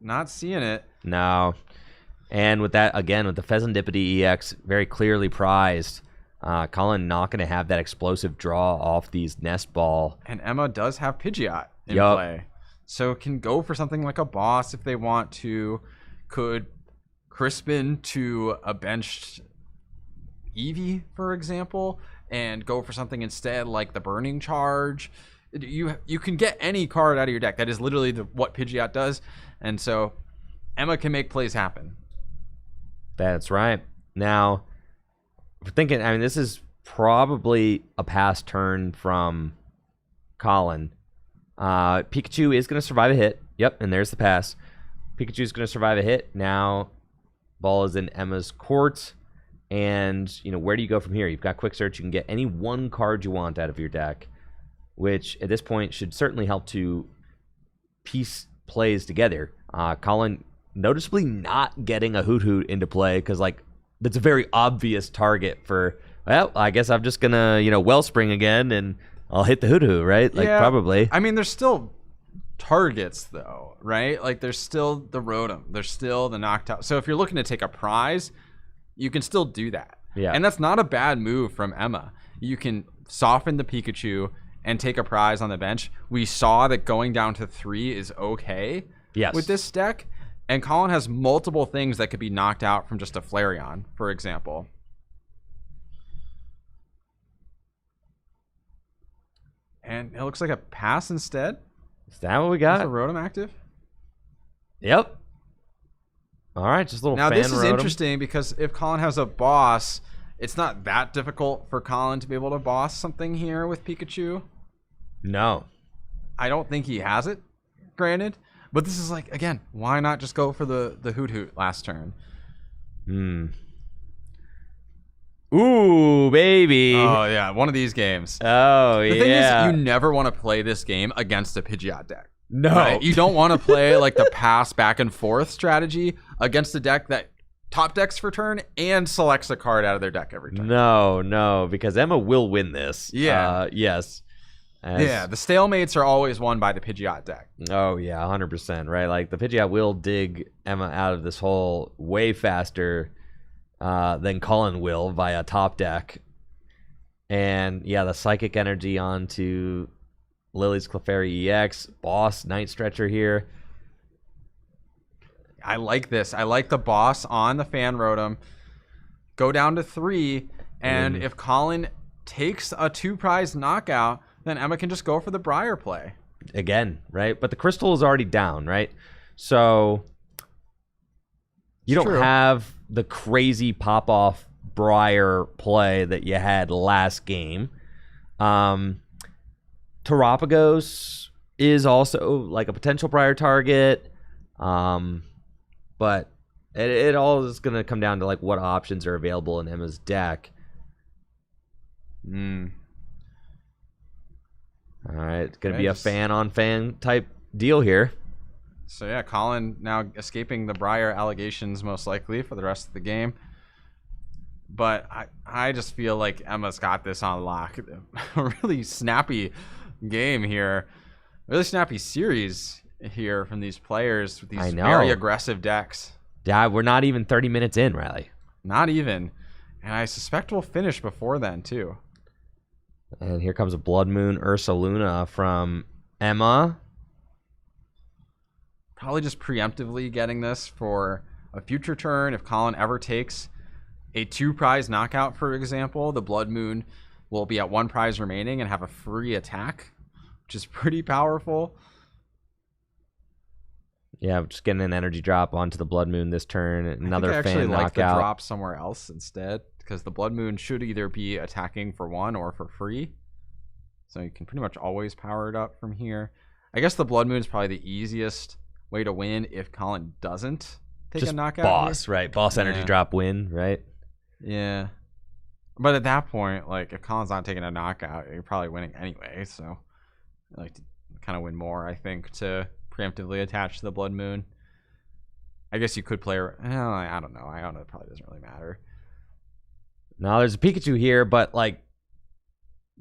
[SPEAKER 1] not seeing it.
[SPEAKER 2] No. And with that, again, with the Pheasantipity EX very clearly prized, Colin not going to have that explosive draw off these Nest Ball.
[SPEAKER 1] And Emma does have Pidgeot in play. So can go for something like a boss if they want to. Could Crispin to a benched Eevee, for example, and go for something instead like the Burning Charge. You can get any card out of your deck. That is literally what Pidgeot does. And so Emma can make plays happen.
[SPEAKER 2] That's right. Now, we're thinking, I mean, this is probably a pass turn from Colin. Pikachu is going to survive a hit. Yep, and there's the pass. Pikachu is going to survive a hit. Now, ball is in Emma's court. And, where do you go from here? You've got Quick Search. You can get any one card you want out of your deck, which at this point should certainly help to piece plays together. Colin noticeably not getting a Hoot Hoot into play because, that's a very obvious target for, well, I guess I'm just going to, Wellspring again and I'll hit the Hoot Hoot, right?
[SPEAKER 1] Yeah,
[SPEAKER 2] probably.
[SPEAKER 1] I mean, there's still targets, though, right? There's still the Rotom. There's still the knocked out. So if you're looking to take a prize, you can still do that.
[SPEAKER 2] Yeah.
[SPEAKER 1] And that's not a bad move from Emma. You can soften the Pikachu and take a prize on the bench. We saw that going down to 3 is okay with this deck. And Colin has multiple things that could be knocked out from just a Flareon, for example. And it looks like a pass instead.
[SPEAKER 2] Is that what we got?
[SPEAKER 1] Is the Rotom active?
[SPEAKER 2] Yep. All right, just a little
[SPEAKER 1] Now,
[SPEAKER 2] fan
[SPEAKER 1] this is
[SPEAKER 2] Rotom.
[SPEAKER 1] interesting because if Colin has a boss, it's not that difficult for Colin to be able to boss something here with Pikachu.
[SPEAKER 2] No.
[SPEAKER 1] I don't think he has it, granted. But this is again, why not just go for the Hoot Hoot last turn?
[SPEAKER 2] Ooh, baby.
[SPEAKER 1] Oh, yeah, one of these games.
[SPEAKER 2] Oh,
[SPEAKER 1] The thing is, you never want to play this game against a Pidgeot deck.
[SPEAKER 2] No.
[SPEAKER 1] Right? You don't want to play the pass back and forth strategy against a deck that top decks for turn and selects a card out of their deck every turn.
[SPEAKER 2] No, because Emma will win this.
[SPEAKER 1] Yeah.
[SPEAKER 2] Yes.
[SPEAKER 1] Yeah, the stalemates are always won by the Pidgeot deck.
[SPEAKER 2] Oh, yeah, 100%, right? The Pidgeot will dig Emma out of this hole way faster than Colin will via top deck. And, yeah, the Psychic Energy onto Lily's Clefairy EX. Boss, Night Stretcher here.
[SPEAKER 1] I like this. I like the boss on the Fan Rotom. Go down to 3, and if Colin takes a 2-prize knockout, then Emma can just go for the Briar play.
[SPEAKER 2] Again, right? But the crystal is already down, right? So you don't have the crazy pop-off Briar play that you had last game. Terapagos is also a potential Briar target. But it all is going to come down to what options are available in Emma's deck. All right, it's going to be a fan-on-fan type deal here.
[SPEAKER 1] So, yeah, Colin now escaping the Briar allegations most likely for the rest of the game. But I just feel like Emma's got this on lock. A really snappy game here. Really snappy series here from these players with these very aggressive decks.
[SPEAKER 2] Yeah, we're not even 30 minutes in, Riley.
[SPEAKER 1] Not even. And I suspect we'll finish before then, too.
[SPEAKER 2] And here comes a Blood Moon Ursaluna from Emma.
[SPEAKER 1] Probably just preemptively getting this for a future turn. If Colin ever takes a 2-prize knockout, for example, the Blood Moon will be at 1 prize remaining and have a free attack, which is pretty powerful.
[SPEAKER 2] Yeah, just getting an energy drop onto the Blood Moon this turn. Another
[SPEAKER 1] I
[SPEAKER 2] fan
[SPEAKER 1] actually like the
[SPEAKER 2] knockout.
[SPEAKER 1] drop somewhere else instead, because the Blood Moon should either be attacking for 1 or for free. So you can pretty much always power it up from here. I guess the Blood Moon is probably the easiest way to win if Colin doesn't take
[SPEAKER 2] just
[SPEAKER 1] a knockout.
[SPEAKER 2] Boss, right? Boss energy drop win, right?
[SPEAKER 1] Yeah. But at that point, if Colin's not taking a knockout, you're probably winning anyway. So I like to kind of win more, I think, to preemptively attach to the Blood Moon. I guess you could play... I don't know. It probably doesn't really matter.
[SPEAKER 2] No, there's a Pikachu here, but,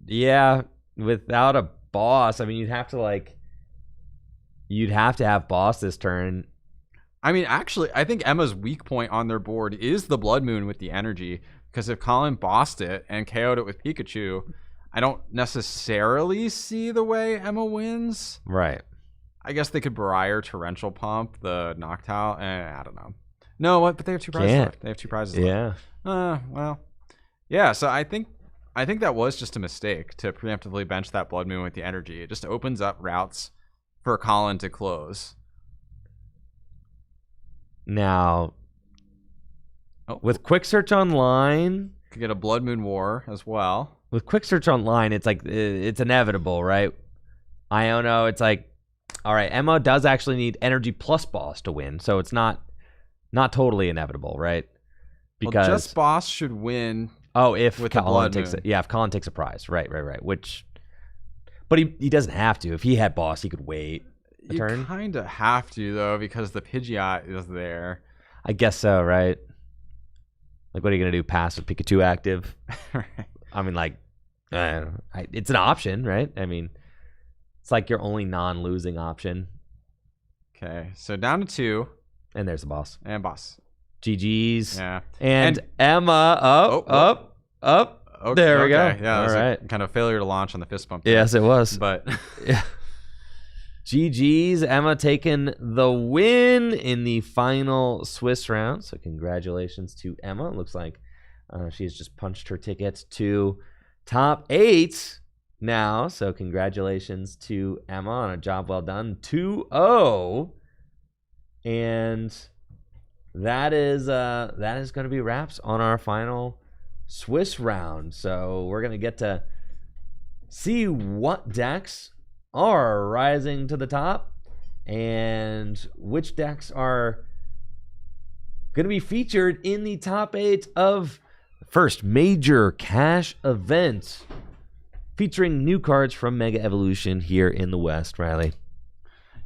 [SPEAKER 2] yeah, without a boss, I mean, you'd have to have boss this turn.
[SPEAKER 1] I mean, actually, I think Emma's weak point on their board is the Blood Moon with the energy, because if Colin bossed it and KO'd it with Pikachu, I don't necessarily see the way Emma wins.
[SPEAKER 2] Right.
[SPEAKER 1] I guess they could Briar Torrential Pump the Noctowl. I don't know. No, what? But they have 2 prizes left. They have 2 prizes left.
[SPEAKER 2] Yeah.
[SPEAKER 1] Well, Yeah, so I think that was just a mistake to preemptively bench that Blood Moon with the energy. It just opens up routes for Colin to close.
[SPEAKER 2] Now, with Quick Search Online,
[SPEAKER 1] could get a Blood Moon War as well.
[SPEAKER 2] With Quick Search Online, it's like it's inevitable, right? Iono, it's like, all right, Emma does actually need energy plus boss to win, so it's not totally inevitable, right? Because
[SPEAKER 1] just boss should win.
[SPEAKER 2] Oh, if
[SPEAKER 1] with
[SPEAKER 2] Colin takes it, if Colin takes a prize, right. But he doesn't have to. If he had boss, he could wait a turn.
[SPEAKER 1] You kind of have to though, because the Pidgeot is there.
[SPEAKER 2] I guess so, right? Like, what are you gonna do? Pass with Pikachu active?
[SPEAKER 1] Right.
[SPEAKER 2] I mean, like, it's an option, right? I mean, it's like your only non-losing option.
[SPEAKER 1] Okay, so down to 2.
[SPEAKER 2] And there's the boss.
[SPEAKER 1] And boss.
[SPEAKER 2] GG's.
[SPEAKER 1] Yeah.
[SPEAKER 2] And Emma up.
[SPEAKER 1] Okay,
[SPEAKER 2] there we go.
[SPEAKER 1] Yeah,
[SPEAKER 2] all right.
[SPEAKER 1] Kind of failure to launch on the fist bump there.
[SPEAKER 2] Yes, it was.
[SPEAKER 1] But
[SPEAKER 2] yeah. GG's. Emma taking the win in the final Swiss round. So congratulations to Emma. It looks like she's just punched her ticket to top 8 now. So congratulations to Emma on a job well done. 2-0. And that is going to be wraps on our final Swiss round. So we're going to get to see what decks are rising to the top and which decks are going to be featured in the top 8 of the first major cash event featuring new cards from Mega Evolution here in the West. Riley.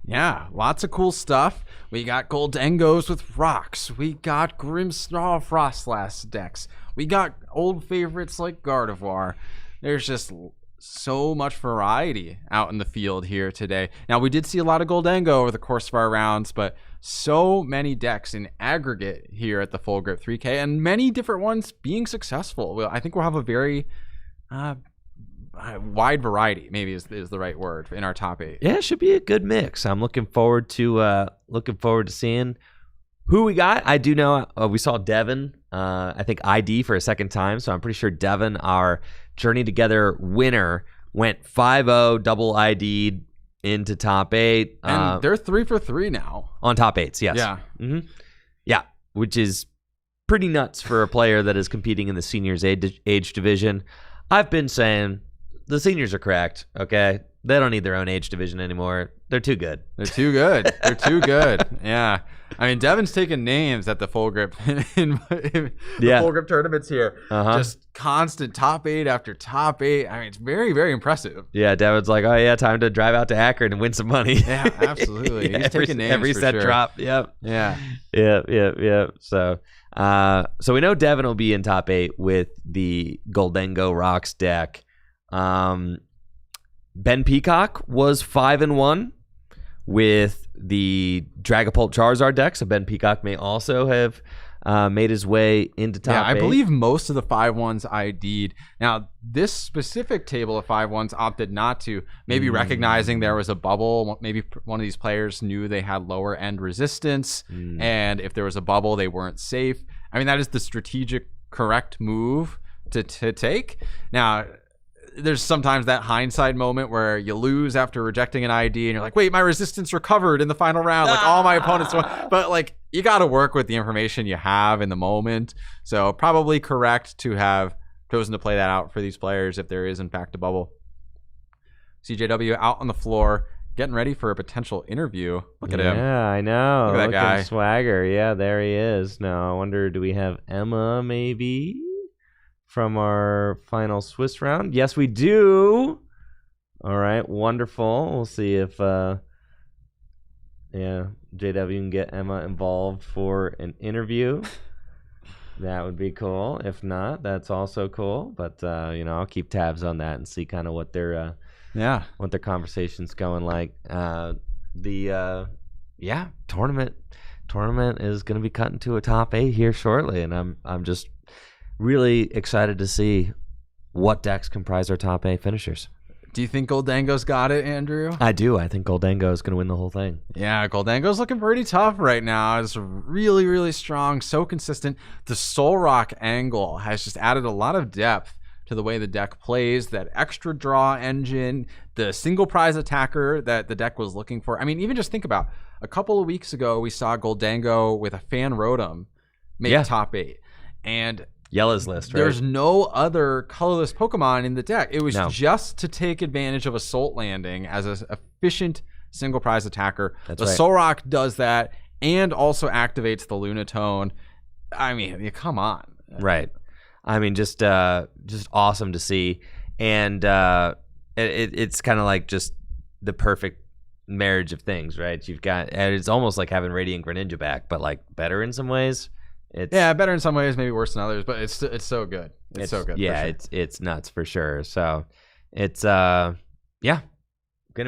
[SPEAKER 1] Yeah, lots of cool stuff. We got Goldengos with rocks. We got Grimmsnarl Frostlass decks. We got old favorites like Gardevoir. There's just so much variety out in the field here today. Now, we did see a lot of Goldengo over the course of our rounds, but so many decks in aggregate here at the Full Grip 3K, and many different ones being successful. I think we'll have a very wide variety, maybe is the right word, in our top 8.
[SPEAKER 2] Yeah, it should be a good mix. I'm looking forward to seeing who we got. I do know we saw Devin, I think ID for a second time, so I'm pretty sure Devin, our Journey Together winner, went 5-0, double ID'd into top 8.
[SPEAKER 1] And they're 3 for 3 now.
[SPEAKER 2] On top 8s, yes.
[SPEAKER 1] Yeah.
[SPEAKER 2] Mm-hmm. Yeah, which is pretty nuts for a player that is competing in the seniors age division. I've been saying the seniors are cracked, okay? They don't need their own age division anymore. They're too good.
[SPEAKER 1] They're too good. They're too good. Yeah. I mean, Devin's taking names at the Full Grip in the Full Grip tournaments here. Just constant top 8 after top 8. I mean, it's very, very impressive.
[SPEAKER 2] Yeah, Devin's like, oh yeah, time to drive out to Akron and win some money.
[SPEAKER 1] Yeah, absolutely. He's taking names
[SPEAKER 2] every
[SPEAKER 1] for
[SPEAKER 2] set
[SPEAKER 1] sure.
[SPEAKER 2] drop. Yep.
[SPEAKER 1] Yeah.
[SPEAKER 2] Yep. So we know Devin will be in top 8 with the Goldengo Rocks deck. Ben Peacock was 5-1 with the Dragapult Charizard deck, so Ben Peacock may also have made his way into top 8.
[SPEAKER 1] I believe most of the 5-1s ID'd. Now, this specific table of 5-1s opted not to, maybe recognizing there was a bubble. Maybe one of these players knew they had lower end resistance, and if there was a bubble, they weren't safe. I mean, that is the strategic correct move to take. Now, there's sometimes that hindsight moment where you lose after rejecting an ID and you're like, wait, my resistance recovered in the final round. Like all my opponents won. But like, you got to work with the information you have in the moment. So probably correct to have chosen to play that out for these players if there is in fact a bubble. CJW out on the floor, getting ready for a potential interview. Look at him.
[SPEAKER 2] Yeah, I know.
[SPEAKER 1] Look at that guy.
[SPEAKER 2] Swagger. Yeah, there he is. Now, I wonder, do we have Emma maybe from our final Swiss round? Yes, we do. All right, wonderful. We'll see if JW can get Emma involved for an interview. That would be cool. If not, that's also cool. But I'll keep tabs on that and see kind of what their conversation's going like. Tournament is going to be cutting to a top 8 here shortly, and I'm just really excited to see what decks comprise our top 8 finishers.
[SPEAKER 1] Do you think Goldango's got it, Andrew?
[SPEAKER 2] I do. I think Goldango is going to win the whole thing.
[SPEAKER 1] Yeah, Goldango's looking pretty tough right now. It's really, really strong, so consistent. The Soul Rock angle has just added a lot of depth to the way the deck plays, that extra draw engine, the single prize attacker that the deck was looking for. I mean, even just think about a couple of weeks ago, we saw Goldango with a Fan Rotom make top 8. And
[SPEAKER 2] Yella's list, right?
[SPEAKER 1] there's no other colorless Pokemon in the deck. It was just to take advantage of Assault Landing as an efficient single prize attacker.
[SPEAKER 2] That's
[SPEAKER 1] the
[SPEAKER 2] right.
[SPEAKER 1] Solrock does that and also activates the Lunatone. I mean, come on.
[SPEAKER 2] Right. I mean, just awesome to see. And it's kind of like just the perfect marriage of things, right? You've got, and it's almost like having Radiant Greninja back, but like better in some ways.
[SPEAKER 1] Yeah, better in some ways, maybe worse than others, but it's so good. It's so good.
[SPEAKER 2] Yeah,
[SPEAKER 1] for sure.
[SPEAKER 2] it's nuts for sure. So it's gonna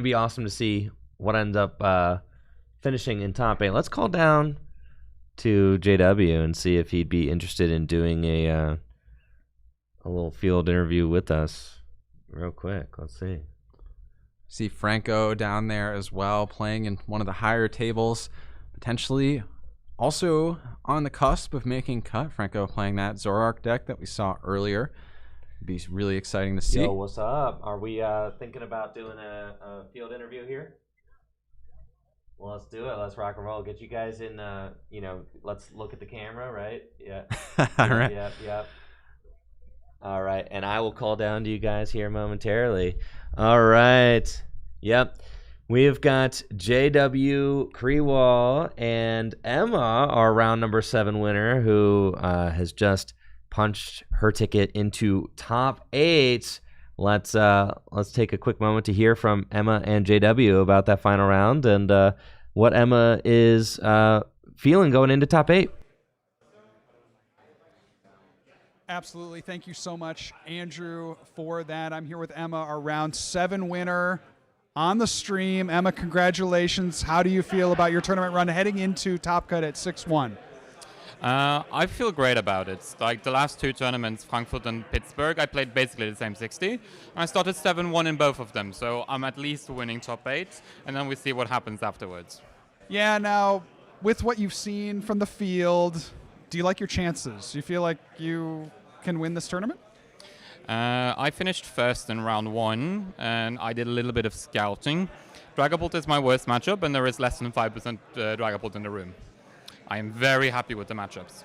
[SPEAKER 2] be awesome to see what ends up finishing in top 8. Let's call down to JW and see if he'd be interested in doing a little field interview with us real quick. Let's see.
[SPEAKER 1] See Franco down there as well, playing in one of the higher tables, potentially also on the cusp of making cut. Franco playing that Zoroark deck that we saw earlier. It'd be really exciting to see.
[SPEAKER 2] Yo, what's up? Are we thinking about doing a field interview here? Well, let's do it. Let's rock and roll. Get you guys in, let's look at the camera, right? Yeah.
[SPEAKER 1] All right.
[SPEAKER 2] Yep. All right. And I will call down to you guys here momentarily. All right. Yep. We've got JW Kriewall and Emma, our round number 7 winner, who has just punched her ticket into top 8. Let's take a quick moment to hear from Emma and JW about that final round and what Emma is feeling going into top 8.
[SPEAKER 3] Absolutely. Thank you so much, Andrew, for that. I'm here with Emma, our round 7 winner on the stream. Emma, congratulations. How do you feel about your tournament run heading into Top Cut at 6-1?
[SPEAKER 7] I feel great about it. Like the last 2 tournaments, Frankfurt and Pittsburgh, I played basically the same 60. I started 7-1 in both of them, so I'm at least winning top 8, and then we see what happens afterwards.
[SPEAKER 3] Yeah, now, with what you've seen from the field, do you like your chances? Do you feel like you can win this tournament?
[SPEAKER 7] I finished first in round 1, and I did a little bit of scouting. Dragapult is my worst matchup, and there is less than 5% Dragapult in the room. I am very happy with the matchups.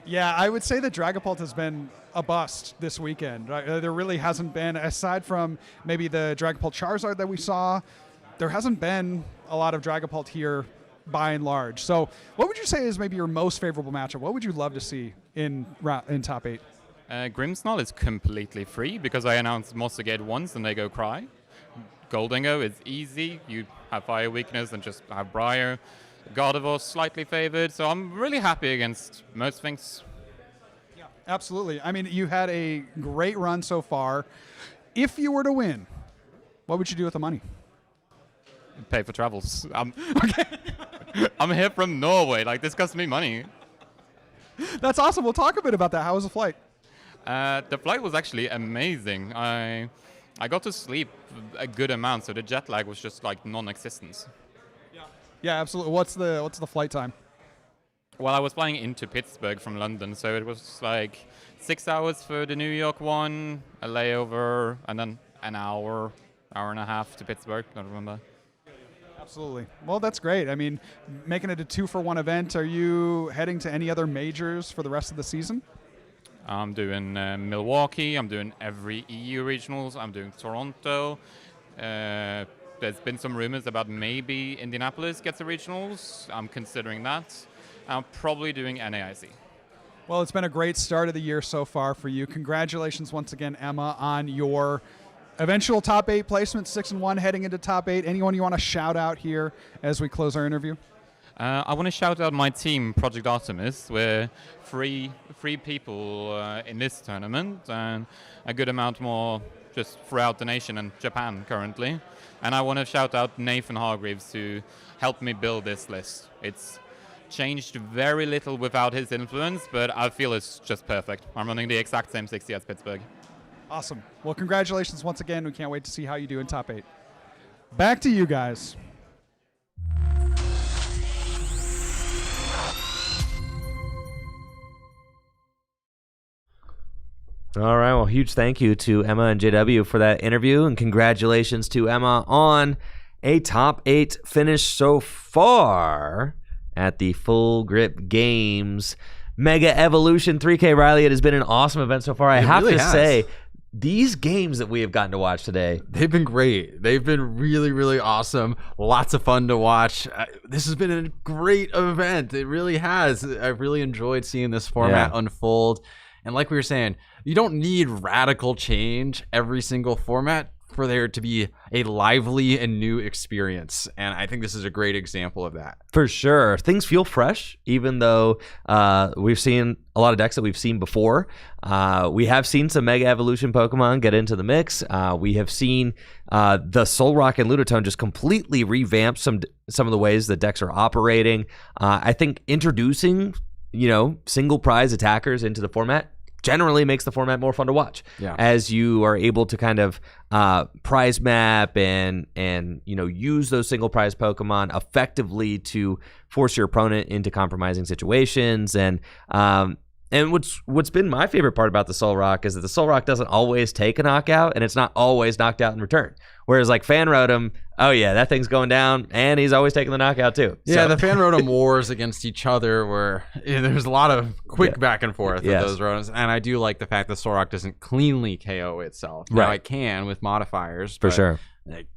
[SPEAKER 3] Yeah, I would say that Dragapult has been a bust this weekend. Right? There really hasn't been, aside from maybe the Dragapult Charizard that we saw, there hasn't been a lot of Dragapult here by and large. So what would you say is maybe your most favorable matchup? What would you love to see in top 8?
[SPEAKER 7] Grimmsnarl is completely free because I announced Mossagate once and they go cry. Goldango is easy. You have Fire Weakness and just have Briar. Gardevoir slightly favored, so I'm really happy against most things.
[SPEAKER 3] Yeah, absolutely. I mean, you had a great run so far. If you were to win, what would you do with the money?
[SPEAKER 7] Pay for travels. Okay. I'm here from Norway. Like, this costs me money.
[SPEAKER 3] That's awesome. We'll talk a bit about that. How was the flight?
[SPEAKER 7] The flight was actually amazing. I got to sleep a good amount, so the jet lag was just like non-existent.
[SPEAKER 3] Yeah, absolutely. What's the flight time?
[SPEAKER 7] Well, I was flying into Pittsburgh from London, so it was like 6 hours for the New York one, a layover, and then an hour and a half to Pittsburgh. Don't remember.
[SPEAKER 3] Absolutely. Well, that's great. I mean, making it a 2-for-1 event. Are you heading to any other majors for the rest of the season?
[SPEAKER 7] I'm doing Milwaukee. I'm doing every EU regionals. I'm doing Toronto. There's been some rumors about maybe Indianapolis gets the regionals. I'm considering that. I'm probably doing NAIC.
[SPEAKER 3] Well, it's been a great start of the year so far for you. Congratulations once again, Emma, on your eventual top 8 placement, 6-1, heading into top 8. Anyone you want to shout out here as we close our interview?
[SPEAKER 7] I want to shout out my team, Project Artemis. We're three people in this tournament, and a good amount more just throughout the nation and Japan currently. And I want to shout out Nathan Hargreaves, who helped me build this list. It's changed very little without his influence, but I feel it's just perfect. I'm running the exact same 60 as Pittsburgh.
[SPEAKER 3] Awesome. Well, congratulations once again. We can't wait to see how you do in top 8. Back to you guys.
[SPEAKER 2] All right. Well, huge thank you to Emma and JW for that interview, and congratulations to Emma on a top 8 finish so far at the Full Grip Games Mega Evolution 3K. Riley, it has been an awesome event so far. I have to say, these games that we have gotten to watch today,
[SPEAKER 1] they've been great. They've been really, really awesome. Lots of fun to watch. This has been a great event. It really has. I've really enjoyed seeing this format unfold. And like we were saying, you don't need radical change every single format for there to be a lively and new experience. And I think this is a great example of that.
[SPEAKER 2] For sure. Things feel fresh, even though we've seen a lot of decks that we've seen before. We have seen some Mega Evolution Pokemon get into the mix. We have seen the Solrock and Ludotone just completely revamp some of the ways that decks are operating. I think introducing, single prize attackers into the format generally makes the format more fun to watch, as you are able to kind of prize map and use those single prize Pokemon effectively to force your opponent into compromising situations. And what's been my favorite part about the Solrock is that the Solrock doesn't always take a knockout, and it's not always knocked out in return. Whereas like Fan Rotom, oh yeah, that thing's going down, and he's always taking the knockout too.
[SPEAKER 1] Yeah, the Fan Rotom wars against each other where there's a lot of quick back and forth with those Rotoms. And I do like the fact that Solrock doesn't cleanly KO itself. Now it can with modifiers.
[SPEAKER 2] For sure.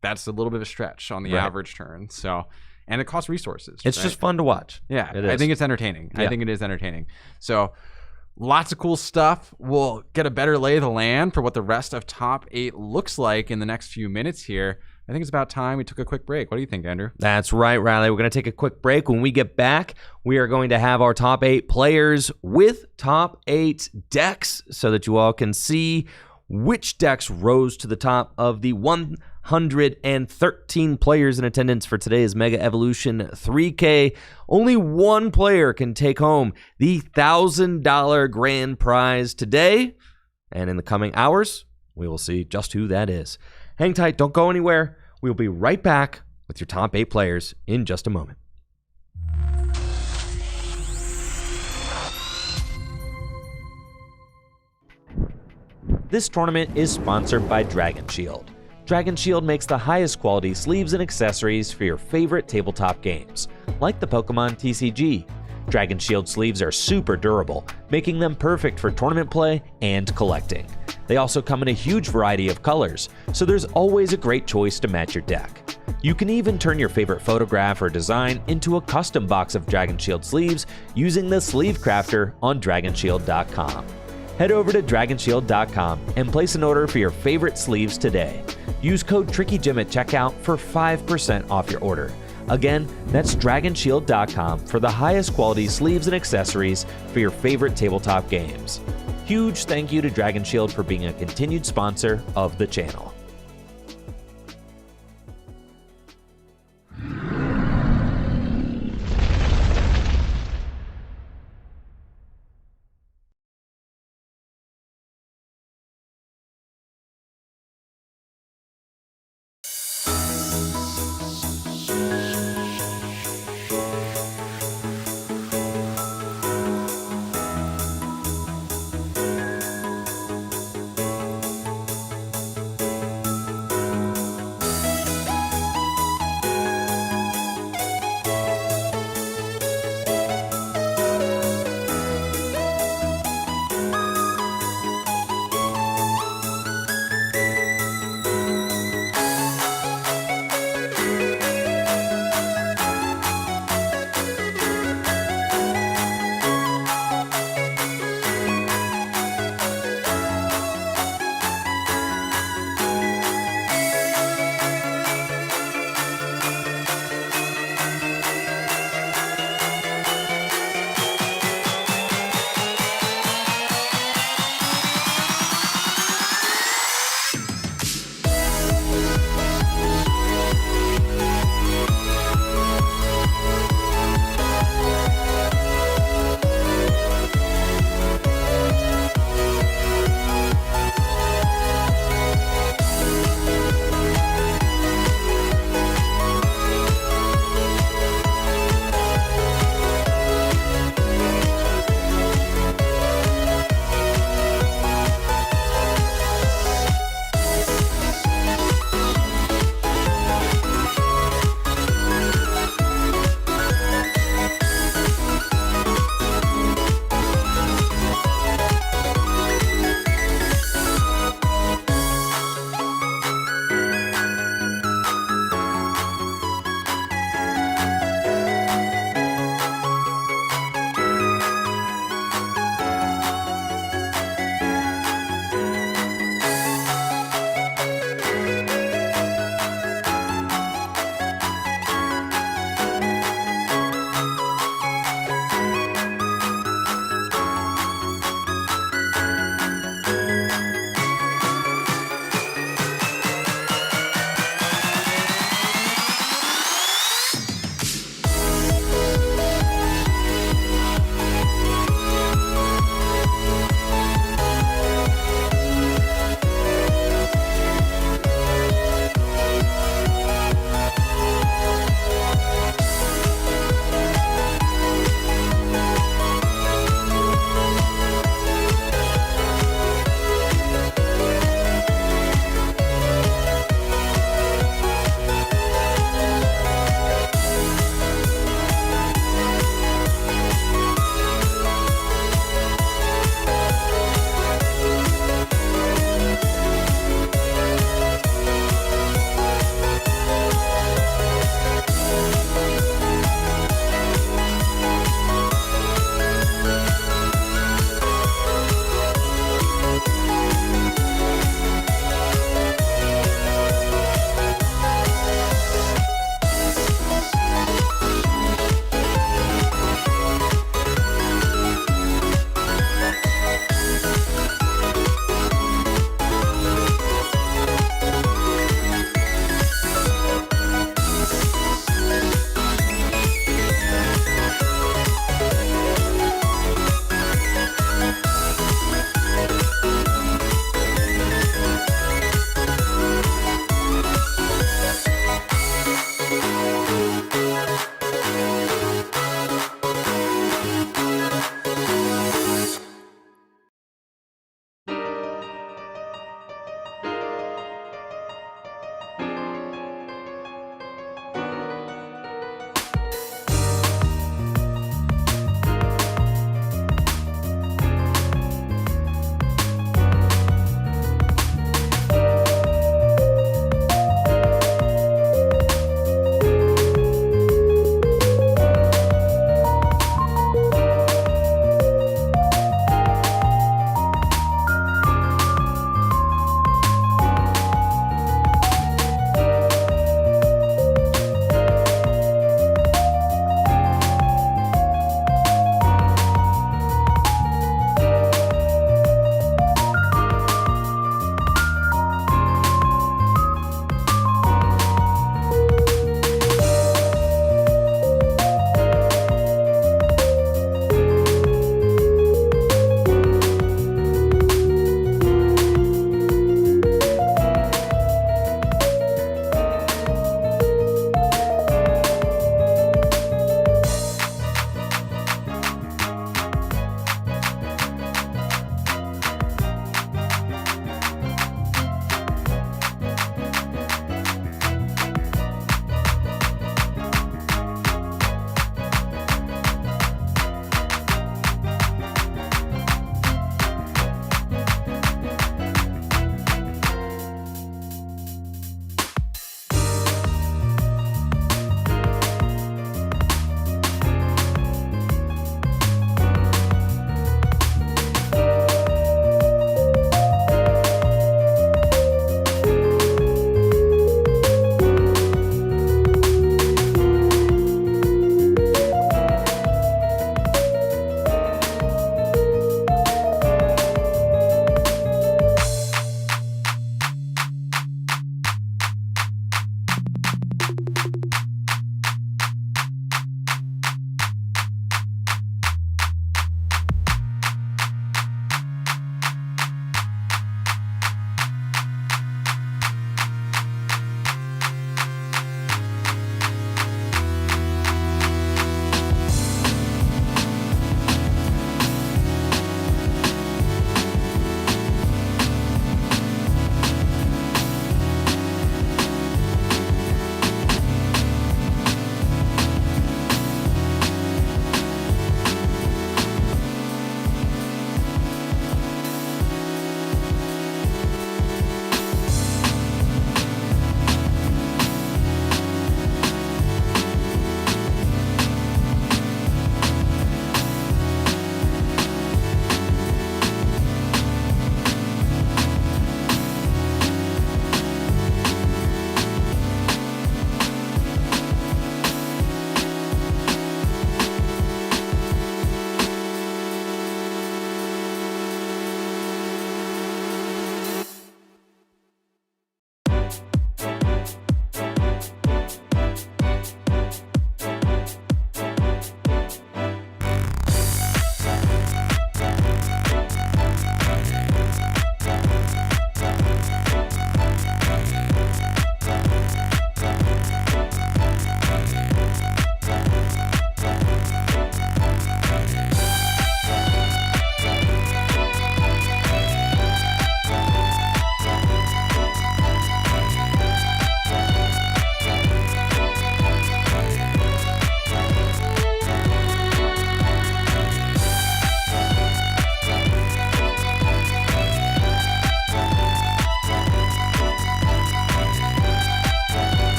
[SPEAKER 1] That's a little bit of a stretch on the average turn. So, and it costs resources.
[SPEAKER 2] It's just fun to watch.
[SPEAKER 1] Yeah, I think it's entertaining. I think it is entertaining. So, lots of cool stuff. We'll get a better lay of the land for what the rest of top 8 looks like in the next few minutes here. I think it's about time we took a quick break. What do you think, Andrew?
[SPEAKER 2] That's right, Riley. We're going to take a quick break. When we get back, we are going to have our top 8 players with top 8 decks so that you all can see which decks rose to the top of the 113 players in attendance for today's Mega Evolution 3K. Only one player can take home the $1,000 grand prize today. And in the coming hours, we will see just who that is. Hang tight. Don't go anywhere. We'll be right back with your top 8 players in just a moment. This tournament is sponsored by Dragon Shield. Dragon Shield makes the highest quality sleeves and accessories for your favorite tabletop games, like the Pokemon TCG. Dragon Shield sleeves are super durable, making them perfect for tournament play and collecting. They also come in a huge variety of colors, so there's always a great choice to match your deck. You can even turn your favorite photograph or design into a custom box of Dragon Shield sleeves using the Sleeve Crafter on DragonShield.com. Head over to DragonShield.com and place an order for your favorite sleeves today. Use code TrickyJim at checkout for 5% off your order. Again, that's DragonShield.com for the highest quality sleeves and accessories for your favorite tabletop games. Huge thank you to Dragon Shield for being a continued sponsor of the channel.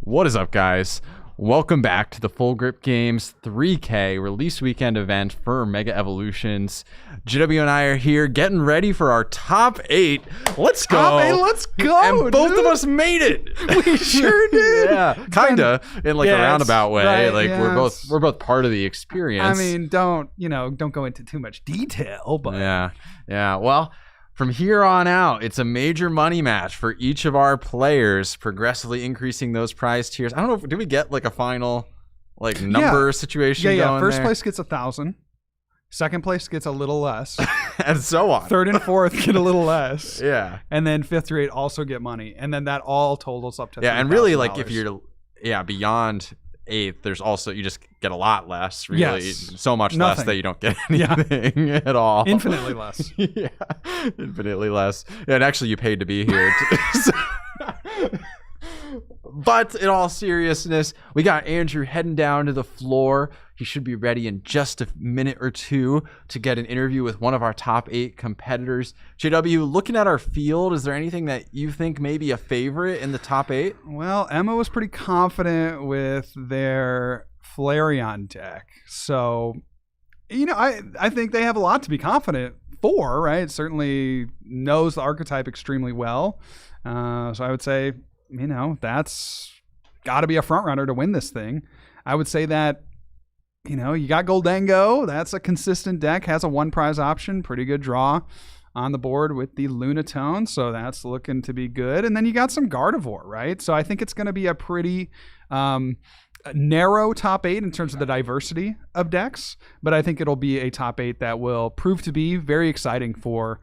[SPEAKER 1] What is up, guys? Welcome back to the Full Grip Games 3K release weekend event for Mega Evolutions. JW and I are here getting ready for our top 8. Let's go.
[SPEAKER 3] Top 8, let's go.
[SPEAKER 1] And both
[SPEAKER 3] dude.
[SPEAKER 1] of us made it.
[SPEAKER 3] We sure did.
[SPEAKER 1] Yeah, kinda in like a roundabout way.
[SPEAKER 3] right,
[SPEAKER 1] like
[SPEAKER 3] yeah,
[SPEAKER 1] we're both part of the experience.
[SPEAKER 3] I mean, don't go into too much detail, but
[SPEAKER 1] Yeah. Well, from here on out, it's a major money match for each of our players, progressively increasing those prize tiers. I don't know if did we get like a final like number situation going
[SPEAKER 3] First
[SPEAKER 1] there?
[SPEAKER 3] place gets 1,000. Second place gets a little less.
[SPEAKER 1] And so on.
[SPEAKER 3] Third and fourth get a little less.
[SPEAKER 1] Yeah.
[SPEAKER 3] And then 5th through 8 also get money. And then that all totals up to
[SPEAKER 1] Yeah, and really like
[SPEAKER 3] $3,000.
[SPEAKER 1] if you're beyond 8th, there's also you just get a lot less, really.
[SPEAKER 3] Yes.
[SPEAKER 1] So much
[SPEAKER 3] Nothing.
[SPEAKER 1] less that you don't get anything at all.
[SPEAKER 3] Infinitely less.
[SPEAKER 1] Yeah. Infinitely less. Yeah, and actually you paid to be here. But in all seriousness, we got Andrew heading down to the floor. He should be ready in just a minute or two to get an interview with one of our top 8 competitors. JW, looking at our field, is there anything that you think may be a favorite in the top 8?
[SPEAKER 3] Well, Emma was pretty confident with their Flareon deck. So, I think they have a lot to be confident for, right? Certainly knows the archetype extremely well. So I would say, that's got to be a front runner to win this thing. I would say that, you got Goldengo. That's a consistent deck, has a 1 prize option, pretty good draw on the board with the Lunatone. So that's looking to be good. And then you got some Gardevoir, right? So I think it's going to be a pretty narrow top 8 in terms of the diversity of decks. But I think it'll be a top 8 that will prove to be very exciting for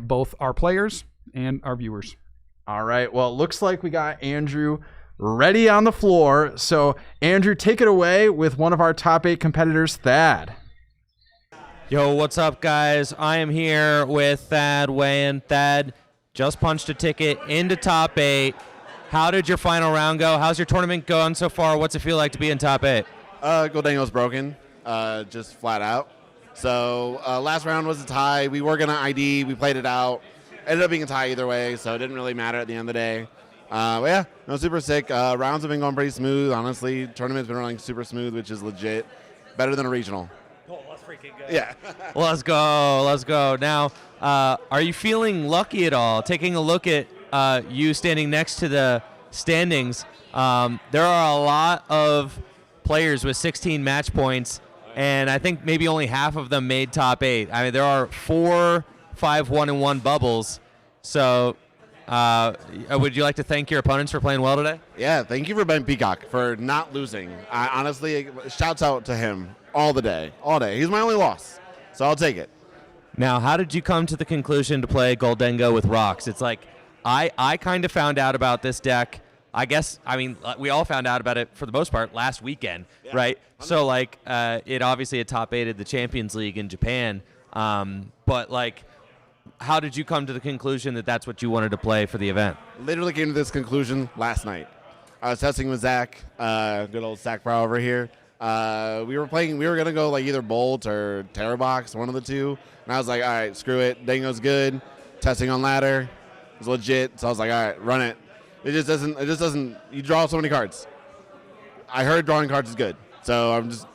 [SPEAKER 3] both our players and our viewers.
[SPEAKER 1] All right. Well, it looks like we got Andrew ready on the floor. So, Andrew, take it away with one of our top 8 competitors, Thad.
[SPEAKER 2] Yo, what's up, guys? I am here with Thad weighing. Thad just punched a ticket into top 8. How did your final round go? How's your tournament going so far? What's it feel like to be in top 8?
[SPEAKER 8] Goldengo's broken, just flat out. So last round was a tie. We were going to ID. We played it out. Ended up being a tie either way, so it didn't really matter at the end of the day. But yeah, no, super sick. Rounds have been going pretty smooth, honestly. Tournament's been running super smooth, which is legit. Better than a regional.
[SPEAKER 2] Oh, that's freaking good.
[SPEAKER 8] Yeah.
[SPEAKER 2] Let's go. Now, are you feeling lucky at all? Taking a look at you standing next to the standings, there are a lot of players with 16 match points, and I think maybe only half of them made top 8. I mean, there are 4 5 1-1 bubbles. So would you like to thank your opponents for playing well today?
[SPEAKER 8] Yeah, thank you for Ben Peacock for not losing. Honestly, shouts out to him all day. He's my only loss, so I'll take it.
[SPEAKER 2] Now, how did you come to the conclusion to play Goldengo with rocks? It's like I kind of found out about this deck. We all found out about it for the most part last weekend, right? So it obviously had top 8'd the Champions League in Japan. But how did you come to the conclusion that that's what you wanted to play for the event?
[SPEAKER 8] Literally came to this conclusion last night. I was testing with Zach, good old Zach Brow over here. We were going to go either Bolt or Terror Box, one of the two. And I was like, all right, screw it. Dango's good. Testing on ladder is legit. So I was like, all right, run it. It just doesn't, you draw so many cards. I heard drawing cards is good. So I'm just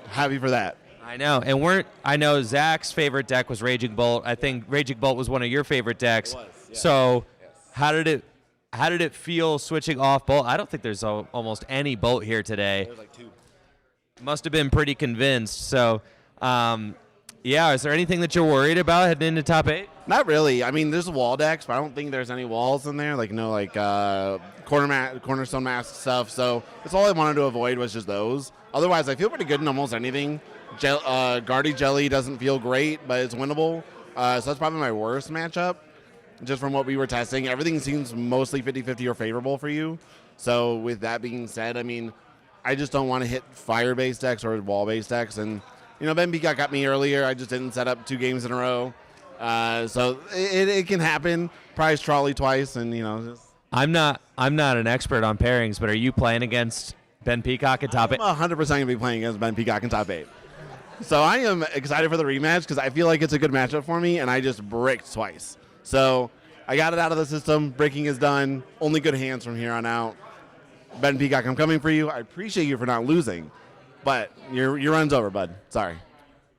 [SPEAKER 8] happy for that.
[SPEAKER 2] I know. And I know Zach's favorite deck was Raging Bolt. I think Raging Bolt was one of your favorite decks.
[SPEAKER 8] It was, yeah.
[SPEAKER 2] So
[SPEAKER 8] yes.
[SPEAKER 2] how did it feel switching off Bolt? I don't think there's almost any Bolt here today.
[SPEAKER 8] There's 2.
[SPEAKER 2] Must have been pretty convinced. So, is there anything that you're worried about heading into top 8?
[SPEAKER 8] Not really. I mean, there's wall decks, but I don't think there's any walls in there. Cornerstone mask stuff. So that's all I wanted to avoid was just those. Otherwise, I feel pretty good in almost anything. Guardy Jelly doesn't feel great, but it's winnable. So that's probably my worst matchup, just from what we were testing. Everything seems mostly 50-50 or favorable for you. So with that being said, I mean, I just don't want to hit fire-based decks or wall-based decks. And, Ben Peacock got me earlier. I just didn't set up 2 games in a row. So it can happen. Prize trolley twice, and, just...
[SPEAKER 2] I'm not an expert on pairings, but are you playing against Ben Peacock in top 8?
[SPEAKER 8] I'm 100% going to be playing against Ben Peacock in top 8. So I am excited for the rematch because I feel like it's a good matchup for me, and I just bricked twice. So I got it out of the system. Breaking is done. Only good hands from here on out. Ben Peacock, I'm coming for you. I appreciate you for not losing, but your run's over, bud. Sorry.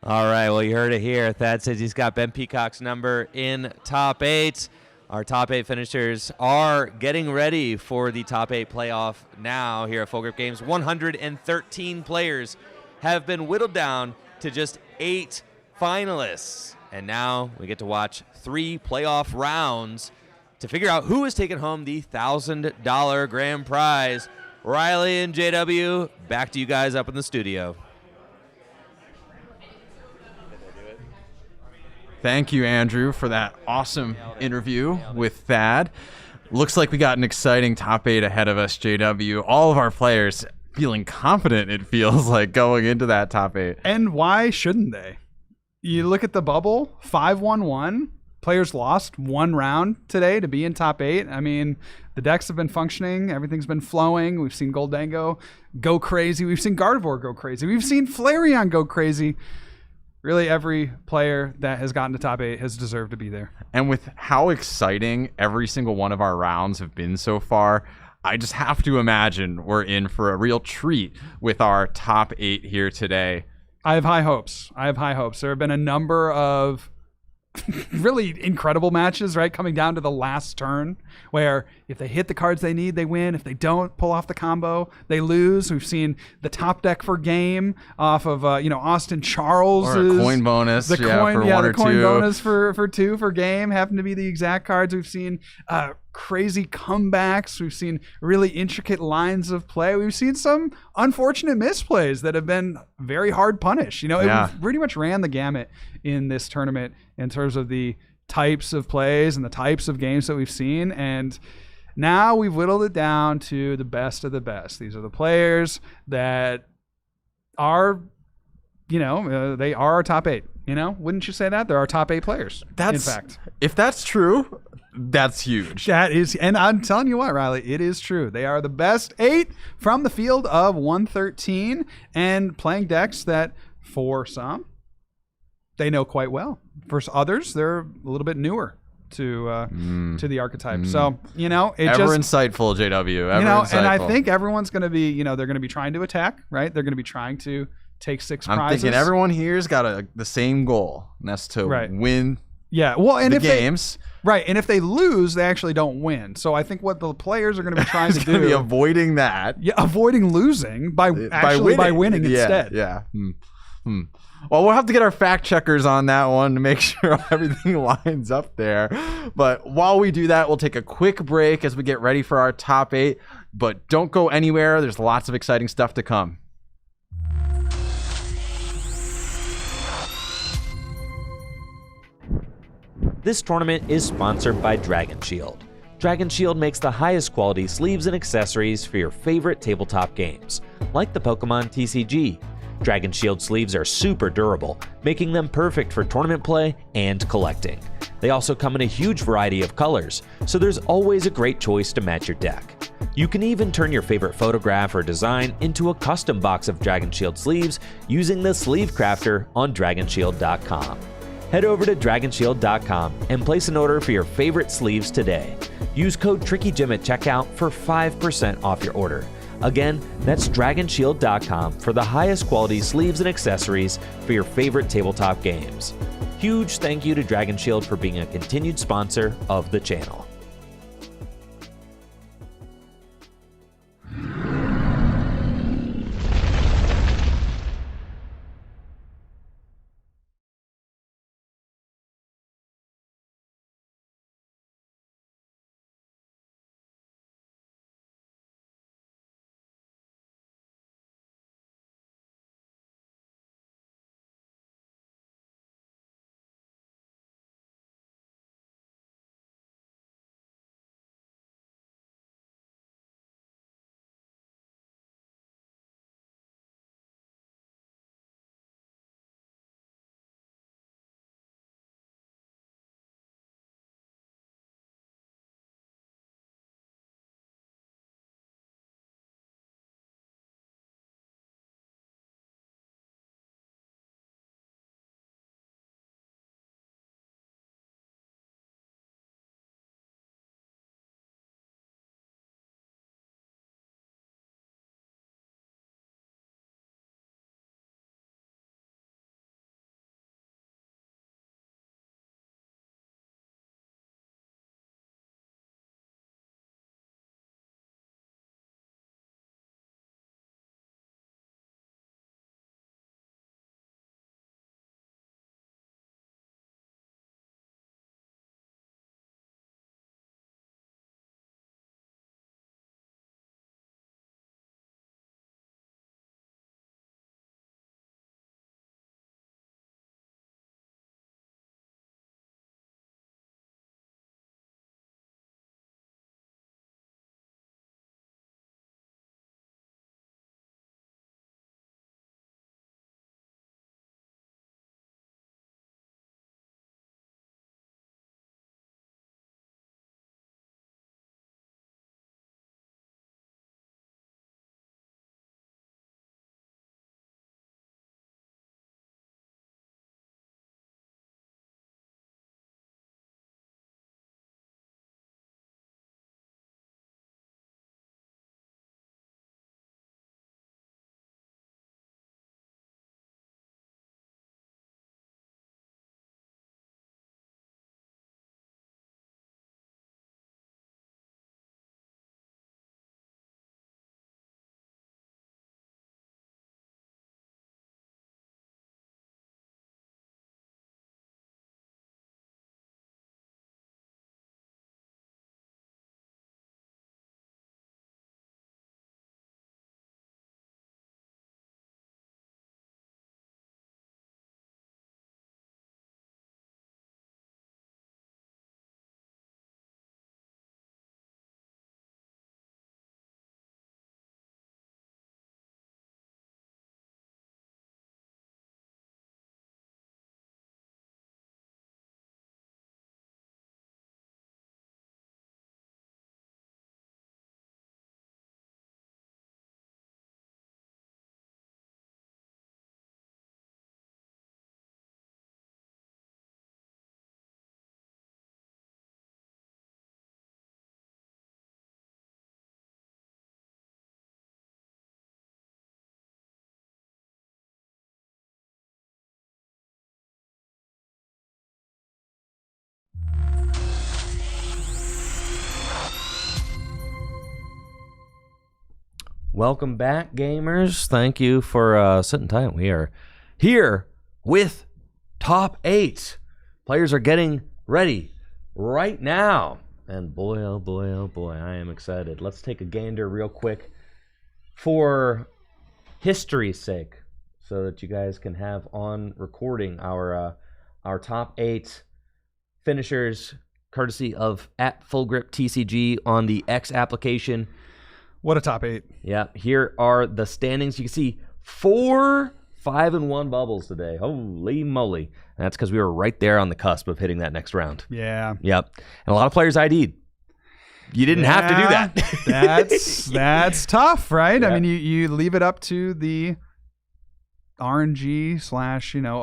[SPEAKER 2] All right, well, you heard it here. Thad says he's got Ben Peacock's number in top 8. Our top 8 finishers are getting ready for the top 8 playoff now here at Full Grip Games. 113 players have been whittled down to just 8 finalists. And now we get to watch 3 playoff rounds to figure out who is taking home the $1,000 grand prize. Riley and JW, back to you guys up in the studio.
[SPEAKER 1] Thank you, Andrew, for that awesome interview with Thad. Looks like we got an exciting top 8 ahead of us, JW. All of our players feeling confident, it feels like, going into that top 8.
[SPEAKER 3] And why shouldn't they? You look at the bubble, 5-1-1. Players lost 1 round today to be in top 8. I mean, the decks have been functioning. Everything's been flowing. We've seen Goldango go crazy. We've seen Gardevoir go crazy. We've seen Flareon go crazy. Really, every player that has gotten to top 8 has deserved to be there.
[SPEAKER 1] And with how exciting every single one of our rounds have been so far, I just have to imagine we're in for a real treat with our top 8 here today.
[SPEAKER 3] I have high hopes. There have been a number of really incredible matches, right? Coming down to the last turn, where if they hit the cards they need, they win. If they don't pull off the combo, they lose. We've seen the top deck for game off of Austin Charles,
[SPEAKER 1] or a coin bonus,
[SPEAKER 3] the coin
[SPEAKER 1] two.
[SPEAKER 3] bonus for 2 for game happen to be the exact cards. We've seen crazy comebacks. We've seen really intricate lines of play. We've seen some unfortunate misplays that have been very hard punished. It pretty much ran the gamut in this tournament in terms of the types of plays and the types of games that we've seen. And now we've whittled it down to the best of the best. These are the players that are, they are our top 8. Wouldn't you say that? They're our top 8 players. In fact,
[SPEAKER 1] if that's true, that's huge.
[SPEAKER 3] That is, and I'm telling you what, Riley, it is true. They are the best 8 from the field of 113 and playing decks that, for some, they know quite well. For others, they're a little bit newer to the archetype. So,
[SPEAKER 1] insightful, JW. Insightful.
[SPEAKER 3] And I think everyone's going to be, they're going to be trying to attack, right? They're going to be trying to take 6 prizes.
[SPEAKER 1] I'm thinking everyone here's got the same goal, and that's to win.
[SPEAKER 3] Yeah, well, and
[SPEAKER 1] the games.
[SPEAKER 3] And if they lose, they actually don't win. So I think what the players are going to be trying to do
[SPEAKER 1] be avoiding that.
[SPEAKER 3] Yeah, avoiding losing by winning instead.
[SPEAKER 1] Yeah. Well, we'll have to get our fact checkers on that one to make sure everything lines up there. But while we do that, we'll take a quick break as we get ready for our top 8. But don't go anywhere. There's lots of exciting stuff to come.
[SPEAKER 2] This tournament is sponsored by Dragon Shield. Dragon Shield makes the highest quality sleeves and accessories for your favorite tabletop games, like the Pokemon TCG. Dragon Shield sleeves are super durable, making them perfect for tournament play and collecting. They also come in a huge variety of colors, so there's always a great choice to match your deck. You can even turn your favorite photograph or design into a custom box of Dragon Shield sleeves using the Sleeve Crafter on DragonShield.com. Head over to DragonShield.com and place an order for your favorite sleeves today. Use code TrickyJim at checkout for 5% off your order. Again, that's DragonShield.com for the highest quality sleeves and accessories for your favorite tabletop games. Huge thank you to Dragon Shield for being a continued sponsor of the channel. Welcome back, gamers. Thank you for sitting tight. We are here with top 8. Players are getting ready right now. And boy, oh boy, oh boy, I am excited. Let's take a gander real quick for history's sake so that you guys can have on recording our top 8 finishers courtesy of @FullGripTCG on the X application.
[SPEAKER 3] What a top 8.
[SPEAKER 2] Yeah, here are the standings. You can see 4 5-1 bubbles today. Holy moly. And that's because we were right there on the cusp of hitting that next round.
[SPEAKER 3] Yeah.
[SPEAKER 2] Yep. And a lot of players ID'd. You didn't have to do that.
[SPEAKER 3] That's tough, right?
[SPEAKER 2] Yeah.
[SPEAKER 3] I mean, you leave it up to the RNG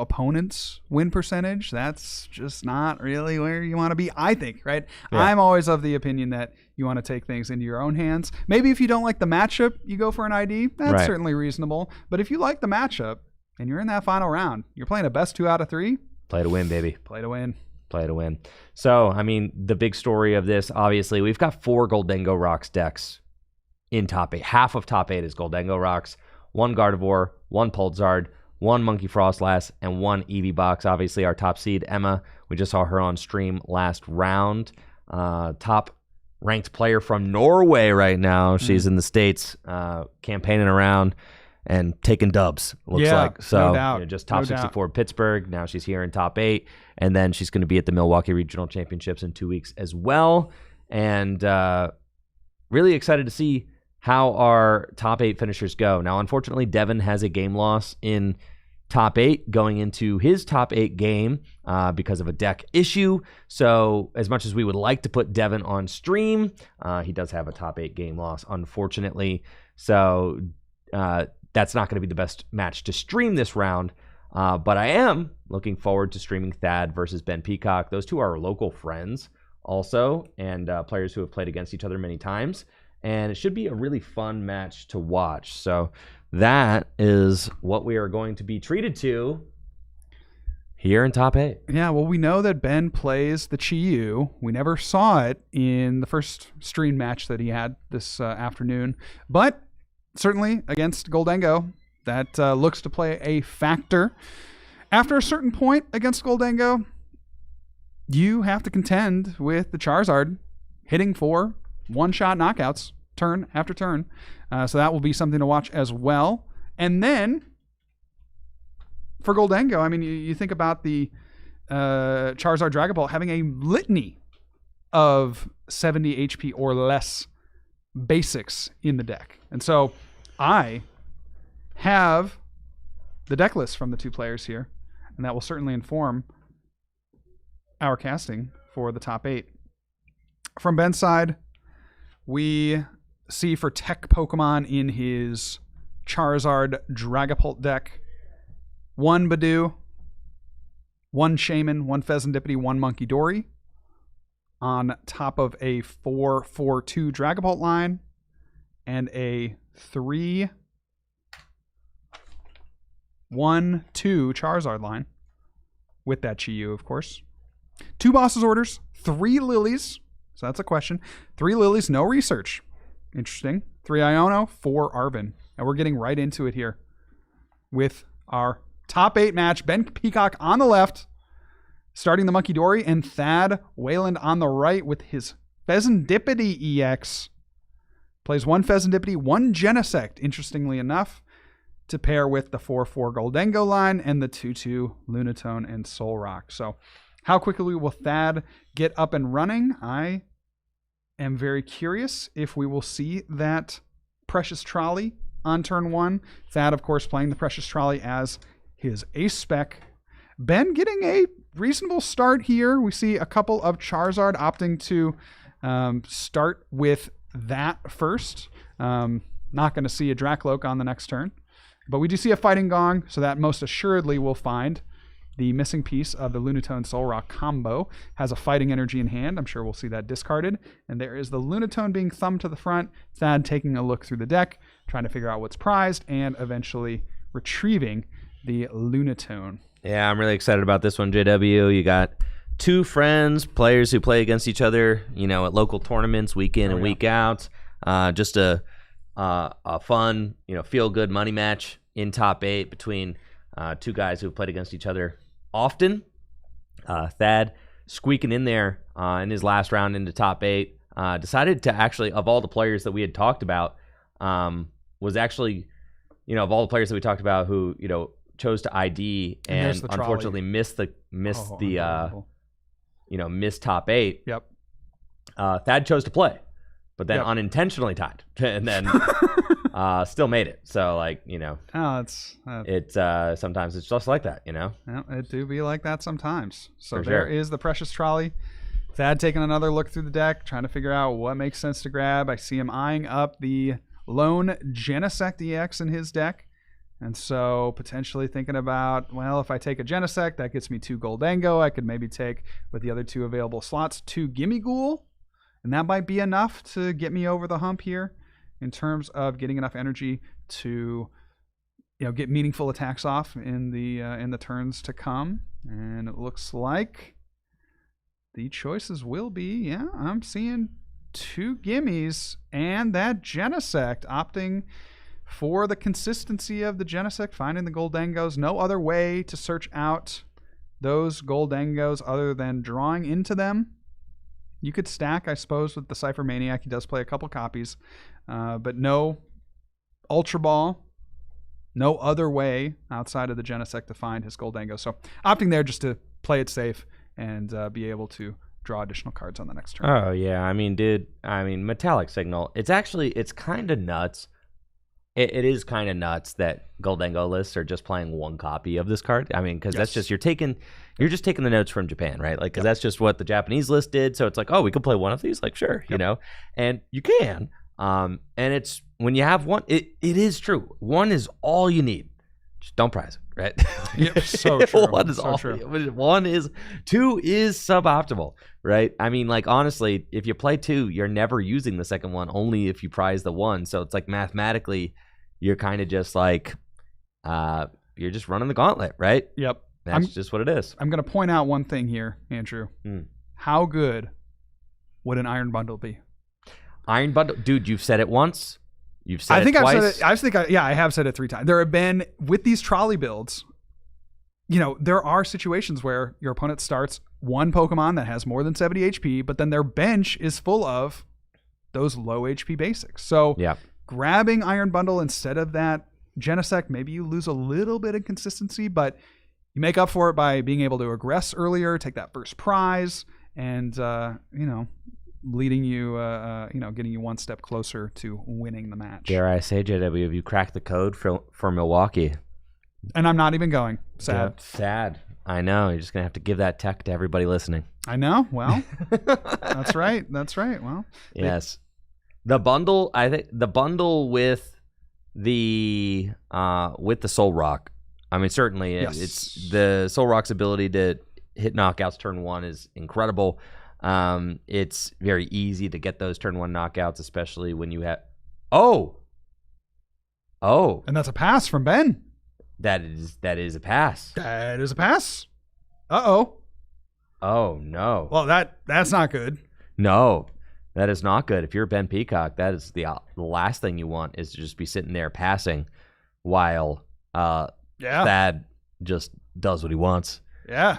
[SPEAKER 3] / opponent's win percentage. That's just not really where you want to be, I think, right?
[SPEAKER 2] Yeah.
[SPEAKER 3] I'm always of the opinion that you want to take things into your own hands. Maybe if you don't like the matchup, you go for an ID. That's
[SPEAKER 2] Right.
[SPEAKER 3] certainly reasonable. But if you like the matchup and you're in that final round, you're playing a best 2 out of 3,
[SPEAKER 2] Play to win, baby.
[SPEAKER 3] play to win.
[SPEAKER 2] Play to win. So, I mean, the big story of this, obviously, we've got 4 Goldengo Rocks decks in top 8. Half of top 8 is Goldengo Rocks. 1 Gardevoir, 1 Pulsard, 1 Monkey Frostlass, and 1 Eevee Box. Obviously, our top seed, Emma, we just saw her on stream last round. Top ranked player from Norway right now. She's in the States campaigning around and taking dubs, looks
[SPEAKER 3] Yeah,
[SPEAKER 2] like. So,
[SPEAKER 3] no doubt.
[SPEAKER 2] just top
[SPEAKER 3] No doubt.
[SPEAKER 2] 64 Pittsburgh. Now she's here in top 8. And then she's going to be at the Milwaukee Regional Championships in 2 weeks as well. And really excited to see how our top 8 finishers go. Now, unfortunately, Devin has a game loss in top 8 going into his top 8 game because of a deck issue. So as much as we would like to put Devin on stream, he does have a top 8 game loss, unfortunately. So that's not going to be the best match to stream this round. But I am looking forward to streaming Thad versus Ben Peacock. Those two are local friends also, and players who have played against each other many times. And it should be a really fun match to watch. So that is what we are going to be treated to here in top 8.
[SPEAKER 3] Yeah, well, we know that Ben plays the Chi-Yu. We never saw it in the first stream match that he had this afternoon. But certainly against Goldengo, that looks to play a factor. After a certain point against Goldengo, you have to contend with the Charizard hitting for one-shot knockouts turn after turn. So that will be something to watch as well. And then for Goldengo, I mean, you think about the Charizard Dragon Ball having a litany of 70 HP or less basics in the deck. And so I have the deck list from the 2 players here, and that will certainly inform our casting for the top 8. From Ben's side, we see for tech Pokemon in his Charizard Dragapult deck, 1 Badoo, 1 Shaman, 1 Pheasantipity, 1 Monkey Dory, on top of a 4-4-2 Dragapult line, and a 3-1-2 Charizard line, with that Chi-Yu, of course. 2 Boss's Orders, 3 Lilies, so that's a question. 3 Lilies, no research. Interesting. 3 Iono, 4 Arven. And we're getting right into it here with our top 8 match. Ben Peacock on the left, starting the Monkey Dory, and Thad Wayland on the right with his Pheasantipity EX. Plays 1 Pheasantipity, 1 Genesect, interestingly enough, to pair with the 4-4 Goldengo line and the 2-2 Lunatone and Solrock. So how quickly will Thad get up and running? I am very curious if we will see that Precious Trolley on turn 1. Thad, of course, playing the Precious Trolley as his ace spec. Ben getting a reasonable start here. We see a couple of Charizard opting to start with that first. Not going to see a Dracloak on the next turn. But we do see a Fighting Gong, so that most assuredly will find the missing piece of the Lunatone Solrock combo. Has a Fighting Energy in hand. I'm sure we'll see that discarded. And there is the Lunatone being thumbed to the front. Thad taking a look through the deck, trying to figure out what's prized, and eventually retrieving the Lunatone.
[SPEAKER 2] Yeah, I'm really excited about this one, JW. You got 2 friends, players who play against each other, at local tournaments week in and week out. Just a a fun, feel good money match in top 8 between two guys who've played against each other often. Thad squeaking in there in his last round into top 8. Decided to actually, of all the players that we had talked about, was actually, of all the players that we talked about who, chose to ID and unfortunately missed top 8.
[SPEAKER 3] Yep.
[SPEAKER 2] Thad chose to play, but then unintentionally tied, and then still made it. So it's sometimes it's just like that,
[SPEAKER 3] Yeah, it do be like that sometimes. So
[SPEAKER 2] For
[SPEAKER 3] there
[SPEAKER 2] sure.
[SPEAKER 3] is the precious trolley. Thad taking another look through the deck, trying to figure out what makes sense to grab. I see him eyeing up the lone Genesect EX in his deck. And so potentially thinking about, well, if I take a Genesect, that gets me 2 Goldango. I could maybe take, with the other 2 available slots, 2 Gimmighoul. And that might be enough to get me over the hump here in terms of getting enough energy to, get meaningful attacks off in the turns to come. And it looks like the choices will be, I'm seeing 2 Gimmies and that Genesect, opting for the consistency of the Genesect, finding the Goldangos. No other way to search out those Goldangos other than drawing into them. You could stack, I suppose, with the Cypher Maniac. He does play a couple copies, but no Ultra Ball, no other way outside of the Genesect to find his Goldango. So opting there just to play it safe and be able to draw additional cards on the next turn.
[SPEAKER 2] Oh, yeah. I mean, Metallic Signal, it's kind of nuts. It is kind of nuts that Goldango lists are just playing 1 copy of this card. I mean, because that's just, you're just taking the notes from Japan, right? Like, because that's just what the Japanese list did. So it's like, oh, we could play one of these? Like, sure, and you can. And it's, when you have one, it is true. 1 is all you need. Just don't prize it, right?
[SPEAKER 3] Yep, so true.
[SPEAKER 2] 1 is
[SPEAKER 3] so
[SPEAKER 2] all.
[SPEAKER 3] true.
[SPEAKER 2] 2 is suboptimal, right? I mean, like, honestly, if you play 2, you're never using the second one, only if you prize the 1. So it's like mathematically, you're kind of just like, you're just running the gauntlet, right?
[SPEAKER 3] Yep.
[SPEAKER 2] That's just what it is.
[SPEAKER 3] I'm going to point out one thing here, Andrew. How good would an Iron Bundle be?
[SPEAKER 2] Iron Bundle, dude, you've said it once. You've said
[SPEAKER 3] I think
[SPEAKER 2] it twice.
[SPEAKER 3] I've said it. I have said it 3 times. There have been, with these trolley builds, there are situations where your opponent starts 1 Pokemon that has more than 70 HP, but then their bench is full of those low HP basics. So grabbing Iron Bundle instead of that Genesect, maybe you lose a little bit of consistency, but you make up for it by being able to aggress earlier, take that first prize, and leading you, getting you 1 step closer to winning the match.
[SPEAKER 2] Dare I say, JW, have you cracked the code for Milwaukee?
[SPEAKER 3] And I'm not even going. Sad.
[SPEAKER 2] Yep, sad. I know. You're just gonna have to give that tech to everybody listening.
[SPEAKER 3] I know. Well, that's right. That's right. Well,
[SPEAKER 2] yes. The bundle, I think the bundle with the Soul Rock. I mean, certainly it's the Soul Rock's ability to hit knockouts turn 1 is incredible. It's very easy to get those turn 1 knockouts, especially when you have. Oh,
[SPEAKER 3] and that's a pass from Ben.
[SPEAKER 2] That is a pass.
[SPEAKER 3] That is a pass. Oh
[SPEAKER 2] no.
[SPEAKER 3] Well, that's not good.
[SPEAKER 2] No, that is not good. If you're Ben Peacock, that is the last thing you want is to just be sitting there passing while Thad just does what he wants.
[SPEAKER 3] Yeah.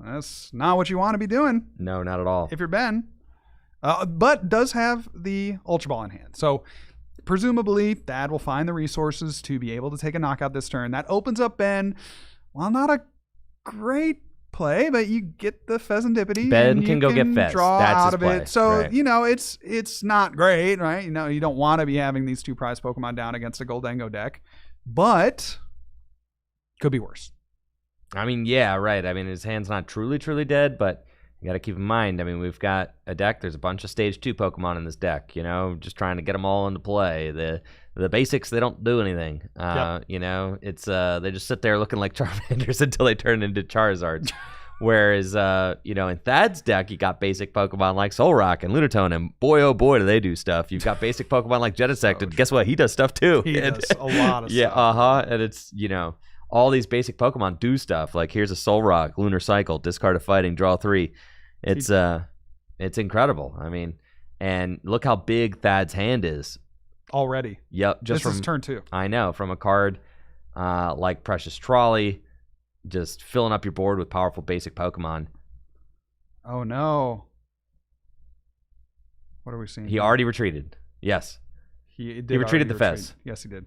[SPEAKER 3] That's not what you want to be doing.
[SPEAKER 2] No, not at all.
[SPEAKER 3] If you're Ben. But does have the Ultra Ball in hand. So presumably Thad will find the resources to be able to take a knockout this turn. That opens up Ben. Well, not a great play, but you get the Pheasantipity.
[SPEAKER 2] Ben can go get Fez.
[SPEAKER 3] Draw
[SPEAKER 2] That's
[SPEAKER 3] out
[SPEAKER 2] his
[SPEAKER 3] of
[SPEAKER 2] play.
[SPEAKER 3] it. So,
[SPEAKER 2] right.
[SPEAKER 3] It's not great, right? You don't want to be having these 2 prize Pokemon down against a Goldango deck, but could be worse.
[SPEAKER 2] I mean, yeah, right. I mean, his hand's not truly dead, but you got to keep in mind, I mean, we've got a deck. There's a bunch of Stage 2 Pokemon in this deck, just trying to get them all into play. The basics, they don't do anything. It's they just sit there looking like Charmanders until they turn into Charizards. Whereas, in Thad's deck, you got basic Pokemon like Solrock and Lunatone, and boy, oh boy, do they do stuff. You've got basic Pokemon like Genesect, and guess what? He does stuff too.
[SPEAKER 3] He does a lot of
[SPEAKER 2] yeah,
[SPEAKER 3] stuff.
[SPEAKER 2] And it's, all these basic Pokemon do stuff. Like, here's a Solrock, Lunar Cycle, discard a fighting, draw 3. It's incredible. I mean, and look how big Thad's hand is.
[SPEAKER 3] already.
[SPEAKER 2] Yep,
[SPEAKER 3] This is turn 2.
[SPEAKER 2] I know, from a card like Precious Trolley, just filling up your board with powerful basic Pokemon.
[SPEAKER 3] Oh no. What are we seeing?
[SPEAKER 2] He already retreated. Yes.
[SPEAKER 3] He
[SPEAKER 2] retreated the Fez.
[SPEAKER 3] Yes, he did.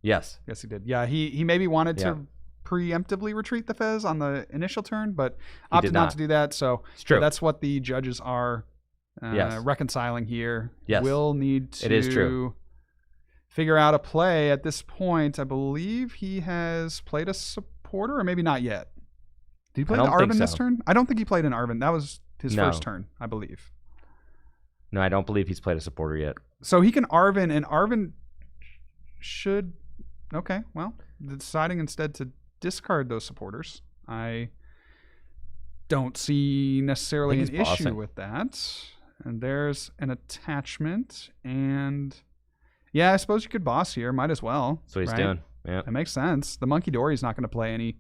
[SPEAKER 2] Yes.
[SPEAKER 3] Yes, he did. Yeah, he maybe wanted to preemptively retreat the Fez on the initial turn, but opted not to do that. So
[SPEAKER 2] It's true.
[SPEAKER 3] that's what the judges are reconciling here.
[SPEAKER 2] Yes.
[SPEAKER 3] Will need to
[SPEAKER 2] It is true.
[SPEAKER 3] figure out a play at this point. I believe he has played a supporter, or maybe not yet. Did he play an
[SPEAKER 2] don't think
[SPEAKER 3] Arven this
[SPEAKER 2] so.
[SPEAKER 3] turn? I don't think he played an Arven. That was his
[SPEAKER 2] No.
[SPEAKER 3] first turn, I believe.
[SPEAKER 2] No, I don't believe he's played a supporter yet.
[SPEAKER 3] So he can Arven, and Arven should... Okay, well, deciding instead to discard those supporters. I don't see necessarily
[SPEAKER 2] I
[SPEAKER 3] an
[SPEAKER 2] think he's
[SPEAKER 3] issue
[SPEAKER 2] bossing.
[SPEAKER 3] with that. And there's an attachment, and... Yeah, I suppose you could boss here. Might as well.
[SPEAKER 2] That's what he's
[SPEAKER 3] right?
[SPEAKER 2] doing. Yeah.
[SPEAKER 3] That makes sense. The Monkey Dory is not going to play any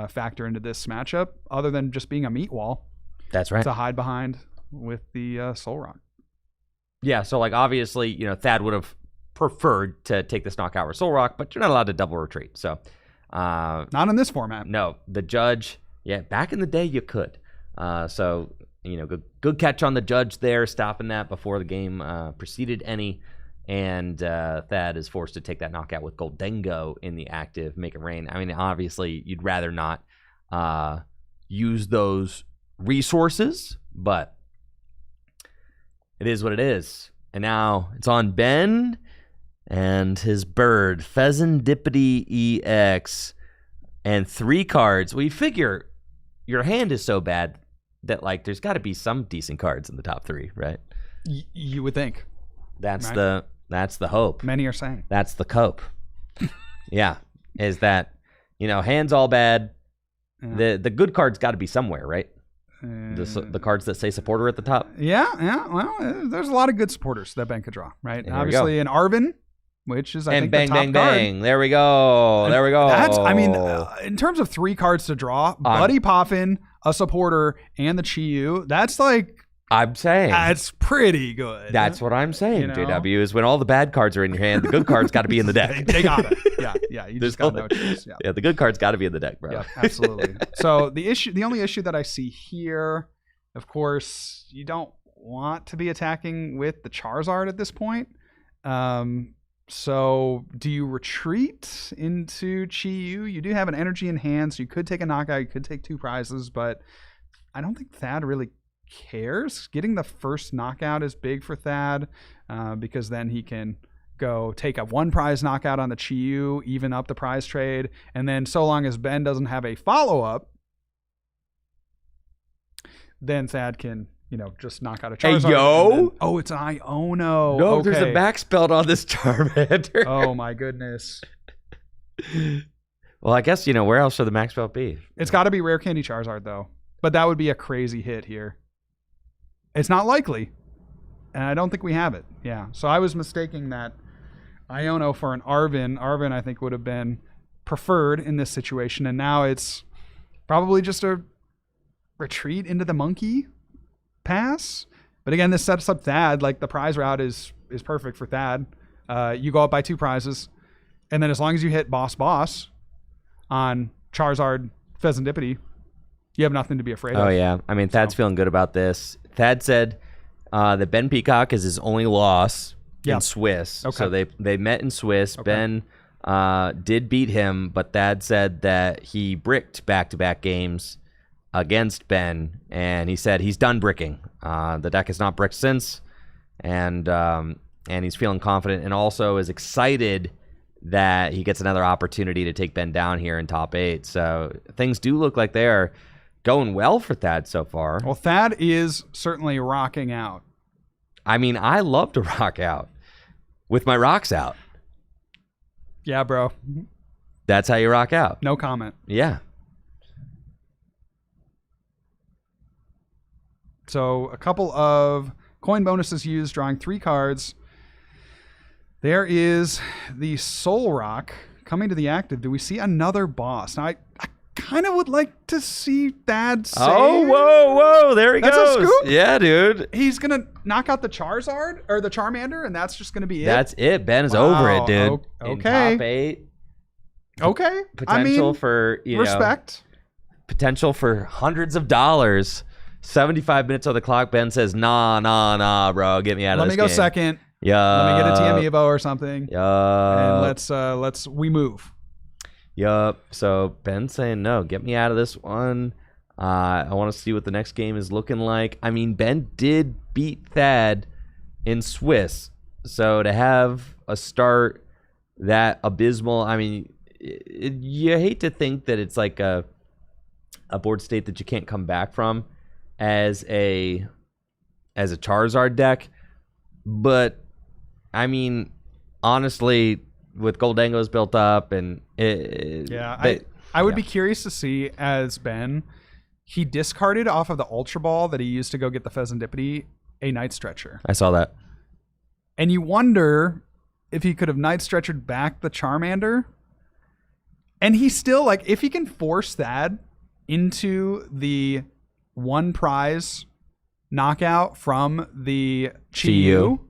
[SPEAKER 3] factor into this matchup other than just being a meat wall
[SPEAKER 2] That's right.
[SPEAKER 3] to hide behind with the Soul Rock.
[SPEAKER 2] Yeah, so like obviously, Thad would have preferred to take this knockout with Soul Rock, but you're not allowed to double retreat. So
[SPEAKER 3] Not in this format.
[SPEAKER 2] no, the judge, back in the day you could. So, good catch on the judge there, stopping that before the game proceeded any. And Thad is forced to take that knockout with Goldengo in the active, make it rain. I mean, obviously, you'd rather not use those resources, but it is what it is. And now it's on Ben and his bird, Pheasantipity EX, and 3 cards. Well, you figure your hand is so bad that, like, there's got to be some decent cards in the top 3, right?
[SPEAKER 3] You would think.
[SPEAKER 2] That's
[SPEAKER 3] Right.
[SPEAKER 2] That's the hope.
[SPEAKER 3] Many are saying.
[SPEAKER 2] That's the cope. Yeah, is that hands all bad.
[SPEAKER 3] Yeah.
[SPEAKER 2] The good cards got to be somewhere, right? The cards that say supporter at the top.
[SPEAKER 3] Yeah. Well, there's a lot of good supporters that Ben could draw, right?
[SPEAKER 2] There we
[SPEAKER 3] Obviously, an Arven, which is I
[SPEAKER 2] And
[SPEAKER 3] think
[SPEAKER 2] bang,
[SPEAKER 3] the top
[SPEAKER 2] bang,
[SPEAKER 3] card.
[SPEAKER 2] bang. There we go. There we go.
[SPEAKER 3] That's, in terms of 3 cards to draw, Buddy Poffin, a supporter, and the Chi-Yu, that's like,
[SPEAKER 2] I'm saying.
[SPEAKER 3] that's pretty good.
[SPEAKER 2] That's what I'm saying,
[SPEAKER 3] You know?
[SPEAKER 2] JW, is when all the bad cards are in your hand, the good cards got to be in the deck.
[SPEAKER 3] They got it. Yeah. You just got no choice. Yeah.
[SPEAKER 2] Yeah, the good cards got to be in the deck, bro.
[SPEAKER 3] Yeah, absolutely. So the only issue that I see here, of course, you don't want to be attacking with the Charizard at this point. So do you retreat into Chi-Yu? You do have an energy in hand, so you could take a knockout, you could take 2 prizes, but I don't think Thad really cares. Getting the first knockout is big for Thad because then he can go take a 1 prize knockout on the Chi-Yu, even up the prize trade, and then so long as Ben doesn't have a follow-up, then Thad can, just knock out a Charizard.
[SPEAKER 2] Hey, yo!
[SPEAKER 3] And then, it's an Iono.
[SPEAKER 2] No,
[SPEAKER 3] okay.
[SPEAKER 2] there's a back spell on this Charmander.
[SPEAKER 3] Oh my goodness.
[SPEAKER 2] Well, I guess, where else should the max spell be?
[SPEAKER 3] It's got to be Rare Candy Charizard, though. But that would be a crazy hit here. It's not likely. And I don't think we have it. Yeah. So I was mistaking that Iono for an Arven. Arven, I think, would have been preferred in this situation. And now it's probably just a retreat into the monkey pass. But again, this sets up Thad. Like, the prize route is perfect for Thad. You go up by 2 prizes. And then as long as you hit boss on Charizard Pheasantipity, you have nothing to be afraid of.
[SPEAKER 2] Oh, yeah. I mean, Thad's feeling good about this. Thad said that Ben Peacock is his only loss in Swiss.
[SPEAKER 3] Okay.
[SPEAKER 2] So they met in Swiss.
[SPEAKER 3] Okay.
[SPEAKER 2] Ben did beat him, but Thad said that he bricked back-to-back games against Ben, and he said he's done bricking. The deck has not bricked since, and he's feeling confident and also is excited that he gets another opportunity to take Ben down here in top 8. So things do look like they are going well for Thad so far.
[SPEAKER 3] Well, Thad is certainly rocking out.
[SPEAKER 2] I mean, I love to rock out with my rocks out.
[SPEAKER 3] Yeah, bro.
[SPEAKER 2] That's how you rock out.
[SPEAKER 3] No comment.
[SPEAKER 2] Yeah.
[SPEAKER 3] So a couple of coin bonuses used, drawing 3 cards. There is the Soul Rock coming to the active. Do we see another boss? Now, kind of would like to see Thad say.
[SPEAKER 2] Oh, whoa, there he
[SPEAKER 3] That's
[SPEAKER 2] goes.
[SPEAKER 3] a scoop?
[SPEAKER 2] Yeah, dude.
[SPEAKER 3] He's going to knock out the Charizard or the Charmander, and that's just going to be it.
[SPEAKER 2] That's it. Ben is over it, dude.
[SPEAKER 3] Okay.
[SPEAKER 2] In top 8.
[SPEAKER 3] Okay.
[SPEAKER 2] Potential for,
[SPEAKER 3] respect.
[SPEAKER 2] Potential for hundreds of dollars. 75 minutes on the clock. Ben says, nah, bro. Get me out of this game.
[SPEAKER 3] Let me go second.
[SPEAKER 2] Yeah.
[SPEAKER 3] Let me get a TM Evo or something.
[SPEAKER 2] Yeah.
[SPEAKER 3] And we move.
[SPEAKER 2] Yup. So Ben's saying no. Get me out of this one. I want to see what the next game is looking like. I mean, Ben did beat Thad in Swiss. So to have a start that abysmal, I mean, you hate to think that it's like a board state that you can't come back from as a Charizard deck. But I mean, honestly, with Goldengos built up and
[SPEAKER 3] I would be curious to see as Ben, he discarded off of the Ultra Ball that he used to go get the Pheasantipity a Night Stretcher.
[SPEAKER 2] I saw that.
[SPEAKER 3] And you wonder if he could have Night Stretchered back the Charmander. And he still, like, if he can force that into the one prize knockout from the Chi-Yu,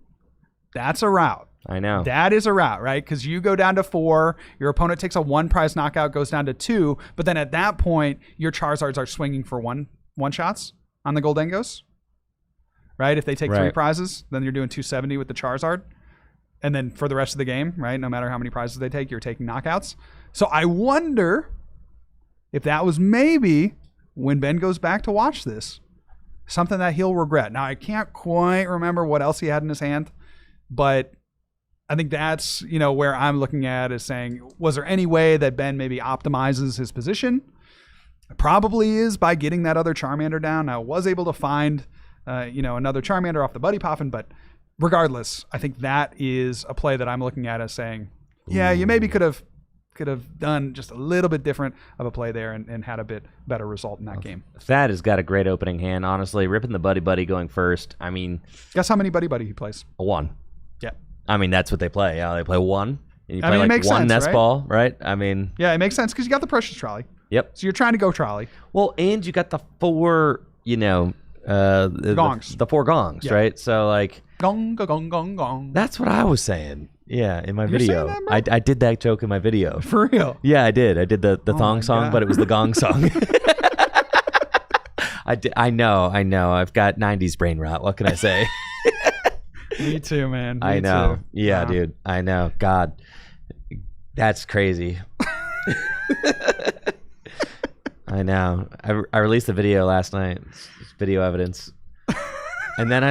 [SPEAKER 3] that's a route.
[SPEAKER 2] I know.
[SPEAKER 3] That is a route, right? Because you go down to 4, your opponent takes a one prize knockout, goes down to 2, but then at that point, your Charizards are swinging for one shots on the Goldengos, right? If they take 3 prizes, then you're doing 270 with the Charizard. And then for the rest of the game, right, no matter how many prizes they take, you're taking knockouts. So I wonder if that was maybe, when Ben goes back to watch this, something that he'll regret. Now, I can't quite remember what else he had in his hand, but I think that's, where I'm looking at is saying, was there any way that Ben maybe optimizes his position? It probably is by getting that other Charmander down. Now, was able to find, another Charmander off the Buddy Poffin, but regardless, I think that is a play that I'm looking at as saying, yeah, you maybe could have done just a little bit different of a play there and had a bit better result in that game.
[SPEAKER 2] Thad has got a great opening hand, honestly. Ripping the Buddy going first. I mean,
[SPEAKER 3] guess how many Buddy he plays?
[SPEAKER 2] 1.
[SPEAKER 3] Yeah.
[SPEAKER 2] I mean, that's what they play. Yeah, they play 1. And you play
[SPEAKER 3] it makes
[SPEAKER 2] one
[SPEAKER 3] sense,
[SPEAKER 2] nest
[SPEAKER 3] right?
[SPEAKER 2] ball, right? I mean,
[SPEAKER 3] yeah, it makes sense because you got the Precious Trolley.
[SPEAKER 2] Yep.
[SPEAKER 3] So you're trying to go Trolley.
[SPEAKER 2] Well, and you got the 4,
[SPEAKER 3] gongs.
[SPEAKER 2] The 4 gongs, right? So like,
[SPEAKER 3] gong, gong, gong, gong.
[SPEAKER 2] That's what I was saying. Yeah, in my video.
[SPEAKER 3] Saying that, bro?
[SPEAKER 2] I did that joke in my video.
[SPEAKER 3] For real?
[SPEAKER 2] Yeah, I did. I did the thong song,
[SPEAKER 3] God.
[SPEAKER 2] but it was the gong song. I know. I've got 90s brain rot. What can I say?
[SPEAKER 3] Me too, man.
[SPEAKER 2] I know.
[SPEAKER 3] Too.
[SPEAKER 2] Yeah, dude. I know. God, that's crazy. I know. I released the video last night. It's video evidence. And then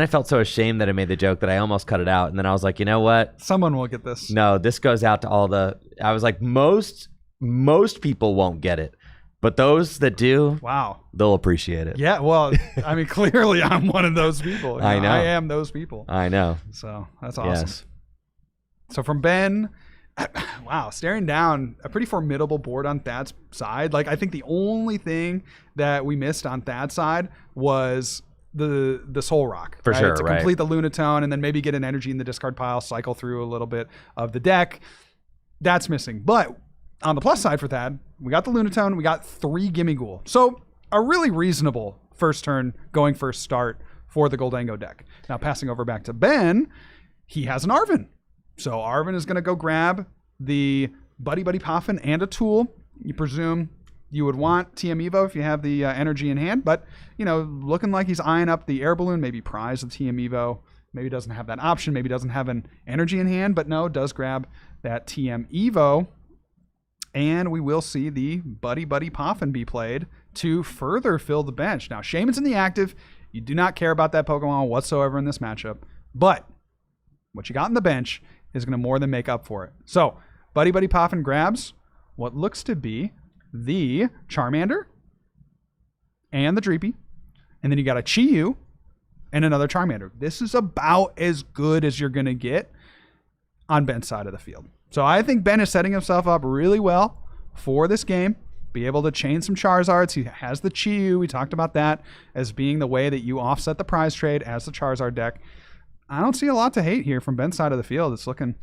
[SPEAKER 2] I felt so ashamed that I made the joke that I almost cut it out. And then I was like, you know what?
[SPEAKER 3] Someone will get this.
[SPEAKER 2] No, this goes out to all the. I was like, most people won't get it, but those that do,
[SPEAKER 3] wow,
[SPEAKER 2] they'll appreciate it.
[SPEAKER 3] Yeah, well, I mean, clearly I'm one of those people.
[SPEAKER 2] I know.
[SPEAKER 3] I am those people.
[SPEAKER 2] I know.
[SPEAKER 3] So that's awesome.
[SPEAKER 2] Yes.
[SPEAKER 3] So from Ben, wow, staring down a pretty formidable board on Thad's side. Like, I think the only thing that we missed on Thad's side was the Soul Rock.
[SPEAKER 2] For sure,
[SPEAKER 3] to
[SPEAKER 2] right.
[SPEAKER 3] complete the Lunatone and then maybe get an energy in the discard pile, cycle through a little bit of the deck. That's missing. But on the plus side for Thad, we got the Lunatone, we got 3 Gimme Ghoul. So a really reasonable first turn, going first start for the Goldango deck. Now passing over back to Ben, he has an Arven. So Arven is going to go grab the Buddy Poffin and a tool. You presume you would want TM Evo if you have the energy in hand, but looking like he's eyeing up the air balloon, maybe prize the TM Evo. Maybe doesn't have that option. Maybe doesn't have an energy in hand, but no, does grab that TM Evo. And we will see the Buddy Poffin be played to further fill the bench. Now, Shaman's in the active. You do not care about that Pokemon whatsoever in this matchup, but what you got in the bench is going to more than make up for it. So, Buddy Poffin grabs what looks to be the Charmander and the Dreepy, and then you got a Chi-Yu and another Charmander. This is about as good as you're going to get on Ben's side of the field. So I think Ben is setting himself up really well for this game. Be able to chain some Charizards. He has the Chi-Yu. We talked about that as being the way that you offset the prize trade as the Charizard deck. I don't see a lot to hate here from Ben's side of the field. It's looking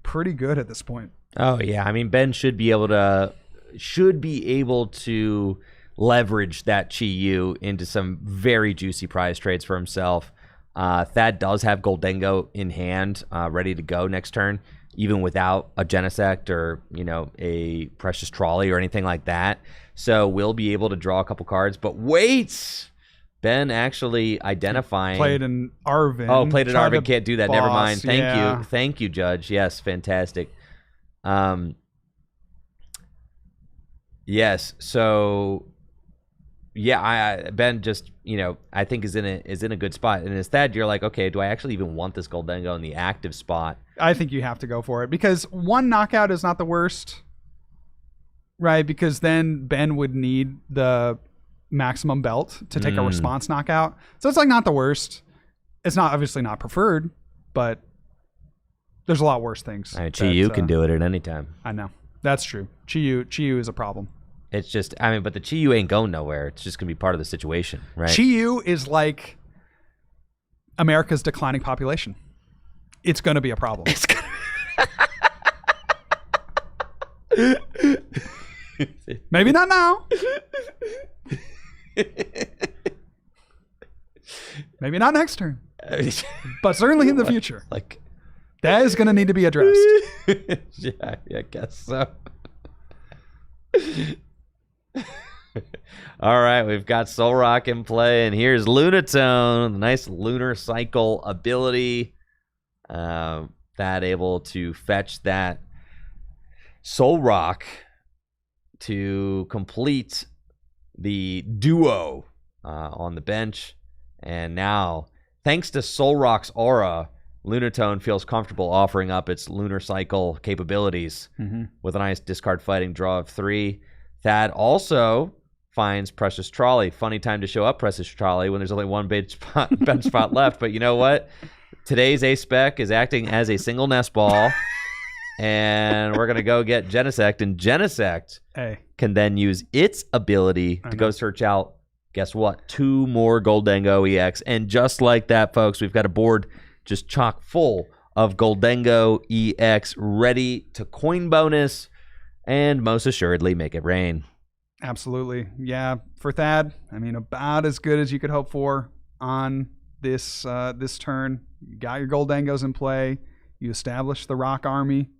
[SPEAKER 3] pretty good at this point.
[SPEAKER 2] Oh, yeah. I mean, Ben should be able to should be able to leverage that Chi-Yu into some very juicy prize trades for himself. Thad does have Goldengo in hand, ready to go next turn, even without a Genesect or, a Precious Trolley or anything like that. So we'll be able to draw a couple cards. But wait! Ben actually identifying...
[SPEAKER 3] Played an Arvin.
[SPEAKER 2] Oh, played an Arvin. Can't do that.
[SPEAKER 3] Boss.
[SPEAKER 2] Never mind. Thank
[SPEAKER 3] Yeah.
[SPEAKER 2] you. Thank you, Judge. Yes, fantastic. Yes, so... Yeah, Ben just, I think is in a good spot. And instead, you're like, okay, do I actually even want this Goldengo in the active spot?
[SPEAKER 3] I think you have to go for it because one knockout is not the worst, right? Because then Ben would need the maximum belt to take a response knockout. So it's like not the worst. It's not obviously not preferred, but there's a lot worse things.
[SPEAKER 2] Chi-Yu can do it at any time.
[SPEAKER 3] I know. That's true. Chi-Yu is a problem.
[SPEAKER 2] It's just, but the Chi-Yu ain't going nowhere. It's just going to be part of the situation, right?
[SPEAKER 3] Chi-Yu is like America's declining population. It's going to be a problem. Maybe not now. Maybe not next turn. But certainly in the future. That is going to need to be addressed.
[SPEAKER 2] Yeah, I guess so. All right, we've got Solrock in play, and here's Lunatone, the nice Lunar Cycle ability. That able to fetch that Solrock to complete the duo on the bench. And now, thanks to Solrock's aura, Lunatone feels comfortable offering up its Lunar Cycle capabilities with a nice discard fighting draw of 3. Thad also finds Precious Trolley. Funny time to show up Precious Trolley when there's only one bench spot left. But you know what? Today's A-Spec is acting as a single nest ball. And we're going to go get Genesect. And Genesect can then use its ability to go search out, guess what? 2 more Goldengo EX. And just like that, folks, we've got a board just chock full of Goldengo EX ready to coin bonus and most assuredly make it rain.
[SPEAKER 3] Absolutely. Yeah, for Thad, about as good as you could hope for on this turn. You got your Goldengos in play. You established the Rock Army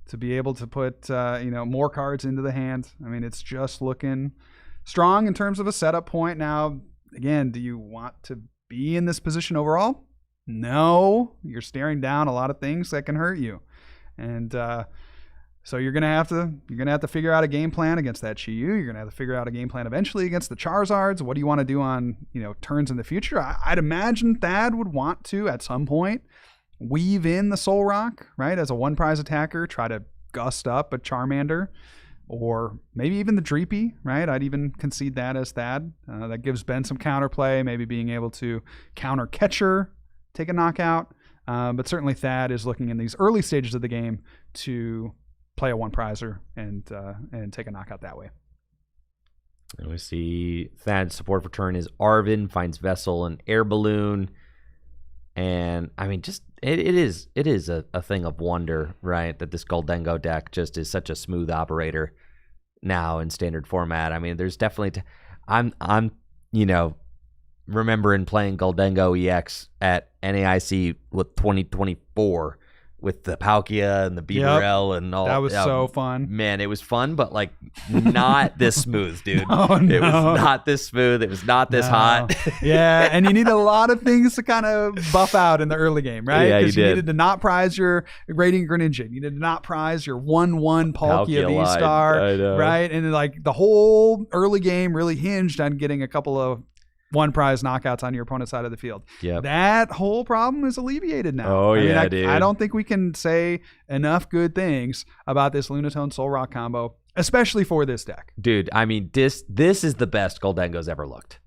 [SPEAKER 3] to be able to put more cards into the hand. It's just looking strong in terms of a setup point. Now, again, do you want to be in this position overall? No. You're staring down a lot of things that can hurt you. And so you're gonna have to figure out a game plan against that Chi-Yu. You're gonna have to figure out a game plan eventually against the Charizards. What do you want to do on turns in the future? I'd imagine Thad would want to at some point weave in the Solrock, right, as a 1 prize attacker. Try to gust up a Charmander, or maybe even the Dreepy, right? I'd even concede that as Thad. That gives Ben some counterplay, maybe being able to counter Catcher, take a knockout. But certainly Thad is looking in these early stages of the game to play a 1 prizer and take a knockout that way.
[SPEAKER 2] And we see Thad's support for turn is Arvin, finds Vessel and Air Balloon. And it is a thing of wonder, right? That this Goldengo deck just is such a smooth operator now in standard format. There's definitely I'm remembering playing Goldengo EX at NAIC with 2024 with the Palkia and the Beaverell and all.
[SPEAKER 3] That was so fun.
[SPEAKER 2] Man, it was fun, but not this smooth, dude.
[SPEAKER 3] Oh, no.
[SPEAKER 2] It was not this smooth. It was not this hot.
[SPEAKER 3] Yeah, and you need a lot of things to kind of buff out in the early game, right?
[SPEAKER 2] Yeah,
[SPEAKER 3] Because
[SPEAKER 2] you
[SPEAKER 3] needed to not prize your Radiant Greninja. You needed to not prize your 1/1 Palkia V-Star, right? And the whole early game really hinged on getting a couple of 1 prize knockouts on your opponent's side of the field.
[SPEAKER 2] Yep.
[SPEAKER 3] That whole problem is alleviated now.
[SPEAKER 2] Oh, dude.
[SPEAKER 3] I don't think we can say enough good things about this Lunatone Solrock combo, especially for this deck.
[SPEAKER 2] Dude, this is the best Goldengo's ever looked.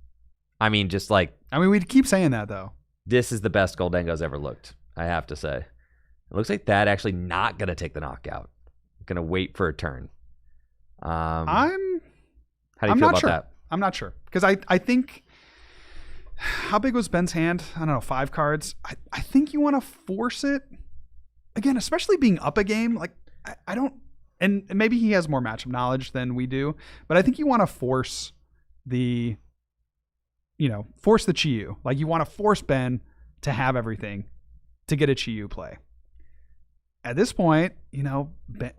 [SPEAKER 3] We keep saying that, though.
[SPEAKER 2] This is the best Goldengo's ever looked, I have to say. It looks like that actually not going to take the knockout. Going to wait for a turn. How do you feel about that?
[SPEAKER 3] I'm not sure. Because I think... How big was Ben's hand? I don't know, 5 cards. I think you want to force it. Again, especially being up a game. I don't and maybe he has more matchup knowledge than we do, but I think you want to force the Chi-Yu. Like, you want to force Ben to have everything to get a Chi-Yu play. At this point,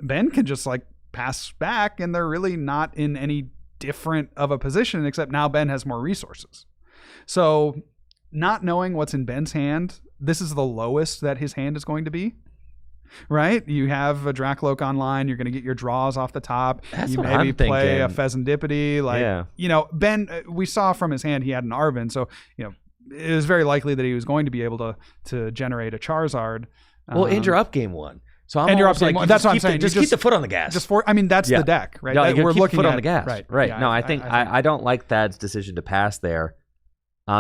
[SPEAKER 3] Ben can just like pass back, and they're really not in any different of a position, except now Ben has more resources. So not knowing what's in Ben's hand, this is the lowest that his hand is going to be. Right? You have a Dracloak online. You're going to get your draws off the top.
[SPEAKER 2] That's
[SPEAKER 3] you
[SPEAKER 2] what
[SPEAKER 3] maybe
[SPEAKER 2] I'm
[SPEAKER 3] play a
[SPEAKER 2] thinking.
[SPEAKER 3] Pheasantipity. Ben, we saw from his hand he had an Arven, so it was very likely that he was going to be able to generate a Charizard.
[SPEAKER 2] And you're up game 1. So I'm
[SPEAKER 3] and you're up
[SPEAKER 2] almost like,
[SPEAKER 3] game 1.
[SPEAKER 2] you
[SPEAKER 3] That's
[SPEAKER 2] just
[SPEAKER 3] what I'm
[SPEAKER 2] keep
[SPEAKER 3] saying.
[SPEAKER 2] Just keep the foot on the gas.
[SPEAKER 3] That's
[SPEAKER 2] Yeah.
[SPEAKER 3] the deck, right?
[SPEAKER 2] No,
[SPEAKER 3] That
[SPEAKER 2] you
[SPEAKER 3] we're
[SPEAKER 2] keep
[SPEAKER 3] looking
[SPEAKER 2] the foot
[SPEAKER 3] at
[SPEAKER 2] on the gas.
[SPEAKER 3] Right.
[SPEAKER 2] No, I think I don't like Thad's decision to pass there,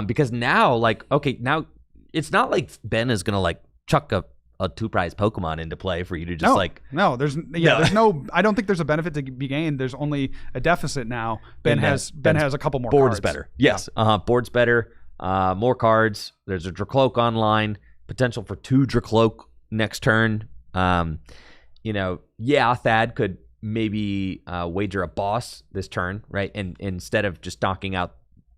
[SPEAKER 2] because now now it's not like Ben is gonna like chuck a 2-prize Pokemon into play for you to just
[SPEAKER 3] there's no. I don't think there's a benefit to be gained. There's only a deficit now. Ben has a couple more
[SPEAKER 2] board
[SPEAKER 3] cards.
[SPEAKER 2] is better. Yes, board's better. More cards. There's a Dracloak online. Potential for 2 Dracloak next turn. Thad could maybe wager a boss this turn, right? And instead of just knocking out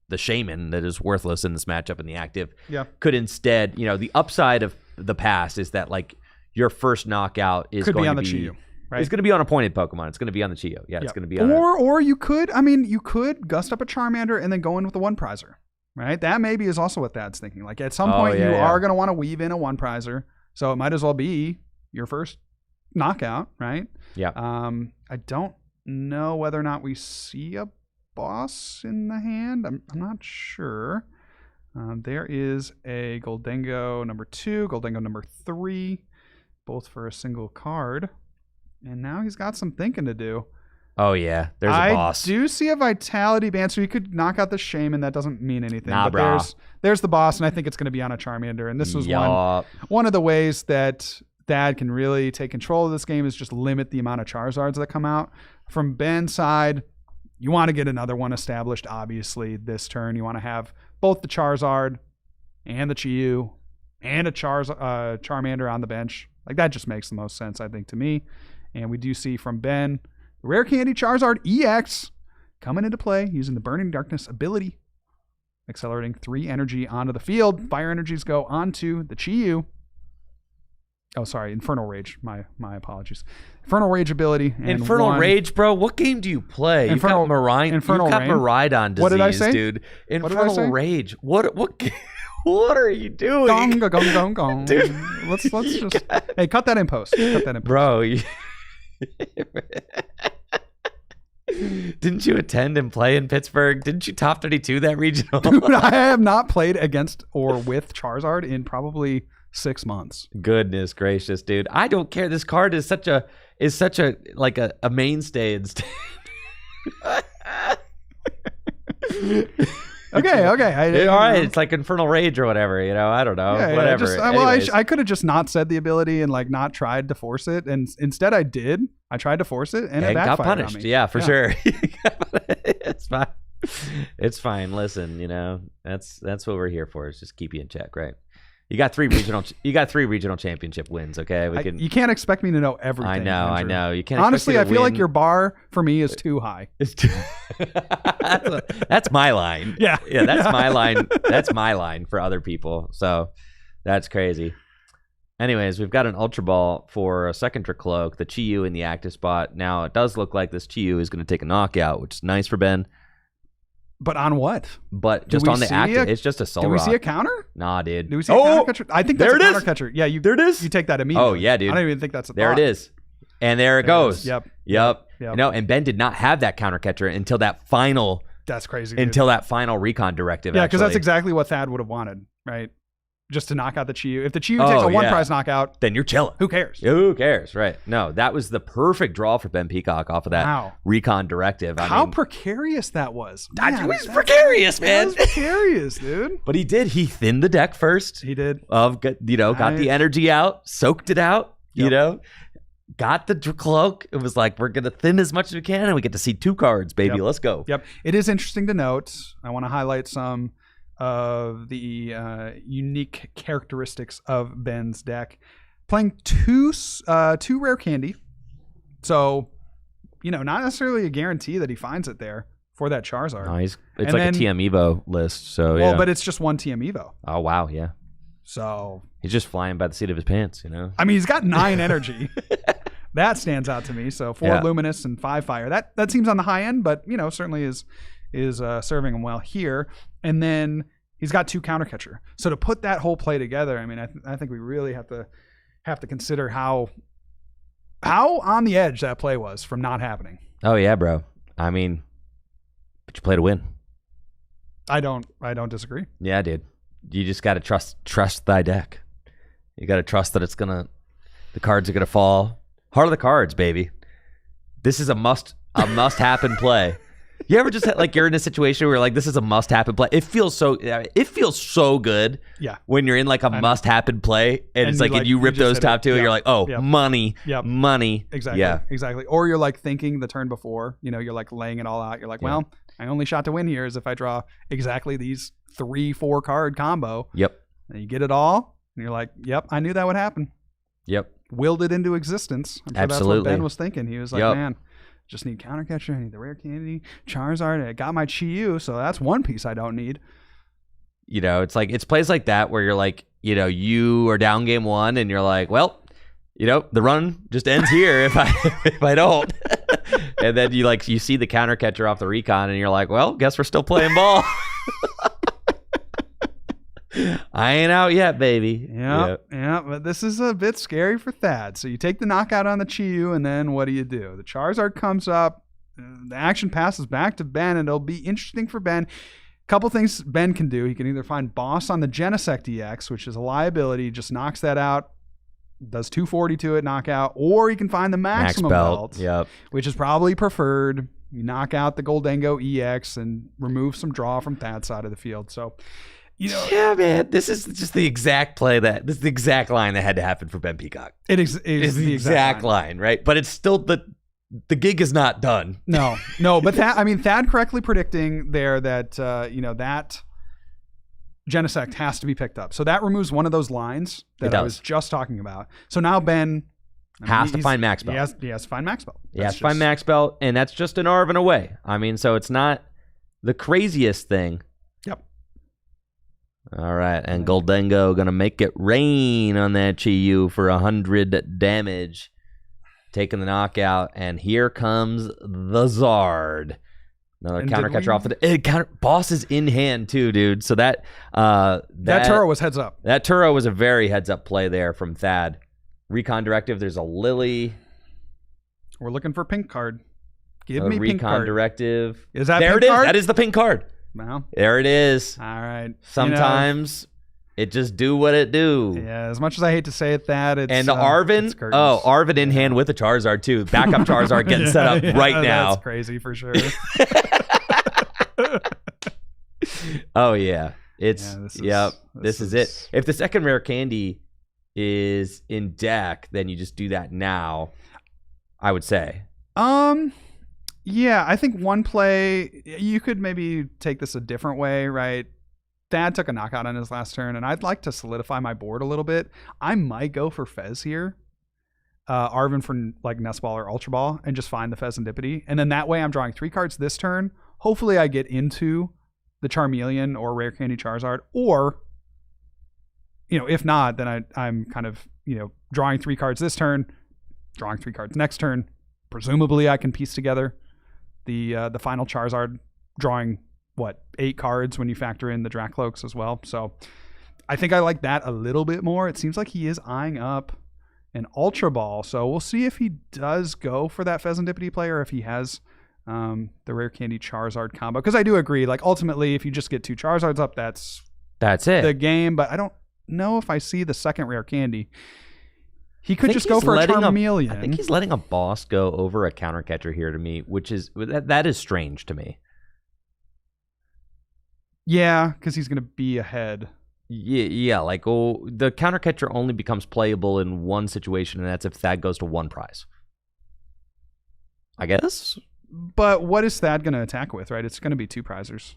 [SPEAKER 2] the Shaman that is worthless in this matchup in the active, could instead, the upside of the pass is that like your first knockout is
[SPEAKER 3] Could
[SPEAKER 2] going
[SPEAKER 3] be on
[SPEAKER 2] to
[SPEAKER 3] the
[SPEAKER 2] be
[SPEAKER 3] Chi-Yu, right?
[SPEAKER 2] It's going to be on a pointed Pokemon. It's going to be on the Chi-Yu. Yeah, it's going to be on.
[SPEAKER 3] Or you could, you could gust up a Charmander and then go in with a 1-prizer, right? That maybe is also what Thad's thinking. Like at some point, you are going to want to weave in a 1-prizer, so it might as well be your first knockout, right?
[SPEAKER 2] Yeah.
[SPEAKER 3] I don't know whether or not we see a boss in the hand. I'm not sure. There is a Goldengo number 2, Goldengo number 3, both for a single card. And now he's got some thinking to do.
[SPEAKER 2] Oh, yeah. There's a boss.
[SPEAKER 3] I do see a Vitality Band, so you could knock out the Shaman. That doesn't mean anything.
[SPEAKER 2] Nah,
[SPEAKER 3] but
[SPEAKER 2] brah.
[SPEAKER 3] there's the boss, and I think it's going to be on a Charmander. And this was
[SPEAKER 2] Yup.
[SPEAKER 3] one of the ways that Thad can really take control of this game is just limit the amount of Charizards that come out. From Ben's side, you want to get another one established, obviously, this turn. You want to have both the Charizard and the Chi-Yu and a Charmander on the bench. Like, that just makes the most sense, I think, to me. And we do see from Ben, the Rare Candy Charizard EX coming into play using the Burning Darkness ability, accelerating 3 energy onto the field. Fire energies go onto the Chi-Yu. Oh, sorry, Infernal Rage. My apologies. Infernal Rage ability. And
[SPEAKER 2] Infernal Rage, bro. What game do you play?
[SPEAKER 3] Infernal-
[SPEAKER 2] You've got
[SPEAKER 3] Infernal Rain.
[SPEAKER 2] Miraidon disease,
[SPEAKER 3] What did I say?
[SPEAKER 2] dude.
[SPEAKER 3] What did I say?
[SPEAKER 2] Infernal Rage. What what are you doing?
[SPEAKER 3] Gong, gong, gong, gong.
[SPEAKER 2] Dude,
[SPEAKER 3] Let's just. Hey, cut that in post. Cut that in post.
[SPEAKER 2] Bro. Didn't you attend and play in Pittsburgh? Didn't you top 32 that regional?
[SPEAKER 3] Dude, I have not played against or with Charizard in probably 6 months.
[SPEAKER 2] Goodness gracious, dude. I don't care. This card is such a like a mainstay in
[SPEAKER 3] Okay.
[SPEAKER 2] all right, it's like Infernal Rage or whatever, I don't know.
[SPEAKER 3] Yeah,
[SPEAKER 2] whatever.
[SPEAKER 3] I could have just not said the ability and like not tried to force it, and instead I did. I tried to force it, and it
[SPEAKER 2] got
[SPEAKER 3] backfired
[SPEAKER 2] punished.
[SPEAKER 3] on me.
[SPEAKER 2] Yeah, for sure. It's fine. It's fine. Listen, that's what we're here for. Is just keep you in check, right? You got 3 regional championship wins. Okay,
[SPEAKER 3] You can't expect me to know everything.
[SPEAKER 2] I
[SPEAKER 3] Andrew.
[SPEAKER 2] know. You can't.
[SPEAKER 3] Honestly, I feel like
[SPEAKER 2] win.
[SPEAKER 3] your bar for me is too high.
[SPEAKER 2] It's too. That's my line.
[SPEAKER 3] Yeah.
[SPEAKER 2] That's my line. That's my line for other people. So that's crazy. Anyways, we've got an Ultra Ball for a second Dracloak, the Chi-Yu in the active spot. Now it does look like this Chi-Yu is going to take a knockout, which is nice for Ben.
[SPEAKER 3] But on what?
[SPEAKER 2] But just on the active, it's just a Soul
[SPEAKER 3] Do we
[SPEAKER 2] Rock.
[SPEAKER 3] see a counter?
[SPEAKER 2] Nah, dude.
[SPEAKER 3] Do we see a counter catcher? I think that's
[SPEAKER 2] there
[SPEAKER 3] a
[SPEAKER 2] it
[SPEAKER 3] counter
[SPEAKER 2] is.
[SPEAKER 3] catcher. Yeah,
[SPEAKER 2] There it is.
[SPEAKER 3] You take that immediately.
[SPEAKER 2] Oh yeah, dude.
[SPEAKER 3] I don't even think that's a
[SPEAKER 2] There
[SPEAKER 3] thought.
[SPEAKER 2] it is. And there it goes.
[SPEAKER 3] Yep.
[SPEAKER 2] Yep. And Ben did not have that counter catcher until that final.
[SPEAKER 3] That's crazy. Dude.
[SPEAKER 2] Until that final recon directive.
[SPEAKER 3] Yeah, because that's
[SPEAKER 2] actually.
[SPEAKER 3] exactly what Thad would have wanted, right? Just to knock out the Chi-Yu. If the Chi-Yu takes a 1-prize knockout,
[SPEAKER 2] then you're chilling.
[SPEAKER 3] Who cares?
[SPEAKER 2] Who cares? Right. No, that was the perfect draw for Ben Peacock off of that recon directive.
[SPEAKER 3] How precarious that was.
[SPEAKER 2] That was precarious, man.
[SPEAKER 3] That was precarious, dude.
[SPEAKER 2] But he did. He thinned the deck first.
[SPEAKER 3] He did.
[SPEAKER 2] Got the energy out, soaked it out, got the Dracloak. It was like, we're going to thin as much as we can, and we get to see 2 cards, baby.
[SPEAKER 3] Yep.
[SPEAKER 2] Let's go.
[SPEAKER 3] Yep. It is interesting to note. I want to highlight some of the unique characteristics of Ben's deck. Playing two rare candy So, not necessarily a guarantee that he finds it there for that Charizard.
[SPEAKER 2] No, it's
[SPEAKER 3] And
[SPEAKER 2] like
[SPEAKER 3] then-
[SPEAKER 2] a TM Evo list. So
[SPEAKER 3] Well,
[SPEAKER 2] yeah.
[SPEAKER 3] but it's just one TM Evo.
[SPEAKER 2] Oh wow, yeah.
[SPEAKER 3] So,
[SPEAKER 2] He's just flying by the seat of his pants,
[SPEAKER 3] I mean, he's got 9 energy. That stands out to me. So 4
[SPEAKER 2] Yeah.
[SPEAKER 3] Luminous and 5 Fire. That seems on the high end, but certainly is serving him well here. And then he's got 2 Counter Catcher. So to put that whole play together, I mean, I think we really have to consider how on the edge that play was from not happening.
[SPEAKER 2] Oh yeah, bro. I mean, but you play to win.
[SPEAKER 3] I don't disagree.
[SPEAKER 2] Yeah, dude. You just gotta trust thy deck. You gotta trust that the cards are gonna fall. Heart of the cards, baby. This is a must happen play. You ever just you're in a situation where this is a must happen play? It feels so good.
[SPEAKER 3] Yeah.
[SPEAKER 2] When you're in a must happen play and it's and you rip
[SPEAKER 3] just
[SPEAKER 2] those
[SPEAKER 3] hit
[SPEAKER 2] top
[SPEAKER 3] it.
[SPEAKER 2] two and
[SPEAKER 3] Yep.
[SPEAKER 2] you're like, oh,
[SPEAKER 3] Yep.
[SPEAKER 2] money,
[SPEAKER 3] Yep.
[SPEAKER 2] money.
[SPEAKER 3] Exactly.
[SPEAKER 2] Yeah.
[SPEAKER 3] Exactly. Or you're thinking the turn before, you're laying it all out. You're like, well, my only shot to win here is if I draw exactly these 3-4 card combo.
[SPEAKER 2] Yep.
[SPEAKER 3] And you get it all, and you're like, yep, I knew that would happen.
[SPEAKER 2] Yep.
[SPEAKER 3] Willed it into existence. I'm sure
[SPEAKER 2] Absolutely.
[SPEAKER 3] that's what Ben was thinking. He was like,
[SPEAKER 2] Yep.
[SPEAKER 3] man, just need Counter Catcher, I need the Rare Candy, Charizard, and I got my Chi-Yu, so that's one piece I don't need.
[SPEAKER 2] It's plays like that where you're you are down game 1 and you're like, well, the run just ends here if I don't. And then you see the Counter Catcher off the recon and you're like, well, guess we're still playing ball. I ain't out yet, baby.
[SPEAKER 3] Yeah, but this is a bit scary for Thad. So you take the knockout on the Chi-Yu, and then what do? The Charizard comes up, the action passes back to Ben, and it'll be interesting for Ben. Couple things Ben can do. He can either find Boss on the Genesect EX, which is a liability, just knocks that out, does 240 to it, knockout, or he can find the Maximum Belt,
[SPEAKER 2] Yep.
[SPEAKER 3] which is probably preferred. You knock out the Goldengo EX and remove some draw from Thad's side of the field. So,
[SPEAKER 2] Yeah, man. This is just the exact play this is the exact line that had to happen for Ben Peacock.
[SPEAKER 3] it is
[SPEAKER 2] the exact line, right? But it's still the gig is not done.
[SPEAKER 3] No, but Thad correctly predicting there that that Genesect has to be picked up. So that removes one of those lines that I was just talking about. So now Ben
[SPEAKER 2] Has to find Max Belt.
[SPEAKER 3] He has to find Max Belt.
[SPEAKER 2] He has to find Max Belt, and that's just an Arvin away. So it's not the craziest thing.
[SPEAKER 3] Yep.
[SPEAKER 2] All right, and Goldengo gonna make it rain on that Chi-Yu for 100 damage, taking the knockout, and here comes the Zard. Another
[SPEAKER 3] And
[SPEAKER 2] counter
[SPEAKER 3] did
[SPEAKER 2] catcher
[SPEAKER 3] we-
[SPEAKER 2] off the boss is in hand too, dude. So that
[SPEAKER 3] Turo was heads up.
[SPEAKER 2] That Turo was a very heads up play there from Thad. Recon Directive. There's a Lily.
[SPEAKER 3] We're looking for pink card. Give
[SPEAKER 2] A
[SPEAKER 3] me pink
[SPEAKER 2] Recon
[SPEAKER 3] card.
[SPEAKER 2] Directive.
[SPEAKER 3] Is that
[SPEAKER 2] there?
[SPEAKER 3] pink
[SPEAKER 2] It is.
[SPEAKER 3] card?
[SPEAKER 2] That is the pink card.
[SPEAKER 3] Well,
[SPEAKER 2] There it is.
[SPEAKER 3] all right.
[SPEAKER 2] Sometimes it just do what it do.
[SPEAKER 3] Yeah, as much as I hate to say it, that it's
[SPEAKER 2] And the Arvin,
[SPEAKER 3] it's curtains.
[SPEAKER 2] Arvin in hand with the Charizard too. Backup Charizard getting set up right now.
[SPEAKER 3] That's crazy for sure.
[SPEAKER 2] Oh yeah, it's
[SPEAKER 3] Yeah,
[SPEAKER 2] This is it. If the second rare candy is in deck, then you just do that now. I would say.
[SPEAKER 3] Yeah, I think one play you could maybe take this a different way, right? Thad took a knockout on his last turn, and I'd like to solidify my board a little bit. I might go for Fez here. Arvin for Nest Ball or Ultra Ball, and just find the Fezandipity. And then that way I'm drawing 3 cards this turn. Hopefully I get into the Charmeleon or Rare Candy Charizard, or if not, then I'm kind of drawing 3 cards this turn, drawing 3 cards next turn. Presumably I can piece together the final Charizard, drawing 8 cards when you factor in the Dracloaks as well. So I think I like that a little bit more. It seems like he is eyeing up an Ultra Ball, so we'll see if he does go for that Fezandipity play or if he has the Rare Candy Charizard combo. Because I do agree, ultimately, if you just get 2 Charizards up, that's
[SPEAKER 2] it.
[SPEAKER 3] the game. But I don't know if I see the second Rare Candy. He could just go for a Charmeleon.
[SPEAKER 2] I think he's letting a boss go over a counter catcher here to me, which is that is strange to me.
[SPEAKER 3] Yeah, because he's going to be ahead.
[SPEAKER 2] Yeah, the counter catcher only becomes playable in one situation, and that's if Thad goes to 1 prize. I guess.
[SPEAKER 3] But what is Thad going to attack with, right? It's going to be 2 prizers.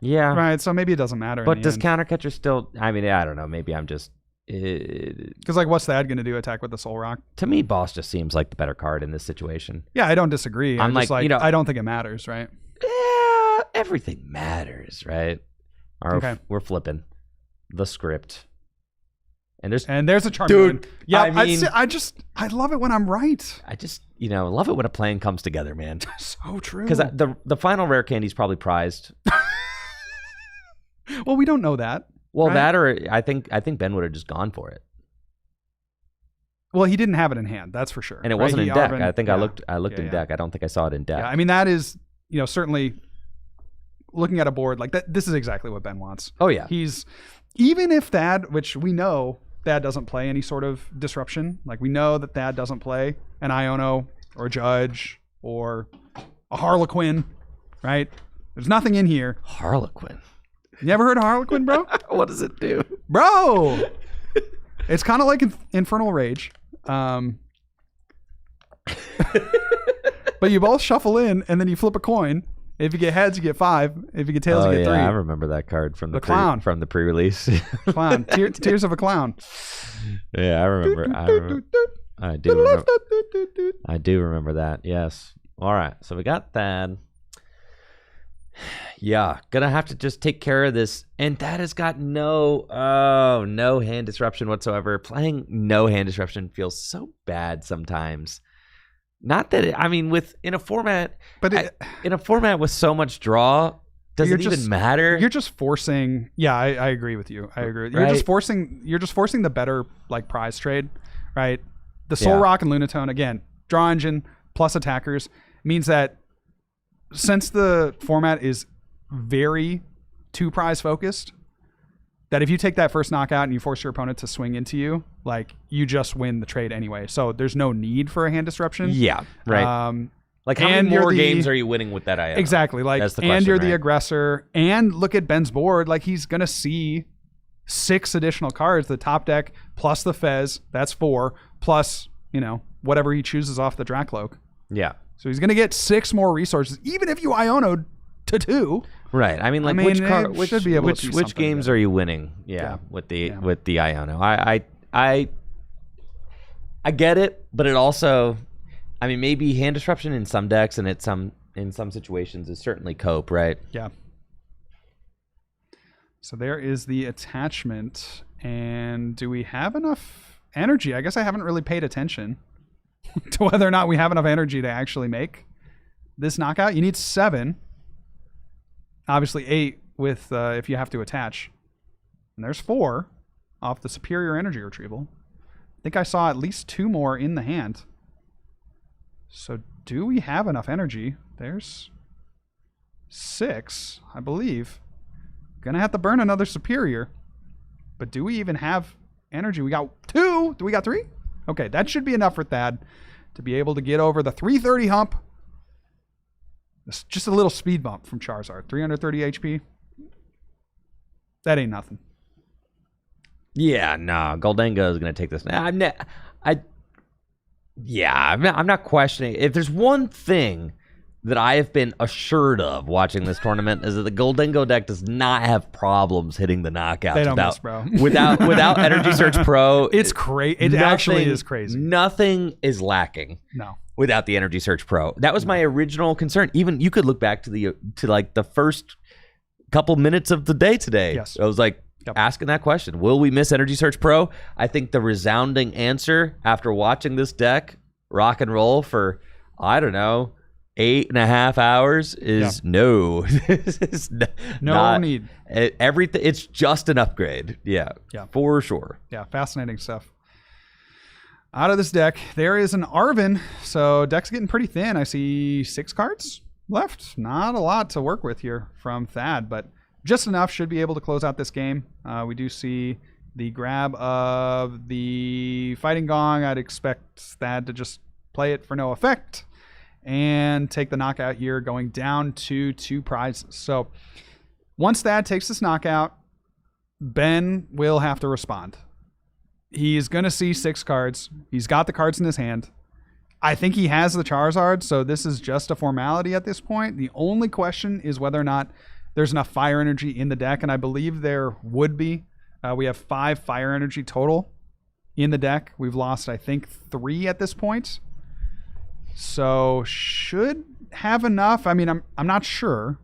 [SPEAKER 2] Yeah.
[SPEAKER 3] Right, so maybe it doesn't matter.
[SPEAKER 2] But does counter catcher still? I mean, I don't know. Maybe I'm just
[SPEAKER 3] Because like, what's Thad going to do? Attack with the Soul Rock?
[SPEAKER 2] To me, Boss just seems like the better card in this situation.
[SPEAKER 3] Yeah, I don't disagree.
[SPEAKER 2] I'm
[SPEAKER 3] just
[SPEAKER 2] like, you know,
[SPEAKER 3] I don't think it matters, right?
[SPEAKER 2] Yeah, everything matters, right?
[SPEAKER 3] Okay.
[SPEAKER 2] We're flipping the script. And there's
[SPEAKER 3] a Charmander.
[SPEAKER 2] Dude,
[SPEAKER 3] Yeah,
[SPEAKER 2] I mean,
[SPEAKER 3] I love it when I'm right.
[SPEAKER 2] I just, love it when a plan comes together, man.
[SPEAKER 3] So true.
[SPEAKER 2] Because the final rare candy is probably prized.
[SPEAKER 3] Well, we don't know that.
[SPEAKER 2] Well,
[SPEAKER 3] right?
[SPEAKER 2] that or I think Ben would have just gone for it.
[SPEAKER 3] Well, he didn't have it in hand, that's for sure.
[SPEAKER 2] And it
[SPEAKER 3] right?
[SPEAKER 2] wasn't
[SPEAKER 3] He
[SPEAKER 2] in deck.
[SPEAKER 3] Arvin-
[SPEAKER 2] I think
[SPEAKER 3] yeah.
[SPEAKER 2] I looked in deck. I don't think I saw it in deck.
[SPEAKER 3] Yeah, I mean, that is, certainly looking at a board like that. This is exactly what Ben wants.
[SPEAKER 2] Oh yeah.
[SPEAKER 3] He's, even if Thad, which we know Thad doesn't play any sort of disruption. Like, we know that Thad doesn't play an Iono or a Judge or a Harlequin, right? There's nothing in here.
[SPEAKER 2] Harlequin.
[SPEAKER 3] You ever heard of Harlequin, bro?
[SPEAKER 2] What does it do?
[SPEAKER 3] Bro! It's kind of like Infernal Rage. But you both shuffle in, and then you flip a coin. If you get heads, you get 5. If you get tails, you get 3.
[SPEAKER 2] I remember that card from
[SPEAKER 3] The clown.
[SPEAKER 2] From the pre-release.
[SPEAKER 3] Clown. Tears of a Clown.
[SPEAKER 2] Yeah, I remember. I do remember. I do remember that. Yes. All right. So we got that. Yeah, gonna have to just take care of this, and that has got no hand disruption whatsoever. Playing no hand disruption feels so bad sometimes. Not that in a format, but in a format with so much draw, does it even matter?
[SPEAKER 3] You're just forcing. Yeah, I agree with you. I agree. You're
[SPEAKER 2] Right?
[SPEAKER 3] just forcing the better like prize trade, right? The Soul Rock and Lunatone again, draw engine plus attackers means that since the format is very 2 prize focused, that if you take that first knockout and you force your opponent to swing into you, like, you just win the trade anyway. So there's no need for a hand disruption.
[SPEAKER 2] Yeah, right. Like, how many more games are you winning with that IO?
[SPEAKER 3] Exactly. Like,
[SPEAKER 2] That's the
[SPEAKER 3] and
[SPEAKER 2] question,
[SPEAKER 3] you're the
[SPEAKER 2] right?
[SPEAKER 3] aggressor. And look at Ben's board. Like, he's gonna see 6 additional cards. The top deck plus the Fez. That's 4 plus whatever he chooses off the Dracloak.
[SPEAKER 2] Yeah.
[SPEAKER 3] So he's gonna get 6 more resources, even if you Iono'd to 2.
[SPEAKER 2] Right. Which games are you winning? Yeah, with the Iono. I get it, but it also, maybe hand disruption in some decks and in some situations is certainly cope, right?
[SPEAKER 3] Yeah. So there is the attachment. And do we have enough energy? I guess I haven't really paid attention to whether or not we have enough energy to actually make this knockout. You need 7. Obviously 8 with if you have to attach. And there's 4 off the superior energy retrieval. I think I saw at least 2 more in the hand. So do we have enough energy? There's 6, I believe. Gonna have to burn another superior. But do we even have energy? We got 2. Do we got 3? Okay, that should be enough for Thad to be able to get over the 330 hump. It's just a little speed bump from Charizard. 330 HP. That ain't nothing.
[SPEAKER 2] Yeah, no. Goldengo is going to take this. I'm not questioning. If there's one thing that I have been assured of watching this tournament is that the Goldengo deck does not have problems hitting the knockouts.
[SPEAKER 3] They don't miss, bro.
[SPEAKER 2] without Energy Search Pro.
[SPEAKER 3] It's crazy. It actually is crazy.
[SPEAKER 2] Nothing is lacking.
[SPEAKER 3] No.
[SPEAKER 2] Without the Energy Search Pro. That was my original concern. Even you could look back to the first couple minutes of the day today.
[SPEAKER 3] Yes.
[SPEAKER 2] I was like asking that question. Will we miss Energy Search Pro? I think the resounding answer after watching this deck rock and roll for, I don't know, 8.5 hours is no.
[SPEAKER 3] No need.
[SPEAKER 2] Everything. It's just an upgrade. Yeah. For sure.
[SPEAKER 3] Yeah. Fascinating stuff. Out of this deck, there is an Arvin. So deck's getting pretty thin. I see 6 cards left. Not a lot to work with here from Thad, but just enough should be able to close out this game. We do see the grab of the Fighting Gong. I'd expect Thad to just play it for no effect and take the knockout here, going down to 2 prizes. So once Thad takes this knockout, Ben will have to respond. He's going to see 6 cards. He's got the cards in his hand. I think he has the Charizard, so this is just a formality at this point. The only question is whether or not there's enough fire energy in the deck, and I believe there would be. We have 5 fire energy total in the deck. We've lost, I think, 3 at this point. So should have enough. I mean, I'm not sure,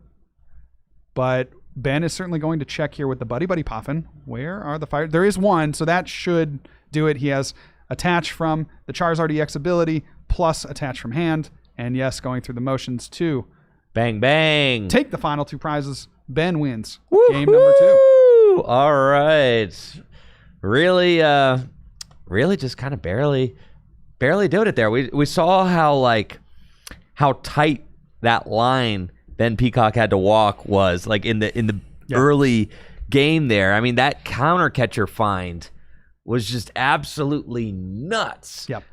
[SPEAKER 3] but Ben is certainly going to check here with the Buddy Buddy Poffin. Where are the fire? There is one, so that should do it. He has attach from the Charizard EX ability plus attach from hand. And yes, going through the motions too.
[SPEAKER 2] Bang, bang.
[SPEAKER 3] Take the final 2 prizes. Ben wins.
[SPEAKER 2] Woo-hoo!
[SPEAKER 3] Game number 2.
[SPEAKER 2] All right. Really just kind of barely doing it there. We saw how tight that line Ben Peacock had to walk was, like in the early game there. I mean, that counter catcher find was just absolutely nuts.
[SPEAKER 3] Yep.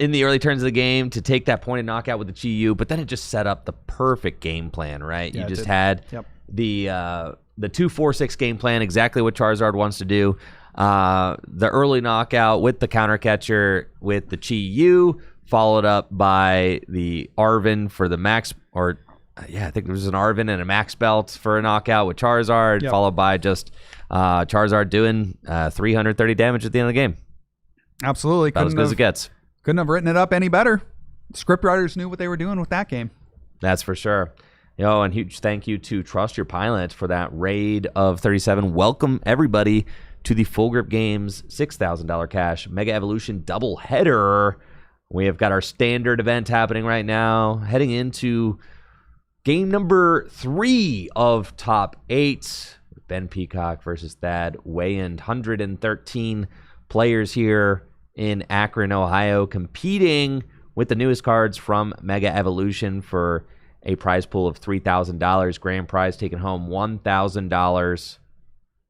[SPEAKER 2] In the early turns of the game to take that pointed knockout with the Chi-Yu, but then it just set up the perfect game plan, right?
[SPEAKER 3] Yeah,
[SPEAKER 2] you just had the 2-4-6 game plan, exactly what Charizard wants to do. The early knockout with the counter catcher with the Chi-Yu, followed up by the Arven for the max, I think there was an Arven and a max belt for a knockout with Charizard, followed by just Charizard doing 330 damage at the end of the game.
[SPEAKER 3] Absolutely.
[SPEAKER 2] About as good as it gets.
[SPEAKER 3] Couldn't have written it up any better. Script writers knew what they were doing with that game.
[SPEAKER 2] That's for sure. And huge thank you to Trust Your Pilot for that raid of 37. Welcome everybody to the Full Grip Games $6,000 cash Mega Evolution doubleheader. We have got our standard event happening right now, heading into game number 3 of top 8. Ben Peacock versus Thad Wayand. 113 players here in Akron, Ohio, competing with the newest cards from Mega Evolution for a prize pool of $3,000. Grand prize taking home $1,000.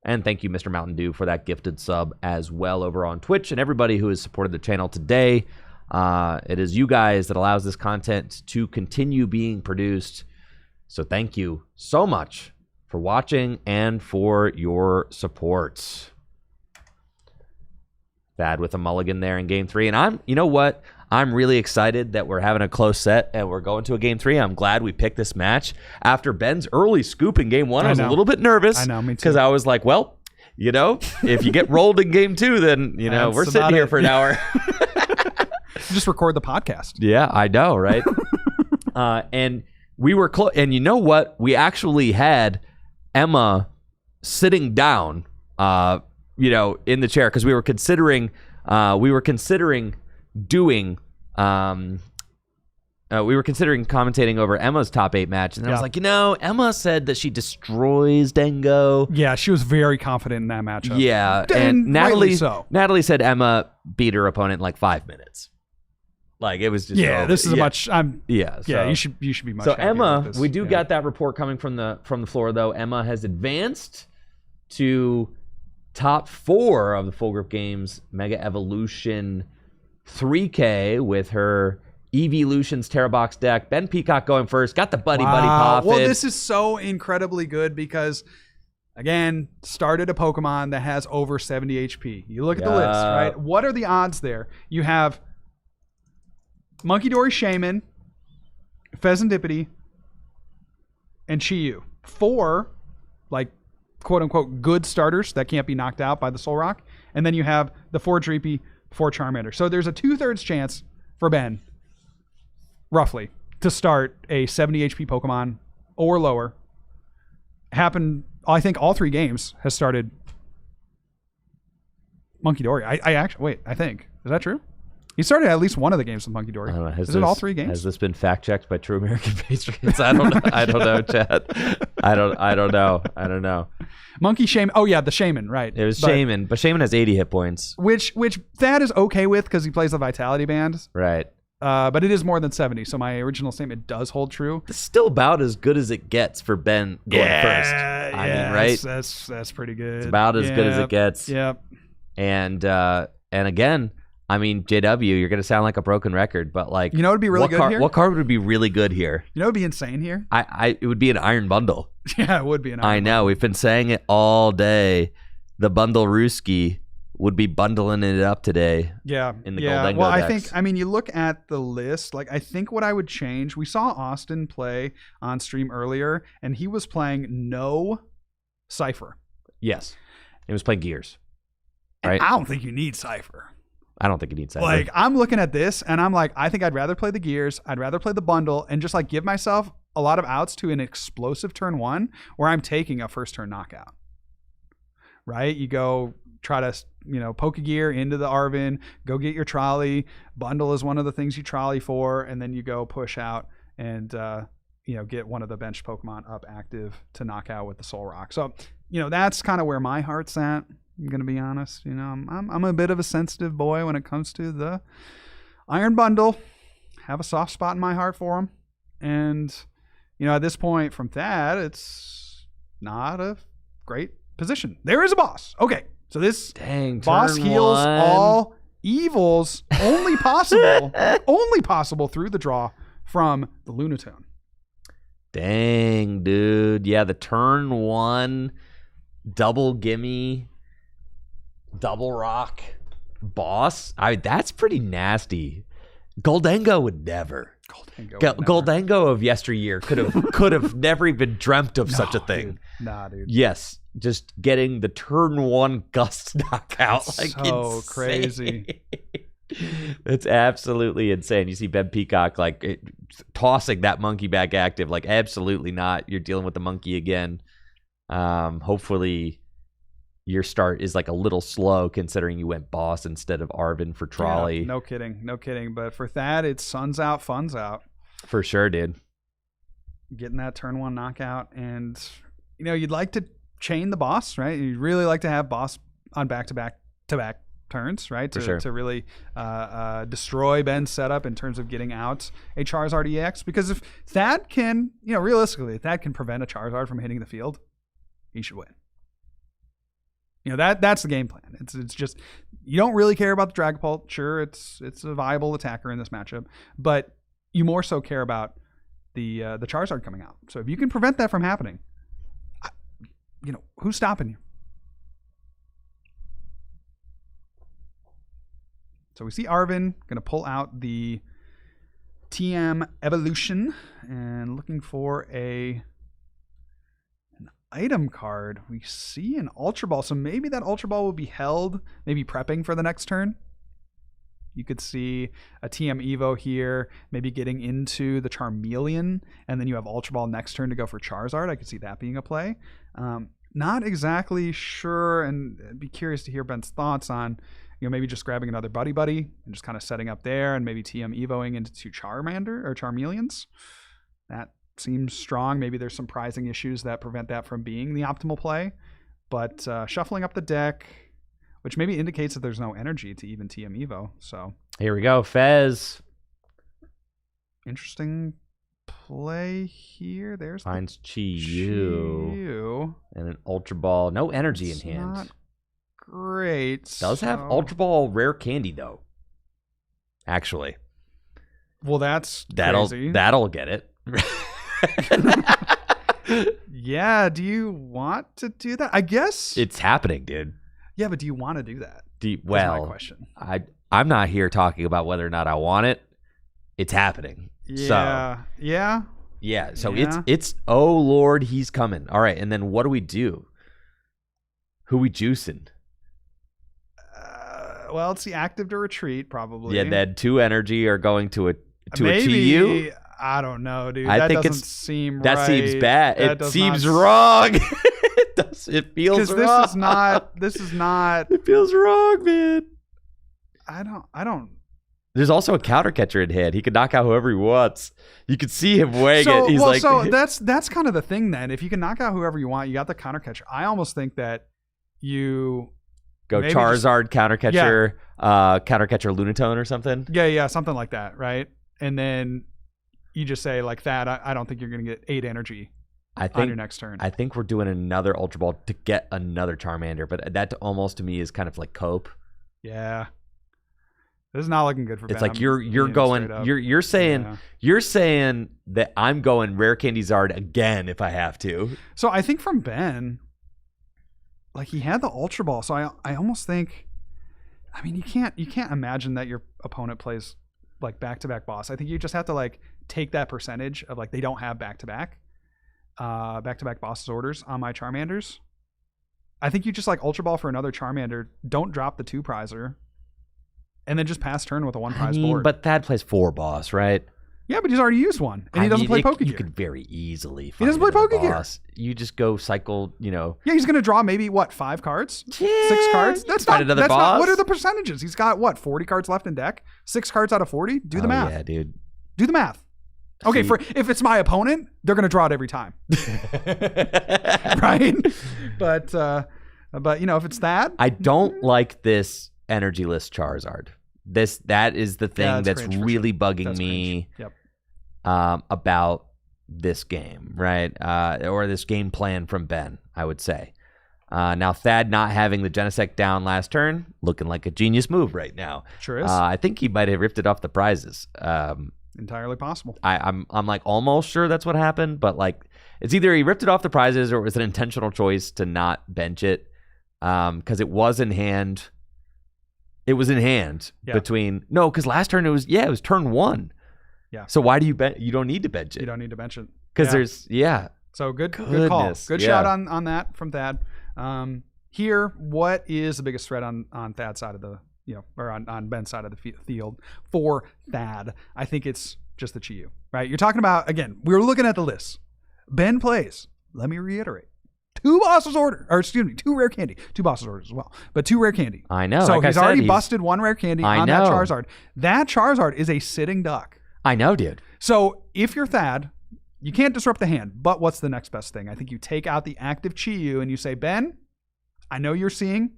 [SPEAKER 2] And thank you, Mr. Mountain Dew, for that gifted sub as well over on Twitch, and everybody who has supported the channel today. It is you guys that allows this content to continue being produced. So thank you so much for watching and for your support. Thad with a mulligan there in game 3. And you know what? I'm really excited that we're having a close set and we're going to a game 3. I'm glad we picked this match. After Ben's early scoop in game 1, I was a little bit nervous.
[SPEAKER 3] I know, me too.
[SPEAKER 2] Because I was like, well, if you get rolled in game 2, then, we're sitting here for an hour.
[SPEAKER 3] Just record the podcast.
[SPEAKER 2] Yeah, I know, right? And we were close. And you know what? We actually had Emma sitting down, in the chair, because we were considering commentating over Emma's top 8 match, and I was like, Emma said that she destroys Dengo.
[SPEAKER 3] Yeah, she was very confident in that matchup.
[SPEAKER 2] Yeah, and Natalie said Emma beat her opponent in like 5 minutes. Like, it was just
[SPEAKER 3] this is a much. You should be much.
[SPEAKER 2] So
[SPEAKER 3] happier
[SPEAKER 2] Emma,
[SPEAKER 3] with this.
[SPEAKER 2] we do got that report coming from the floor though. Emma has advanced to top 4 of the Full Grip Games Mega Evolution 3K with her Evolutions Terrabox deck. Ben Peacock going first. Got the Buddy Poffin.
[SPEAKER 3] Well, this is so incredibly good because, again, started a Pokemon that has over 70 HP. You look at the list, right? What are the odds there? You have Monkey Dory Shaman, Pheasantipity, and Chi-Yu. 4, quote-unquote good starters that can't be knocked out by the Soul Rock. And then you have the 4 Dreepy, 4 Charmander. So there's a 2/3 chance for Ben, roughly, to start a 70 HP Pokemon or lower. Happened, I think all 3 games has started Monkey Dory. I think. Is that true? He started at least one of the games with Monkey Dory.
[SPEAKER 2] I don't know.
[SPEAKER 3] Is it all 3 games?
[SPEAKER 2] Has this been fact checked by True American Patriots? I don't know. I don't know, Chad. I don't know.
[SPEAKER 3] Monkey Shaman. Oh yeah, the Shaman, right?
[SPEAKER 2] It was Shaman, but Shaman has 80 hit points,
[SPEAKER 3] which Thad is okay with because he plays the Vitality Band,
[SPEAKER 2] right?
[SPEAKER 3] But it is more than 70, so my original statement does hold true.
[SPEAKER 2] It's still about as good as it gets for Ben going first. I mean, right?
[SPEAKER 3] That's pretty good.
[SPEAKER 2] It's about as good as it gets.
[SPEAKER 3] Yep.
[SPEAKER 2] And again, I mean, JW, you're going to sound like a broken record, but like,
[SPEAKER 3] it would be really good here?
[SPEAKER 2] What card would be really good here?
[SPEAKER 3] It would be insane here?
[SPEAKER 2] It would be an Iron Bundle.
[SPEAKER 3] Yeah, it would be an Iron Bundle.
[SPEAKER 2] I know. We've been saying it all day. The Bundle Ruski would be bundling it up today.
[SPEAKER 3] Yeah.
[SPEAKER 2] In the Goldengo
[SPEAKER 3] Well,
[SPEAKER 2] decks.
[SPEAKER 3] I think, you look at the list, I think what I would change, we saw Austin play on stream earlier, and he was playing no Cypher.
[SPEAKER 2] Yes. He was playing Gears. Right?
[SPEAKER 3] I don't think you need Cypher.
[SPEAKER 2] I don't think he needs that.
[SPEAKER 3] Like, I'm looking at this and I'm like, I think I'd rather play the Gears. I'd rather play the bundle and just like give myself a lot of outs to an explosive turn 1 where I'm taking a first turn knockout. Right? You go try to, Pokegear into the Arven, go get your trolley. Bundle is one of the things you trolley for, and then you go push out and, get one of the bench Pokemon up active to knock out with the Soul Rock. So, that's kind of where my heart's at. I'm going to be honest. I'm a bit of a sensitive boy when it comes to the Iron Bundle. Have a soft spot in my heart for him. And, at this point from that, it's not a great position. There is a boss. Okay. So this boss heals all evils only possible through the draw from the Lunatone.
[SPEAKER 2] Dang, dude. Yeah, the turn 1 double gimme double rock boss. That's pretty nasty. Goldango would never. Goldango of yesteryear could have never even dreamt of such a thing.
[SPEAKER 3] Dude. Nah, dude.
[SPEAKER 2] Yes, just getting the turn 1 gust knockout.
[SPEAKER 3] That's
[SPEAKER 2] like
[SPEAKER 3] so
[SPEAKER 2] insane.
[SPEAKER 3] crazy.
[SPEAKER 2] It's absolutely insane. You see Ben Peacock tossing that monkey back active. Like, absolutely not. You're dealing with the monkey again. Hopefully your start is like a little slow considering you went boss instead of Arven for trolley.
[SPEAKER 3] Yeah, no kidding. But for Thad, it's sun's out, fun's out.
[SPEAKER 2] For sure, dude.
[SPEAKER 3] Getting that turn 1 knockout, and you'd like to chain the boss, right? You'd really like to have boss on back-to-back turns, right? To really destroy Ben's setup in terms of getting out a Charizard EX. Because if Thad can, realistically, if Thad can prevent a Charizard from hitting the field, he should win. That's the game plan. It's just, you don't really care about the Dragapult. Sure, it's a viable attacker in this matchup, but you more so care about the Charizard coming out. So if you can prevent that from happening, who's stopping you? So we see Arven going to pull out the TM Evolution and looking for an item card. We see an Ultra Ball. So maybe that Ultra Ball will be held, maybe prepping for the next turn. You could see a TM Evo here, maybe getting into the Charmeleon, and then you have Ultra Ball next turn to go for Charizard. I could see that being a play. Not exactly sure, and I'd be curious to hear Ben's thoughts on, maybe just grabbing another Buddy and just kind of setting up there and maybe TM Evoing into 2 Charmeleons. That seems strong. Maybe there's some prizing issues that prevent that from being the optimal play. But shuffling up the deck, which maybe indicates that there's no energy to even TM Evo. So
[SPEAKER 2] here we go, Fez.
[SPEAKER 3] Interesting play here. There's
[SPEAKER 2] finds Chi-Yu and an Ultra Ball. No energy in hand.
[SPEAKER 3] Not great.
[SPEAKER 2] Does have Ultra Ball rare candy though. Actually.
[SPEAKER 3] Well, crazy.
[SPEAKER 2] That'll get it.
[SPEAKER 3] Yeah, do you want to do that? I guess
[SPEAKER 2] it's happening, dude.
[SPEAKER 3] Yeah, but do you want to do that?
[SPEAKER 2] Well,
[SPEAKER 3] my question.
[SPEAKER 2] I'm not here talking about whether or not I want it. It's happening.
[SPEAKER 3] Yeah.
[SPEAKER 2] So it's oh Lord, he's coming. All right, and then what do we do? Who we juicing?
[SPEAKER 3] Well, it's the active to retreat, probably.
[SPEAKER 2] Yeah, then 2 energy are going to a
[SPEAKER 3] maybe,
[SPEAKER 2] Chi-Yu.
[SPEAKER 3] I don't know, dude.
[SPEAKER 2] I think
[SPEAKER 3] doesn't seem
[SPEAKER 2] that
[SPEAKER 3] right.
[SPEAKER 2] seems bad.
[SPEAKER 3] That
[SPEAKER 2] it seems wrong. It feels wrong.
[SPEAKER 3] This is not.
[SPEAKER 2] It feels wrong, man.
[SPEAKER 3] I don't.
[SPEAKER 2] There's also a counter catcher in hand. He can knock out whoever he wants. You can see him weighing it. He's
[SPEAKER 3] so that's kind of the thing then. If you can knock out whoever you want, you got the counter catcher. I almost think that you
[SPEAKER 2] go Charizard, counter catcher, counter catcher Lunatone or something.
[SPEAKER 3] Yeah, something like that, right? And then you just say like that. I don't think you're going to get 8 energy on your next turn.
[SPEAKER 2] I think we're doing another Ultra Ball to get another Charmander, but that almost to me is kind of like cope.
[SPEAKER 3] Yeah. This is not looking good for Ben.
[SPEAKER 2] It's like you're saying that I'm going Rare Candy Zard again if I have to.
[SPEAKER 3] So I think from Ben, like he had the Ultra Ball, so I almost think, I mean, you can't imagine that your opponent plays like back-to-back boss. I think you just have to like take that percentage of like they don't have back-to-back bosses orders on my Charmanders. I think you just like Ultra Ball for another Charmander. Don't drop the 2-prizer. And then just pass turn with a 1-prize board.
[SPEAKER 2] But Thad plays 4 boss, right?
[SPEAKER 3] Yeah, but he's already used one. And he doesn't play Pokegear.
[SPEAKER 2] You could very easily
[SPEAKER 3] He doesn't play Pokegear.
[SPEAKER 2] You just go cycle,
[SPEAKER 3] Yeah, he's going to draw maybe, 5 cards?
[SPEAKER 2] Yeah,
[SPEAKER 3] 6 cards? That's
[SPEAKER 2] find another boss.
[SPEAKER 3] What are the percentages? He's got, 40 cards left in deck? 6 cards out of 40? Do the math.
[SPEAKER 2] Yeah, dude.
[SPEAKER 3] Do the math. Okay,
[SPEAKER 2] See-
[SPEAKER 3] if it's my opponent, they're going to draw it every time. Right? But if it's that.
[SPEAKER 2] I don't like this energyless Charizard. That is the thing that's really bugging me about this game, right? Or this game plan from Ben, I would say. Now, Thad not having the Genesect down last turn, looking like a genius move right now.
[SPEAKER 3] Sure is.
[SPEAKER 2] I think he might have ripped it off the prizes.
[SPEAKER 3] Entirely possible.
[SPEAKER 2] I'm like almost sure that's what happened, but like it's either he ripped it off the prizes or it was an intentional choice to not bench it because it was in hand. It was in hand because last turn it was turn 1.
[SPEAKER 3] Yeah.
[SPEAKER 2] So why do you bench? You don't need to bench it.
[SPEAKER 3] You don't need to bench it
[SPEAKER 2] because
[SPEAKER 3] So good call. Good
[SPEAKER 2] yeah.
[SPEAKER 3] shout on that from Thad. Here, what is the biggest threat on Thad's side of the or on Ben's side of the field for Thad? I think it's just the Chi-Yu, right? You're talking about, again, we were looking at the list. Ben plays, let me reiterate, 2 bosses order, or excuse me, 2 rare candy, 2 bosses orders as well, but 2 rare candy.
[SPEAKER 2] I know.
[SPEAKER 3] So
[SPEAKER 2] like
[SPEAKER 3] he's already busted 1 rare candy on that Charizard. That Charizard is a sitting duck.
[SPEAKER 2] I know, dude.
[SPEAKER 3] So if you're Thad, you can't disrupt the hand, but what's the next best thing? I think you take out the active Chi-Yu and you say, Ben, I know you're seeing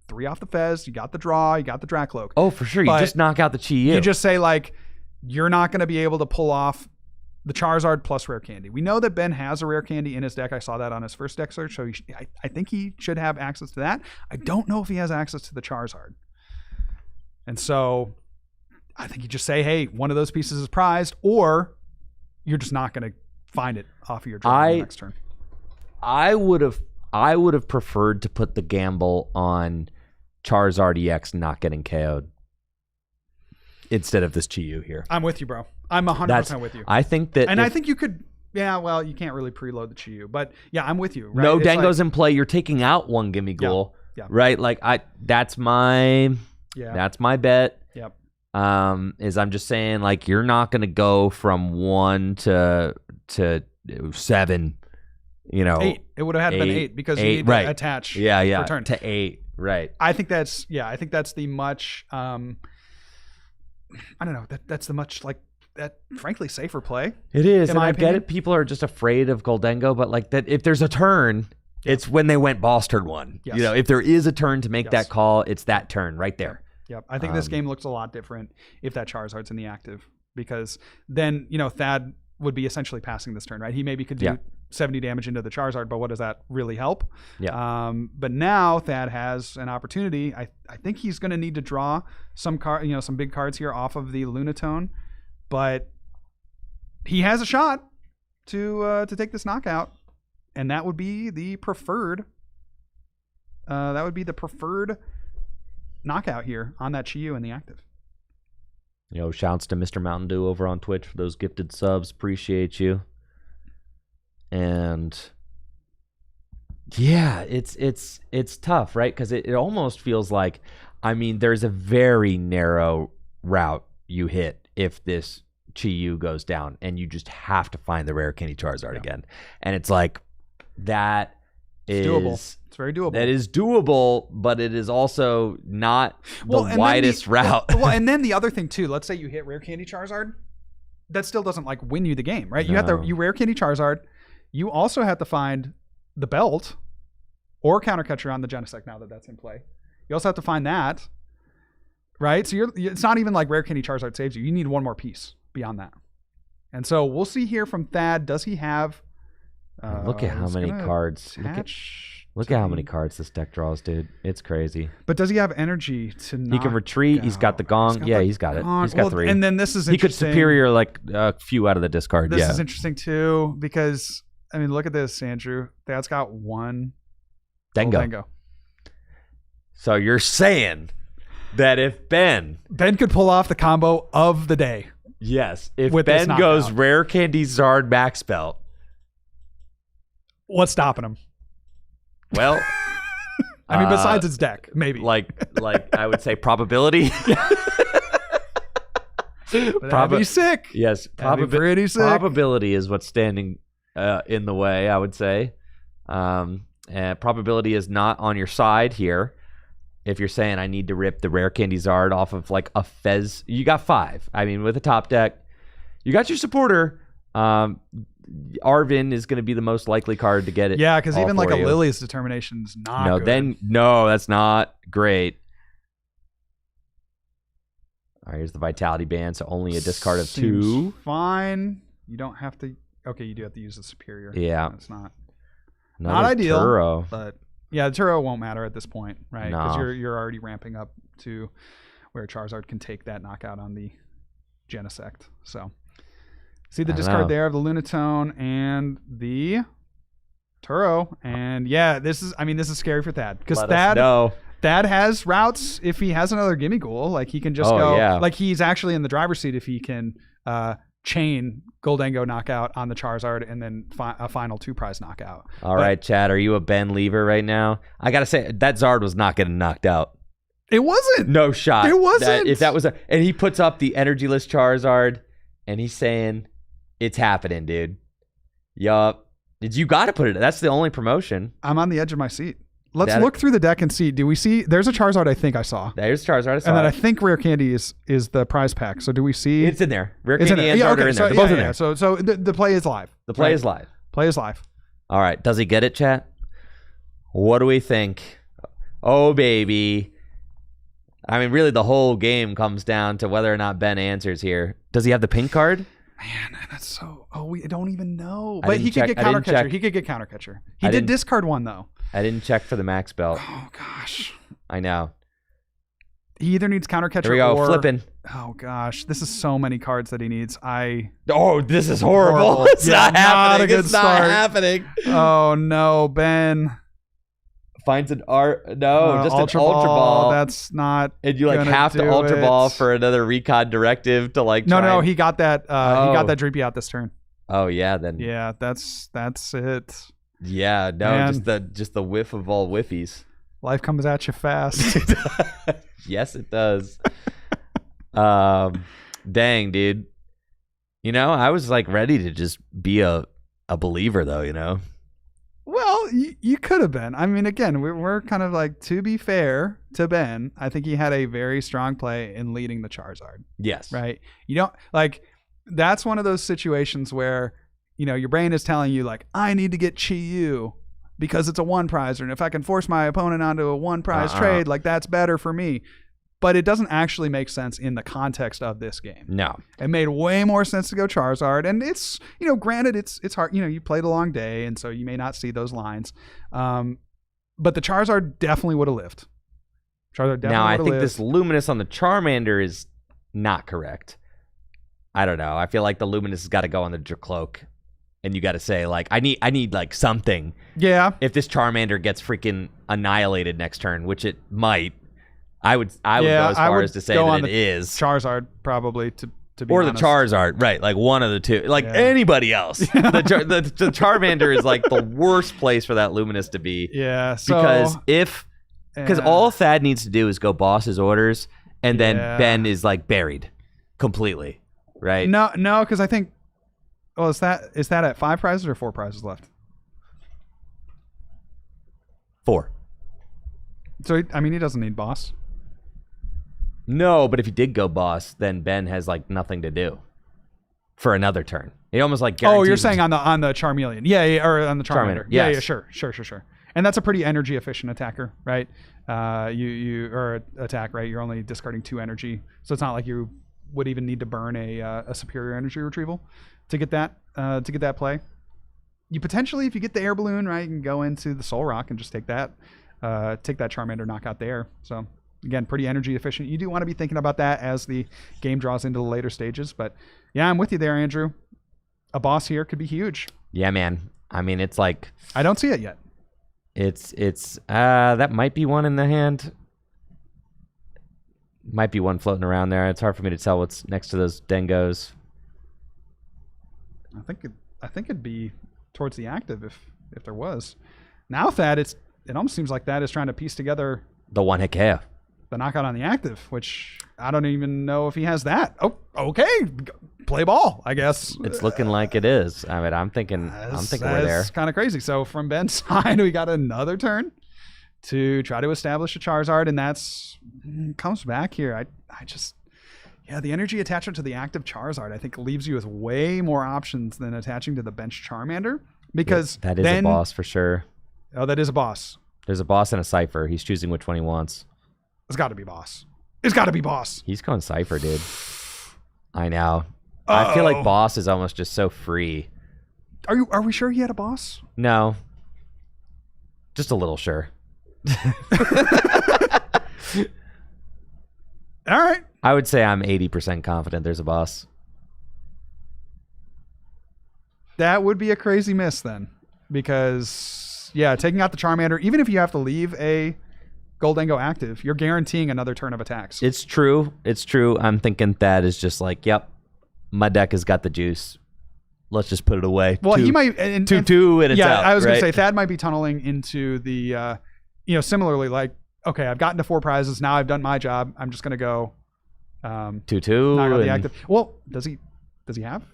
[SPEAKER 3] 3 off the Fez, you got the draw, you got the Dracloak.
[SPEAKER 2] Oh, for sure. You just knock out the Chi-Yu.
[SPEAKER 3] You just say, like, you're not going to be able to pull off the Charizard plus rare candy. We know that Ben has a rare candy in his deck. I saw that on his first deck search, so I think he should have access to that. I don't know if he has access to the Charizard. And so I think you just say, hey, one of those pieces is prized, or you're just not going to find it off of your draw the next turn.
[SPEAKER 2] I would have preferred to put the gamble on Charizard EX not getting KO'd instead of this Chi-Yu here.
[SPEAKER 3] I'm with you, bro. I'm 100% with you.
[SPEAKER 2] I think that...
[SPEAKER 3] And I think you could... Yeah, well, you can't really preload the Chi-Yu. But yeah, I'm with you. Right?
[SPEAKER 2] No Dango's in play. You're taking out one Gimme Ghoul.
[SPEAKER 3] Yeah.
[SPEAKER 2] Right? Like, that's my bet.
[SPEAKER 3] Yep.
[SPEAKER 2] Is I'm just saying, like, you're not going to go from 1 to 7...
[SPEAKER 3] 8. It would have had been 8 because you need to attach per turn.
[SPEAKER 2] To 8, right.
[SPEAKER 3] I think that's the much I don't know, that's the much like that frankly safer play.
[SPEAKER 2] It is, and I
[SPEAKER 3] opinion.
[SPEAKER 2] get it. People are just afraid of Goldengo, but like that if there's a turn, it's when they went boss turn 1.
[SPEAKER 3] Yes.
[SPEAKER 2] If there is a turn to make that call, it's that turn right there.
[SPEAKER 3] Yep. I think this game looks a lot different if that Charizard's in the active, because then, Thad would be essentially passing this turn, right? He maybe could do 70 damage into the Charizard, but what does that really help?
[SPEAKER 2] Yeah.
[SPEAKER 3] But now Thad has an opportunity. I think he's going to need to draw some some big cards here off of the Lunatone, but he has a shot to take this knockout, and that would be the preferred. That would be the preferred knockout here on that Chi-Yu in the active.
[SPEAKER 2] Shouts to Mr. Mountain Dew over on Twitch for those gifted subs. Appreciate you. And yeah, it's tough, right? Because it almost feels like, there's a very narrow route you hit if this Chi-Yu goes down, and you just have to find the rare candy Charizard again. And it's like, that is
[SPEAKER 3] doable. It's very doable.
[SPEAKER 2] That is doable, but it is also not the widest route.
[SPEAKER 3] Well, and then the other thing too, let's say you hit rare candy Charizard, that still doesn't like win you the game, right?
[SPEAKER 2] No.
[SPEAKER 3] You rare candy Charizard. You also have to find the belt or counter catcher on the Genesect now that that's in play. You also have to find that, right? So it's not even like rare candy Charizard saves you. You need one more piece beyond that. And so we'll see here from Thad. Does he have?
[SPEAKER 2] Look at how many cards. Look at how many cards this deck draws, dude. It's crazy.
[SPEAKER 3] But does he have energy to not?
[SPEAKER 2] He can retreat.
[SPEAKER 3] Go?
[SPEAKER 2] He's got the gong. He's got it. He's got 3.
[SPEAKER 3] And then this is
[SPEAKER 2] interesting. He could superior like a few out of the discard.
[SPEAKER 3] This is interesting too, because look at this, Andrew. Thad's got 1 Dango.
[SPEAKER 2] So you're saying that if Ben
[SPEAKER 3] could pull off the combo of the day.
[SPEAKER 2] Yes. If Ben goes rare candy Zard max belt.
[SPEAKER 3] What's stopping him?
[SPEAKER 2] Well,
[SPEAKER 3] I mean, besides its deck, maybe.
[SPEAKER 2] like I would say probability.
[SPEAKER 3] That'd be sick.
[SPEAKER 2] Yes,
[SPEAKER 3] That'd be pretty sick.
[SPEAKER 2] probability is what's standing in the way, I would say. And probability is not on your side here. If you're saying I need to rip the rare candy Zard off of like a Fez, you got 5. I mean, with a top deck, you got your supporter. Arvin is going to be the most likely card to get it.
[SPEAKER 3] Yeah, because even like a
[SPEAKER 2] you.
[SPEAKER 3] Lily's Determination's not
[SPEAKER 2] No,
[SPEAKER 3] good.
[SPEAKER 2] that's not great. All right, here's the Vitality Band, so only a discard of
[SPEAKER 3] Seems
[SPEAKER 2] 2.
[SPEAKER 3] Fine. You don't have to. Okay, you do have to use the Superior.
[SPEAKER 2] Yeah.
[SPEAKER 3] It's not
[SPEAKER 2] Another
[SPEAKER 3] ideal.
[SPEAKER 2] Turo.
[SPEAKER 3] But yeah, the Turo won't matter at this point, right? Because
[SPEAKER 2] No.
[SPEAKER 3] you're already ramping up to where Charizard can take that knockout on the Genesect. So see the
[SPEAKER 2] I don't
[SPEAKER 3] discard
[SPEAKER 2] know.
[SPEAKER 3] there of the Lunatone and the Turo. And yeah, this is scary for Thad. Because
[SPEAKER 2] Let us know.
[SPEAKER 3] Thad has routes if he has another Gimme Ghoul. Like he can just
[SPEAKER 2] Oh,
[SPEAKER 3] go
[SPEAKER 2] yeah.
[SPEAKER 3] like he's actually in the driver's seat if he can chain Goldango knockout on the Charizard and then a final 2-prize knockout.
[SPEAKER 2] All right, Chad, are you a Ben Lever right now? I got to say, that Zard was not getting knocked out.
[SPEAKER 3] It wasn't.
[SPEAKER 2] No shot.
[SPEAKER 3] It wasn't.
[SPEAKER 2] If that was and he puts up the energyless Charizard and he's saying, it's happening, dude. Yup. You got to put it. That's the only promotion.
[SPEAKER 3] I'm on the edge of my seat. Let's look through the deck and see. Do we see? There's a Charizard I think I saw.
[SPEAKER 2] There's Charizard. I saw
[SPEAKER 3] And then
[SPEAKER 2] it.
[SPEAKER 3] I think Rare Candy is the prize pack. So do we see?
[SPEAKER 2] It's in there. Rare
[SPEAKER 3] It's in
[SPEAKER 2] Candy
[SPEAKER 3] there.
[SPEAKER 2] and
[SPEAKER 3] Yeah,
[SPEAKER 2] Zard
[SPEAKER 3] okay.
[SPEAKER 2] are in
[SPEAKER 3] So,
[SPEAKER 2] there. They're both in
[SPEAKER 3] yeah.
[SPEAKER 2] there.
[SPEAKER 3] So the play is live.
[SPEAKER 2] The play
[SPEAKER 3] Right.
[SPEAKER 2] is live.
[SPEAKER 3] Play is live.
[SPEAKER 2] All right. Does he get it, chat? What do we think? Oh, baby. I mean, really, the whole game comes down to whether or not Ben answers here. Does he have the pink card?
[SPEAKER 3] Man, that's so. Oh, we don't even know.
[SPEAKER 2] I
[SPEAKER 3] But
[SPEAKER 2] didn't
[SPEAKER 3] he
[SPEAKER 2] check-
[SPEAKER 3] could get
[SPEAKER 2] I didn't
[SPEAKER 3] counter catcher.
[SPEAKER 2] check.
[SPEAKER 3] He could get counter catcher. He
[SPEAKER 2] I
[SPEAKER 3] did
[SPEAKER 2] didn't-
[SPEAKER 3] discard one though.
[SPEAKER 2] I didn't check for the max belt.
[SPEAKER 3] Oh gosh.
[SPEAKER 2] I know.
[SPEAKER 3] He either needs counter catcher
[SPEAKER 2] Here we go.
[SPEAKER 3] or
[SPEAKER 2] Flipping.
[SPEAKER 3] Oh gosh, this is so many cards that he needs.
[SPEAKER 2] Oh, this is horrible.
[SPEAKER 3] Horrible.
[SPEAKER 2] It's
[SPEAKER 3] Yeah,
[SPEAKER 2] not
[SPEAKER 3] not
[SPEAKER 2] happening.
[SPEAKER 3] a good
[SPEAKER 2] It's not
[SPEAKER 3] start.
[SPEAKER 2] happening.
[SPEAKER 3] Oh no, Ben.
[SPEAKER 2] Finds an art. No, just
[SPEAKER 3] Ultra
[SPEAKER 2] an Ultra Ball.
[SPEAKER 3] That's not.
[SPEAKER 2] And you like
[SPEAKER 3] gonna
[SPEAKER 2] have to
[SPEAKER 3] do
[SPEAKER 2] Ultra
[SPEAKER 3] it.
[SPEAKER 2] Ball for another recon directive to like.
[SPEAKER 3] No,
[SPEAKER 2] try
[SPEAKER 3] no,
[SPEAKER 2] and-
[SPEAKER 3] he got that. He
[SPEAKER 2] Oh.
[SPEAKER 3] got that Dreepy out this turn.
[SPEAKER 2] Oh yeah, then.
[SPEAKER 3] Yeah, that's it.
[SPEAKER 2] Yeah, no,
[SPEAKER 3] Man.
[SPEAKER 2] just the whiff of all whiffies.
[SPEAKER 3] Life comes at you fast.
[SPEAKER 2] Yes, it does. Dang, dude. You know, I was like ready to just be a believer, though. You know.
[SPEAKER 3] Well, you could have been. I mean, again, we're kind of like, to be fair to Ben, I think he had a very strong play in leading the Charizard,
[SPEAKER 2] Yes.
[SPEAKER 3] right? You don't like, that's one of those situations where, you know, your brain is telling you like, I need to get Chi-Yu because it's a 1-prizer. And if I can force my opponent onto a 1-prize trade, like that's better for me. But it doesn't actually make sense in the context of this game.
[SPEAKER 2] No.
[SPEAKER 3] It made way more sense to go Charizard, and it's, you know, granted it's hard. You know, you played a long day, and so you may not see those lines. But the Charizard definitely would have lived. Charizard definitely
[SPEAKER 2] Now I
[SPEAKER 3] would have
[SPEAKER 2] think
[SPEAKER 3] lived.
[SPEAKER 2] this Luminous on the Charmander is not correct. I don't know. I feel like the Luminous has got to go on the Dracloak, and you got to say like, I need like something.
[SPEAKER 3] Yeah.
[SPEAKER 2] If this Charmander gets freaking annihilated next turn, which it might, I would go as
[SPEAKER 3] I
[SPEAKER 2] far
[SPEAKER 3] would
[SPEAKER 2] as to say
[SPEAKER 3] go
[SPEAKER 2] that
[SPEAKER 3] on
[SPEAKER 2] it
[SPEAKER 3] the
[SPEAKER 2] is.
[SPEAKER 3] Charizard probably to be
[SPEAKER 2] Or
[SPEAKER 3] honest.
[SPEAKER 2] the Charizard, right? Like one of the two. Like
[SPEAKER 3] Yeah.
[SPEAKER 2] anybody else. The Charmander is like the worst place for that Luminous to be.
[SPEAKER 3] Yeah. So
[SPEAKER 2] Because all Thad needs to do is go boss his orders, and then
[SPEAKER 3] Yeah.
[SPEAKER 2] Ben is like buried completely, right?
[SPEAKER 3] no, because I think. Well, is that at 5 prizes or 4 prizes left?
[SPEAKER 2] 4.
[SPEAKER 3] So he doesn't need boss.
[SPEAKER 2] No, but if he did go boss, then Ben has like nothing to do for another turn. He almost like guarantees.
[SPEAKER 3] Oh, you're saying on the Charmeleon, yeah, or on the Charmander,
[SPEAKER 2] Charmander,
[SPEAKER 3] yeah,
[SPEAKER 2] yes.
[SPEAKER 3] sure. And that's a pretty energy efficient attacker, right? You or attack, right? You're only discarding 2 energy, so it's not like you would even need to burn a superior energy retrieval to get that play. You potentially, if you get the air balloon, right, you can go into the Soul Rock and just take that Charmander knockout there. So again, pretty energy efficient. You do want to be thinking about that as the game draws into the later stages. But yeah, I'm with you there, Andrew. A boss here could be huge.
[SPEAKER 2] Yeah, man. I mean, it's like
[SPEAKER 3] I don't see it yet.
[SPEAKER 2] it's that might be one in the hand. Might be one floating around there. It's hard for me to tell what's next to those Dengos.
[SPEAKER 3] I think it'd be towards the active if there was. Now, Thad, it almost seems like that is trying to piece together
[SPEAKER 2] The one hit KO.
[SPEAKER 3] the knockout on the active, which I don't even know if he has that. Oh, okay. Play ball, I guess.
[SPEAKER 2] It's looking like it is. I mean, I'm thinking we're there.
[SPEAKER 3] It's kind of crazy. So from Ben's side, we got another turn to try to establish a Charizard, and that's comes back here. I just, the energy attachment to the active Charizard, I think, leaves you with way more options than attaching to the bench Charmander, because
[SPEAKER 2] that is a boss for sure.
[SPEAKER 3] Oh, that is a boss.
[SPEAKER 2] There's a boss and a Cypher. He's choosing which one he wants.
[SPEAKER 3] It's got to be boss. It's got to be boss.
[SPEAKER 2] He's going Cypher, dude. I know. I feel like boss is almost just so free.
[SPEAKER 3] Are we sure he had a boss?
[SPEAKER 2] No. Just a little sure.
[SPEAKER 3] All right.
[SPEAKER 2] I would say I'm 80% confident there's a boss.
[SPEAKER 3] That would be a crazy miss then, because taking out the Charmander, even if you have to leave a Goldengo active, you're guaranteeing another turn of attacks.
[SPEAKER 2] It's true. I'm thinking Thad is just like, yep, my deck has got the juice. Let's just put it away.
[SPEAKER 3] Well, he might
[SPEAKER 2] 2/2 and it's out.
[SPEAKER 3] I was going
[SPEAKER 2] right?
[SPEAKER 3] to say Thad might be tunneling into the, similarly, like, okay, I've gotten to 4 prizes. Now I've done my job. I'm just going to go
[SPEAKER 2] 2/2
[SPEAKER 3] knock out the active. Well, does he have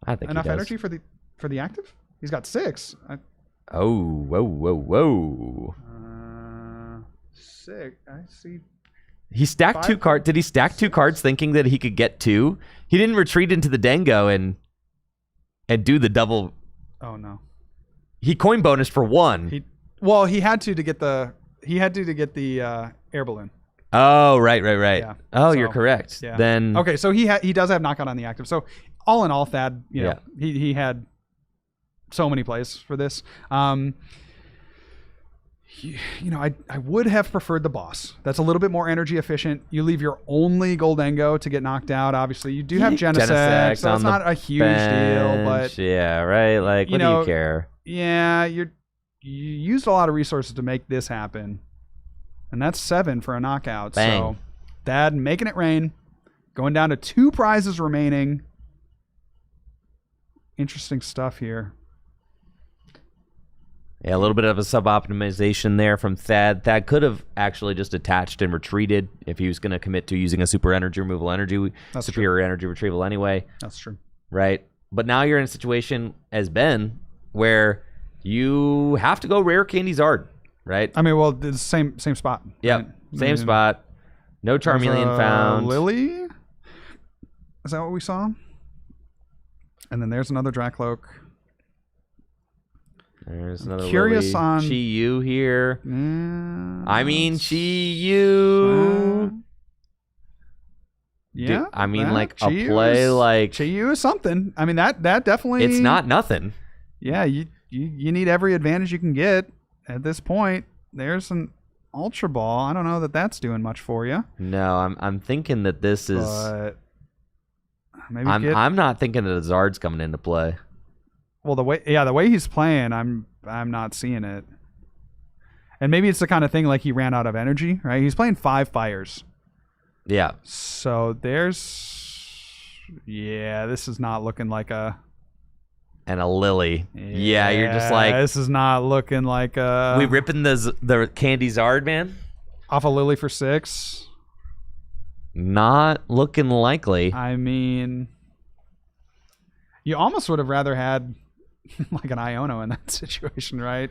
[SPEAKER 2] I think
[SPEAKER 3] enough
[SPEAKER 2] he does.
[SPEAKER 3] energy for the active? He's got 6.
[SPEAKER 2] Whoa.
[SPEAKER 3] 6. I see.
[SPEAKER 2] He stacked 2 cards. Did he stack 2 cards thinking that he could get 2? He didn't retreat into the Dango and do the double.
[SPEAKER 3] Oh no.
[SPEAKER 2] He coin bonus for 1.
[SPEAKER 3] He had to get the air balloon.
[SPEAKER 2] Oh, right.
[SPEAKER 3] Yeah.
[SPEAKER 2] Oh,
[SPEAKER 3] So,
[SPEAKER 2] you're correct.
[SPEAKER 3] Yeah.
[SPEAKER 2] Then
[SPEAKER 3] Okay, so he does have knockout on the active. So all in all, Thad, he had so many plays for this. I would have preferred the boss. That's a little bit more energy efficient. You leave your only Goldengo to get knocked out. Obviously, you do have Genesect, so it's not a huge deal. But
[SPEAKER 2] yeah, right. Like, what do you care?
[SPEAKER 3] Yeah, you used a lot of resources to make this happen, and that's 7 for a knockout.
[SPEAKER 2] Bang.
[SPEAKER 3] So, Thad making it rain, going down to 2 prizes remaining. Interesting stuff here.
[SPEAKER 2] Yeah, a little bit of a sub-optimization there from Thad. Thad could have actually just attached and retreated if he was going to commit to using a super energy removal superior energy retrieval anyway.
[SPEAKER 3] That's true.
[SPEAKER 2] Right? But now you're in a situation as Ben where you have to go rare Candy Zard, right?
[SPEAKER 3] I mean, well, the same spot.
[SPEAKER 2] Yep,
[SPEAKER 3] right?
[SPEAKER 2] same spot. No Charmeleon found.
[SPEAKER 3] Lily? Is that what we saw? And then there's another Dracloak.
[SPEAKER 2] There's another
[SPEAKER 3] curious
[SPEAKER 2] Lily.
[SPEAKER 3] on
[SPEAKER 2] Chi-Yu here. I mean, Chi-Yu.
[SPEAKER 3] Yeah.
[SPEAKER 2] Dude, I mean, like
[SPEAKER 3] Chi-Yu
[SPEAKER 2] a play like
[SPEAKER 3] Chi-Yu is something. I mean, that definitely.
[SPEAKER 2] It's not nothing.
[SPEAKER 3] Yeah, you need every advantage you can get at this point. There's an Ultra Ball. I don't know that that's doing much for you.
[SPEAKER 2] No, I'm thinking that this is.
[SPEAKER 3] But maybe
[SPEAKER 2] I'm not thinking that the Zard's coming into play.
[SPEAKER 3] Well, the way he's playing, I'm not seeing it. And maybe it's the kind of thing like he ran out of energy, right? He's playing 5 fires.
[SPEAKER 2] Yeah.
[SPEAKER 3] So this is not looking like a.
[SPEAKER 2] And a Lily. Yeah, you're just like.
[SPEAKER 3] This is not looking like a.
[SPEAKER 2] We ripping the Candy Zard, man?
[SPEAKER 3] Off a Lily for 6.
[SPEAKER 2] Not looking likely.
[SPEAKER 3] I mean, you almost would have rather had like an Iono in that situation, right?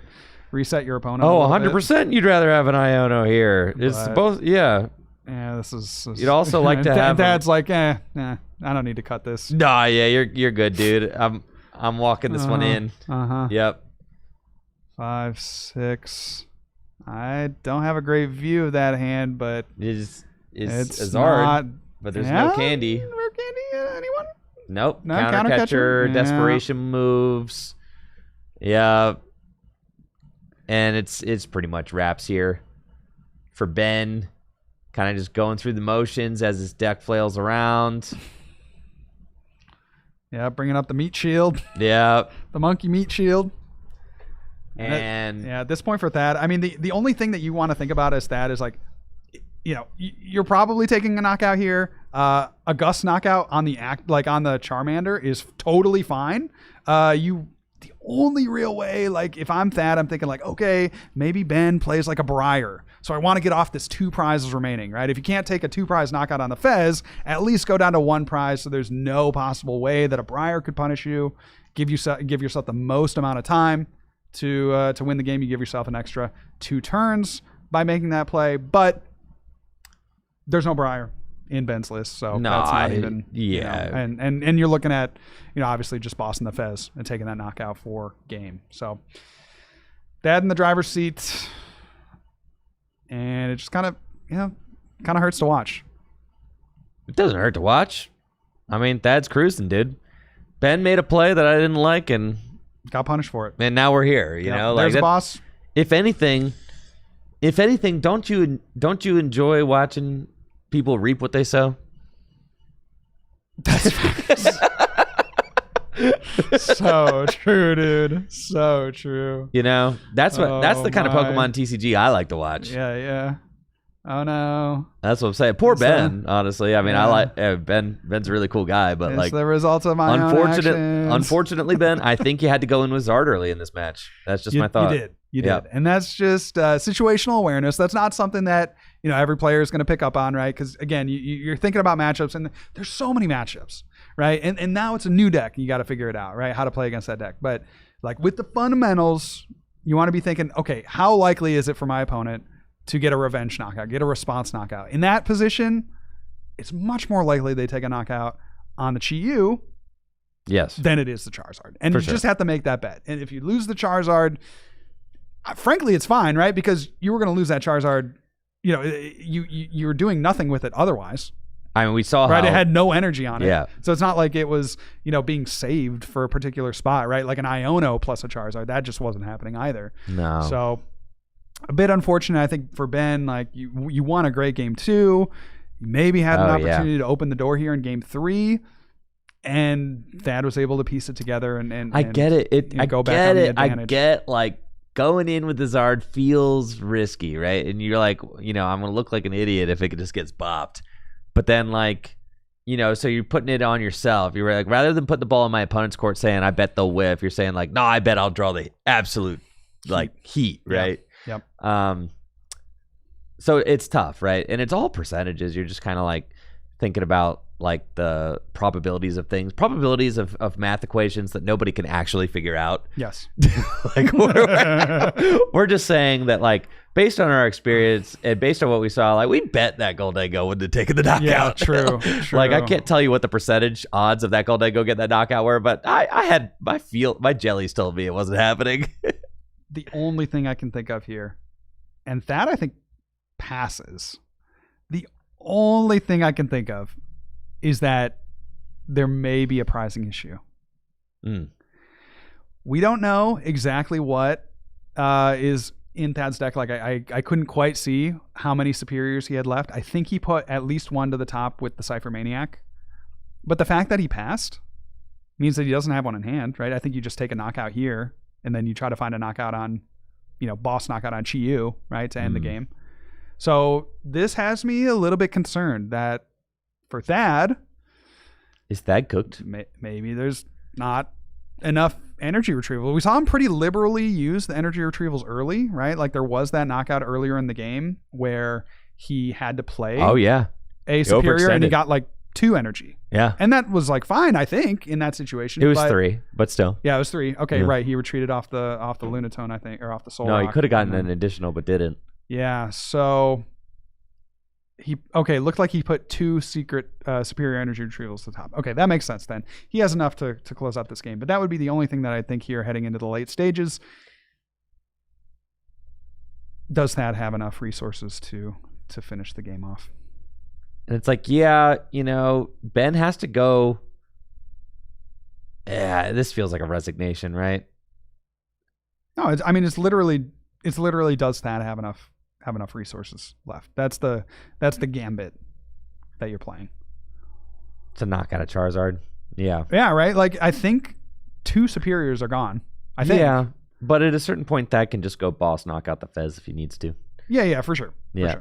[SPEAKER 3] Reset your opponent.
[SPEAKER 2] Oh, 100% you'd rather have an Iono here. It's supposed, yeah.
[SPEAKER 3] Yeah, this is.
[SPEAKER 2] You'd also like to have.
[SPEAKER 3] Dad's like, I don't need to cut this.
[SPEAKER 2] Nah, yeah, you're good, dude. I'm walking this one in. Yep.
[SPEAKER 3] 5, 6. I don't have a great view of that hand, but
[SPEAKER 2] it's
[SPEAKER 3] Zard,
[SPEAKER 2] not, but there's no candy.
[SPEAKER 3] Rare candy? Anyone?
[SPEAKER 2] Nope.
[SPEAKER 3] No
[SPEAKER 2] Countercatcher,
[SPEAKER 3] yeah.
[SPEAKER 2] desperation moves. Yeah. And it's pretty much wraps here for Ben. Kind of just going through the motions as his deck flails around.
[SPEAKER 3] Yeah, bringing up the meat shield.
[SPEAKER 2] Yeah.
[SPEAKER 3] The monkey meat shield.
[SPEAKER 2] And
[SPEAKER 3] at this point for Thad, I mean, the only thing that you want to think about as Thad is like, you're probably taking a knockout here. A Gus knockout on the on the Charmander is totally fine. The only real way, like if I'm Thad, I'm thinking like, okay, maybe Ben plays like a Briar. So I want to get off this 2 prizes remaining, right? If you can't take a 2-prize knockout on the Fez, at least go down to 1 prize so there's no possible way that a Briar could punish you. Give yourself the most amount of time to win the game. You give yourself an extra 2 turns by making that play, but there's no Briar in Ben's list, so that's not even and you're looking at obviously just bossing the Fez and taking that knockout for game. So Thad in the driver's seat, and it just kind of hurts to watch.
[SPEAKER 2] It doesn't hurt to watch. I mean, Thad's cruising, dude. Ben made a play that I didn't like and
[SPEAKER 3] got punished for it,
[SPEAKER 2] and now we're here. You know,
[SPEAKER 3] there's a boss.
[SPEAKER 2] If anything, don't you enjoy watching people reap what they sow?
[SPEAKER 3] That's so true, dude. So true.
[SPEAKER 2] That's the kind of Pokemon TCG I like to watch.
[SPEAKER 3] Yeah. Oh no.
[SPEAKER 2] That's what I'm saying. Poor Ben, honestly. I mean, I like Ben's a really cool guy, but
[SPEAKER 3] it's the result of my own actions.
[SPEAKER 2] Unfortunately, Ben, I think you had to go in with Zard early in this match. That's just my thought.
[SPEAKER 3] You did. And that's just situational awareness. That's not something that every player is going to pick up on, right? Because again, you're thinking about matchups, and there's so many matchups, right? And now it's a new deck, and you got to figure it out, right? How to play against that deck. But like with the fundamentals, you want to be thinking, okay, how likely is it for my opponent to get a revenge knockout, get a response knockout? In that position, it's much more likely they take a knockout on the Chi-Yu than it is the Charizard. And just have to make that bet. And if you lose the Charizard, frankly, it's fine, right? Because you were going to lose that Charizard. You were doing nothing with it otherwise.
[SPEAKER 2] I mean, we saw
[SPEAKER 3] how it had no energy on it.
[SPEAKER 2] Yeah.
[SPEAKER 3] So it's not like it was, being saved for a particular spot, right? Like an Iono plus a Charizard. That just wasn't happening either.
[SPEAKER 2] No.
[SPEAKER 3] So a bit unfortunate, I think, for Ben. Like you won a great game 2. You maybe had an opportunity to open the door here in game 3. And Thad was able to piece it together and
[SPEAKER 2] I get it.
[SPEAKER 3] I
[SPEAKER 2] get like going in with the Zard feels risky, right? And you're like, I'm gonna look like an idiot if it just gets bopped. But then so you're putting it on yourself. You're like, rather than put the ball in my opponent's court saying I bet they'll whiff, you're saying like, no, I bet I'll draw the absolute heat, right?
[SPEAKER 3] Yep.
[SPEAKER 2] So it's tough, right? And it's all percentages. You're just kind of like thinking about like the probabilities of things, probabilities of math equations that nobody can actually figure out.
[SPEAKER 3] Yes.
[SPEAKER 2] Like we're just saying that like based on our experience and based on what we saw, like we bet that Goldego wouldn't have taken the knockout.
[SPEAKER 3] Yeah, true.
[SPEAKER 2] Like I can't tell you what the percentage odds of that Goldego get that knockout were, but I had my jellies told me it wasn't happening.
[SPEAKER 3] The only thing I can think of here, and that I think passes. The only thing I can think of is that there may be a pricing issue. We don't know exactly what is in Thad's deck. Like I couldn't quite see how many superiors he had left. I think he put at least 1 to the top with the Cypher Maniac. But the fact that he passed means that he doesn't have one in hand, right? I think you just take a knockout here, and then you try to find a knockout on, boss knockout on Chi-Yu, right, to end the game. So this has me a little bit concerned that for Thad,
[SPEAKER 2] is Thad cooked?
[SPEAKER 3] Maybe there's not enough energy retrieval. We saw him pretty liberally use the energy retrievals early, right? Like there was that knockout earlier in the game where he had to play a superior and he got like 2 energy.
[SPEAKER 2] Yeah.
[SPEAKER 3] And that was like fine, I think, in that situation.
[SPEAKER 2] It was 3, but still.
[SPEAKER 3] Yeah, it was 3. Okay, right. He retreated off the Lunatone, I think, or off the Soul Rock.
[SPEAKER 2] No, he could have gotten an additional, but didn't.
[SPEAKER 3] Yeah, so looked like he put 2 secret superior energy retrievals to the top. Okay, that makes sense then. He has enough to close out this game, but that would be the only thing that I think here heading into the late stages. Does Thad have enough resources to finish the game off?
[SPEAKER 2] And it's like, Ben has to go. Yeah, this feels like a resignation, right?
[SPEAKER 3] No, it's literally does Thad have enough resources left? That's the gambit that you're playing.
[SPEAKER 2] To knock out a Charizard. Yeah.
[SPEAKER 3] Yeah, right? Like I think 2 superiors are gone. I think.
[SPEAKER 2] Yeah. But at a certain point that can just go boss knock out the Fez if he needs to.
[SPEAKER 3] Yeah, for sure.
[SPEAKER 2] Yeah.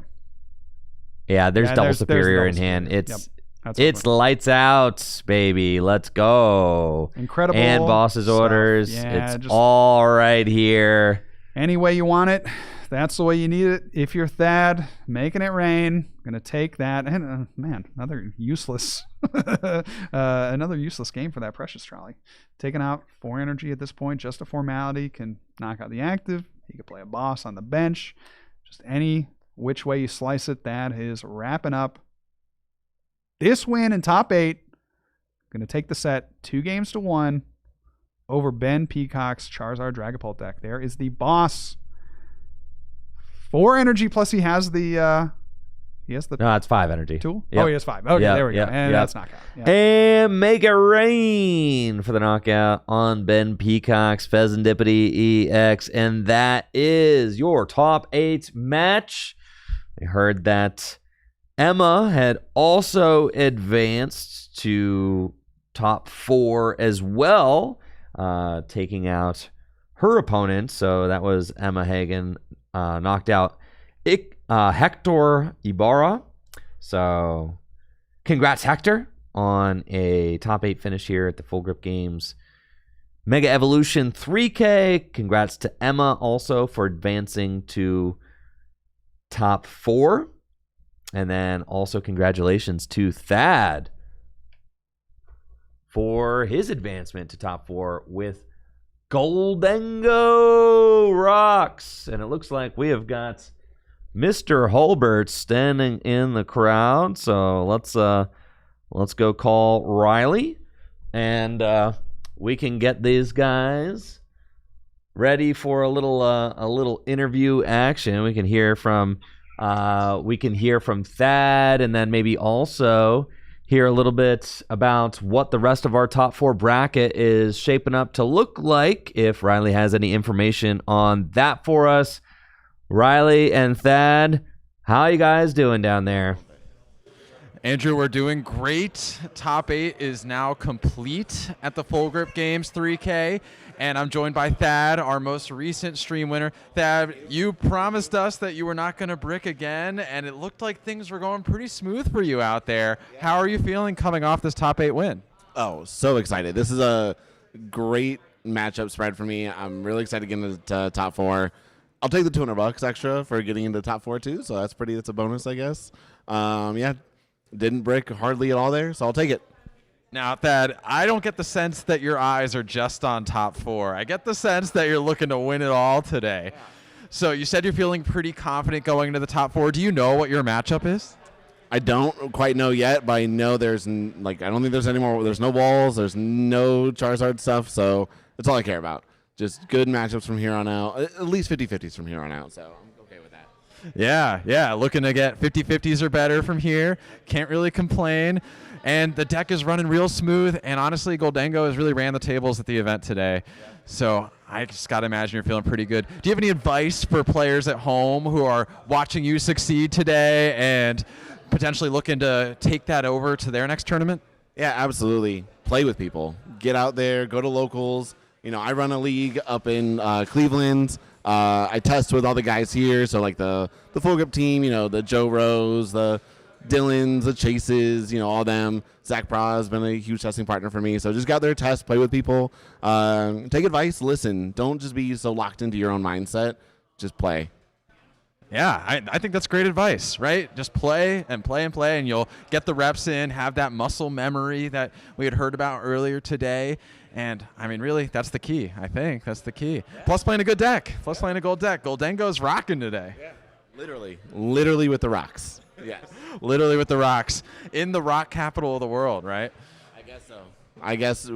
[SPEAKER 2] Yeah, there's double superior in hand. It's
[SPEAKER 3] That's
[SPEAKER 2] It's lights out, baby. Let's go.
[SPEAKER 3] incredible.
[SPEAKER 2] And boss's
[SPEAKER 3] stuff.
[SPEAKER 2] orders.
[SPEAKER 3] Yeah,
[SPEAKER 2] It's
[SPEAKER 3] just
[SPEAKER 2] all right here.
[SPEAKER 3] any way you want it. That's the way you need it. If you're Thad, making it rain, gonna take that. And man, another useless game for that Precious Trolley. Taking out 4 energy at this point, just a formality. Can knock out the active. He could play a boss on the bench. Just any which way you slice it, that is wrapping up this win in top 8. Gonna take the set 2-1 over Ben Peacock's Charizard Dragapult deck. There is the boss. 4 energy plus he has the
[SPEAKER 2] No, it's 5 energy.
[SPEAKER 3] tool.
[SPEAKER 2] Yep.
[SPEAKER 3] Oh, he has 5. Okay,
[SPEAKER 2] Yep,
[SPEAKER 3] there we go.
[SPEAKER 2] yep,
[SPEAKER 3] And
[SPEAKER 2] yep.
[SPEAKER 3] that's knockout. Yeah.
[SPEAKER 2] And Mega Rain for the knockout on Ben Peacock's Pheasantipity EX. And that is your top 8 match. We heard that Emma had also advanced to top 4 as well, taking out her opponent. So that was Emma Hagen, knocked out Hector Ibarra. So congrats, Hector, on a top 8 finish here at the Full Grip Games Mega Evolution 3K. Congrats to Emma also for advancing to top 4. And then also congratulations to Thad for his advancement to top 4 with Goldengo Rocks. And it looks like we have got Mr. Hulbert standing in the crowd. So let's go call Riley, and we can get these guys ready for a little interview action. We can hear from Thad, and then maybe also hear a little bit about what the rest of our top 4 bracket is shaping up to look like, if Riley has any information on that for us. Riley and Thad, how you guys doing down there?
[SPEAKER 1] Andrew, we're doing great. Top 8 is now complete at the Full Grip Games 3K, and I'm joined by Thad, our most recent stream winner. Thad, you promised us that you were not going to brick again, and it looked like things were going pretty smooth for you out there. How are you feeling coming off this top 8 win?
[SPEAKER 8] Oh, so excited. This is a great matchup spread for me. I'm really excited to get into top 4. I'll take the $200 extra for getting into top 4 too, so that's a bonus, I guess. Yeah, didn't brick hardly at all there, so I'll take it.
[SPEAKER 1] Now, Thad, I don't get the sense that your eyes are just on top 4. I get the sense that you're looking to win it all today. Yeah. So you said you're feeling pretty confident going into the top 4. Do you know what your matchup is?
[SPEAKER 8] I don't quite know yet, but I know I don't think there's any more. There's no walls. There's no Charizard stuff, so that's all I care about. Just good matchups from here on out. At least 50-50s from here on out, so I'm okay with that.
[SPEAKER 1] Yeah. Looking to get 50-50s or better from here. Can't really complain. And the deck is running real smooth. And honestly, Goldengo has really ran the tables at the event today. Yeah. So I just got to imagine you're feeling pretty good. Do you have any advice for players at home who are watching you succeed today and potentially looking to take that over to their next tournament?
[SPEAKER 8] Yeah, absolutely. Play with people. Get out there. Go to locals. I run a league up in Cleveland. I test with all the guys here. So like the Full Grip team, the Joe Rose, the Dylans, the Chases, all them. Zach Bra has been a huge testing partner for me. So just go out there, test, play with people, take advice, listen. Don't just be so locked into your own mindset. Just play.
[SPEAKER 1] Yeah, I think that's great advice, right? Just play and play and play, and you'll get the reps in, have that muscle memory that we had heard about earlier today. And, really, that's the key. I think that's the key. Yeah. Plus playing a good deck. Plus playing a gold deck. Goldengo's rocking today.
[SPEAKER 8] Yeah, literally with the rocks.
[SPEAKER 1] Yes. Literally with the rocks. In the rock capital of the world, right?
[SPEAKER 8] I guess so. I guess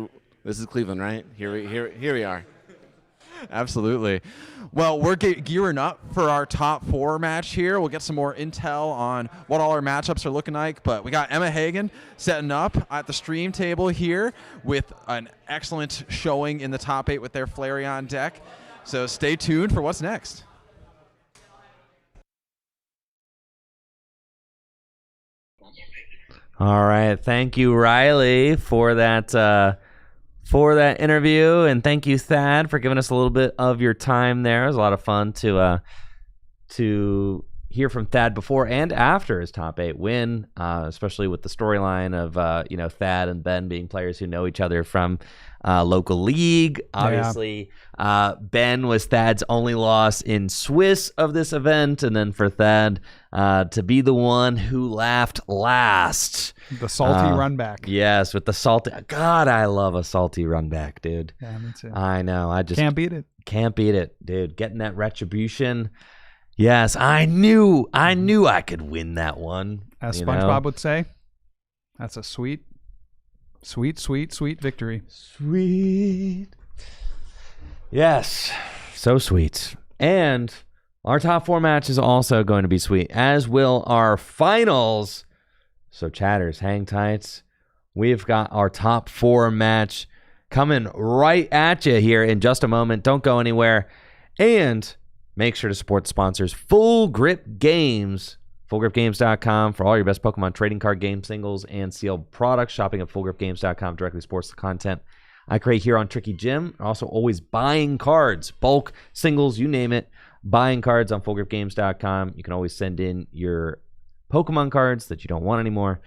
[SPEAKER 8] this is Cleveland, right? Here we are.
[SPEAKER 1] Absolutely. Well, we're gearing up for our top 4 match here. We'll get some more intel on what all our matchups are looking like. But we got Emma Hagen setting up at the stream table here with an excellent showing in the top 8 with their Flareon deck. So stay tuned for what's next.
[SPEAKER 2] All right. Thank you, Riley, for that interview, and thank you, Thad, for giving us a little bit of your time there. It was a lot of fun to hear from Thad before and after his top 8 win, especially with the storyline of Thad and Ben being players who know each other from local league. Obviously, Ben was Thad's only loss in Swiss of this event, and then for Thad to be the one who laughed last.
[SPEAKER 3] The salty run back.
[SPEAKER 2] Yes, with the salty. God, I love a salty run back, dude.
[SPEAKER 3] Yeah, me too.
[SPEAKER 2] I know. I just
[SPEAKER 3] Can't beat it.
[SPEAKER 2] Can't beat it, dude. Getting that retribution. Yes, I knew I could win that one.
[SPEAKER 3] As SpongeBob would say, that's a sweet victory.
[SPEAKER 2] Sweet. Yes, so sweet. And our top 4 match is also going to be sweet, as will our finals. So chatters, hang tight. We've got our top 4 match coming right at you here in just a moment. Don't go anywhere. And make sure to support the sponsors, Full Grip Games. FullGripGames.com for all your best Pokemon trading card game singles and sealed products. Shopping at FullGripGames.com directly supports the content I create here on Tricky Jim. Also always buying cards, bulk, singles, you name it. Buying cards on FullGripGames.com. You can always send in your Pokemon cards that you don't want anymore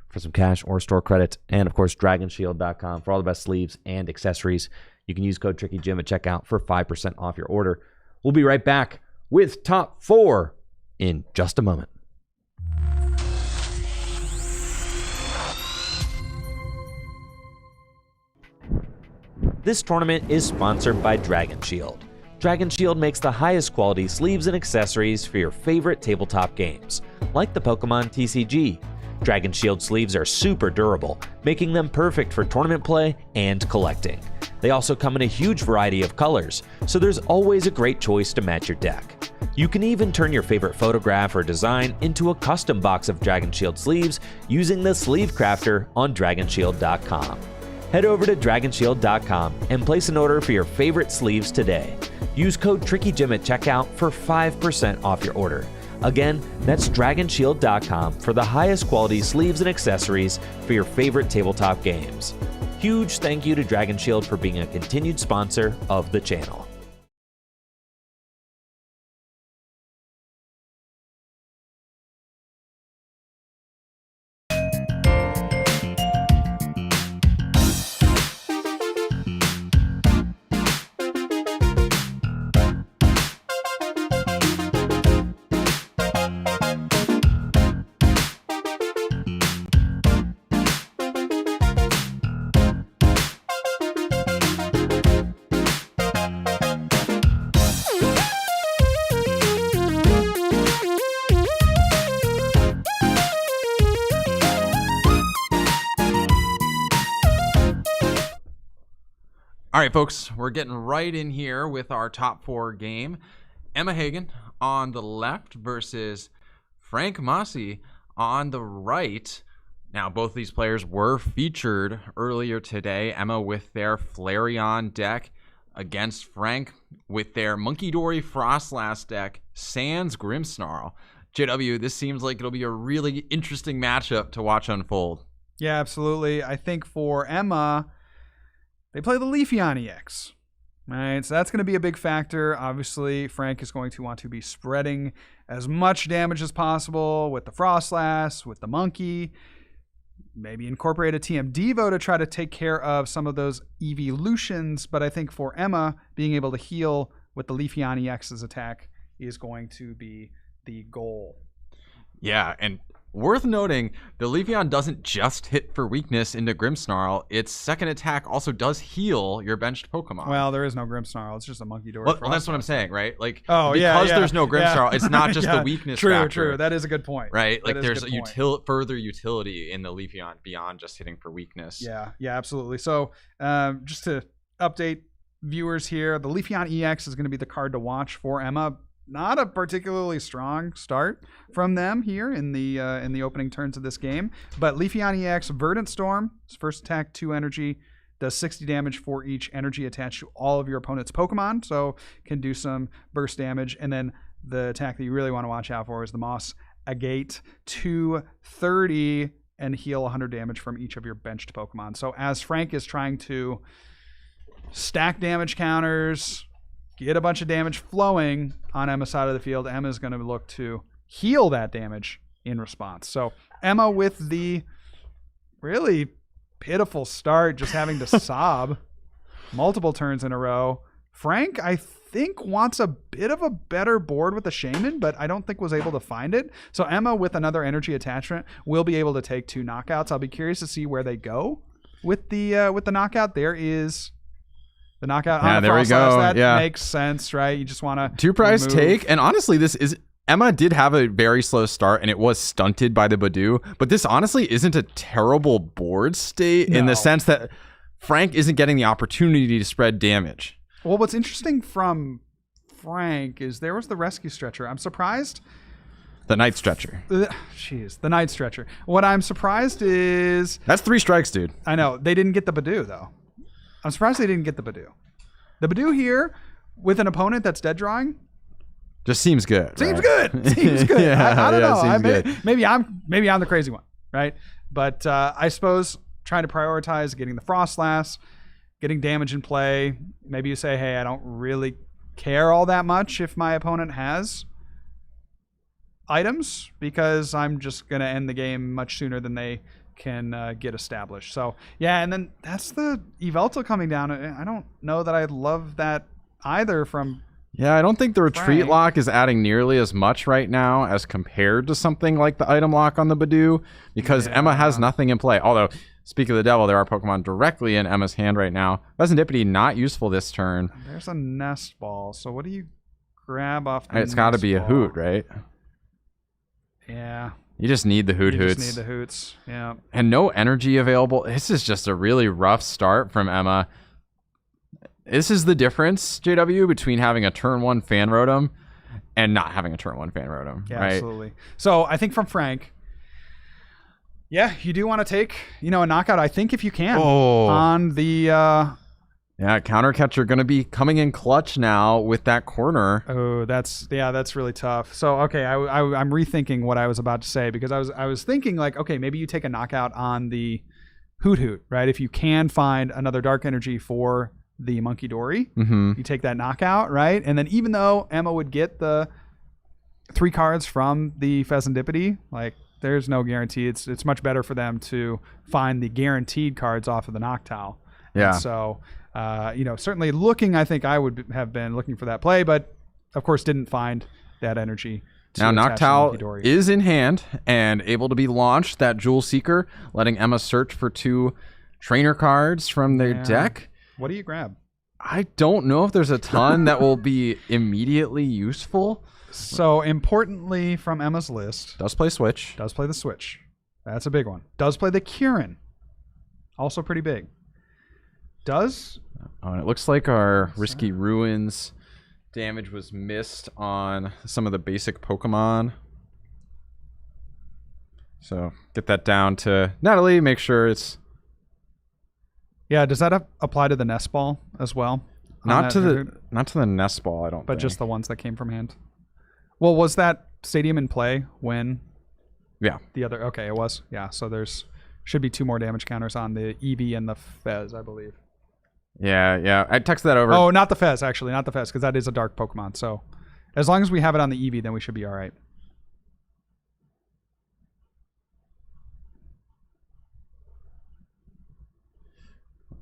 [SPEAKER 2] for some cash or store credit. And of course, DragonShield.com for all the best sleeves and accessories. You can use code TrickyJim at checkout for 5% off your order. We'll be right back with top 4 in just a moment. This tournament is sponsored by Dragon Shield. Dragon Shield makes the highest quality sleeves and accessories for your favorite tabletop games, like the Pokemon TCG. Dragon Shield sleeves are super durable, making them perfect for tournament play and collecting. They also come in a huge variety of colors, so there's always a great choice to match your deck. You can even turn your favorite photograph or design into a custom box of Dragon Shield sleeves using the Sleeve Crafter on DragonShield.com. Head over to DragonShield.com and place an order for your favorite sleeves today. Use code TrickyJim at checkout for 5% off your order. Again, that's DragonShield.com for the highest quality sleeves and accessories for your favorite tabletop games. Huge thank you to Dragon Shield for being a continued sponsor of the channel.
[SPEAKER 1] All right, folks, we're getting right in here with our top 4 game. Emma Hagen on the left versus Frank Massey on the right. Now, both of these players were featured earlier today. Emma with their Flareon deck against Frank with their Munkidori Frostlass deck, sans Grimmsnarl. JW, this seems like it'll be a really interesting matchup to watch unfold.
[SPEAKER 3] Yeah, absolutely. I think for Emma, they play the Leafeon EX, right? So that's going to be a big factor. Obviously, Frank is going to want to be spreading as much damage as possible with the Frostlass, with the Monkey. Maybe incorporate a TM Devo to try to take care of some of those evolutions. But I think for Emma, being able to heal with the Leafeon EX's attack is going to be the goal.
[SPEAKER 1] Yeah, and worth noting, the Leafeon doesn't just hit for weakness into Grimmsnarl. Its second attack also does heal your benched Pokemon.
[SPEAKER 3] Well, there is no Grimmsnarl. It's just a Munkidori.
[SPEAKER 1] Well, that's what I'm saying, right? Like,
[SPEAKER 3] because
[SPEAKER 1] there's no Grimmsnarl, it's not just the weakness factor.
[SPEAKER 3] True. That is a good point.
[SPEAKER 1] Right? Like, there's further utility in the Leafeon beyond just hitting for weakness.
[SPEAKER 3] Yeah, absolutely. So, just to update viewers here, the Leafeon EX is going to be the card to watch for Emma. Not a particularly strong start from them here in the opening turns of this game, but Leafeon EX Verdant Storm, first attack 2 energy, does 60 damage for each energy attached to all of your opponent's Pokemon, so can do some burst damage. And then the attack that you really want to watch out for is the Moss Agate, 230 and heal 100 damage from each of your benched Pokemon. So as Frank is trying to stack damage counters, get a bunch of damage flowing on Emma's side of the field, Emma's going to look to heal that damage in response. So Emma with the really pitiful start, just having to sob multiple turns in a row. Frank, I think, wants a bit of a better board with the Shaman, but I don't think was able to find it. So Emma with another energy attachment will be able to take 2 knockouts. I'll be curious to see where they go with the knockout. There is the knockout on the
[SPEAKER 1] there we
[SPEAKER 3] Frostlass.
[SPEAKER 1] go.
[SPEAKER 3] That makes sense, right? You just want to
[SPEAKER 1] 2 prize take, and honestly, Emma did have a very slow start, and it was stunted by the Badoo, but this honestly isn't a terrible board state in the sense that Frank isn't getting the opportunity to spread damage.
[SPEAKER 3] Well, what's interesting from Frank is there was the rescue stretcher. I'm surprised.
[SPEAKER 1] The Night Stretcher.
[SPEAKER 3] Jeez, the Night Stretcher. What I'm surprised is...
[SPEAKER 1] That's 3 strikes, dude.
[SPEAKER 3] I know. They didn't get the Badoo, though. I'm surprised they didn't get the Badoo. The Badoo here, with an opponent that's dead drawing...
[SPEAKER 1] Just seems good.
[SPEAKER 3] Seems good. Seems good. I don't know. Maybe I'm the crazy one, right? But I suppose trying to prioritize getting the Frostlass, getting damage in play. Maybe you say, hey, I don't really care all that much if my opponent has items because I'm just going to end the game much sooner than they can get established. So, yeah, and then that's the Yveltal coming down. I don't know that I love that either from...
[SPEAKER 1] Yeah, I don't think the retreat
[SPEAKER 3] Frank.
[SPEAKER 1] lock is adding nearly as much right now as compared to something like the item lock on the Badoo because Emma has nothing in play. Although, speak of the devil, there are Pokemon directly in Emma's hand right now. Serendipity not useful this turn.
[SPEAKER 3] There's a Nest Ball. So what do you grab off the
[SPEAKER 1] It's got to
[SPEAKER 3] Nest
[SPEAKER 1] be a
[SPEAKER 3] Ball?
[SPEAKER 1] Hoot, right?
[SPEAKER 3] Yeah.
[SPEAKER 1] You just need the Hoot
[SPEAKER 3] You
[SPEAKER 1] Hoots.
[SPEAKER 3] just need the Hoots. Yeah.
[SPEAKER 1] And no energy available. This is just a really rough start from Emma. This is the difference, JW, between having a turn 1 Fan Rotom and not having a turn 1 Fan Rotom.
[SPEAKER 3] Yeah,
[SPEAKER 1] right?
[SPEAKER 3] absolutely. So I think from Frank, yeah, you do want to take, a knockout, I think, if you can on the...
[SPEAKER 1] Yeah, Counter Catcher going to be coming in clutch now with that corner.
[SPEAKER 3] Oh, that's really tough. So, okay, I'm rethinking what I was about to say because I was thinking like, okay, maybe you take a knockout on the Hoot Hoot, right? If you can find another Dark Energy for the Monkey Dory, you take that knockout, right? And then even though Emma would get the 3 cards from the Pheasantipity, like there's no guarantee. It's much better for them to find the guaranteed cards off of the Noctowl.
[SPEAKER 1] Yeah.
[SPEAKER 3] And so, certainly looking, I think I would have been looking for that play, but of course didn't find that energy.
[SPEAKER 1] Now Noctowl is in hand and able to be launched, that Jewel Seeker, letting Emma search for 2 trainer cards from their deck.
[SPEAKER 3] What do you grab?
[SPEAKER 1] I don't know if there's a ton that will be immediately useful.
[SPEAKER 3] So importantly from Emma's list,
[SPEAKER 1] Does play Switch.
[SPEAKER 3] does play the Switch. That's a big one. Does play the Kieran. Also pretty big. Does...
[SPEAKER 1] Oh, and it looks like our Risky Ruins damage was missed on some of the basic Pokemon. So get that down to Natalie. Make sure it's...
[SPEAKER 3] Yeah, does that apply to the Nest Ball as well?
[SPEAKER 1] Not to the Nest Ball, I don't
[SPEAKER 3] But
[SPEAKER 1] think.
[SPEAKER 3] just the ones that came from hand. Well, was that Stadium in play when
[SPEAKER 1] Yeah.
[SPEAKER 3] the other... Okay, it was. Yeah, so there's should be 2 more damage counters on the Eevee and the Fez, I believe.
[SPEAKER 1] Yeah. I texted that over.
[SPEAKER 3] Oh, not the Fez, actually. Not the Fez, because that is a dark Pokemon. So as long as we have it on the Eevee, then we should be all right.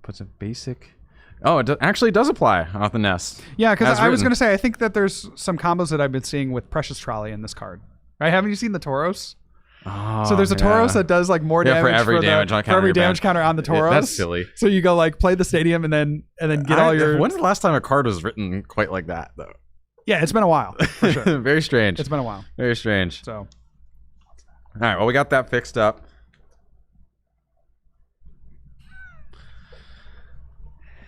[SPEAKER 1] Puts a basic... Oh, it actually does apply off the Nest.
[SPEAKER 3] Yeah, because
[SPEAKER 1] As
[SPEAKER 3] I was
[SPEAKER 1] written.
[SPEAKER 3] going to say, I think that there's some combos that I've been seeing with Precious Trolley in this card. Right? Haven't you seen the Tauros?
[SPEAKER 1] Oh,
[SPEAKER 3] So there's a Tauros that does like more damage
[SPEAKER 1] for every damage counter
[SPEAKER 3] on the Tauros.
[SPEAKER 1] That's silly.
[SPEAKER 3] So you go like play the Stadium and then get all your...
[SPEAKER 1] When's the last time a card was written quite like that, though?
[SPEAKER 3] Yeah, it's been a while, for sure.
[SPEAKER 1] Very strange.
[SPEAKER 3] It's been a while.
[SPEAKER 1] Very strange.
[SPEAKER 3] So
[SPEAKER 1] All right, well, we got that fixed up.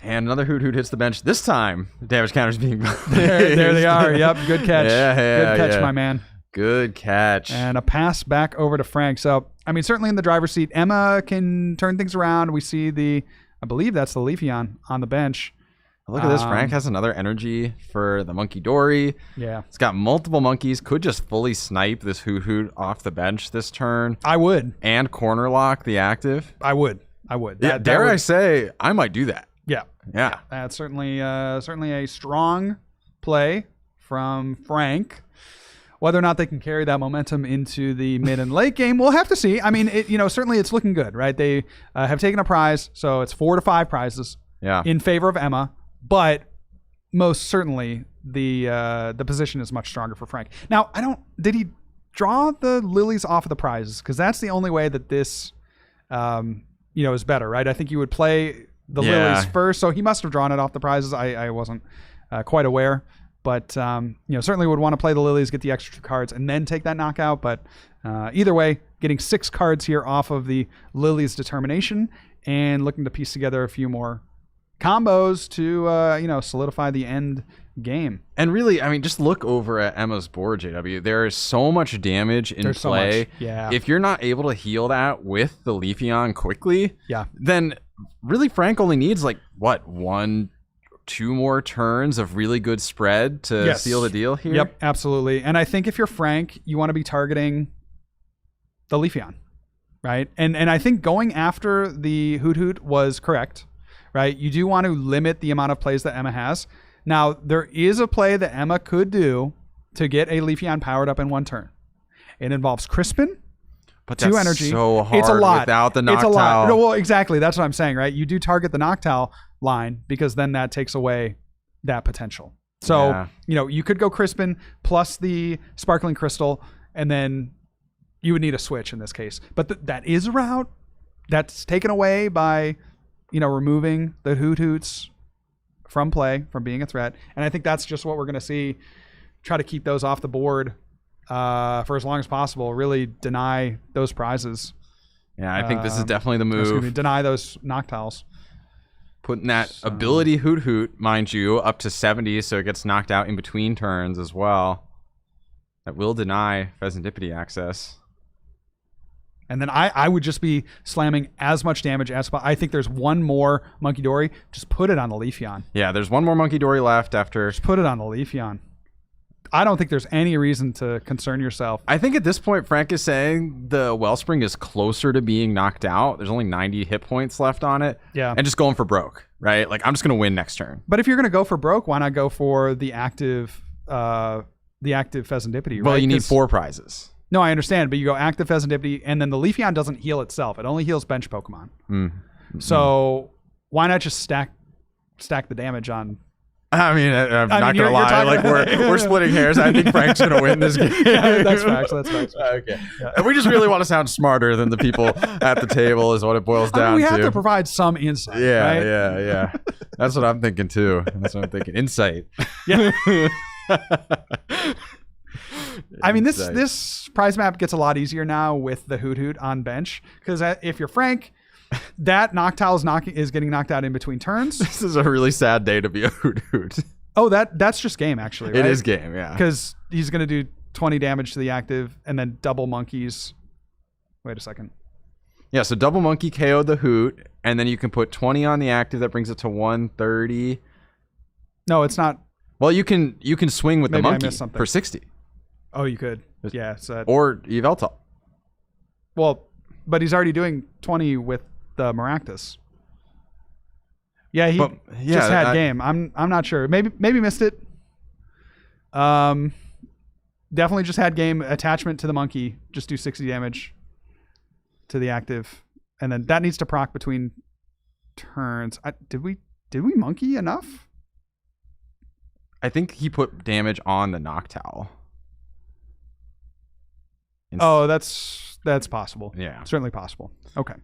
[SPEAKER 1] And another Hoot Hoot hits the bench. This time, the damage counter's being...
[SPEAKER 3] there they are. Yep, good catch.
[SPEAKER 1] Yeah,
[SPEAKER 3] good catch, my man.
[SPEAKER 1] Good catch.
[SPEAKER 3] And a pass back over to Frank. So, I mean, certainly in the driver's seat, Emma can turn things around. We see I believe that's the Leafeon on the bench.
[SPEAKER 1] Look at this. Frank has another energy for the Monkey Dory.
[SPEAKER 3] Yeah.
[SPEAKER 1] It's got multiple monkeys. Could just fully snipe this Hoot Hoot off the bench this turn.
[SPEAKER 3] I would.
[SPEAKER 1] And corner lock the active.
[SPEAKER 3] I would.
[SPEAKER 1] Yeah, dare I say, I might do that.
[SPEAKER 3] Yeah.
[SPEAKER 1] Yeah.
[SPEAKER 3] That's certainly a strong play from Frank. Whether or not they can carry that momentum into the mid and late game, we'll have to see. I mean, certainly it's looking good, right? They have taken a prize, so it's 4 to 5 prizes in favor of Emma, but most certainly the position is much stronger for Frank. Now, did he draw the lilies off of the prizes? Because that's the only way that this is better, right? I think you would play the lilies first, so he must have drawn it off the prizes. I wasn't quite aware. But, certainly would want to play the lilies, get the extra 2 cards, and then take that knockout. But either way, getting 6 cards here off of the lilies determination and looking to piece together a few more combos to, solidify the end game.
[SPEAKER 1] And really, I mean, just look over at Emma's board, JW. There is so much damage in play.
[SPEAKER 3] Yeah.
[SPEAKER 1] If you're not able to heal that with the Leafeon quickly, then really Frank only needs 1-2 more turns of really good spread to seal the deal here.
[SPEAKER 3] Yep, absolutely. And I think if you're Frank, you want to be targeting the Leafeon, right? And I think going after the Hoot was correct, right? You do want to limit the amount of plays that Emma has. Now, there is a play that Emma could do to get a Leafeon powered up in 1 turn. It involves Crispin.
[SPEAKER 1] But
[SPEAKER 3] 2
[SPEAKER 1] that's
[SPEAKER 3] energy.
[SPEAKER 1] so hard
[SPEAKER 3] it's a lot.
[SPEAKER 1] without the Noctowl.
[SPEAKER 3] It's a lot. No, well, exactly. That's what I'm saying, right? You do target the Noctowl line because then that takes away that potential. So, you could go Crispin plus the Sparkling Crystal, and then you would need a switch in this case. But that is a route that's taken away by, removing the Hoots from play, from being a threat. And I think that's just what we're going to see. Try to keep those off the board for as long as possible. Really deny those prizes.
[SPEAKER 1] Yeah, I think this is definitely the move.
[SPEAKER 3] Deny those Noctowls.
[SPEAKER 1] Putting that ability Hoot, mind you, up to 70, so it gets knocked out in between turns as well. That will deny Pheasantipity access.
[SPEAKER 3] And then I would just be slamming as much damage as possible. I think there's 1 more Monkey Dory. Just put it on the Leafeon.
[SPEAKER 1] Yeah, there's 1 more Monkey Dory left after.
[SPEAKER 3] Just put it on the Leafeon. I don't think there's any reason to concern yourself.
[SPEAKER 1] I think at this point, Frank is saying the Wellspring is closer to being knocked out. There's only 90 hit points left on it.
[SPEAKER 3] Yeah.
[SPEAKER 1] And just going for broke, right? I'm just going to win next turn.
[SPEAKER 3] But if you're going to go for broke, why not go for the active Pheasantipity, right?
[SPEAKER 1] Well, you need 4 prizes.
[SPEAKER 3] No, I understand, but you go active Pheasantipity, and then the Leafeon doesn't heal itself. It only heals bench Pokemon.
[SPEAKER 1] Mm-hmm.
[SPEAKER 3] So why not just stack the damage on...
[SPEAKER 1] I'm not gonna lie. We're splitting hairs. I think Frank's gonna win this game.
[SPEAKER 3] Yeah, that's facts.
[SPEAKER 1] Okay. Yeah. And we just really want to sound smarter than the people at the table, is what it boils down to.
[SPEAKER 3] We have to provide some insight.
[SPEAKER 1] Yeah,
[SPEAKER 3] right?
[SPEAKER 1] yeah. That's what I'm thinking too. That's what I'm thinking. Insight.
[SPEAKER 3] Yeah. I mean, this prize map gets a lot easier now with the Hoot on bench, because if you're Frank, that Noctowl is getting knocked out in between turns.
[SPEAKER 1] This is a really sad day to be a Hoot.
[SPEAKER 3] Oh, that's just game, actually, right?
[SPEAKER 1] It is game, yeah.
[SPEAKER 3] Because he's going to do 20 damage to the active and then double monkeys. Wait a second.
[SPEAKER 1] Yeah, so double monkey KO the Hoot, and then you can put 20 on the active. That brings it to 130.
[SPEAKER 3] No, it's not.
[SPEAKER 1] Well, you can swing with
[SPEAKER 3] Maybe
[SPEAKER 1] the monkey for 60.
[SPEAKER 3] Oh, you could. Yeah.
[SPEAKER 1] Or Yveltal.
[SPEAKER 3] Well, but he's already doing 20 with the Maractus. Yeah, he just had game. I'm not sure. Maybe missed it. Definitely just had game. Attachment to the monkey. Just do 60 damage to the active, and then that needs to proc between turns. Did we monkey enough?
[SPEAKER 1] I think he put damage on the Noctowl.
[SPEAKER 3] Oh, that's possible.
[SPEAKER 1] Yeah,
[SPEAKER 3] certainly possible. Okay.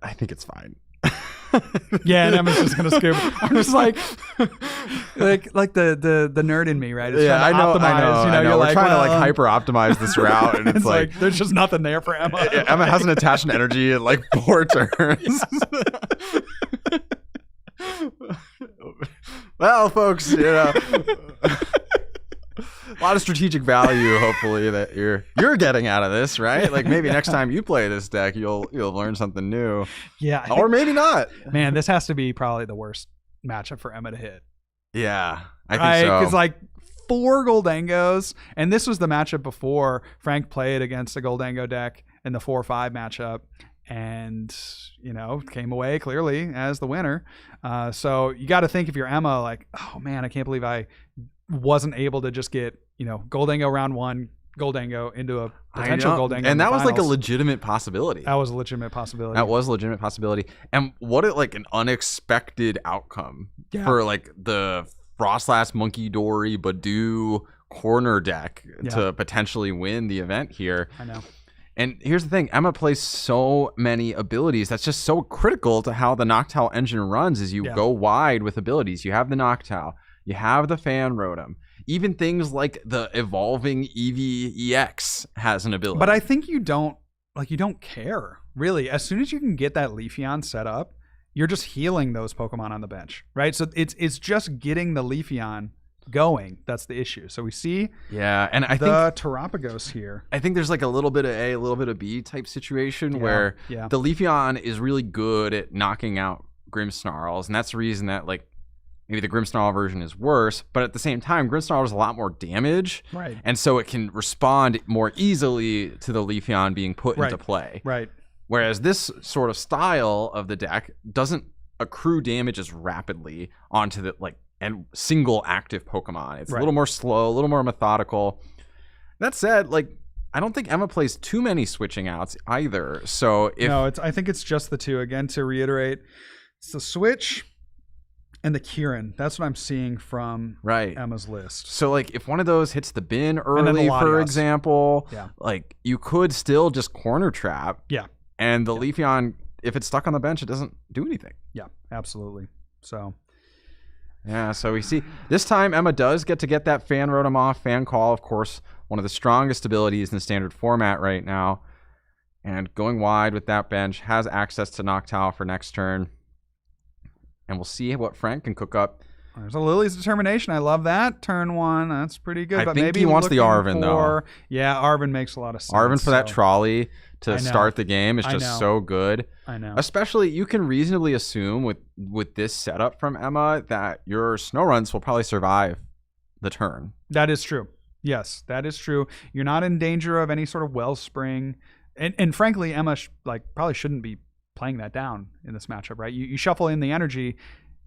[SPEAKER 1] I think it's fine.
[SPEAKER 3] Yeah, and Emma's just gonna scoop. I'm just like the nerd in me, right? It's
[SPEAKER 1] I know.
[SPEAKER 3] You're
[SPEAKER 1] We're trying to hyper optimize this route, and it's like
[SPEAKER 3] there's just nothing there for Emma.
[SPEAKER 1] Emma hasn't attached an energy in 4 turns. Well, folks, a lot of strategic value, hopefully, that you're getting out of this, right? Maybe next time you play this deck, you'll learn something new.
[SPEAKER 3] Yeah,
[SPEAKER 1] or maybe not.
[SPEAKER 3] Man, this has to be probably the worst matchup for Emma to hit.
[SPEAKER 1] Yeah, I think so.
[SPEAKER 3] Because 4 Goldengos, and this was the matchup before Frank played against a Goldengo deck in the 4-5 matchup, and came away clearly as the winner. So you got to think, if you're Emma, oh man, I can't believe I wasn't able to just get, Goldango round 1, Goldango into a potential Goldango.
[SPEAKER 1] And that was like a
[SPEAKER 3] finals.
[SPEAKER 1] legitimate possibility.
[SPEAKER 3] That was a legitimate possibility.
[SPEAKER 1] That was a legitimate possibility. And what an unexpected outcome for like the Frostlass, Monkey Dory, Badoo corner deck to potentially win the event here.
[SPEAKER 3] I know.
[SPEAKER 1] And here's the thing, Emma plays so many abilities. That's just so critical to how the Noctowl engine runs is you go wide with abilities. You have the Noctowl, you have the Fan Rotom. Even things like the evolving Eevee EX has an ability.
[SPEAKER 3] But I think you don't care, really. As soon as you can get that Leafeon set up, you're just healing those Pokemon on the bench, right? So it's just getting the Leafeon going that's the issue. So we see
[SPEAKER 1] and I think
[SPEAKER 3] the Terapagos here.
[SPEAKER 1] I think there's like a little bit of A, a little bit of B type situation where the Leafeon is really good at knocking out Grimmsnarls, and that's the reason that like maybe the Grimmsnarl version is worse, but at the same time Grimmsnarl has a lot more damage,
[SPEAKER 3] right?
[SPEAKER 1] And so it can respond more easily to the Leafeon being put into play,
[SPEAKER 3] right?
[SPEAKER 1] Whereas this sort of style of the deck doesn't accrue damage as rapidly onto the and single active Pokemon. It's a little more slow, a little more methodical. That said, like I don't think Emma plays too many switching outs either. So
[SPEAKER 3] I think it's just the two. Again, to reiterate, it's the switch and the Kieran. That's what I'm seeing from Emma's list.
[SPEAKER 1] So like if one of those hits the bin early, for example, like you could still just corner trap.
[SPEAKER 3] Yeah.
[SPEAKER 1] And the Leafeon, if it's stuck on the bench, it doesn't do anything.
[SPEAKER 3] Yeah, absolutely. So
[SPEAKER 1] yeah, so we see this time Emma does get that Fan Rotom off. Fan Call, of course, one of the strongest abilities in the standard format right now. And going wide with that bench, has access to Noctowl for next turn. And we'll see what Frank can cook up.
[SPEAKER 3] There's a Lily's Determination. I love that. Turn 1. That's pretty good.
[SPEAKER 1] I
[SPEAKER 3] but
[SPEAKER 1] think
[SPEAKER 3] maybe
[SPEAKER 1] he wants the
[SPEAKER 3] looking
[SPEAKER 1] Arven, though.
[SPEAKER 3] Yeah, Arven makes a lot of sense.
[SPEAKER 1] Arven for that trolley to start the game is just so good.
[SPEAKER 3] I know.
[SPEAKER 1] Especially, you can reasonably assume with this setup from Emma that your Snoruns will probably survive the turn.
[SPEAKER 3] That is true. Yes, that is true. You're not in danger of any sort of Wellspring. And frankly, Emma probably shouldn't be playing that down in this matchup, right? You shuffle in the energy,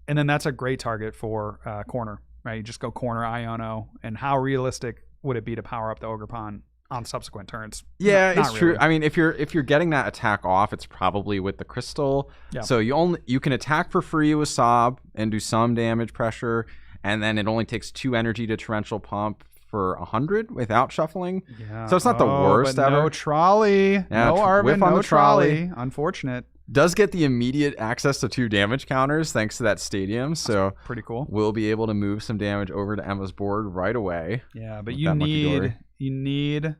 [SPEAKER 3] and then that's a great target for corner, right? You just go corner Iono, and how realistic would it be to power up the Ogerpon on subsequent turns?
[SPEAKER 1] Yeah,
[SPEAKER 3] Not
[SPEAKER 1] it's true.
[SPEAKER 3] really.
[SPEAKER 1] I mean, if you're getting that attack off, it's probably with the crystal.
[SPEAKER 3] Yeah.
[SPEAKER 1] So you can attack for free with Sob and do some damage pressure, and then it only takes 2 energy to torrential pump for 100 without shuffling.
[SPEAKER 3] Yeah.
[SPEAKER 1] So it's not the worst
[SPEAKER 3] but
[SPEAKER 1] ever.
[SPEAKER 3] No trolley.
[SPEAKER 1] Yeah,
[SPEAKER 3] no Arven.
[SPEAKER 1] whiff on
[SPEAKER 3] No
[SPEAKER 1] the trolley.
[SPEAKER 3] Unfortunate.
[SPEAKER 1] Does get the immediate access to 2 damage counters thanks to that stadium. So
[SPEAKER 3] pretty cool.
[SPEAKER 1] We'll be able to move some damage over to Emma's board right away.
[SPEAKER 3] Yeah, but you need.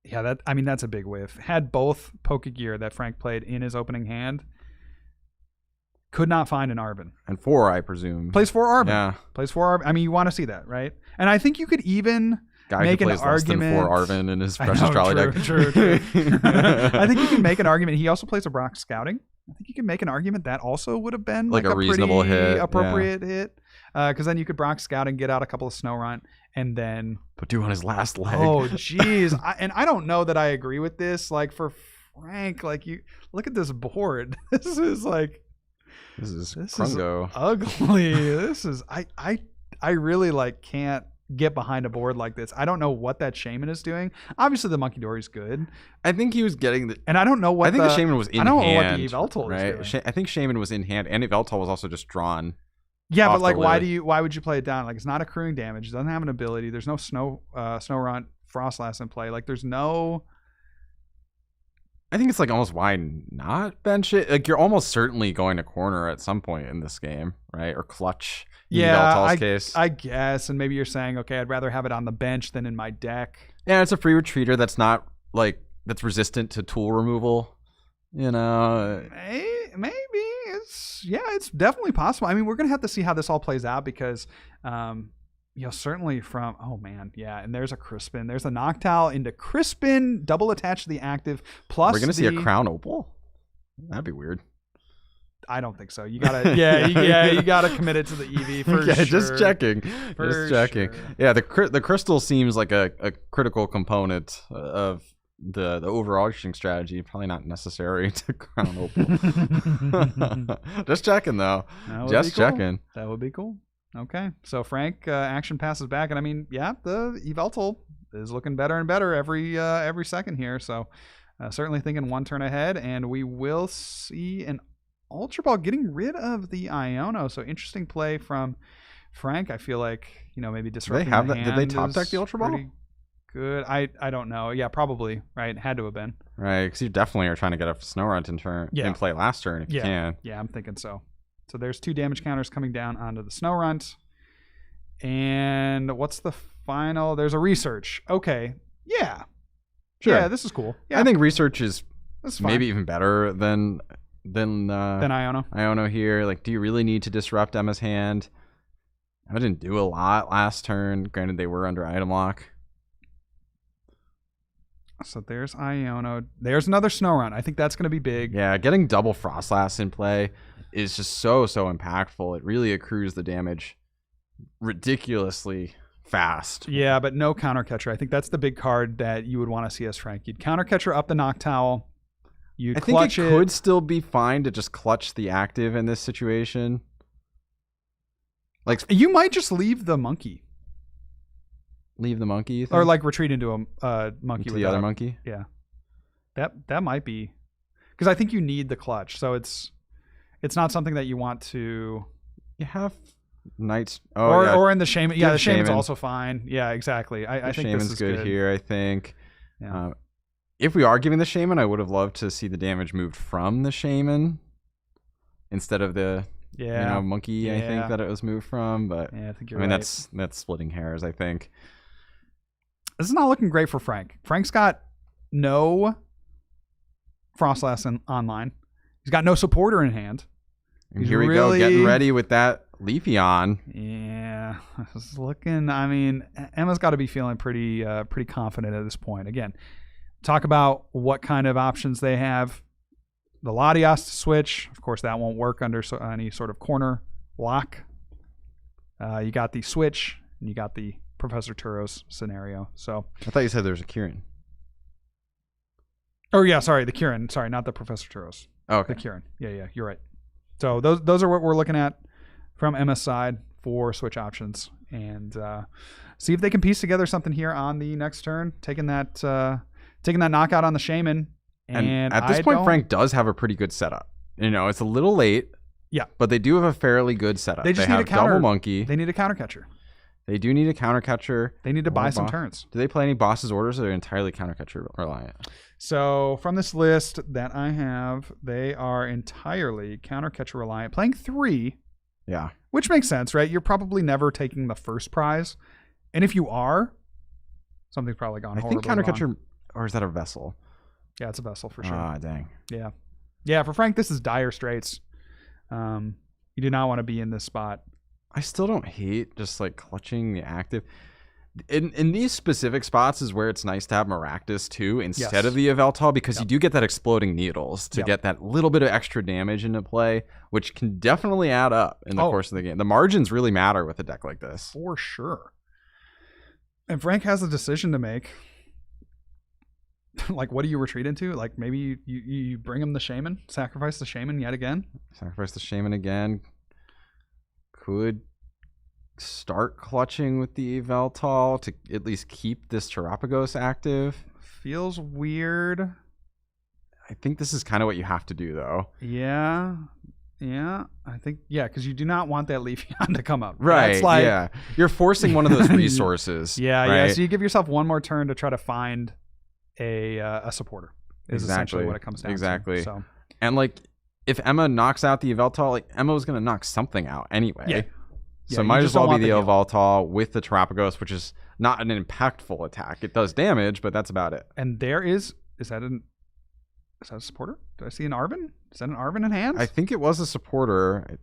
[SPEAKER 3] Yeah, that's a big whiff. Had both Pokegear that Frank played in his opening hand. Could not find an Arven.
[SPEAKER 1] And 4, I presume.
[SPEAKER 3] Plays 4 Arven.
[SPEAKER 1] Yeah.
[SPEAKER 3] Plays 4 Arven. I mean, you want to see that, right? And I think you could even make an argument.
[SPEAKER 1] Less than 4 Arven in his Precious Trolley deck.
[SPEAKER 3] True. I think you can make an argument. He also plays a Brock Scouting. I think you can make an argument that also would have been like a
[SPEAKER 1] reasonable
[SPEAKER 3] pretty
[SPEAKER 1] hit,
[SPEAKER 3] appropriate hit. Because then you could Brock Scouting, get out a couple of Snorunt, and then
[SPEAKER 1] put 2 on his last leg.
[SPEAKER 3] Oh, jeez. And I don't know that I agree with this. Like for Frank, like you look at this board. This is
[SPEAKER 1] Krungo.
[SPEAKER 3] Ugly. This is I really can't get behind a board like this. I don't know what that Shaman is doing. Obviously the Monkey Dory's good.
[SPEAKER 1] I think he was getting the
[SPEAKER 3] and I don't know what
[SPEAKER 1] the Shaman was in hand. I don't know what
[SPEAKER 3] the Yveltal is doing.
[SPEAKER 1] I think Shaman was in hand and Yveltal was also just drawn.
[SPEAKER 3] Yeah, but why would you play it down? Like it's not accruing damage. It doesn't have an ability. There's no Snorunt Frostlass in play. Like there's no.
[SPEAKER 1] I think it's almost why not bench it. Like you're almost certainly going to corner at some point in this game, right? Or clutch. Case.
[SPEAKER 3] I guess. And maybe you're saying, okay, I'd rather have it on the bench than in my deck.
[SPEAKER 1] Yeah, it's a free retreater that's not that's resistant to tool removal. You know,
[SPEAKER 3] maybe it's definitely possible. I mean, we're gonna have to see how this all plays out because, certainly from and there's a Crispin, there's a Noctowl into Crispin, double attached to the active. Plus,
[SPEAKER 1] we're gonna see a Crown Opal. That'd be weird.
[SPEAKER 3] I don't think so. You gotta, you gotta commit it to the EV for sure.
[SPEAKER 1] Just checking. Sure. Yeah, the crystal seems like a critical component of the overarching strategy. Probably not necessary to Crown Opal. Just checking though. Just checking.
[SPEAKER 3] That would be cool. Okay. So Frank, action passes back, and I mean, yeah, the Yveltal is looking better and better every second here. So certainly thinking one turn ahead, and we will see an Ultra Ball getting rid of the Iono. So interesting play from Frank. I feel like, maybe disrupting the hand.
[SPEAKER 1] Did they top deck the Ultra Ball?
[SPEAKER 3] Pretty good. I don't know. Yeah, probably. Right. Had to have been.
[SPEAKER 1] Right, because you definitely are trying to get a Snorunt in play last turn if you can.
[SPEAKER 3] Yeah, I'm thinking so. So there's 2 damage counters coming down onto the Snorunt. And what's the final? There's a research. Okay. Yeah.
[SPEAKER 1] Sure.
[SPEAKER 3] Yeah, this is cool. Yeah.
[SPEAKER 1] I think research is
[SPEAKER 3] That's fine.
[SPEAKER 1] maybe even better than
[SPEAKER 3] Iono.
[SPEAKER 1] Iono here. Like, do you really need to disrupt Emma's hand? I didn't do a lot last turn. Granted, they were under item lock.
[SPEAKER 3] So there's Iono. There's another Snorunt. I think that's going to be big.
[SPEAKER 1] Yeah, getting double Frostlass in play is just so impactful. It really accrues the damage ridiculously fast.
[SPEAKER 3] Yeah, but no counter catcher. I think that's the big card that you would want to see us, Frank. You'd counter catcher up the Noctowl. You'd clutch
[SPEAKER 1] it could still be fine to just clutch the active in this situation. Like,
[SPEAKER 3] you might just leave the monkey.
[SPEAKER 1] Leave the monkey, you think?
[SPEAKER 3] Or like retreat into a monkey
[SPEAKER 1] into
[SPEAKER 3] with
[SPEAKER 1] the other monkey.
[SPEAKER 3] Yeah, that might be, because I think you need the clutch. So it's not something that you want to.
[SPEAKER 1] You have knights,
[SPEAKER 3] or in the shaman. Yeah, the shaman's
[SPEAKER 1] shaman.
[SPEAKER 3] Also fine. Yeah, exactly. I think
[SPEAKER 1] shaman's
[SPEAKER 3] this is
[SPEAKER 1] good here. I think.
[SPEAKER 3] Yeah.
[SPEAKER 1] If we are giving the shaman, I would have loved to see the damage moved from the shaman instead of the monkey. I think that it was moved from, but
[SPEAKER 3] yeah, I think you're
[SPEAKER 1] right.
[SPEAKER 3] That's
[SPEAKER 1] splitting hairs. I think.
[SPEAKER 3] This is not looking great for Frank. Frank's got no Frostlass online. He's got no supporter in hand.
[SPEAKER 1] And here we go, getting ready with that Leafeon.
[SPEAKER 3] Yeah, this is looking. I mean, Emma's got to be feeling pretty confident at this point. Again, talk about what kind of options they have. The Latias to switch. Of course, that won't work under any sort of corner lock. You got the switch, and you got the Professor Turo's scenario. So
[SPEAKER 1] I thought you said there was a Kieran.
[SPEAKER 3] Oh yeah, sorry, the Kieran. Sorry, not the Professor Turo's.
[SPEAKER 1] Oh, okay.
[SPEAKER 3] The Kieran. Yeah, you're right. So those are what we're looking at from Emma's side for switch options, and see if they can piece together something here on the next turn, taking that knockout on the Shaman. And
[SPEAKER 1] at this point, Frank does have a pretty good setup. It's a little late.
[SPEAKER 3] Yeah,
[SPEAKER 1] but they do have a fairly good setup.
[SPEAKER 3] They just
[SPEAKER 1] need
[SPEAKER 3] a counter
[SPEAKER 1] double monkey.
[SPEAKER 3] They need a counter catcher.
[SPEAKER 1] They do need a counter catcher.
[SPEAKER 3] They need to buy some turns.
[SPEAKER 1] Do they play any boss's orders, or are they entirely counter catcher reliant?
[SPEAKER 3] So from this list that I have, they are entirely counter catcher reliant, playing 3.
[SPEAKER 1] Yeah,
[SPEAKER 3] which makes sense, right? You're probably never taking the first prize, and if you are, something's probably gone horribly
[SPEAKER 1] I think counter
[SPEAKER 3] wrong.
[SPEAKER 1] catcher, or is that a vessel?
[SPEAKER 3] Yeah, it's a vessel for sure.
[SPEAKER 1] Ah, dang.
[SPEAKER 3] Yeah. For Frank, this is dire straits. You do not want to be in this spot.
[SPEAKER 1] I still don't hate just like clutching the active. In these specific spots is where it's nice to have Maractus too instead of the Yveltal, because you do get that exploding needles to get that little bit of extra damage into play, which can definitely add up in the course of the game. The margins really matter with a deck like this.
[SPEAKER 3] For sure. And Frank has a decision to make. Like, what do you retreat into? Like, maybe you bring him the Shaman, sacrifice the Shaman yet again.
[SPEAKER 1] Sacrifice the Shaman again. Could start clutching with the Yveltal to at least keep this Terapagos active.
[SPEAKER 3] Feels weird.
[SPEAKER 1] I think this is kind of what you have to do, though.
[SPEAKER 3] Yeah. I think, because you do not want that Leafeon to come up.
[SPEAKER 1] Right,
[SPEAKER 3] That's like,
[SPEAKER 1] yeah. You're forcing one of those resources.
[SPEAKER 3] Yeah. So you give yourself one more turn to try to find a supporter. Is essentially what it comes down to. So.
[SPEAKER 1] And like, if Emma knocks out the Yveltal, like Emma was going to knock something out anyway.
[SPEAKER 3] Yeah.
[SPEAKER 1] So it might as well be the Yveltal with the Terapagos, which is not an impactful attack. It does damage, but that's about it.
[SPEAKER 3] And there is that a supporter? Do I see an Arven? Is that an Arven in hand?
[SPEAKER 1] I think it was a supporter. I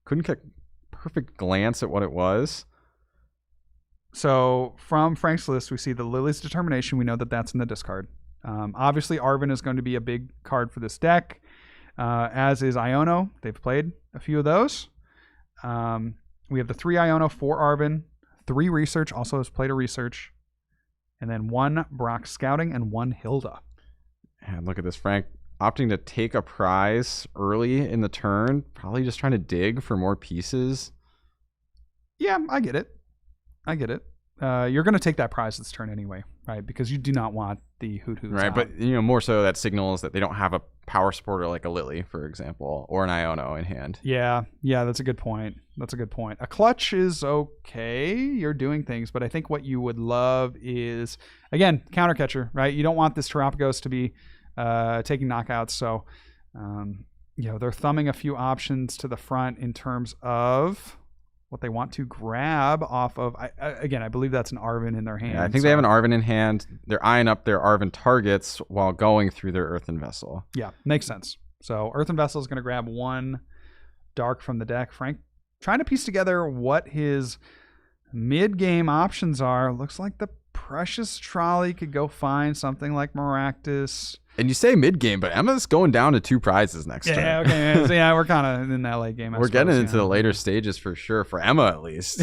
[SPEAKER 1] couldn't get a perfect glance at what it was.
[SPEAKER 3] So from Frank's list, we see the Lily's Determination. We know that that's in the discard. Obviously, Arven is going to be a big card for this deck, as is Iono. They've played a few of those. We have the 3 Iono, 4 Arven, 3 Research, also has played a Research, and then 1 Brock Scouting and 1 Hilda.
[SPEAKER 1] And look at this, Frank opting to take a prize early in the turn, probably just trying to dig for more pieces.
[SPEAKER 3] Yeah, I get it. You're going to take that prize this turn anyway, right? Because you do not want the Hoot
[SPEAKER 1] Right,
[SPEAKER 3] out.
[SPEAKER 1] but more so that signals that they don't have a power supporter like a Lily, for example, or an Iono in hand.
[SPEAKER 3] Yeah, that's a good point. A clutch is okay. You're doing things, but I think what you would love is, again, counter catcher, right? You don't want this Terapagos to be taking knockouts, so they're thumbing a few options to the front in terms of what they want to grab off of. I believe that's an Arven in their hand.
[SPEAKER 1] Yeah, I think they have an Arven in hand. They're eyeing up their Arven targets while going through their Earthen Vessel.
[SPEAKER 3] Yeah, makes sense. So Earthen Vessel is going to grab one dark from the deck. Frank trying to piece together what his mid-game options are. Looks like the Precious Trolley could go find something like Maractus.
[SPEAKER 1] And you say mid-game, but Emma's going down to 2 prizes next turn.
[SPEAKER 3] Yeah, okay. So we're kind of in that late game.
[SPEAKER 1] We're getting into the later stages for sure, for Emma at least.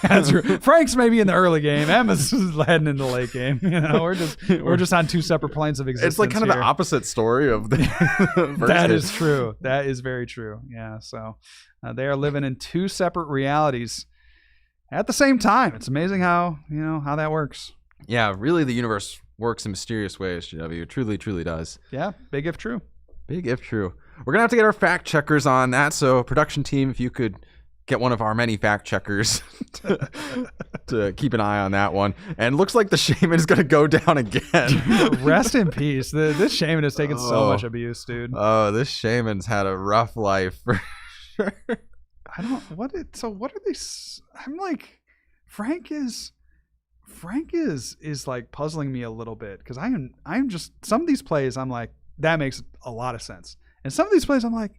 [SPEAKER 3] That's true. Frank's maybe in the early game. Emma's heading into the late game. We're just on 2 separate planes of existence.
[SPEAKER 1] It's like kind of the opposite story of the first
[SPEAKER 3] That
[SPEAKER 1] game.
[SPEAKER 3] is true. That is very true. Yeah. So they are living in 2 separate realities at the same time. It's amazing how that works.
[SPEAKER 1] Yeah, really, the universe works in mysterious ways, GW. It truly, truly does.
[SPEAKER 3] Yeah, big if true.
[SPEAKER 1] Big if true. We're going to have to get our fact checkers on that. So, production team, if you could get one of our many fact checkers to keep an eye on that one. And looks like the Shaman is going to go down again.
[SPEAKER 3] Rest in peace. This Shaman has taken so much abuse, dude.
[SPEAKER 1] Oh, this Shaman's had a rough life for sure.
[SPEAKER 3] What are they? I'm like, Frank is like puzzling me a little bit, because I'm just, some of these plays I'm like, that makes a lot of sense, and some of these plays I'm like,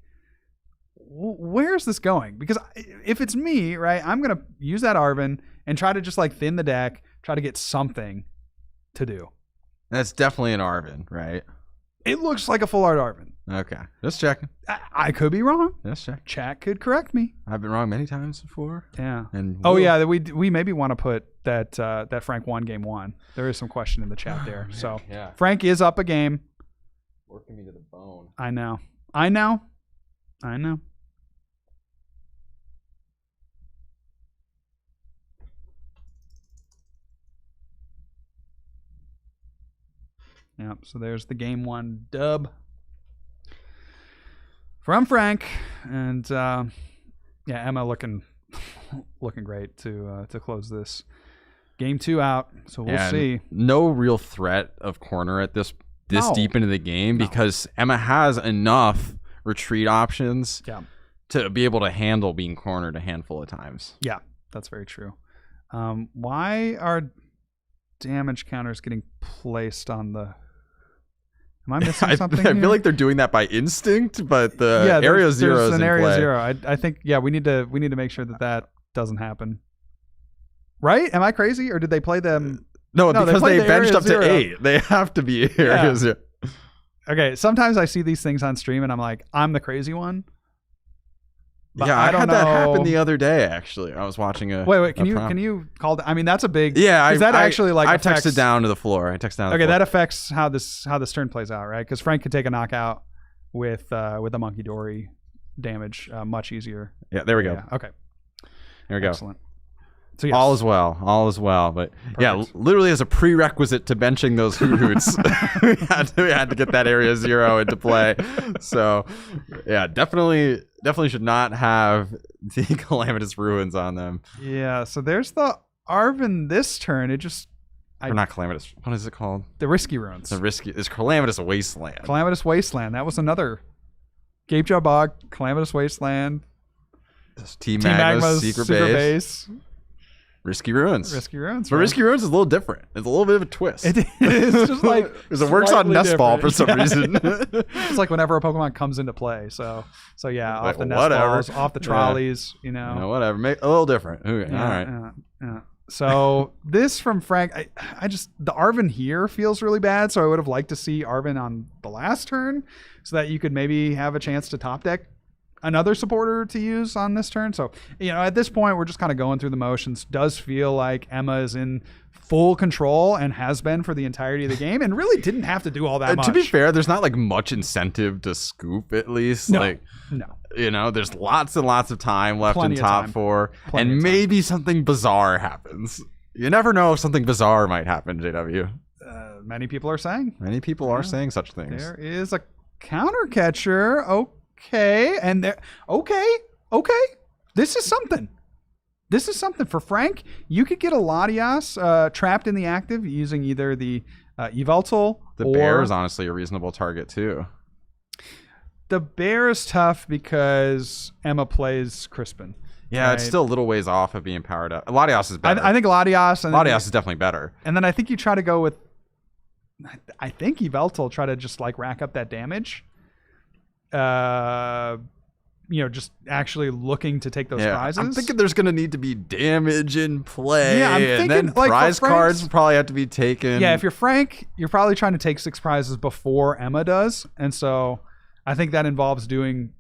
[SPEAKER 3] where's this going? Because if it's me, right, I'm gonna use that Arven and try to just like thin the deck, try to get something to do.
[SPEAKER 1] That's definitely an Arven, right?
[SPEAKER 3] It looks like a full art Arven.
[SPEAKER 1] Okay, just checking.
[SPEAKER 3] I could be wrong.
[SPEAKER 1] Just check.
[SPEAKER 3] Chat could correct me.
[SPEAKER 1] I've been wrong many times before.
[SPEAKER 3] Yeah.
[SPEAKER 1] And
[SPEAKER 3] we maybe want to put that Frank won game 1. There is some question in the chat there. So
[SPEAKER 1] yeah.
[SPEAKER 3] Frank is up a game.
[SPEAKER 1] Working me to the bone.
[SPEAKER 3] I know. Yeah, so there's the game 1 dub from Frank, and Emma looking great to close this game 2 out. So we'll see.
[SPEAKER 1] No real threat of corner at this deep into the game, because Emma has enough retreat options to be able to handle being cornered a handful of times.
[SPEAKER 3] Yeah, that's very true. Why are damage counters getting placed on the... Am I missing something?
[SPEAKER 1] I feel like they're doing that by instinct, but the area 0 is in
[SPEAKER 3] area
[SPEAKER 1] play.
[SPEAKER 3] 0. I think we need to make sure that doesn't happen. Right? Am I crazy, or did they play them?
[SPEAKER 1] No, because they benched up to
[SPEAKER 3] 0.
[SPEAKER 1] 8. They have to be area 0.
[SPEAKER 3] Okay, sometimes I see these things on stream and I'm like, I'm the crazy one. But
[SPEAKER 1] Yeah, I
[SPEAKER 3] don't
[SPEAKER 1] had
[SPEAKER 3] know.
[SPEAKER 1] that happen the other day. Actually, I was watching a
[SPEAKER 3] Wait, can
[SPEAKER 1] a
[SPEAKER 3] you call that? I mean, that's a big.
[SPEAKER 1] Yeah,
[SPEAKER 3] that actually like
[SPEAKER 1] I
[SPEAKER 3] affects,
[SPEAKER 1] texted down to the floor.
[SPEAKER 3] Okay, that affects how this turn plays out, right? Because Frank could take a knockout with the Monkey Dory damage much easier.
[SPEAKER 1] Yeah, there we go.
[SPEAKER 3] Yeah, okay,
[SPEAKER 1] There we go.
[SPEAKER 3] excellent. So yes.
[SPEAKER 1] All is well. But yeah, literally as a prerequisite to benching those hoots, we had to get that area 0 into play. So yeah, definitely should not have the Calamitous Ruins on them.
[SPEAKER 3] Yeah, so there's the Arven this turn. It just
[SPEAKER 1] Or not Calamitous. What is it called?
[SPEAKER 3] the Risky Ruins.
[SPEAKER 1] It's Calamitous Wasteland.
[SPEAKER 3] Calamitous Wasteland. That was another Gape Jaw Bog, Calamitous Wasteland,
[SPEAKER 1] Team Magma's secret base. Risky Ruins. But Risky Ruins is a little different. It's a little bit of a twist.
[SPEAKER 3] It is just like
[SPEAKER 1] because it works on Nest Ball for some reason.
[SPEAKER 3] It's like whenever a Pokemon comes into play. So yeah,
[SPEAKER 1] Like,
[SPEAKER 3] off the Nest Balls, off the trolleys,
[SPEAKER 1] whatever. Make a little different. Okay, all right.
[SPEAKER 3] Yeah. So this from Frank, I just, the Arven here feels really bad. So I would have liked to see Arven on the last turn so that you could maybe have a chance to top deck another supporter to use on this turn. So, at this point, we're just kind of going through the motions. Does feel like Emma is in full control and has been for the entirety of the game, and really didn't have to do all that much.
[SPEAKER 1] To be fair, there's not like much incentive to scoop, at least.
[SPEAKER 3] No.
[SPEAKER 1] You know, there's lots and lots of time left
[SPEAKER 3] Plenty
[SPEAKER 1] in
[SPEAKER 3] of
[SPEAKER 1] top
[SPEAKER 3] time.
[SPEAKER 1] 4,
[SPEAKER 3] Plenty
[SPEAKER 1] and
[SPEAKER 3] of time.
[SPEAKER 1] maybe something bizarre happens. You never know if something bizarre might happen, JW.
[SPEAKER 3] Many people are saying.
[SPEAKER 1] Many people are saying such things.
[SPEAKER 3] There is a counter catcher. Okay. And there. Okay. This is something. This is something. For Frank, you could get a Latias trapped in the active using either the Yveltal
[SPEAKER 1] The
[SPEAKER 3] or...
[SPEAKER 1] bear is honestly a reasonable target, too.
[SPEAKER 3] The bear is tough because Emma plays Crispin.
[SPEAKER 1] Yeah, it's
[SPEAKER 3] right?
[SPEAKER 1] still a little ways off of being powered up. Latias is better.
[SPEAKER 3] I think Latias. And
[SPEAKER 1] Latias is definitely better.
[SPEAKER 3] And then I think you try to go with... I think Yveltal try to just like rack up that damage. Just actually looking to take those prizes.
[SPEAKER 1] I'm thinking there's going to need to be damage in play.
[SPEAKER 3] Yeah, I'm
[SPEAKER 1] and
[SPEAKER 3] thinking,
[SPEAKER 1] then
[SPEAKER 3] like, for
[SPEAKER 1] prize
[SPEAKER 3] Frank's-
[SPEAKER 1] cards will probably have to be taken.
[SPEAKER 3] Yeah, if you're Frank, you're probably trying to take 6 prizes before Emma does. And so I think that involves doing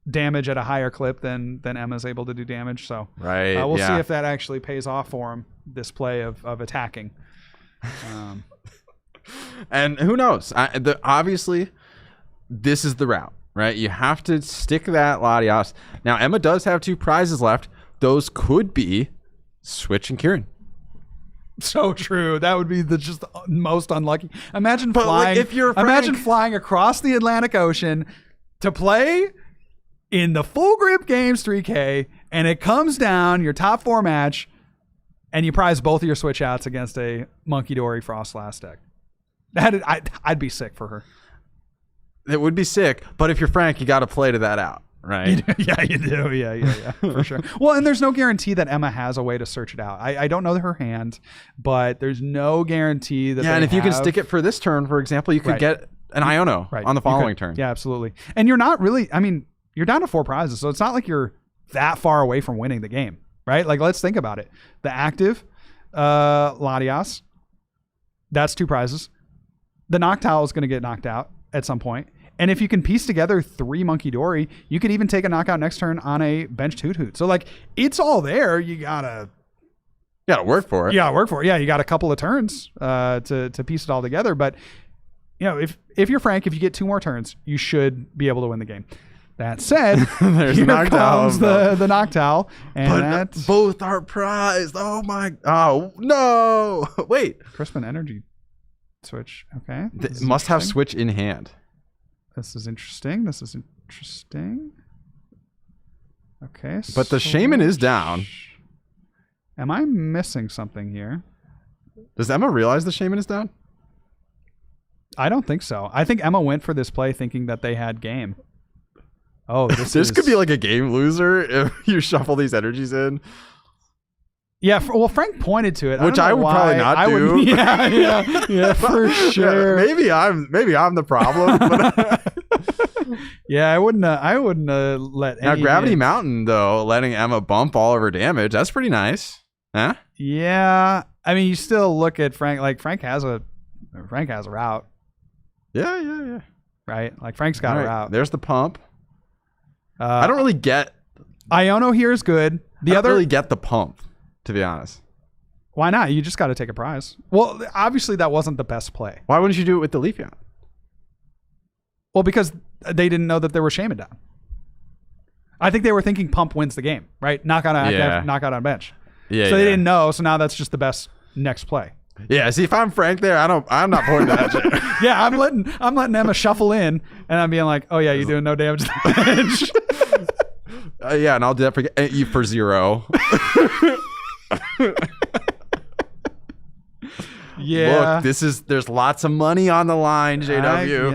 [SPEAKER 3] damage at a higher clip than Emma's able to do damage. So
[SPEAKER 1] Right,
[SPEAKER 3] we'll see
[SPEAKER 1] yeah.
[SPEAKER 3] if that actually pays off for him, this play of attacking.
[SPEAKER 1] And who knows? Obviously, this is the route, right? You have to stick that Latias. Now, Emma does have 2 prizes left. Those could be Switch and Kieran.
[SPEAKER 3] So true. That would be just the most unlucky. Imagine
[SPEAKER 1] But, like,
[SPEAKER 3] flying.
[SPEAKER 1] if you're
[SPEAKER 3] imagine
[SPEAKER 1] Frank-
[SPEAKER 3] flying across the Atlantic Ocean to play in the Full Grip Games 3K, and it comes down your top 4 match, and you prize both of your switch outs against a Monkey Dory Frostlass deck. I'd be sick for her.
[SPEAKER 1] It would be sick, but if you're Frank, you got to play to that out, right?
[SPEAKER 3] Yeah, you do. Yeah, for sure. Well, and there's no guarantee that Emma has a way to search it out. I don't know her hand, but there's no guarantee that.
[SPEAKER 1] Yeah, and if you can stick it for this turn, for example, you could
[SPEAKER 3] Right.
[SPEAKER 1] get an Iono
[SPEAKER 3] Right.
[SPEAKER 1] on the
[SPEAKER 3] You
[SPEAKER 1] following
[SPEAKER 3] could.
[SPEAKER 1] turn.
[SPEAKER 3] Yeah, absolutely. And you're not really, you're down to 4 prizes, so it's not like you're that far away from winning the game, right? Like, let's think about it. The active, Latias, that's 2 prizes. The Noctowl is going to get knocked out at some point. And if you can piece together 3 Monkey Dory, you could even take a knockout next turn on a benched Hoot Hoot. So, like, it's all there. You gotta
[SPEAKER 1] work for it.
[SPEAKER 3] Yeah, work for it. Yeah, you got a couple of turns to piece it all together. But, if you're Frank, if you get 2 more turns, you should be able to win the game. That said,
[SPEAKER 1] There's
[SPEAKER 3] here
[SPEAKER 1] Noctowl.
[SPEAKER 3] comes the Noctowl. And
[SPEAKER 1] But
[SPEAKER 3] that's
[SPEAKER 1] both are prized. Oh no! Wait,
[SPEAKER 3] Crispin Energy Switch. Okay. This is
[SPEAKER 1] must have
[SPEAKER 3] interesting.
[SPEAKER 1] Switch in hand.
[SPEAKER 3] This is interesting. Okay.
[SPEAKER 1] But the Shaman is down.
[SPEAKER 3] Am I missing something here?
[SPEAKER 1] Does Emma realize the Shaman is down?
[SPEAKER 3] I don't think so. I think Emma went for this play thinking that they had game. Oh,
[SPEAKER 1] This could be like a game loser if you shuffle these energies in.
[SPEAKER 3] Yeah, well, Frank pointed to it,
[SPEAKER 1] Which
[SPEAKER 3] don't
[SPEAKER 1] I
[SPEAKER 3] know
[SPEAKER 1] would
[SPEAKER 3] why.
[SPEAKER 1] probably not
[SPEAKER 3] I would-
[SPEAKER 1] do.
[SPEAKER 3] Yeah, for sure.
[SPEAKER 1] Yeah, maybe I'm the problem. But
[SPEAKER 3] Yeah, I wouldn't let
[SPEAKER 1] now
[SPEAKER 3] any
[SPEAKER 1] Gravity
[SPEAKER 3] hit.
[SPEAKER 1] Mountain though, letting Emma bump all of her damage, that's pretty nice. Huh?
[SPEAKER 3] Yeah, you still look at Frank. Like Frank has a route,
[SPEAKER 1] Yeah.
[SPEAKER 3] right? Like Frank's got
[SPEAKER 1] All
[SPEAKER 3] a
[SPEAKER 1] right,
[SPEAKER 3] route.
[SPEAKER 1] there's the pump. I don't really get.
[SPEAKER 3] Iono here is good.
[SPEAKER 1] I don't really get the pump, to be honest.
[SPEAKER 3] Why not? You just got to take a prize. Well, obviously that wasn't the best play.
[SPEAKER 1] Why wouldn't you do it with the Leafeon?
[SPEAKER 3] Well, because they didn't know that there was Shaman down. I think they were thinking pump wins the game, right? Knockout on bench.
[SPEAKER 1] Yeah.
[SPEAKER 3] So they didn't know. So now that's just the best next play.
[SPEAKER 1] Yeah. See, if I'm Frank there, I'm not pointing to that shit.
[SPEAKER 3] Yeah, I'm letting Emma shuffle in, and I'm being like, oh yeah, you're doing no damage to the bench.
[SPEAKER 1] Yeah, and I'll definitely get you for 0.
[SPEAKER 3] Yeah.
[SPEAKER 1] Look, there's lots of money on the line, JW.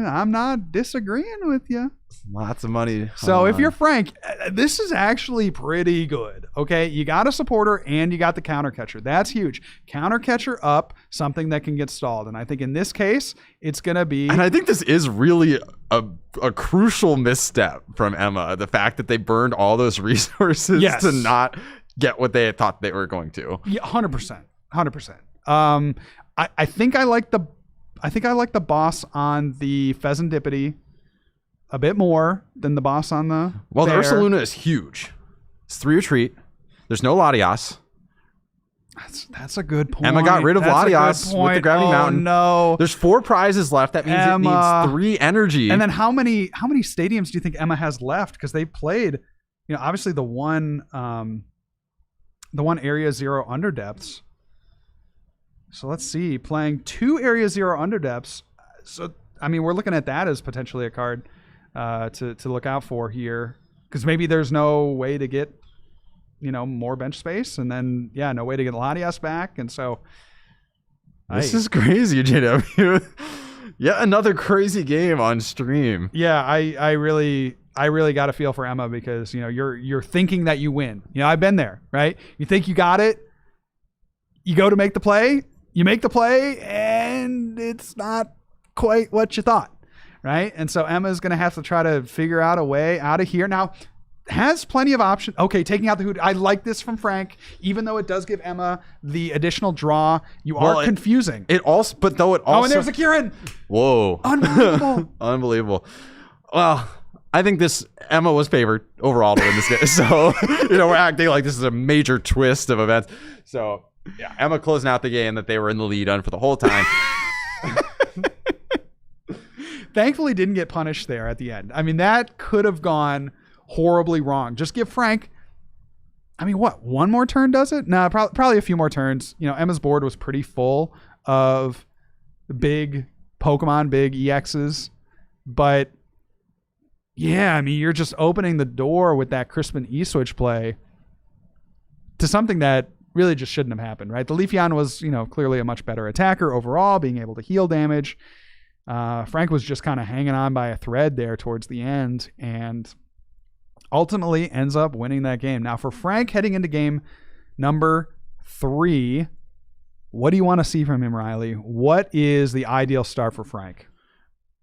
[SPEAKER 3] I'm not disagreeing with you.
[SPEAKER 1] Lots of money.
[SPEAKER 3] So if you're Frank, this is actually pretty good. Okay, you got a supporter and you got the counter catcher. That's huge. Counter catcher up, something that can get stalled. And I think in this case, it's gonna be.
[SPEAKER 1] And I think this is really a crucial misstep from Emma. The fact that they burned all those resources
[SPEAKER 3] Yes.
[SPEAKER 1] to not get what they had thought they were going to.
[SPEAKER 3] Yeah, 100%. I think I like the boss on the Pheasantipity a bit more than the boss on the
[SPEAKER 1] Well,
[SPEAKER 3] bear.
[SPEAKER 1] the Ursaluna is huge. It's 3 retreat. There's no Latias.
[SPEAKER 3] That's a good point.
[SPEAKER 1] Emma got rid of
[SPEAKER 3] That's a good
[SPEAKER 1] Latias with the
[SPEAKER 3] point.
[SPEAKER 1] Gravity Mountain.
[SPEAKER 3] No.
[SPEAKER 1] There's 4 prizes left. That means it needs 3 energy.
[SPEAKER 3] And then how many stadiums do you think Emma has left? Because they played, obviously the one Area 0 underdepths. So let's see, playing 2 Area 0 underdepths. So I mean, we're looking at that as potentially a card to look out for here, because maybe there's no way to get more bench space, and then no way to get Latias back, and so
[SPEAKER 1] this is crazy, JW. Yet another crazy game on stream.
[SPEAKER 3] Yeah, I really got a feel for Emma, because you're thinking that you win. I've been there, right? You think you got it, you go to make the play, you make the play, and it's not quite what you thought, right? And so Emma's gonna have to try to figure out a way out of here. Now, has plenty of options. Okay, taking out the Hoot. I like this from Frank, even though it does give Emma the additional draw. You are confusing.
[SPEAKER 1] It also, but though it also.
[SPEAKER 3] Oh, and there's a Kieran.
[SPEAKER 1] Whoa!
[SPEAKER 3] Unbelievable.
[SPEAKER 1] Unbelievable. Well, I think Emma was favored overall to win this game. So we're acting like this is a major twist of events. So yeah, Emma closing out the game that they were in the lead on for the whole time.
[SPEAKER 3] Thankfully, didn't get punished there at the end. I mean, that could have gone horribly wrong. Just give Frank, one more turn does it? No, probably a few more turns. Emma's board was pretty full of big Pokemon, big EXs. But yeah, you're just opening the door with that Crispin E-Switch play to something that really just shouldn't have happened, right? The Leafeon was, clearly a much better attacker overall, being able to heal damage. Frank was just kind of hanging on by a thread there towards the end, and ultimately ends up winning that game. Now, for Frank heading into game number 3, what do you want to see from him, Riley? What is the ideal start for Frank?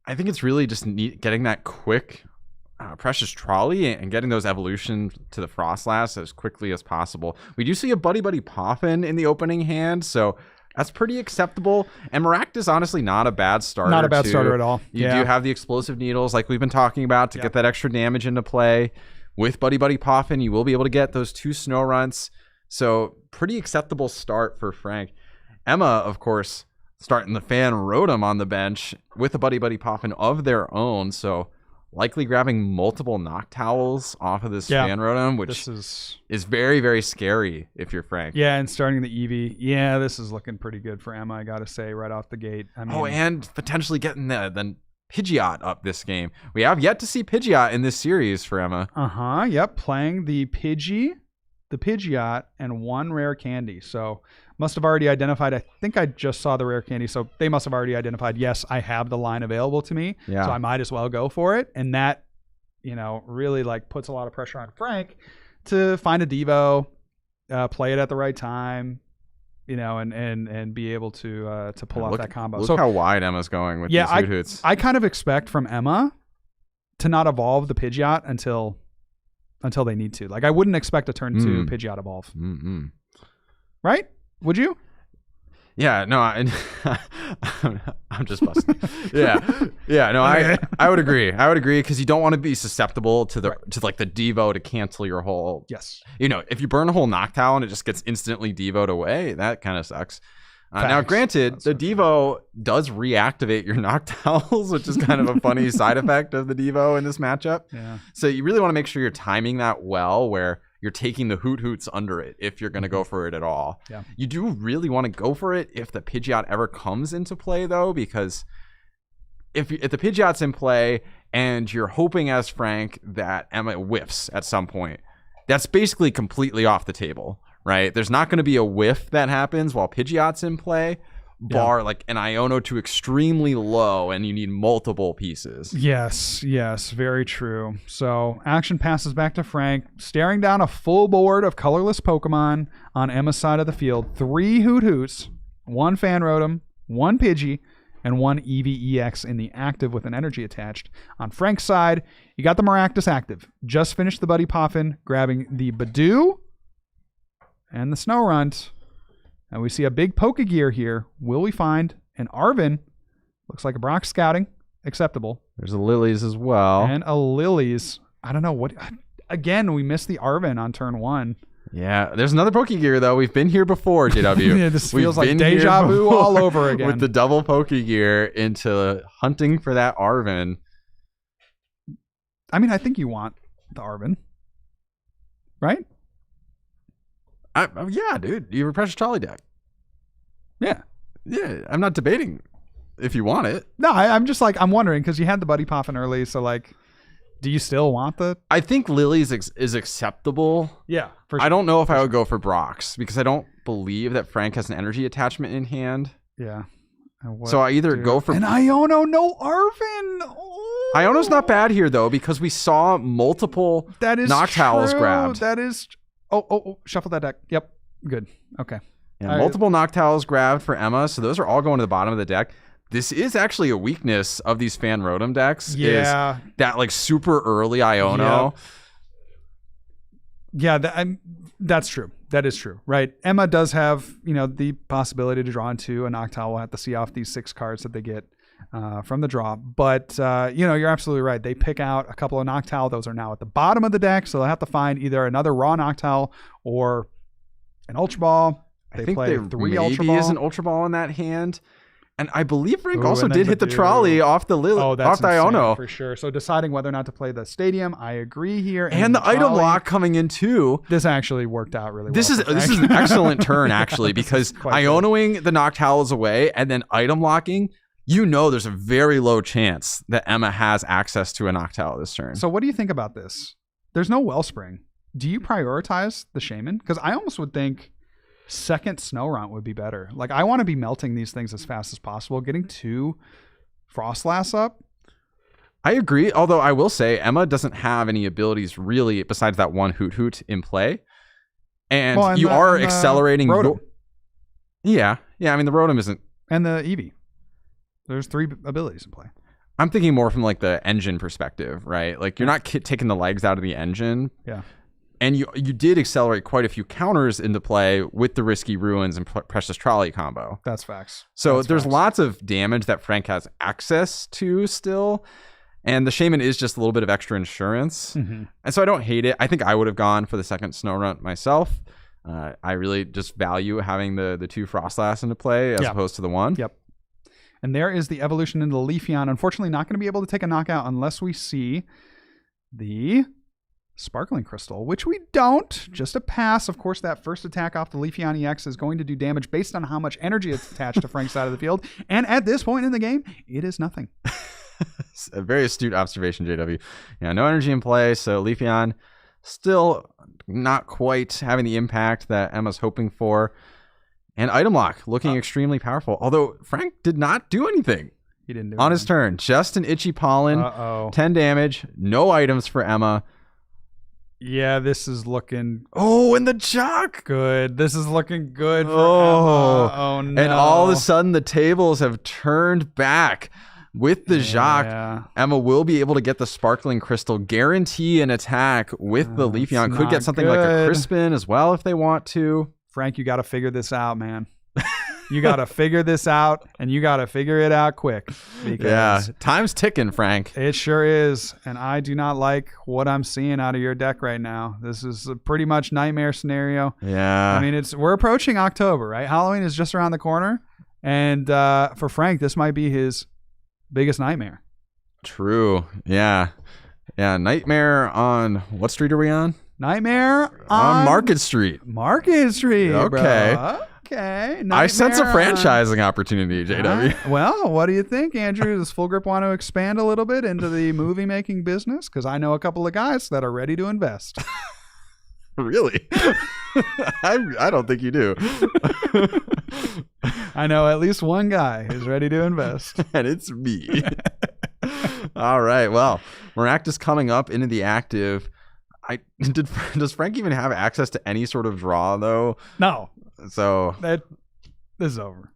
[SPEAKER 1] I think it's really just getting that quick Precious Trolley and getting those evolution to the Frostlass as quickly as possible. We do see a Buddy Poffin in the opening hand, so that's pretty acceptable. And Maractus, honestly, not a bad starter.
[SPEAKER 3] Not a bad starter at all.
[SPEAKER 1] You do have the explosive needles, like we've been talking about, to get that extra damage into play. With Buddy Poffin, you will be able to get those 2 snow runts. So pretty acceptable start for Frank. Emma, of course, starting the Fan Rotom on the bench with a Buddy Poffin of their own. So likely grabbing multiple Noctowls off of this Fan Rotom, which is very, very scary if you're Frank.
[SPEAKER 3] Yeah, and starting the Eevee. Yeah, this is looking pretty good for Emma, I got to say, right off the gate.
[SPEAKER 1] And potentially getting the Pidgeot up this game. We have yet to see Pidgeot in this series for Emma.
[SPEAKER 3] Yep, playing the Pidgeot, and 1 rare candy. So must have already identified. I think I just saw the rare candy, so they must have already identified, yes, I have the line available to me, so I might as well go for it. And that, really puts a lot of pressure on Frank to find a Devo, play it at the right time, and be able to pull off that combo.
[SPEAKER 1] Look how wide Emma's going with these Hoots.
[SPEAKER 3] I kind of expect from Emma to not evolve the Pidgeot until they need to. I wouldn't expect a turn 2 Pidgeot evolve.
[SPEAKER 1] Mm-hmm.
[SPEAKER 3] Right? Would you?
[SPEAKER 1] Yeah, no, I'm just busting. Yeah, no, I would agree. Because you don't want to be susceptible to the Devo to cancel your whole.
[SPEAKER 3] Yes.
[SPEAKER 1] If you burn a whole Noctowl and it just gets instantly Devo'd away, that kind of sucks. Now, granted, the Devo does reactivate your Noctowls, which is kind of a funny side effect of the Devo in this matchup.
[SPEAKER 3] Yeah.
[SPEAKER 1] So you really want to make sure you're timing that well, where you're taking the Hoots under it if you're going to go for it at all.
[SPEAKER 3] Yeah.
[SPEAKER 1] You do really want to go for it if the Pidgeot ever comes into play, though, because if the Pidgeot's in play and you're hoping as Frank that Emma whiffs at some point, that's basically completely off the table, right? There's not going to be a whiff that happens while Pidgeot's in play, bar an Iono to extremely low, and you need multiple pieces.
[SPEAKER 3] Yes, very true. So action passes back to Frank, staring down a full board of colorless Pokemon on Emma's side of the field. 3 Hoots, 1 Fan Rotom, 1 Pidgey, and 1 Eevee EX in the active with an energy attached. On Frank's side, you got the Maractus active. Just finished the Buddy Poffin, grabbing the Badoo and the Snorunt. And we see a big Pokegear here. Will we find an Arven? Looks like a Brock Scouting. Acceptable.
[SPEAKER 1] There's a Lilies as well.
[SPEAKER 3] And a Lilies. I don't know what. Again, we missed the Arven on turn 1.
[SPEAKER 1] Yeah, there's another Pokegear though. We've been here before, JW.
[SPEAKER 3] Yeah, this
[SPEAKER 1] We've
[SPEAKER 3] feels like
[SPEAKER 1] been
[SPEAKER 3] deja
[SPEAKER 1] here
[SPEAKER 3] vu
[SPEAKER 1] before
[SPEAKER 3] all over again.
[SPEAKER 1] with the double Pokegear into hunting for that Arven.
[SPEAKER 3] I mean, I think you want the Arven, right?
[SPEAKER 1] Yeah, dude. You have a Precious Trolley deck.
[SPEAKER 3] Yeah.
[SPEAKER 1] Yeah, I'm not debating if you want it.
[SPEAKER 3] No, I'm just like, I'm wondering because you had the Buddy Poppin early, so like, do you still want the?
[SPEAKER 1] I think Lily's is acceptable.
[SPEAKER 3] Yeah, for sure.
[SPEAKER 1] I don't know if I would go for Brock's because I don't believe that Frank has an energy attachment in hand.
[SPEAKER 3] Yeah.
[SPEAKER 1] So I either go for
[SPEAKER 3] and Iono, no Arven. Oh.
[SPEAKER 1] Iono's not bad here though because we saw multiple
[SPEAKER 3] That is
[SPEAKER 1] Noctowls
[SPEAKER 3] true.
[SPEAKER 1] grabbed.
[SPEAKER 3] That is. Oh, shuffle that deck. Yep, good. Okay.
[SPEAKER 1] And multiple Noctowls grabbed for Emma, so those are all going to the bottom of the deck. This is actually a weakness of these Fan Rotom decks.
[SPEAKER 3] Yeah.
[SPEAKER 1] Is that like super early Iono.
[SPEAKER 3] Yeah, that's true. That is true, right? Emma does have, the possibility to draw into a Noctowl. We'll have to see off these 6 cards that they get from the draw. But, you're absolutely right. They pick out a couple of Noctowl. Those are now at the bottom of the deck, so they'll have to find either another raw Noctowl or an Ultra Ball.
[SPEAKER 1] I think
[SPEAKER 3] play
[SPEAKER 1] there
[SPEAKER 3] 3 Ultra
[SPEAKER 1] maybe
[SPEAKER 3] Ball.
[SPEAKER 1] is an Ultra Ball in that hand. And I believe Frank
[SPEAKER 3] Ooh,
[SPEAKER 1] also
[SPEAKER 3] and then
[SPEAKER 1] did hit the trolley off the off the
[SPEAKER 3] insane,
[SPEAKER 1] Iono.
[SPEAKER 3] for sure. So deciding whether or not to play the stadium, I agree here.
[SPEAKER 1] And the item
[SPEAKER 3] trolley,
[SPEAKER 1] lock coming in too.
[SPEAKER 3] This actually worked out really well.
[SPEAKER 1] This is an excellent turn actually because Ionoing the Noctowls away and then item locking, there's a very low chance that Emma has access to a Noctowl this turn.
[SPEAKER 3] So what do you think about this? There's no Wellspring. Do you prioritize the Shaman? Because I almost would think second Snorunt would be better. Like, I want to be melting these things as fast as possible. Getting 2 Frostlass up.
[SPEAKER 1] I agree. Although I will say Emma doesn't have any abilities really besides that one Hoot Hoot in play. And you are accelerating.
[SPEAKER 3] Rotom.
[SPEAKER 1] Yeah. I mean, the Rotom isn't.
[SPEAKER 3] And the Eevee. There's 3 abilities in play.
[SPEAKER 1] I'm thinking more from like the engine perspective, right? Like you're not taking the legs out of the engine.
[SPEAKER 3] Yeah.
[SPEAKER 1] And you did accelerate quite a few counters into play with the Risky Ruins and Precious Trolley combo.
[SPEAKER 3] That's facts.
[SPEAKER 1] So there's lots of damage that Frank has access to still. And the Shaman is just a little bit of extra insurance.
[SPEAKER 3] Mm-hmm.
[SPEAKER 1] And so I don't hate it. I think I would have gone for the second Snorunt myself. I really just value having the 2 Frostlass into play as opposed to the 1.
[SPEAKER 3] Yep. And there is the evolution into the Leafeon. Unfortunately, not going to be able to take a knockout unless we see the Sparkling Crystal, which we don't. Just a pass. Of course, that first attack off the Leafeon EX is going to do damage based on how much energy it's attached to Frank's side of the field. And at this point in the game, it is nothing.
[SPEAKER 1] A very astute observation, JW. No energy in play, so Leafeon still not quite having the impact that Emma's hoping for. And Item Lock looking extremely powerful, although Frank did not do anything.
[SPEAKER 3] He didn't do
[SPEAKER 1] on his turn. Just an Itchy Pollen, 10 damage, no items for Emma.
[SPEAKER 3] Yeah, this is looking...
[SPEAKER 1] Oh, and the Jock!
[SPEAKER 3] Good. This is looking good for
[SPEAKER 1] Emma.
[SPEAKER 3] Oh, no.
[SPEAKER 1] And all of a sudden, the tables have turned back. With the Jock, Emma will be able to get the Sparkling Crystal, guarantee an attack with the Leafeon. Could get something like a Crispin as well if they want to.
[SPEAKER 3] Frank, you got to figure this out, man. You got to figure this out, and you got to figure it out quick. Because
[SPEAKER 1] time's ticking, Frank.
[SPEAKER 3] It sure is, and I do not like what I'm seeing out of your deck right now. This is a pretty much nightmare scenario.
[SPEAKER 1] Yeah.
[SPEAKER 3] I mean, we're approaching October, right? Halloween is just around the corner, and for Frank, this might be his biggest nightmare.
[SPEAKER 1] True. Yeah. Nightmare on what street are we on?
[SPEAKER 3] Nightmare
[SPEAKER 1] on Market Street.
[SPEAKER 3] Market Street.
[SPEAKER 1] Okay.
[SPEAKER 3] Bro. Okay. Nightmare
[SPEAKER 1] I sense a franchising opportunity, JW.
[SPEAKER 3] Well, what do you think, Andrew? Does Full Grip want to expand a little bit into the movie making business? Because I know a couple of guys that are ready to invest.
[SPEAKER 1] Really? I don't think you do.
[SPEAKER 3] I know at least one guy who's ready to invest.
[SPEAKER 1] And it's me. All right. Well, Maractus coming up into the active. Does Frank even have access to any sort of draw, though?
[SPEAKER 3] No.
[SPEAKER 1] So
[SPEAKER 3] this is over.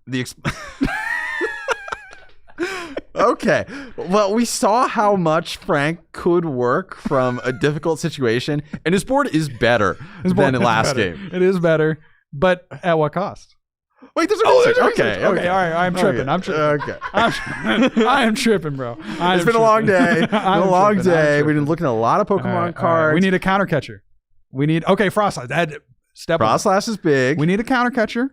[SPEAKER 1] Okay. Well, we saw how much Frank could work from a difficult situation, and his board is better than the last game.
[SPEAKER 3] It is better, but at what cost?
[SPEAKER 1] Wait, there's a research. Okay,
[SPEAKER 3] all right. I'm tripping.
[SPEAKER 1] Okay.
[SPEAKER 3] I am tripping, bro.
[SPEAKER 1] It's been a long day. We've been looking at a lot of Pokemon cards.
[SPEAKER 3] We need a counter catcher. We need Frostlass. Step one.
[SPEAKER 1] Frostlass is big.
[SPEAKER 3] We need a counter catcher.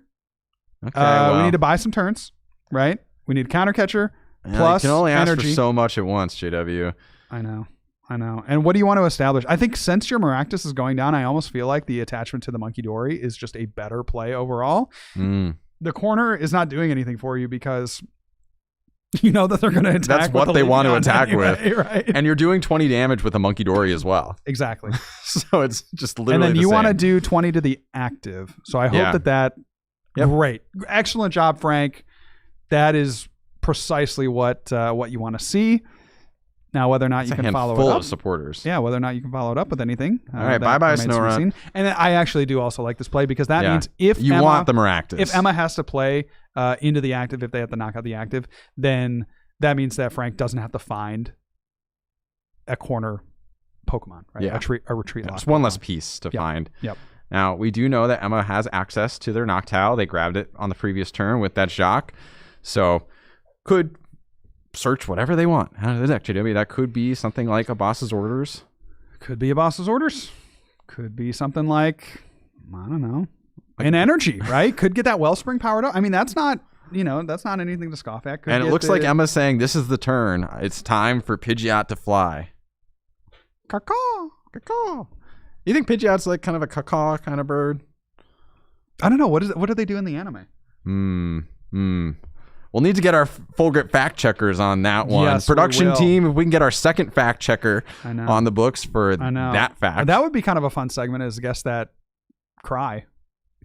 [SPEAKER 1] Okay,
[SPEAKER 3] we need to buy some turns, right? We need a counter catcher plus
[SPEAKER 1] you can only ask
[SPEAKER 3] energy.
[SPEAKER 1] for so much at once, JW.
[SPEAKER 3] I know. And what do you want to establish? I think since your Maractus is going down, I almost feel like the attachment to the Monkey Dory is just a better play overall. The corner is not doing anything for you because you know that they're going to attack.
[SPEAKER 1] That's what they want to attack with.
[SPEAKER 3] Right?
[SPEAKER 1] And you're doing 20 damage with a Monkey Dory as well.
[SPEAKER 3] Exactly.
[SPEAKER 1] So it's just literally
[SPEAKER 3] and then you want to
[SPEAKER 1] same.
[SPEAKER 3] do 20 to the active. So I hope
[SPEAKER 1] Yeah.
[SPEAKER 3] that
[SPEAKER 1] Yep.
[SPEAKER 3] great. Excellent job, Frank. That is precisely what you want to see. Now, whether or not
[SPEAKER 1] It's
[SPEAKER 3] you
[SPEAKER 1] a
[SPEAKER 3] can
[SPEAKER 1] handful
[SPEAKER 3] follow it up.
[SPEAKER 1] of supporters.
[SPEAKER 3] Yeah, whether or not you can follow it up with anything.
[SPEAKER 1] All right,
[SPEAKER 3] that
[SPEAKER 1] bye-bye,
[SPEAKER 3] remains to be
[SPEAKER 1] Snorunt.
[SPEAKER 3] seen. And I actually do also like this play because that means if
[SPEAKER 1] you
[SPEAKER 3] Emma,
[SPEAKER 1] want the Maractus.
[SPEAKER 3] if Emma has to play into the active, if they have to knock out the active, then that means that Frank doesn't have to find a corner Pokemon, right?
[SPEAKER 1] Yeah.
[SPEAKER 3] A retreat lock.
[SPEAKER 1] Just one
[SPEAKER 3] Pokemon.
[SPEAKER 1] less piece to find.
[SPEAKER 3] Yep.
[SPEAKER 1] Now, we do know that Emma has access to their Noctowl. They grabbed it on the previous turn with that Jacques. So, could search whatever they want out of the deck, JW. That could be something like a boss's orders.
[SPEAKER 3] Could be a boss's orders. Could be something like, I don't know, an energy, right? Could get that Wellspring powered up. I mean, that's not anything to scoff at. Could
[SPEAKER 1] And it
[SPEAKER 3] get
[SPEAKER 1] looks like Emma's saying, this is the turn. It's time for Pidgeot to fly.
[SPEAKER 3] Caw-caw.
[SPEAKER 1] Caw-caw. You think Pidgeot's like kind of a caw kind of bird?
[SPEAKER 3] I don't know. What do they do in the anime?
[SPEAKER 1] We'll need to get our full grip fact checkers on that one.
[SPEAKER 3] Yes, we
[SPEAKER 1] Production
[SPEAKER 3] will.
[SPEAKER 1] team, if we can get our second fact checker on the books for that fact.
[SPEAKER 3] That would be kind of a fun segment is guess that cry.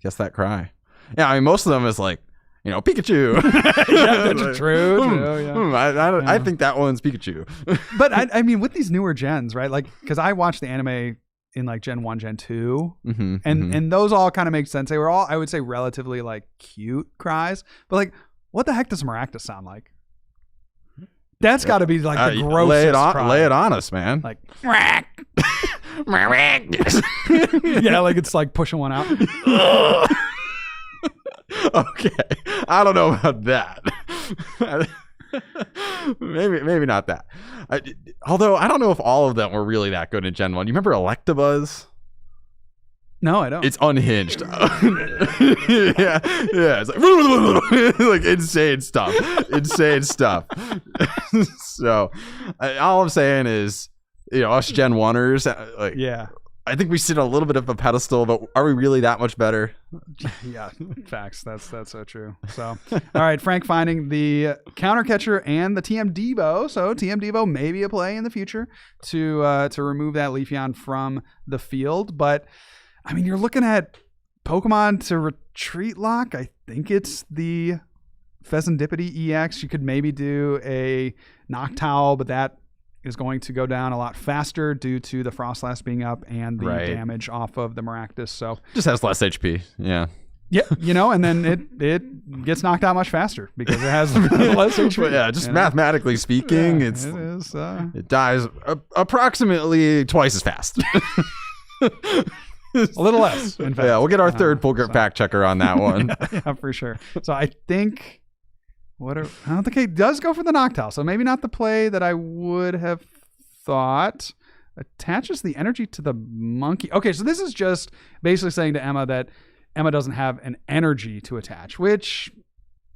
[SPEAKER 1] Guess that cry. Yeah, I mean, most of them is like, Pikachu.
[SPEAKER 3] Yeah, that's true. Yeah.
[SPEAKER 1] I think that one's Pikachu.
[SPEAKER 3] But I mean, with these newer gens, right? Like, because I watched the anime in like Gen 1, Gen 2, and those all kind of make sense. They were all, I would say, relatively like cute cries. But like, what the heck does Maractus sound like? That's got to be like the grossest cry.
[SPEAKER 1] Lay it on us, man.
[SPEAKER 3] Like, yeah, like it's like pushing one out.
[SPEAKER 1] Okay, I don't know about that. maybe not that. Although I don't know if all of them were really that good in Gen 1. You remember Electabuzz?
[SPEAKER 3] No, I don't.
[SPEAKER 1] It's unhinged. yeah. It's like, like insane stuff. So all I'm saying is, us Gen 1ers,
[SPEAKER 3] yeah.
[SPEAKER 1] I think we sit on a little bit of a pedestal, but are we really that much better?
[SPEAKER 3] Yeah, facts. That's so true. So, all right, Frank finding the counter catcher and the TM Devo. So TM Devo may be a play in the future to remove that Leafeon from the field. But I mean, you're looking at Pokemon to retreat lock. I think it's the Pheasantipity EX. You could maybe do a Noctowl, but that is going to go down a lot faster due to the Frostlass being up and the damage off of the Maractus. So
[SPEAKER 1] just has less HP. Yeah.
[SPEAKER 3] Yeah, and then it gets knocked out much faster because it has less HP.
[SPEAKER 1] But yeah, just mathematically speaking, it dies approximately twice as fast.
[SPEAKER 3] A little less, in fact.
[SPEAKER 1] Yeah, we'll get our third full grip fact checker on that one.
[SPEAKER 3] Yeah, for sure. So I think I don't think he does go for the Noctowl. So maybe not the play that I would have thought. Attaches the energy to the monkey. Okay, so this is just basically saying to Emma that Emma doesn't have an energy to attach, which,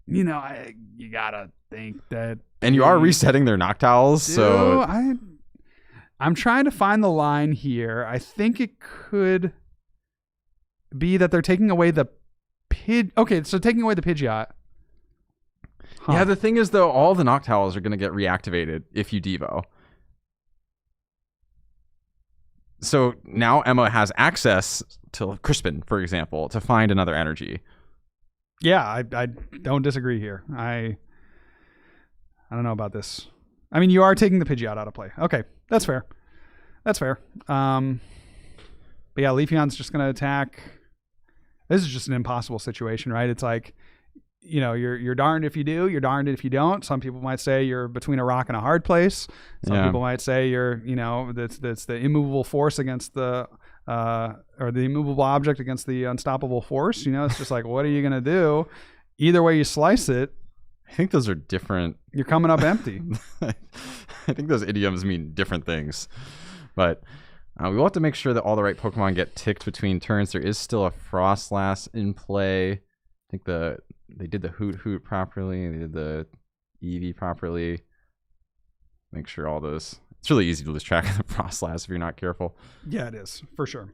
[SPEAKER 3] you gotta think that.
[SPEAKER 1] And you are resetting their Noctowls, so
[SPEAKER 3] I'm trying to find the line here. I think it could be that they're taking away the Okay, so taking away the Pidgeot. Huh.
[SPEAKER 1] Yeah, the thing is, though, all the Noctowls are going to get reactivated if you Devo. So now Emma has access to Crispin, for example, to find another energy.
[SPEAKER 3] Yeah, I don't disagree here. I don't know about this. I mean, you are taking the Pidgeot out of play. Okay, that's fair. But yeah, Leafeon's just going to attack. This is just an impossible situation, right? It's like, you're darned if you do, you're darned if you don't. Some people might say you're between a rock and a hard place. Some people might say you're, that's the immovable force against the, or the immovable object against the unstoppable force. It's just like, what are you going to do? Either way you slice it,
[SPEAKER 1] I think those are different.
[SPEAKER 3] You're coming up empty.
[SPEAKER 1] I think those idioms mean different things. But We will have to make sure that all the right Pokemon get ticked between turns. There is still a Frostlass in play. I think they did the Hoot properly. They did the Eevee properly. Make sure all those... It's really easy to lose track of the Frostlass if you're not careful.
[SPEAKER 3] Yeah, it is. For sure.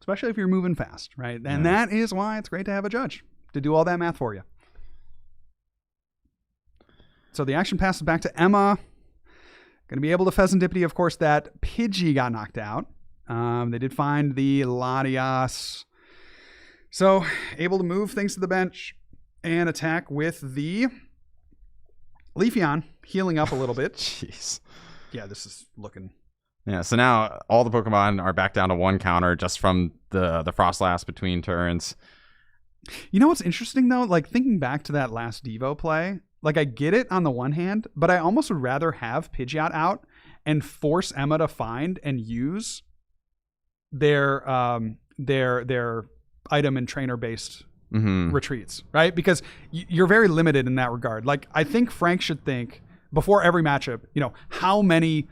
[SPEAKER 3] Especially if you're moving fast, right? And that is why it's great to have a judge to do all that math for you. So the action passes back to Emma. Going to be able to Pheasantipity, of course, that Pidgey got knocked out. They did find the Latias. So able to move things to the bench and attack with the Leafeon, healing up a little bit.
[SPEAKER 1] Jeez.
[SPEAKER 3] Yeah, this is looking...
[SPEAKER 1] Yeah, so now all the Pokemon are back down to 1 counter just from the Frostlass between turns.
[SPEAKER 3] You know what's interesting, though? Like, thinking back to that last Devo play, like, I get it on the one hand, but I almost would rather have Pidgeot out and force Emma to find and use their item and trainer-based retreats, right? Because you're very limited in that regard. Like, I think Frank should think, before every matchup, how many...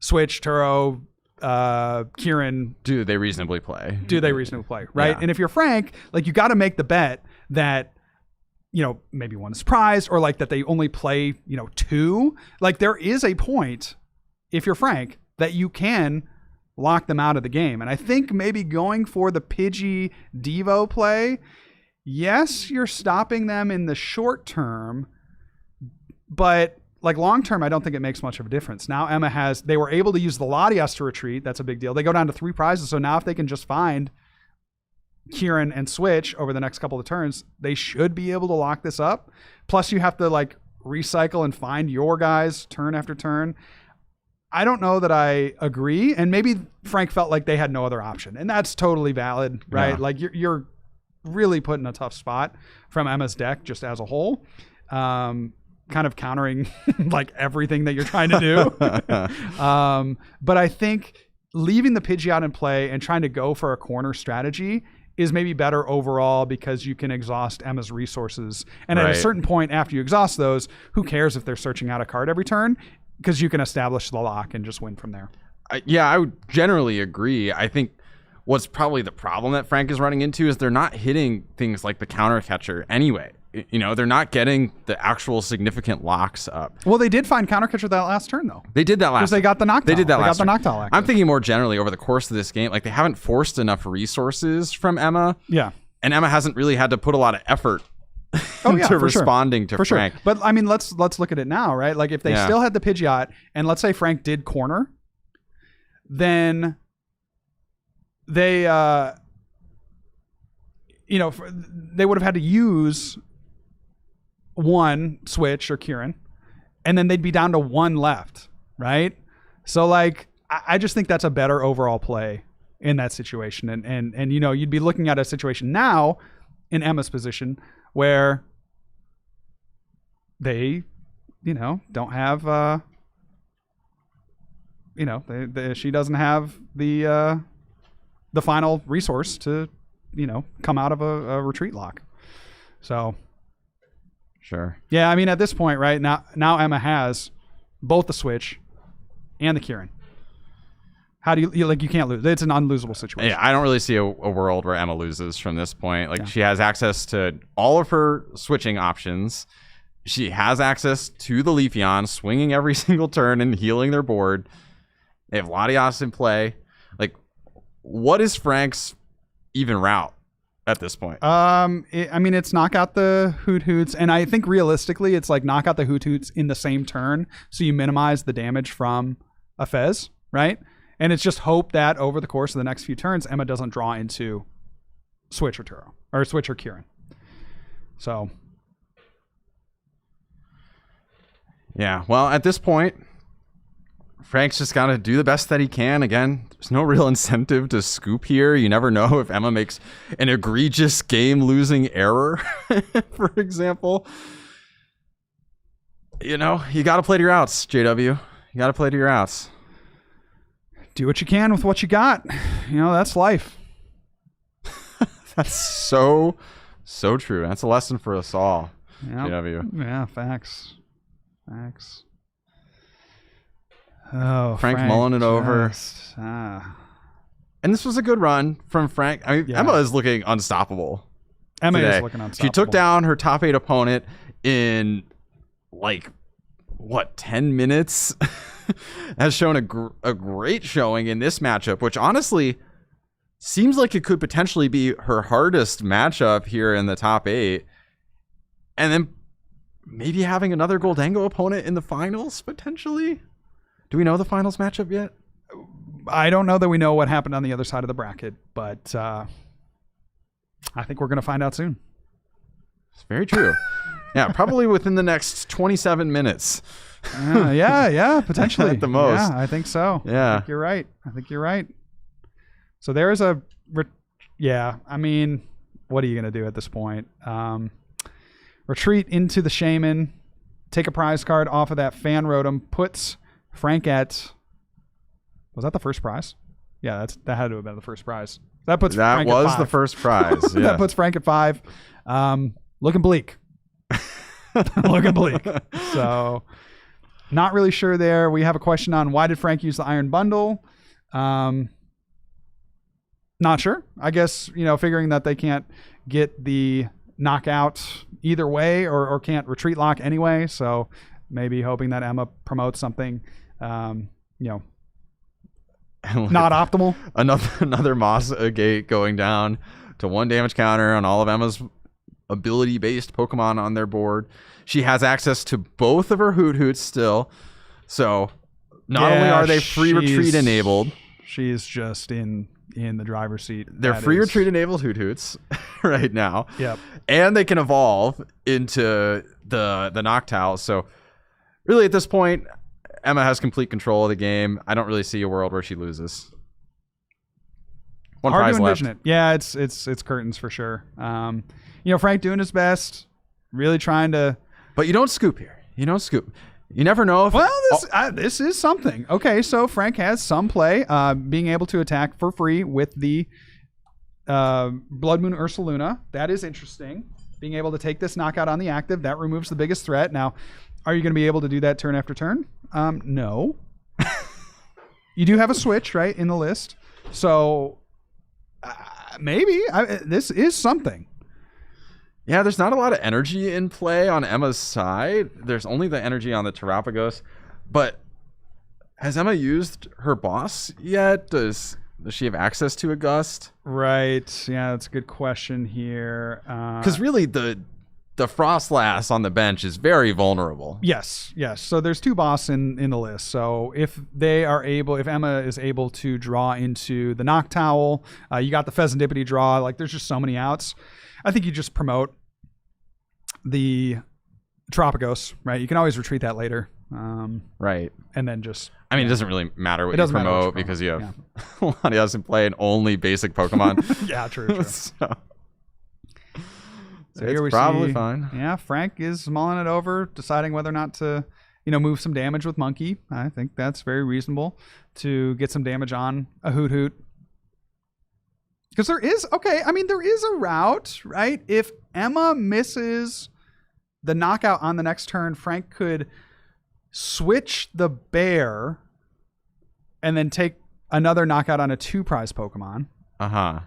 [SPEAKER 3] Switch, Turo, Kieran.
[SPEAKER 1] Do they reasonably play,
[SPEAKER 3] right?
[SPEAKER 1] Yeah.
[SPEAKER 3] And if you're Frank, like, you got to make the bet that, maybe one is prized, or like that they only play, 2. Like, there is a point, if you're Frank, that you can lock them out of the game. And I think maybe going for the Pidgey Devo play, yes, you're stopping them in the short term, but... Like, long term, I don't think it makes much of a difference. Now they were able to use the Latias to retreat. That's a big deal. They go down to 3 prizes. So now if they can just find Kieran and Switch over the next couple of turns, they should be able to lock this up. Plus you have to like recycle and find your guys turn after turn. I don't know that I agree. And maybe Frank felt like they had no other option. And that's totally valid, right?
[SPEAKER 1] Yeah.
[SPEAKER 3] Like you're really put in a tough spot from Emma's deck just as a whole. Kind of countering like everything that you're trying to do. But I think leaving the Pidgeot in play and trying to go for a corner strategy is maybe better overall because you can exhaust Emma's resources. And at a certain point after you exhaust those, who cares if they're searching out a card every turn? Because you can establish the lock and just win from there.
[SPEAKER 1] I would generally agree. I think what's probably the problem that Frank is running into is they're not hitting things like the counter catcher anyway. They're not getting the actual significant locks up.
[SPEAKER 3] Well, they did find counter catcher that last turn, though.
[SPEAKER 1] They did that last.
[SPEAKER 3] Because they got the knockdown.
[SPEAKER 1] They did that last.
[SPEAKER 3] They got the knockdown.
[SPEAKER 1] I'm thinking more generally over the course of this game, like they haven't forced enough resources from Emma.
[SPEAKER 3] Yeah.
[SPEAKER 1] And Emma hasn't really had to put a lot of effort into responding to Frank.
[SPEAKER 3] Sure. But I mean, let's look at it now, right? Like if they still had the Pidgeot, and let's say Frank did corner, then they, they would have had to use one Switch or Kieran, and then they'd be down to 1 left, right? So like I just think that's a better overall play in that situation. And you'd be looking at a situation now in Emma's position where they don't have she doesn't have the final resource to come out of a retreat lock. So
[SPEAKER 1] sure.
[SPEAKER 3] Yeah, I mean, at this point, right now Emma has both the Switch and the Kieran. How do you can't lose? It's an unlosable situation.
[SPEAKER 1] Yeah, I don't really see a world where Emma loses from this point. Like she has access to all of her switching options. She has access to the Leafeon, swinging every single turn and healing their board. They have Latias in play. Like, what is Frank's even route at this point?
[SPEAKER 3] It's knock out the Hoot-Hoots, and I think realistically it's like knock out the Hoot-Hoots in the same turn so you minimize the damage from a Fez, right? And it's just hope that over the course of the next few turns Emma doesn't draw into Switch or Turo, or Switch or Kieran. So
[SPEAKER 1] yeah, well, at this point Frank's just got to do the best that he can. Again, there's no real incentive to scoop here. You never know if Emma makes an egregious game-losing error, for example. You got to play to your outs, JW. You got to play to your outs.
[SPEAKER 3] Do what you can with what you got. That's life.
[SPEAKER 1] That's so true. That's a lesson for us all, JW.
[SPEAKER 3] Yeah, facts. Oh,
[SPEAKER 1] Frank mulling it over. And this was a good run from Frank. I mean, Emma is looking unstoppable.
[SPEAKER 3] Emma
[SPEAKER 1] today.
[SPEAKER 3] is looking unstoppable.
[SPEAKER 1] She took down her top 8 opponent in, like, what, 10 minutes? Has shown a great showing in this matchup, which honestly seems like it could potentially be her hardest matchup here in the top 8. And then maybe having another Goldango opponent in the finals, potentially? Do we know the finals matchup yet?
[SPEAKER 3] I don't know that we know what happened on the other side of the bracket, but I think we're going to find out soon.
[SPEAKER 1] It's very true. Yeah, probably within the next 27 minutes.
[SPEAKER 3] Yeah, potentially.
[SPEAKER 1] At the most.
[SPEAKER 3] Yeah, I think so.
[SPEAKER 1] Yeah.
[SPEAKER 3] I think you're right. So there is I mean, what are you going to do at this point? Retreat into the Shaman, take a prize card off of that Fan Rotom, puts Frank at... Was that the first prize? Yeah, that had to have been the first prize. That was
[SPEAKER 1] the first prize. Yeah.
[SPEAKER 3] That puts Frank at 5. Looking bleak. Looking bleak. So, not really sure there. We have a question on why did Frank use the Iron Bundle? Not sure. I guess, figuring that they can't get the knockout either way or can't retreat lock anyway. So, maybe hoping that Emma promotes something, not optimal.
[SPEAKER 1] Another Moss Gate going down to 1 damage counter on all of Emma's ability-based Pokemon on their board. She has access to both of her Hoot Hoots still. So not only are they free retreat enabled,
[SPEAKER 3] she's just in the driver's seat.
[SPEAKER 1] They're free retreat enabled Hoot Hoots right now.
[SPEAKER 3] Yep.
[SPEAKER 1] And they can evolve into the Noctowl. So really at this point, Emma has complete control of the game. I don't really see a world where she loses. One
[SPEAKER 3] Hard
[SPEAKER 1] prize
[SPEAKER 3] to
[SPEAKER 1] left.
[SPEAKER 3] envision it. Yeah, it's curtains for sure. Frank doing his best, really trying to.
[SPEAKER 1] But you don't scoop here. You don't scoop. You never know if.
[SPEAKER 3] Well, this is something. Okay, so Frank has some play, being able to attack for free with the Blood Moon Ursaluna. That is interesting. Being able to take this knockout on the active, that removes the biggest threat. Now, are you going to be able to do that turn after turn? No. You do have a switch, right, in the list. So maybe. This is something.
[SPEAKER 1] Yeah, there's not a lot of energy in play on Emma's side. There's only the energy on the Terapagos. But has Emma used her boss yet? Does she have access to a Gust?
[SPEAKER 3] Right. Yeah, that's a good question here.
[SPEAKER 1] Because really, the Frostlass on the bench is very vulnerable.
[SPEAKER 3] Yes. So there's 2 boss in the list. So if Emma is able to draw into the Noctowl, you got the Pheasantipity draw. Like, there's just so many outs. I think you just promote the Terapagos, right? You can always retreat that later.
[SPEAKER 1] Right.
[SPEAKER 3] And then just...
[SPEAKER 1] I mean, it doesn't really matter what you promote because you have a lot of us in play and only basic Pokemon.
[SPEAKER 3] Yeah, true.
[SPEAKER 1] So
[SPEAKER 3] here
[SPEAKER 1] it's
[SPEAKER 3] we
[SPEAKER 1] probably
[SPEAKER 3] see,
[SPEAKER 1] fine.
[SPEAKER 3] Yeah, Frank is mulling it over, deciding whether or not to, move some damage with Monkey. I think that's very reasonable to get some damage on a Hoot Hoot. Because there is a route, right? If Emma misses the knockout on the next turn, Frank could switch the bear and then take another knockout on a 2 prize Pokemon.
[SPEAKER 1] Uh-huh.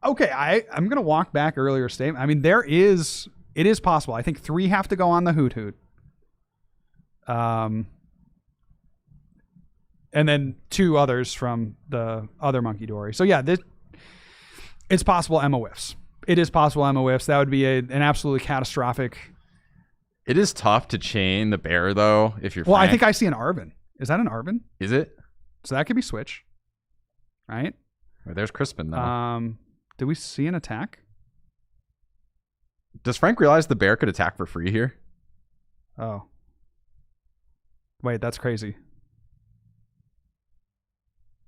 [SPEAKER 3] Okay, I'm going to walk back earlier statement. I mean, it is possible. I think 3 have to go on the Hoot Hoot. And then 2 others from the other Monkey Dory. So yeah, it's possible Emma whiffs. It is possible Emma whiffs. That would be an absolutely catastrophic.
[SPEAKER 1] It is tough to chain the bear, though, if you're
[SPEAKER 3] Well,
[SPEAKER 1] Frank.
[SPEAKER 3] I think I see an Arvin. Is that an Arvin?
[SPEAKER 1] Is it?
[SPEAKER 3] So that could be switch. Right?
[SPEAKER 1] Well, there's Crispin, though.
[SPEAKER 3] Do we see an attack?
[SPEAKER 1] Does Frank realize the bear could attack for free here?
[SPEAKER 3] Oh. Wait, that's crazy.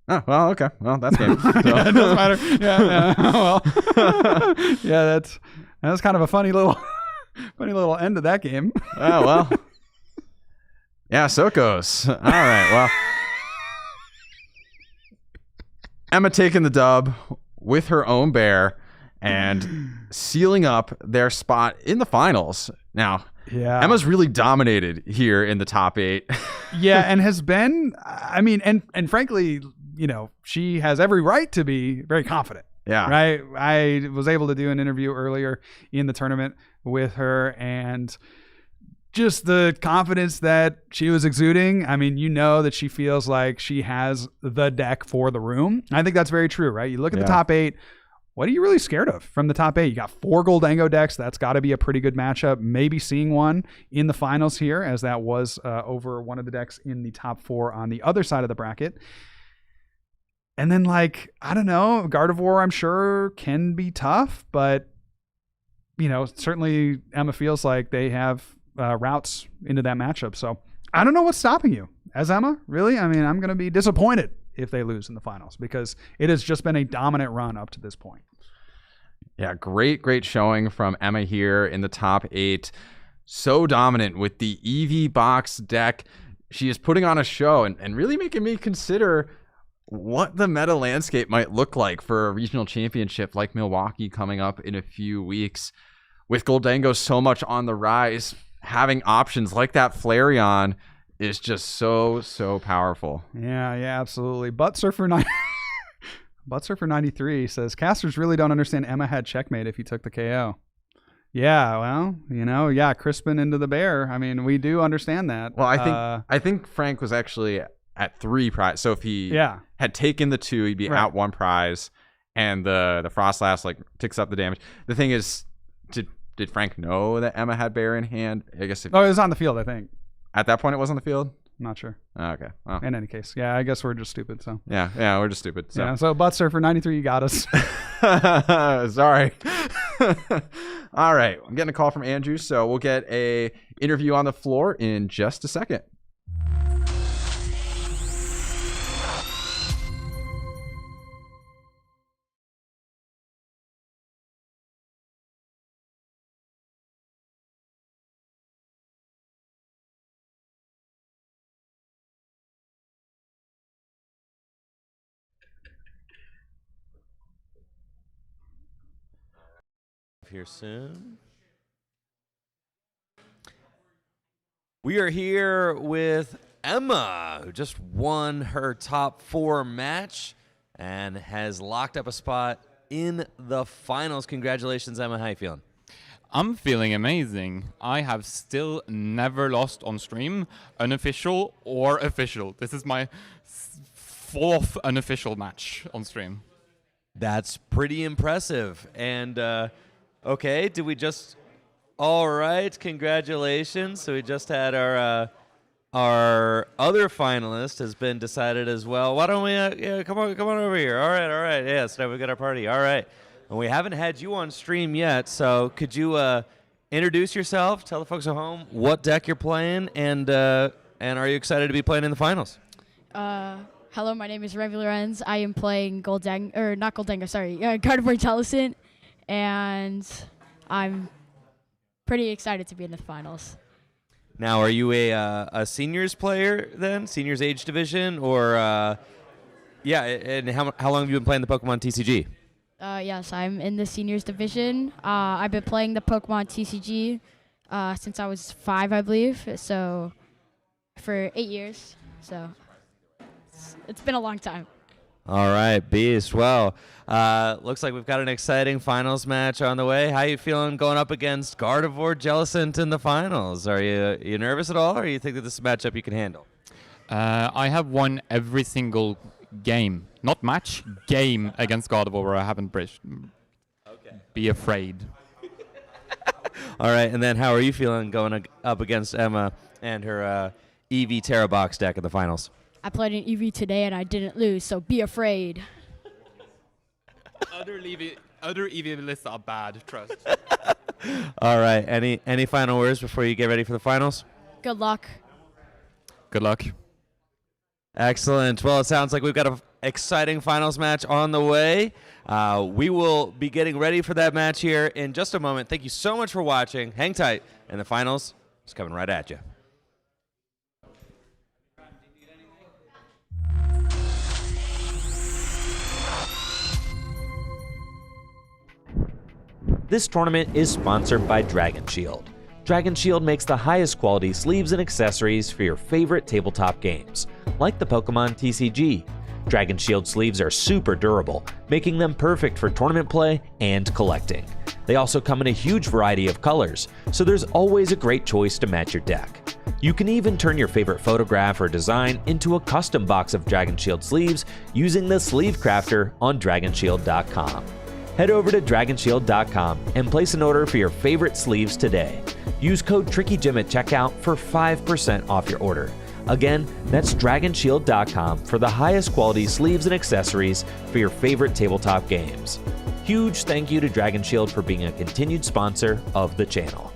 [SPEAKER 1] Oh, well, okay. Well, that's game. So.
[SPEAKER 3] Yeah, it doesn't matter. Yeah. Well. Yeah, that was kind of a funny little end of that game.
[SPEAKER 1] Oh, well. Yeah, so it goes. All right, well. Emma taking the dub with her own bear and sealing up their spot in the finals. Now,
[SPEAKER 3] Yeah.
[SPEAKER 1] Emma's really dominated here in the top 8.
[SPEAKER 3] Yeah, and has been, I mean, and frankly, you know, she has every right to be very confident.
[SPEAKER 1] Yeah.
[SPEAKER 3] Right. I was able to do an interview earlier in the tournament with her, and just the confidence that she was exuding. I mean, you know that she feels like she has the deck for the room. I think that's very true, right? You look at the top 8. What are you really scared of from the top 8? You got 4 Goldango decks. That's got to be a pretty good matchup. Maybe seeing one in the finals here, as that was over one of the decks in the top 4 on the other side of the bracket. And then, like, I don't know, Gardevoir, I'm sure, can be tough, but, you know, certainly Emma feels like they have routes into that matchup. So I don't know what's stopping you as Emma, really. I mean, I'm going to be disappointed if they lose in the finals, because it has just been a dominant run up to this point.
[SPEAKER 1] Yeah, great showing from Emma here in the top 8. So dominant with the EV box deck. She is putting on a show and really making me consider what the meta landscape might look like for a regional championship like Milwaukee coming up in a few weeks. With Goldango so much on the rise, having options like that Flareon is just so powerful.
[SPEAKER 3] Yeah, absolutely. Buttsurfer 93 says casters really don't understand Emma had checkmate if he took the KO. Yeah, well, you know, Crispin into the bear. I mean, we do understand that.
[SPEAKER 1] Well, I think Frank was actually at 3 prize. So if he had taken the 2, he'd be out 1 prize, and the Frostlass like ticks up the damage. The thing is, did Frank know that Emma had bear in hand? I guess
[SPEAKER 3] it was on the field, I think.
[SPEAKER 1] At that point, it was on the field?
[SPEAKER 3] I'm not sure.
[SPEAKER 1] Oh, okay. Well.
[SPEAKER 3] In any case, I guess we're just stupid. So
[SPEAKER 1] yeah, we're just stupid. So.
[SPEAKER 3] Yeah. So Buttsurfer 93, you got us.
[SPEAKER 1] Sorry. All right, I'm getting a call from Andrew, so we'll get a interview on the floor in just a second.
[SPEAKER 2] Here soon. We are here with Emma, who just won her top 4 match and has locked up a spot in the finals. Congratulations, Emma. How you feeling?
[SPEAKER 7] I'm feeling amazing. I have still never lost on stream, unofficial or official. This is my 4th unofficial match on stream.
[SPEAKER 2] That's pretty impressive. And okay, did we just... All right, congratulations. So we just had our other finalist has been decided as well. Why don't we, come on over here. All right. Yeah, so now we got our party. All right. And we haven't had you on stream yet, so could you introduce yourself, tell the folks at home what deck you're playing, and are you excited to be playing in the finals?
[SPEAKER 9] Hello, my name is Revi Lorenz. I am playing Gardevoir Jellicent, and I'm pretty excited to be in the finals.
[SPEAKER 2] Now, are you a seniors player then? Seniors age division? Or, and how long have you been playing the Pokemon TCG?
[SPEAKER 9] Yes, I'm in the seniors division. I've been playing the Pokemon TCG since I was 5, I believe. So, for 8 years. So, it's been a long time.
[SPEAKER 2] All right, Beast. Well, looks like we've got an exciting finals match on the way. How you feeling going up against Gardevoir Jellicent in the finals? Are you nervous at all, or you think that this is a matchup you can handle?
[SPEAKER 7] I have won every single game, not match, game against Gardevoir where I haven't bridged. Okay. Be afraid.
[SPEAKER 2] All right, and then how are you feeling going up against Emma and her EV Terra Box deck in the finals?
[SPEAKER 9] I played an EV today and I didn't lose, so be afraid.
[SPEAKER 7] Other EV lists are bad, trust.
[SPEAKER 2] All right, any final words before you get ready for the finals?
[SPEAKER 9] Good luck.
[SPEAKER 7] Good luck.
[SPEAKER 2] Excellent. Well, it sounds like we've got an exciting finals match on the way. We will be getting ready for that match here in just a moment. Thank you so much for watching. Hang tight, and the finals is coming right at you. This tournament is sponsored by Dragon Shield. Dragon Shield makes the highest quality sleeves and accessories for your favorite tabletop games, like the Pokemon TCG. Dragon Shield sleeves are super durable, making them perfect for tournament play and collecting. They also come in a huge variety of colors, so there's always a great choice to match your deck. You can even turn your favorite photograph or design into a custom box of Dragon Shield sleeves using the Sleeve Crafter on DragonShield.com. Head over to DragonShield.com and place an order for your favorite sleeves today. Use code TrickyJim at checkout for 5% off your order. Again, that's DragonShield.com for the highest quality sleeves and accessories for your favorite tabletop games. Huge thank you to Dragon Shield for being a continued sponsor of the channel.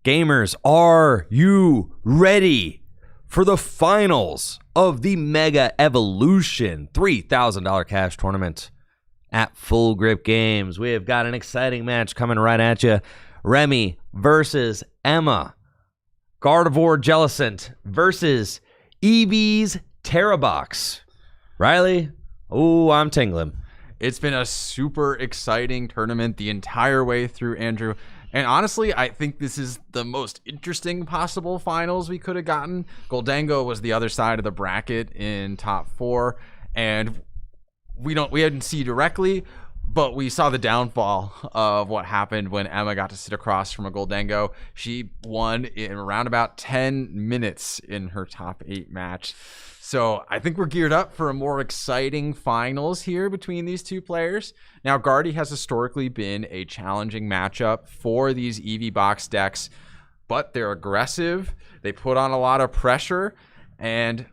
[SPEAKER 2] Gamers, are you ready for the finals of the Mega Evolution $3,000 cash tournament at Full Grip Games? We have got an exciting match coming right at you. Remy versus Emma. Gardevoir Jellicent versus Eevee's Terrabox. Riley, oh, I'm tingling.
[SPEAKER 1] It's been a super exciting tournament the entire way through, Andrew. And honestly, I think this is the most interesting possible finals we could have gotten. Goldango was the other side of the bracket in top 4, and we didn't see directly, but we saw the downfall of what happened when Emma got to sit across from a Goldango. She won in around about 10 minutes in her top 8 match. So I think we're geared up for a more exciting finals here between these two players. Now, Guardy has historically been a challenging matchup for these Eevee box decks, but they're aggressive. They put on a lot of pressure, and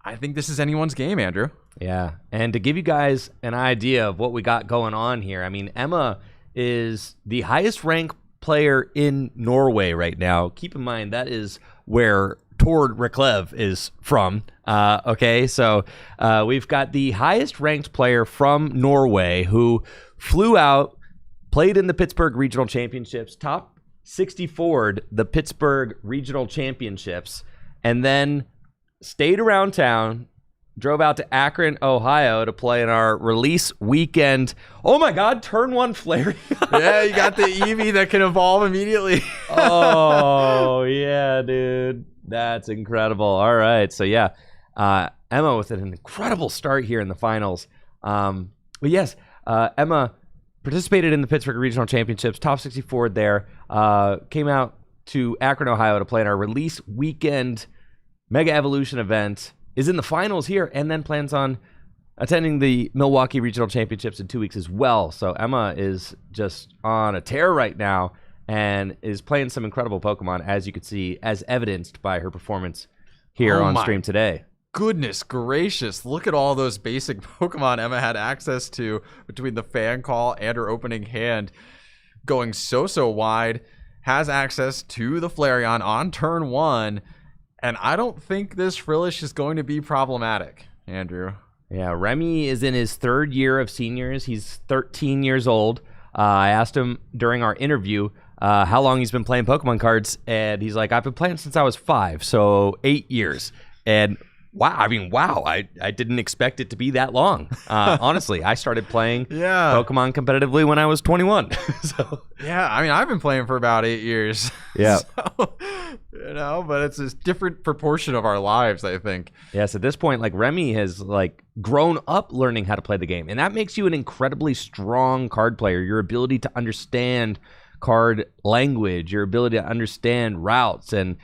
[SPEAKER 1] I think this is anyone's game, Andrew.
[SPEAKER 2] Yeah, and to give you guys an idea of what we got going on here, I mean, Emma is the highest ranked player in Norway right now. Keep in mind, that is where Tord Reklev is from. Okay, so we've got the highest ranked player from Norway who flew out, played in the Pittsburgh Regional Championships, top 64'd the Pittsburgh Regional Championships, and then stayed around town, drove out to Akron, Ohio to play in our release weekend. Oh my God, turn 1 Flareon.
[SPEAKER 1] Yeah, you got the Eevee that can evolve immediately.
[SPEAKER 2] Oh, yeah, dude. That's incredible. All right. So, yeah, Emma with an incredible start here in the finals. But yes, Emma participated in the Pittsburgh Regional Championships, top 64 there, came out to Akron, Ohio to play in our release weekend Mega Evolution event, is in the finals here, and then plans on attending the Milwaukee Regional Championships in 2 weeks as well. So Emma is just on a tear right now and is playing some incredible Pokemon, as you can see, as evidenced by her performance here on stream today.
[SPEAKER 1] Goodness gracious, look at all those basic Pokemon Emma had access to between the fan call and her opening hand. Going so wide, has access to the Flareon on turn 1, and I don't think this Frillish is going to be problematic, Andrew.
[SPEAKER 2] Yeah, Remy is in his 3rd year of seniors. He's 13 years old. I asked him during our interview how long he's been playing Pokemon cards, and he's like, I've been playing since I was 5, so 8 years. And wow, I didn't expect it to be that long. Honestly, I started playing Pokemon competitively when I was 21. So
[SPEAKER 1] yeah, I mean, I've been playing for about 8 years.
[SPEAKER 2] Yeah.
[SPEAKER 1] So, but it's a different proportion of our lives, I think.
[SPEAKER 2] Yes, at this point, like, Remy has grown up learning how to play the game, and that makes you an incredibly strong card player. Your ability to understand card language, your ability to understand routes and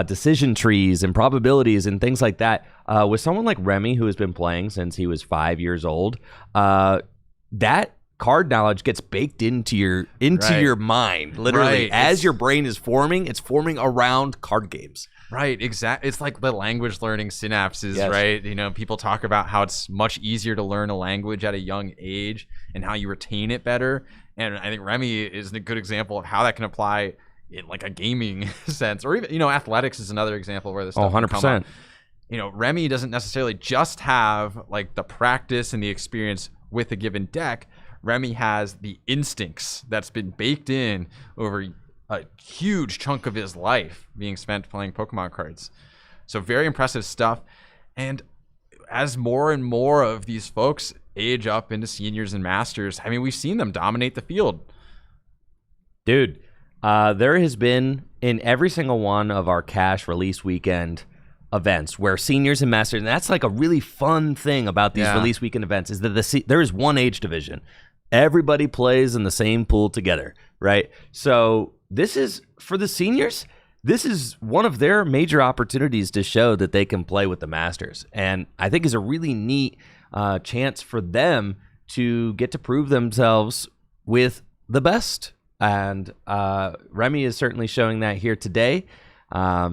[SPEAKER 2] decision trees and probabilities and things like that. With someone like Remy, who has been playing since he was 5 years old, that card knowledge gets baked into your mind, literally. As your brain is forming, it's forming around card games.
[SPEAKER 1] Right, exactly. It's like the language learning synapses, right? You know, people talk about how it's much easier to learn a language at a young age and how you retain it better. And I think Remy is a good example of how that can apply in like a gaming sense, or even, athletics is another example where this stuff
[SPEAKER 2] 100%.
[SPEAKER 1] Remy doesn't necessarily just have like the practice and the experience with a given deck. Remy has the instincts that's been baked in over a huge chunk of his life being spent playing Pokemon cards. So very impressive stuff. And as more and more of these folks age up into seniors and masters, I mean, we've seen them dominate the field.
[SPEAKER 2] Dude, there has been in every single one of our cash release weekend events where seniors and masters, and that's like a really fun thing about these release weekend events, is that there is one age division. Everybody plays in the same pool together, right? So this is, for the seniors, this is one of their major opportunities to show that they can play with the masters. And I think is a really neat chance for them to get to prove themselves with the best. And Remy is certainly showing that here today.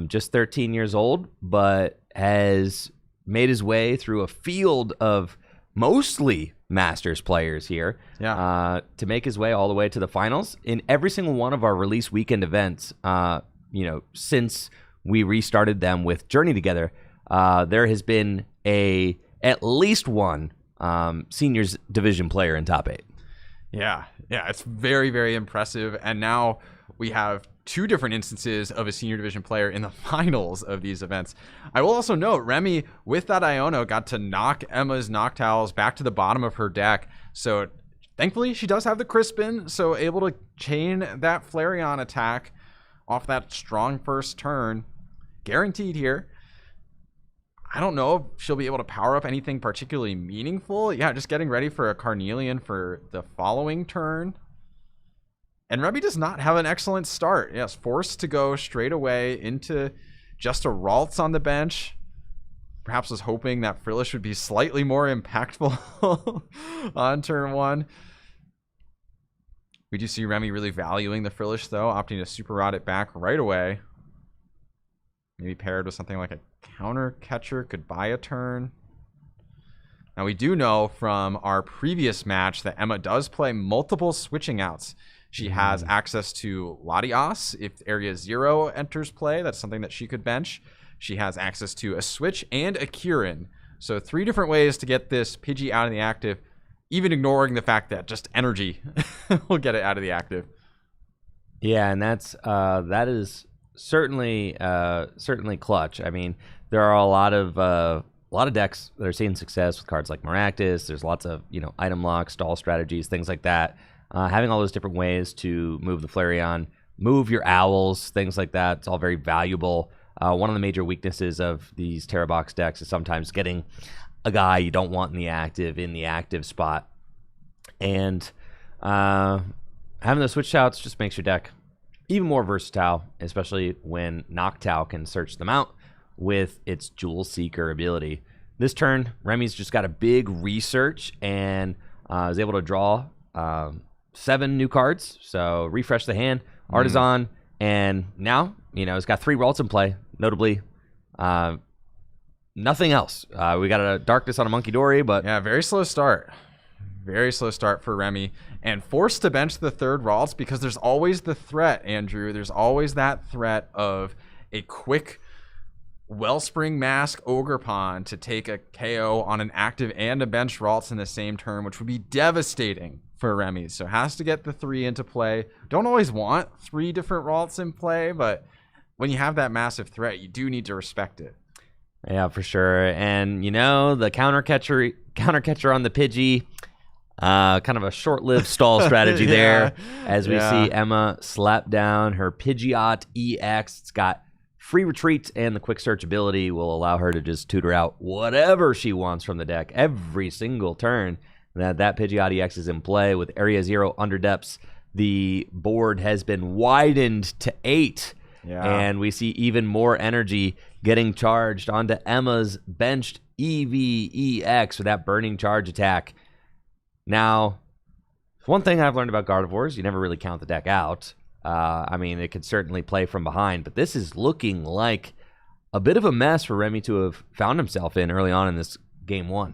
[SPEAKER 2] Just 13 years old, but has made his way through a field of mostly Masters players here, to make his way all the way to the finals. In every single one of our release weekend events, since we restarted them with Journey together, there has been at least one seniors division player in top 8.
[SPEAKER 1] Yeah, it's very, very impressive. And now we have 2 different instances of a senior division player in the finals of these events. I will also note, Remy, with that Iono, got to knock Emma's Noctowls back to the bottom of her deck. So thankfully, she does have the Crispin, so able to chain that Flareon attack off that strong first turn. Guaranteed here. I don't know if she'll be able to power up anything particularly meaningful. Yeah, just getting ready for a Carnelian for the following turn. And Remy does not have an excellent start. Yes, forced to go straight away into just a Ralts on the bench. Perhaps was hoping that Frillish would be slightly more impactful on turn 1. We do see Remy really valuing the Frillish, though, opting to Super Rod it back right away. Maybe paired with something like a counter catcher could buy a turn. Now, we do know from our previous match that Emma does play multiple switching outs. She has access to Latias if Area 0 enters play. That's something that she could bench. She has access to a Switch and a Kieran. So 3 different ways to get this Pidgey out of the active, even ignoring the fact that just energy will get it out of the active.
[SPEAKER 2] Yeah, and that is certainly clutch. I mean, there are a lot of decks that are seeing success with cards like Maractus. There's lots of item lock, stall strategies, things like that. Having all those different ways to move the Flareon, move your Owls, things like that, it's all very valuable. One of the major weaknesses of these Terra Box decks is sometimes getting a guy you don't want in the active spot. And having those switch outs just makes your deck even more versatile, especially when Noctowl can search them out with its Jewel Seeker ability. This turn, Remy's just got a big research and is able to draw 7 new cards. So refresh the hand, Artisan, and now, it's got 3 Ralts in play, notably nothing else. We got a Darkness on a Monkey Dory, but...
[SPEAKER 1] Yeah, very slow start. Very slow start for Remy. And forced to bench the 3rd Ralts because there's always the threat, Andrew. There's always that threat of a quick Wellspring Mask Ogerpon to take a KO on an active and a bench Ralts in the same turn, which would be devastating for Remy. So has to get the 3 into play. Don't always want 3 different Ralts in play, but when you have that massive threat, you do need to respect it.
[SPEAKER 2] Yeah, for sure. And, the counter catcher on the Pidgey, kind of a short-lived stall strategy there as we see Emma slap down her Pidgeot EX. It's got free retreat, and the quick search ability will allow her to just tutor out whatever she wants from the deck every single turn that Pidgeot EX is in play. With Area 0 under depths, the board has been widened to 8. Yeah. And we see even more energy getting charged onto Emma's benched EVEX with that burning charge attack. Now, one thing I've learned about Gardevoir is you never really count the deck out. It could certainly play from behind, but this is looking like a bit of a mess for Remy to have found himself in early on in this game 1.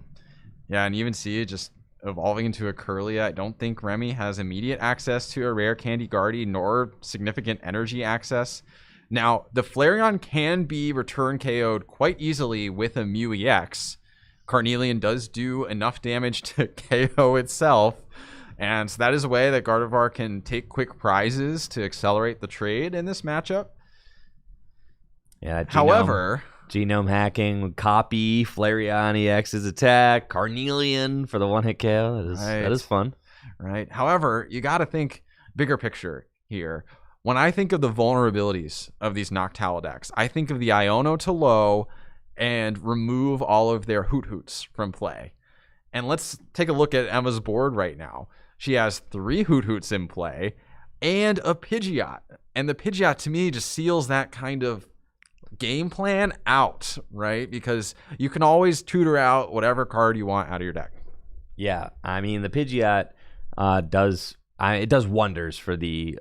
[SPEAKER 1] Yeah, and even see it just evolving into a Curlia. I don't think Remy has immediate access to a rare Candy Guardy nor significant energy access. Now, the Flareon can be return KO'd quite easily with a Mew EX. Carnelian does do enough damage to KO itself, and so that is a way that Gardevoir can take quick prizes to accelerate the trade in this matchup.
[SPEAKER 2] Yeah.
[SPEAKER 1] However,
[SPEAKER 2] genome hacking would copy Flareon EX's attack. Carnelian for the one-hit KO. That is fun.
[SPEAKER 1] Right. However, you got to think bigger picture here. When I think of the vulnerabilities of these Noctowl decks, I think of the Iono to low and remove all of their Hoot-Hoots from play. And let's take a look at Emma's board right now. She has 3 Hoot-Hoots in play and a Pidgeot. And the Pidgeot, to me, just seals that kind of game plan out, right? Because you can always tutor out whatever card you want out of your deck.
[SPEAKER 2] Yeah, I mean, the Pidgeot does wonders for the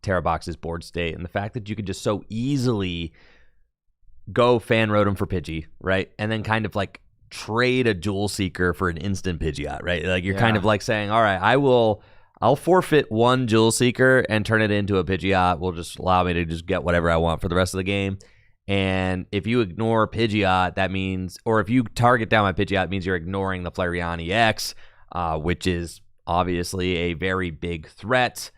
[SPEAKER 2] Terra Box's board state, and the fact that you could just so easily go Fan Rotom for Pidgey, right? And then kind of like trade a Jewel Seeker for an instant Pidgeot, right? Like you're kind of like saying, all right, I'll forfeit one Jewel Seeker and turn it into a Pidgeot. Will just allow me to just get whatever I want for the rest of the game. And if you ignore Pidgeot, that means, or if you target down my Pidgeot, it means you're ignoring the Flareon EX, which is obviously a very big threat.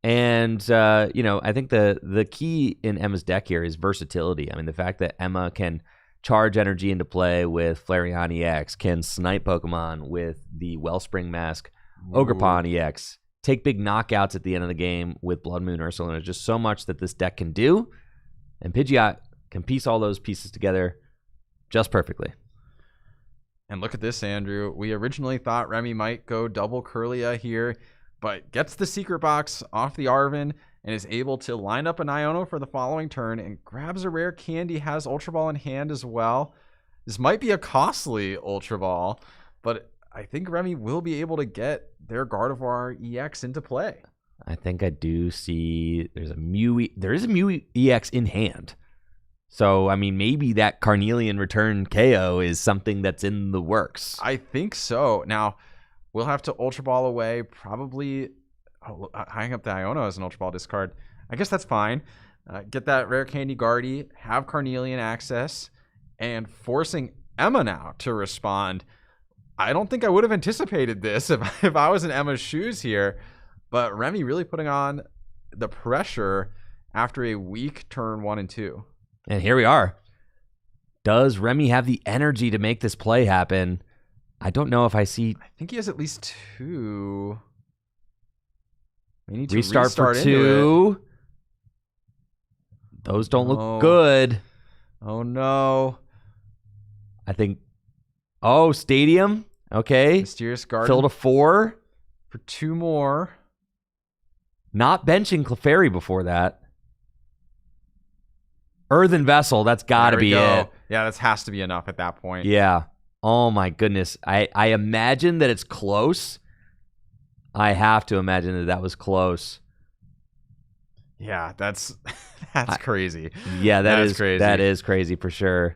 [SPEAKER 2] And, I think the key in Emma's deck here is versatility. I mean, the fact that Emma can charge energy into play with Flareon EX, can snipe Pokemon with the Wellspring Mask Ogerpon EX, take big knockouts at the end of the game with Blood Moon Ursaluna. There's just so much that this deck can do, and Pidgeot can piece all those pieces together just perfectly.
[SPEAKER 1] And look at this, Andrew. We originally thought Remy might go double Kirlia here, but gets the secret box off the Arven and is able to line up an Iono for the following turn and grabs a rare candy, has Ultra Ball in hand as well. This might be a costly Ultra Ball, but I think Remy will be able to get their Gardevoir EX into play.
[SPEAKER 2] I think I do see there is a Mew EX in hand. So, I mean, maybe that Carnelian return KO is something that's in the works.
[SPEAKER 1] I think so. Now, we'll have to Ultra Ball away, probably hang up the Iono as an Ultra Ball discard. I guess that's fine. Get that rare candy Guardy, have Carnelian access, and forcing Emma now to respond. I don't think I would have anticipated this if I was in Emma's shoes here, but Remy really putting on the pressure after a weak turn 1 and 2.
[SPEAKER 2] And here we are. Does Remy have the energy to make this play happen? I don't know if I see.
[SPEAKER 1] I think he has at least 2. We need to
[SPEAKER 2] restart for 2. Those don't look good.
[SPEAKER 1] Oh no.
[SPEAKER 2] I think. Oh, Stadium. Okay.
[SPEAKER 1] Mysterious Garden.
[SPEAKER 2] Fill to 4
[SPEAKER 1] for 2 more.
[SPEAKER 2] Not benching Clefairy before that. Earthen Vessel. That's got to be it.
[SPEAKER 1] Yeah, that has to be enough at that point.
[SPEAKER 2] Yeah. Oh my goodness. I imagine that it's close. I have to imagine that was close.
[SPEAKER 1] Yeah, that's crazy.
[SPEAKER 2] Yeah,
[SPEAKER 1] that is crazy.
[SPEAKER 2] That is crazy for sure.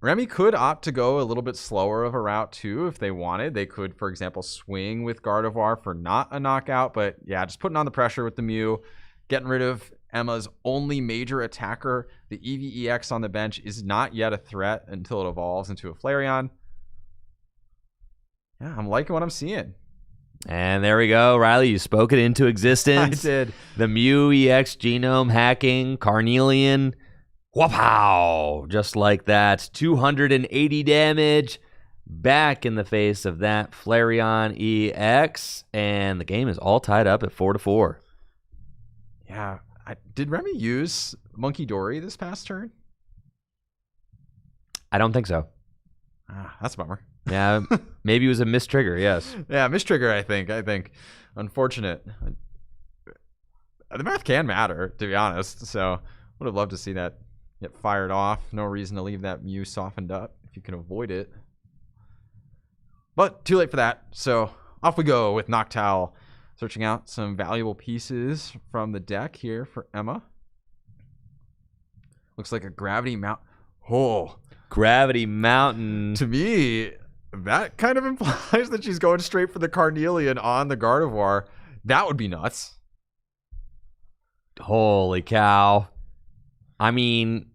[SPEAKER 1] Remy could opt to go a little bit slower of a route too if they wanted. They could, for example, swing with Gardevoir for not a knockout, but yeah, just putting on the pressure with the Mew, getting rid of Emma's only major attacker. The EVEX on the bench is not yet a threat until it evolves into a Flareon. Yeah, I'm liking what I'm seeing.
[SPEAKER 2] And there we go, Riley. You spoke it into existence.
[SPEAKER 1] I did.
[SPEAKER 2] The Mew EX genome hacking, Carnelian. Wapow! Just like that. 280 damage. Back in the face of that Flareon EX. And the game is all tied up at 4-4.
[SPEAKER 1] Yeah. Did Remy use Monkey Dory this past turn?
[SPEAKER 2] I don't think so.
[SPEAKER 1] That's a bummer.
[SPEAKER 2] Yeah, maybe it was a mistrigger, yes.
[SPEAKER 1] Yeah, mistrigger, I think. Unfortunate. The math can matter, to be honest. So would have loved to see that get fired off. No reason to leave that Mew softened up if you can avoid it. But too late for that. So off we go with Noctowl. Searching out some valuable pieces from the deck here for Emma. Looks like a Gravity Mount. Oh.
[SPEAKER 2] Gravity Mountain.
[SPEAKER 1] To me, that kind of implies that she's going straight for the Carnelian on the Gardevoir. That would be nuts.
[SPEAKER 2] Holy cow. I mean,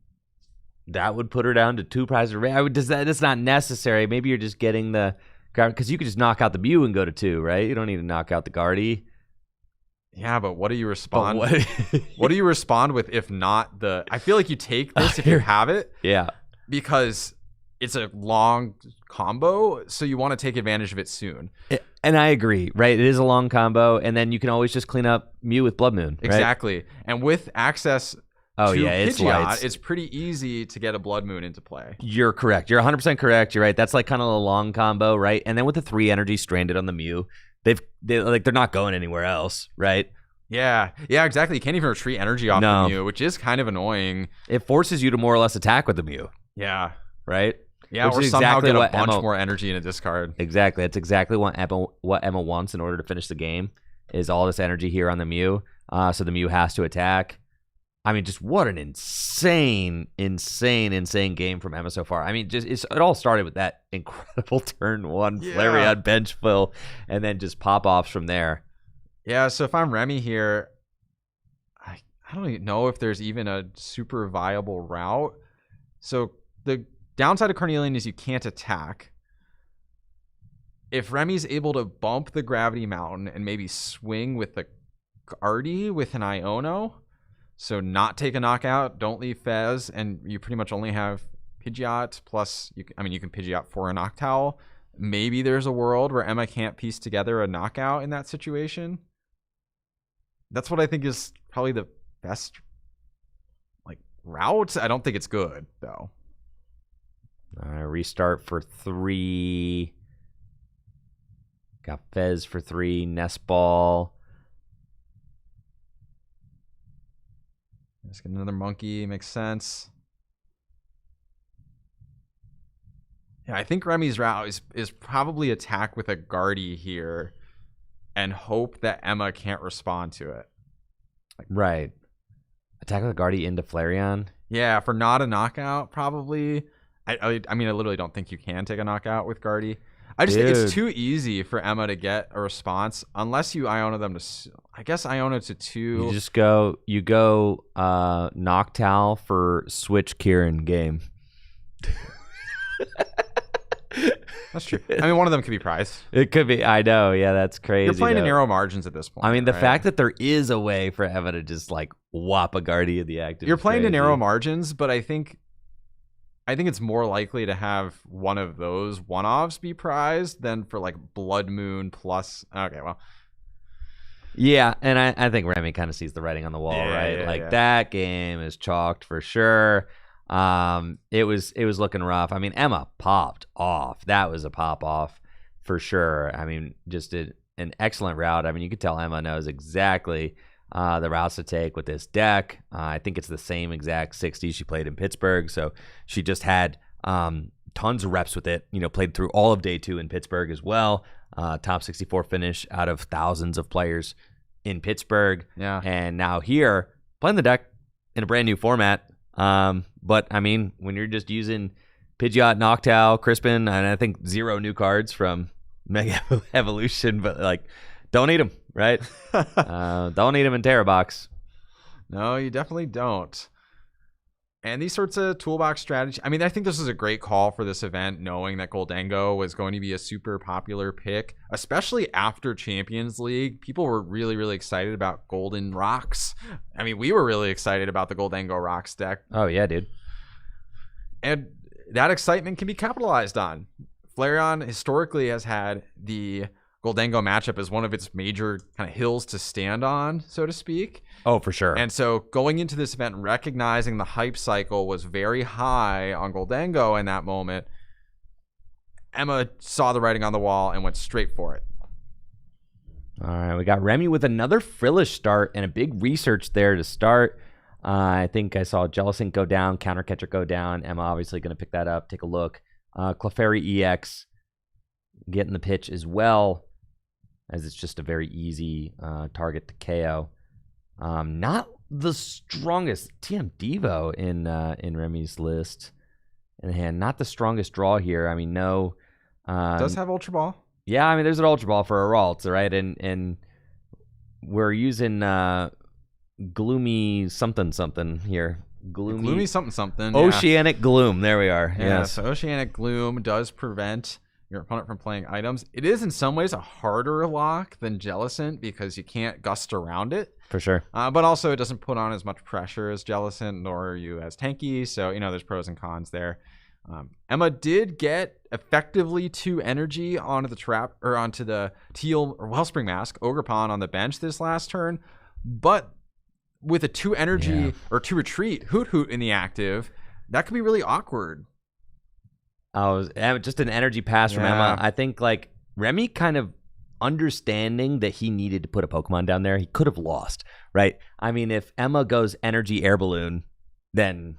[SPEAKER 2] that would put her down to 2 prizes. That's not necessary. Maybe you're just getting the... Because you could just knock out the Mew and go to 2, right? You don't need to knock out the Guardy.
[SPEAKER 1] Yeah, but what do you respond? What do you respond with if not the? I feel like you take this if you have it.
[SPEAKER 2] Yeah.
[SPEAKER 1] Because it's a long combo, so you want to take advantage of it soon.
[SPEAKER 2] And I agree, right? It is a long combo, and then you can always just clean up Mew with Blood Moon. Right?
[SPEAKER 1] Exactly. And with access to
[SPEAKER 2] it's
[SPEAKER 1] Pidgeot, it's pretty ezy to get a Blood Moon into play.
[SPEAKER 2] You're correct. You're 100% correct. You're right. That's like kind of a long combo, right? And then with the 3 energy stranded on the Mew, they're not going anywhere else, right?
[SPEAKER 1] Yeah, exactly. You can't even retreat energy off the Mew, which is kind of annoying.
[SPEAKER 2] It forces you to more or less attack with the Mew.
[SPEAKER 1] Yeah.
[SPEAKER 2] Right?
[SPEAKER 1] Yeah, or somehow get a bunch more energy in a discard.
[SPEAKER 2] Exactly. That's exactly what Emma wants in order to finish the game, is all this energy here on the Mew. So the Mew has to attack. I mean, just what an insane game from Emma so far. I mean, it all started with that incredible turn 1 Flareon bench fill, and then just pop-offs from there.
[SPEAKER 1] Yeah, so if I'm Remy here, I don't even know if there's even a super viable route. So the downside of Carnelian is you can't attack. If Remy's able to bump the Gravity Mountain and maybe swing with the Guardy with an Iono, so not take a knockout, don't leave Fez, and you pretty much only have Pidgeot plus, you can Pidgeot for a Noctowl. Maybe there's a world where Emma can't piece together a knockout in that situation. That's what I think is probably the best route. I don't think it's good, though.
[SPEAKER 2] Restart for 3. Got Fez for 3, Nest Ball.
[SPEAKER 1] Let's get another monkey. Makes sense. Yeah, I think Remy's route is probably attack with a Guardy here and hope that Emma can't respond to it.
[SPEAKER 2] Right. Attack with a Guardy into Flareon?
[SPEAKER 1] Yeah, for not a knockout, probably. I mean, I literally don't think you can take a knockout with Guardy. I just think it's too easy for Emma to get a response unless you Iona them to. I guess Iona to 2.
[SPEAKER 2] You go Noctowl for Switch Kieran game.
[SPEAKER 1] That's true. I mean, one of them could be prized.
[SPEAKER 2] It could be. I know. Yeah, that's crazy.
[SPEAKER 1] You're playing
[SPEAKER 2] though.
[SPEAKER 1] in narrow margins at this point.
[SPEAKER 2] I mean, the fact that there is a way for Emma to just whop a Guardy in the active.
[SPEAKER 1] You're playing to narrow margins, but I think it's more likely to have one of those one-offs be prized than for Blood Moon plus. Okay, well.
[SPEAKER 2] Yeah, and I think Remy kind of sees the writing on the wall, right?
[SPEAKER 1] Yeah.
[SPEAKER 2] That game is chalked for sure. It was looking rough. I mean, Emma popped off. That was a pop off for sure. I mean, just an excellent route. I mean, you could tell Emma knows exactly the routes to take with this deck. I think it's the same exact 60 she played in Pittsburgh. So she just had tons of reps with it. Played through all of day 2 in Pittsburgh as well. Top 64 finish out of thousands of players in Pittsburgh.
[SPEAKER 1] Yeah.
[SPEAKER 2] And now here, playing the deck in a brand new format. But I mean, when you're just using Pidgeot, Noctowl, Crispin, and I think 0 new cards from Mega Evolution, but don't need them, right? Don't need them in Terra Box.
[SPEAKER 1] No, you definitely don't. And these sorts of toolbox strategy. I mean, I think this is a great call for this event, knowing that Goldango was going to be a super popular pick, especially after Champions League. People were really, really excited about Golden Rocks. I mean, we were really excited about the Goldango Rocks deck.
[SPEAKER 2] Oh, yeah, dude.
[SPEAKER 1] And that excitement can be capitalized on. Flareon historically has had the Goldango matchup as one of its major kind of hills to stand on, so to speak.
[SPEAKER 2] Oh, for sure.
[SPEAKER 1] And so going into this event, recognizing the hype cycle was very high on Goldango in that moment, Emma saw the writing on the wall and went straight for it.
[SPEAKER 2] All right, we got Remy with another Frillish start and a big research there to start. I think I saw Jellicent go down, Countercatcher go down. Emma obviously going to pick that up, take a look. Clefairy EX getting the pitch as well, as it's just a very easy target to KO. Not the strongest TM Devo in Remy's list in hand. Not the strongest draw here. I mean, no.
[SPEAKER 1] Does have Ultra Ball.
[SPEAKER 2] Yeah, I mean, there's an Ultra Ball for a Ralts, right? And we're using Gloomy something here.
[SPEAKER 1] Gloomy something.
[SPEAKER 2] Oceanic Gloom. There we are.
[SPEAKER 1] Yeah,
[SPEAKER 2] Yes.
[SPEAKER 1] so Oceanic Gloom does prevent your opponent from playing items. It is in some ways a harder lock than Jellicent because you can't gust around it.
[SPEAKER 2] For sure.
[SPEAKER 1] But also it doesn't put on as much pressure as Jellicent, nor are you as tanky. So, there's pros and cons there. Emma did get effectively 2 energy onto the trap or onto the Teal or Wellspring Mask, Ogerpon on the bench this last turn. But with a 2 energy or 2 retreat, Hoot Hoot in the active, that could be really awkward.
[SPEAKER 2] Just an energy pass from Emma. I think Remy kind of understanding that he needed to put a Pokemon down there, he could have lost, right? I mean, if Emma goes energy air balloon, then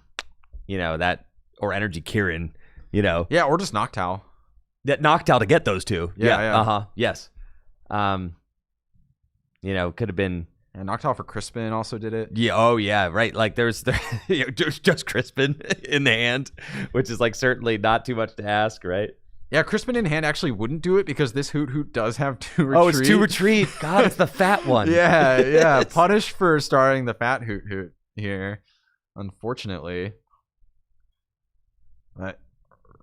[SPEAKER 2] that, or energy Kieran,
[SPEAKER 1] Yeah, or just Noctowl.
[SPEAKER 2] That Noctowl to get those 2.
[SPEAKER 1] Yeah.
[SPEAKER 2] Yes. Could have been
[SPEAKER 1] And Noctowl for Crispin also did it.
[SPEAKER 2] Yeah. Oh, yeah. Right. Like there's just Crispin in the hand, which is like certainly not too much to ask, right?
[SPEAKER 1] Yeah, Crispin in hand actually wouldn't do it because this Hoot does have 2 retreat.
[SPEAKER 2] Oh, it's 2 retreat. God, it's the fat one.
[SPEAKER 1] Yeah. Punished for starting the fat Hoot here, unfortunately. But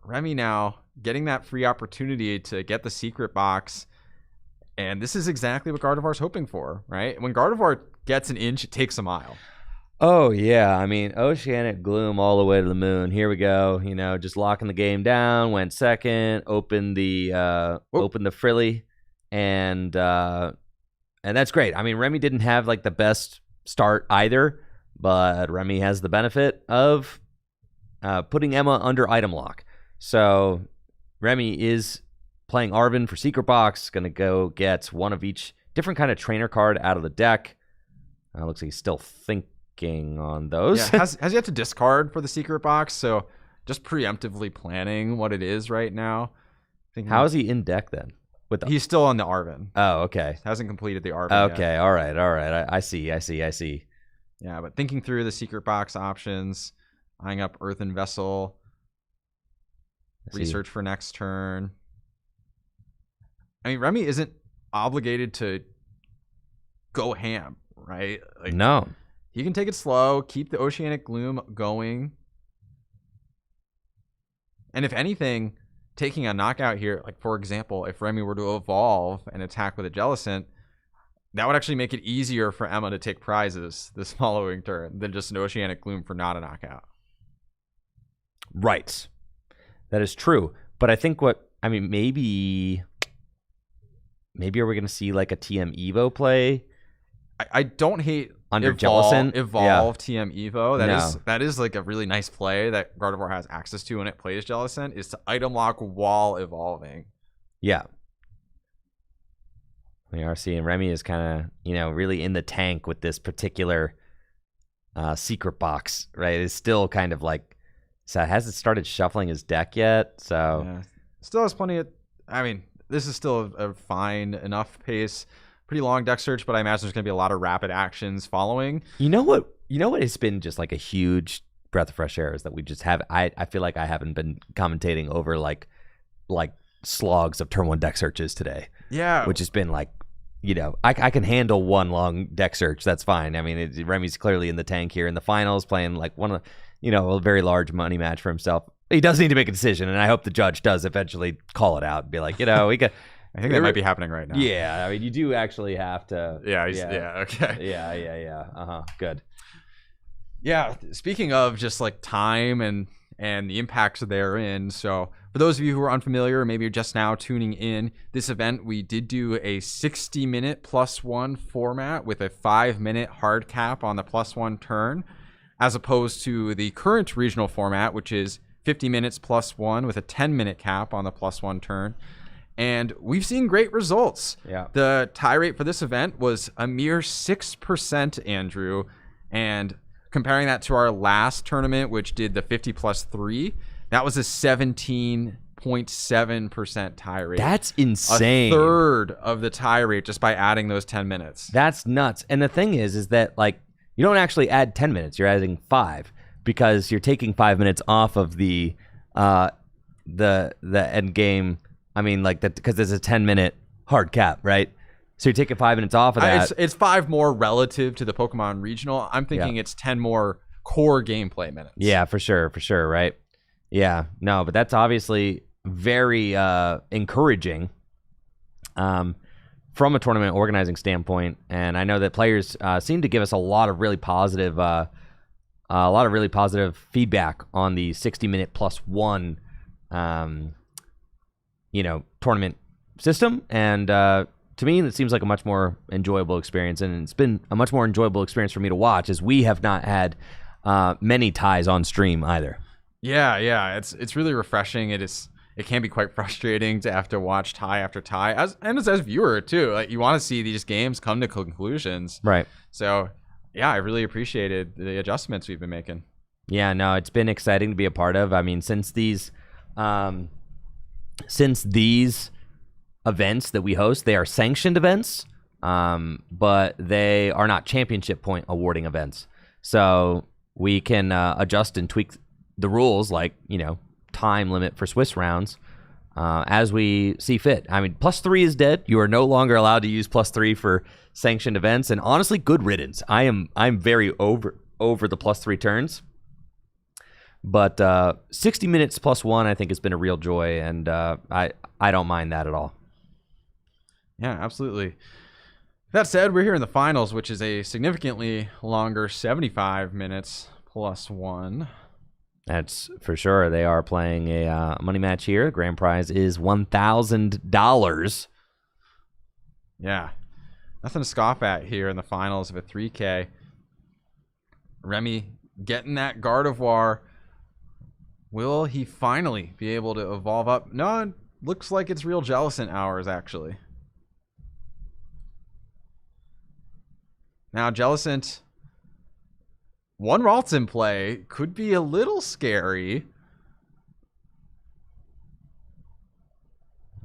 [SPEAKER 1] Remy now getting that free opportunity to get the secret box. And this is exactly what Gardevoir's hoping for, right? When Gardevoir gets an inch, it takes a mile.
[SPEAKER 2] Oh, yeah. I mean, Oceanic Gloom all the way to the moon. Here we go. You know, just locking the game down. Went second. Opened the frilly. And that's great. I mean, Remy didn't have, like, the best start either. But Remy has the benefit of putting Emma under item lock. So Remy is playing Arven for Secret Box, going to go get one of each different kind of trainer card out of the deck. Looks like he's still thinking on those.
[SPEAKER 1] Yeah, has yet to discard for the Secret Box, so just preemptively planning what it is right now.
[SPEAKER 2] How is he in deck then?
[SPEAKER 1] He's still on the Arven.
[SPEAKER 2] Oh, okay.
[SPEAKER 1] Hasn't completed the Arven
[SPEAKER 2] Okay,
[SPEAKER 1] yet.
[SPEAKER 2] all right. I see.
[SPEAKER 1] Yeah, but thinking through the Secret Box options, eyeing up Earthen Vessel, research for next turn. I mean, Remy isn't obligated to go ham, right? Like,
[SPEAKER 2] no.
[SPEAKER 1] He can take it slow, keep the Oceanic Gloom going. And if anything, taking a knockout here, like for example, if Remy were to evolve and attack with a Jellicent, that would actually make it easier for Emma to take prizes this following turn than just an Oceanic Gloom for not a knockout.
[SPEAKER 2] Right. That is true. But I think maybe are we going to see like a TM Evo play?
[SPEAKER 1] I don't hate
[SPEAKER 2] under Jellicent.
[SPEAKER 1] Evolve TM Evo. That is like a really nice play that Gardevoir has access to when it plays Jellicent, is to item lock while evolving.
[SPEAKER 2] Yeah. We are seeing Remy is kind of, really in the tank with this particular Secret Box, right? It's still kind of like, so hasn't started shuffling his deck yet, so.
[SPEAKER 1] Yeah. Still has plenty of, this is still a fine enough pace. Pretty long deck search, but I imagine there's going to be a lot of rapid actions following.
[SPEAKER 2] You know what has been just like a huge breath of fresh air is that we just have, I feel like I haven't been commentating over like slogs of turn 1 deck searches today.
[SPEAKER 1] Yeah.
[SPEAKER 2] Which has been like, I can handle one long deck search. That's fine. I mean, Remy's clearly in the tank here in the finals, playing like one of, a very large money match for himself. He does need to make a decision, and I hope the judge does eventually call it out and be like, we got.
[SPEAKER 1] I think that might be happening right now.
[SPEAKER 2] Yeah, I mean, you do actually have to.
[SPEAKER 1] Yeah, okay.
[SPEAKER 2] Yeah. Good.
[SPEAKER 1] Yeah, speaking of just like time and the impacts therein. So for those of you who are unfamiliar, maybe you're just now tuning in, this event, we did do a 60-minute +1 format with a 5-minute hard cap on the +1 turn, as opposed to the current regional format, which is 50 minutes +1 with a 10-minute cap on the +1 turn. And we've seen great results.
[SPEAKER 2] Yeah.
[SPEAKER 1] The tie rate for this event was a mere 6%, Andrew. And comparing that to our last tournament, which did the 50+3, that was a 17.7% tie rate.
[SPEAKER 2] That's insane.
[SPEAKER 1] A third of the tie rate just by adding those 10 minutes.
[SPEAKER 2] That's nuts. And the thing is that like you don't actually add 10 minutes. You're adding 5 because you're taking 5 minutes off of the end game. I mean, like that because there's a 10-minute hard cap, right? So you're taking 5 minutes off of that.
[SPEAKER 1] It's 5 more relative to the Pokemon Regional. I'm thinking it's 10 more core gameplay minutes.
[SPEAKER 2] Yeah, for sure, right? Yeah, no, but that's obviously very encouraging from a tournament organizing standpoint. And I know that players seem to give us a lot of really positive feedback on the 60-minute +1. Tournament system. And to me, it seems like a much more enjoyable experience. And it's been a much more enjoyable experience for me to watch as we have not had many ties on stream either.
[SPEAKER 1] Yeah. It's really refreshing. It can be quite frustrating to have to watch tie after tie as a viewer too. Like you want to see these games come to conclusions.
[SPEAKER 2] Right. So
[SPEAKER 1] yeah, I really appreciated the adjustments we've been making.
[SPEAKER 2] Yeah, no, it's been exciting to be a part of. I mean, since these events that we host, they are sanctioned events, but they are not championship point awarding events. So we can adjust and tweak the rules, like, time limit for Swiss rounds, as we see fit. I mean, +3 is dead. You are no longer allowed to use +3 for sanctioned events, and honestly, good riddance. I'm very over the +3 turns. But 60 minutes +1, I think, has been a real joy, and I don't mind that at all.
[SPEAKER 1] Yeah, absolutely. That said, we're here in the finals, which is a significantly longer 75 minutes +1.
[SPEAKER 2] That's for sure. They are playing a money match here. Grand prize is $1,000.
[SPEAKER 1] Yeah, nothing to scoff at here in the finals of a 3K. Remy getting that Gardevoir. Will he finally be able to evolve up? No, it looks like it's real Jellicent hours, actually. Now, Jellicent, one Ralts in play could be a little scary.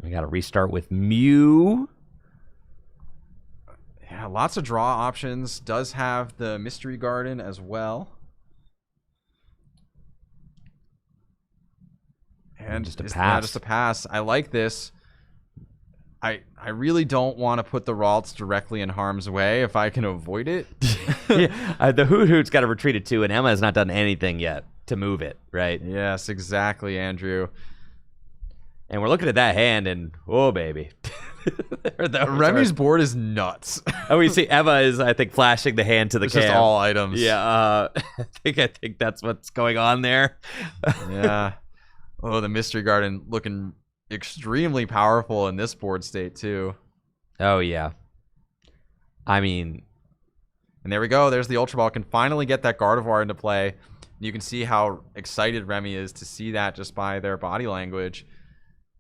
[SPEAKER 2] We got to restart with Mew.
[SPEAKER 1] Yeah, lots of draw options. Does have the Mystery Garden as well. And
[SPEAKER 2] just a pass.
[SPEAKER 1] Yeah, just a pass. I like this. I really don't want to put the Ralts directly in harm's way if I can avoid it.
[SPEAKER 2] Yeah, the Hoot Hoot's got to retreat it too, and Emma has not done anything yet to move it, right?
[SPEAKER 1] Yes, exactly,
[SPEAKER 2] And we're looking at that hand, and oh, baby.
[SPEAKER 1] Remy's board is nuts.
[SPEAKER 2] Oh, we see Emma is, I think, flashing the hand to the
[SPEAKER 1] It's
[SPEAKER 2] cam.
[SPEAKER 1] just all items.
[SPEAKER 2] Yeah, I think that's what's going on there.
[SPEAKER 1] Yeah. Oh, the Mystery Garden looking extremely powerful in this board state, too.
[SPEAKER 2] Oh, yeah. I mean...
[SPEAKER 1] And there we go. There's the Ultra Ball. Can finally get that Gardevoir into play. You can see how excited Remy is to see that just by their body language.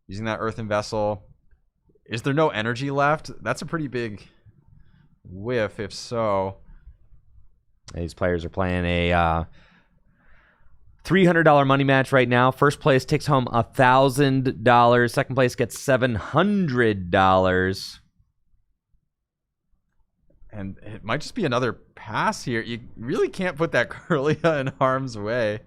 [SPEAKER 1] Using that Earthen Vessel. Is there no energy left? That's a pretty big whiff, if so.
[SPEAKER 2] These players are playing a $300 money match right now. First place takes home $1,000. Second place gets $700.
[SPEAKER 1] And it might just be another pass here. You really can't put that Kirlia in harm's way.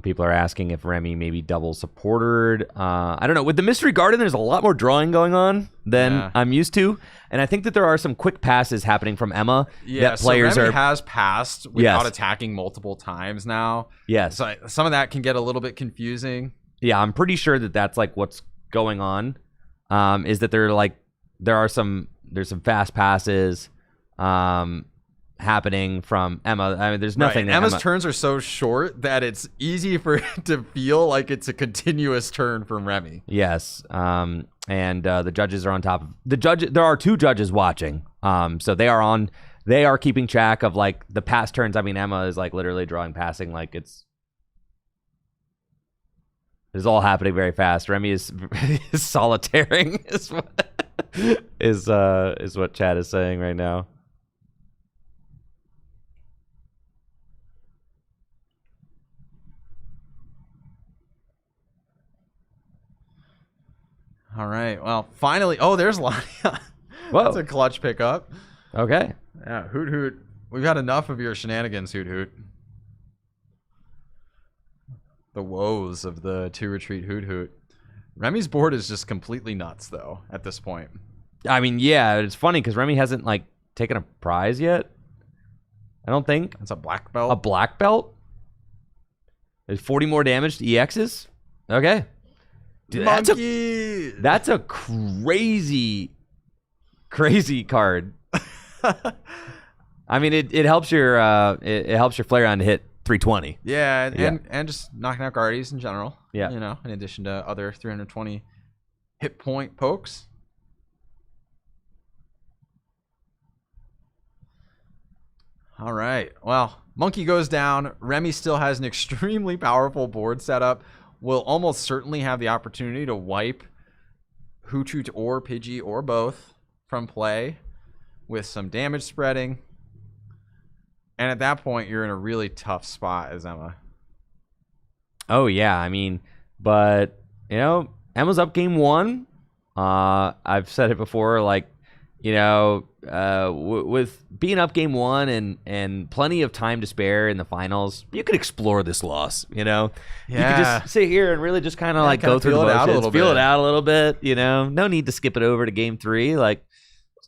[SPEAKER 2] People are asking if Remy maybe double supported. I don't know. With the Mystery Garden, there's a lot more drawing going on than I'm used to. And I think that there are some quick passes happening from Emma.
[SPEAKER 1] Yeah,
[SPEAKER 2] that players
[SPEAKER 1] so Remy has passed without attacking multiple times now.
[SPEAKER 2] Yes.
[SPEAKER 1] So some of that can get a little bit confusing.
[SPEAKER 2] Yeah, I'm pretty sure that that's like what's going on. Is that there's some fast passes happening from Emma. I mean, there's nothing.
[SPEAKER 1] Right. Emma's turns are so short that it's easy for it to feel like it's a continuous turn from Remy.
[SPEAKER 2] Yes. And the judges are on top of the judge. There are two judges watching. So they are keeping track of like the past turns. I mean, Emma is like literally drawing passing like it's all happening very fast. Remy is solitaring is what Chad is saying right now.
[SPEAKER 1] All right. Well, finally. Oh, there's Lania.
[SPEAKER 2] Whoa.
[SPEAKER 1] That's a clutch pickup.
[SPEAKER 2] Okay.
[SPEAKER 1] Yeah, Hoot Hoot. We've had enough of your shenanigans, Hoot Hoot. The woes of the 2-retreat Hoot Hoot. Remy's board is just completely nuts, though, at this point.
[SPEAKER 2] I mean, yeah, it's funny because Remy hasn't like taken a prize yet. I don't think.
[SPEAKER 1] It's a black belt.
[SPEAKER 2] A black belt? There's 40 more damage to EXs? Okay. Dude, that's a crazy card. I mean, it helps your Flareon to hit 320.
[SPEAKER 1] Yeah, and just knocking out Guardies in general.
[SPEAKER 2] Yeah.
[SPEAKER 1] You know, in addition to other 320 hit point pokes. All right. Well, Monkey goes down. Remy still has an extremely powerful board setup. Will almost certainly have the opportunity to wipe Hoothoot or Pidgey or both from play with some damage spreading. And at that point, you're in a really tough spot as Emma.
[SPEAKER 2] Oh, yeah. I mean, but, Emma's up game 1. I've said it before, like, with being up game 1 and plenty of time to spare in the finals, you could explore this loss, You could just sit here and really just kind of go through the motions, feel it out a little bit, No need to skip it over to game 3. Like,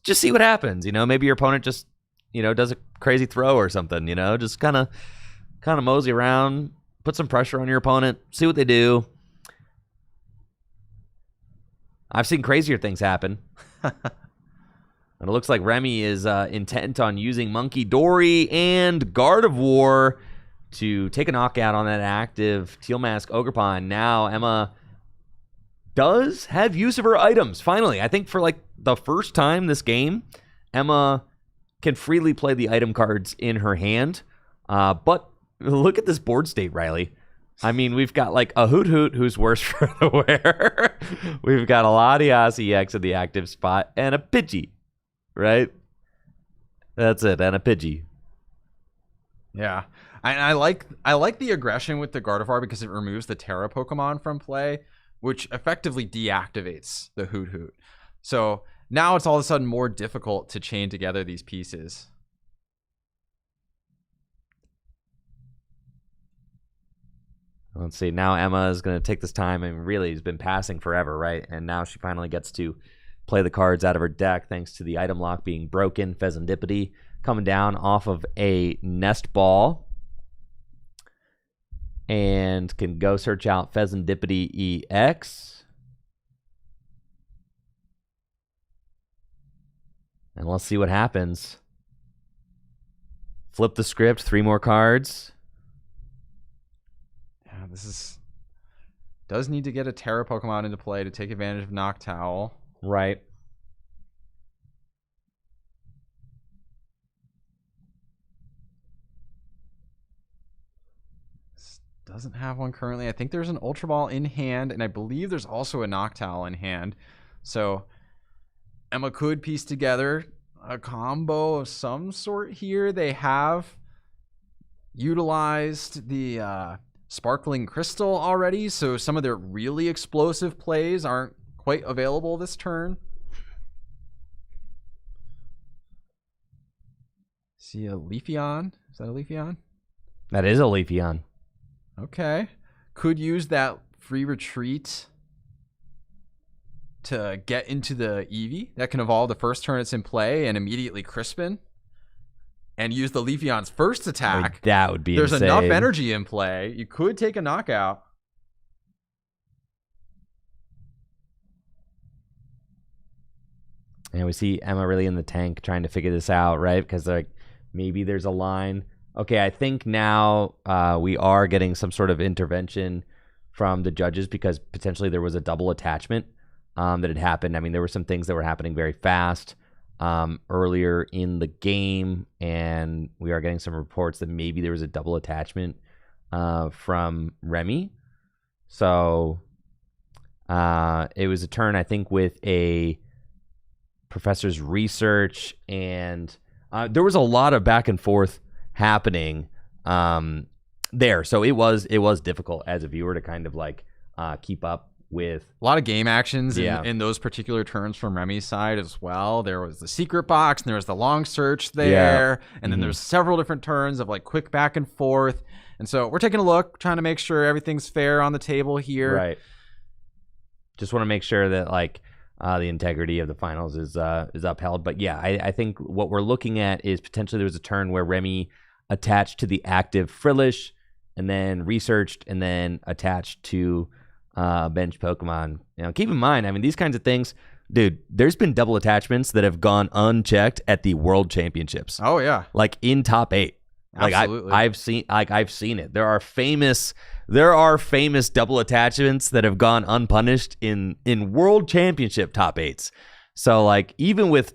[SPEAKER 2] just see what happens, Maybe your opponent just, does a crazy throw or something, Just kind of mosey around, put some pressure on your opponent, see what they do. I've seen crazier things happen. And it looks like Remy is intent on using Monkey Dory and Gardevoir to take a knockout on that active Teal Mask Ogerpon. Now Emma does have use of her items. Finally, I think for like the first time this game, Emma can freely play the item cards in her hand. But look at this board state, Riley. I mean, we've got like a Hoothoot who's worse for the wear. We've got a Latias EX in the active spot and a Pidgey. Right? That's it, and a Pidgey.
[SPEAKER 1] Yeah. I like the aggression with the Gardevoir because it removes the Terra Pokemon from play, which effectively deactivates the Hoothoot. So now it's all of a sudden more difficult to chain together these pieces.
[SPEAKER 2] Let's see. Now Emma is going to take this time and really has been passing forever, right? And now she finally gets to play the cards out of her deck thanks to the item lock being broken. Pheasantipity coming down off of a Nest Ball. And can go search out Pheasantipity EX. And let's see what happens. Flip the script, 3 more cards.
[SPEAKER 1] Yeah, does need to get a Terra Pokemon into play to take advantage of Noctowl.
[SPEAKER 2] Right.
[SPEAKER 1] Doesn't have one currently. I think there's an Ultra Ball in hand, and I believe there's also a Noctowl in hand. So Emma could piece together a combo of some sort here. They have utilized the Sparkling Crystal already, so some of their really explosive plays aren't quite available this turn. See a Leafeon? Is that a Leafeon?
[SPEAKER 2] That is a Leafeon.
[SPEAKER 1] Okay. Could use that free retreat to get into the Eevee. That can evolve the first turn it's in play and immediately Crispin. And use the Leafeon's first attack.
[SPEAKER 2] I mean, that would be
[SPEAKER 1] There's
[SPEAKER 2] insane.
[SPEAKER 1] enough energy in play. You could take a knockout.
[SPEAKER 2] And we see Emma really in the tank trying to figure this out, right? Because like maybe there's a line. Okay, I think now we are getting some sort of intervention from the judges because potentially there was a double attachment that had happened. I mean, there were some things that were happening very fast earlier in the game, and we are getting some reports that maybe there was a double attachment from Remy. So it was a turn, I think, with a Professor's research, and there was a lot of back and forth happening there. So it was difficult as a viewer to kind of like keep up with
[SPEAKER 1] a lot of game actions
[SPEAKER 2] Yeah.
[SPEAKER 1] in those particular turns from Remy's side as well. There was the secret box, and there was the long search there, and then there's several different turns of like quick back and forth. And so we're taking a look, trying to make sure everything's fair on the table here.
[SPEAKER 2] Right. Just want to make sure that like the integrity of the finals is upheld. But yeah, I think what we're looking at is potentially there was a turn where Remy attached to the active Frillish, and then researched, and then attached to bench Pokemon. You know, keep in mind, I mean, these kinds of things, dude, there's been double attachments that have gone unchecked at the World Championships.
[SPEAKER 1] Oh yeah,
[SPEAKER 2] like in top 8.
[SPEAKER 1] Absolutely.
[SPEAKER 2] Like I've seen it. There are famous double attachments that have gone unpunished in World Championship top 8s. So like even with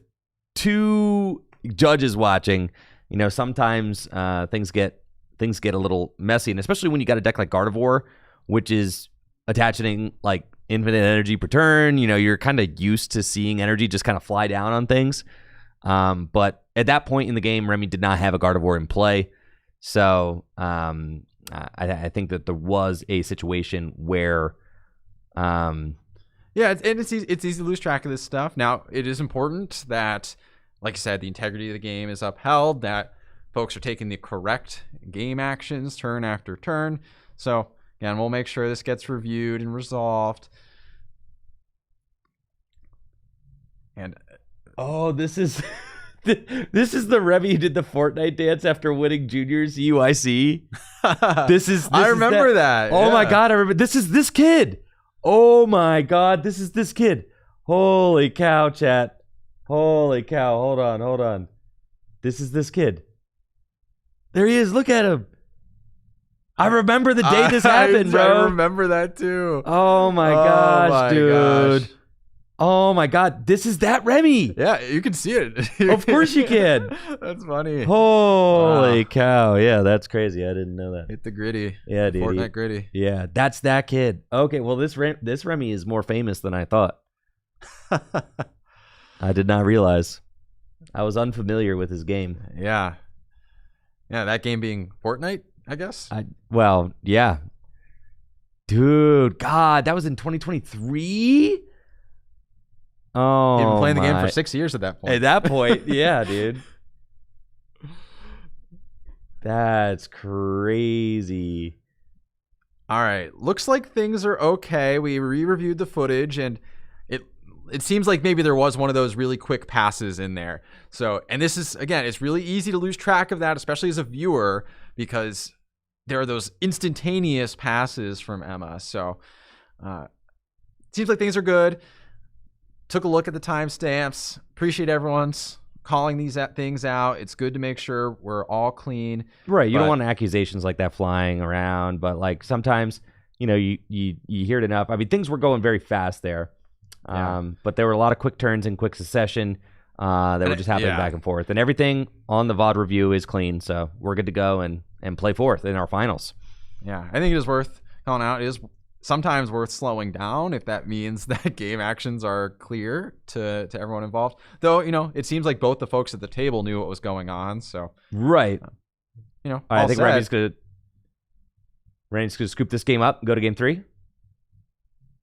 [SPEAKER 2] 2 judges watching, you know, sometimes things get a little messy, and especially when you got a deck like Gardevoir, which is attaching like infinite energy per turn. You know, you're kind of used to seeing energy just kind of fly down on things. But at that point in the game, Remy did not have a Gardevoir in play. So I think that there was a situation where...
[SPEAKER 1] it's easy to lose track of this stuff. Now, it is important that, like I said, the integrity of the game is upheld, that folks are taking the correct game actions turn after turn. So, again, we'll make sure this gets reviewed and resolved. And
[SPEAKER 2] this is this is the Remy who did the Fortnite dance after winning Juniors UIC.
[SPEAKER 1] I remember that.
[SPEAKER 2] Oh my God, I remember. This is this kid. Oh my God, this is this kid. Holy cow, chat. Holy cow. Hold on. This is this kid. There he is. Look at him. I remember the day this happened, bro.
[SPEAKER 1] I remember that too.
[SPEAKER 2] Oh my gosh, dude.
[SPEAKER 1] Gosh.
[SPEAKER 2] Oh my God, this is that Remy.
[SPEAKER 1] Yeah, you can see it.
[SPEAKER 2] Of course you can.
[SPEAKER 1] That's funny.
[SPEAKER 2] Holy cow. Yeah, that's crazy. I didn't know that.
[SPEAKER 1] Hit the gritty.
[SPEAKER 2] Yeah, dude.
[SPEAKER 1] Fortnite gritty.
[SPEAKER 2] Yeah, that's that kid. Okay, well, this Remy is more famous than I thought. I did not realize. I was unfamiliar with his game.
[SPEAKER 1] Yeah. Yeah, that game being Fortnite, I guess.
[SPEAKER 2] Well, yeah. Dude, God, that was in 2023? Oh,
[SPEAKER 1] He'd been playing the game for 6 years at that point.
[SPEAKER 2] At that point, yeah, dude. That's crazy.
[SPEAKER 1] All right. Looks like things are okay. We re-reviewed the footage, and it seems like maybe there was one of those really quick passes in there. So, and this is, again, it's really easy to lose track of that, especially as a viewer, because there are those instantaneous passes from Emma. So, it seems like things are good. Took a look at the timestamps. Appreciate everyone's calling these things out. It's good to make sure we're all clean.
[SPEAKER 2] Right. You don't want accusations like that flying around, but like sometimes, you know, you hear it enough. I mean, things were going very fast there. But there were a lot of quick turns in quick succession that were just happening back and forth. And everything on the VOD review is clean, so we're good to go and play fourth in our finals.
[SPEAKER 1] Yeah, I think it is worth calling out. It is sometimes worth slowing down if that means that game actions are clear to everyone involved. Though, you know, it seems like both the folks at the table knew what was going on. So
[SPEAKER 2] right.
[SPEAKER 1] You know,
[SPEAKER 2] I think Remy's gonna scoop this game up and go to game 3.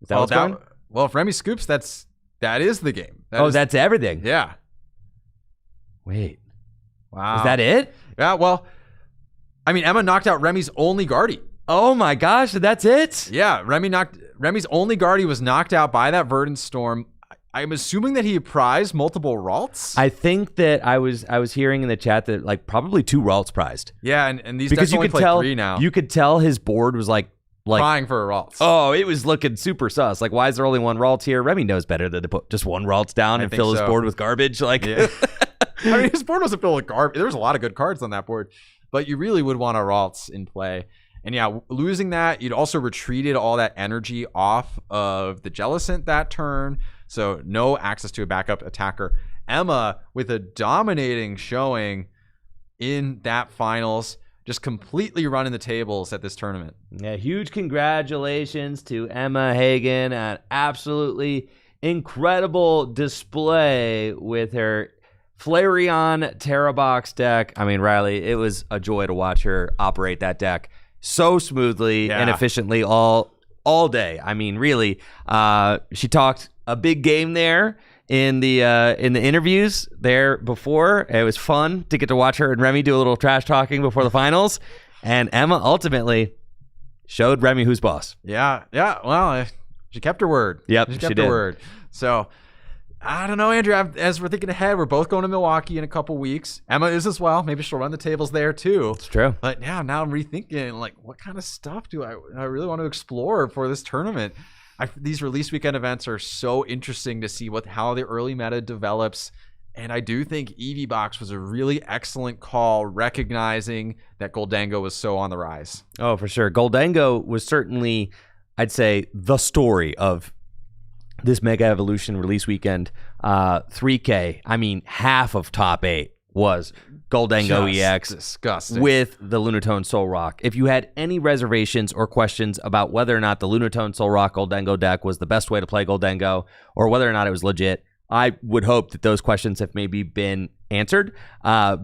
[SPEAKER 2] Is that what's going?
[SPEAKER 1] Well, if Remy scoops, that is the game.
[SPEAKER 2] That's everything.
[SPEAKER 1] Yeah.
[SPEAKER 2] Wait.
[SPEAKER 1] Wow.
[SPEAKER 2] Is that it?
[SPEAKER 1] Yeah, well, I mean, Emma knocked out Remy's only Guardy.
[SPEAKER 2] Oh my gosh, that's it?
[SPEAKER 1] Yeah, Remy's only Guardy was knocked out by that Verdant Storm. I'm assuming that he prized multiple Ralts.
[SPEAKER 2] I think that I was hearing in the chat that like probably 2 Ralts prized.
[SPEAKER 1] Yeah, and these
[SPEAKER 2] because
[SPEAKER 1] decks only play 3 now.
[SPEAKER 2] You could tell his board was like
[SPEAKER 1] crying for a Ralts.
[SPEAKER 2] Oh, it was looking super sus. Like, why is there only 1 Ralts here? Remy knows better than to put just 1 Ralts down and fill his board with garbage. Like,
[SPEAKER 1] yeah. I mean, his board wasn't filled with garbage. There was a lot of good cards on that board, but you really would want a Ralts in play. And yeah, losing that, you'd also retreated all that energy off of the Jellicent that turn, so no access to a backup attacker. Emma, with a dominating showing in that finals, just completely running the tables at this tournament.
[SPEAKER 2] Yeah, huge congratulations to Emma Hagen. An absolutely incredible display with her Flareon Terrabox deck. I mean, Riley, it was a joy to watch her operate that deck so smoothly and efficiently all day. I mean, really, she talked a big game there in the interviews there before. It was fun to get to watch her and Remy do a little trash talking before the finals, and Emma ultimately showed Remy who's boss.
[SPEAKER 1] Yeah. Well, she kept her word.
[SPEAKER 2] Yep,
[SPEAKER 1] she kept her word. So I don't know, Andrew. As we're thinking ahead, we're both going to Milwaukee in a couple weeks. Emma is as well. Maybe she'll run the tables there too.
[SPEAKER 2] It's true.
[SPEAKER 1] But now I'm rethinking, like, what kind of stuff do I really want to explore for this tournament? These release weekend events are so interesting to see how the early meta develops. And I do think Eevee Box was a really excellent call, recognizing that Goldango was so on the rise.
[SPEAKER 2] Oh, for sure. Goldango was certainly, I'd say, the story of this Mega Evolution release weekend. 3K, I mean, half of top 8 was Goldango
[SPEAKER 1] Just
[SPEAKER 2] EX
[SPEAKER 1] disgusting.
[SPEAKER 2] with the Lunatone Soul Rock. If you had any reservations or questions about whether or not the Lunatone Soul Rock Goldango deck was the best way to play Goldango or whether or not it was legit, I would hope that those questions have maybe been answered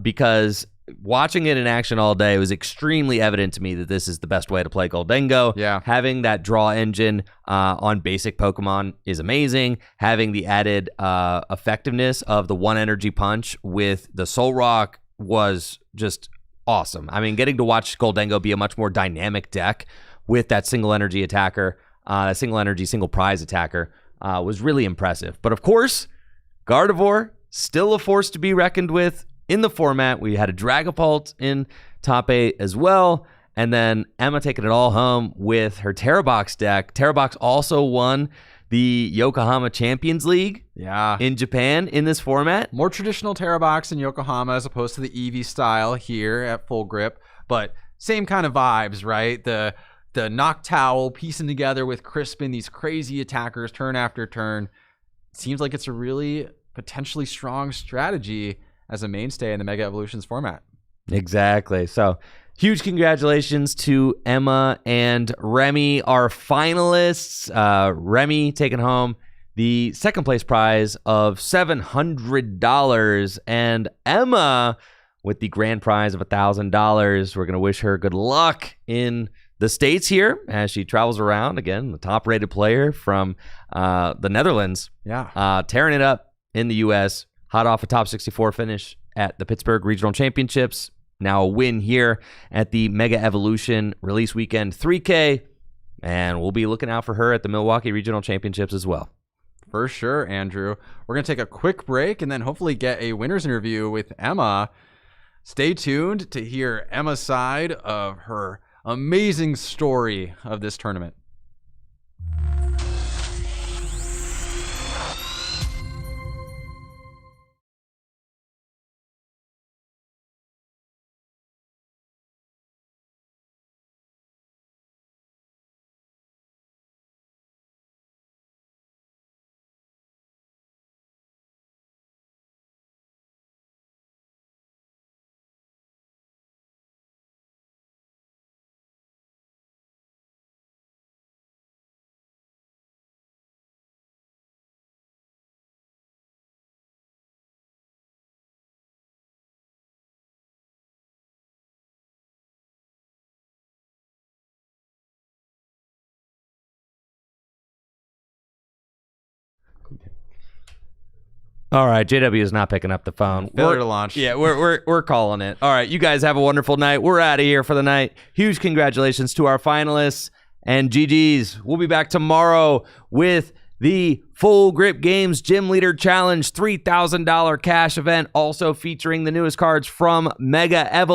[SPEAKER 2] because watching it in action all day, it was extremely evident to me that this is the best way to play Goldango.
[SPEAKER 1] Yeah.
[SPEAKER 2] Having that draw engine on basic Pokemon is amazing. Having the added effectiveness of the 1 energy punch with the Soul Rock was just awesome. I mean, getting to watch Goldango be a much more dynamic deck with that single energy attacker, single energy, single prize attacker was really impressive. But of course, Gardevoir, still a force to be reckoned with in the format. We had a Dragapult in top 8 as well. And then Emma taking it all home with her Terrabox deck. Terrabox also won the Yokohama Champions League in Japan in this format.
[SPEAKER 1] More traditional Terrabox in Yokohama as opposed to the Eevee style here at Full Grip. But same kind of vibes, right? The Noctowl piecing together with Crispin, these crazy attackers turn after turn. Seems like it's a really potentially strong strategy as a mainstay in the Mega Evolutions format.
[SPEAKER 2] Exactly. So huge congratulations to Emma and Remy, our finalists. Remy taking home the second place prize of $700 and Emma with the grand prize of $1,000. We're going to wish her good luck in the States here as she travels around. Again, the top rated player from the Netherlands. Tearing it up in the U.S., hot off a top 64 finish at the Pittsburgh Regional Championships. Now a win here at the Mega Evolution Release Weekend 3K. And we'll be looking out for her at the Milwaukee Regional Championships as well.
[SPEAKER 1] For sure, Andrew. We're going to take a quick break and then hopefully get a winner's interview with Emma. Stay tuned to hear Emma's side of her amazing story of this tournament.
[SPEAKER 2] All right, JW is not picking up the phone.
[SPEAKER 1] Failure to launch.
[SPEAKER 2] Yeah, we're calling it. All right, you guys have a wonderful night. We're out of here for the night. Huge congratulations to our finalists and GGs. We'll be back tomorrow with the Full Grip Games Gym Leader Challenge $3,000 cash event, also featuring the newest cards from Mega Evolution.